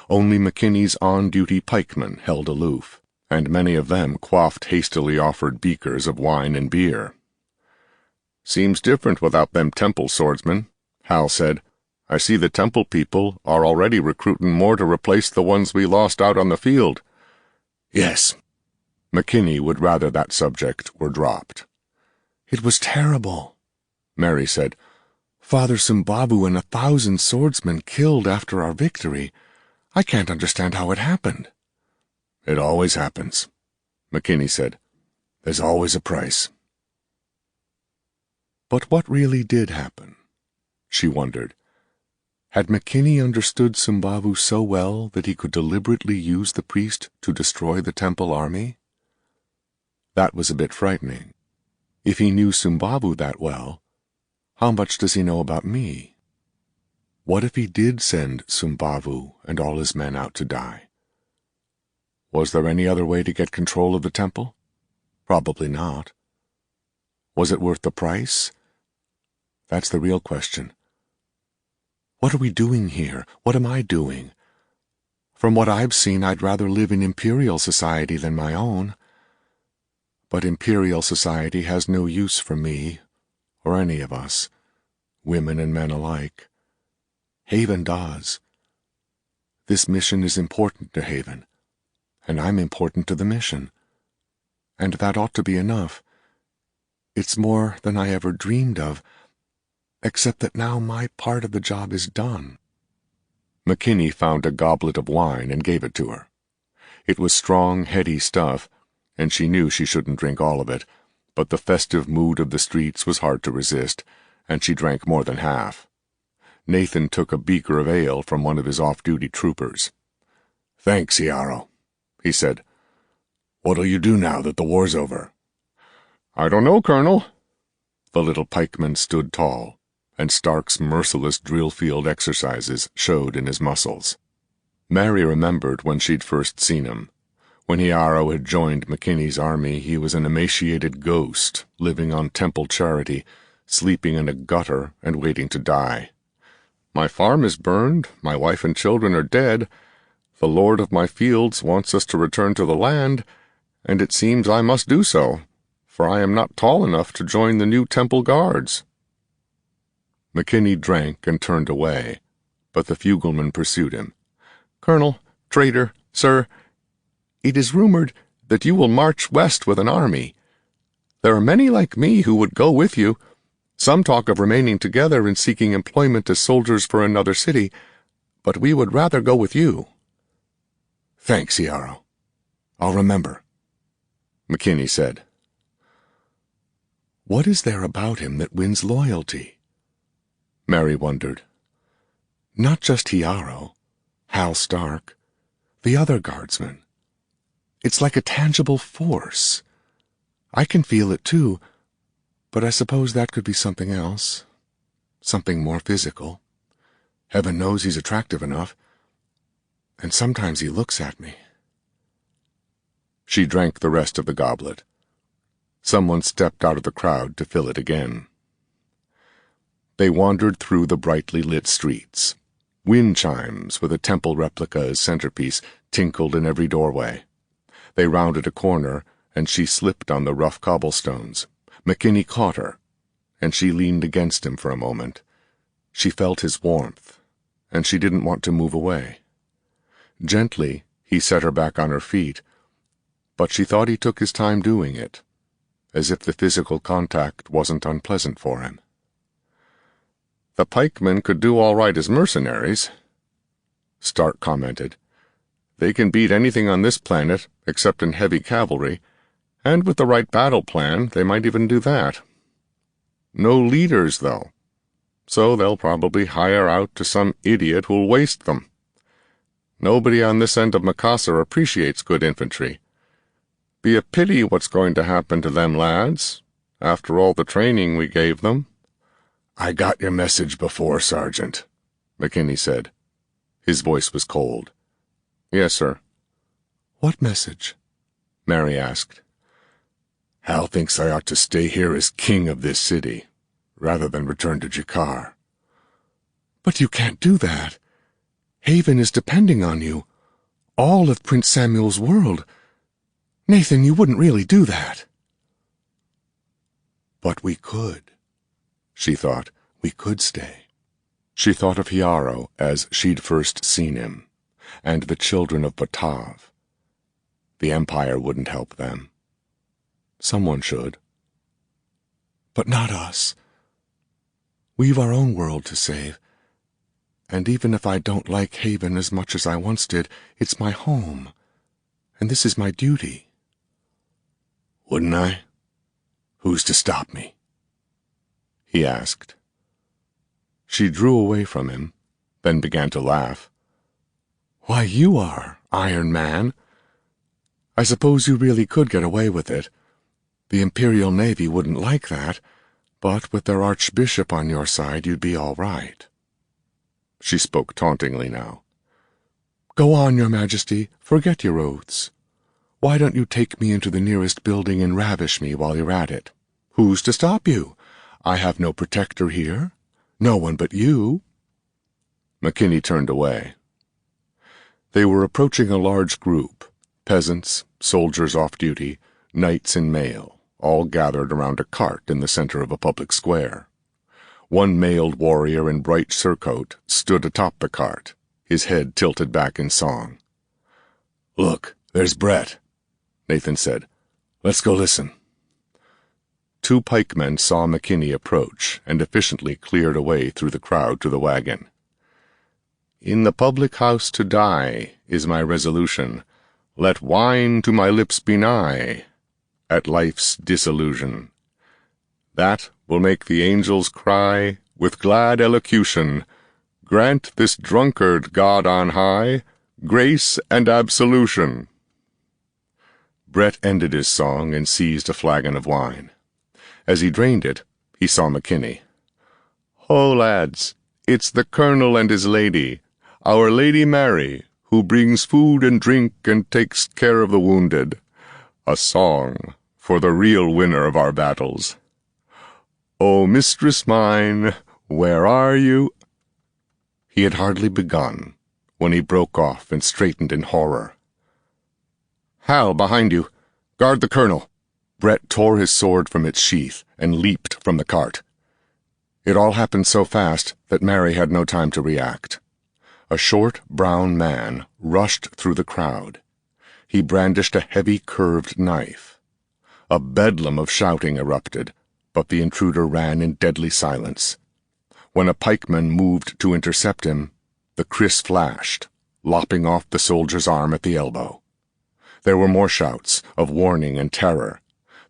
Only McKinney's on-duty pikemen held aloof, and many of them quaffed hastily offered beakers of wine and beer. "Seems different without them temple swordsmen," Hal said. "I see the temple people are already recruiting more to replace the ones we lost out on the field." "Yes." McKinney would rather that subject were dropped. "It was terrible," Mary said. "Father Sumbavu and 1,000 swordsmen killed after our victory. I can't understand how it happened." "It always happens," McKinney said. "There's always a price." But what really did happen? She wondered. Had McKinney understood Sumbavu so well that he could deliberately use the priest to destroy the temple army? That was a bit frightening. If he knew Sumbavu that well, how much does he know about me? What if he did send Sumbavu and all his men out to die? Was there any other way to get control of the temple? Probably not. Was it worth the price? That's the real question. What are we doing here? What am I doing? From what I've seen, I'd rather live in imperial society than my own. But imperial society has no use for me, or any of us, women and men alike. Haven does. This mission is important to Haven, and I'm important to the mission. And that ought to be enough. It's more than I ever dreamed of, except that now my part of the job is done. McKinney found a goblet of wine and gave it to her. It was strong, heady stuff, and she knew she shouldn't drink all of it, but the festive mood of the streets was hard to resist, and she drank more than half. Nathan took a beaker of ale from one of his off-duty troopers. "Thanks, Iaro," he said. "What'll you do now that the war's over?" "I don't know, Colonel." The little pikeman stood tall, and Stark's merciless drill-field exercises showed in his muscles. Mary remembered when she'd first seen him. When Iaro had joined McKinney's army, he was an emaciated ghost, living on temple charity, sleeping in a gutter and waiting to die. "My farm is burned, my wife and children are dead. The lord of my fields wants us to return to the land, and it seems I must do so, for I am not tall enough to join the new temple guards." McKinney drank and turned away, but the fugleman pursued him. "Colonel, traitor, sir, it is rumored that you will march west with an army. There are many like me who would go with you. Some talk of remaining together and seeking employment as soldiers for another city, but we would rather go with you." "Thanks, Iaro. I'll remember," McKinney said. What is there about him that wins loyalty? Mary wondered. Not just Iaro, Hal Stark, the other guardsmen. It's like a tangible force. I can feel it too, but I suppose that could be something else, something more physical. Heaven knows he's attractive enough, and sometimes he looks at me. She drank the rest of the goblet. Someone stepped out of the crowd to fill it again. They wandered through the brightly lit streets. Wind chimes with a temple replica as centerpiece tinkled in every doorway. They rounded a corner, and she slipped on the rough cobblestones. McKinney caught her, and she leaned against him for a moment. She felt his warmth, and she didn't want to move away. Gently, he set her back on her feet, but she thought he took his time doing it, as if the physical contact wasn't unpleasant for him. "The pikemen could do all right as mercenaries," Stark commented. "They can beat anything on this planet except in heavy cavalry, and with the right battle plan they might even do that. No leaders, though, so they'll probably hire out to some idiot who'll waste them. Nobody on this end of Macassar appreciates good infantry. Be a pity what's going to happen to them lads, after all the training we gave them." "I got your message before, Sergeant," McKinney said. His voice was cold. "Yes, sir." "What message?" Mary asked. "Hal thinks I ought to stay here as king of this city, rather than return to Jakar." "But you can't do that. Haven is depending on you. All of Prince Samuel's world. Nathan, you wouldn't really do that. But we could, she thought. We could stay. She thought of Hiaro as she'd first seen him, and the children of Batav. The Empire wouldn't help them. Someone should. But not us. We've our own world to save. And even if I don't like Haven as much as I once did, it's my home, and this is my duty. Wouldn't I? Who's to stop me? He asked. She drew away from him, then began to laugh. Why, you are, Iron Man. I suppose you really could get away with it. The Imperial Navy wouldn't like that, but with their Archbishop on your side, you'd be all right. She spoke tauntingly now. Go on, Your Majesty, forget your oaths. Why don't you take me into the nearest building and ravish me while you're at it? Who's to stop you? I have no protector here. No one but you. McKinney turned away. They were approaching a large group, peasants, soldiers off duty, knights in mail, all gathered around a cart in the center of a public square. One mailed warrior in bright surcoat stood atop the cart, his head tilted back in song. Look, there's Brett, Nathan said. Let's go listen. Two pikemen saw McKinney approach and efficiently cleared a way through the crowd to the wagon. In the public house to die is my resolution. Let wine to my lips be nigh at life's disillusion. That will make the angels cry with glad elocution. Grant this drunkard, God on high, grace and absolution. Brett ended his song and seized a flagon of wine. As he drained it, he saw McKinney. Ho, lads, it's the Colonel and his lady, our Lady Mary, who brings food and drink and takes care of the wounded. A song for the real winner of our battles. O mistress mine, where are you? He had hardly begun when he broke off and straightened in horror. Hal, behind you. Guard the Colonel. Brett tore his sword from its sheath and leaped from the cart. It all happened so fast that Mary had no time to react. A short, brown man rushed through the crowd. He brandished a heavy, curved knife. A bedlam of shouting erupted, but the intruder ran in deadly silence. When a pikeman moved to intercept him, the kriss flashed, lopping off the soldier's arm at the elbow. There were more shouts of warning and terror.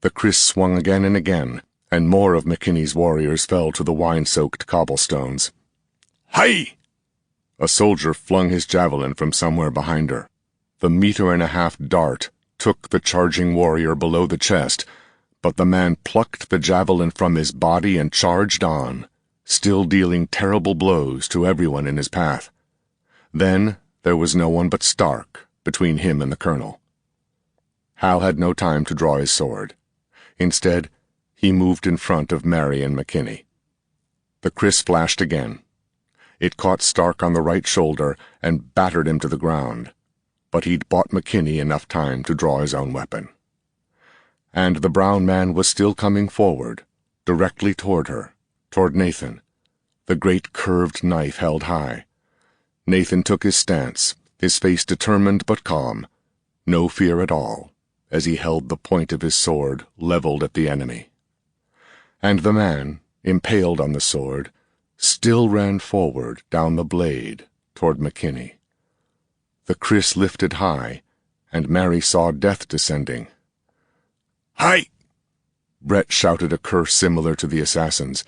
The kriss swung again and again, and more of McKinney's warriors fell to the wine-soaked cobblestones. Hi! A soldier flung his javelin from somewhere behind her. The meter-and-a-half dart took the charging warrior below the chest, but the man plucked the javelin from his body and charged on, still dealing terrible blows to everyone in his path. Then there was no one but Stark between him and the Colonel. Hal had no time to draw his sword. Instead, he moved in front of Mary and McKinney. The kriss flashed again. It caught Stark on the right shoulder and battered him to the ground, but he'd bought McKinney enough time to draw his own weapon. And the brown man was still coming forward, directly toward her, toward Nathan, the great curved knife held high. Nathan took his stance, his face determined but calm, no fear at all, as he held the point of his sword leveled at the enemy. And the man, impaled on the sword, still ran forward down the blade toward McKinney. The kriss lifted high, and Mary saw death descending. Hi! Brett shouted a curse similar to the assassin's.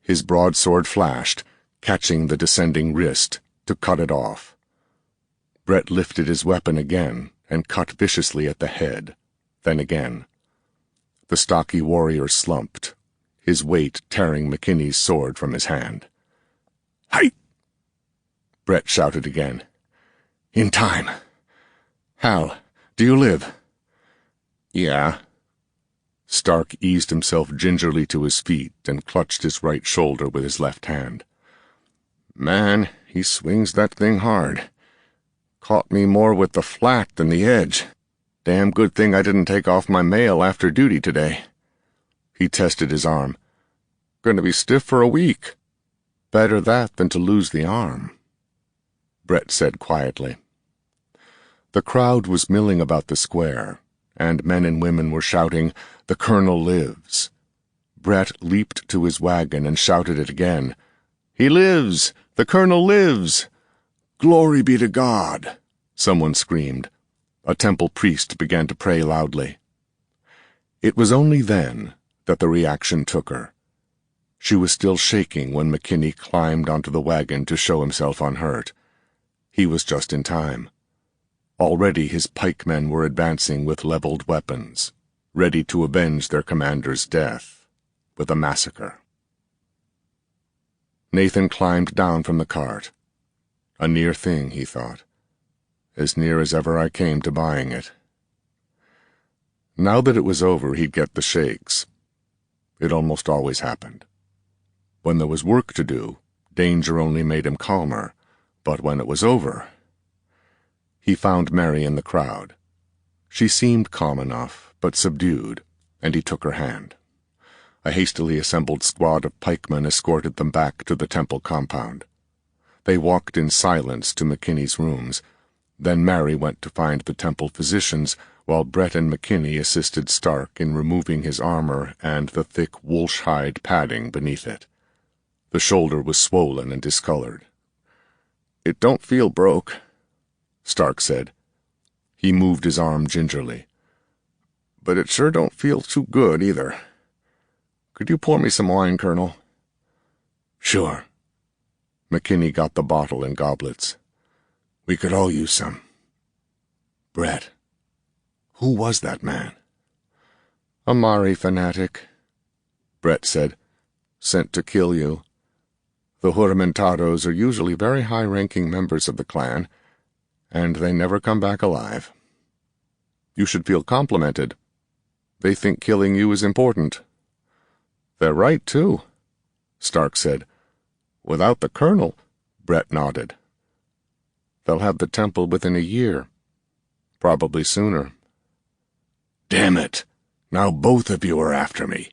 His broadsword flashed, catching the descending wrist to cut it off. Brett lifted his weapon again and cut viciously at the head, then again. The stocky warrior slumped, his weight tearing McKinney's sword from his hand. Hi! Brett shouted again. In time. Hal, do you live? Yeah. Stark eased himself gingerly to his feet and clutched his right shoulder with his left hand. Man, he swings that thing hard. Caught me more with the flat than the edge. Damn good thing I didn't take off my mail after duty today. He tested his arm. Gonna be stiff for a week. Better that than to lose the arm, Brett said quietly. The crowd was milling about the square, and men and women were shouting, "The Colonel lives." Brett leaped to his wagon and shouted it again. "He lives! The Colonel lives!" "Glory be to God!" someone screamed. A temple priest began to pray loudly. It was only then that the reaction took her. She was still shaking when McKinney climbed onto the wagon to show himself unhurt. He was just in time. Already his pikemen were advancing with leveled weapons, ready to avenge their commander's death with a massacre. Nathan climbed down from the cart. A near thing, he thought. As near as ever I came to buying it. Now that it was over, he'd get the shakes. It almost always happened. When there was work to do, danger only made him calmer, but when it was over... He found Mary in the crowd. She seemed calm enough, but subdued, and he took her hand. A hastily assembled squad of pikemen escorted them back to the temple compound. They walked in silence to McKinney's rooms. Then Mary went to find the temple physicians, while Brett and McKinney assisted Stark in removing his armor and the thick wolf-hide padding beneath it. The shoulder was swollen and discolored. "It don't feel broke," Stark said. He moved his arm gingerly. "But it sure don't feel too good, either. Could you pour me some wine, Colonel?" "Sure." McKinney got the bottle and goblets. "We could all use some." "Brett, who was that man?" "A Mari fanatic," Brett said. "Sent to kill you. The Juramentados are usually very high-ranking members of the clan, and they never come back alive. You should feel complimented. They think killing you is important." "They're right, too," Stark said. "Without the Colonel," Brett nodded. "They'll have the temple within a year. Probably sooner." "Damn it! Now both of you are after me,"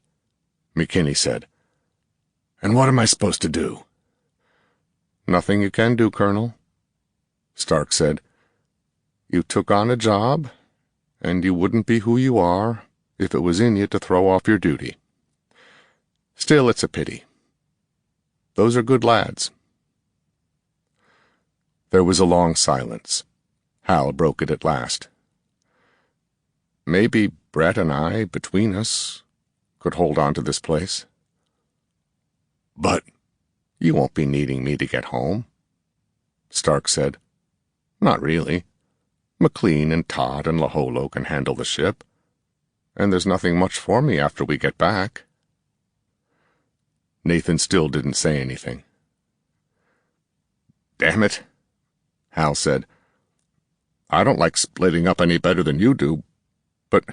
McKinney said. "And what am I supposed to do?" "Nothing you can do, Colonel," Stark said. "You took on a job, and you wouldn't be who you are if it was in you to throw off your duty. Still, it's a pity. Those are good lads." There was a long silence. Hal broke it at last. "Maybe Brett and I, between us, could hold on to this place." "But—" "You won't be needing me to get home," Stark said. "Not really. McLean and Todd and Laholo can handle the ship. And there's nothing much for me after we get back." Nathan still didn't say anything. "Damn it," Hal said. "I don't like splitting up any better than you do, but,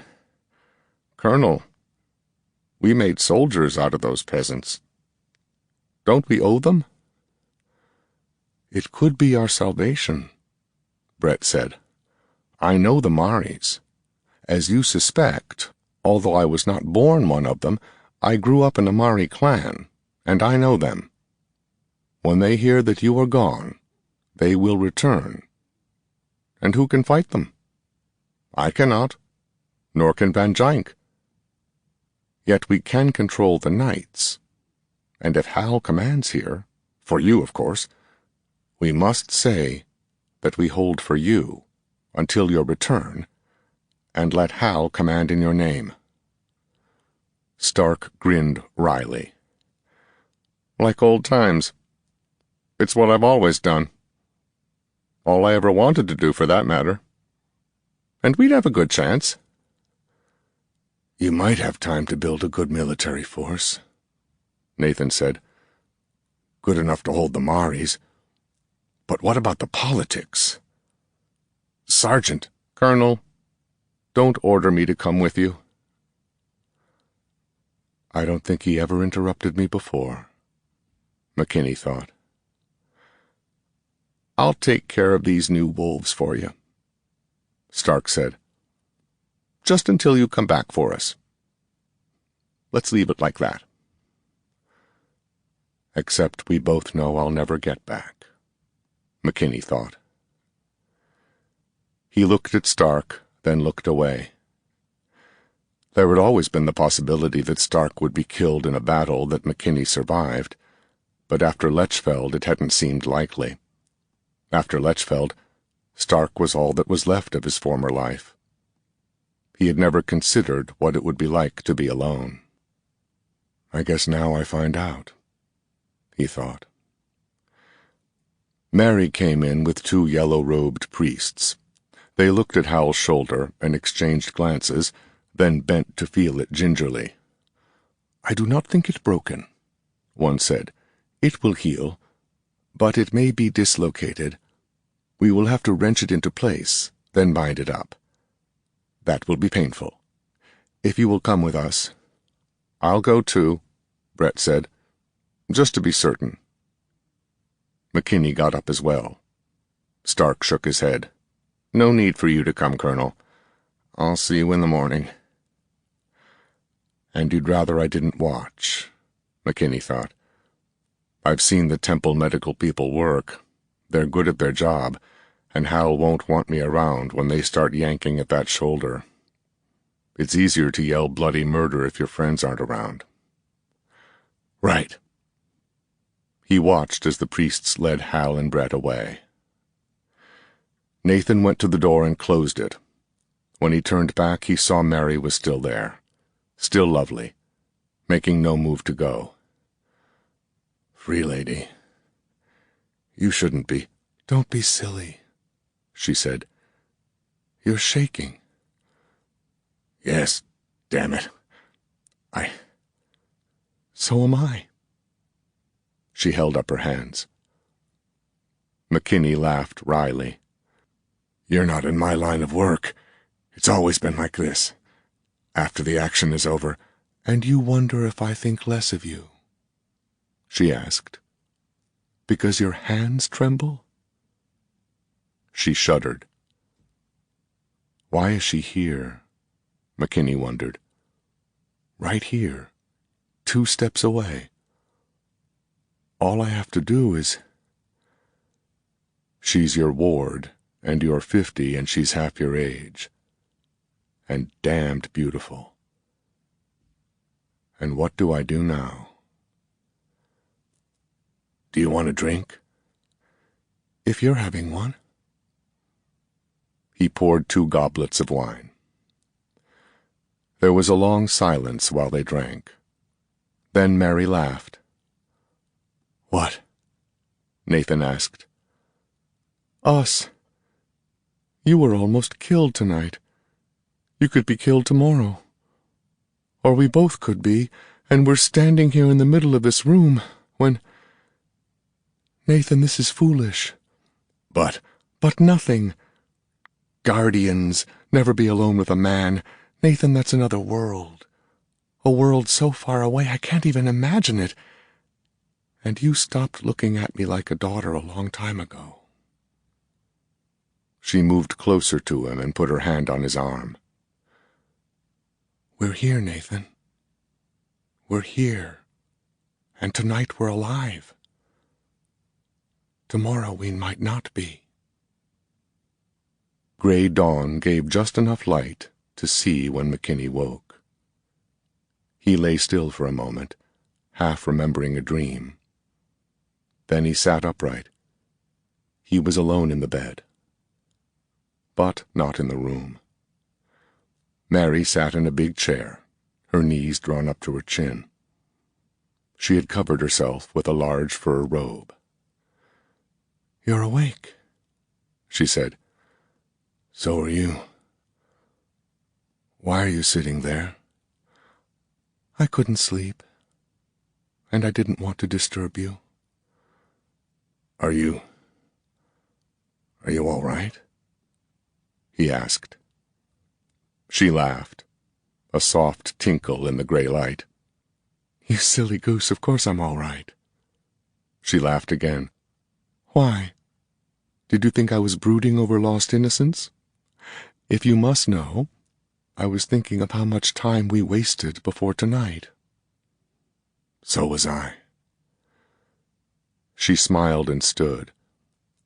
Colonel, we made soldiers out of those peasants. Don't we owe them?" "It could be our salvation," Brett said. "I know the Maris. As you suspect, although I was not born one of them, I grew up in a Mari clan, and I know them. When they hear that you are gone, they will return. And who can fight them? I cannot, nor can Van Jynck. Yet we can control the knights, and if Hal commands here, for you, of course, we must say that we hold for you until your return, and let Hal command in your name." Stark grinned wryly. "Like old times. It's what I've always done. All I ever wanted to do, for that matter. And we'd have a good chance." "You might have time to build a good military force," Nathan said. "Good enough to hold the Maris. But what about the politics?" "Sergeant, Colonel, don't order me to come with you." I don't think he ever interrupted me before, McKinney thought. "I'll take care of these new wolves for you," Stark said. just until you come back for us. Let's leave it like that. Except we both know I'll never get back, McKinney thought. He looked at Stark, then looked away. There had always been the possibility that Stark would be killed in a battle that McKinney survived, but after Lechfeld it hadn't seemed likely. After Lechfeld, Stark was all that was left of his former life. He had never considered what it would be like to be alone. I guess now I find out, he thought. Mary came in with 2 yellow-robed priests. They looked at Hal's shoulder and exchanged glances, then bent to feel it gingerly. "I do not think it broken," one said. "It will heal, but it may be dislocated. We will have to wrench it into place, then bind it up. That will be painful. If you will come with us—" "I'll go too," Brett said, "just to be certain." McKinney got up as well. Stark shook his head. "No need for you to come, Colonel. I'll see you in the morning." And you'd rather I didn't watch, McKinney thought. I've seen the Temple medical people work. They're good at their job, and Hal won't want me around when they start yanking at that shoulder. It's easier to yell bloody murder if your friends aren't around. Right. He watched as the priests led Hal and Brett away. Nathan went to the door and closed it. When he turned back, he saw Mary was still there, still lovely, making no move to go. "Free lady, you shouldn't be—" "Don't be silly," she said. "You're shaking." "Yes, damn it. So am I." She held up her hands. McKinney laughed wryly. "You're not in my line of work. It's always been like this. After the action is over—" "And you wonder if I think less of you?" she asked. "Because your hands tremble?" She shuddered. Why is she here? McKinney wondered. Right here, 2 steps away. All I have to do is— She's your ward, and you're 50 and she's half your age. And damned beautiful. And what do I do now? Do you want a drink? If you're having one. He poured 2 goblets of wine. There was a long silence while they drank. Then Mary laughed. What? Nathan asked. Us. You were almost killed tonight. You could be killed tomorrow. Or we both could be, and we're standing here in the middle of this room, when— Nathan, this is foolish. But nothing. Guardians, never be alone with a man. Nathan, that's another world. A world so far away I can't even imagine it. And you stopped looking at me like a daughter a long time ago. She moved closer to him and put her hand on his arm. We're here, Nathan. We're here. And tonight we're alive. Tomorrow we might not be. Gray dawn gave just enough light to see when McKinney woke. He lay still for a moment, half remembering a dream. Then he sat upright. He was alone in the bed. But not in the room. Mary sat in a big chair, her knees drawn up to her chin. She had covered herself with a large fur robe. You're awake, she said. So are you. Why are you sitting there? I couldn't sleep, and I didn't want to disturb you. Are you all right? He asked. She laughed, a soft tinkle in the gray light. You silly goose, of course I'm all right. She laughed again. Why? Did you think I was brooding over lost innocence? If you must know, I was thinking of how much time we wasted before tonight." "So was I." She smiled and stood.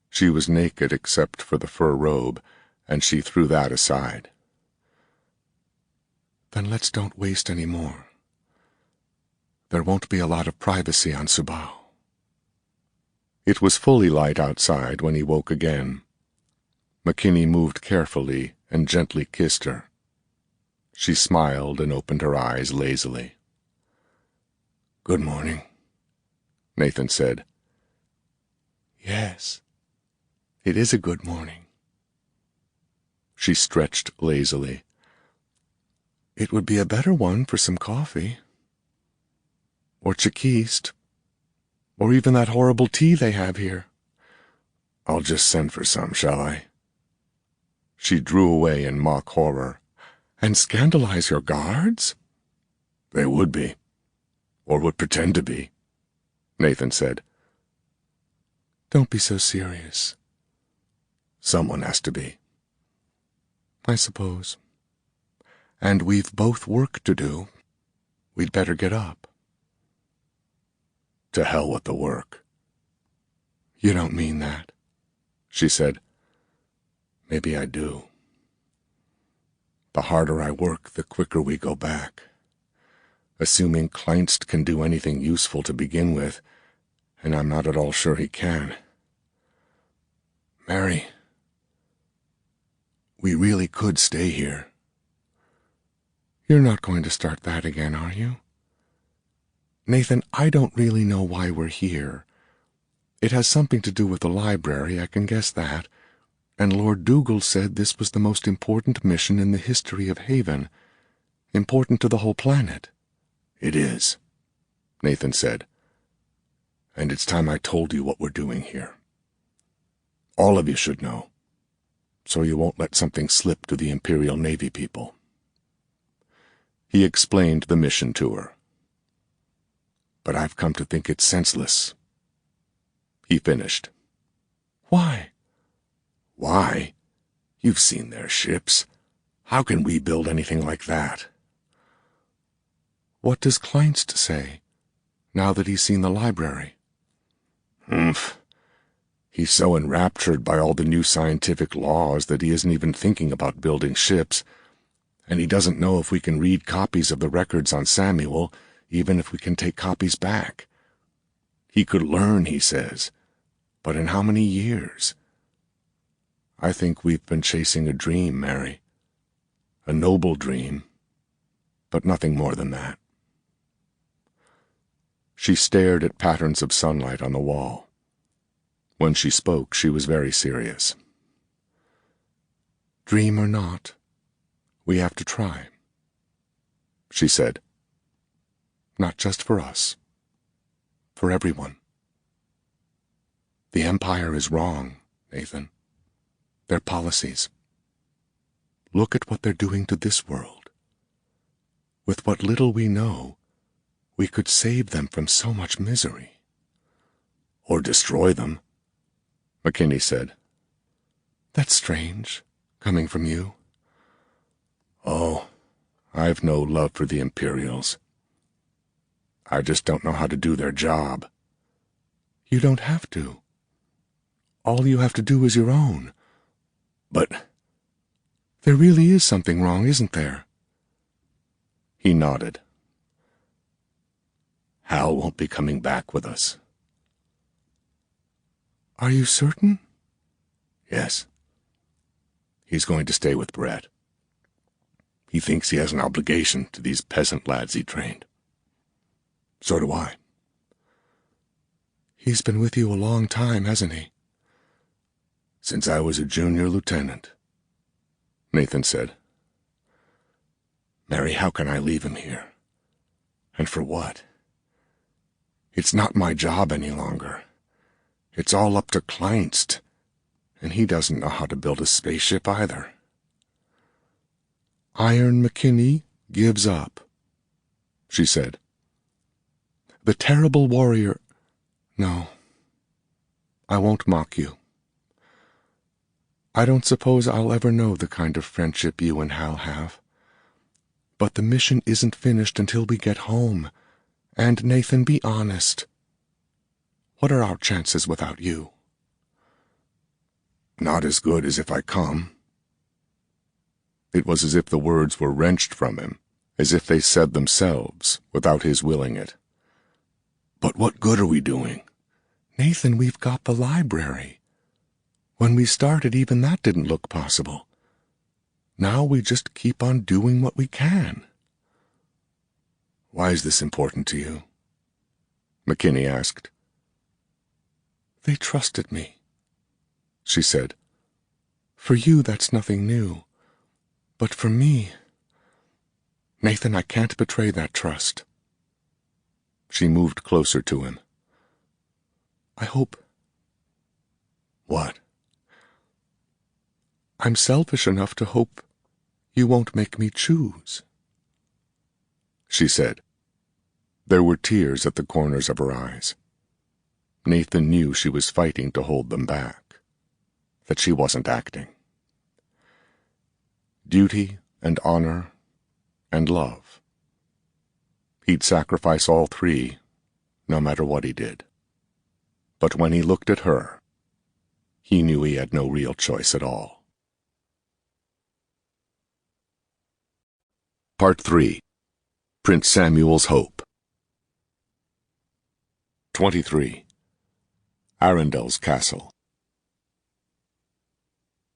She was naked except for the fur robe, and she threw that aside. "Then let's don't waste any more. There won't be a lot of privacy on Subao." It was fully light outside when he woke again. McKinney moved carefully and gently kissed her. She smiled and opened her eyes lazily. "Good morning," Nathan said. "Yes, it is a good morning." She stretched lazily. "It would be a better one for some coffee. Or chiquiste. Or even that horrible tea they have here." "I'll just send for some, shall I?" She drew away in mock horror. "And scandalize your guards?" "They would be. Or would pretend to be," Nathan said. "Don't be so serious." "Someone has to be." "I suppose. And we've both work to do. We'd better get up." "To hell with the work." "You don't mean that," she said. "Maybe I do. The harder I work, the quicker we go back. Assuming Kleinst can do anything useful to begin with, and I'm not at all sure he can. Mary, we really could stay here." "You're not going to start that again, are you? Nathan, I don't really know why we're here. It has something to do with the library, I can guess that. And Lord Dougal said this was the most important mission in the history of Haven. Important to the whole planet." "It is," Nathan said. "And it's time I told you what we're doing here. All of you should know, so you won't let something slip to the Imperial Navy people." He explained the mission to her. "But I've come to think it's senseless," he finished. "Why?" "Why? You've seen their ships. How can we build anything like that?" "What does Kleinst say, now that he's seen the library?" "Humph. He's so enraptured by all the new scientific laws that he isn't even thinking about building ships, and he doesn't know if we can read copies of the records on Samuel, even if we can take copies back. He could learn, he says, but in how many years? I think we've been chasing a dream, Mary. A noble dream, but nothing more than that." She stared at patterns of sunlight on the wall. When she spoke, she was very serious. "Dream or not, we have to try," she said. "Not just for us. For everyone. The Empire is wrong, Nathan. Their policies. Look at what they're doing to this world. With what little we know, we could save them from so much misery." "Or destroy them," McKinney said. "That's strange, coming from you." "Oh, I've no love for the Imperials. I just don't know how to do their job." "You don't have to. All you have to do is your own." "But there really is something wrong, isn't there?" He nodded. Hal won't be coming back with us." "Are you certain?" "Yes. He's going to stay with Brett. He thinks he has an obligation to these peasant lads he trained. So do I." "He's been with you a long time, hasn't he?" "Since I was a junior lieutenant," Nathan said. "Mary, how can I leave him here? And for what? It's not my job any longer. It's all up to Kleinst, and he doesn't know how to build a spaceship either." "Iron McKinney gives up," she said. "The terrible warrior—" No, I won't mock you. I don't suppose I'll ever know the kind of friendship you and Hal have. But the mission isn't finished until we get home. And, Nathan, be honest. What are our chances without you? Not as good as if I come. It was as if the words were wrenched from him, as if they said themselves, without his willing it. But what good are we doing? Nathan, we've got the library. When we started, even that didn't look possible. Now we just keep on doing what we can. Why is this important to you? McKinney asked. They trusted me, she said. For you, that's nothing new. But for me, Nathan, I can't betray that trust. She moved closer to him. I hope. What? I'm selfish enough to hope you won't make me choose, she said. There were tears at the corners of her eyes. Nathan knew she was fighting to hold them back, that she wasn't acting. Duty and honor and love. He'd sacrifice all three, no matter what he did. But when he looked at her, he knew he had no real choice at all. Part 3. Prince Samuel's Hope. 23. Arundel's Castle.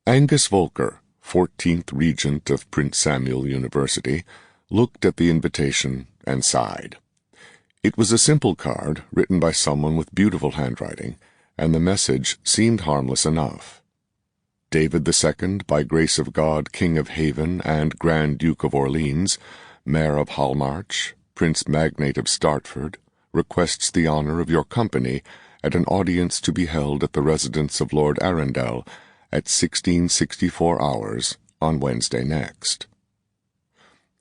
Angus Volker, 14th Regent of Prince Samuel University, looked at the invitation and sighed. It was a simple card written by someone with beautiful handwriting, and the message seemed harmless enough. David II, by grace of God, King of Haven and Grand Duke of Orleans, Mayor of Hallmarch, Prince Magnate of Startford, requests the honor of your company at an audience to be held at the residence of Lord Arundel at 1664 hours on Wednesday next.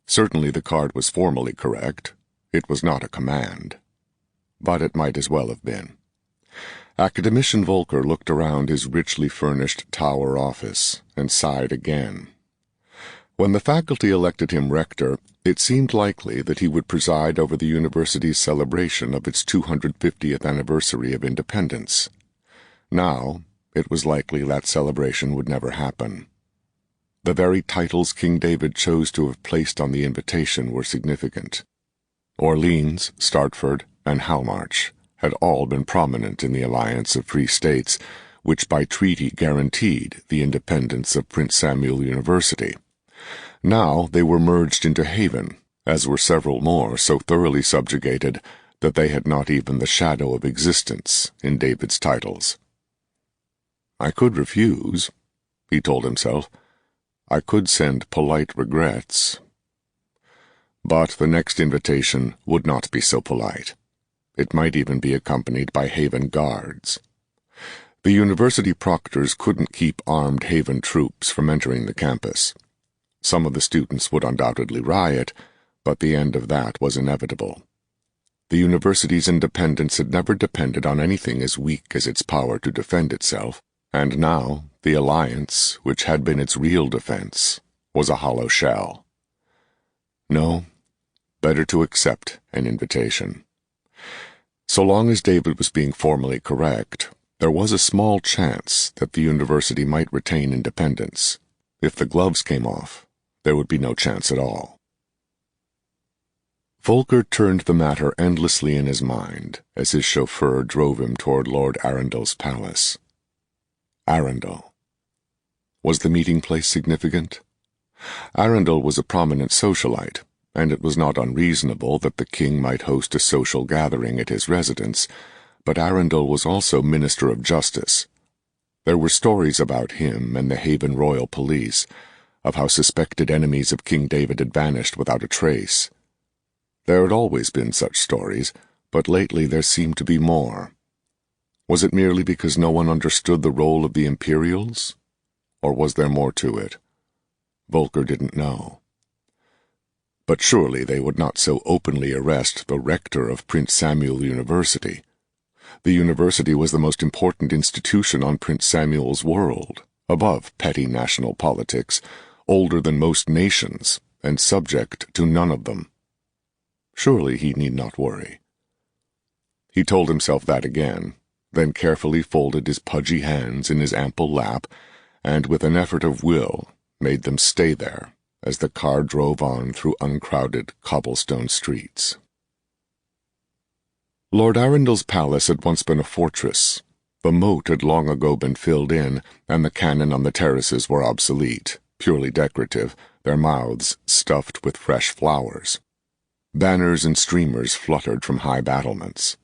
Certainly the card was formally correct. It was not a command. But it might as well have been. Academician Volker looked around his richly furnished tower office and sighed again. When the faculty elected him rector, it seemed likely that he would preside over the university's celebration of its 250th anniversary of independence. Now, it was likely that celebration would never happen. The very titles King David chose to have placed on the invitation were significant. Orleans, Startford, and Hallmarch had all been prominent in the alliance of free states, which by treaty guaranteed the independence of Prince Samuel University. Now they were merged into Haven, as were several more so thoroughly subjugated that they had not even the shadow of existence in David's titles. I could refuse, he told himself. I could send polite regrets. But the next invitation would not be so polite. It might even be accompanied by Haven guards. The university proctors couldn't keep armed Haven troops from entering the campus. Some of the students would undoubtedly riot, but the end of that was inevitable. The university's independence had never depended on anything as weak as its power to defend itself, and now the alliance, which had been its real defense, was a hollow shell. No, better to accept an invitation. So long as David was being formally correct, there was a small chance that the university might retain independence. If the gloves came off, there would be no chance at all. Volker turned the matter endlessly in his mind as his chauffeur drove him toward Lord Arundel's palace. Arundel. Was the meeting place significant? Arundel was a prominent socialite, and it was not unreasonable that the king might host a social gathering at his residence, but Arundel was also Minister of Justice. There were stories about him and the Haven Royal Police, of how suspected enemies of King David had vanished without a trace. There had always been such stories, but lately there seemed to be more. Was it merely because no one understood the role of the Imperials? Or was there more to it? Volker didn't know. But surely they would not so openly arrest the rector of Prince Samuel University. The university was the most important institution on Prince Samuel's world, above petty national politics, older than most nations, and subject to none of them. Surely he need not worry. He told himself that again, then carefully folded his pudgy hands in his ample lap, and with an effort of will made them stay there as the car drove on through uncrowded cobblestone streets. Lord Arundel's palace had once been a fortress. The moat had long ago been filled in, and the cannon on the terraces were obsolete, purely decorative, their mouths stuffed with fresh flowers. Banners and streamers fluttered from high battlements.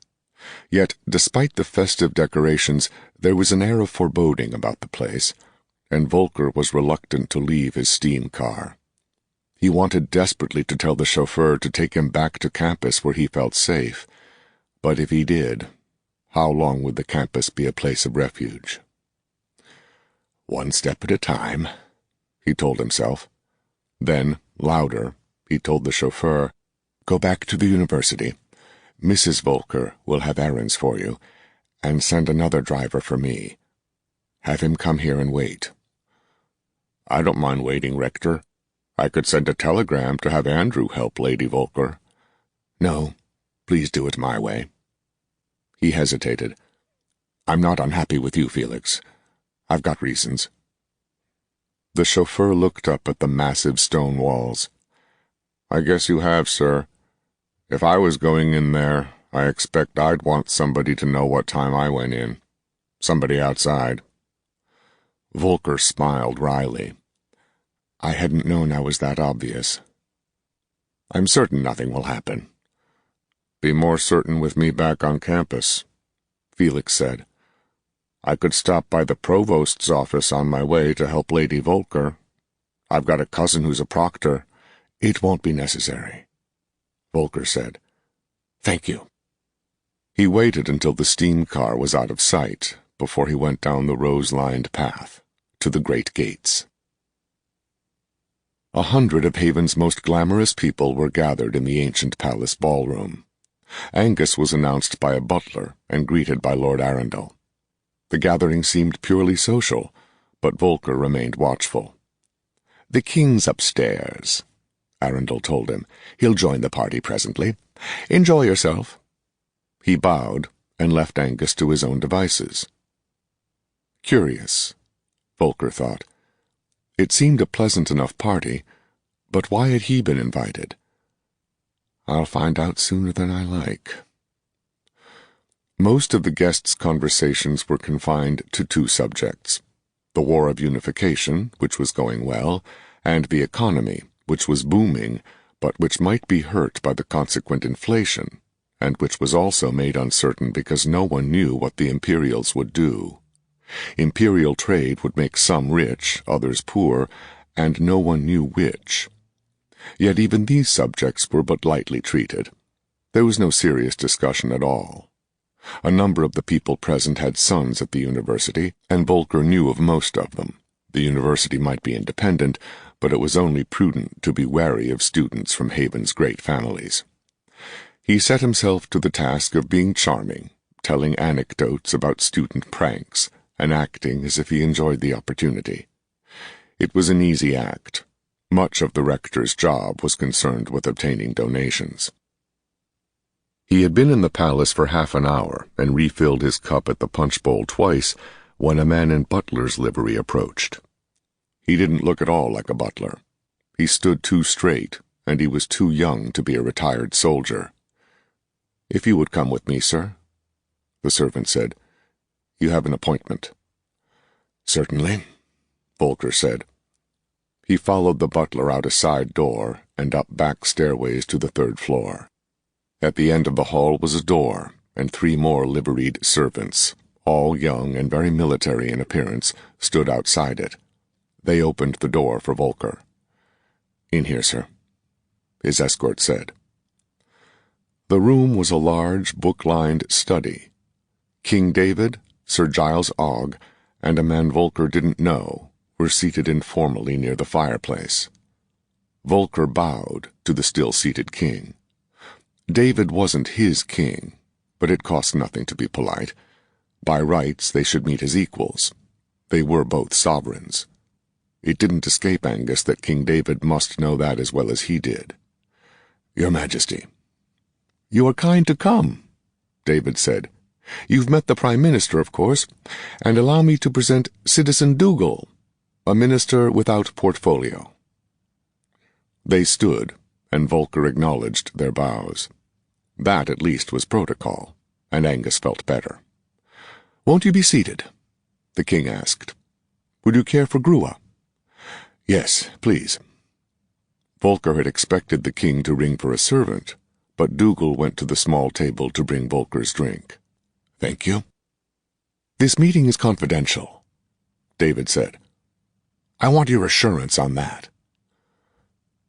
Yet, despite the festive decorations, there was an air of foreboding about the place, and Volker was reluctant to leave his steam car. He wanted desperately to tell the chauffeur to take him back to campus where he felt safe, but if he did, how long would the campus be a place of refuge? "One step at a time," he told himself. Then, louder, he told the chauffeur, "Go back to the university. Mrs. Volker will have errands for you, and send another driver for me. Have him come here and wait." "I don't mind waiting, Rector. I could send a telegram to have Andrew help Lady Volker." "No, please do it my way." He hesitated. "I'm not unhappy with you, Felix. I've got reasons." The chauffeur looked up at the massive stone walls. "I guess you have, sir. If I was going in there, I expect I'd want somebody to know what time I went in. Somebody outside." Volker smiled wryly. "I hadn't known I was that obvious." "I'm certain nothing will happen." "Be more certain with me back on campus," Felix said. "I could stop by the provost's office on my way to help Lady Volker. I've got a cousin who's a proctor." "It won't be necessary," Volker said. "Thank you." He waited until the steam car was out of sight before he went down the rose-lined path to the great gates. 100 of Haven's most glamorous people were gathered in the ancient palace ballroom. Angus was announced by a butler and greeted by Lord Arundel. The gathering seemed purely social, but Volker remained watchful. "The king's upstairs," Arundel told him. "He'll join the party presently. Enjoy yourself." He bowed and left Angus to his own devices. Curious, Volker thought. It seemed a pleasant enough party, but why had he been invited? I'll find out sooner than I like. Most of the guests' conversations were confined to 2 subjects: the War of Unification, which was going well, and the economy, which was booming, but which might be hurt by the consequent inflation, and which was also made uncertain because no one knew what the Imperials would do. Imperial trade would make some rich, others poor, and no one knew which. Yet even these subjects were but lightly treated. There was no serious discussion at all. A number of the people present had sons at the university, and Volker knew of most of them. The university might be independent, but it was only prudent to be wary of students from Haven's great families. He set himself to the task of being charming, telling anecdotes about student pranks, and acting as if he enjoyed the opportunity. It was an easy act. Much of the rector's job was concerned with obtaining donations. He had been in the palace for half an hour and refilled his cup at the punch bowl twice when a man in butler's livery approached. He didn't look at all like a butler. He stood too straight, and he was too young to be a retired soldier. "If you would come with me, sir," the servant said. "You have an appointment." "Certainly," Volker said. He followed the butler out a side door and up back stairways to the 3rd floor. At the end of the hall was a door, and 3 more liveried servants, all young and very military in appearance, stood outside it. They opened the door for Volker. "In here, sir," his escort said. The room was a large, book-lined study. King David, Sir Giles Ogg, and a man Volker didn't know were seated informally near the fireplace. Volker bowed to the still-seated king. David wasn't his king, but it cost nothing to be polite. By rights, they should meet as equals. They were both sovereigns. It didn't escape Angus that King David must know that as well as he did. "Your Majesty." "You are kind to come," David said. "You've met the Prime Minister, of course, and allow me to present Citizen Dougal, a minister without portfolio." They stood, and Volker acknowledged their bows. That, at least, was protocol, and Angus felt better. "Won't you be seated?" the king asked. "Would you care for gruel?" "Yes, please." Volker had expected the king to ring for a servant, but Dougal went to the small table to bring Volker's drink. "Thank you." "This meeting is confidential," David said. "I want your assurance on that."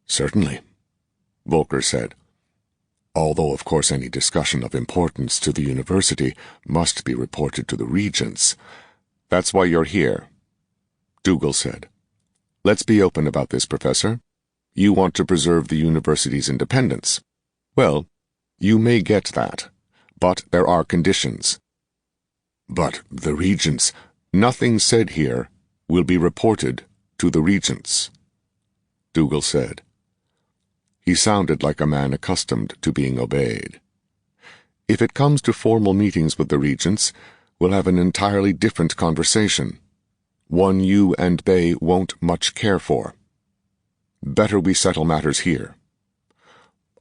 "Certainly," Volker said. "Although, of course, any discussion of importance to the university must be reported to the regents. That's why you're here," Dougal said. "Let's be open about this, Professor. You want to preserve the university's independence. Well, you may get that, but there are conditions." "But the regents—" "Nothing said here will be reported to the regents," Dougal said. He sounded like a man accustomed to being obeyed. "If it comes to formal meetings with the regents, we'll have an entirely different conversation, one you and they won't much care for. Better we settle matters here."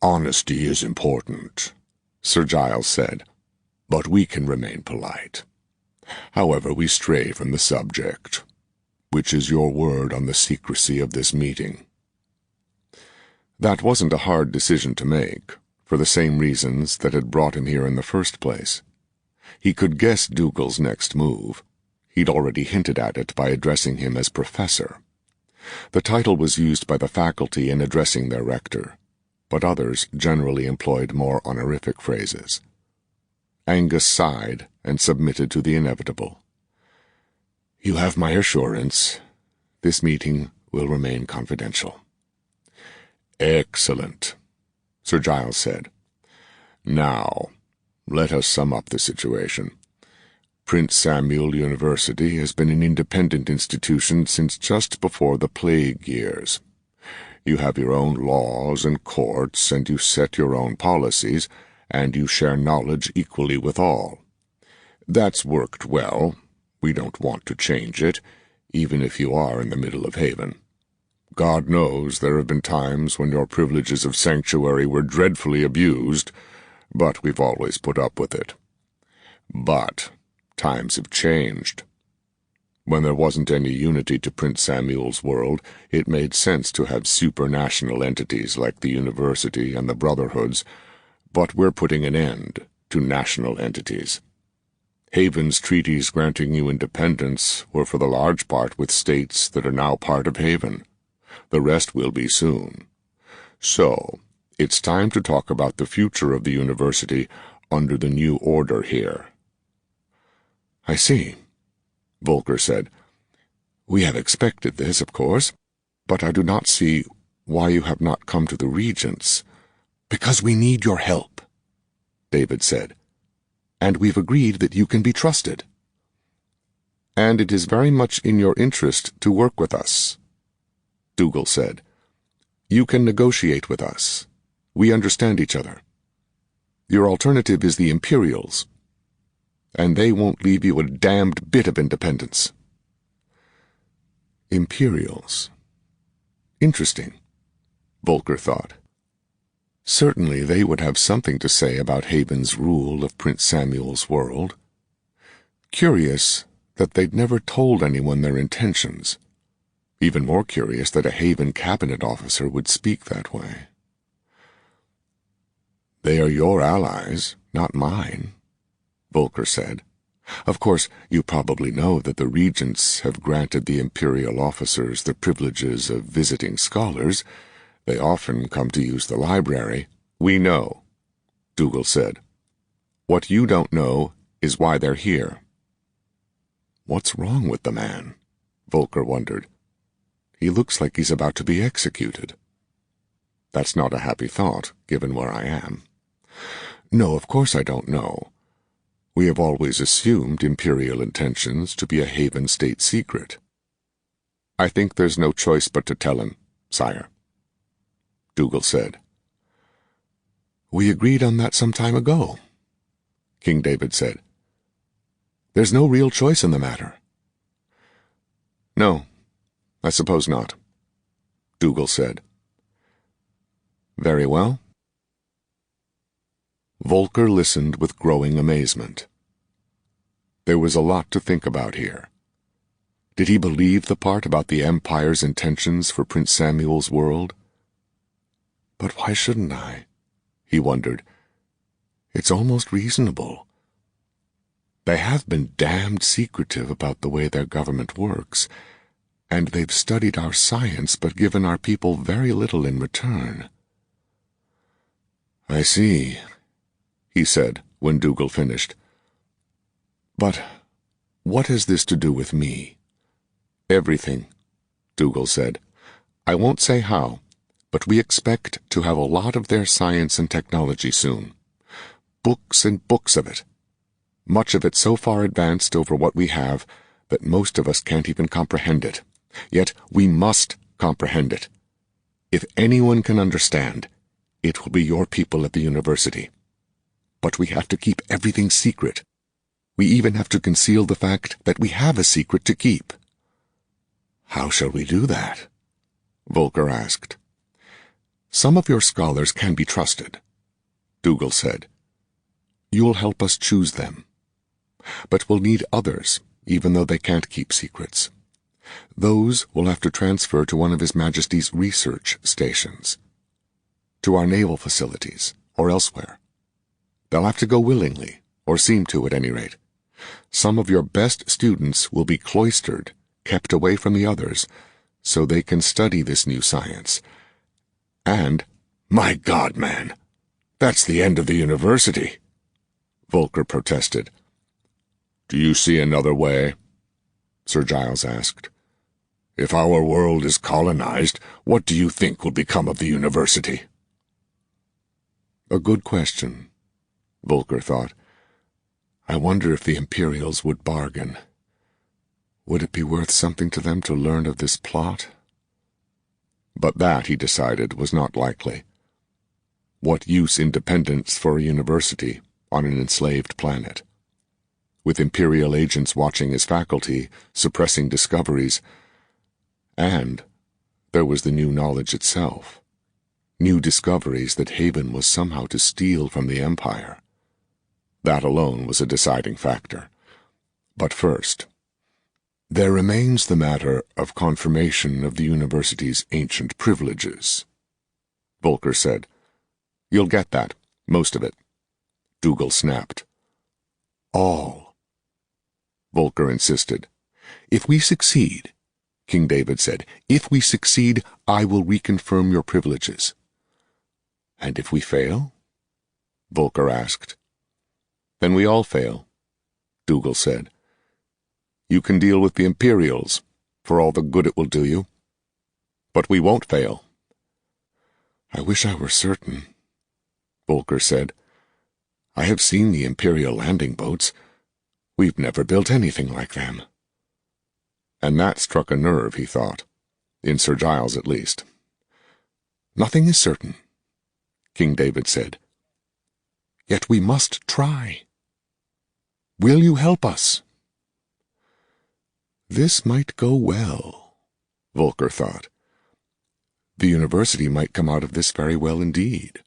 "Honesty is important," Sir Giles said, "but we can remain polite. However, we stray from the subject. Which is your word on the secrecy of this meeting?" That wasn't a hard decision to make, for the same reasons that had brought him here in the first place. He could guess Dougal's next move. He'd already hinted at it by addressing him as Professor. The title was used by the faculty in addressing their rector, but others generally employed more honorific phrases. Angus sighed and submitted to the inevitable. "You have my assurance. This meeting will remain confidential." "Excellent," Sir Giles said. "Now, let us sum up the situation. Prince Samuel University has been an independent institution since just before the plague years. You have your own laws and courts, and you set your own policies, and you share knowledge equally with all. That's worked well. We don't want to change it, even if you are in the middle of Haven. God knows there have been times when your privileges of sanctuary were dreadfully abused, but we've always put up with it. But times have changed. When there wasn't any unity to Prince Samuel's world, it made sense to have supranational entities like the university and the brotherhoods, but we're putting an end to national entities. Haven's treaties granting you independence were for the large part with states that are now part of Haven. The rest will be soon. So, it's time to talk about the future of the university under the new order here." "I see," Volker said. "We have expected this, of course, but I do not see why you have not come to the regents." "Because we need your help," David said, "and we've agreed that you can be trusted." "And it is very much in your interest to work with us," Dougal said. "You can negotiate with us. We understand each other. Your alternative is the Imperials, and they won't leave you a damned bit of independence." Imperials. Interesting, Volker thought. Certainly they would have something to say about Haven's rule of Prince Samuel's world. Curious that they'd never told anyone their intentions. Even more curious that a Haven cabinet officer would speak that way. "They are your allies, not mine," Volker said. "Of course, you probably know that the regents have granted the imperial officers the privileges of visiting scholars. They often come to use the library." "We know," Dougal said. "What you don't know is why they're here." What's wrong with the man? Volker wondered. He looks like he's about to be executed. That's not a happy thought, given where I am. No, of course I don't know. We have always assumed imperial intentions to be a Haven state secret. I think there's no choice but to tell him, sire, Dougal said. We agreed on that some time ago, King David said. There's no real choice in the matter. No, I suppose not, Dougal said. Very well. Volker listened with growing amazement. There was a lot to think about here. Did he believe the part about the Empire's intentions for Prince Samuel's world? But why shouldn't I? He wondered. It's almost reasonable. They have been damned secretive about the way their government works, and they've studied our science but given our people very little in return. I see, he said when Dougal finished. But what has this to do with me? Everything, Dougal said. I won't say how, but we expect to have a lot of their science and technology soon. Books and books of it. Much of it so far advanced over what we have that most of us can't even comprehend it. Yet we must comprehend it. If anyone can understand, it will be your people at the university. But we have to keep everything secret. We even have to conceal the fact that we have a secret to keep. How shall we do that? Volker asked. Some of your scholars can be trusted, Dougal said. You'll help us choose them. But we'll need others, even though they can't keep secrets. Those will have to transfer to one of His Majesty's research stations, to our naval facilities, or elsewhere. They'll have to go willingly, or seem to at any rate. Some of your best students will be cloistered, kept away from the others, so they can study this new science. And, my God, man, that's the end of the university, Volker protested. Do you see another way? Sir Giles asked. If our world is colonized, what do you think will become of the university? A good question, Volker thought. I wonder if the Imperials would bargain. Would it be worth something to them to learn of this plot? But that, he decided, was not likely. What use independence for a university on an enslaved planet? With Imperial agents watching his faculty, suppressing discoveries, and there was the new knowledge itself. New discoveries that Haven was somehow to steal from the Empire. That alone was a deciding factor. But first, there remains the matter of confirmation of the university's ancient privileges, Volker said. You'll get that, most of it. Dougal snapped. All, Volker insisted. If we succeed, King David said, if we succeed, I will reconfirm your privileges. And if we fail? Volker asked. Then we all fail, Dougal said. You can deal with the Imperials, for all the good it will do you. But we won't fail. I wish I were certain, Volker said. I have seen the Imperial landing boats. We've never built anything like them. And that struck a nerve, he thought, in Sir Giles at least. Nothing is certain, King David said. Yet we must try. Will you help us? This might go well, Volker thought. The university might come out of this very well indeed.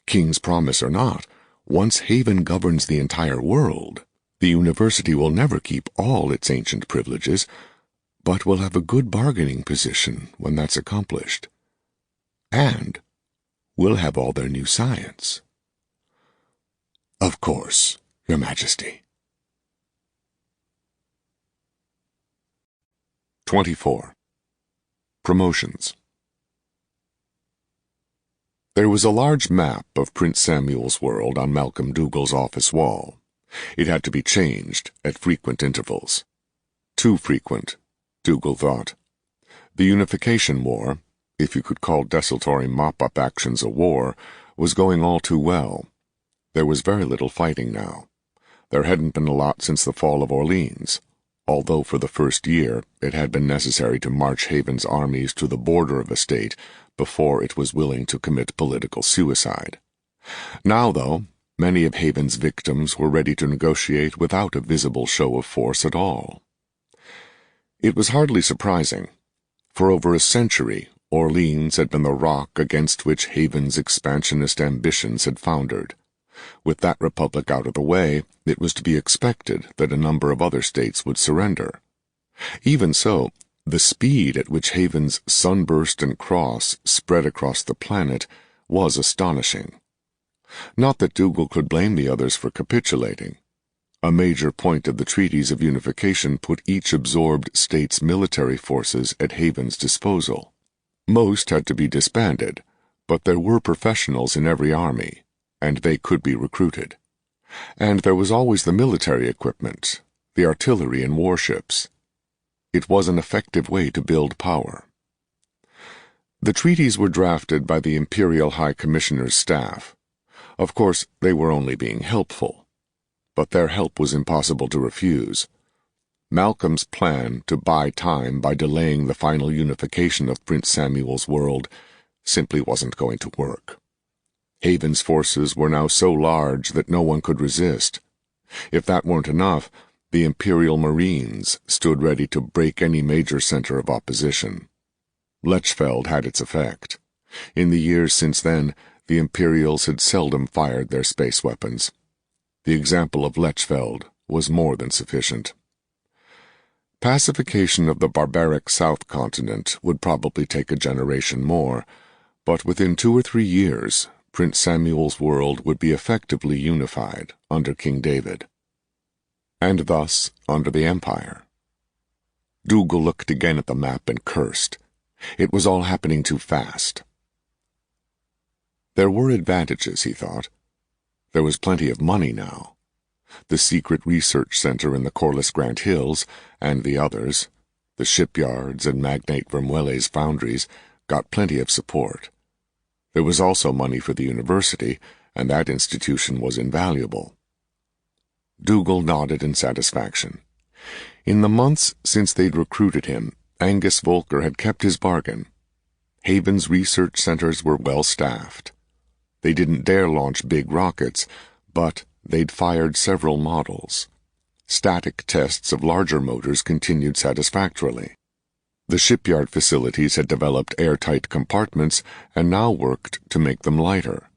King's promise or not, once Haven governs the entire world, the university will never keep all its ancient privileges, but will have a good bargaining position when that's accomplished. And we'll have all their new science. Of course, Your Majesty. 24. Promotions. There was a large map of Prince Samuel's world on Malcolm Dougal's office wall. It had to be changed at frequent intervals. Too frequent, Dougal thought. The Unification War, if you could call desultory mop-up actions a war, was going all too well. There was very little fighting now. There hadn't been a lot since the fall of Orleans. although for the first year it had been necessary to march Haven's armies to the border of a state before it was willing to commit political suicide. Now, though, many of Haven's victims were ready to negotiate without a visible show of force at all. It was hardly surprising. For over a century, Orleans had been the rock against which Haven's expansionist ambitions had foundered. With that republic out of the way, it was to be expected that a number of other states would surrender. Even so, the speed at which Haven's sunburst and cross spread across the planet was astonishing. Not that Dougal could blame the others for capitulating. A major point of the treaties of unification put each absorbed state's military forces at Haven's disposal. Most had to be disbanded, but there were professionals in every army, and they could be recruited. And there was always the military equipment, the artillery and warships. It was an effective way to build power. The treaties were drafted by the Imperial High Commissioner's staff. Of course, they were only being helpful, but their help was impossible to refuse. Malcolm's plan to buy time by delaying the final unification of Prince Samuel's world simply wasn't going to work. Haven's forces were now so large that no one could resist. If that weren't enough, the Imperial Marines stood ready to break any major center of opposition. Lechfeld had its effect. In the years since then, the Imperials had seldom fired their space weapons. The example of Lechfeld was more than sufficient. Pacification of the barbaric South Continent would probably take a generation more, but within 2 or 3 years, Prince Samuel's world would be effectively unified under King David. And thus under the Empire. Dougal looked again at the map and cursed. It was all happening too fast. There were advantages, he thought. There was plenty of money now. The secret research center in the Corliss Grant Hills, and the others, the shipyards and magnate Vermuelle's foundries, got plenty of support. There was also money for the university, and that institution was invaluable. Dougal nodded in satisfaction. In the months since they'd recruited him, Angus Volker had kept his bargain. Haven's research centers were well staffed. They didn't dare launch big rockets, but they'd fired several models. Static tests of larger motors continued satisfactorily. The shipyard facilities had developed airtight compartments and now worked to make them lighter.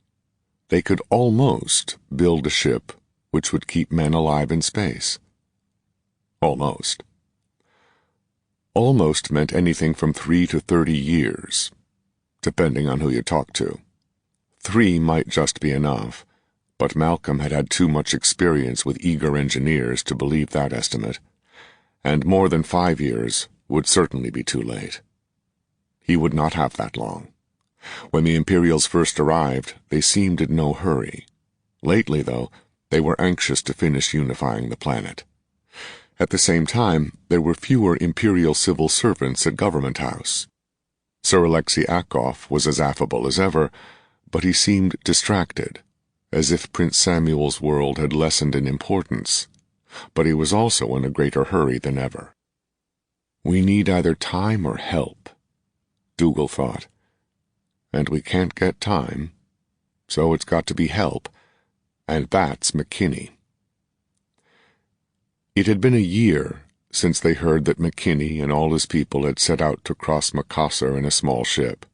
They could almost build a ship which would keep men alive in space. Almost. Almost meant anything from 3 to 30 years, depending on who you talked to. 3 might just be enough, but Malcolm had had too much experience with eager engineers to believe that estimate, and more than 5 years would certainly be too late. He would not have that long. When the Imperials first arrived, they seemed in no hurry. Lately, though, they were anxious to finish unifying the planet. At the same time, there were fewer Imperial civil servants at Government House. Sir Alexei Akov was as affable as ever, but he seemed distracted, as if Prince Samuel's world had lessened in importance, but he was also in a greater hurry than ever. We need either time or help, Dougal thought, and we can't get time, so it's got to be help, and that's McKinney. It had been a year since they heard that McKinney and all his people had set out to cross Macassar in a small ship.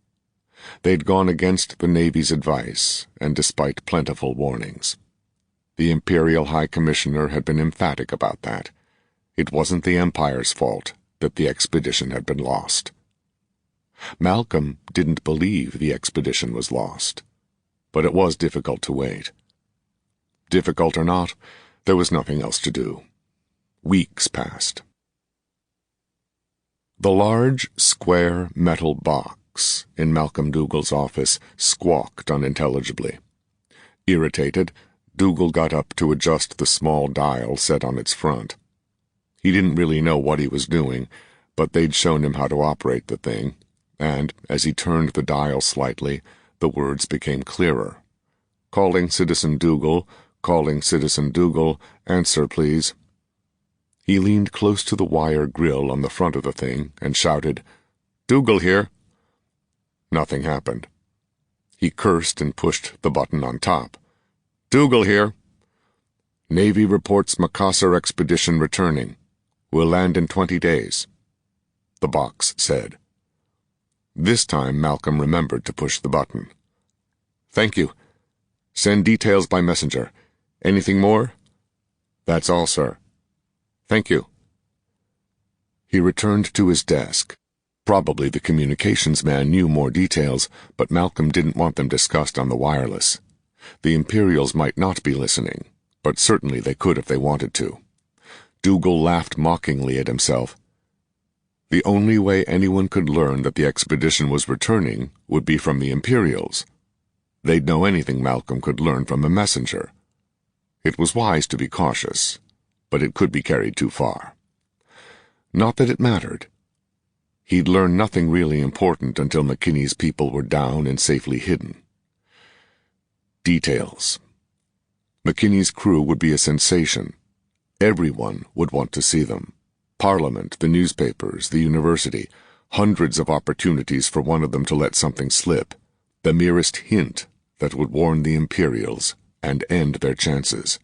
They'd gone against the Navy's advice, and despite plentiful warnings. The Imperial High Commissioner had been emphatic about that. It wasn't the Empire's fault that the expedition had been lost. Malcolm didn't believe the expedition was lost, but it was difficult to wait. Difficult or not, there was nothing else to do. Weeks passed. The large, square metal box in Malcolm Dougal's office squawked unintelligibly. Irritated, Dougal got up to adjust the small dial set on its front. He didn't really know what he was doing, but they'd shown him how to operate the thing, and, as he turned the dial slightly, the words became clearer. "Calling Citizen Dougal, answer, please." He leaned close to the wire grill on the front of the thing and shouted, "Dougal here." Nothing happened. He cursed and pushed the button on top. "Dougal here. Navy reports Macassar expedition returning. Will land in 20 days. The box said. This time Malcolm remembered to push the button. "Thank you. Send details by messenger. Anything more?" "That's all, sir." "Thank you." He returned to his desk. Probably the communications man knew more details, but Malcolm didn't want them discussed on the wireless. The Imperials might not be listening, but certainly they could if they wanted to. Dougal laughed mockingly at himself. The only way anyone could learn that the expedition was returning would be from the Imperials. They'd know anything Malcolm could learn from a messenger. It was wise to be cautious, but it could be carried too far. Not that it mattered. He'd learn nothing really important until McKinney's people were down and safely hidden. Details. McKinney's crew would be a sensation. Everyone would want to see them. Parliament, the newspapers, the university, hundreds of opportunities for one of them to let something slip, the merest hint that would warn the Imperials and end their chances.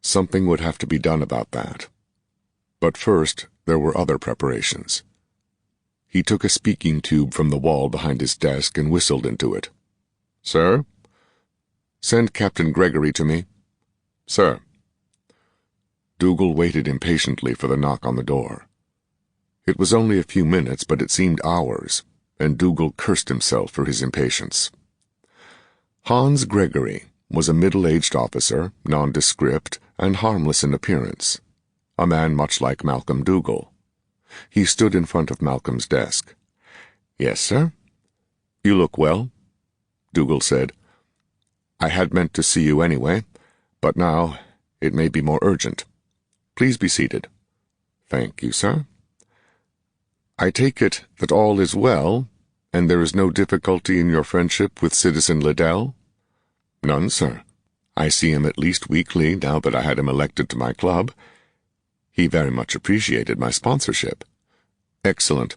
Something would have to be done about that. But first, there were other preparations. He took a speaking tube from the wall behind his desk and whistled into it. "Sir?" "Send Captain Gregory to me." "Sir." Dougal waited impatiently for the knock on the door. It was only a few minutes, but it seemed hours, and Dougal cursed himself for his impatience. Hans Gregory was a middle-aged officer, nondescript and harmless in appearance, a man much like Malcolm Dougal. He stood in front of Malcolm's desk. "Yes, sir?" "You look well," Dougal said. "I had meant to see you anyway, but now it may be more urgent. Please be seated." "Thank you, sir." "I take it that all is well, and there is no difficulty in your friendship with Citizen Liddell?" "None, sir. I see him at least weekly now that I had him elected to my club. He very much appreciated my sponsorship." "Excellent.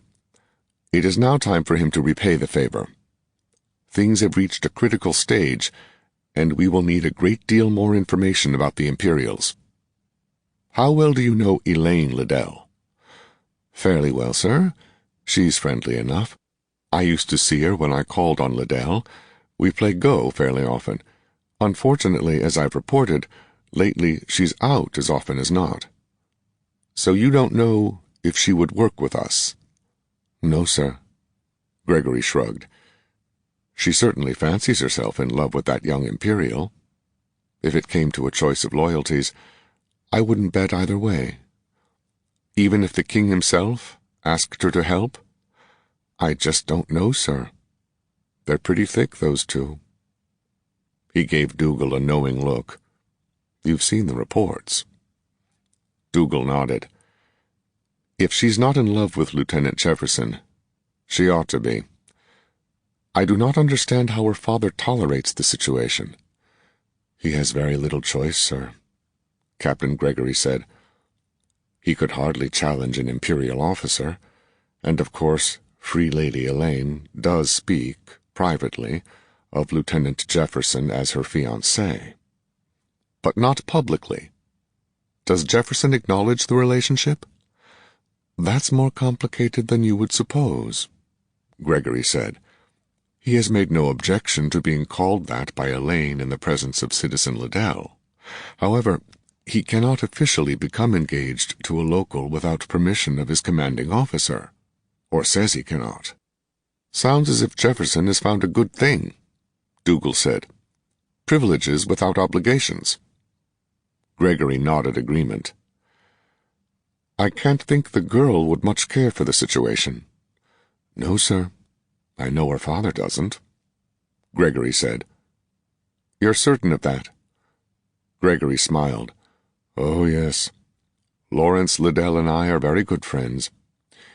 It is now time for him to repay the favor. Things have reached a critical stage, and we will need a great deal more information about the Imperials. How well do you know Elaine Liddell?" "Fairly well, sir. She's friendly enough. I used to see her when I called on Liddell. We play Go fairly often. Unfortunately, as I've reported, lately she's out as often as not." "So you don't know if she would work with us?" "No, sir." Gregory shrugged. "She certainly fancies herself in love with that young Imperial. If it came to a choice of loyalties, I wouldn't bet either way." "Even if the king himself asked her to help?" "I just don't know, sir. They're pretty thick, those two." He gave Dougal a knowing look. "You've seen the reports." Dougal nodded. "If she's not in love with Lieutenant Jefferson, she ought to be. I do not understand how her father tolerates the situation." "He has very little choice, sir," Captain Gregory said. "He could hardly challenge an Imperial officer, and of course Free Lady Elaine does speak, privately, of Lieutenant Jefferson as her fiancé. But not publicly. Does Jefferson acknowledge the relationship?" "That's more complicated than you would suppose," Gregory said. "He has made no objection to being called that by Elaine in the presence of Citizen Liddell. However, he cannot officially become engaged to a local without permission of his commanding officer, or says he cannot." "Sounds as if Jefferson has found a good thing," Dougal said. "Privileges without obligations." Gregory nodded agreement. "I can't think the girl would much care for the situation." "No, sir. I know her father doesn't," Gregory said. "You're certain of that?" Gregory smiled. "Oh, yes. Lawrence Liddell and I are very good friends.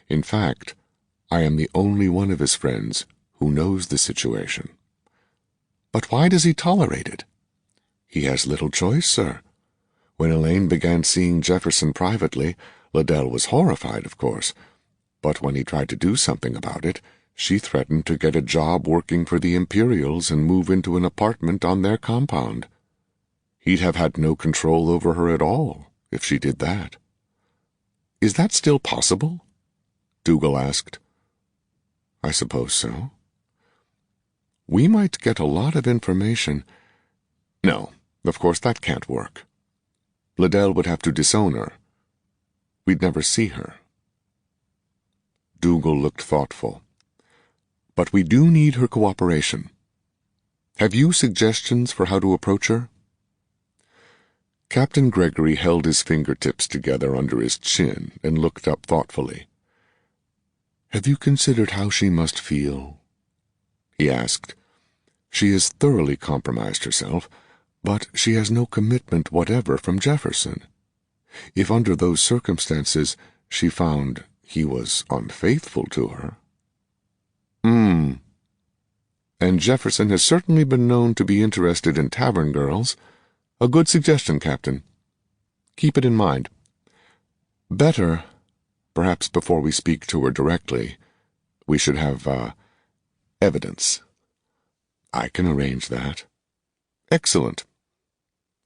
In fact, I am the only one of his friends who knows the situation." "But why does he tolerate it?" "He has little choice, sir. When Elaine began seeing Jefferson privately, Liddell was horrified, of course. But when he tried to do something about it, she threatened to get a job working for the Imperials and move into an apartment on their compound. He'd have had no control over her at all if she did that. Is that still possible? Dougal asked. I suppose so. We might get a lot of information. No, of course that can't work. Liddell would have to disown her. We'd never see her. Dougal looked thoughtful. But we do need her cooperation. Have you suggestions for how to approach her? Captain Gregory held his fingertips together under his chin and looked up thoughtfully. Have you considered how she must feel? He asked. She has thoroughly compromised herself, but she has no commitment whatever from Jefferson. If under those circumstances she found he was unfaithful to her. And Jefferson has certainly been known to be interested in tavern girls. A good suggestion, Captain. Keep it in mind. Better, perhaps before we speak to her directly, we should have, evidence. I can arrange that. Excellent.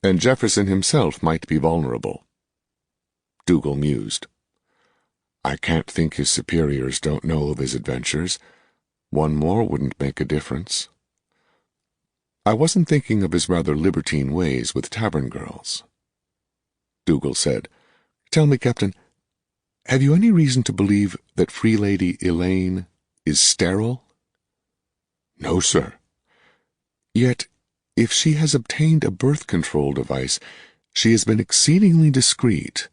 And Jefferson himself might be vulnerable. Dougal mused. I can't think his superiors don't know of his adventures. One more wouldn't make a difference. I wasn't thinking of his rather libertine ways with tavern girls. Dougal said, Tell me, Captain, have you any reason to believe that Free Lady Elaine is sterile? No, sir. Yet, if she has obtained a birth control device, she has been exceedingly discreet.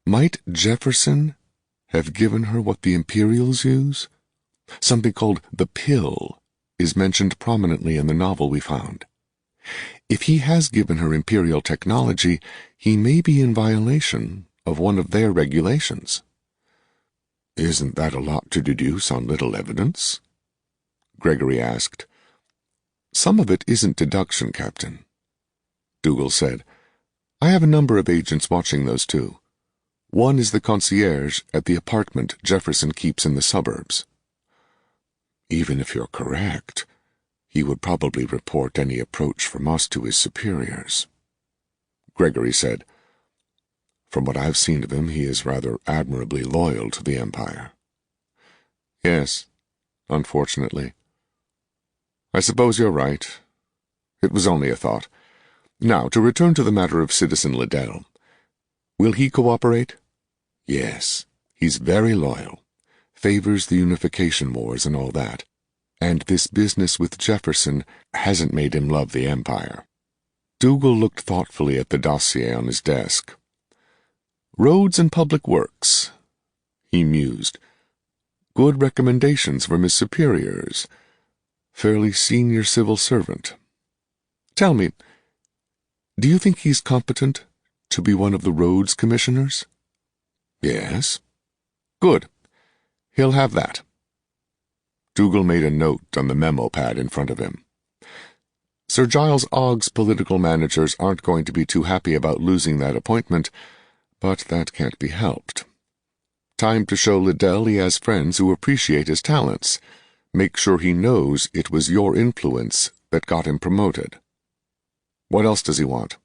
Might Jefferson have given her what the Imperials use? Something called the pill is mentioned prominently in the novel we found. If he has given her Imperial technology, he may be in violation of one of their regulations. Isn't that a lot to deduce on little evidence? Gregory asked. Some of it isn't deduction, Captain. Dougal said. I have a number of agents watching those two. One is the concierge at the apartment Jefferson keeps in the suburbs. Even if you're correct, he would probably report any approach from us to his superiors. Gregory said, From what I've seen of him, he is rather admirably loyal to the Empire. Yes, unfortunately. I suppose you're right. It was only a thought. Now, to return to the matter of Citizen Liddell. Will he cooperate? Yes, he's very loyal. Favors the unification wars and all that. And this business with Jefferson hasn't made him love the Empire. Dougal looked thoughtfully at the dossier on his desk. Roads and Public Works, he mused. Good recommendations from his superiors. Fairly senior civil servant. Tell me, do you think he's competent to be one of the roads commissioners? Yes. Good. He'll have that. Dougal made a note on the memo pad in front of him. Sir Giles Ogg's political managers aren't going to be too happy about losing that appointment, but that can't be helped. Time to show Liddell he has friends who appreciate his talents. Make sure he knows it was your influence that got him promoted. What else does he want?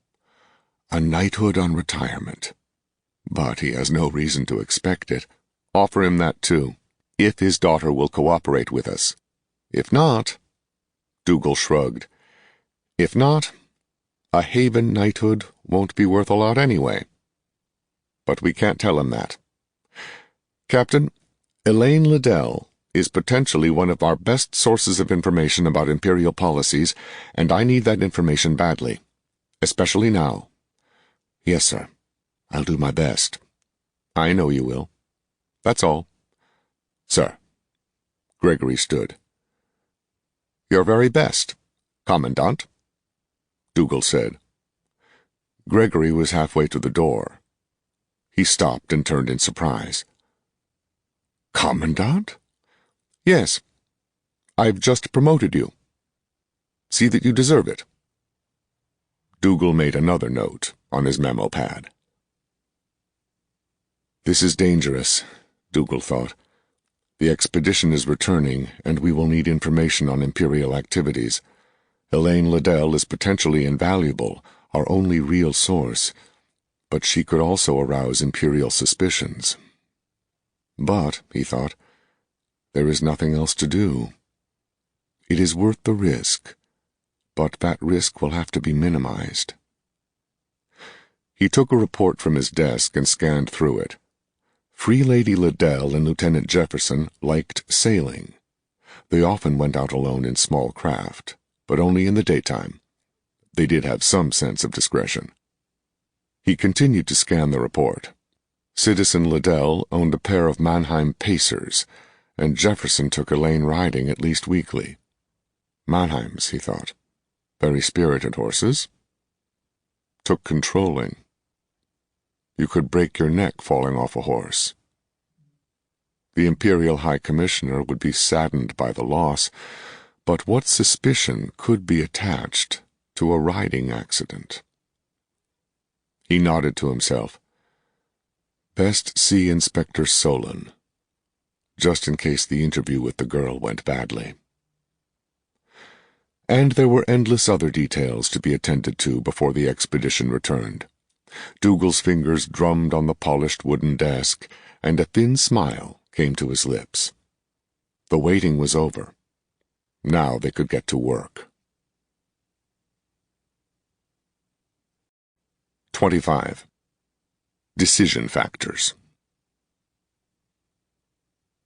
A knighthood on retirement. But he has no reason to expect it. Offer him that too, if his daughter will cooperate with us. If not, Dougal shrugged. If not, a Haven knighthood won't be worth a lot anyway. But we can't tell him that. Captain, Elaine Liddell is potentially one of our best sources of information about Imperial policies, and I need that information badly, especially now. Yes, sir. I'll do my best. I know you will. That's all. Sir. Gregory stood. Your very best, Commandant, Dougal said. Gregory was halfway to the door. He stopped and turned in surprise. Commandant? Yes. I've just promoted you. See that you deserve it. Dougal made another note on his memo pad. This is dangerous, Dougal thought. The expedition is returning, and we will need information on Imperial activities. Elaine Liddell is potentially invaluable, our only real source, but she could also arouse Imperial suspicions. But, he thought, there is nothing else to do. It is worth the risk, but that risk will have to be minimized. He took a report from his desk and scanned through it. Free Lady Liddell and Lieutenant Jefferson liked sailing. They often went out alone in small craft, but only in the daytime. They did have some sense of discretion. He continued to scan the report. Citizen Liddell owned a pair of Mannheim Pacers, and Jefferson took Elaine riding at least weekly. Mannheims, he thought. Very spirited horses. Took controlling. You could break your neck falling off a horse. The Imperial High Commissioner would be saddened by the loss, but what suspicion could be attached to a riding accident? He nodded to himself. Best see Inspector Solon, just in case the interview with the girl went badly. And there were endless other details to be attended to before the expedition returned. Dougal's fingers drummed on the polished wooden desk, and a thin smile came to his lips. The waiting was over. Now they could get to work. 25. Decision Factors.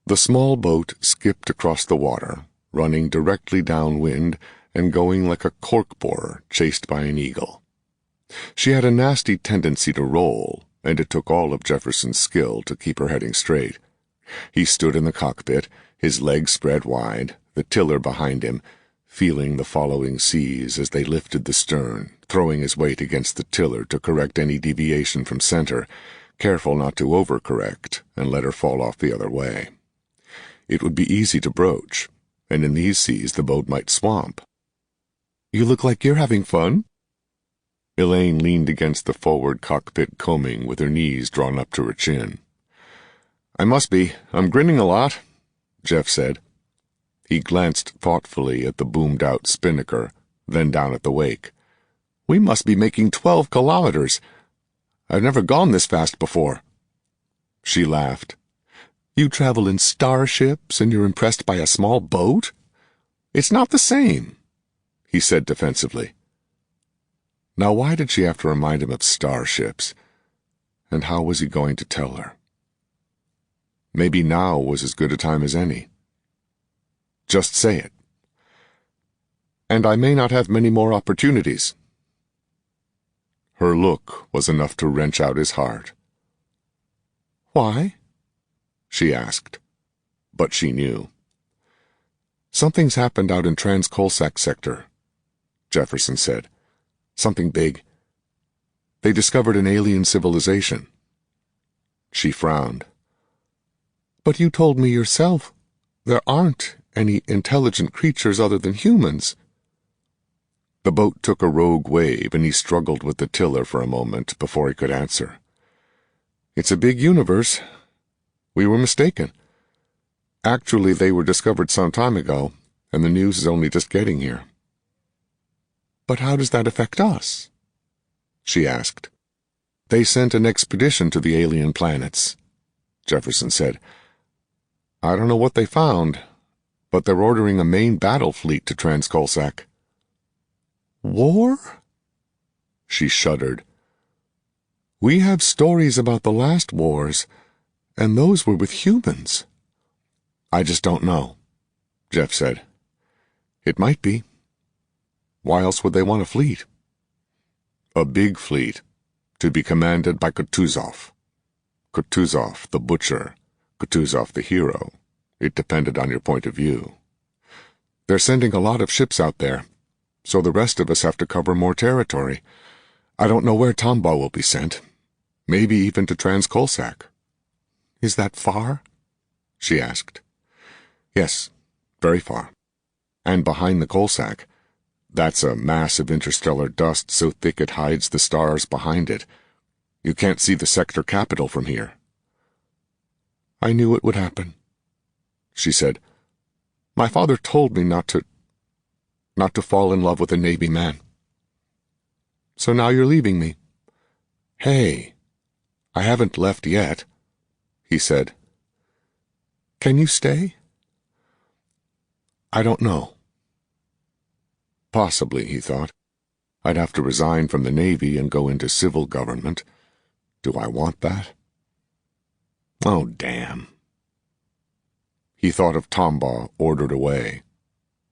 The small boat skipped across the water, running directly downwind and going like a cork borer chased by an eagle. She had a nasty tendency to roll, and it took all of Jefferson's skill to keep her heading straight. He stood in the cockpit, his legs spread wide, the tiller behind him, feeling the following seas as they lifted the stern, throwing his weight against the tiller to correct any deviation from center, careful not to overcorrect and let her fall off the other way. It would be easy to broach, and in these seas the boat might swamp. "You look like you're having fun." Elaine leaned against the forward cockpit combing with her knees drawn up to her chin. "I must be. I'm grinning a lot," Jeff said. He glanced thoughtfully at the boomed-out spinnaker, then down at the wake. "We must be making 12 kilometers. I've never gone this fast before." She laughed. "You travel in starships and you're impressed by a small boat? It's not the same," he said defensively. Now why did she have to remind him of starships? And how was he going to tell her? Maybe now was as good a time as any. Just say it. "And I may not have many more opportunities." Her look was enough to wrench out his heart. "Why?" she asked, but she knew. "Something's happened out in Trans-Colsack sector," Jefferson said. "Something big. They discovered an alien civilization." She frowned. "But you told me yourself there aren't any intelligent creatures other than humans." The boat took a rogue wave, and he struggled with the tiller for a moment before he could answer. "It's a big universe. We were mistaken. Actually, they were discovered some time ago, and the news is only just getting here." "But how does that affect us?" she asked. "They sent an expedition to the alien planets," Jefferson said. "I don't know what they found, but they're ordering a main battle fleet to Trans-Colsack." "War?" She shuddered. "We have stories about the last wars, and those were with humans." "I just don't know," Jeff said. "It might be. Why else would they want a fleet?" "A big fleet, to be commanded by Kutuzov. Kutuzov the butcher, Kutuzov the hero. It depended on your point of view. They're sending a lot of ships out there, so the rest of us have to cover more territory. I don't know where Tombaugh will be sent. Maybe even to Trans-Colsack." "Is that far?" she asked. "Yes, very far. And behind the Colsack, That's a mass of interstellar dust so thick it hides the stars behind it. You can't see the sector capital from here." "I knew it would happen," she said. "My father told me not to fall in love with a Navy man. So now you're leaving me." "Hey, I haven't left yet," he said. "Can you stay?" "I don't know. Possibly," he thought. "I'd have to resign from the Navy and go into civil government. Do I want that? Oh, damn." He thought of Tombaugh ordered away,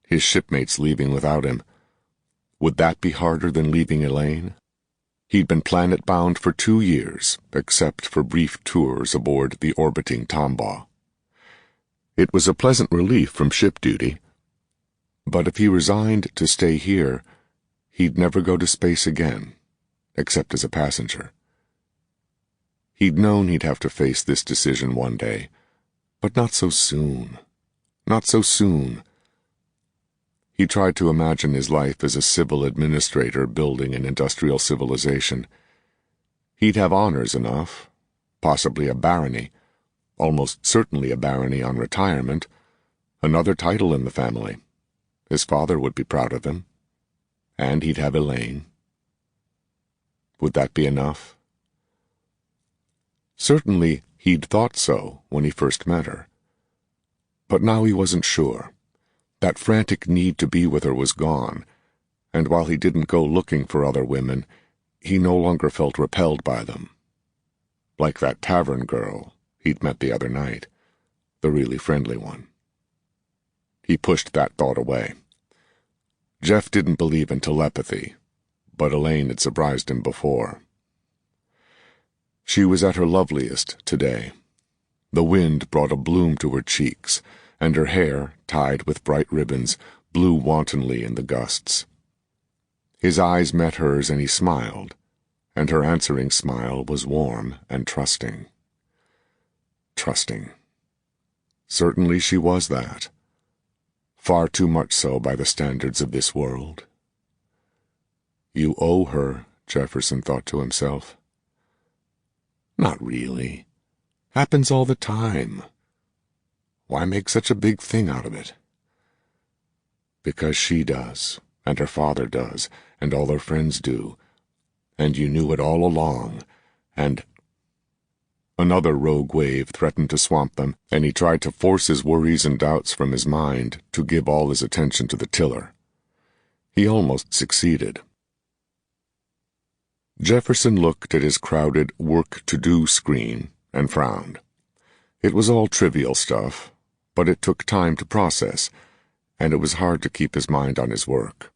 his shipmates leaving without him. Would that be harder than leaving Elaine? He'd been planet-bound for 2 years, except for brief tours aboard the orbiting Tombaugh. It was a pleasant relief from ship duty, but if he resigned to stay here, he'd never go to space again, except as a passenger. He'd known he'd have to face this decision one day, but not so soon. Not so soon. He tried to imagine his life as a civil administrator building an industrial civilization. He'd have honors enough, possibly a barony, almost certainly a barony on retirement, another title in the family. His father would be proud of him. And he'd have Elaine. Would that be enough? Certainly he'd thought so when he first met her. But now he wasn't sure. That frantic need to be with her was gone, and while he didn't go looking for other women, he no longer felt repelled by them. Like that tavern girl he'd met the other night, the really friendly one. He pushed that thought away. Jeff didn't believe in telepathy, but Elaine had surprised him before. She was at her loveliest today. The wind brought a bloom to her cheeks, and her hair, tied with bright ribbons, blew wantonly in the gusts. His eyes met hers and he smiled, and her answering smile was warm and trusting. Trusting. Certainly she was that. Far too much so by the standards of this world. You owe her, Jefferson thought to himself. Not really. Happens all the time. Why make such a big thing out of it? Because she does, and her father does, and all their friends do, and you knew it all along, and... Another rogue wave threatened to swamp them, and he tried to force his worries and doubts from his mind to give all his attention to the tiller. He almost succeeded. Jefferson looked at his crowded work-to-do screen and frowned. It was all trivial stuff, but it took time to process, and it was hard to keep his mind on his work.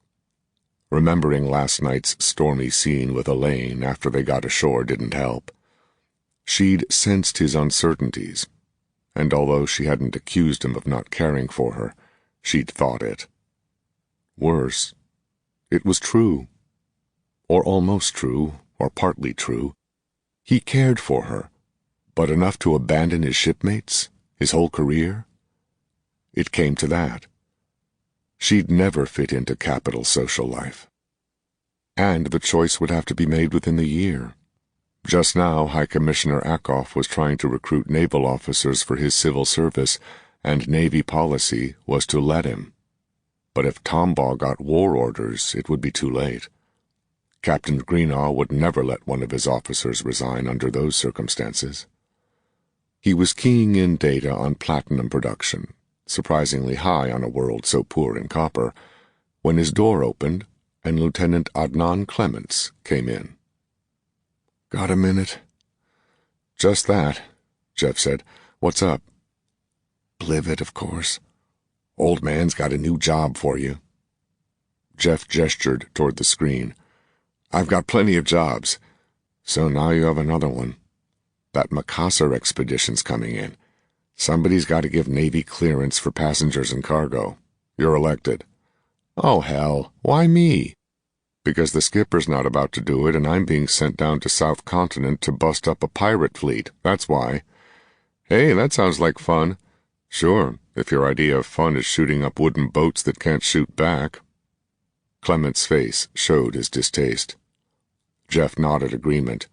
Remembering last night's stormy scene with Elaine after they got ashore didn't help. She'd sensed his uncertainties, and although she hadn't accused him of not caring for her, she'd thought it. Worse, it was true. Or almost true, or partly true. He cared for her, but enough to abandon his shipmates, his whole career? It came to that. She'd never fit into capital social life. And the choice would have to be made within the year. Just now, High Commissioner Ackoff was trying to recruit naval officers for his civil service, and Navy policy was to let him. But if Tombaugh got war orders, it would be too late. Captain Greenaw would never let one of his officers resign under those circumstances. He was keying in data on platinum production, surprisingly high on a world so poor in copper, when his door opened and Lieutenant Adnan Clements came in. "Got a minute?" "Just that," Jeff said. "What's up?" "Blivet, of course. Old man's got a new job for you." Jeff gestured toward the screen. "I've got plenty of jobs. So now you have another one. That Macassar expedition's coming in. Somebody's got to give Navy clearance for passengers and cargo. You're elected." "Oh, hell. Why me?" "Because the skipper's not about to do it, and I'm being sent down to South Continent to bust up a pirate fleet. That's why." "Hey, that sounds like fun." "Sure, if your idea of fun is shooting up wooden boats that can't shoot back." Clement's face showed his distaste. Jeff nodded agreement.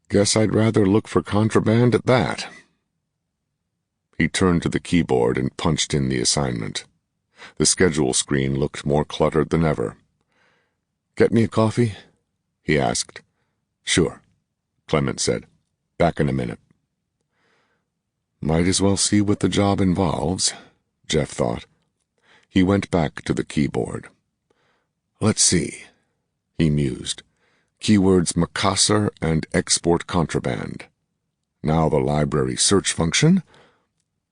Guess I'd rather look for contraband at that. He turned to the keyboard and punched in the assignment. The schedule screen looked more cluttered than ever. Get me a coffee? He asked. Sure, Clement said. Back in a minute. Might as well see what the job involves, Jeff thought. He went back to the keyboard. Let's see, he mused. Keywords Macassar and export contraband. Now the library search function.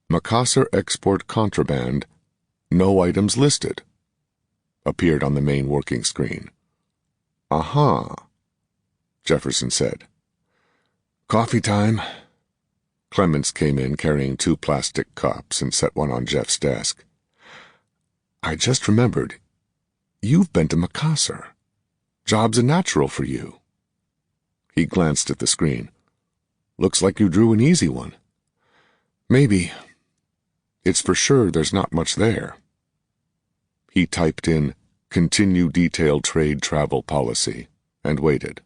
Macassar export contraband. No items listed. Appeared on the main working screen. Aha, Jefferson said. Coffee time. Clemens came in carrying 2 plastic cups and set one on Jeff's desk. I just remembered. You've been to Macassar. Job's a natural for you. He glanced at the screen. Looks like you drew an easy one. Maybe. It's for sure there's not much there. He typed in, Continue detailed trade travel policy, and waited.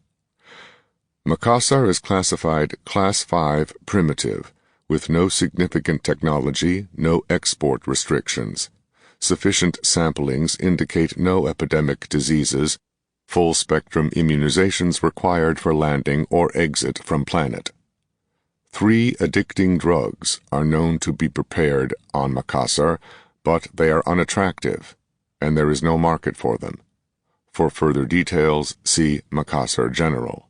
Macassar is classified Class 5 primitive, with no significant technology, no export restrictions. Sufficient samplings indicate no epidemic diseases, full-spectrum immunizations required for landing or exit from planet. 3 addicting drugs are known to be prepared on Macassar, but they are unattractive, and there is no market for them. For further details, see Macassar General.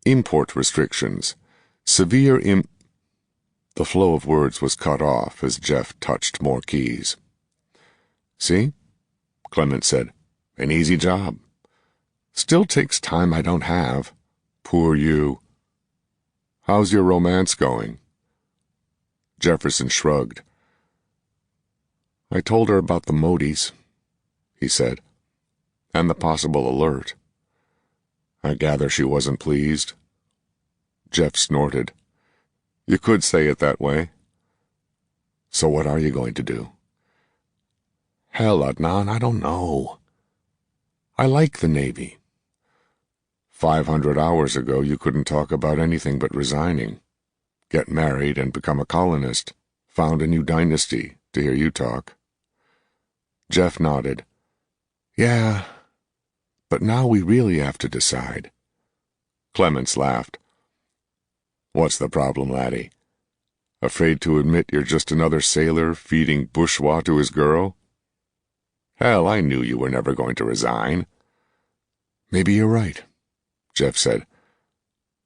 Import restrictions. Severe The flow of words was cut off as Jeff touched more keys. See? Clement said. An easy job. Still takes time I don't have. Poor you. How's your romance going? Jefferson shrugged. I told her about the Modis, he said, and the possible alert. I gather she wasn't pleased. Jeff snorted. You could say it that way. So what are you going to do? Hell, Adnan, I don't know. I like the Navy. 500 hours ago you couldn't talk about anything but resigning. Get married and become a colonist. Found a new dynasty, to hear you talk. Jeff nodded. Yeah, but now we really have to decide. Clements laughed. What's the problem, laddie? Afraid to admit you're just another sailor feeding bourgeois to his girl? Hell, I knew you were never going to resign. Maybe you're right, Jeff said.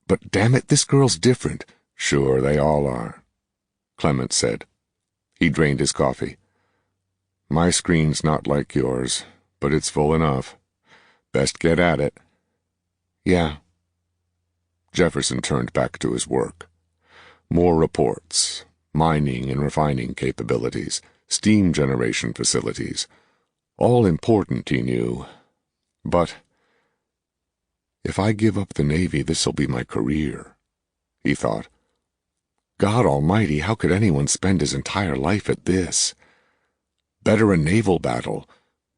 But damn it, this girl's different. Sure, they all are, Clement said. He drained his coffee. My screen's not like yours, but it's full enough. Best get at it. Yeah. Jefferson turned back to his work. More reports, mining and refining capabilities, steam generation facilities. All important, he knew. But if I give up the Navy, this'll be my career, he thought. God almighty, how could anyone spend his entire life at this? Better a naval battle.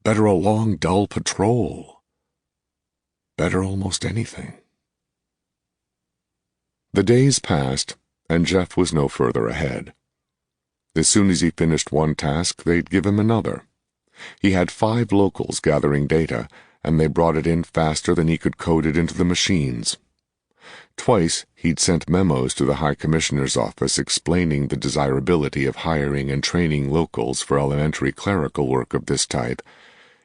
Better a long, dull patrol. Better almost anything. The days passed, and Jeff was no further ahead. As soon as he finished one task, they'd give him another. He had 5 locals gathering data, and they brought it in faster than he could code it into the machines. Twice he'd sent memos to the High Commissioner's office explaining the desirability of hiring and training locals for elementary clerical work of this type.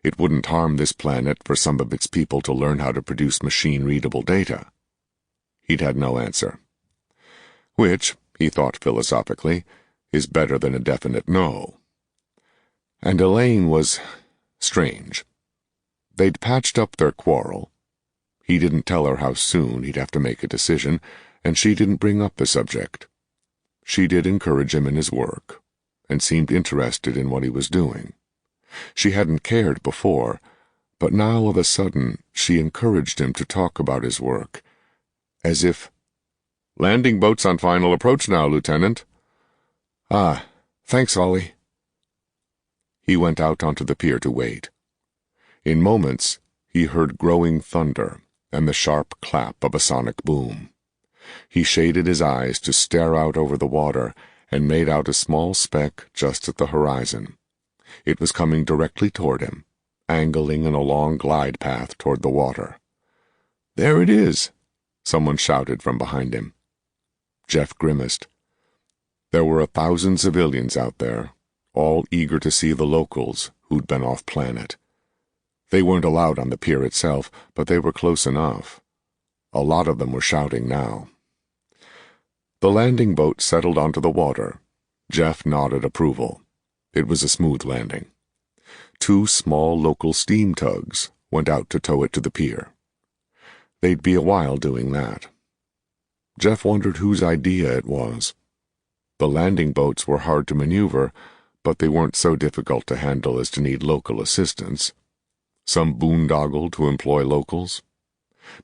It wouldn't harm this planet for some of its people to learn how to produce machine-readable data. He'd had no answer. Which, he thought philosophically, is better than a definite no. And Elaine was strange. They'd patched up their quarrel. He didn't tell her how soon he'd have to make a decision, and she didn't bring up the subject. She did encourage him in his work, and seemed interested in what he was doing. She hadn't cared before, but now of a sudden she encouraged him to talk about his work, as if, "Landing boats on final approach now, Lieutenant." "Ah, thanks, Ollie." He went out onto the pier to wait. In moments, he heard growing thunder and the sharp clap of a sonic boom. He shaded his eyes to stare out over the water and made out a small speck just at the horizon. It was coming directly toward him, angling in a long glide path toward the water. "There it is!" someone shouted from behind him. Jeff grimaced. There were 1,000 civilians out there, all eager to see the locals who'd been off-planet. They weren't allowed on the pier itself, but they were close enough. A lot of them were shouting now. The landing boat settled onto the water. Jeff nodded approval. It was a smooth landing. 2 small local steam tugs went out to tow it to the pier. They'd be a while doing that. Jeff wondered whose idea it was. The landing boats were hard to maneuver, but they weren't so difficult to handle as to need local assistance. Some boondoggle to employ locals?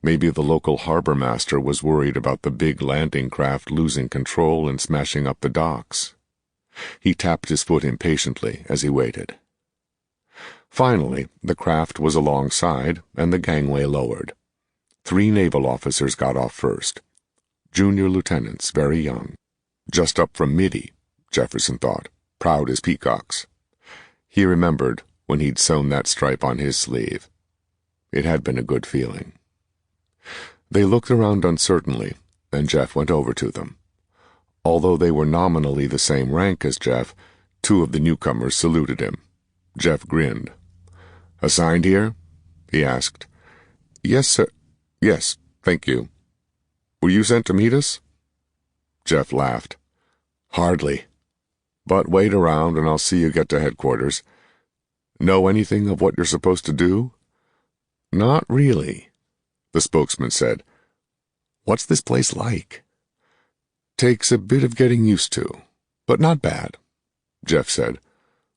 Maybe the local harbor master was worried about the big landing craft losing control and smashing up the docks. He tapped his foot impatiently as he waited. Finally, the craft was alongside and the gangway lowered. 3 naval officers got off first. Junior lieutenants, very young. Just up from MIDI, Jefferson thought, proud as peacocks. He remembered when he'd sewn that stripe on his sleeve. It had been a good feeling. They looked around uncertainly, and Jeff went over to them. Although they were nominally the same rank as Jeff, 2 of the newcomers saluted him. Jeff grinned. "Assigned here?" he asked. "Yes, sir. Yes, thank you. Were you sent to meet us?" Jeff laughed. "Hardly. But wait around and I'll see you get to headquarters. Know anything of what you're supposed to do?" "Not really," the spokesman said. "What's this place like?" "Takes a bit of getting used to, but not bad," Jeff said.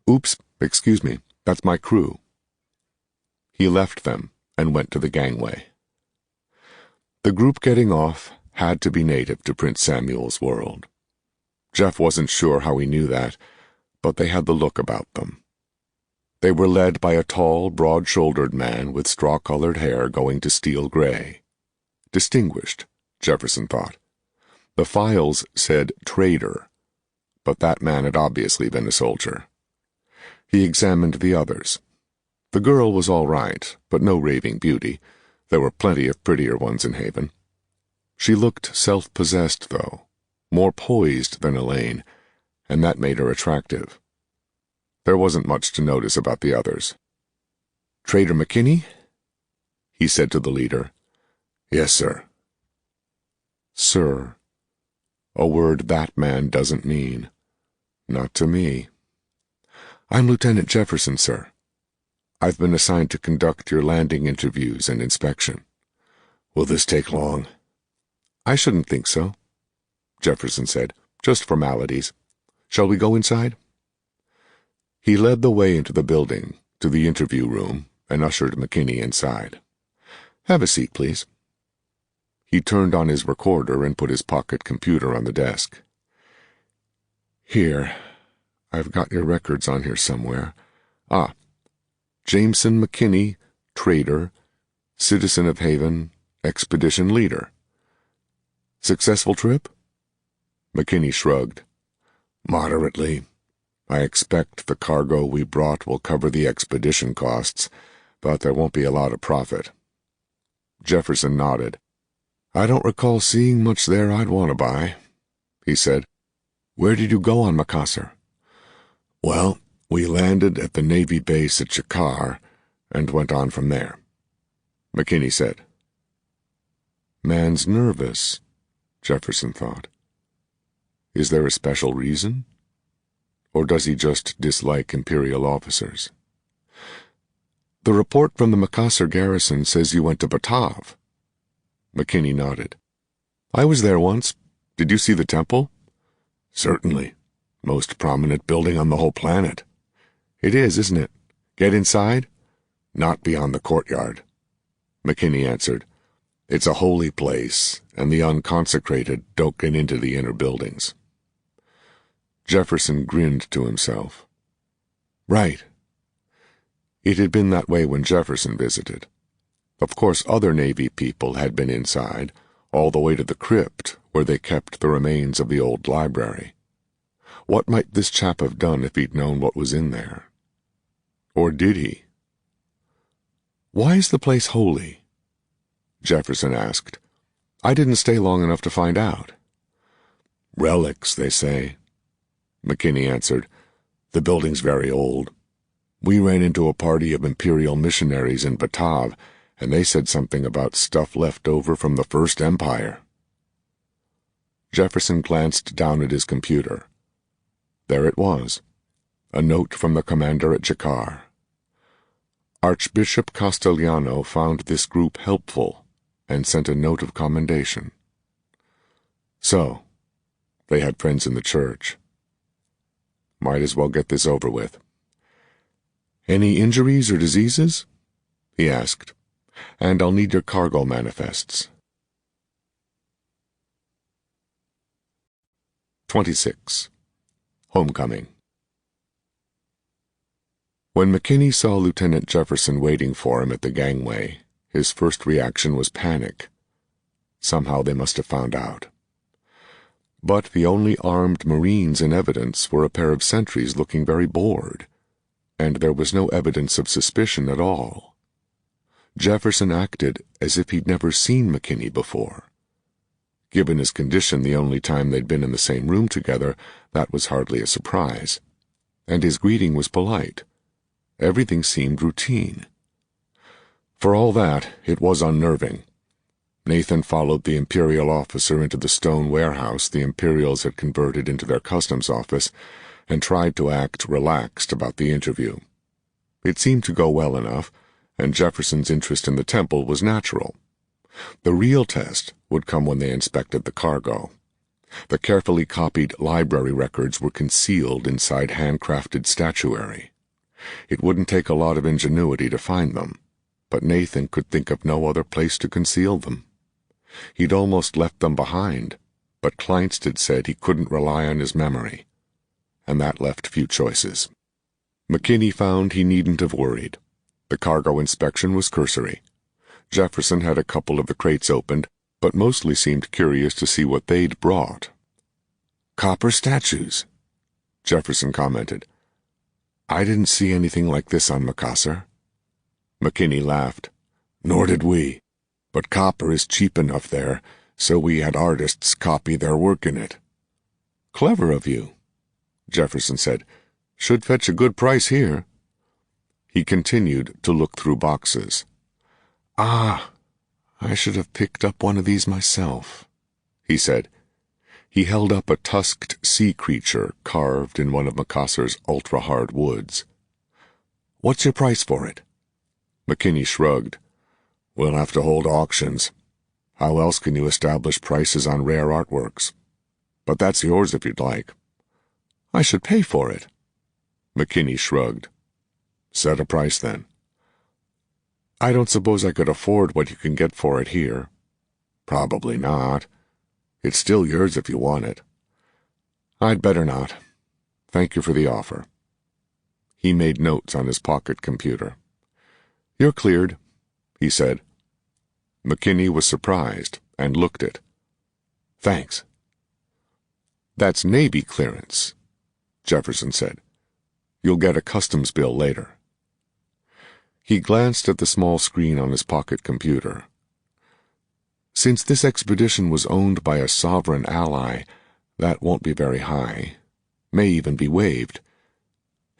"Oops, excuse me, that's my crew." He left them and went to the gangway. The group getting off had to be native to Prince Samuel's world. Jeff wasn't sure how he knew that, but they had the look about them. They were led by a tall, broad-shouldered man with straw-colored hair going to steel gray. Distinguished, Jefferson thought. The files said trader, but that man had obviously been a soldier. He examined the others. The girl was all right, but no raving beauty. There were plenty of prettier ones in Haven. She looked self-possessed, though, more poised than Elaine, and that made her attractive. There wasn't much to notice about the others. "Trader McKinney?" he said to the leader. "Yes, sir." "Sir," a word that man doesn't mean. Not to me. "I'm Lieutenant Jefferson, sir. I've been assigned to conduct your landing interviews and inspection." "Will this take long?" "I shouldn't think so," Jefferson said. "Just formalities. Shall we go inside?" He led the way into the building, to the interview room, and ushered McKinney inside. "Have a seat, please." He turned on his recorder and put his pocket computer on the desk. "Here. I've got your records on here somewhere. Jameson McKinney, trader, citizen of Haven, expedition leader. Successful trip?" McKinney shrugged. "Moderately. I expect the cargo we brought will cover the expedition costs, but there won't be a lot of profit." Jefferson nodded. "I don't recall seeing much there I'd want to buy," he said. "Where did you go on Macassar?" "Well, we landed at the Navy base at Chakar and went on from there," McKinney said. "Man's nervous," Jefferson thought. Is there a special reason? Or does he just dislike Imperial officers? "The report from the Macassar garrison says you went to Batave." McKinney nodded. "I was there once. Did you see the temple?" "Certainly. Most prominent building on the whole planet." "It is, isn't it? Get inside?" "Not beyond the courtyard," McKinney answered. "It's a holy place, and the unconsecrated don't get into the inner buildings." Jefferson grinned to himself. "Right. It had been that way when Jefferson visited. Of course, other Navy people had been inside, all the way to the crypt where they kept the remains of the old library. What might this chap have done if he'd known what was in there? Or did he? "Why is the place holy?" Jefferson asked. "I didn't stay long enough to find out." "Relics, they say," McKinney answered. "The building's very old. We ran into a party of Imperial missionaries in Batav, and they said something about stuff left over from the First Empire." Jefferson glanced down at his computer. There it was, a note from the commander at Jakar. Archbishop Castellano found this group helpful and sent a note of commendation. So, they had friends in the church. Might as well get this over with. "Any injuries or diseases?" he asked. "And I'll need your cargo manifests." 26. Homecoming. When McKinney saw Lieutenant Jefferson waiting for him at the gangway, his first reaction was panic. Somehow they must have found out. But the only armed Marines in evidence were a pair of sentries looking very bored, and there was no evidence of suspicion at all. Jefferson acted as if he'd never seen McKinney before. Given his condition the only time they'd been in the same room together, that was hardly a surprise. And his greeting was polite. Everything seemed routine. For all that, it was unnerving. Nathan followed the Imperial officer into the stone warehouse the Imperials had converted into their customs office and tried to act relaxed about the interview. It seemed to go well enough, and Jefferson's interest in the temple was natural. The real test would come when they inspected the cargo. The carefully copied library records were concealed inside handcrafted statuary. It wouldn't take a lot of ingenuity to find them, but Nathan could think of no other place to conceal them. He'd almost left them behind, but Kleinstad said he couldn't rely on his memory, and that left few choices. McKinney found he needn't have worried. The cargo inspection was cursory. Jefferson had a couple of the crates opened, but mostly seemed curious to see what they'd brought. "Copper statues," Jefferson commented. "I didn't see anything like this on Macassar." McKinney laughed. "Nor did we. But copper is cheap enough there, so we had artists copy their work in it." "Clever of you," Jefferson said. "Should fetch a good price here." He continued to look through boxes. "Ah, I should have picked up one of these myself," he said. He held up a tusked sea creature carved in one of Macassar's ultra-hard woods. "What's your price for it?" McKinney shrugged. "We'll have to hold auctions. How else can you establish prices on rare artworks? But that's yours if you'd like." "I should pay for it." McKinney shrugged. "Set a price then." "I don't suppose I could afford what you can get for it here." "Probably not. It's still yours if you want it." "I'd better not. Thank you for the offer." He made notes on his pocket computer. "You're cleared," he said. McKinney was surprised and looked it. "Thanks." "That's Navy clearance," Jefferson said. "You'll get a customs bill later." He glanced at the small screen on his pocket computer. "Since this expedition was owned by a sovereign ally, that won't be very high. May even be waived.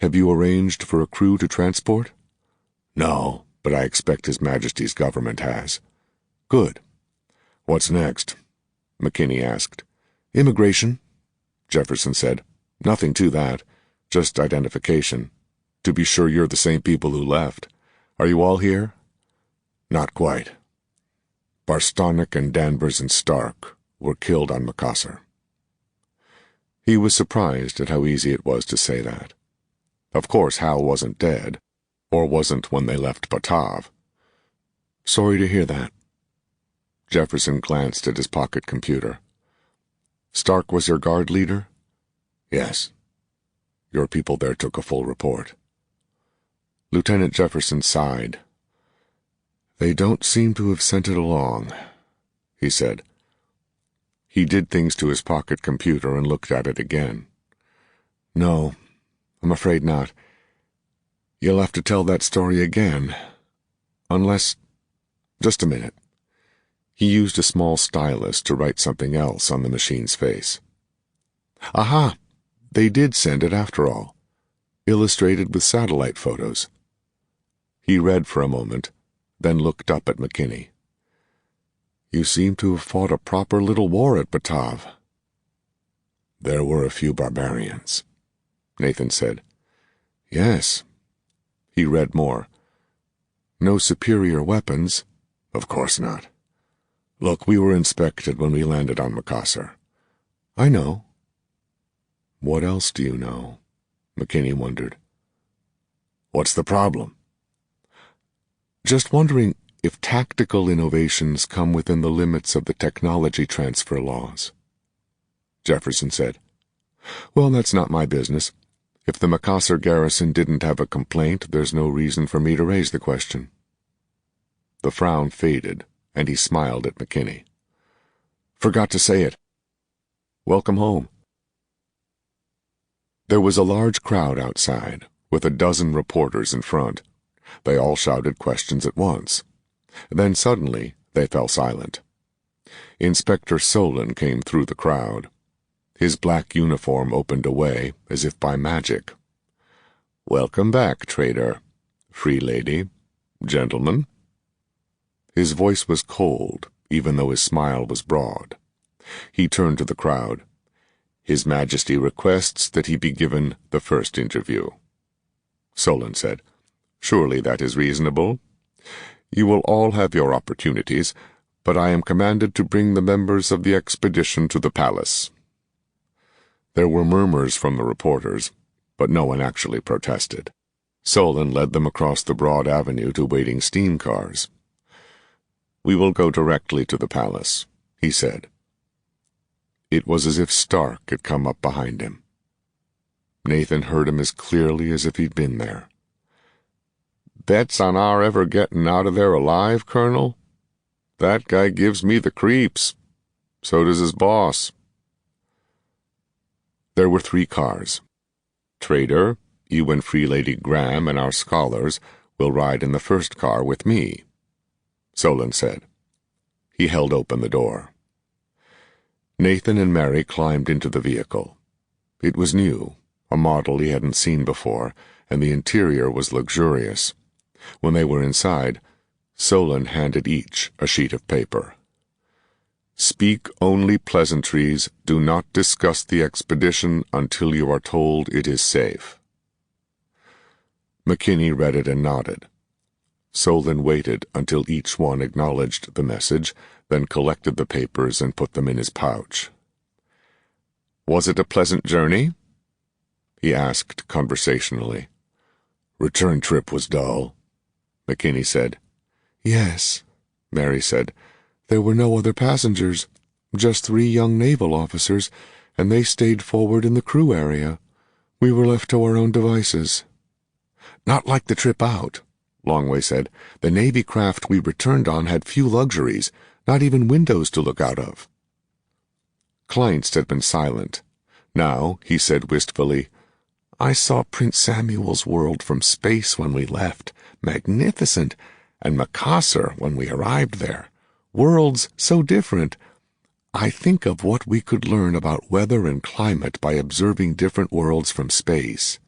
Have you arranged for a crew to transport?" "No, but I expect His Majesty's government has." "Good." "What's next?" McKinney asked. "Immigration," Jefferson said. "Nothing to that. Just identification. To be sure you're the same people who left. Are you all here?" "Not quite. Barstonek and Danvers and Stark were killed on Macassar." He was surprised at how easy it was to say that. Of course Hal wasn't dead, or wasn't when they left Batav. "Sorry to hear that." Jefferson glanced at his pocket computer. "Stark was your guard leader?" "Yes. Your people there took a full report." Lieutenant Jefferson sighed. "They don't seem to have sent it along," he said. He did things to his pocket computer and looked at it again. "No, I'm afraid not. You'll have to tell that story again. Unless... Just a minute." He used a small stylus to write something else on the machine's face. "Aha! They did send it after all. Illustrated with satellite photos." He read for a moment, then looked up at McKinney. "You seem to have fought a proper little war at Batav." "There were a few barbarians," Nathan said. "Yes." He read more. "No superior weapons." "Of course not. Look, we were inspected when we landed on Macassar." "I know." "What else do you know?" McKinney wondered. "What's the problem?" "Just wondering if tactical innovations come within the limits of the technology transfer laws." Jefferson said, "Well, that's not my business. If the Macassar garrison didn't have a complaint, there's no reason for me to raise the question." The frown faded, and he smiled at McKinney. "Forgot to say it. Welcome home." There was a large crowd outside, with a dozen reporters in front. They all shouted questions at once. Then suddenly they fell silent. Inspector Solon came through the crowd. His black uniform opened a way, as if by magic. "Welcome back, trader, free lady, gentlemen." His voice was cold, even though his smile was broad. He turned to the crowd. "His Majesty requests that he be given the first interview." Solon said, "Surely that is reasonable. You will all have your opportunities, but I am commanded to bring the members of the expedition to the palace." There were murmurs from the reporters, but no one actually protested. Solon led them across the broad avenue to waiting steam cars. "We will go directly to the palace," he said. It was as if Stark had come up behind him. Nathan heard him as clearly as if he'd been there. "Bets on our ever getting out of there alive, Colonel? That guy gives me the creeps. So does his boss." There were 3 cars. "Trader, you and Free Lady Graham and our scholars will ride in the first car with me," Solon said. He held open the door. Nathan and Mary climbed into the vehicle. It was new, a model he hadn't seen before, and the interior was luxurious. When they were inside, Solon handed each a sheet of paper. "Speak only pleasantries. Do not discuss the expedition until you are told it is safe." McKinney read it and nodded. Solon waited until each one acknowledged the message, then collected the papers and put them in his pouch. "Was it a pleasant journey?" he asked conversationally. "Return trip was dull," McKinney said. "Yes," Mary said. "There were no other passengers, just 3 young naval officers, and they stayed forward in the crew area. We were left to our own devices." "Not like the trip out," Longway said. "The Navy craft we returned on had few luxuries, not even windows to look out of." Kleinst had been silent. Now he said wistfully, "I saw Prince Samuel's world from space when we left. Magnificent. And Macassar when we arrived there. Worlds so different. I think of what we could learn about weather and climate by observing different worlds from space.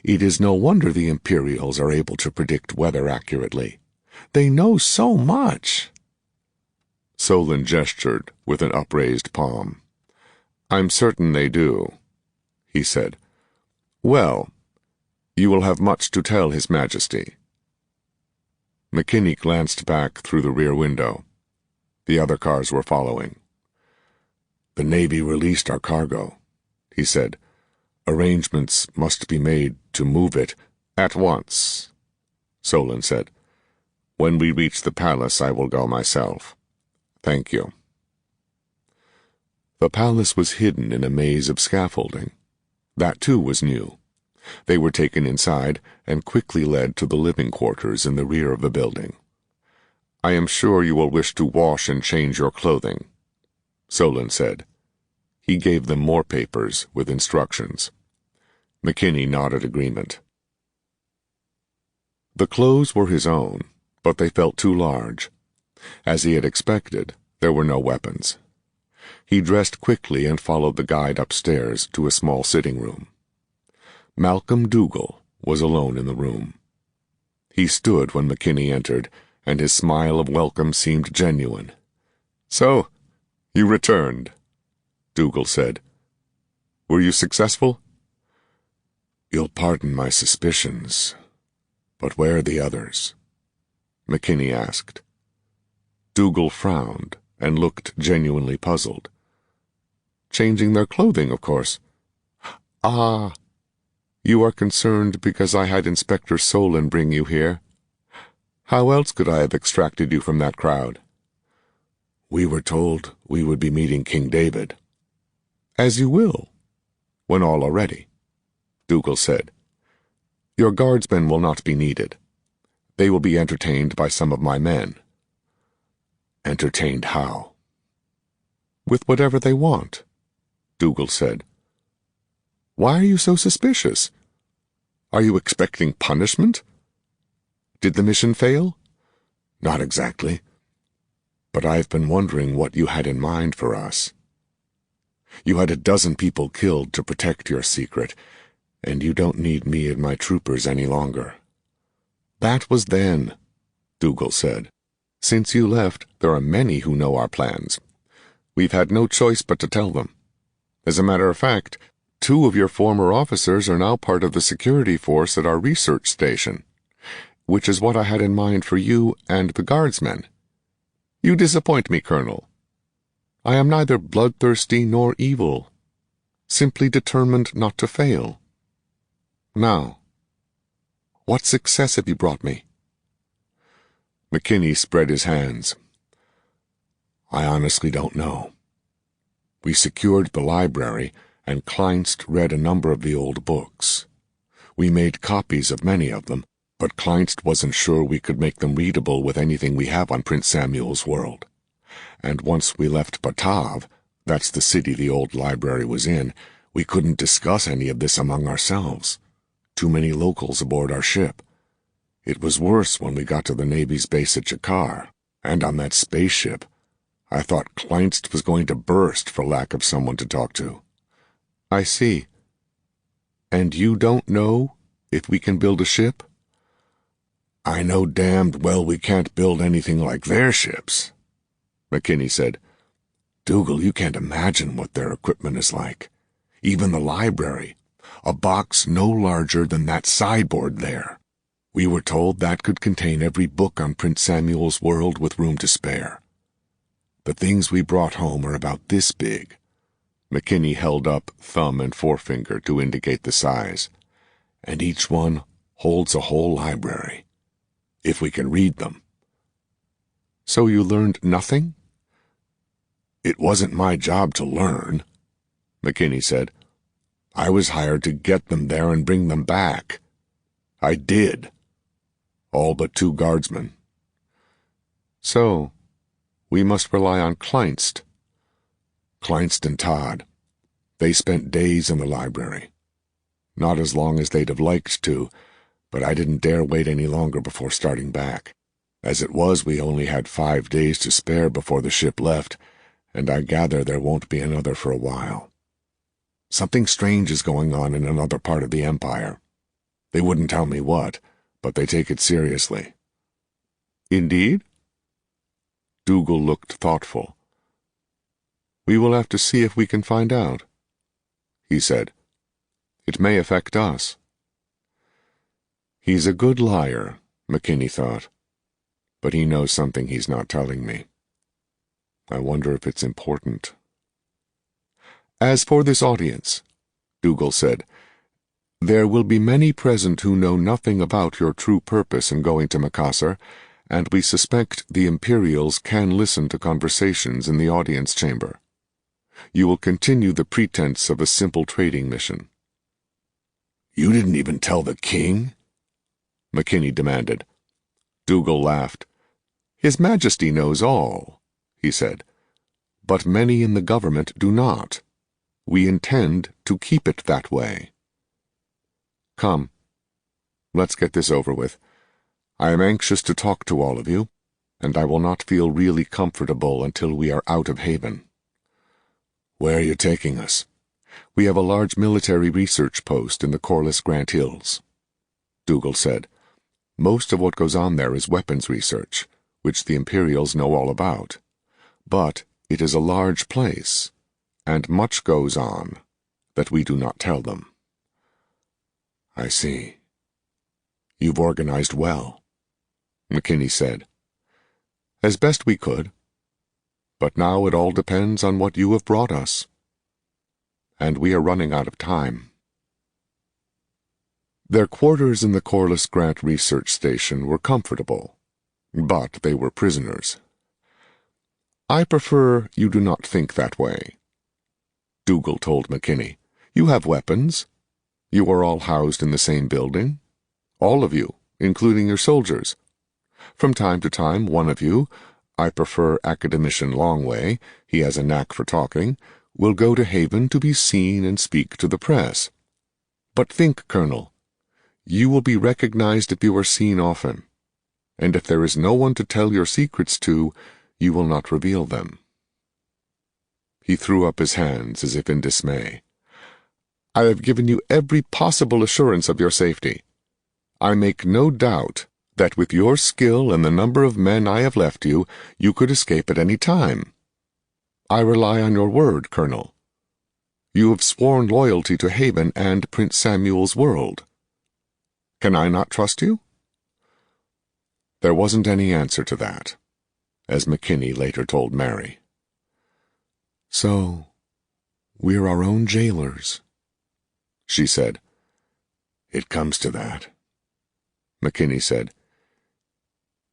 It is no wonder the Imperials are able to predict weather accurately. They know so much." Solon gestured with an upraised palm. "I'm certain they do," he said. "Well, you will have much to tell His Majesty." McKinney glanced back through the rear window. The other cars were following. "The Navy released our cargo," he said. "Arrangements must be made to move it." "At once," Solon said. "When we reach the palace, I will go myself. Thank you." The palace was hidden in a maze of scaffolding. That, too, was new. They were taken inside and quickly led to the living quarters in the rear of the building. "I am sure you will wish to wash and change your clothing," Solon said. He gave them more papers with instructions. McKinney nodded agreement. The clothes were his own, but they felt too large. As he had expected, there were no weapons. He dressed quickly and followed the guide upstairs to a small sitting room. Malcolm Dougal was alone in the room. He stood when McKinney entered, and his smile of welcome seemed genuine. "So, you returned," Dougal said. "Were you successful?" "You'll pardon my suspicions, but where are the others?" McKinney asked. Dougal frowned and looked genuinely puzzled. "Changing their clothing, of course." "Ah, you are concerned because I had Inspector Solon bring you here. How else could I have extracted you from that crowd?" "We were told we would be meeting King David." "As you will, when all are ready," Dougal said. "Your guardsmen will not be needed. They will be entertained by some of my men." "Entertained how?" "With whatever they want," Dougal said. "Why are you so suspicious? Are you expecting punishment? Did the mission fail?" "Not exactly. But I've been wondering what you had in mind for us. You had a dozen people killed to protect your secret, and you don't need me and my troopers any longer." "That was then," Dougal said. "Since you left, there are many who know our plans. We've had no choice but to tell them. As a matter of fact, 2 of your former officers are now part of the security force at our research station, which is what I had in mind for you and the guardsmen. You disappoint me, Colonel. I am neither bloodthirsty nor evil, simply determined not to fail. Now, what success have you brought me?" McKinney spread his hands. "I honestly don't know. We secured the library, and Kleinst read a number of the old books. We made copies of many of them, but Kleinst wasn't sure we could make them readable with anything we have on Prince Samuel's world. And once we left Batav, that's the city the old library was in, we couldn't discuss any of this among ourselves. Too many locals aboard our ship. It was worse when we got to the Navy's base at Jakar, and on that spaceship. I thought Kleinst was going to burst for lack of someone to talk to." "I see. And you don't know if we can build a ship?" "I know damned well we can't build anything like their ships," McKinney said. "Dougal, you can't imagine what their equipment is like. Even the library, a box no larger than that sideboard there. We were told that could contain every book on Prince Samuel's world with room to spare. The things we brought home are about this big." McKinney held up thumb and forefinger to indicate the size. "And each one holds a whole library, if we can read them." "So you learned nothing?" "It wasn't my job to learn," McKinney said. "I was hired to get them there and bring them back. I did. All but 2 guardsmen." "So, we must rely on Kleinst." "Kleinst and Todd. They spent days in the library. Not as long as they'd have liked to, but I didn't dare wait any longer before starting back. As it was, we only had 5 days to spare before the ship left, and I gather there won't be another for a while. Something strange is going on in another part of the Empire. They wouldn't tell me what, but they take it seriously." "Indeed?" Dougal looked thoughtful. "We will have to see if we can find out," he said. "It may affect us." He's a good liar, McKinney thought, but he knows something he's not telling me. I wonder if it's important. "As for this audience," Dougal said, "there will be many present who know nothing about your true purpose in going to Macassar, and we suspect the Imperials can listen to conversations in the audience chamber. You will continue the pretense of a simple trading mission." You didn't even tell the king? McKinney demanded. Dougal laughed. His Majesty knows all, he said, but many in the government do not. We intend to keep it that way. Come, let's get this over with. I am anxious to talk to all of you, and I will not feel really comfortable until we are out of Haven. Where are you taking us? We have a large military research post in the Corliss Grant Hills, Dougal said. Most of what goes on there is weapons research, which the Imperials know all about. But it is a large place, and much goes on that we do not tell them. I see. You've organized well, McKinney said. As best we could. But now it all depends on what you have brought us. And we are running out of time. Their quarters in the Corliss Grant Research Station were comfortable, but they were prisoners. I prefer you do not think that way, Dougal told McKinney. You have weapons. You are all housed in the same building. All of you, including your soldiers. From time to time, one of you, I prefer Academician Longway, he has a knack for talking, will go to Haven to be seen and speak to the press. But think, Colonel, you will be recognized if you are seen often, and if there is no one to tell your secrets to, you will not reveal them. He threw up his hands as if in dismay. I have given you every possible assurance of your safety. I make no doubt that with your skill and the number of men I have left you, you could escape at any time. I rely on your word, Colonel. You have sworn loyalty to Haven and Prince Samuel's world. Can I not trust you? There wasn't any answer to that, as McKinney later told Mary. So, we're our own jailers, she said. It comes to that, McKinney said.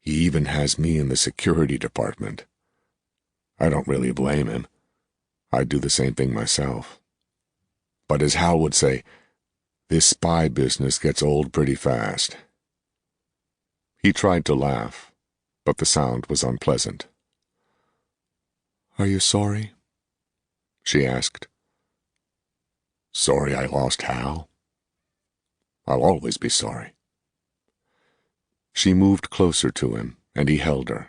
He even has me in the security department. I don't really blame him. I'd do the same thing myself. But as Hal would say, this spy business gets old pretty fast. He tried to laugh, but the sound was unpleasant. Are you sorry? She asked. Sorry I lost Hal? I'll always be sorry. She moved closer to him, and he held her,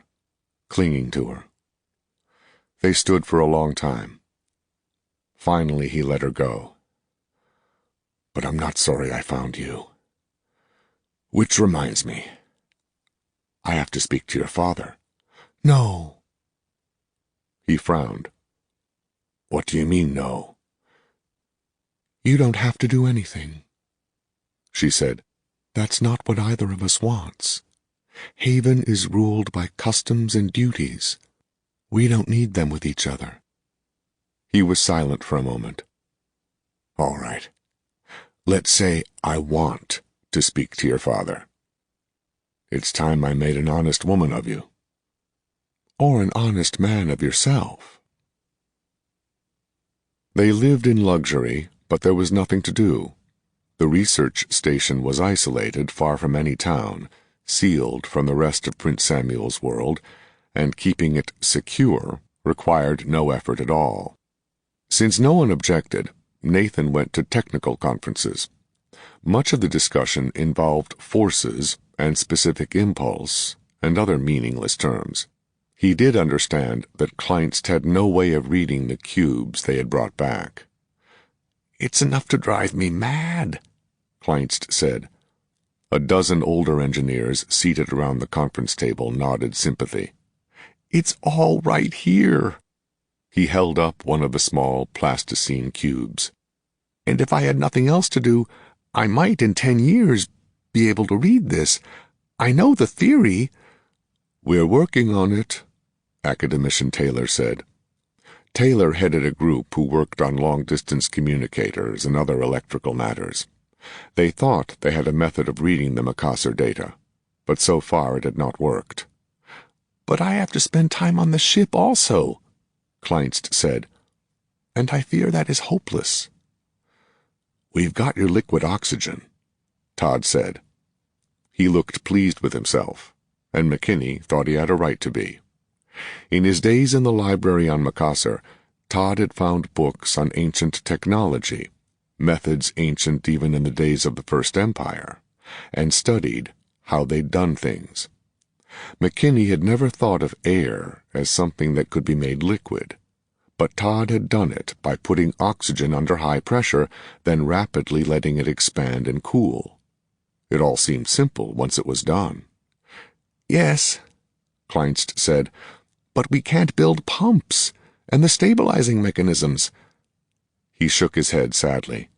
clinging to her. They stood for a long time. Finally, he let her go. But I'm not sorry I found you. Which reminds me, I have to speak to your father. No. He frowned. What do you mean, no? You don't have to do anything, she said. That's not what either of us wants. Haven is ruled by customs and duties. We don't need them with each other. He was silent for a moment. All right. Let's say I want to speak to your father. It's time I made an honest woman of you. Or an honest man of yourself. They lived in luxury, but there was nothing to do. The research station was isolated, far from any town, sealed from the rest of Prince Samuel's world, and keeping it secure required no effort at all. Since no one objected, Nathan went to technical conferences. Much of the discussion involved forces and specific impulse and other meaningless terms. He did understand that Kleinst had no way of reading the cubes they had brought back. It's enough to drive me mad, Kleinst said. A dozen older engineers seated around the conference table nodded sympathy. It's all right here. He held up one of the small plasticine cubes. And if I had nothing else to do, I might in 10 years be able to read this. I know the theory. We're working on it, Academician Taylor said. Taylor headed a group who worked on long-distance communicators and other electrical matters. They thought they had a method of reading the Macassar data, but so far it had not worked. But I have to spend time on the ship also, Kleinst said, and I fear that is hopeless. We've got your liquid oxygen, Todd said. He looked pleased with himself, and McKinney thought he had a right to be. In his days in the library on Macassar, Todd had found books on ancient technology, methods ancient even in the days of the First Empire, and studied how they'd done things. McKinney had never thought of air as something that could be made liquid, but Todd had done it by putting oxygen under high pressure, then rapidly letting it expand and cool. It all seemed simple once it was done. "Yes," Kleinst said, "but we can't build pumps and the stabilizing mechanisms." He shook his head sadly.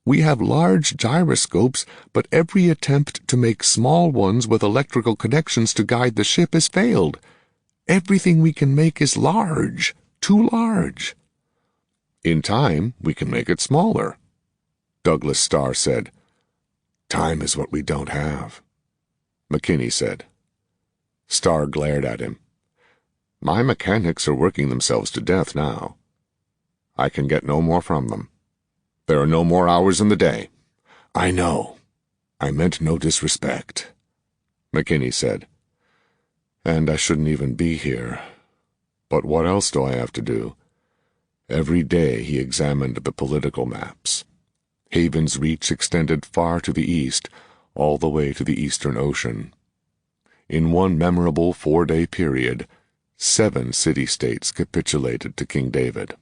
"We have large gyroscopes, but every attempt to make small ones with electrical connections to guide the ship has failed. Everything we can make is large, too large." "In time, we can make it smaller," Douglas Starr said. "Time is what we don't have," McKinney said. Starr glared at him. "My mechanics are working themselves to death now. I can get no more from them. There are no more hours in the day." "I know. I meant no disrespect," McKinney said. "And I shouldn't even be here. But what else do I have to do?" Every day he examined the political maps. Haven's reach extended far to the east, all the way to the Eastern Ocean. In one memorable 4-day period, 7 city-states capitulated to King David.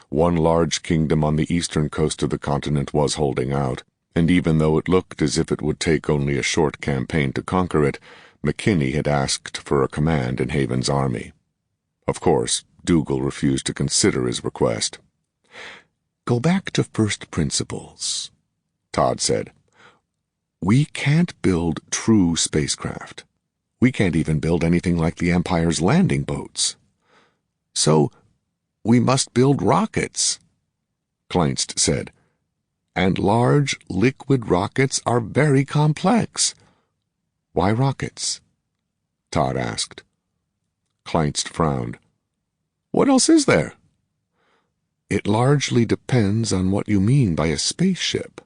One large kingdom on the eastern coast of the continent was holding out, and even though it looked as if it would take only a short campaign to conquer it, McKinney had asked for a command in Haven's army. Of course, Dougal refused to consider his request. "Go back to first principles," Todd said. "We can't build true spacecraft. We can't even build anything like the Empire's landing boats. So, we must build rockets," Kleinst said. "And large, liquid rockets are very complex." "Why rockets?" Todd asked. Kleinst frowned. "What else is there?" "It largely depends on what you mean by a spaceship,"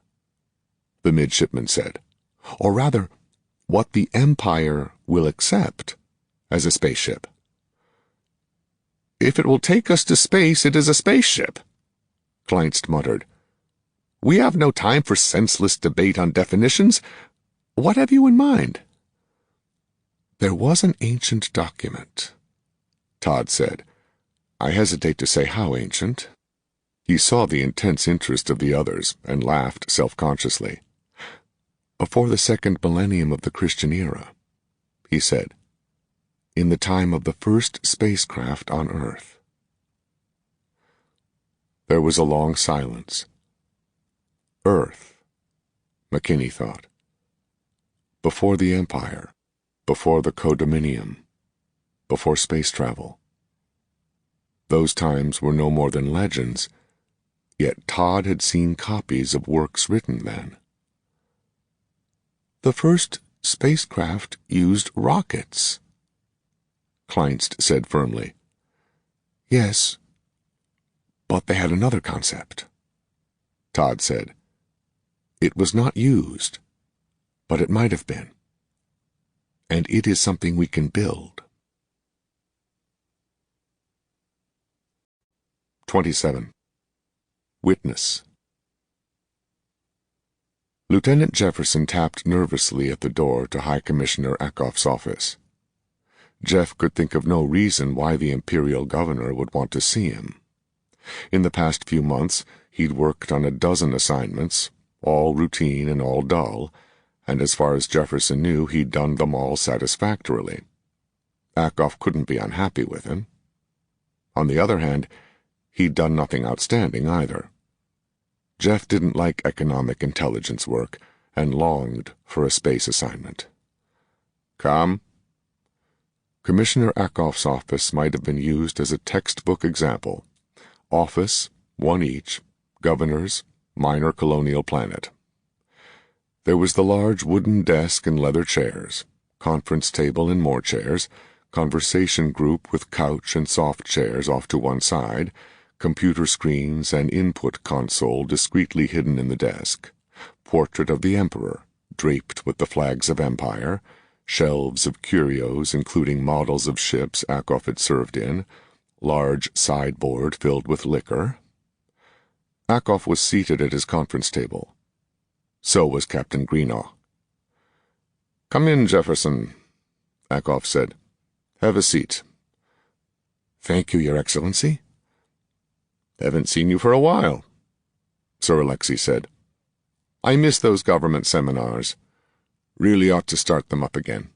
the midshipman said. "Or rather, what the Empire will accept as a spaceship." "If it will take us to space, it is a spaceship," Kleinst muttered. "We have no time for senseless debate on definitions. What have you in mind?" "There was an ancient document," Todd said. "I hesitate to say how ancient." He saw the intense interest of the others and laughed self-consciously. "Before the second millennium of the Christian era," he said, "in the time of the first spacecraft on Earth." There was a long silence. Earth, McKinney thought. Before the Empire, before the Codominium, before space travel. Those times were no more than legends, yet Todd had seen copies of works written then. "The first spacecraft used rockets," Kleinst said firmly. "Yes, but they had another concept," Todd said. "It was not used, but it might have been. And it is something we can build." 27. Witness. Lieutenant Jefferson tapped nervously at the door to High Commissioner Ackoff's office. Jeff could think of no reason why the Imperial Governor would want to see him. In the past few months, he'd worked on a dozen assignments, all routine and all dull, and as far as Jefferson knew, he'd done them all satisfactorily. Ackoff couldn't be unhappy with him. On the other hand, he'd done nothing outstanding either. Jeff didn't like economic intelligence work and longed for a space assignment. "Come." Commissioner Ackoff's office might have been used as a textbook example. Office, one each, governors, minor colonial planet. There was the large wooden desk and leather chairs, conference table and more chairs, conversation group with couch and soft chairs off to one side, computer screens and input console discreetly hidden in the desk, portrait of the Emperor, draped with the flags of empire, shelves of curios including models of ships Akov had served in, large sideboard filled with liquor. Akov was seated at his conference table. So was Captain Greenough. "Come in, Jefferson," Akov said. "Have a seat." "Thank you, Your Excellency." "Haven't seen you for a while," Sir Alexei said. "I miss those government seminars. Really ought to start them up again.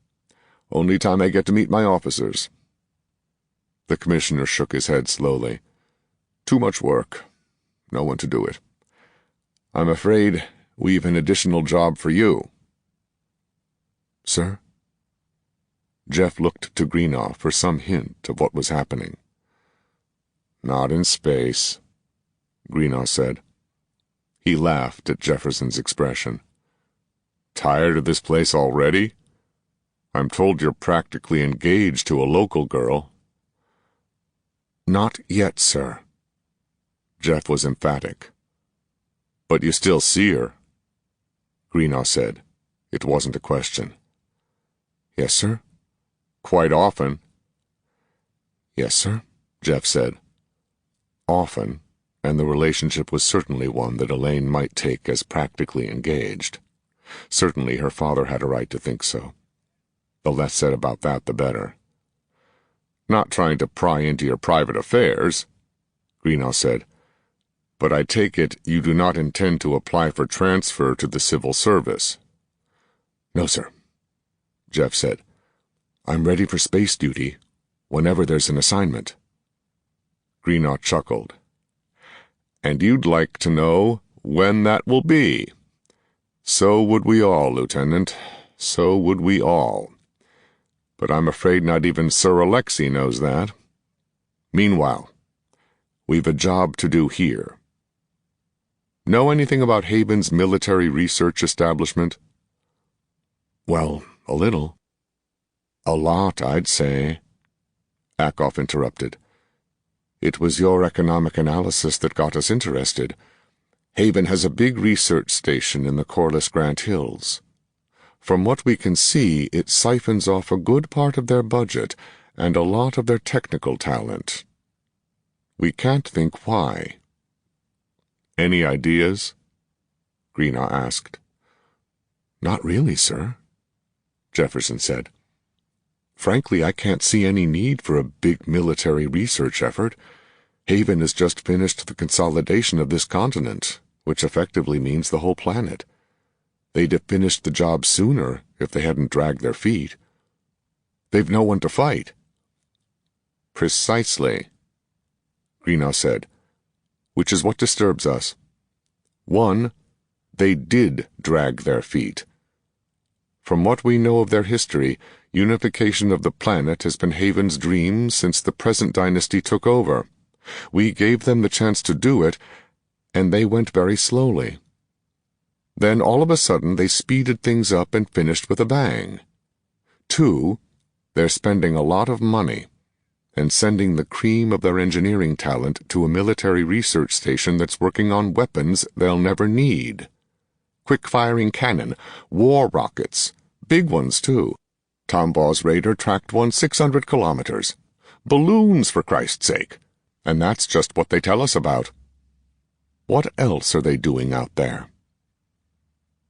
Only time I get to meet my officers." The commissioner shook his head slowly. "Too much work. No one to do it. I'm afraid we've an additional job for you." "Sir?" Jeff looked to Greenough for some hint of what was happening. "Not in space," Greenough said. He laughed at Jefferson's expression. "Tired of this place already? I'm told you're practically engaged to a local girl." "Not yet, sir." Jeff was emphatic. "But you still see her?" Greenough said. It wasn't a question. "Yes, sir." "Quite often?" "Yes, sir," Jeff said. Often, and the relationship was certainly one that Elaine might take as practically engaged. Certainly her father had a right to think so. The less said about that, the better. "Not trying to pry into your private affairs," Greenough said, "but I take it you do not intend to apply for transfer to the civil service." "No, sir," Jeff said. "I'm ready for space duty whenever there's an assignment." Greenough chuckled. "And you'd like to know when that will be. So would we all, Lieutenant. So would we all. But I'm afraid not even Sir Alexei knows that. Meanwhile, we've a job to do here. Know anything about Haven's military research establishment?" "Well, a little." "A lot, I'd say," Akov interrupted. "It was your economic analysis that got us interested. Haven has a big research station in the Corliss Grant Hills. From what we can see, it siphons off a good part of their budget and a lot of their technical talent. We can't think why." "Any ideas?" Greenough asked. "Not really, sir," Jefferson said. "Frankly, I can't see any need for a big military research effort. Haven has just finished the consolidation of this continent, which effectively means the whole planet. They'd have finished the job sooner if they hadn't dragged their feet. They've no one to fight." "Precisely," Greenough said, "which is what disturbs us. One, they did drag their feet. From what we know of their history, unification of the planet has been Haven's dream since the present dynasty took over. We gave them the chance to do it, and they went very slowly. Then all of a sudden they speeded things up and finished with a bang. Two, they're spending a lot of money and sending the cream of their engineering talent to a military research station that's working on weapons they'll never need. Quick-firing cannon, war rockets, big ones too. Tombaugh's radar tracked one 600 kilometers. Balloons, for Christ's sake. And that's just what they tell us about. What else are they doing out there?"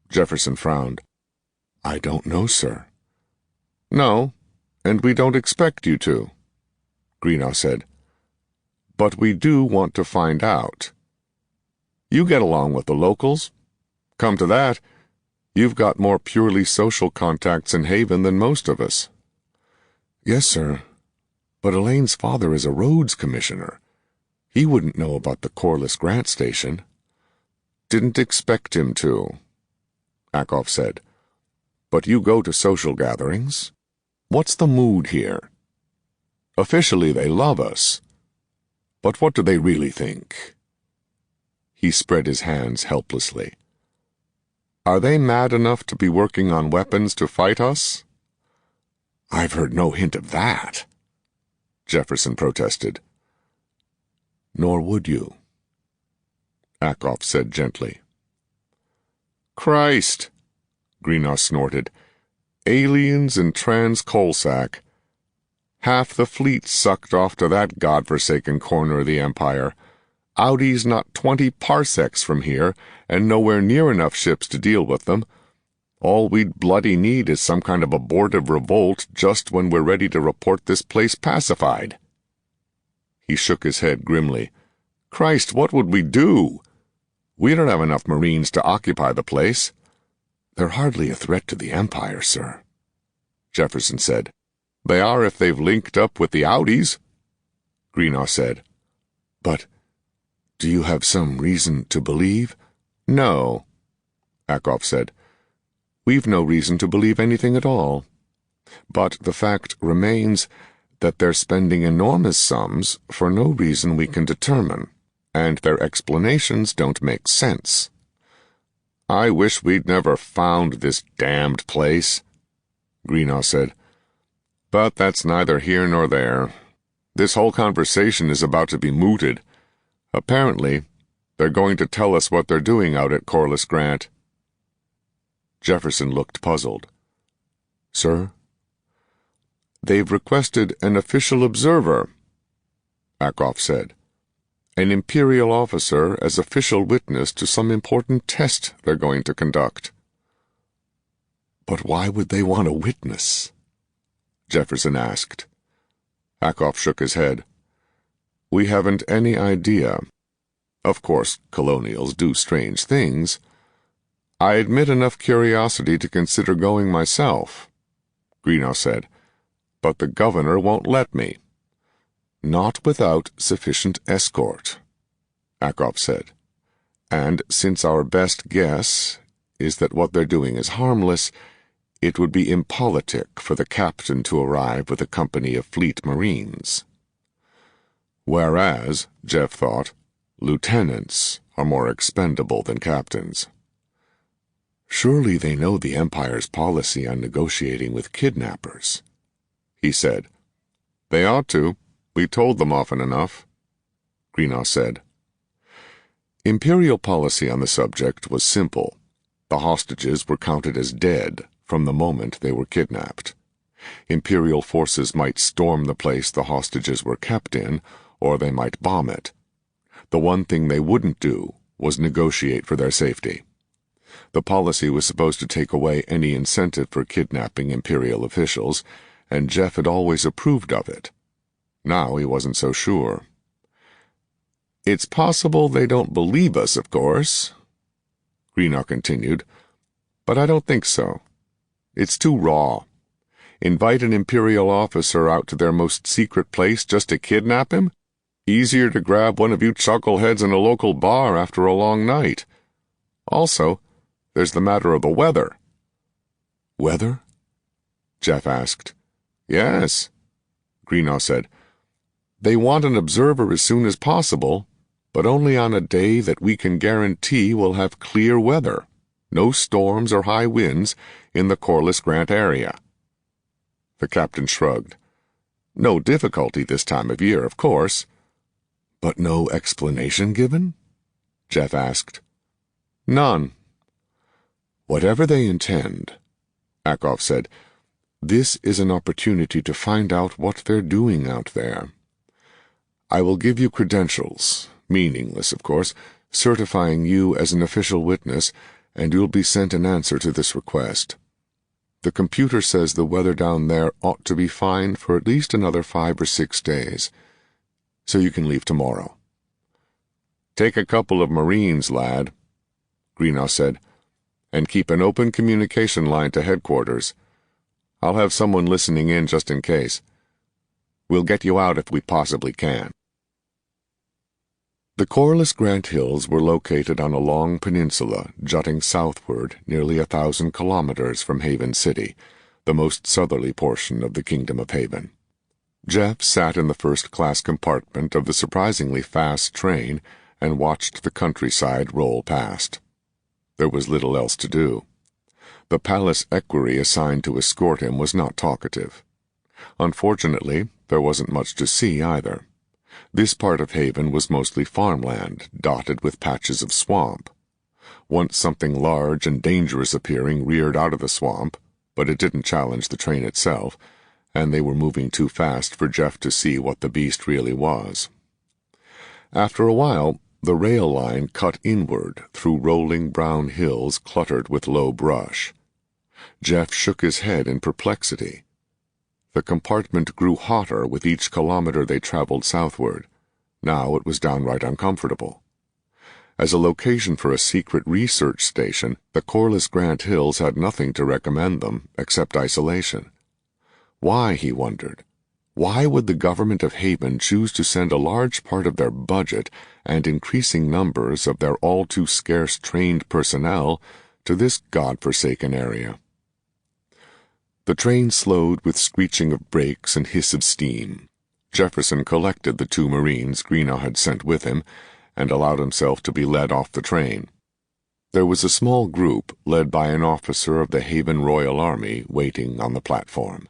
Jefferson frowned. "I don't know, sir." "No, and we don't expect you to," Greenough said. "But we do want to find out. You get along with the locals. Come to that, you've got more purely social contacts in Haven than most of us." "Yes, sir, but Elaine's father is a roads commissioner. He wouldn't know about the Corliss Grant Station." "Didn't expect him to," Akov said. "But you go to social gatherings. What's the mood here? Officially they love us. But what do they really think?" He spread his hands helplessly. "Are they mad enough to be working on weapons to fight us?" "I've heard no hint of that," Jefferson protested. "Nor would you," Akov said gently. Christ, Greenaw snorted. Aliens and trans-Coalsack. Half the fleet sucked off to that godforsaken corner of the Empire. Audi's not 20 parsecs from here, and nowhere near enough ships to deal with them. All we'd bloody need is some kind of abortive revolt just when we're ready to report this place pacified. He shook his head grimly. Christ, what would we do? We don't have enough Marines to occupy the place. They're hardly a threat to the Empire, sir, Jefferson said. They are if they've linked up with the Audis, Greenaw said. But do you have some reason to believe? No, Akoff said. We've no reason to believe anything at all. But the fact remains that they're spending enormous sums for no reason we can determine, and their explanations don't make sense. I wish we'd never found this damned place, Greenaw said. But that's neither here nor there. This whole conversation is about to be mooted. Apparently, they're going to tell us what they're doing out at Corliss Grant. Jefferson looked puzzled. Sir? They've requested an official observer, Akoff said. An Imperial officer as official witness to some important test they're going to conduct. But why would they want a witness? Jefferson asked. Akoff shook his head. We haven't any idea. Of course, colonials do strange things. I admit enough curiosity to consider going myself, Greenaw said, but the governor won't let me. Not without sufficient escort, Akoff said. And since our best guess is that what they're doing is harmless, it would be impolitic for the captain to arrive with a company of fleet marines. Whereas, Jeff thought, lieutenants are more expendable than captains. Surely they know the Empire's policy on negotiating with kidnappers, he said. They ought to. We told them often enough, Greenaw said. Imperial policy on the subject was simple. The hostages were counted as dead from the moment they were kidnapped. Imperial forces might storm the place the hostages were kept in, or they might bomb it. The one thing they wouldn't do was negotiate for their safety. The policy was supposed to take away any incentive for kidnapping Imperial officials, and Jeff had always approved of it. Now he wasn't so sure. It's possible they don't believe us, of course, Greenaw continued, but I don't think so. It's too raw. Invite an Imperial officer out to their most secret place just to kidnap him? Easier to grab one of you chuckleheads in a local bar after a long night. Also, there's the matter of the weather. Weather? Jeff asked. Yes, Greenaw said. They want an observer as soon as possible, but only on a day that we can guarantee will have clear weather, no storms or high winds in the Corliss Grant area. The captain shrugged. No difficulty this time of year, of course. But no explanation given? Jeff asked. None. Whatever they intend, Akoff said, this is an opportunity to find out what they're doing out there. I will give you credentials, meaningless, of course, certifying you as an official witness, and you'll be sent an answer to this request. The computer says the weather down there ought to be fine for at least another 5 or 6 days, so you can leave tomorrow. Take a couple of Marines, lad, Greenaw said, and keep an open communication line to headquarters. I'll have someone listening in just in case. We'll get you out if we possibly can. The Corliss Grant Hills were located on a long peninsula jutting southward nearly 1,000 kilometers from Haven City, the most southerly portion of the Kingdom of Haven. Jeff sat in the first-class compartment of the surprisingly fast train and watched the countryside roll past. There was little else to do. The palace equerry assigned to escort him was not talkative. Unfortunately, there wasn't much to see either. This part of Haven was mostly farmland, dotted with patches of swamp. Once something large and dangerous appearing reared out of the swamp, but it didn't challenge the train itself, and they were moving too fast for Jeff to see what the beast really was. After a while, the rail line cut inward through rolling brown hills cluttered with low brush. Jeff shook his head in perplexity. The compartment grew hotter with each kilometer they traveled southward. Now it was downright uncomfortable. As a location for a secret research station, the Corliss Grant Hills had nothing to recommend them except isolation. Why, he wondered, why would the government of Haven choose to send a large part of their budget and increasing numbers of their all-too-scarce trained personnel to this godforsaken area? The train slowed with screeching of brakes and hiss of steam. Jefferson collected the 2 Marines Greenough had sent with him and allowed himself to be led off the train. There was a small group led by an officer of the Haven Royal Army waiting on the platform.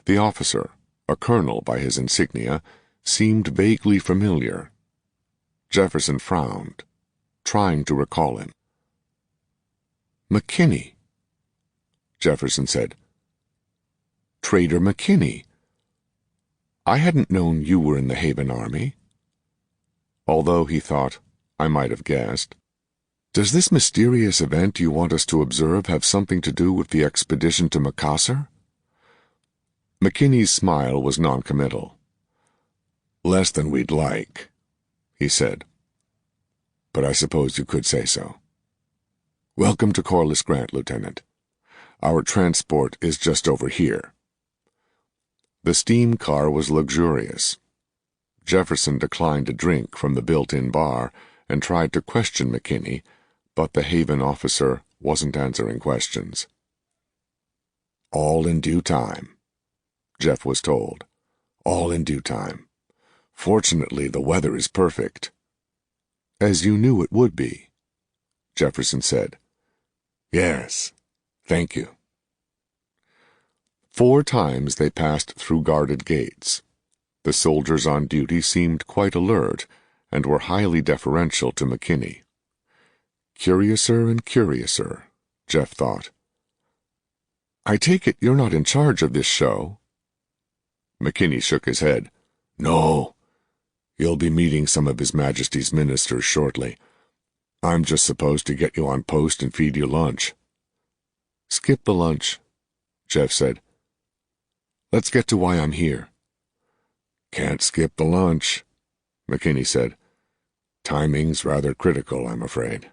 The officer, a colonel by his insignia, seemed vaguely familiar. Jefferson frowned, trying to recall him. "McKinney," Jefferson said. "Trader McKinney. I hadn't known you were in the Haven Army." Although, he thought, I might have guessed. Does this mysterious event you want us to observe have something to do with the expedition to Macassar? McKinney's smile was noncommittal. "Less than we'd like," he said. "But I suppose you could say so. Welcome to Corliss Grant, Lieutenant. Our transport is just over here." The steam car was luxurious. Jefferson declined a drink from the built-in bar and tried to question McKinney, but the Haven officer wasn't answering questions. "All in due time," Jeff was told. "All in due time. Fortunately, the weather is perfect." "As you knew it would be," Jefferson said. "Yes, thank you." 4 times they passed through guarded gates. The soldiers on duty seemed quite alert and were highly deferential to McKinney. Curiouser and curiouser, Jeff thought. "I take it you're not in charge of this show?" McKinney shook his head. "No. You'll be meeting some of His Majesty's ministers shortly. I'm just supposed to get you on post and feed you lunch." "Skip the lunch," Jeff said. "Let's get to why I'm here." "Can't skip the lunch," McKinney said. "Timing's rather critical, I'm afraid."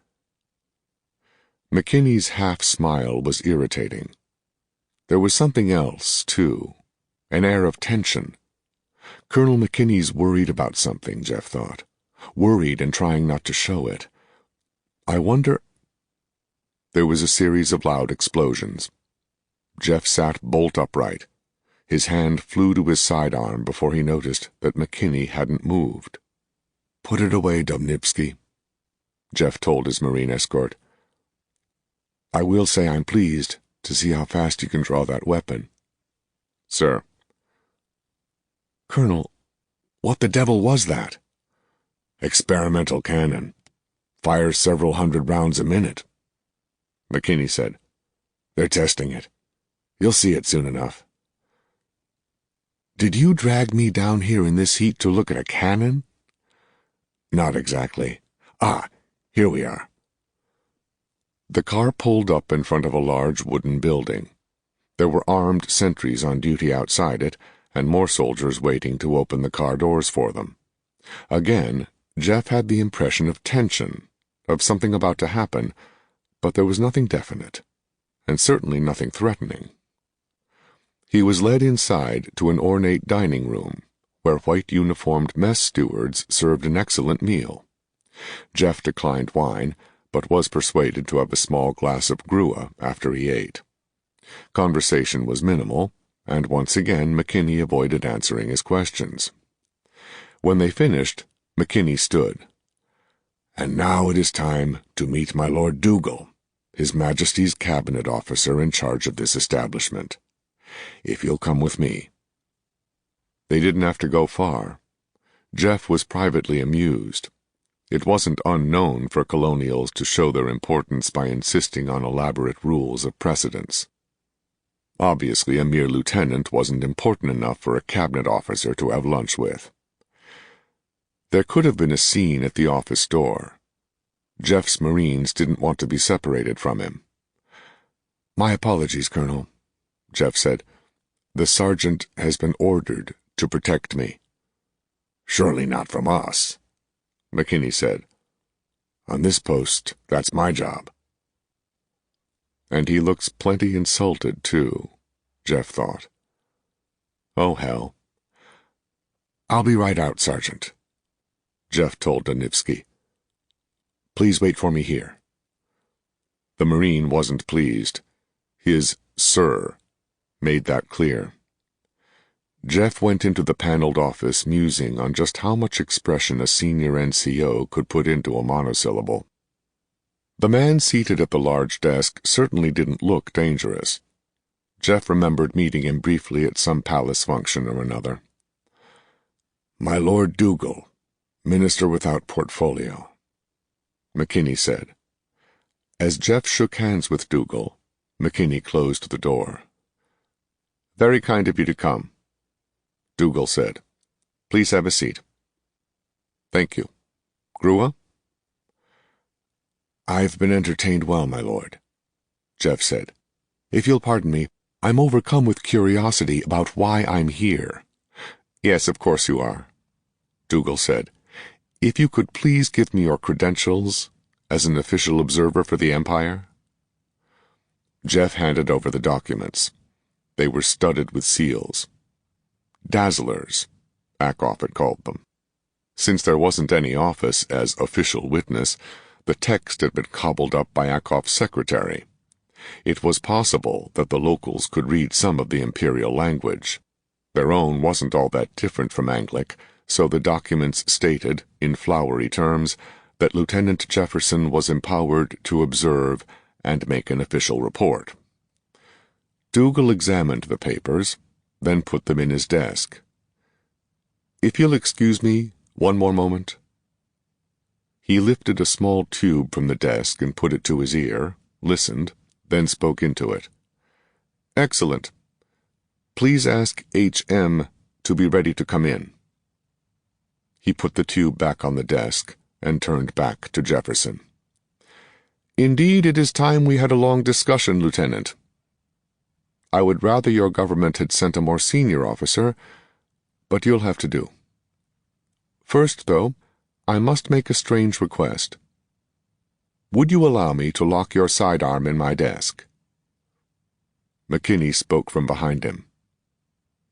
McKinney's half-smile was irritating. There was something else, too, an air of tension. Colonel McKinney's worried about something, Jeff thought. Worried and trying not to show it. I wonder... There was a series of loud explosions. Jeff sat bolt upright. His hand flew to his sidearm before he noticed that McKinney hadn't moved. "Put it away, Dubnipsky," Jeff told his Marine escort. "I will say I'm pleased to see how fast you can draw that weapon." "Sir." "Colonel, what the devil was that?" "Experimental cannon. Fires several hundred rounds a minute," McKinney said. "They're testing it. You'll see it soon enough." "Did you drag me down here in this heat to look at a cannon?" "Not exactly. Ah, here we are." The car pulled up in front of a large wooden building. There were armed sentries on duty outside it, and more soldiers waiting to open the car doors for them. Again, Jeff had the impression of tension, of something about to happen, but there was nothing definite, and certainly nothing threatening. He was led inside to an ornate dining room, where white-uniformed mess stewards served an excellent meal. Jeff declined wine, but was persuaded to have a small glass of gruel after he ate. Conversation was minimal, and once again McKinney avoided answering his questions. When they finished, McKinney stood. "And now it is time to meet my Lord Dougal, His Majesty's cabinet officer in charge of this establishment. If you'll come with me." They didn't have to go far. Jeff was privately amused. It wasn't unknown for colonials to show their importance by insisting on elaborate rules of precedence. Obviously, a mere lieutenant wasn't important enough for a cabinet officer to have lunch with. There could have been a scene at the office door. Jeff's Marines didn't want to be separated from him. "My apologies, Colonel," Jeff said. "The sergeant has been ordered to protect me." "Surely not from us," McKinney said. "On this post, that's my job." And he looks plenty insulted, too, Jeff thought. Oh, hell. "I'll be right out, Sergeant," Jeff told Danivsky. "Please wait for me here." The Marine wasn't pleased. His "sir" made that clear. Jeff went into the paneled office musing on just how much expression a senior NCO could put into a monosyllable. The man seated at the large desk certainly didn't look dangerous. Jeff remembered meeting him briefly at some palace function or another. "My Lord Dougal, Minister without portfolio," McKinney said. As Jeff shook hands with Dougal, McKinney closed the door. "Very kind of you to come," Dougal said. "Please have a seat." "Thank you. Grua?" "I've been entertained well, my lord," Jeff said. "If you'll pardon me, I'm overcome with curiosity about why I'm here." "Yes, of course you are," Dougal said. "If you could please give me your credentials as an official observer for the Empire." Jeff handed over the documents. They were studded with seals. Dazzlers, Akoff had called them. Since there wasn't any office as official witness, the text had been cobbled up by Akoff's secretary. It was possible that the locals could read some of the imperial language. Their own wasn't all that different from Anglic, so the documents stated, in flowery terms, that Lieutenant Jefferson was empowered to observe and make an official report. Dougal examined the papers, then put them in his desk. "If you'll excuse me one more moment." He lifted a small tube from the desk and put it to his ear, listened, then spoke into it. "Excellent. Please ask H.M. to be ready to come in." He put the tube back on the desk and turned back to Jefferson. "Indeed, it is time we had a long discussion, Lieutenant. I would rather your government had sent a more senior officer, but you'll have to do. First, though, I must make a strange request. Would you allow me to lock your sidearm in my desk?" McKinney spoke from behind him.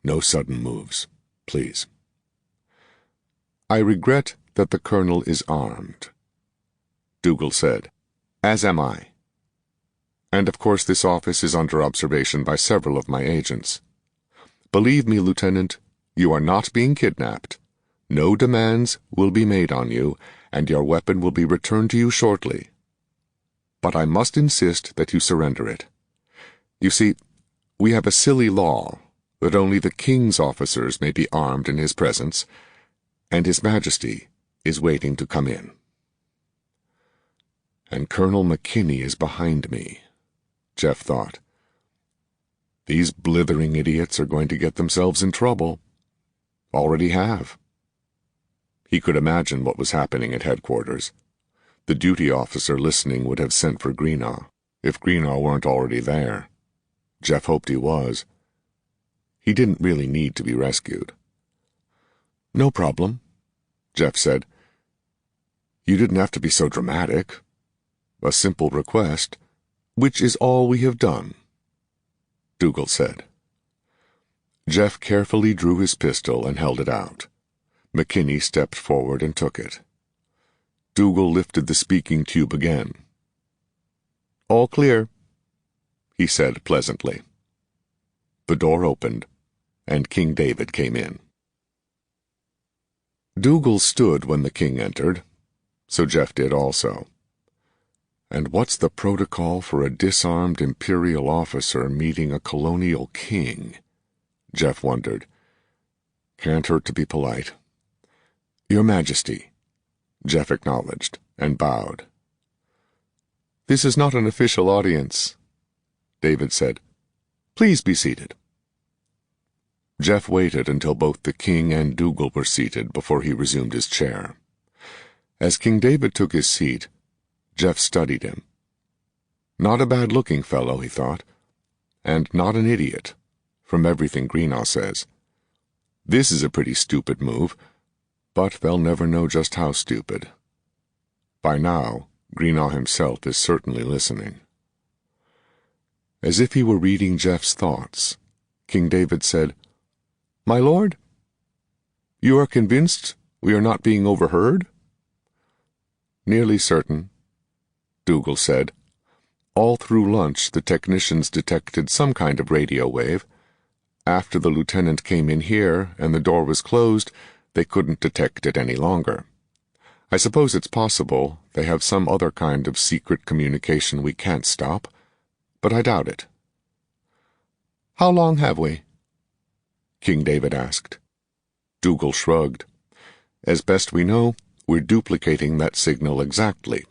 "No sudden moves, please." "I regret that the colonel is armed," Dougal said. "As am I. And of course this office is under observation by several of my agents. Believe me, Lieutenant, you are not being kidnapped. No demands will be made on you, and your weapon will be returned to you shortly. But I must insist that you surrender it. You see, we have a silly law that only the King's officers may be armed in his presence, and His Majesty is waiting to come in. And Colonel McKinney is behind me," Jeff thought. "These blithering idiots are going to get themselves in trouble. Already have." He could imagine what was happening at headquarters. The duty officer listening would have sent for Greenaw, if Greenaw weren't already there. Jeff hoped he was. He didn't really need to be rescued. "No problem," Jeff said. "You didn't have to be so dramatic. A simple request, which is all we have done," Dougal said. Jeff carefully drew his pistol and held it out. McKinney stepped forward and took it. Dougal lifted the speaking tube again. "All clear," he said pleasantly. The door opened, and King David came in. Dougal stood when the king entered, so Jeff did also. And what's the protocol for a disarmed imperial officer meeting a colonial king? Jeff wondered. Can't hurt to be polite. "Your Majesty," Jeff acknowledged and bowed. "This is not an official audience," David said. "Please be seated." Jeff waited until both the king and Dougal were seated before he resumed his chair. As King David took his seat, Jeff studied him. Not a bad-looking fellow, he thought, and not an idiot, from everything Greenaw says. This is a pretty stupid move, but they'll never know just how stupid. By now, Greenaw himself is certainly listening. As if he were reading Jeff's thoughts, King David said, "My lord, you are convinced we are not being overheard?" "Nearly certain," Dougal said. "All through lunch the technicians detected some kind of radio wave. After the lieutenant came in here and the door was closed, they couldn't detect it any longer. I suppose it's possible they have some other kind of secret communication we can't stop, but I doubt it." "How long have we?" King David asked. Dougal shrugged. "As best we know, we're duplicating that signal exactly.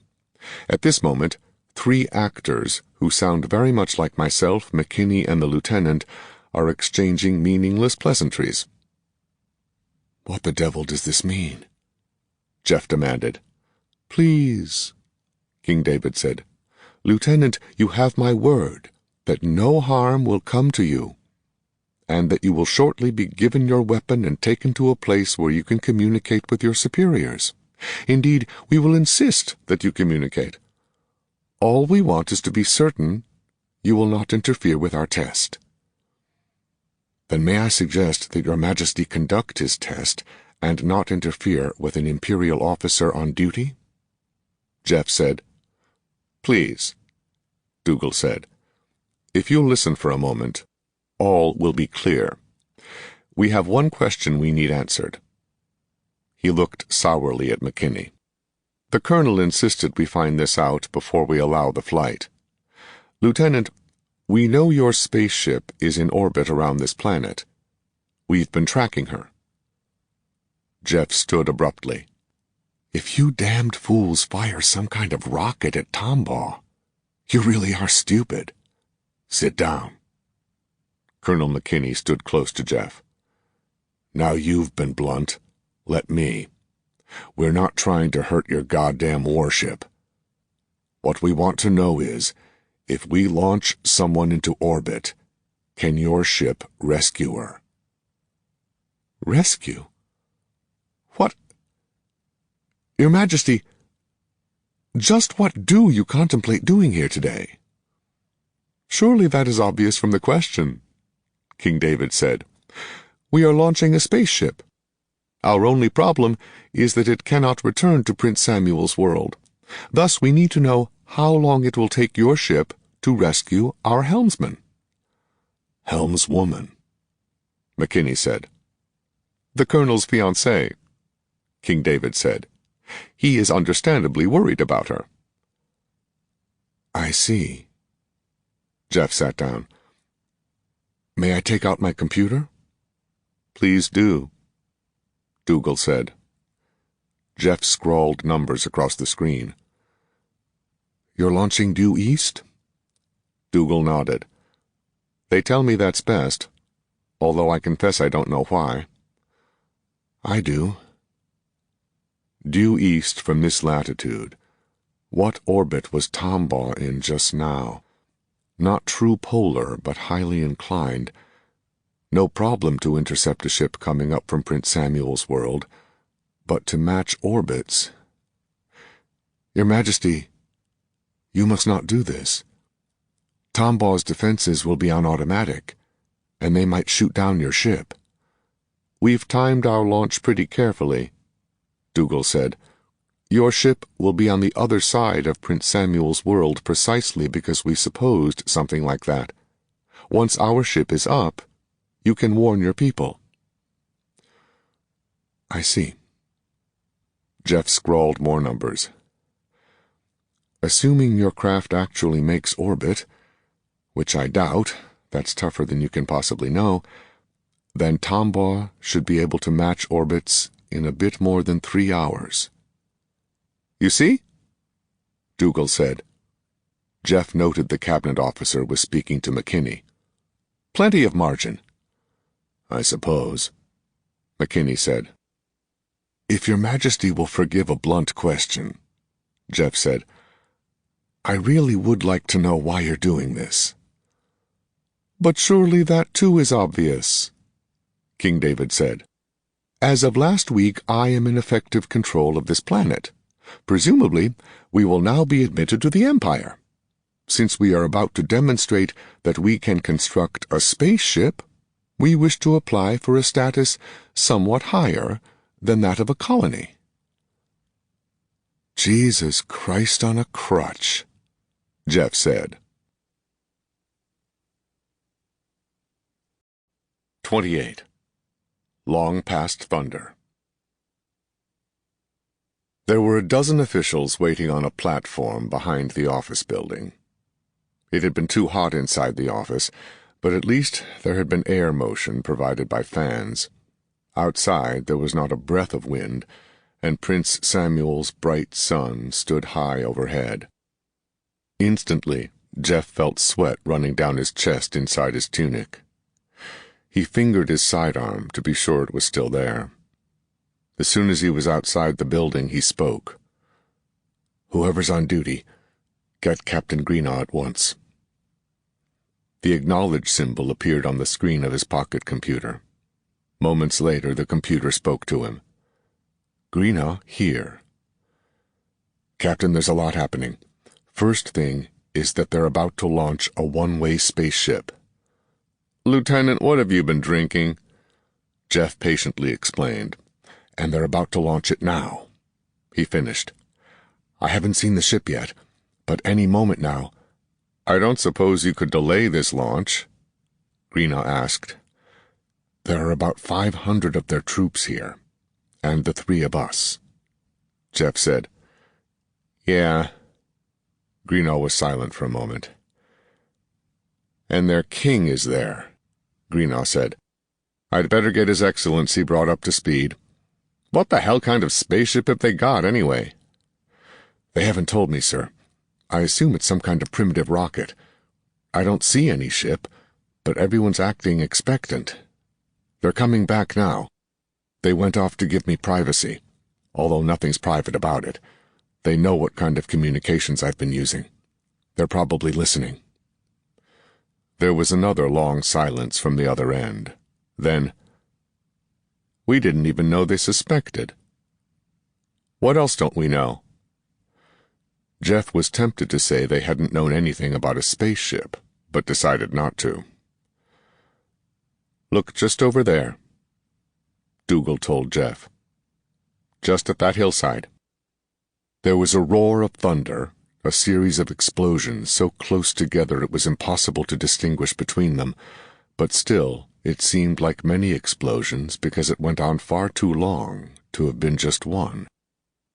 At this moment, 3 actors, who sound very much like myself, McKinney, and the lieutenant, are exchanging meaningless pleasantries." "What the devil does this mean?" Jeff demanded. "Please," King David said. "Lieutenant, you have my word that no harm will come to you, and that you will shortly be given your weapon and taken to a place where you can communicate with your superiors. Indeed, we will insist that you communicate. All we want is to be certain you will not interfere with our test." "Then may I suggest that your Majesty conduct his test and not interfere with an Imperial officer on duty?" Jeff said. "Please," Dougal said. "If you'll listen for a moment, all will be clear. We have one question we need answered." He looked sourly at McKinney. "The colonel insisted we find this out before we allow the flight. Lieutenant, we know your spaceship is in orbit around this planet. We've been tracking her." Jeff stood abruptly. "If you damned fools fire some kind of rocket at Tombaugh, you really are stupid. Sit down." Colonel McKinney stood close to Jeff. "Now you've been blunt. Let me. We're not trying to hurt your goddamn warship. What we want to know is, if we launch someone into orbit, can your ship rescue her?" "Rescue? What? Your Majesty, just what do you contemplate doing here today?" "Surely that is obvious from the question," King David said. "We are launching a spaceship. Our only problem is that it cannot return to Prince Samuel's world. Thus we need to know how long it will take your ship to rescue our helmsman." "Helmswoman," McKinney said. "The colonel's fiancée," King David said. "He is understandably worried about her." "I see." Jeff sat down. "May I take out my computer?" "Please do," Dougal said. Jeff scrawled numbers across the screen. "You're launching due east?" Dougal nodded. "They tell me that's best, although I confess I don't know why." "I do." Due east from this latitude. What orbit was Tombaugh in just now? Not true polar, but highly inclined. No problem to intercept a ship coming up from Prince Samuel's world, but to match orbits. "Your Majesty, you must not do this. Tombaugh's defenses will be on automatic, and they might shoot down your ship." "We've timed our launch pretty carefully," Dougal said. "Your ship will be on the other side of Prince Samuel's world precisely because we supposed something like that. Once our ship is up, you can warn your people." "I see." Jeff scrawled more numbers. "Assuming your craft actually makes orbit, which I doubt, that's tougher than you can possibly know, then Tombaugh should be able to match orbits in a bit more than 3 hours." You see? Dougal said. Jeff noted the cabinet officer was speaking to McKinney. Plenty of margin. I suppose, McKinney said. If your Majesty will forgive a blunt question, Jeff said, I really would like to know why you're doing this. But surely that too is obvious, King David said. As of last week, I am in effective control of this planet. Presumably, we will now be admitted to the Empire. Since we are about to demonstrate that we can construct a spaceship, we wish to apply for a status somewhat higher than that of a colony. Jesus Christ on a crutch, Jeff said. 28. Long Past Thunder. There were a dozen officials waiting on a platform behind the office building. It had been too hot inside the office, but at least there had been air motion provided by fans. Outside there was not a breath of wind, and Prince Samuel's bright sun stood high overhead. Instantly, Jeff felt sweat running down his chest inside his tunic. He fingered his sidearm to be sure it was still there. As soon as he was outside the building, he spoke. Whoever's on duty, get Captain Greenaw at once. The acknowledge symbol appeared on the screen of his pocket computer. Moments later, the computer spoke to him. Greenaw, here. Captain, there's a lot happening. First thing is that they're about to launch a one-way spaceship. Lieutenant, what have you been drinking? Jeff patiently explained. And they're about to launch it now. He finished. I haven't seen the ship yet, but any moment now. I don't suppose you could delay this launch? Greenaw asked. There are about 500 of their troops here, and the 3 of us. Jeff said. Yeah. Greenaw was silent for a moment. And their king is there, Greenaw said. I'd better get His Excellency brought up to speed. What the hell kind of spaceship have they got, anyway? They haven't told me, sir. I assume it's some kind of primitive rocket. I don't see any ship, but everyone's acting expectant. They're coming back now. They went off to give me privacy, although nothing's private about it. They know what kind of communications I've been using. They're probably listening. There was another long silence from the other end. Then, we didn't even know they suspected. What else don't we know? Jeff was tempted to say they hadn't known anything about a spaceship, but decided not to. Look just over there, Dougal told Jeff. Just at that hillside. There was a roar of thunder, a series of explosions so close together it was impossible to distinguish between them, but still it seemed like many explosions because it went on far too long to have been just one.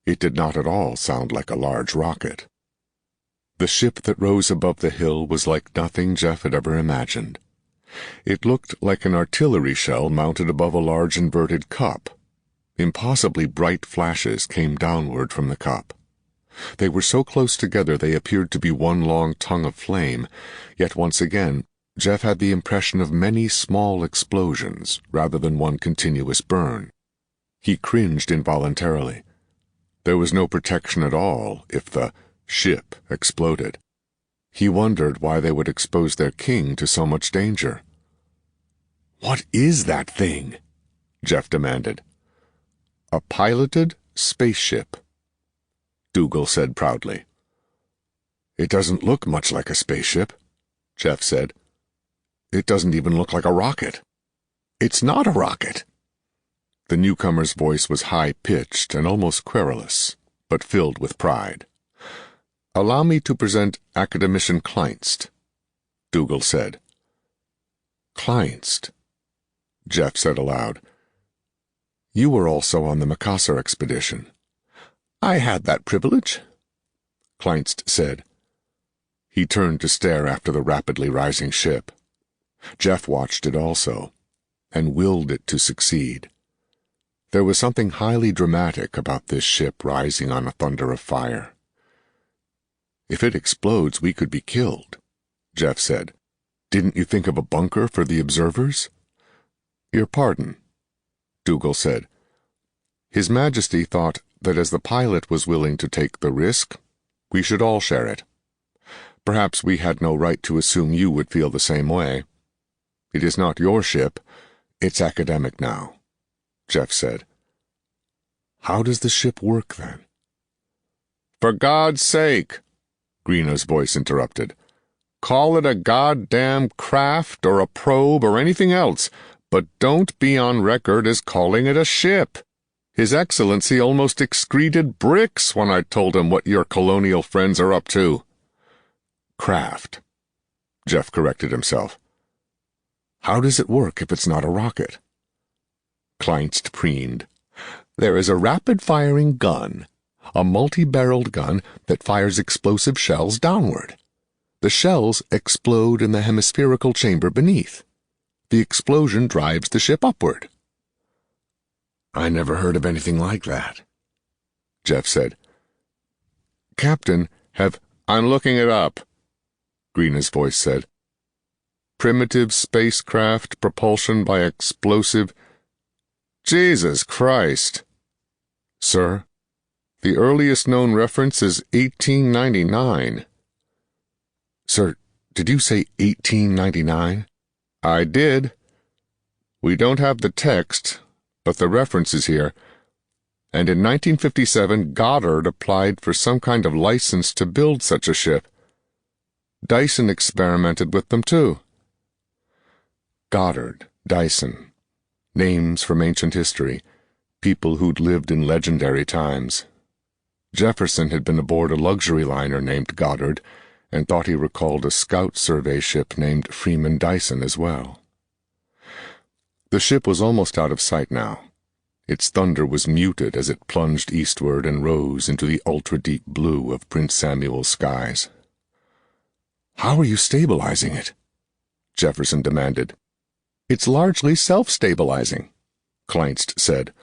It did not at all sound like a large rocket. The ship that rose above the hill was like nothing Jeff had ever imagined. It looked like an artillery shell mounted above a large inverted cup. Impossibly bright flashes came downward from the cup. They were so close together they appeared to be one long tongue of flame, yet once again Jeff had the impression of many small explosions rather than one continuous burn. He cringed involuntarily. There was no protection at all if the ship exploded. He wondered why they would expose their king to so much danger. "What is that thing?" Jeff demanded. "A piloted spaceship," Dougal said proudly. "It doesn't look much like a spaceship," Jeff said. "It doesn't even look like a rocket." "It's not a rocket." The newcomer's voice was high-pitched and almost querulous, but filled with pride. "Allow me to present Academician Kleinst," Dougal said. "Kleinst," Jeff said aloud. "You were also on the Macassar expedition." "I had that privilege," Kleinst said. He turned to stare after the rapidly rising ship. Jeff watched it also, and willed it to succeed. There was something highly dramatic about this ship rising on a thunder of fire. "If it explodes, we could be killed," Jeff said. "Didn't you think of a bunker for the observers?" "Your pardon," Dougal said. His Majesty thought that as the pilot was willing to take the risk, we should all share it. Perhaps we had no right to assume you would feel the same way. It is not your ship, it's academic now," Jeff said. "How does the ship work, then?" "For God's sake," Greena's voice interrupted. "Call it a goddamn craft or a probe or anything else, but don't be on record as calling it a ship. His Excellency almost excreted bricks when I told him what your colonial friends are up to." "Craft," Jeff corrected himself. "How does it work if it's not a rocket?" Kleinst preened. "There is a rapid-firing gun, a multi-barreled gun that fires explosive shells downward. The shells explode in the hemispherical chamber beneath. The explosion drives the ship upward." "I never heard of anything like that," Jeff said. "Captain, I'm looking it up," Greena's voice said. "Primitive spacecraft propulsion by explosive—" "Jesus Christ!" "Sir, the earliest known reference is 1899. "Sir, did you say 1899? "I did. We don't have the text, but the reference is here. And in 1957, Goddard applied for some kind of license to build such a ship. Dyson experimented with them, too." Goddard, Dyson. Names from ancient history. People who'd lived in legendary times. Jefferson had been aboard a luxury liner named Goddard, and thought he recalled a scout survey ship named Freeman Dyson as well. The ship was almost out of sight now. Its thunder was muted as it plunged eastward and rose into the ultra-deep blue of Prince Samuel's skies. "How are you stabilizing it?" Jefferson demanded. "It's largely self-stabilizing," Kleinst said.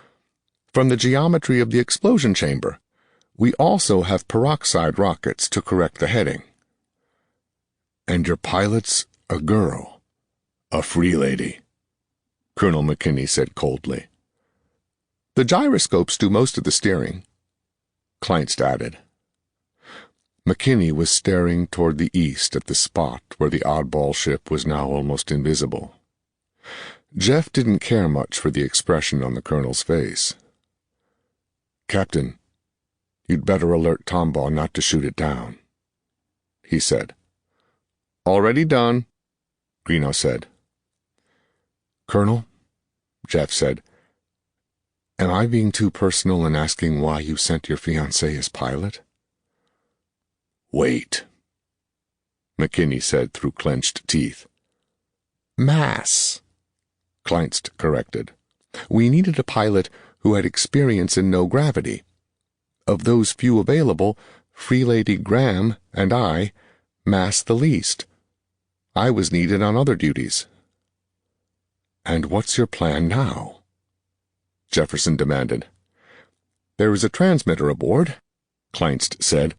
"From the geometry of the explosion chamber. We also have peroxide rockets to correct the heading." "And your pilot's a girl, a free lady," Colonel McKinney said coldly. "The gyroscopes do most of the steering," Kleinst added. McKinney was staring toward the east at the spot where the oddball ship was now almost invisible. Jeff didn't care much for the expression on the colonel's face. "Captain, you'd better alert Tombaugh not to shoot it down," he said. "Already done," Greeno said. "Colonel," Jeff said, "am I being too personal in asking why you sent your fiancée as pilot?" "Wait," McKinney said through clenched teeth. "Mass," Kleinst corrected. "We needed a pilot who had experience in no gravity. Of those few available, Free Lady Graham and I mass the least. I was needed on other duties." "And what's your plan now?" Jefferson demanded. "There is a transmitter aboard," Kleinst said.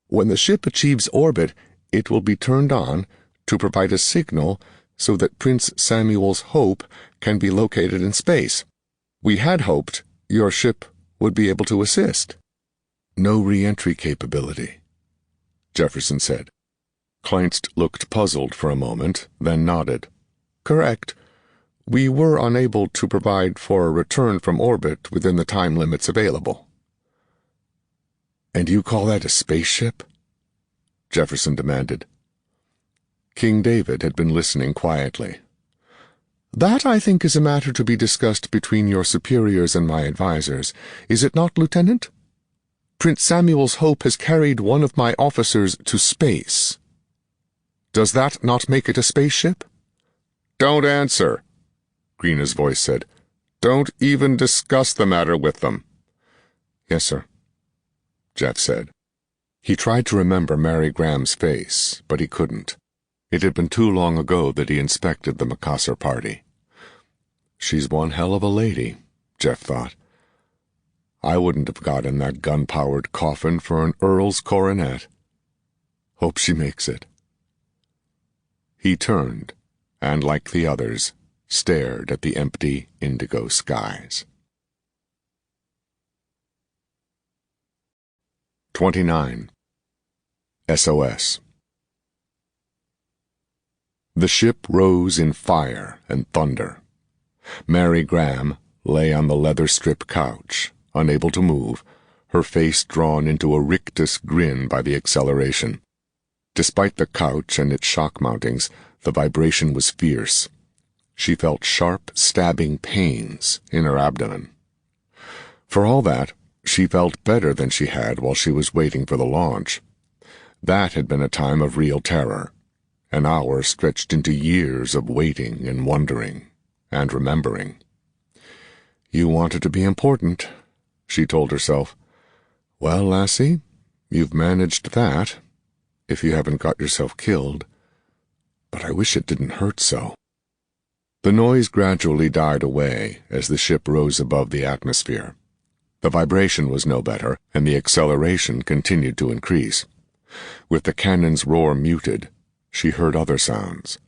"When the ship achieves orbit, it will be turned on to provide a signal so that Prince Samuel's Hope can be located in space. We had hoped your ship would be able to assist." "No re-entry capability," Jefferson said. Kleinst looked puzzled for a moment, then nodded. "Correct. We were unable to provide for a return from orbit within the time limits available." "And you call that a spaceship?" Jefferson demanded. King David had been listening quietly. "That, I think, is a matter to be discussed between your superiors and my advisers. Is it not, Lieutenant? Prince Samuel's Hope has carried one of my officers to space. Does that not make it a spaceship?" "Don't answer," Greena's voice said. "Don't even discuss the matter with them." "Yes, sir," Jeff said. He tried to remember Mary Graham's face, but he couldn't. It had been too long ago that he inspected the Macassar party. "She's one hell of a lady," Jeff thought. I wouldn't have got in that gun-powered coffin for an earl's coronet. Hope she makes it." He turned, and like the others, stared at the empty indigo skies. 29. SOS. The ship rose in fire and thunder. Mary Graham lay on the leather-strip couch, unable to move, her face drawn into a rictus grin by the acceleration. Despite the couch and its shock mountings, the vibration was fierce. She felt sharp, stabbing pains in her abdomen. For all that, she felt better than she had while she was waiting for the launch. That had been a time of real terror, an hour stretched into years of waiting and wondering and remembering. "You wanted to be important," she told herself. "Well, lassie, you've managed that, if you haven't got yourself killed. But I wish it didn't hurt so." The noise gradually died away as the ship rose above the atmosphere. The vibration was no better, and the acceleration continued to increase. With the cannon's roar muted, she heard other sounds.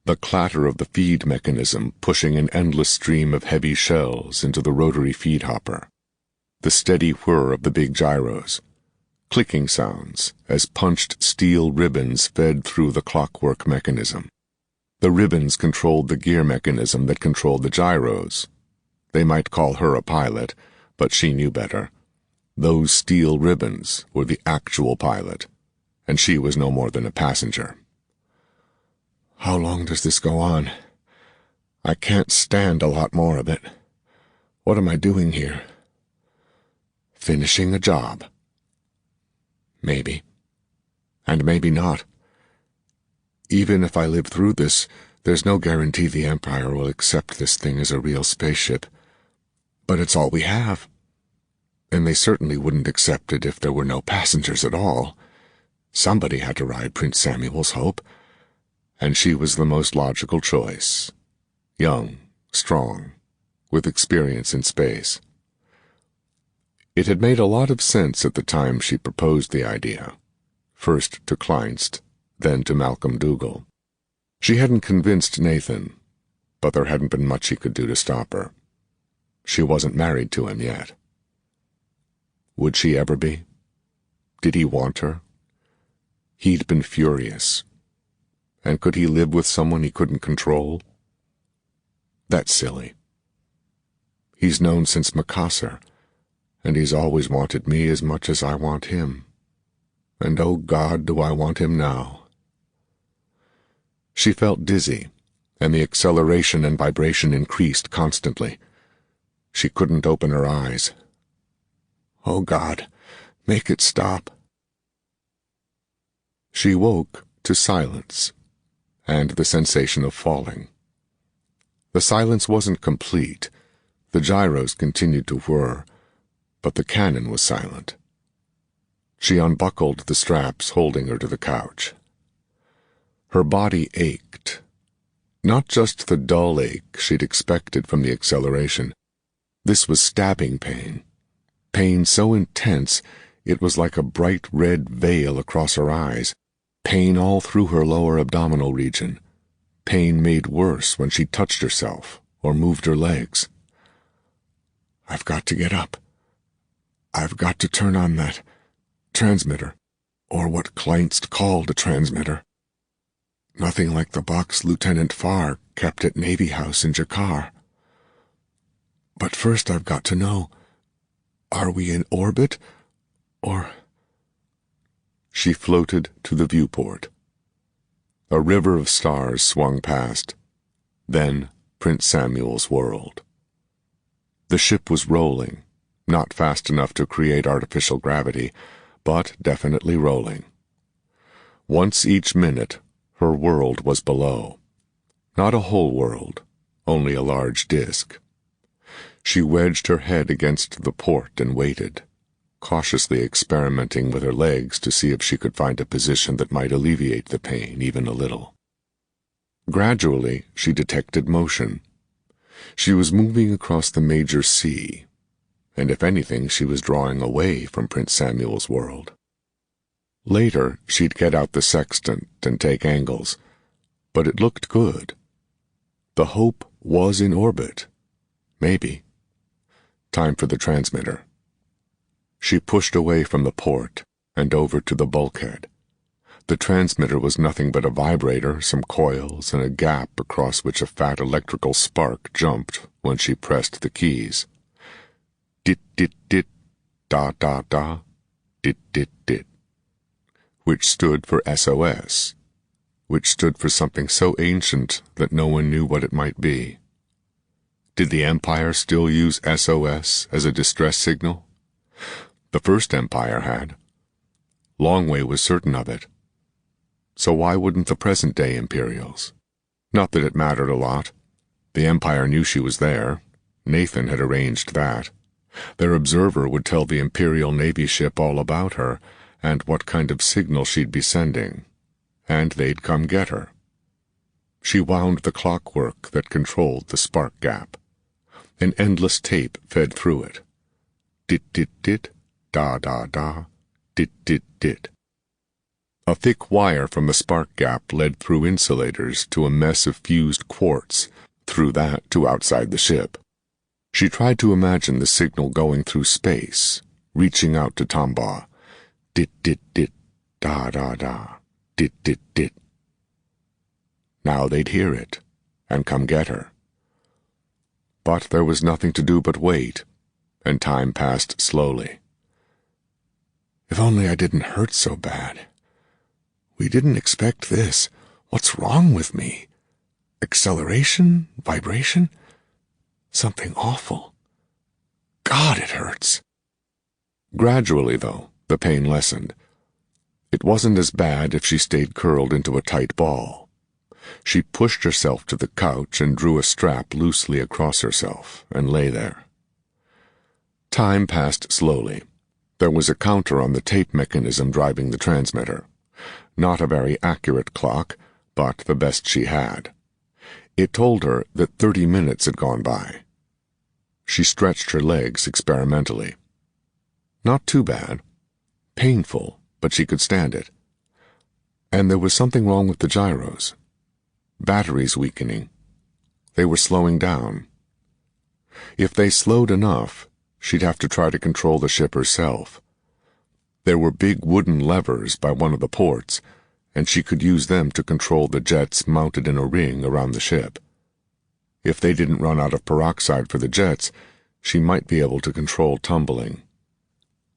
The clatter of the feed mechanism pushing an endless stream of heavy shells into the rotary feed hopper. The steady whir of the big gyros. Clicking sounds as punched steel ribbons fed through the clockwork mechanism. The ribbons controlled the gear mechanism that controlled the gyros. They might call her a pilot, but she knew better. Those steel ribbons were the actual pilot, and she was no more than a passenger. "How long does this go on? I can't stand a lot more of it. What am I doing here? Finishing a job. Maybe. And maybe not. Even if I live through this, there's no guarantee the Empire will accept this thing as a real spaceship. But it's all we have. And they certainly wouldn't accept it if there were no passengers at all. Somebody had to ride Prince Samuel's Hope, and she was the most logical choice. Young, strong, with experience in space. It had made a lot of sense at the time she proposed the idea, first to Kleinst, then to Malcolm Dougal. She hadn't convinced Nathan, but there hadn't been much he could do to stop her. She wasn't married to him yet. Would she ever be? Did he want her? He'd been furious. And could he live with someone he couldn't control? That's silly. He's known since Macassar, and he's always wanted me as much as I want him. And oh God, do I want him now. She felt dizzy, and the acceleration and vibration increased constantly. She couldn't open her eyes. Oh God, make it stop. She woke to silence, and the sensation of falling. The silence wasn't complete. The gyros continued to whir, but the cannon was silent. She unbuckled the straps holding her to the couch. Her body ached. Not just the dull ache she'd expected from the acceleration. This was stabbing pain. Pain so intense it was like a bright red veil across her eyes. Pain all through her lower abdominal region. Pain made worse when she touched herself or moved her legs. I've got to get up. I've got to turn on that transmitter, or what Kleinst called a transmitter. Nothing like the box Lieutenant Farr kept at Navy House in Jakar. But first I've got to know, are we in orbit, or... She floated to the viewport. A river of stars swung past, then Prince Samuel's world. The ship was rolling, not fast enough to create artificial gravity, but definitely rolling. Once each minute, her world was below. Not a whole world, only a large disk. She wedged her head against the port and waited, cautiously experimenting with her legs to see if she could find a position that might alleviate the pain even a little. Gradually, she detected motion. She was moving across the major sea, and if anything, she was drawing away from Prince Samuel's world. Later, she'd get out the sextant and take angles, but it looked good. The Hope was in orbit. Maybe. Time for the transmitter. She pushed away from the port and over to the bulkhead. The transmitter was nothing but a vibrator, some coils, and a gap across which a fat electrical spark jumped when she pressed the keys. Dit-dit-dit, da-da-da, dit-dit-dit, which stood for SOS, which stood for something so ancient that no one knew what it might be. Did the Empire still use SOS as a distress signal? The First Empire had. Longway was certain of it. So why wouldn't the present-day Imperials? Not that it mattered a lot. The Empire knew she was there. Nathan had arranged that. Their observer would tell the Imperial Navy ship all about her and what kind of signal she'd be sending, and they'd come get her. She wound the clockwork that controlled the spark gap. An endless tape fed through it. Dit-dit-dit, da-da-da, dit-dit-dit. A thick wire from the spark gap led through insulators to a mess of fused quartz, through that to outside the ship. She tried to imagine the signal going through space, reaching out to Tombaugh. Dit-dit-dit, da-da-da, dit-dit-dit. Now they'd hear it, and come get her. But there was nothing to do but wait, and time passed slowly. If only I didn't hurt so bad. We didn't expect this. What's wrong with me? Acceleration? Vibration? Something awful. God, it hurts. Gradually, though, the pain lessened. It wasn't as bad if she stayed curled into a tight ball. She pushed herself to the couch and drew a strap loosely across herself and lay there. Time passed slowly. There was a counter on the tape mechanism driving the transmitter. Not a very accurate clock, but the best she had. It told her that 30 minutes had gone by. She stretched her legs experimentally. Not too bad. Painful, but she could stand it. And there was something wrong with the gyros. Batteries weakening. They were slowing down. If they slowed enough, she'd have to try to control the ship herself. There were big wooden levers by one of the ports, and she could use them to control the jets mounted in a ring around the ship. If they didn't run out of peroxide for the jets, she might be able to control tumbling.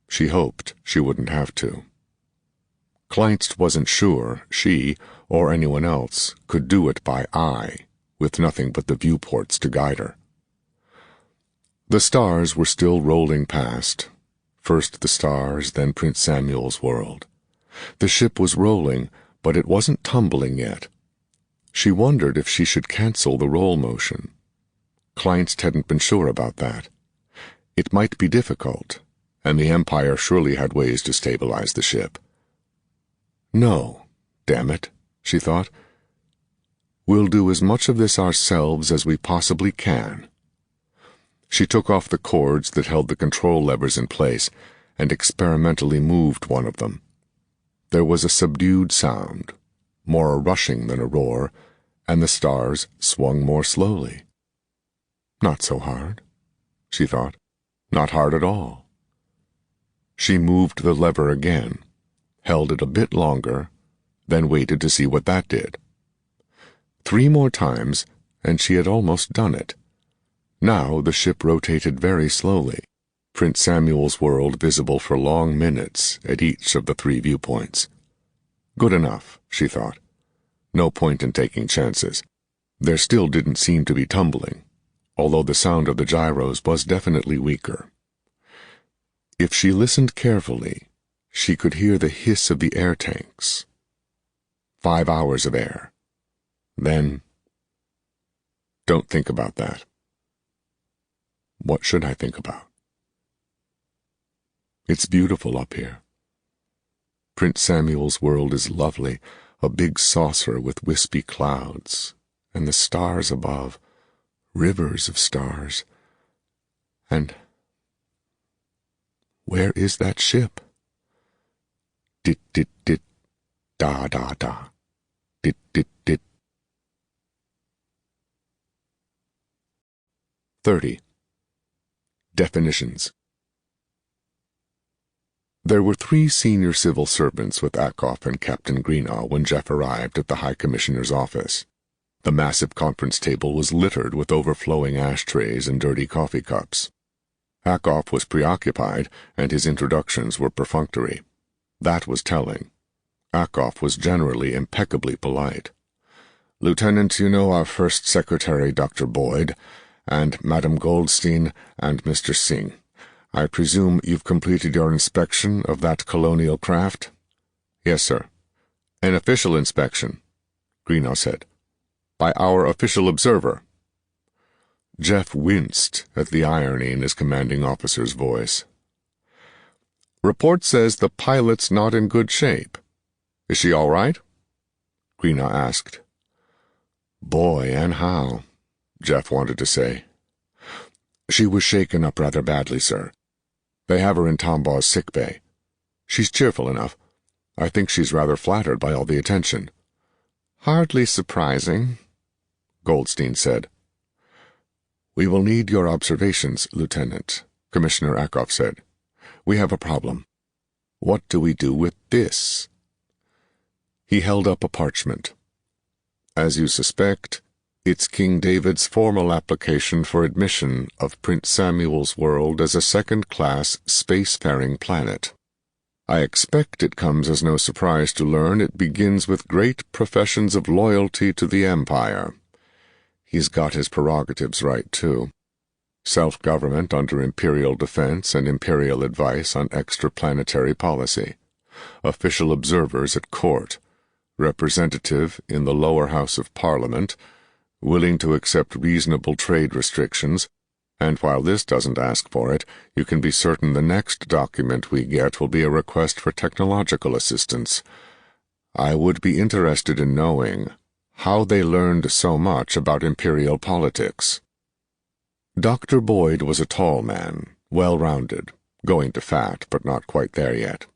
She hoped she wouldn't have to. Kleinst wasn't sure she, or anyone else, could do it by eye, with nothing but the viewports to guide her. The stars were still rolling past. First the stars, then Prince Samuel's world. The ship was rolling, but it wasn't tumbling yet. She wondered if she should cancel the roll motion. Kleinst hadn't been sure about that. It might be difficult, and the Empire surely had ways to stabilize the ship. No, damn it, she thought. We'll do as much of this ourselves as we possibly can. She took off the cords that held the control levers in place and experimentally moved one of them. There was a subdued sound, more a rushing than a roar, and the stars swung more slowly. Not so hard, she thought. Not hard at all. She moved the lever again, held it a bit longer, then waited to see what that did. 3 more times, and she had almost done it. Now the ship rotated very slowly, Prince Samuel's world visible for long minutes at each of the 3 viewpoints. Good enough, she thought. No point in taking chances. There still didn't seem to be tumbling, although the sound of the gyros was definitely weaker. If she listened carefully, she could hear the hiss of the air tanks. 5 hours of air. Then, don't think about that. What should I think about? It's beautiful up here. Prince Samuel's world is lovely, a big saucer with wispy clouds, and the stars above, rivers of stars, and Where is that ship? Dit, dit, dit, da, da, da. Dit, dit, dit. 30. Definitions. There were 3 senior civil servants with Akoff and Captain Greenaw when Jeff arrived at the High Commissioner's office. The massive conference table was littered with overflowing ashtrays and dirty coffee cups. Akoff was preoccupied, and his introductions were perfunctory. That was telling. Akoff was generally impeccably polite. "Lieutenant, you know our first secretary, Dr. Boyd, and Madam Goldstein and Mr. Singh. I presume you've completed your inspection of that colonial craft?" "Yes, sir." "An official inspection," Greenaw said. "By our official observer." Jeff winced at the irony in his commanding officer's voice. "Report says the pilot's not in good shape. Is she all right?" Greenaw asked. "Boy, and how," Jeff wanted to say. "She was shaken up rather badly, sir. They have her in Tombaw's sick bay. She's cheerful enough. I think she's rather flattered by all the attention." "Hardly surprising," Goldstein said. "We will need your observations, Lieutenant," Commissioner Akoff said. "We have a problem. What do we do with this?" He held up a parchment. "As you suspect, it's King David's formal application for admission of Prince Samuel's world as a second-class spacefaring planet. I expect it comes as no surprise to learn it begins with great professions of loyalty to the Empire. He's got his prerogatives right, too. Self-government under imperial defense and imperial advice on extraplanetary policy. Official observers at court. Representative in the lower house of Parliament, willing to accept reasonable trade restrictions, and while this doesn't ask for it, you can be certain the next document we get will be a request for technological assistance. I would be interested in knowing how they learned so much about imperial politics." Dr. Boyd was a tall man, well-rounded, going to fat, but not quite there yet.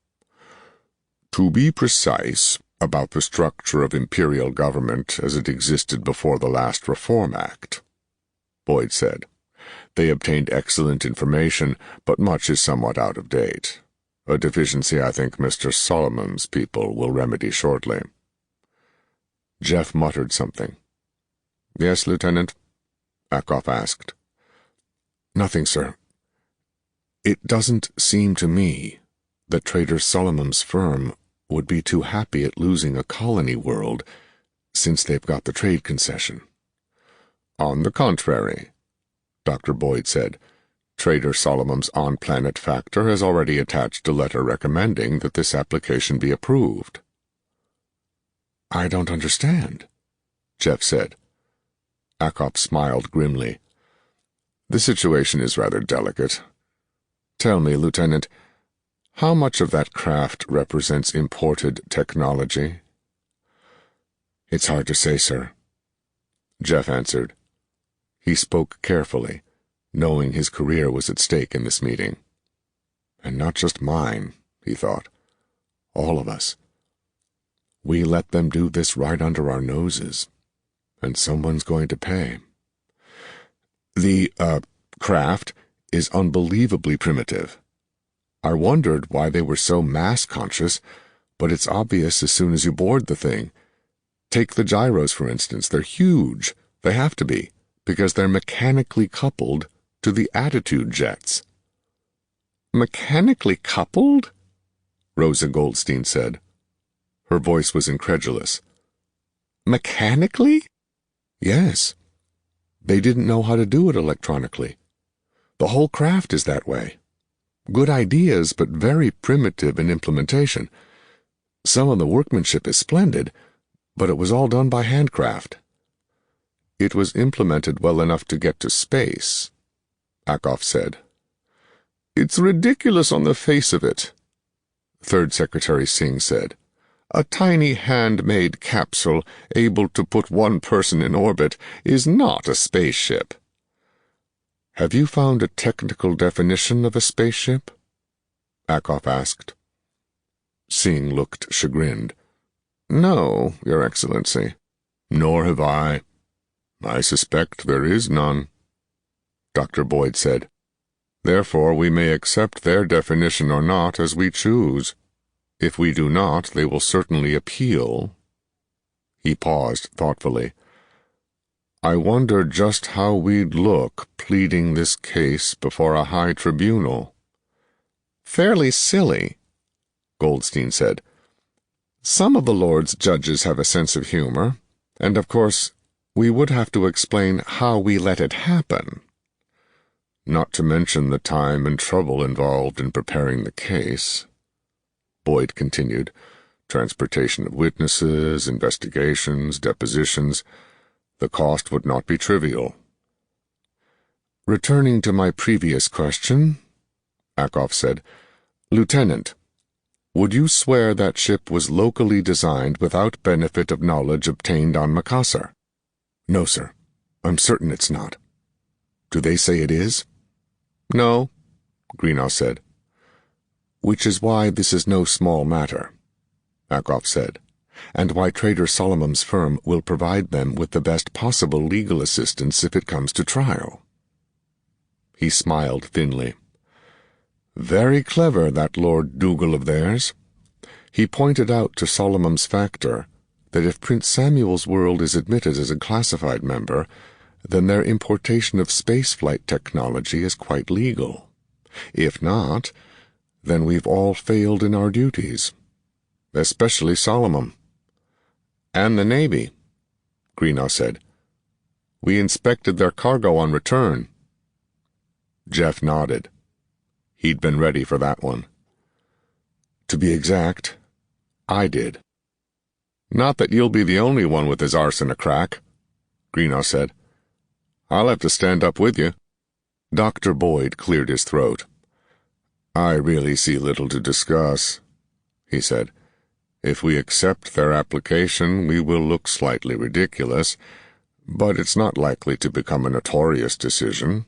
"To be precise about the structure of imperial government as it existed before the last Reform Act," Boyd said. "They obtained excellent information, but much is somewhat out of date. A deficiency I think Mr. Solomon's people will remedy shortly." Jeff muttered something. "Yes, Lieutenant?" Akoff asked. "Nothing, sir. It doesn't seem to me that Trader Solomon's firm would be too happy at losing a colony world since they've got the trade concession." "On the contrary," Dr. Boyd said, "Trader Solomon's on-planet factor has already attached a letter recommending that this application be approved." "I don't understand," Jeff said. Akoff smiled grimly. "The situation is rather delicate. Tell me, Lieutenant, how much of that craft represents imported technology?" "It's hard to say, sir," Jeff answered. He spoke carefully, knowing his career was at stake in this meeting. And not just mine, he thought. All of us. We let them do this right under our noses, and someone's going to pay. The, craft is unbelievably primitive. I wondered why they were so mass-conscious, but it's obvious as soon as you board the thing. Take the gyros, for instance. They're huge. They have to be, because they're mechanically coupled to the attitude jets. "Mechanically coupled?" Rosa Goldstein said. Her voice was incredulous. "Mechanically?" "Yes. They didn't know how to do it electronically. The whole craft is that way. Good ideas, but very primitive in implementation. Some of the workmanship is splendid, but it was all done by handcraft." "It was implemented well enough to get to space," Akoff said. "It's ridiculous on the face of it," Third Secretary Singh said. "A tiny handmade capsule able to put one person in orbit is not a spaceship." "Have you found a technical definition of a spaceship?" Akoff asked. Singh looked chagrined. No, Your Excellency. Nor have I. I suspect there is none, Dr. Boyd said. Therefore we may accept their definition or not as we choose. If we do not, they will certainly appeal. He paused thoughtfully. I wonder just how we'd look pleading this case before a high tribunal. Fairly silly, Goldstein said. Some of the Lord's judges have a sense of humor, and of course we would have to explain how we let it happen. Not to mention the time and trouble involved in preparing the case, Boyd continued. Transportation of witnesses, investigations, depositions. The cost would not be trivial. Returning to my previous question, Akoff said, Lieutenant, would you swear that ship was locally designed without benefit of knowledge obtained on Macassar? No, sir. I'm certain it's not. Do they say it is? No, Greenough said. Which is why this is no small matter, Akoff said, and why Trader Solomon's firm will provide them with the best possible legal assistance if it comes to trial. He smiled thinly. Very clever, that Lord Dougal of theirs. He pointed out to Solomon's factor that if Prince Samuel's world is admitted as a classified member, then their importation of spaceflight technology is quite legal. If not, then we've all failed in our duties, especially Solomon. And the Navy, Greenough said. We inspected their cargo on return. Jeff nodded. He'd been ready for that one. To be exact, I did. Not that you'll be the only one with his arse in a crack, Greenough said. I'll have to stand up with you. Dr. Boyd cleared his throat. I really see little to discuss, he said. If we accept their application, we will look slightly ridiculous, but it's not likely to become a notorious decision.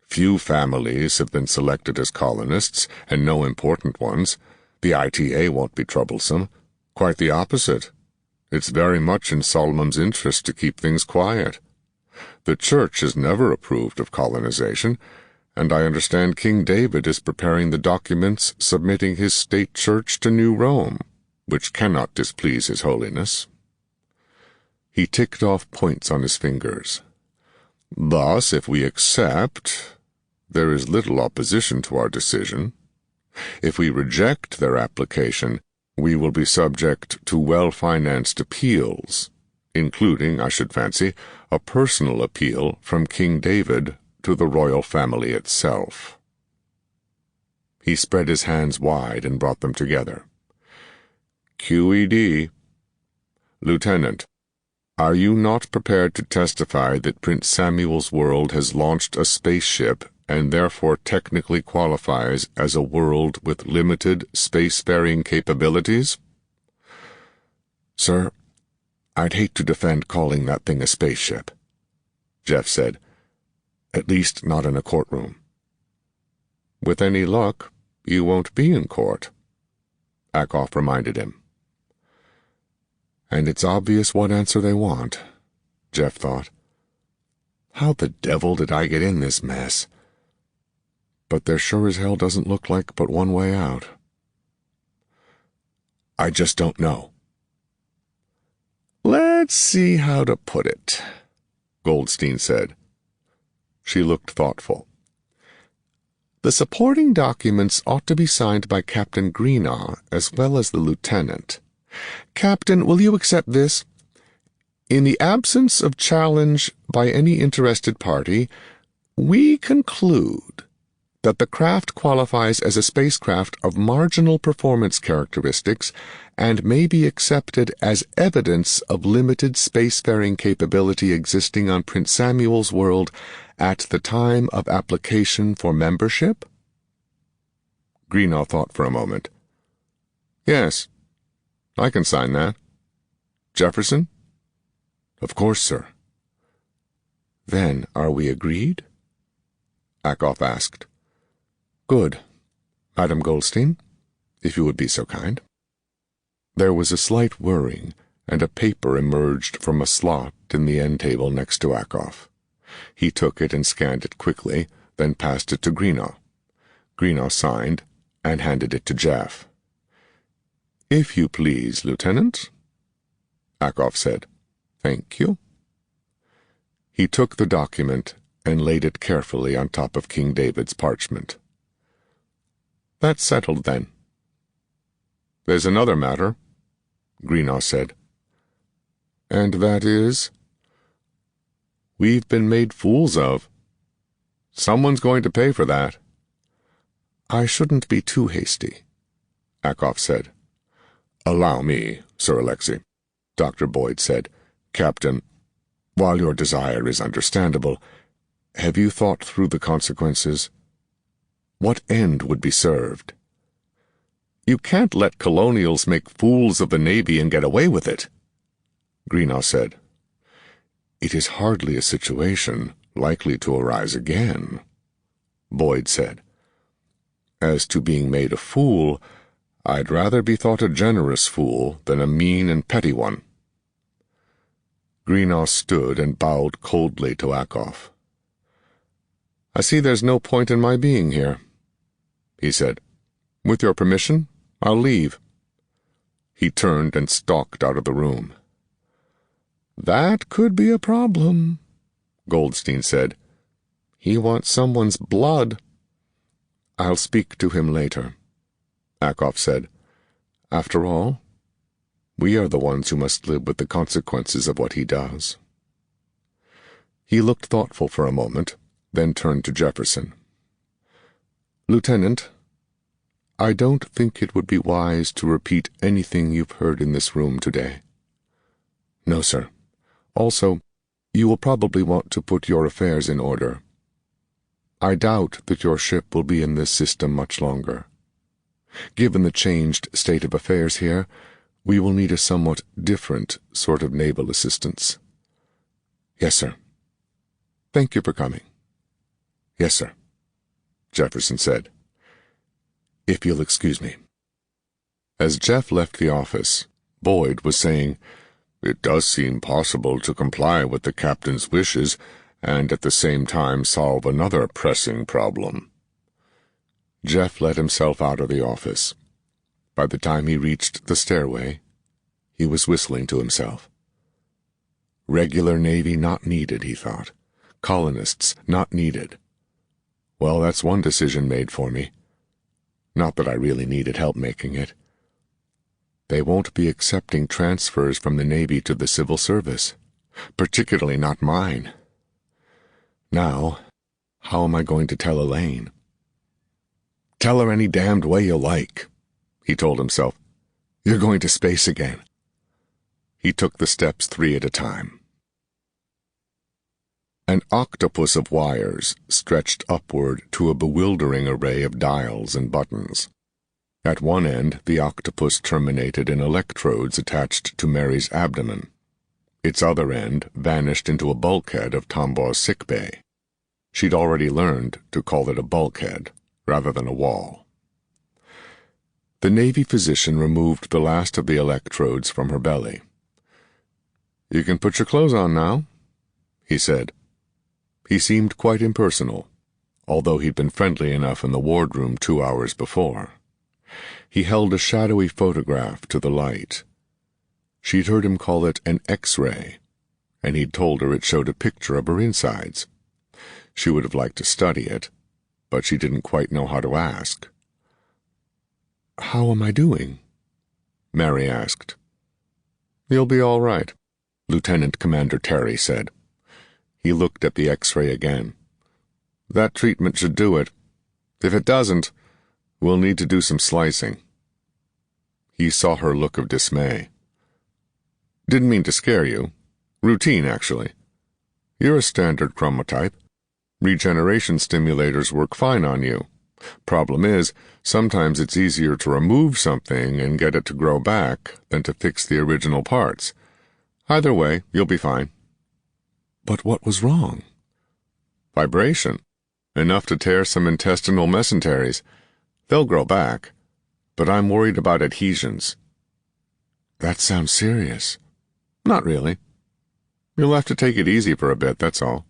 Few families have been selected as colonists, and no important ones. The ITA won't be troublesome. Quite the opposite. It's very much in Solomon's interest to keep things quiet. The Church has never approved of colonization, and I understand King David is preparing the documents submitting his state church to New Rome, which cannot displease His Holiness. He ticked off points on his fingers. Thus, if we accept, there is little opposition to our decision. If we reject their application, we will be subject to well-financed appeals, including, I should fancy, a personal appeal from King David to the royal family itself. He spread his hands wide and brought them together. QED. Lieutenant, are you not prepared to testify that Prince Samuel's world has launched a spaceship and therefore technically qualifies as a world with limited spacefaring capabilities? Sir, I'd hate to defend calling that thing a spaceship, Jeff said. At least not in a courtroom. With any luck, you won't be in court, Akoff reminded him. And it's obvious what answer they want, Jeff thought. How the devil did I get in this mess? But there sure as hell doesn't look like but one way out. I just don't know. Let's see how to put it, Goldstein said. She looked thoughtful. The supporting documents ought to be signed by Captain Greenough as well as the lieutenant. Captain, will you accept this? In the absence of challenge by any interested party, we conclude that the craft qualifies as a spacecraft of marginal performance characteristics and may be accepted as evidence of limited spacefaring capability existing on Prince Samuel's world at the time of application for membership? Greenough thought for a moment. Yes, I can sign that. Jefferson? Of course, sir. Then are we agreed? Akoff asked. Good. Adam Goldstein, if you would be so kind. There was a slight whirring, and a paper emerged from a slot in the end table next to Akoff. He took it and scanned it quickly, then passed it to Greenough. Greenough signed and handed it to Jeff. "If you please, Lieutenant," Akoff said. "Thank you." He took the document and laid it carefully on top of King David's parchment. "That's settled, then." "There's another matter," Greenough said. "And that is?" "We've been made fools of. Someone's going to pay for that." "I shouldn't be too hasty," Akoff said. "Allow me, Sir Alexei," Dr. Boyd said. "Captain, while your desire is understandable, have you thought through the consequences? What end would be served?" "You can't let colonials make fools of the Navy and get away with it," Greenough said. "It is hardly a situation likely to arise again," Boyd said. "As to being made a fool, I'd rather be thought a generous fool than a mean and petty one." Greenough stood and bowed coldly to Akoff. "I see there's no point in my being here," he said. "With your permission, I'll leave." He turned and stalked out of the room. "That could be a problem," Goldstein said. "He wants someone's blood." "I'll speak to him later," Akoff said. "After all, we are the ones who must live with the consequences of what he does." He looked thoughtful for a moment, then turned to Jefferson. "Lieutenant, I don't think it would be wise to repeat anything you've heard in this room today." "No, sir. Also, you will probably want to put your affairs in order. I doubt that your ship will be in this system much longer. Given the changed state of affairs here, we will need a somewhat different sort of naval assistance." "Yes, sir." "Thank you for coming." "Yes, sir," Jefferson said. "If you'll excuse me." As Jeff left the office, Boyd was saying, "It does seem possible to comply with the captain's wishes and at the same time solve another pressing problem." Jeff let himself out of the office. By the time he reached the stairway, he was whistling to himself. Regular Navy not needed, he thought. Colonists not needed. Well, that's one decision made for me. Not that I really needed help making it. They won't be accepting transfers from the Navy to the civil service, particularly not mine. Now, how am I going to tell Elaine? "Tell her any damned way you like," he told himself. "You're going to space again." He took the steps 3 at a time. An octopus of wires stretched upward to a bewildering array of dials and buttons. At one end, the octopus terminated in electrodes attached to Mary's abdomen. Its other end vanished into a bulkhead of Tombaw's sickbay. She'd already learned to call it a bulkhead rather than a wall. The Navy physician removed the last of the electrodes from her belly. "You can put your clothes on now," he said. He seemed quite impersonal, although he'd been friendly enough in the wardroom 2 hours before. He held a shadowy photograph to the light. She'd heard him call it an X-ray, and he'd told her it showed a picture of her insides. She would have liked to study it, but she didn't quite know how to ask. "How am I doing?" Mary asked. "You'll be all right," Lieutenant Commander Terry said. He looked at the X-ray again. "That treatment should do it. If it doesn't, we'll need to do some slicing." He saw her look of dismay. "Didn't mean to scare you. Routine, actually. You're a standard chromotype. Regeneration stimulators work fine on you. Problem is, sometimes it's easier to remove something and get it to grow back than to fix the original parts. Either way, you'll be fine." "But what was wrong?" "Vibration. Enough to tear some intestinal mesenteries. They'll grow back, but I'm worried about adhesions. That sounds serious. Not really. You'll have to take it easy for a bit, that's all.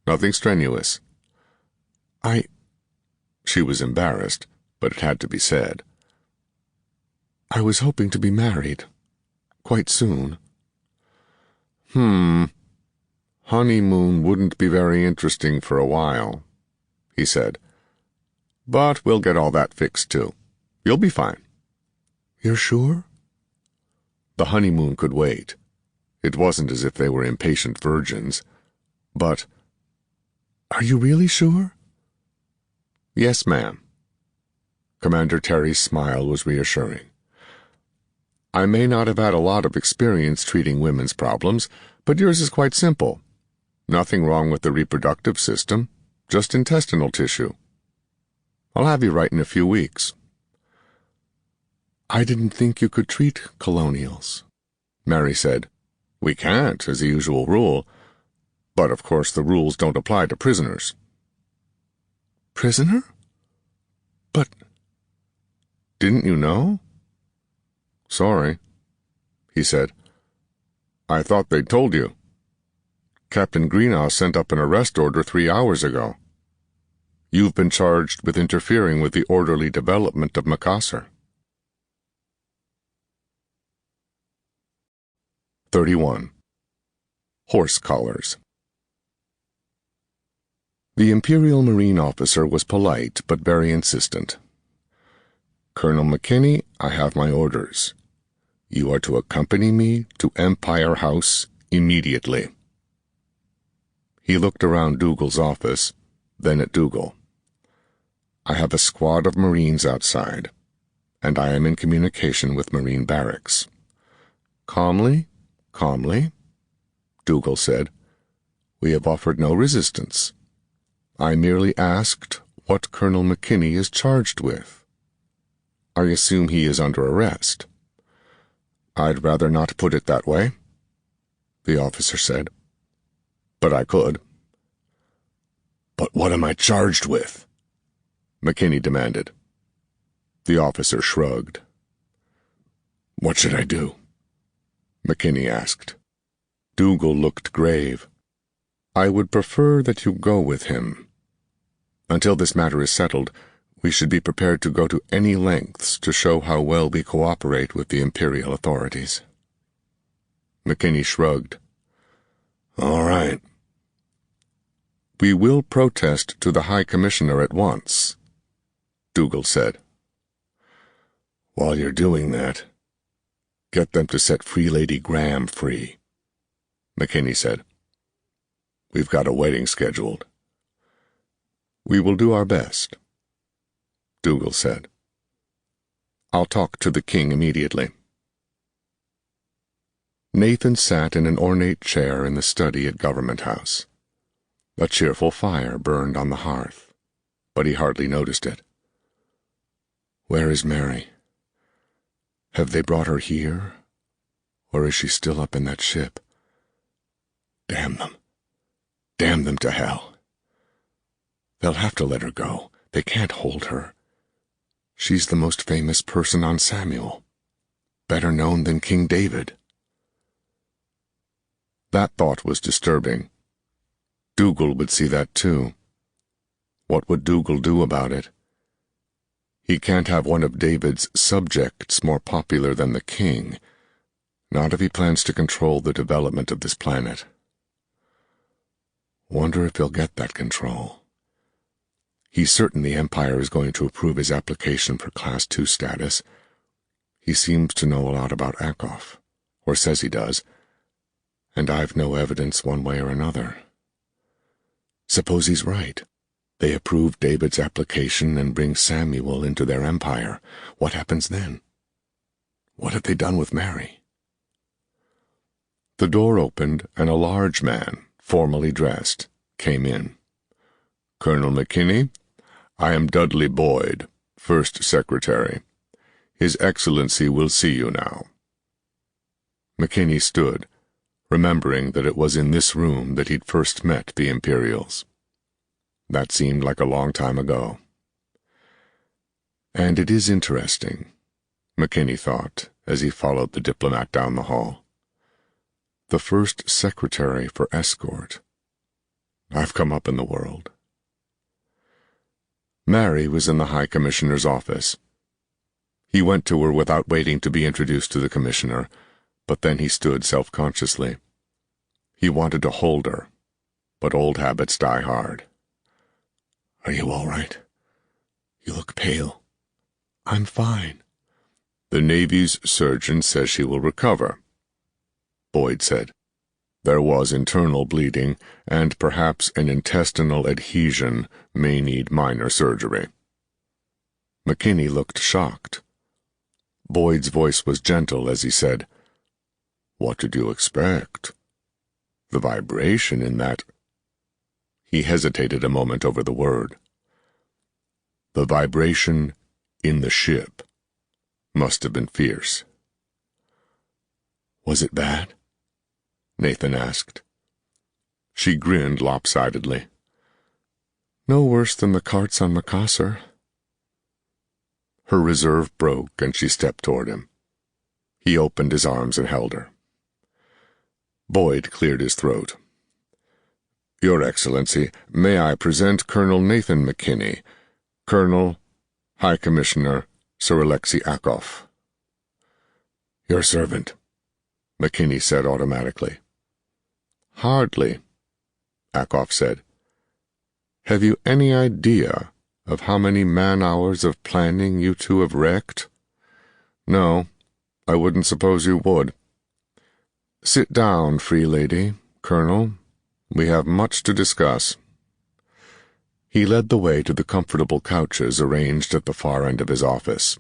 Nothing strenuous. She was embarrassed, but it had to be said. I was hoping to be married. Quite soon. Honeymoon wouldn't be very interesting for a while, he said. But we'll get all that fixed too. You'll be fine. You're sure? The honeymoon could wait. It wasn't as if they were impatient virgins. But... Are you really sure? Yes, ma'am. Commander Terry's smile was reassuring. I may not have had a lot of experience treating women's problems, but yours is quite simple. Nothing wrong with the reproductive system, just intestinal tissue. I'll have you right in a few weeks. I didn't think you could treat colonials, Mary said. We can't, as a usual rule. But of course the rules don't apply to prisoners. Prisoner? But... Didn't you know? Sorry, he said. I thought they'd told you. Captain Greenhouse sent up an arrest order 3 hours ago. You've been charged with interfering with the orderly development of Macassar. 31. Horse collars. The Imperial Marine officer was polite but very insistent. Colonel McKinney, I have my orders. You are to accompany me to Empire House immediately. He looked around Dougal's office, then at Dougal. I have a squad of Marines outside, and I am in communication with Marine barracks. Calmly, Dougal said. We have offered no resistance. I merely asked what Colonel McKinney is charged with. I assume he is under arrest. I'd rather not put it that way, the officer said. But I could. But what am I charged with? McKinney demanded. The officer shrugged. What should I do? McKinney asked. Dougal looked grave. I would prefer that you go with him. Until this matter is settled, we should be prepared to go to any lengths to show how well we cooperate with the Imperial authorities. McKinney shrugged. All right. We will protest to the High Commissioner at once, Dougal said. While you're doing that, get them to set Free Lady Graham free, McKinney said. We've got a wedding scheduled. We will do our best, Dougal said. I'll talk to the king immediately. Nathan sat in an ornate chair in the study at Government House. A cheerful fire burned on the hearth, but he hardly noticed it. Where is Mary? Have they brought her here, or is she still up in that ship? Damn them. Damn them to hell. They'll have to let her go. They can't hold her. She's the most famous person on Samuel, better known than King David. That thought was disturbing. Dougal would see that too. What would Dougal do about it? He can't have one of David's subjects more popular than the king, not if he plans to control the development of this planet. Wonder if he'll get that control. He's certain the Empire is going to approve his application for Class 2 status. He seems to know a lot about Akoff, or says he does, and I've no evidence one way or another. Suppose he's right. They approve David's application and bring Samuel into their empire. What happens then? What have they done with Mary? The door opened, and a large man, formally dressed, came in. Colonel McKinney, I am Dudley Boyd, First Secretary. His Excellency will see you now. McKinney stood, remembering that it was in this room that he'd first met the Imperials. That seemed like a long time ago. And it is interesting, McKinney thought as he followed the diplomat down the hall. The first secretary for escort. I've come up in the world. Mary was in the High Commissioner's office. He went to her without waiting to be introduced to the Commissioner, but then he stood self-consciously. He wanted to hold her, but old habits die hard. Are you all right? You look pale. I'm fine. The Navy's surgeon says she will recover, Boyd said. There was internal bleeding, and perhaps an intestinal adhesion may need minor surgery. McKinney looked shocked. Boyd's voice was gentle as he said, "What did you expect? The vibration in that—" He hesitated a moment over the word. The vibration in the ship must have been fierce. Was it bad? Nathan asked. She grinned lopsidedly. No worse than the carts on Macassar. Her reserve broke and she stepped toward him. He opened his arms and held her. Boyd cleared his throat. Your Excellency, may I present Colonel Nathan McKinney, Colonel, High Commissioner, Sir Alexei Akov. Your servant, McKinney said automatically. Hardly, Akov said. Have you any idea of how many man-hours of planning you two have wrecked? No, I wouldn't suppose you would. Sit down, free lady, Colonel. We have much to discuss. He led the way to the comfortable couches arranged at the far end of his office.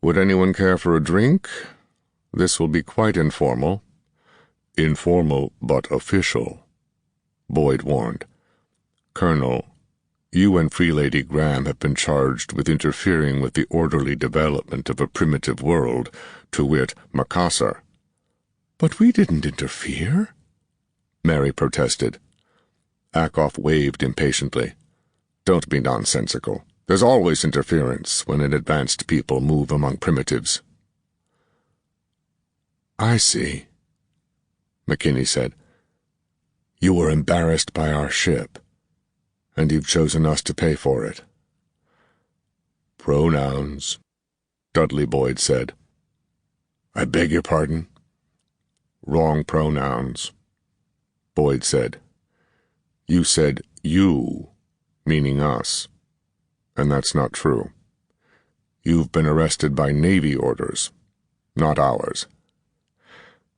Would anyone care for a drink? This will be quite informal. Informal, but official, Boyd warned. Colonel, you and Free Lady Graham have been charged with interfering with the orderly development of a primitive world, to wit, Macassar. But we didn't interfere, Mary protested. Akov waved impatiently. Don't be nonsensical. There's always interference when an advanced people move among primitives. I see, McKinney said. You were embarrassed by our ship, and you've chosen us to pay for it. Pronouns, Dudley Boyd said. I beg your pardon? Wrong pronouns, Boyd said. You said you, meaning us, and that's not true. You've been arrested by Navy orders, not ours.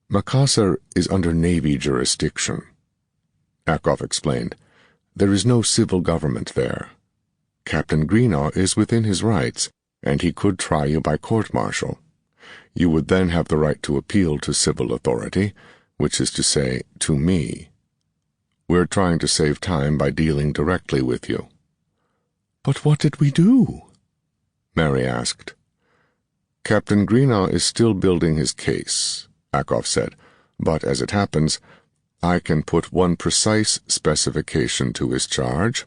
Macassar is under Navy jurisdiction, Akov explained. There is no civil government there. Captain Greenaw is within his rights, and he could try you by court-martial. You would then have the right to appeal to civil authority, which is to say, to me. We're trying to save time by dealing directly with you. But what did we do? Mary asked. Captain Greenaw is still building his case, Akov said, but as it happens, I can put one precise specification to his charge.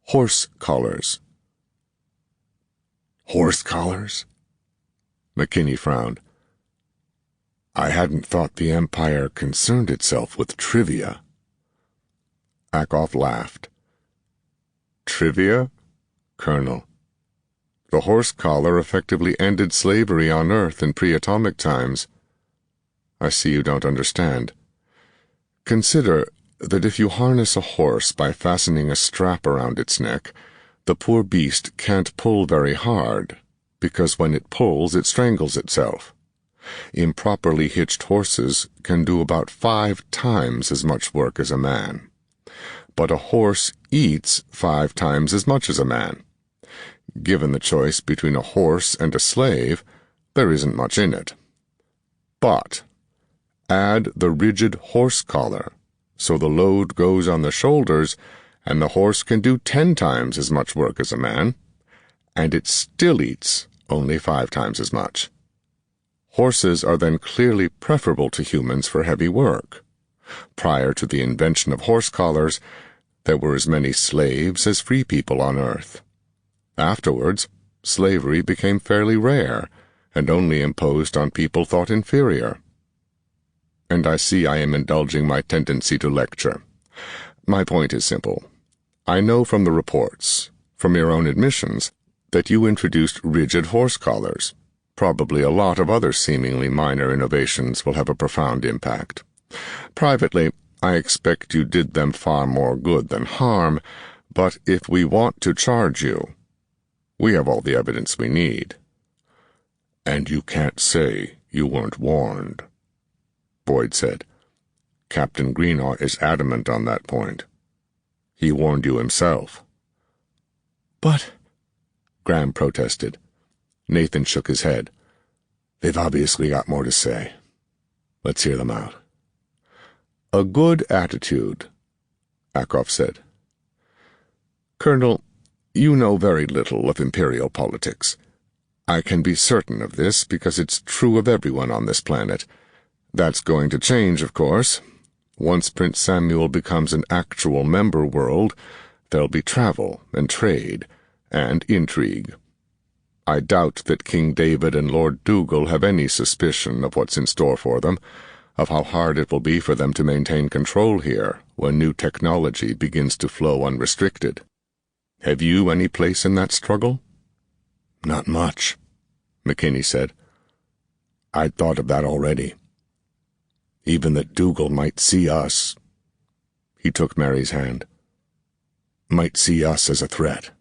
Horse collars. Horse collars? McKinney frowned. I hadn't thought the Empire concerned itself with trivia. Akov laughed. Trivia? Colonel. The horse collar effectively ended slavery on Earth in pre-atomic times. I see you don't understand. Consider that if you harness a horse by fastening a strap around its neck, the poor beast can't pull very hard, because when it pulls, it strangles itself. Improperly hitched horses can do about 5 times as much work as a man. But a horse eats 5 times as much as a man. Given the choice between a horse and a slave, there isn't much in it. But add the rigid horse collar, so the load goes on the shoulders, and the horse can do 10 times as much work as a man, and it still eats only 5 times as much. Horses are then clearly preferable to humans for heavy work. Prior to the invention of horse collars, there were as many slaves as free people on Earth. Afterwards, slavery became fairly rare, and only imposed on people thought inferior. And I see I am indulging my tendency to lecture. My point is simple. I know from the reports, from your own admissions, that you introduced rigid horse collars. Probably a lot of other seemingly minor innovations will have a profound impact. Privately, I expect you did them far more good than harm, but if we want to charge you, we have all the evidence we need. And you can't say you weren't warned, Boyd said. Captain Greenaw is adamant on that point. He warned you himself. But, Graham protested. Nathan shook his head. They've obviously got more to say. Let's hear them out. A good attitude, Akoff said. Colonel, you know very little of Imperial politics. I can be certain of this because it's true of everyone on this planet. That's going to change, of course. Once Prince Samuel becomes an actual member world, there'll be travel and trade and intrigue. I doubt that King David and Lord Dougal have any suspicion of what's in store for them, of how hard it will be for them to maintain control here when new technology begins to flow unrestricted. Have you any place in that struggle? Not much, McKinney said. I'd thought of that already. Even that Dougal might see us. He took Mary's hand. Might see us as a threat.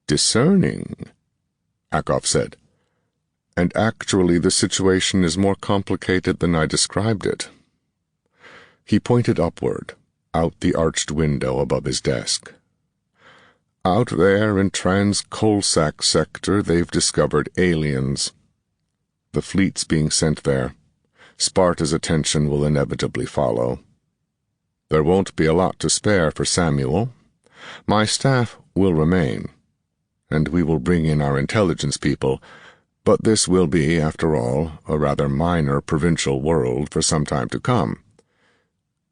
Discerning, Akoff said. And actually the situation is more complicated than I described it. He pointed upward, out the arched window above his desk. Out there in Trans-Colsack sector they've discovered aliens. The fleet's being sent there. Sparta's attention will inevitably follow. There won't be a lot to spare for Samuel. My staff will remain, and we will bring in our intelligence people, but this will be, after all, a rather minor provincial world for some time to come.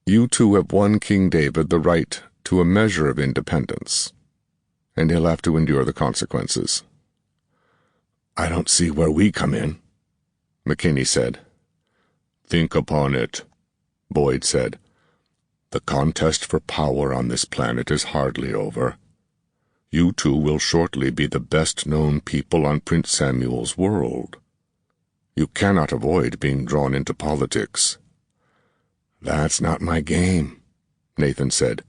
You two have won King David the right to a measure of independence, and he'll have to endure the consequences. I don't see where we come in, McKinney said. Think upon it, Boyd said. The contest for power on this planet is hardly over. You two will shortly be the best-known people on Prince Samuel's world. You cannot avoid being drawn into politics. That's not my game, Nathan said.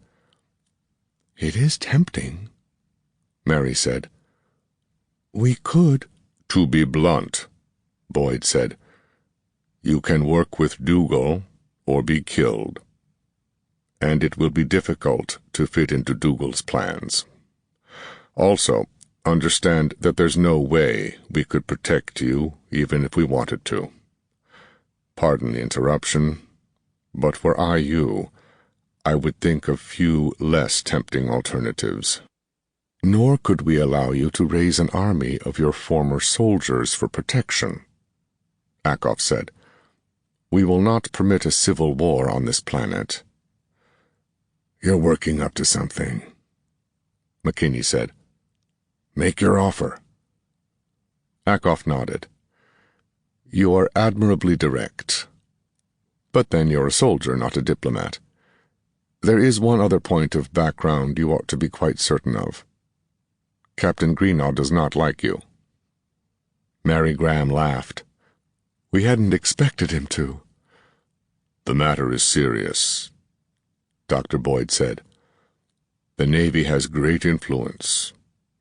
It is tempting, Mary said. We could. To be blunt, Boyd said. You can work with Dougal or be killed. And it will be difficult to fit into Dougal's plans. Also, understand that there's no way we could protect you even if we wanted to. Pardon the interruption, but were I you, I would think of few less tempting alternatives. Nor could we allow you to raise an army of your former soldiers for protection, Akoff said. We will not permit a civil war on this planet. You're working up to something, McKinney said. Make your offer. Akoff nodded. You are admirably direct. But then you're a soldier, not a diplomat. There is one other point of background you ought to be quite certain of. Captain Greenaw does not like you. Mary Graham laughed. We hadn't expected him to. The matter is serious, Dr. Boyd said. The Navy has great influence,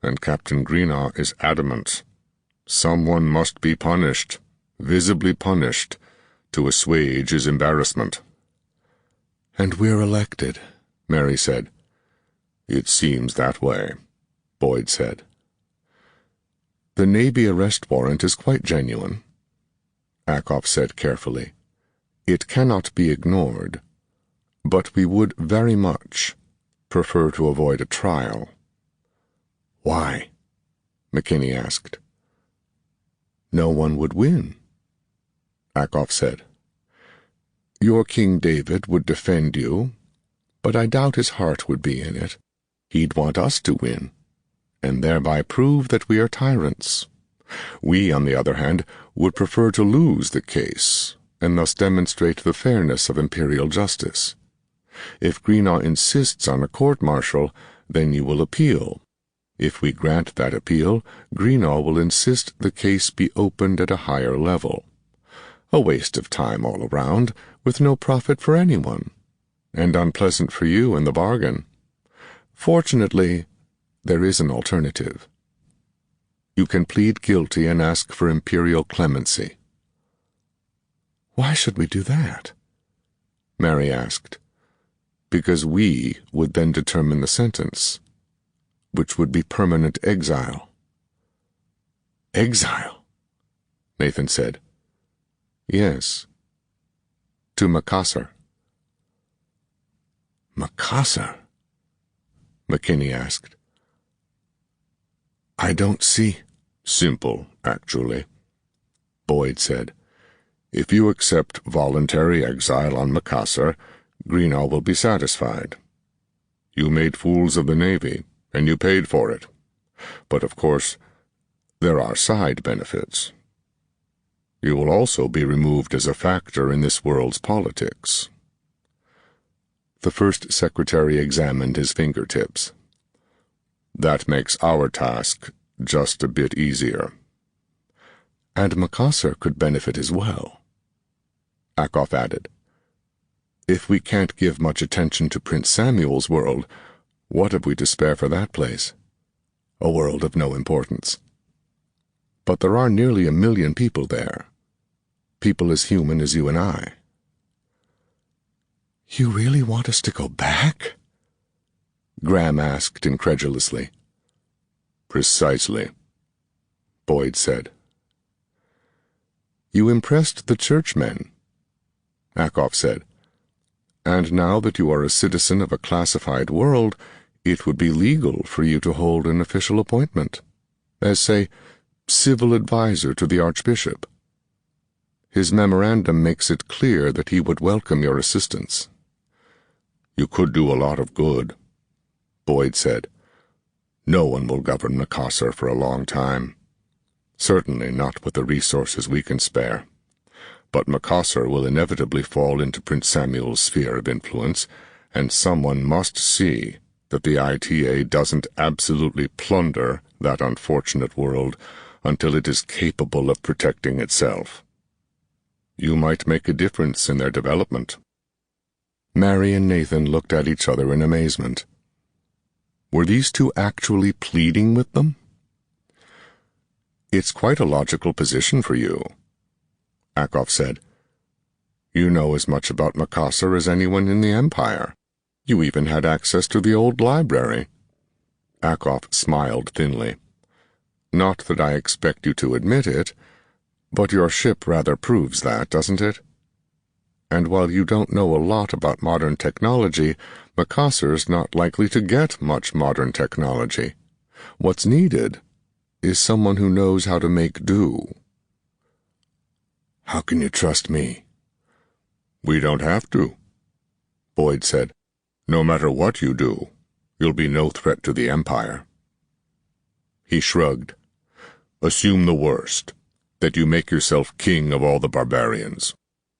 and Captain Greenaw is adamant. Someone must be punished, visibly punished, to assuage his embarrassment. And we're elected, Mary said. It seems that way, Boyd said. The Navy arrest warrant is quite genuine, Akoff said carefully. It cannot be ignored, but we would very much prefer to avoid a trial. Why? McKinney asked. No one would win, Akoff said. Your King David would defend you, but I doubt his heart would be in it. He'd want us to win, and thereby prove that we are tyrants. We, on the other hand, would prefer to lose the case, and thus demonstrate the fairness of imperial justice. If Greenaw insists on a court-martial, then you will appeal. If we grant that appeal, Greenaw will insist the case be opened at a higher level. A waste of time all around, with no profit for anyone, and unpleasant for you in the bargain. Fortunately, there is an alternative. You can plead guilty and ask for imperial clemency. Why should we do that? Mary asked. Because we would then determine the sentence, which would be permanent exile. Exile? Nathan said. Yes. To Macassar. Macassar? McKinney asked. I don't see. Simple, actually. Boyd said. If you accept voluntary exile on Macassar, Greenaw will be satisfied. You made fools of the Navy, and you paid for it. But of course, there are side benefits. You will also be removed as a factor in this world's politics. The first secretary examined his fingertips. That makes our task just a bit easier. And Macassar could benefit as well, Akoff added. If we can't give much attention to Prince Samuel's world, what have we to spare for that place? A world of no importance. But there are nearly 1 million people there. People as human as you and I. You really want us to go back? Graham asked incredulously. Precisely, Boyd said. You impressed the churchmen, Akoff said. And now that you are a citizen of a classified world, it would be legal for you to hold an official appointment, as, say, civil advisor to the Archbishop. His memorandum makes it clear that he would welcome your assistance. You could do a lot of good, Boyd said. No one will govern Macassar for a long time. Certainly not with the resources we can spare. But Macassar will inevitably fall into Prince Samuel's sphere of influence, and someone must see that the ITA doesn't absolutely plunder that unfortunate world until it is capable of protecting itself. You might make a difference in their development. Mary and Nathan looked at each other in amazement. Were these two actually pleading with them? It's quite a logical position for you, Akoff said. You know as much about Macassar as anyone in the Empire. You even had access to the old library. Akoff smiled thinly. Not that I expect you to admit it, but your ship rather proves that, doesn't it? And while you don't know a lot about modern technology, Macassar's not likely to get much modern technology. What's needed is someone who knows how to make do. How can you trust me? We don't have to, Boyd said. No matter what you do, you'll be no threat to the Empire. He shrugged. Assume the worst, that you make yourself king of all the barbarians.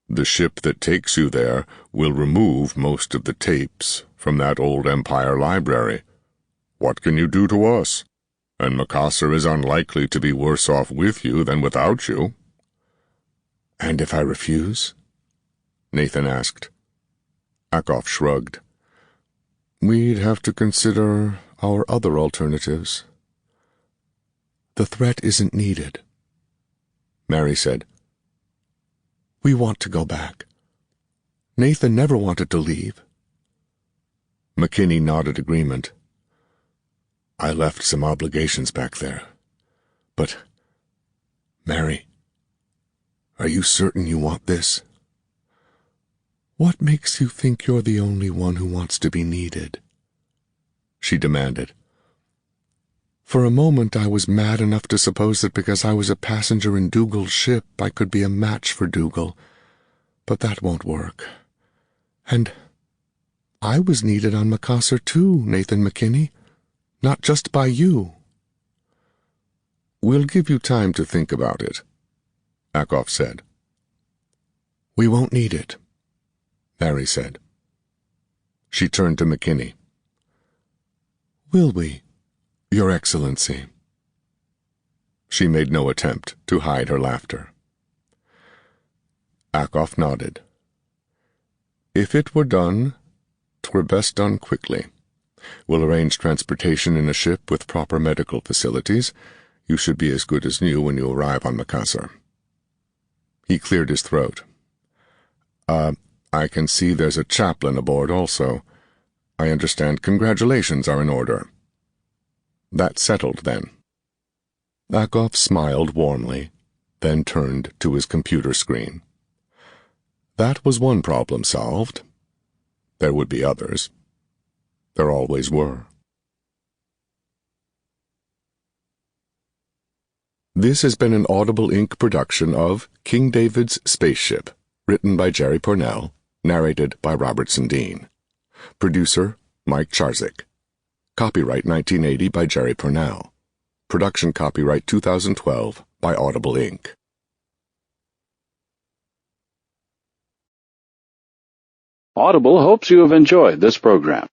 The ship that takes you there will remove most of the tapes from that old Empire library. What can you do to us? And Macassar is unlikely to be worse off with you than without you. And if I refuse? Nathan asked. Akoff shrugged. We'd have to consider our other alternatives. The threat isn't needed, Mary said. We want to go back. Nathan never wanted to leave. McKinney nodded agreement. I left some obligations back there. But, Mary, are you certain you want this? What makes you think you're the only one who wants to be needed? She demanded. For a moment I was mad enough to suppose that because I was a passenger in Dougal's ship I could be a match for Dougal, but that won't work. And I was needed on Macassar too, Nathan McKinney, not just by you, We'll give you time to think about it, Akoff said. We won't need it, Mary said. She turned to McKinney. Will we, Your Excellency? She made no attempt to hide her laughter. Akoff nodded. If it were done, 'twere best done quickly. We'll arrange transportation in a ship with proper medical facilities. You should be as good as new when you arrive on Macassar. He cleared his throat. I can see there's a chaplain aboard also. I understand congratulations are in order. That's settled, then. Akoff smiled warmly, then turned to his computer screen. That was one problem solved. There would be others. There always were. This has been an Audible Inc. production of King David's Spaceship, written by Jerry Pournelle, narrated by Robertson Dean. Producer, Mike Charzik. Copyright 1980 by Jerry Pournelle. Production copyright 2012 by Audible Inc. Audible hopes you have enjoyed this program.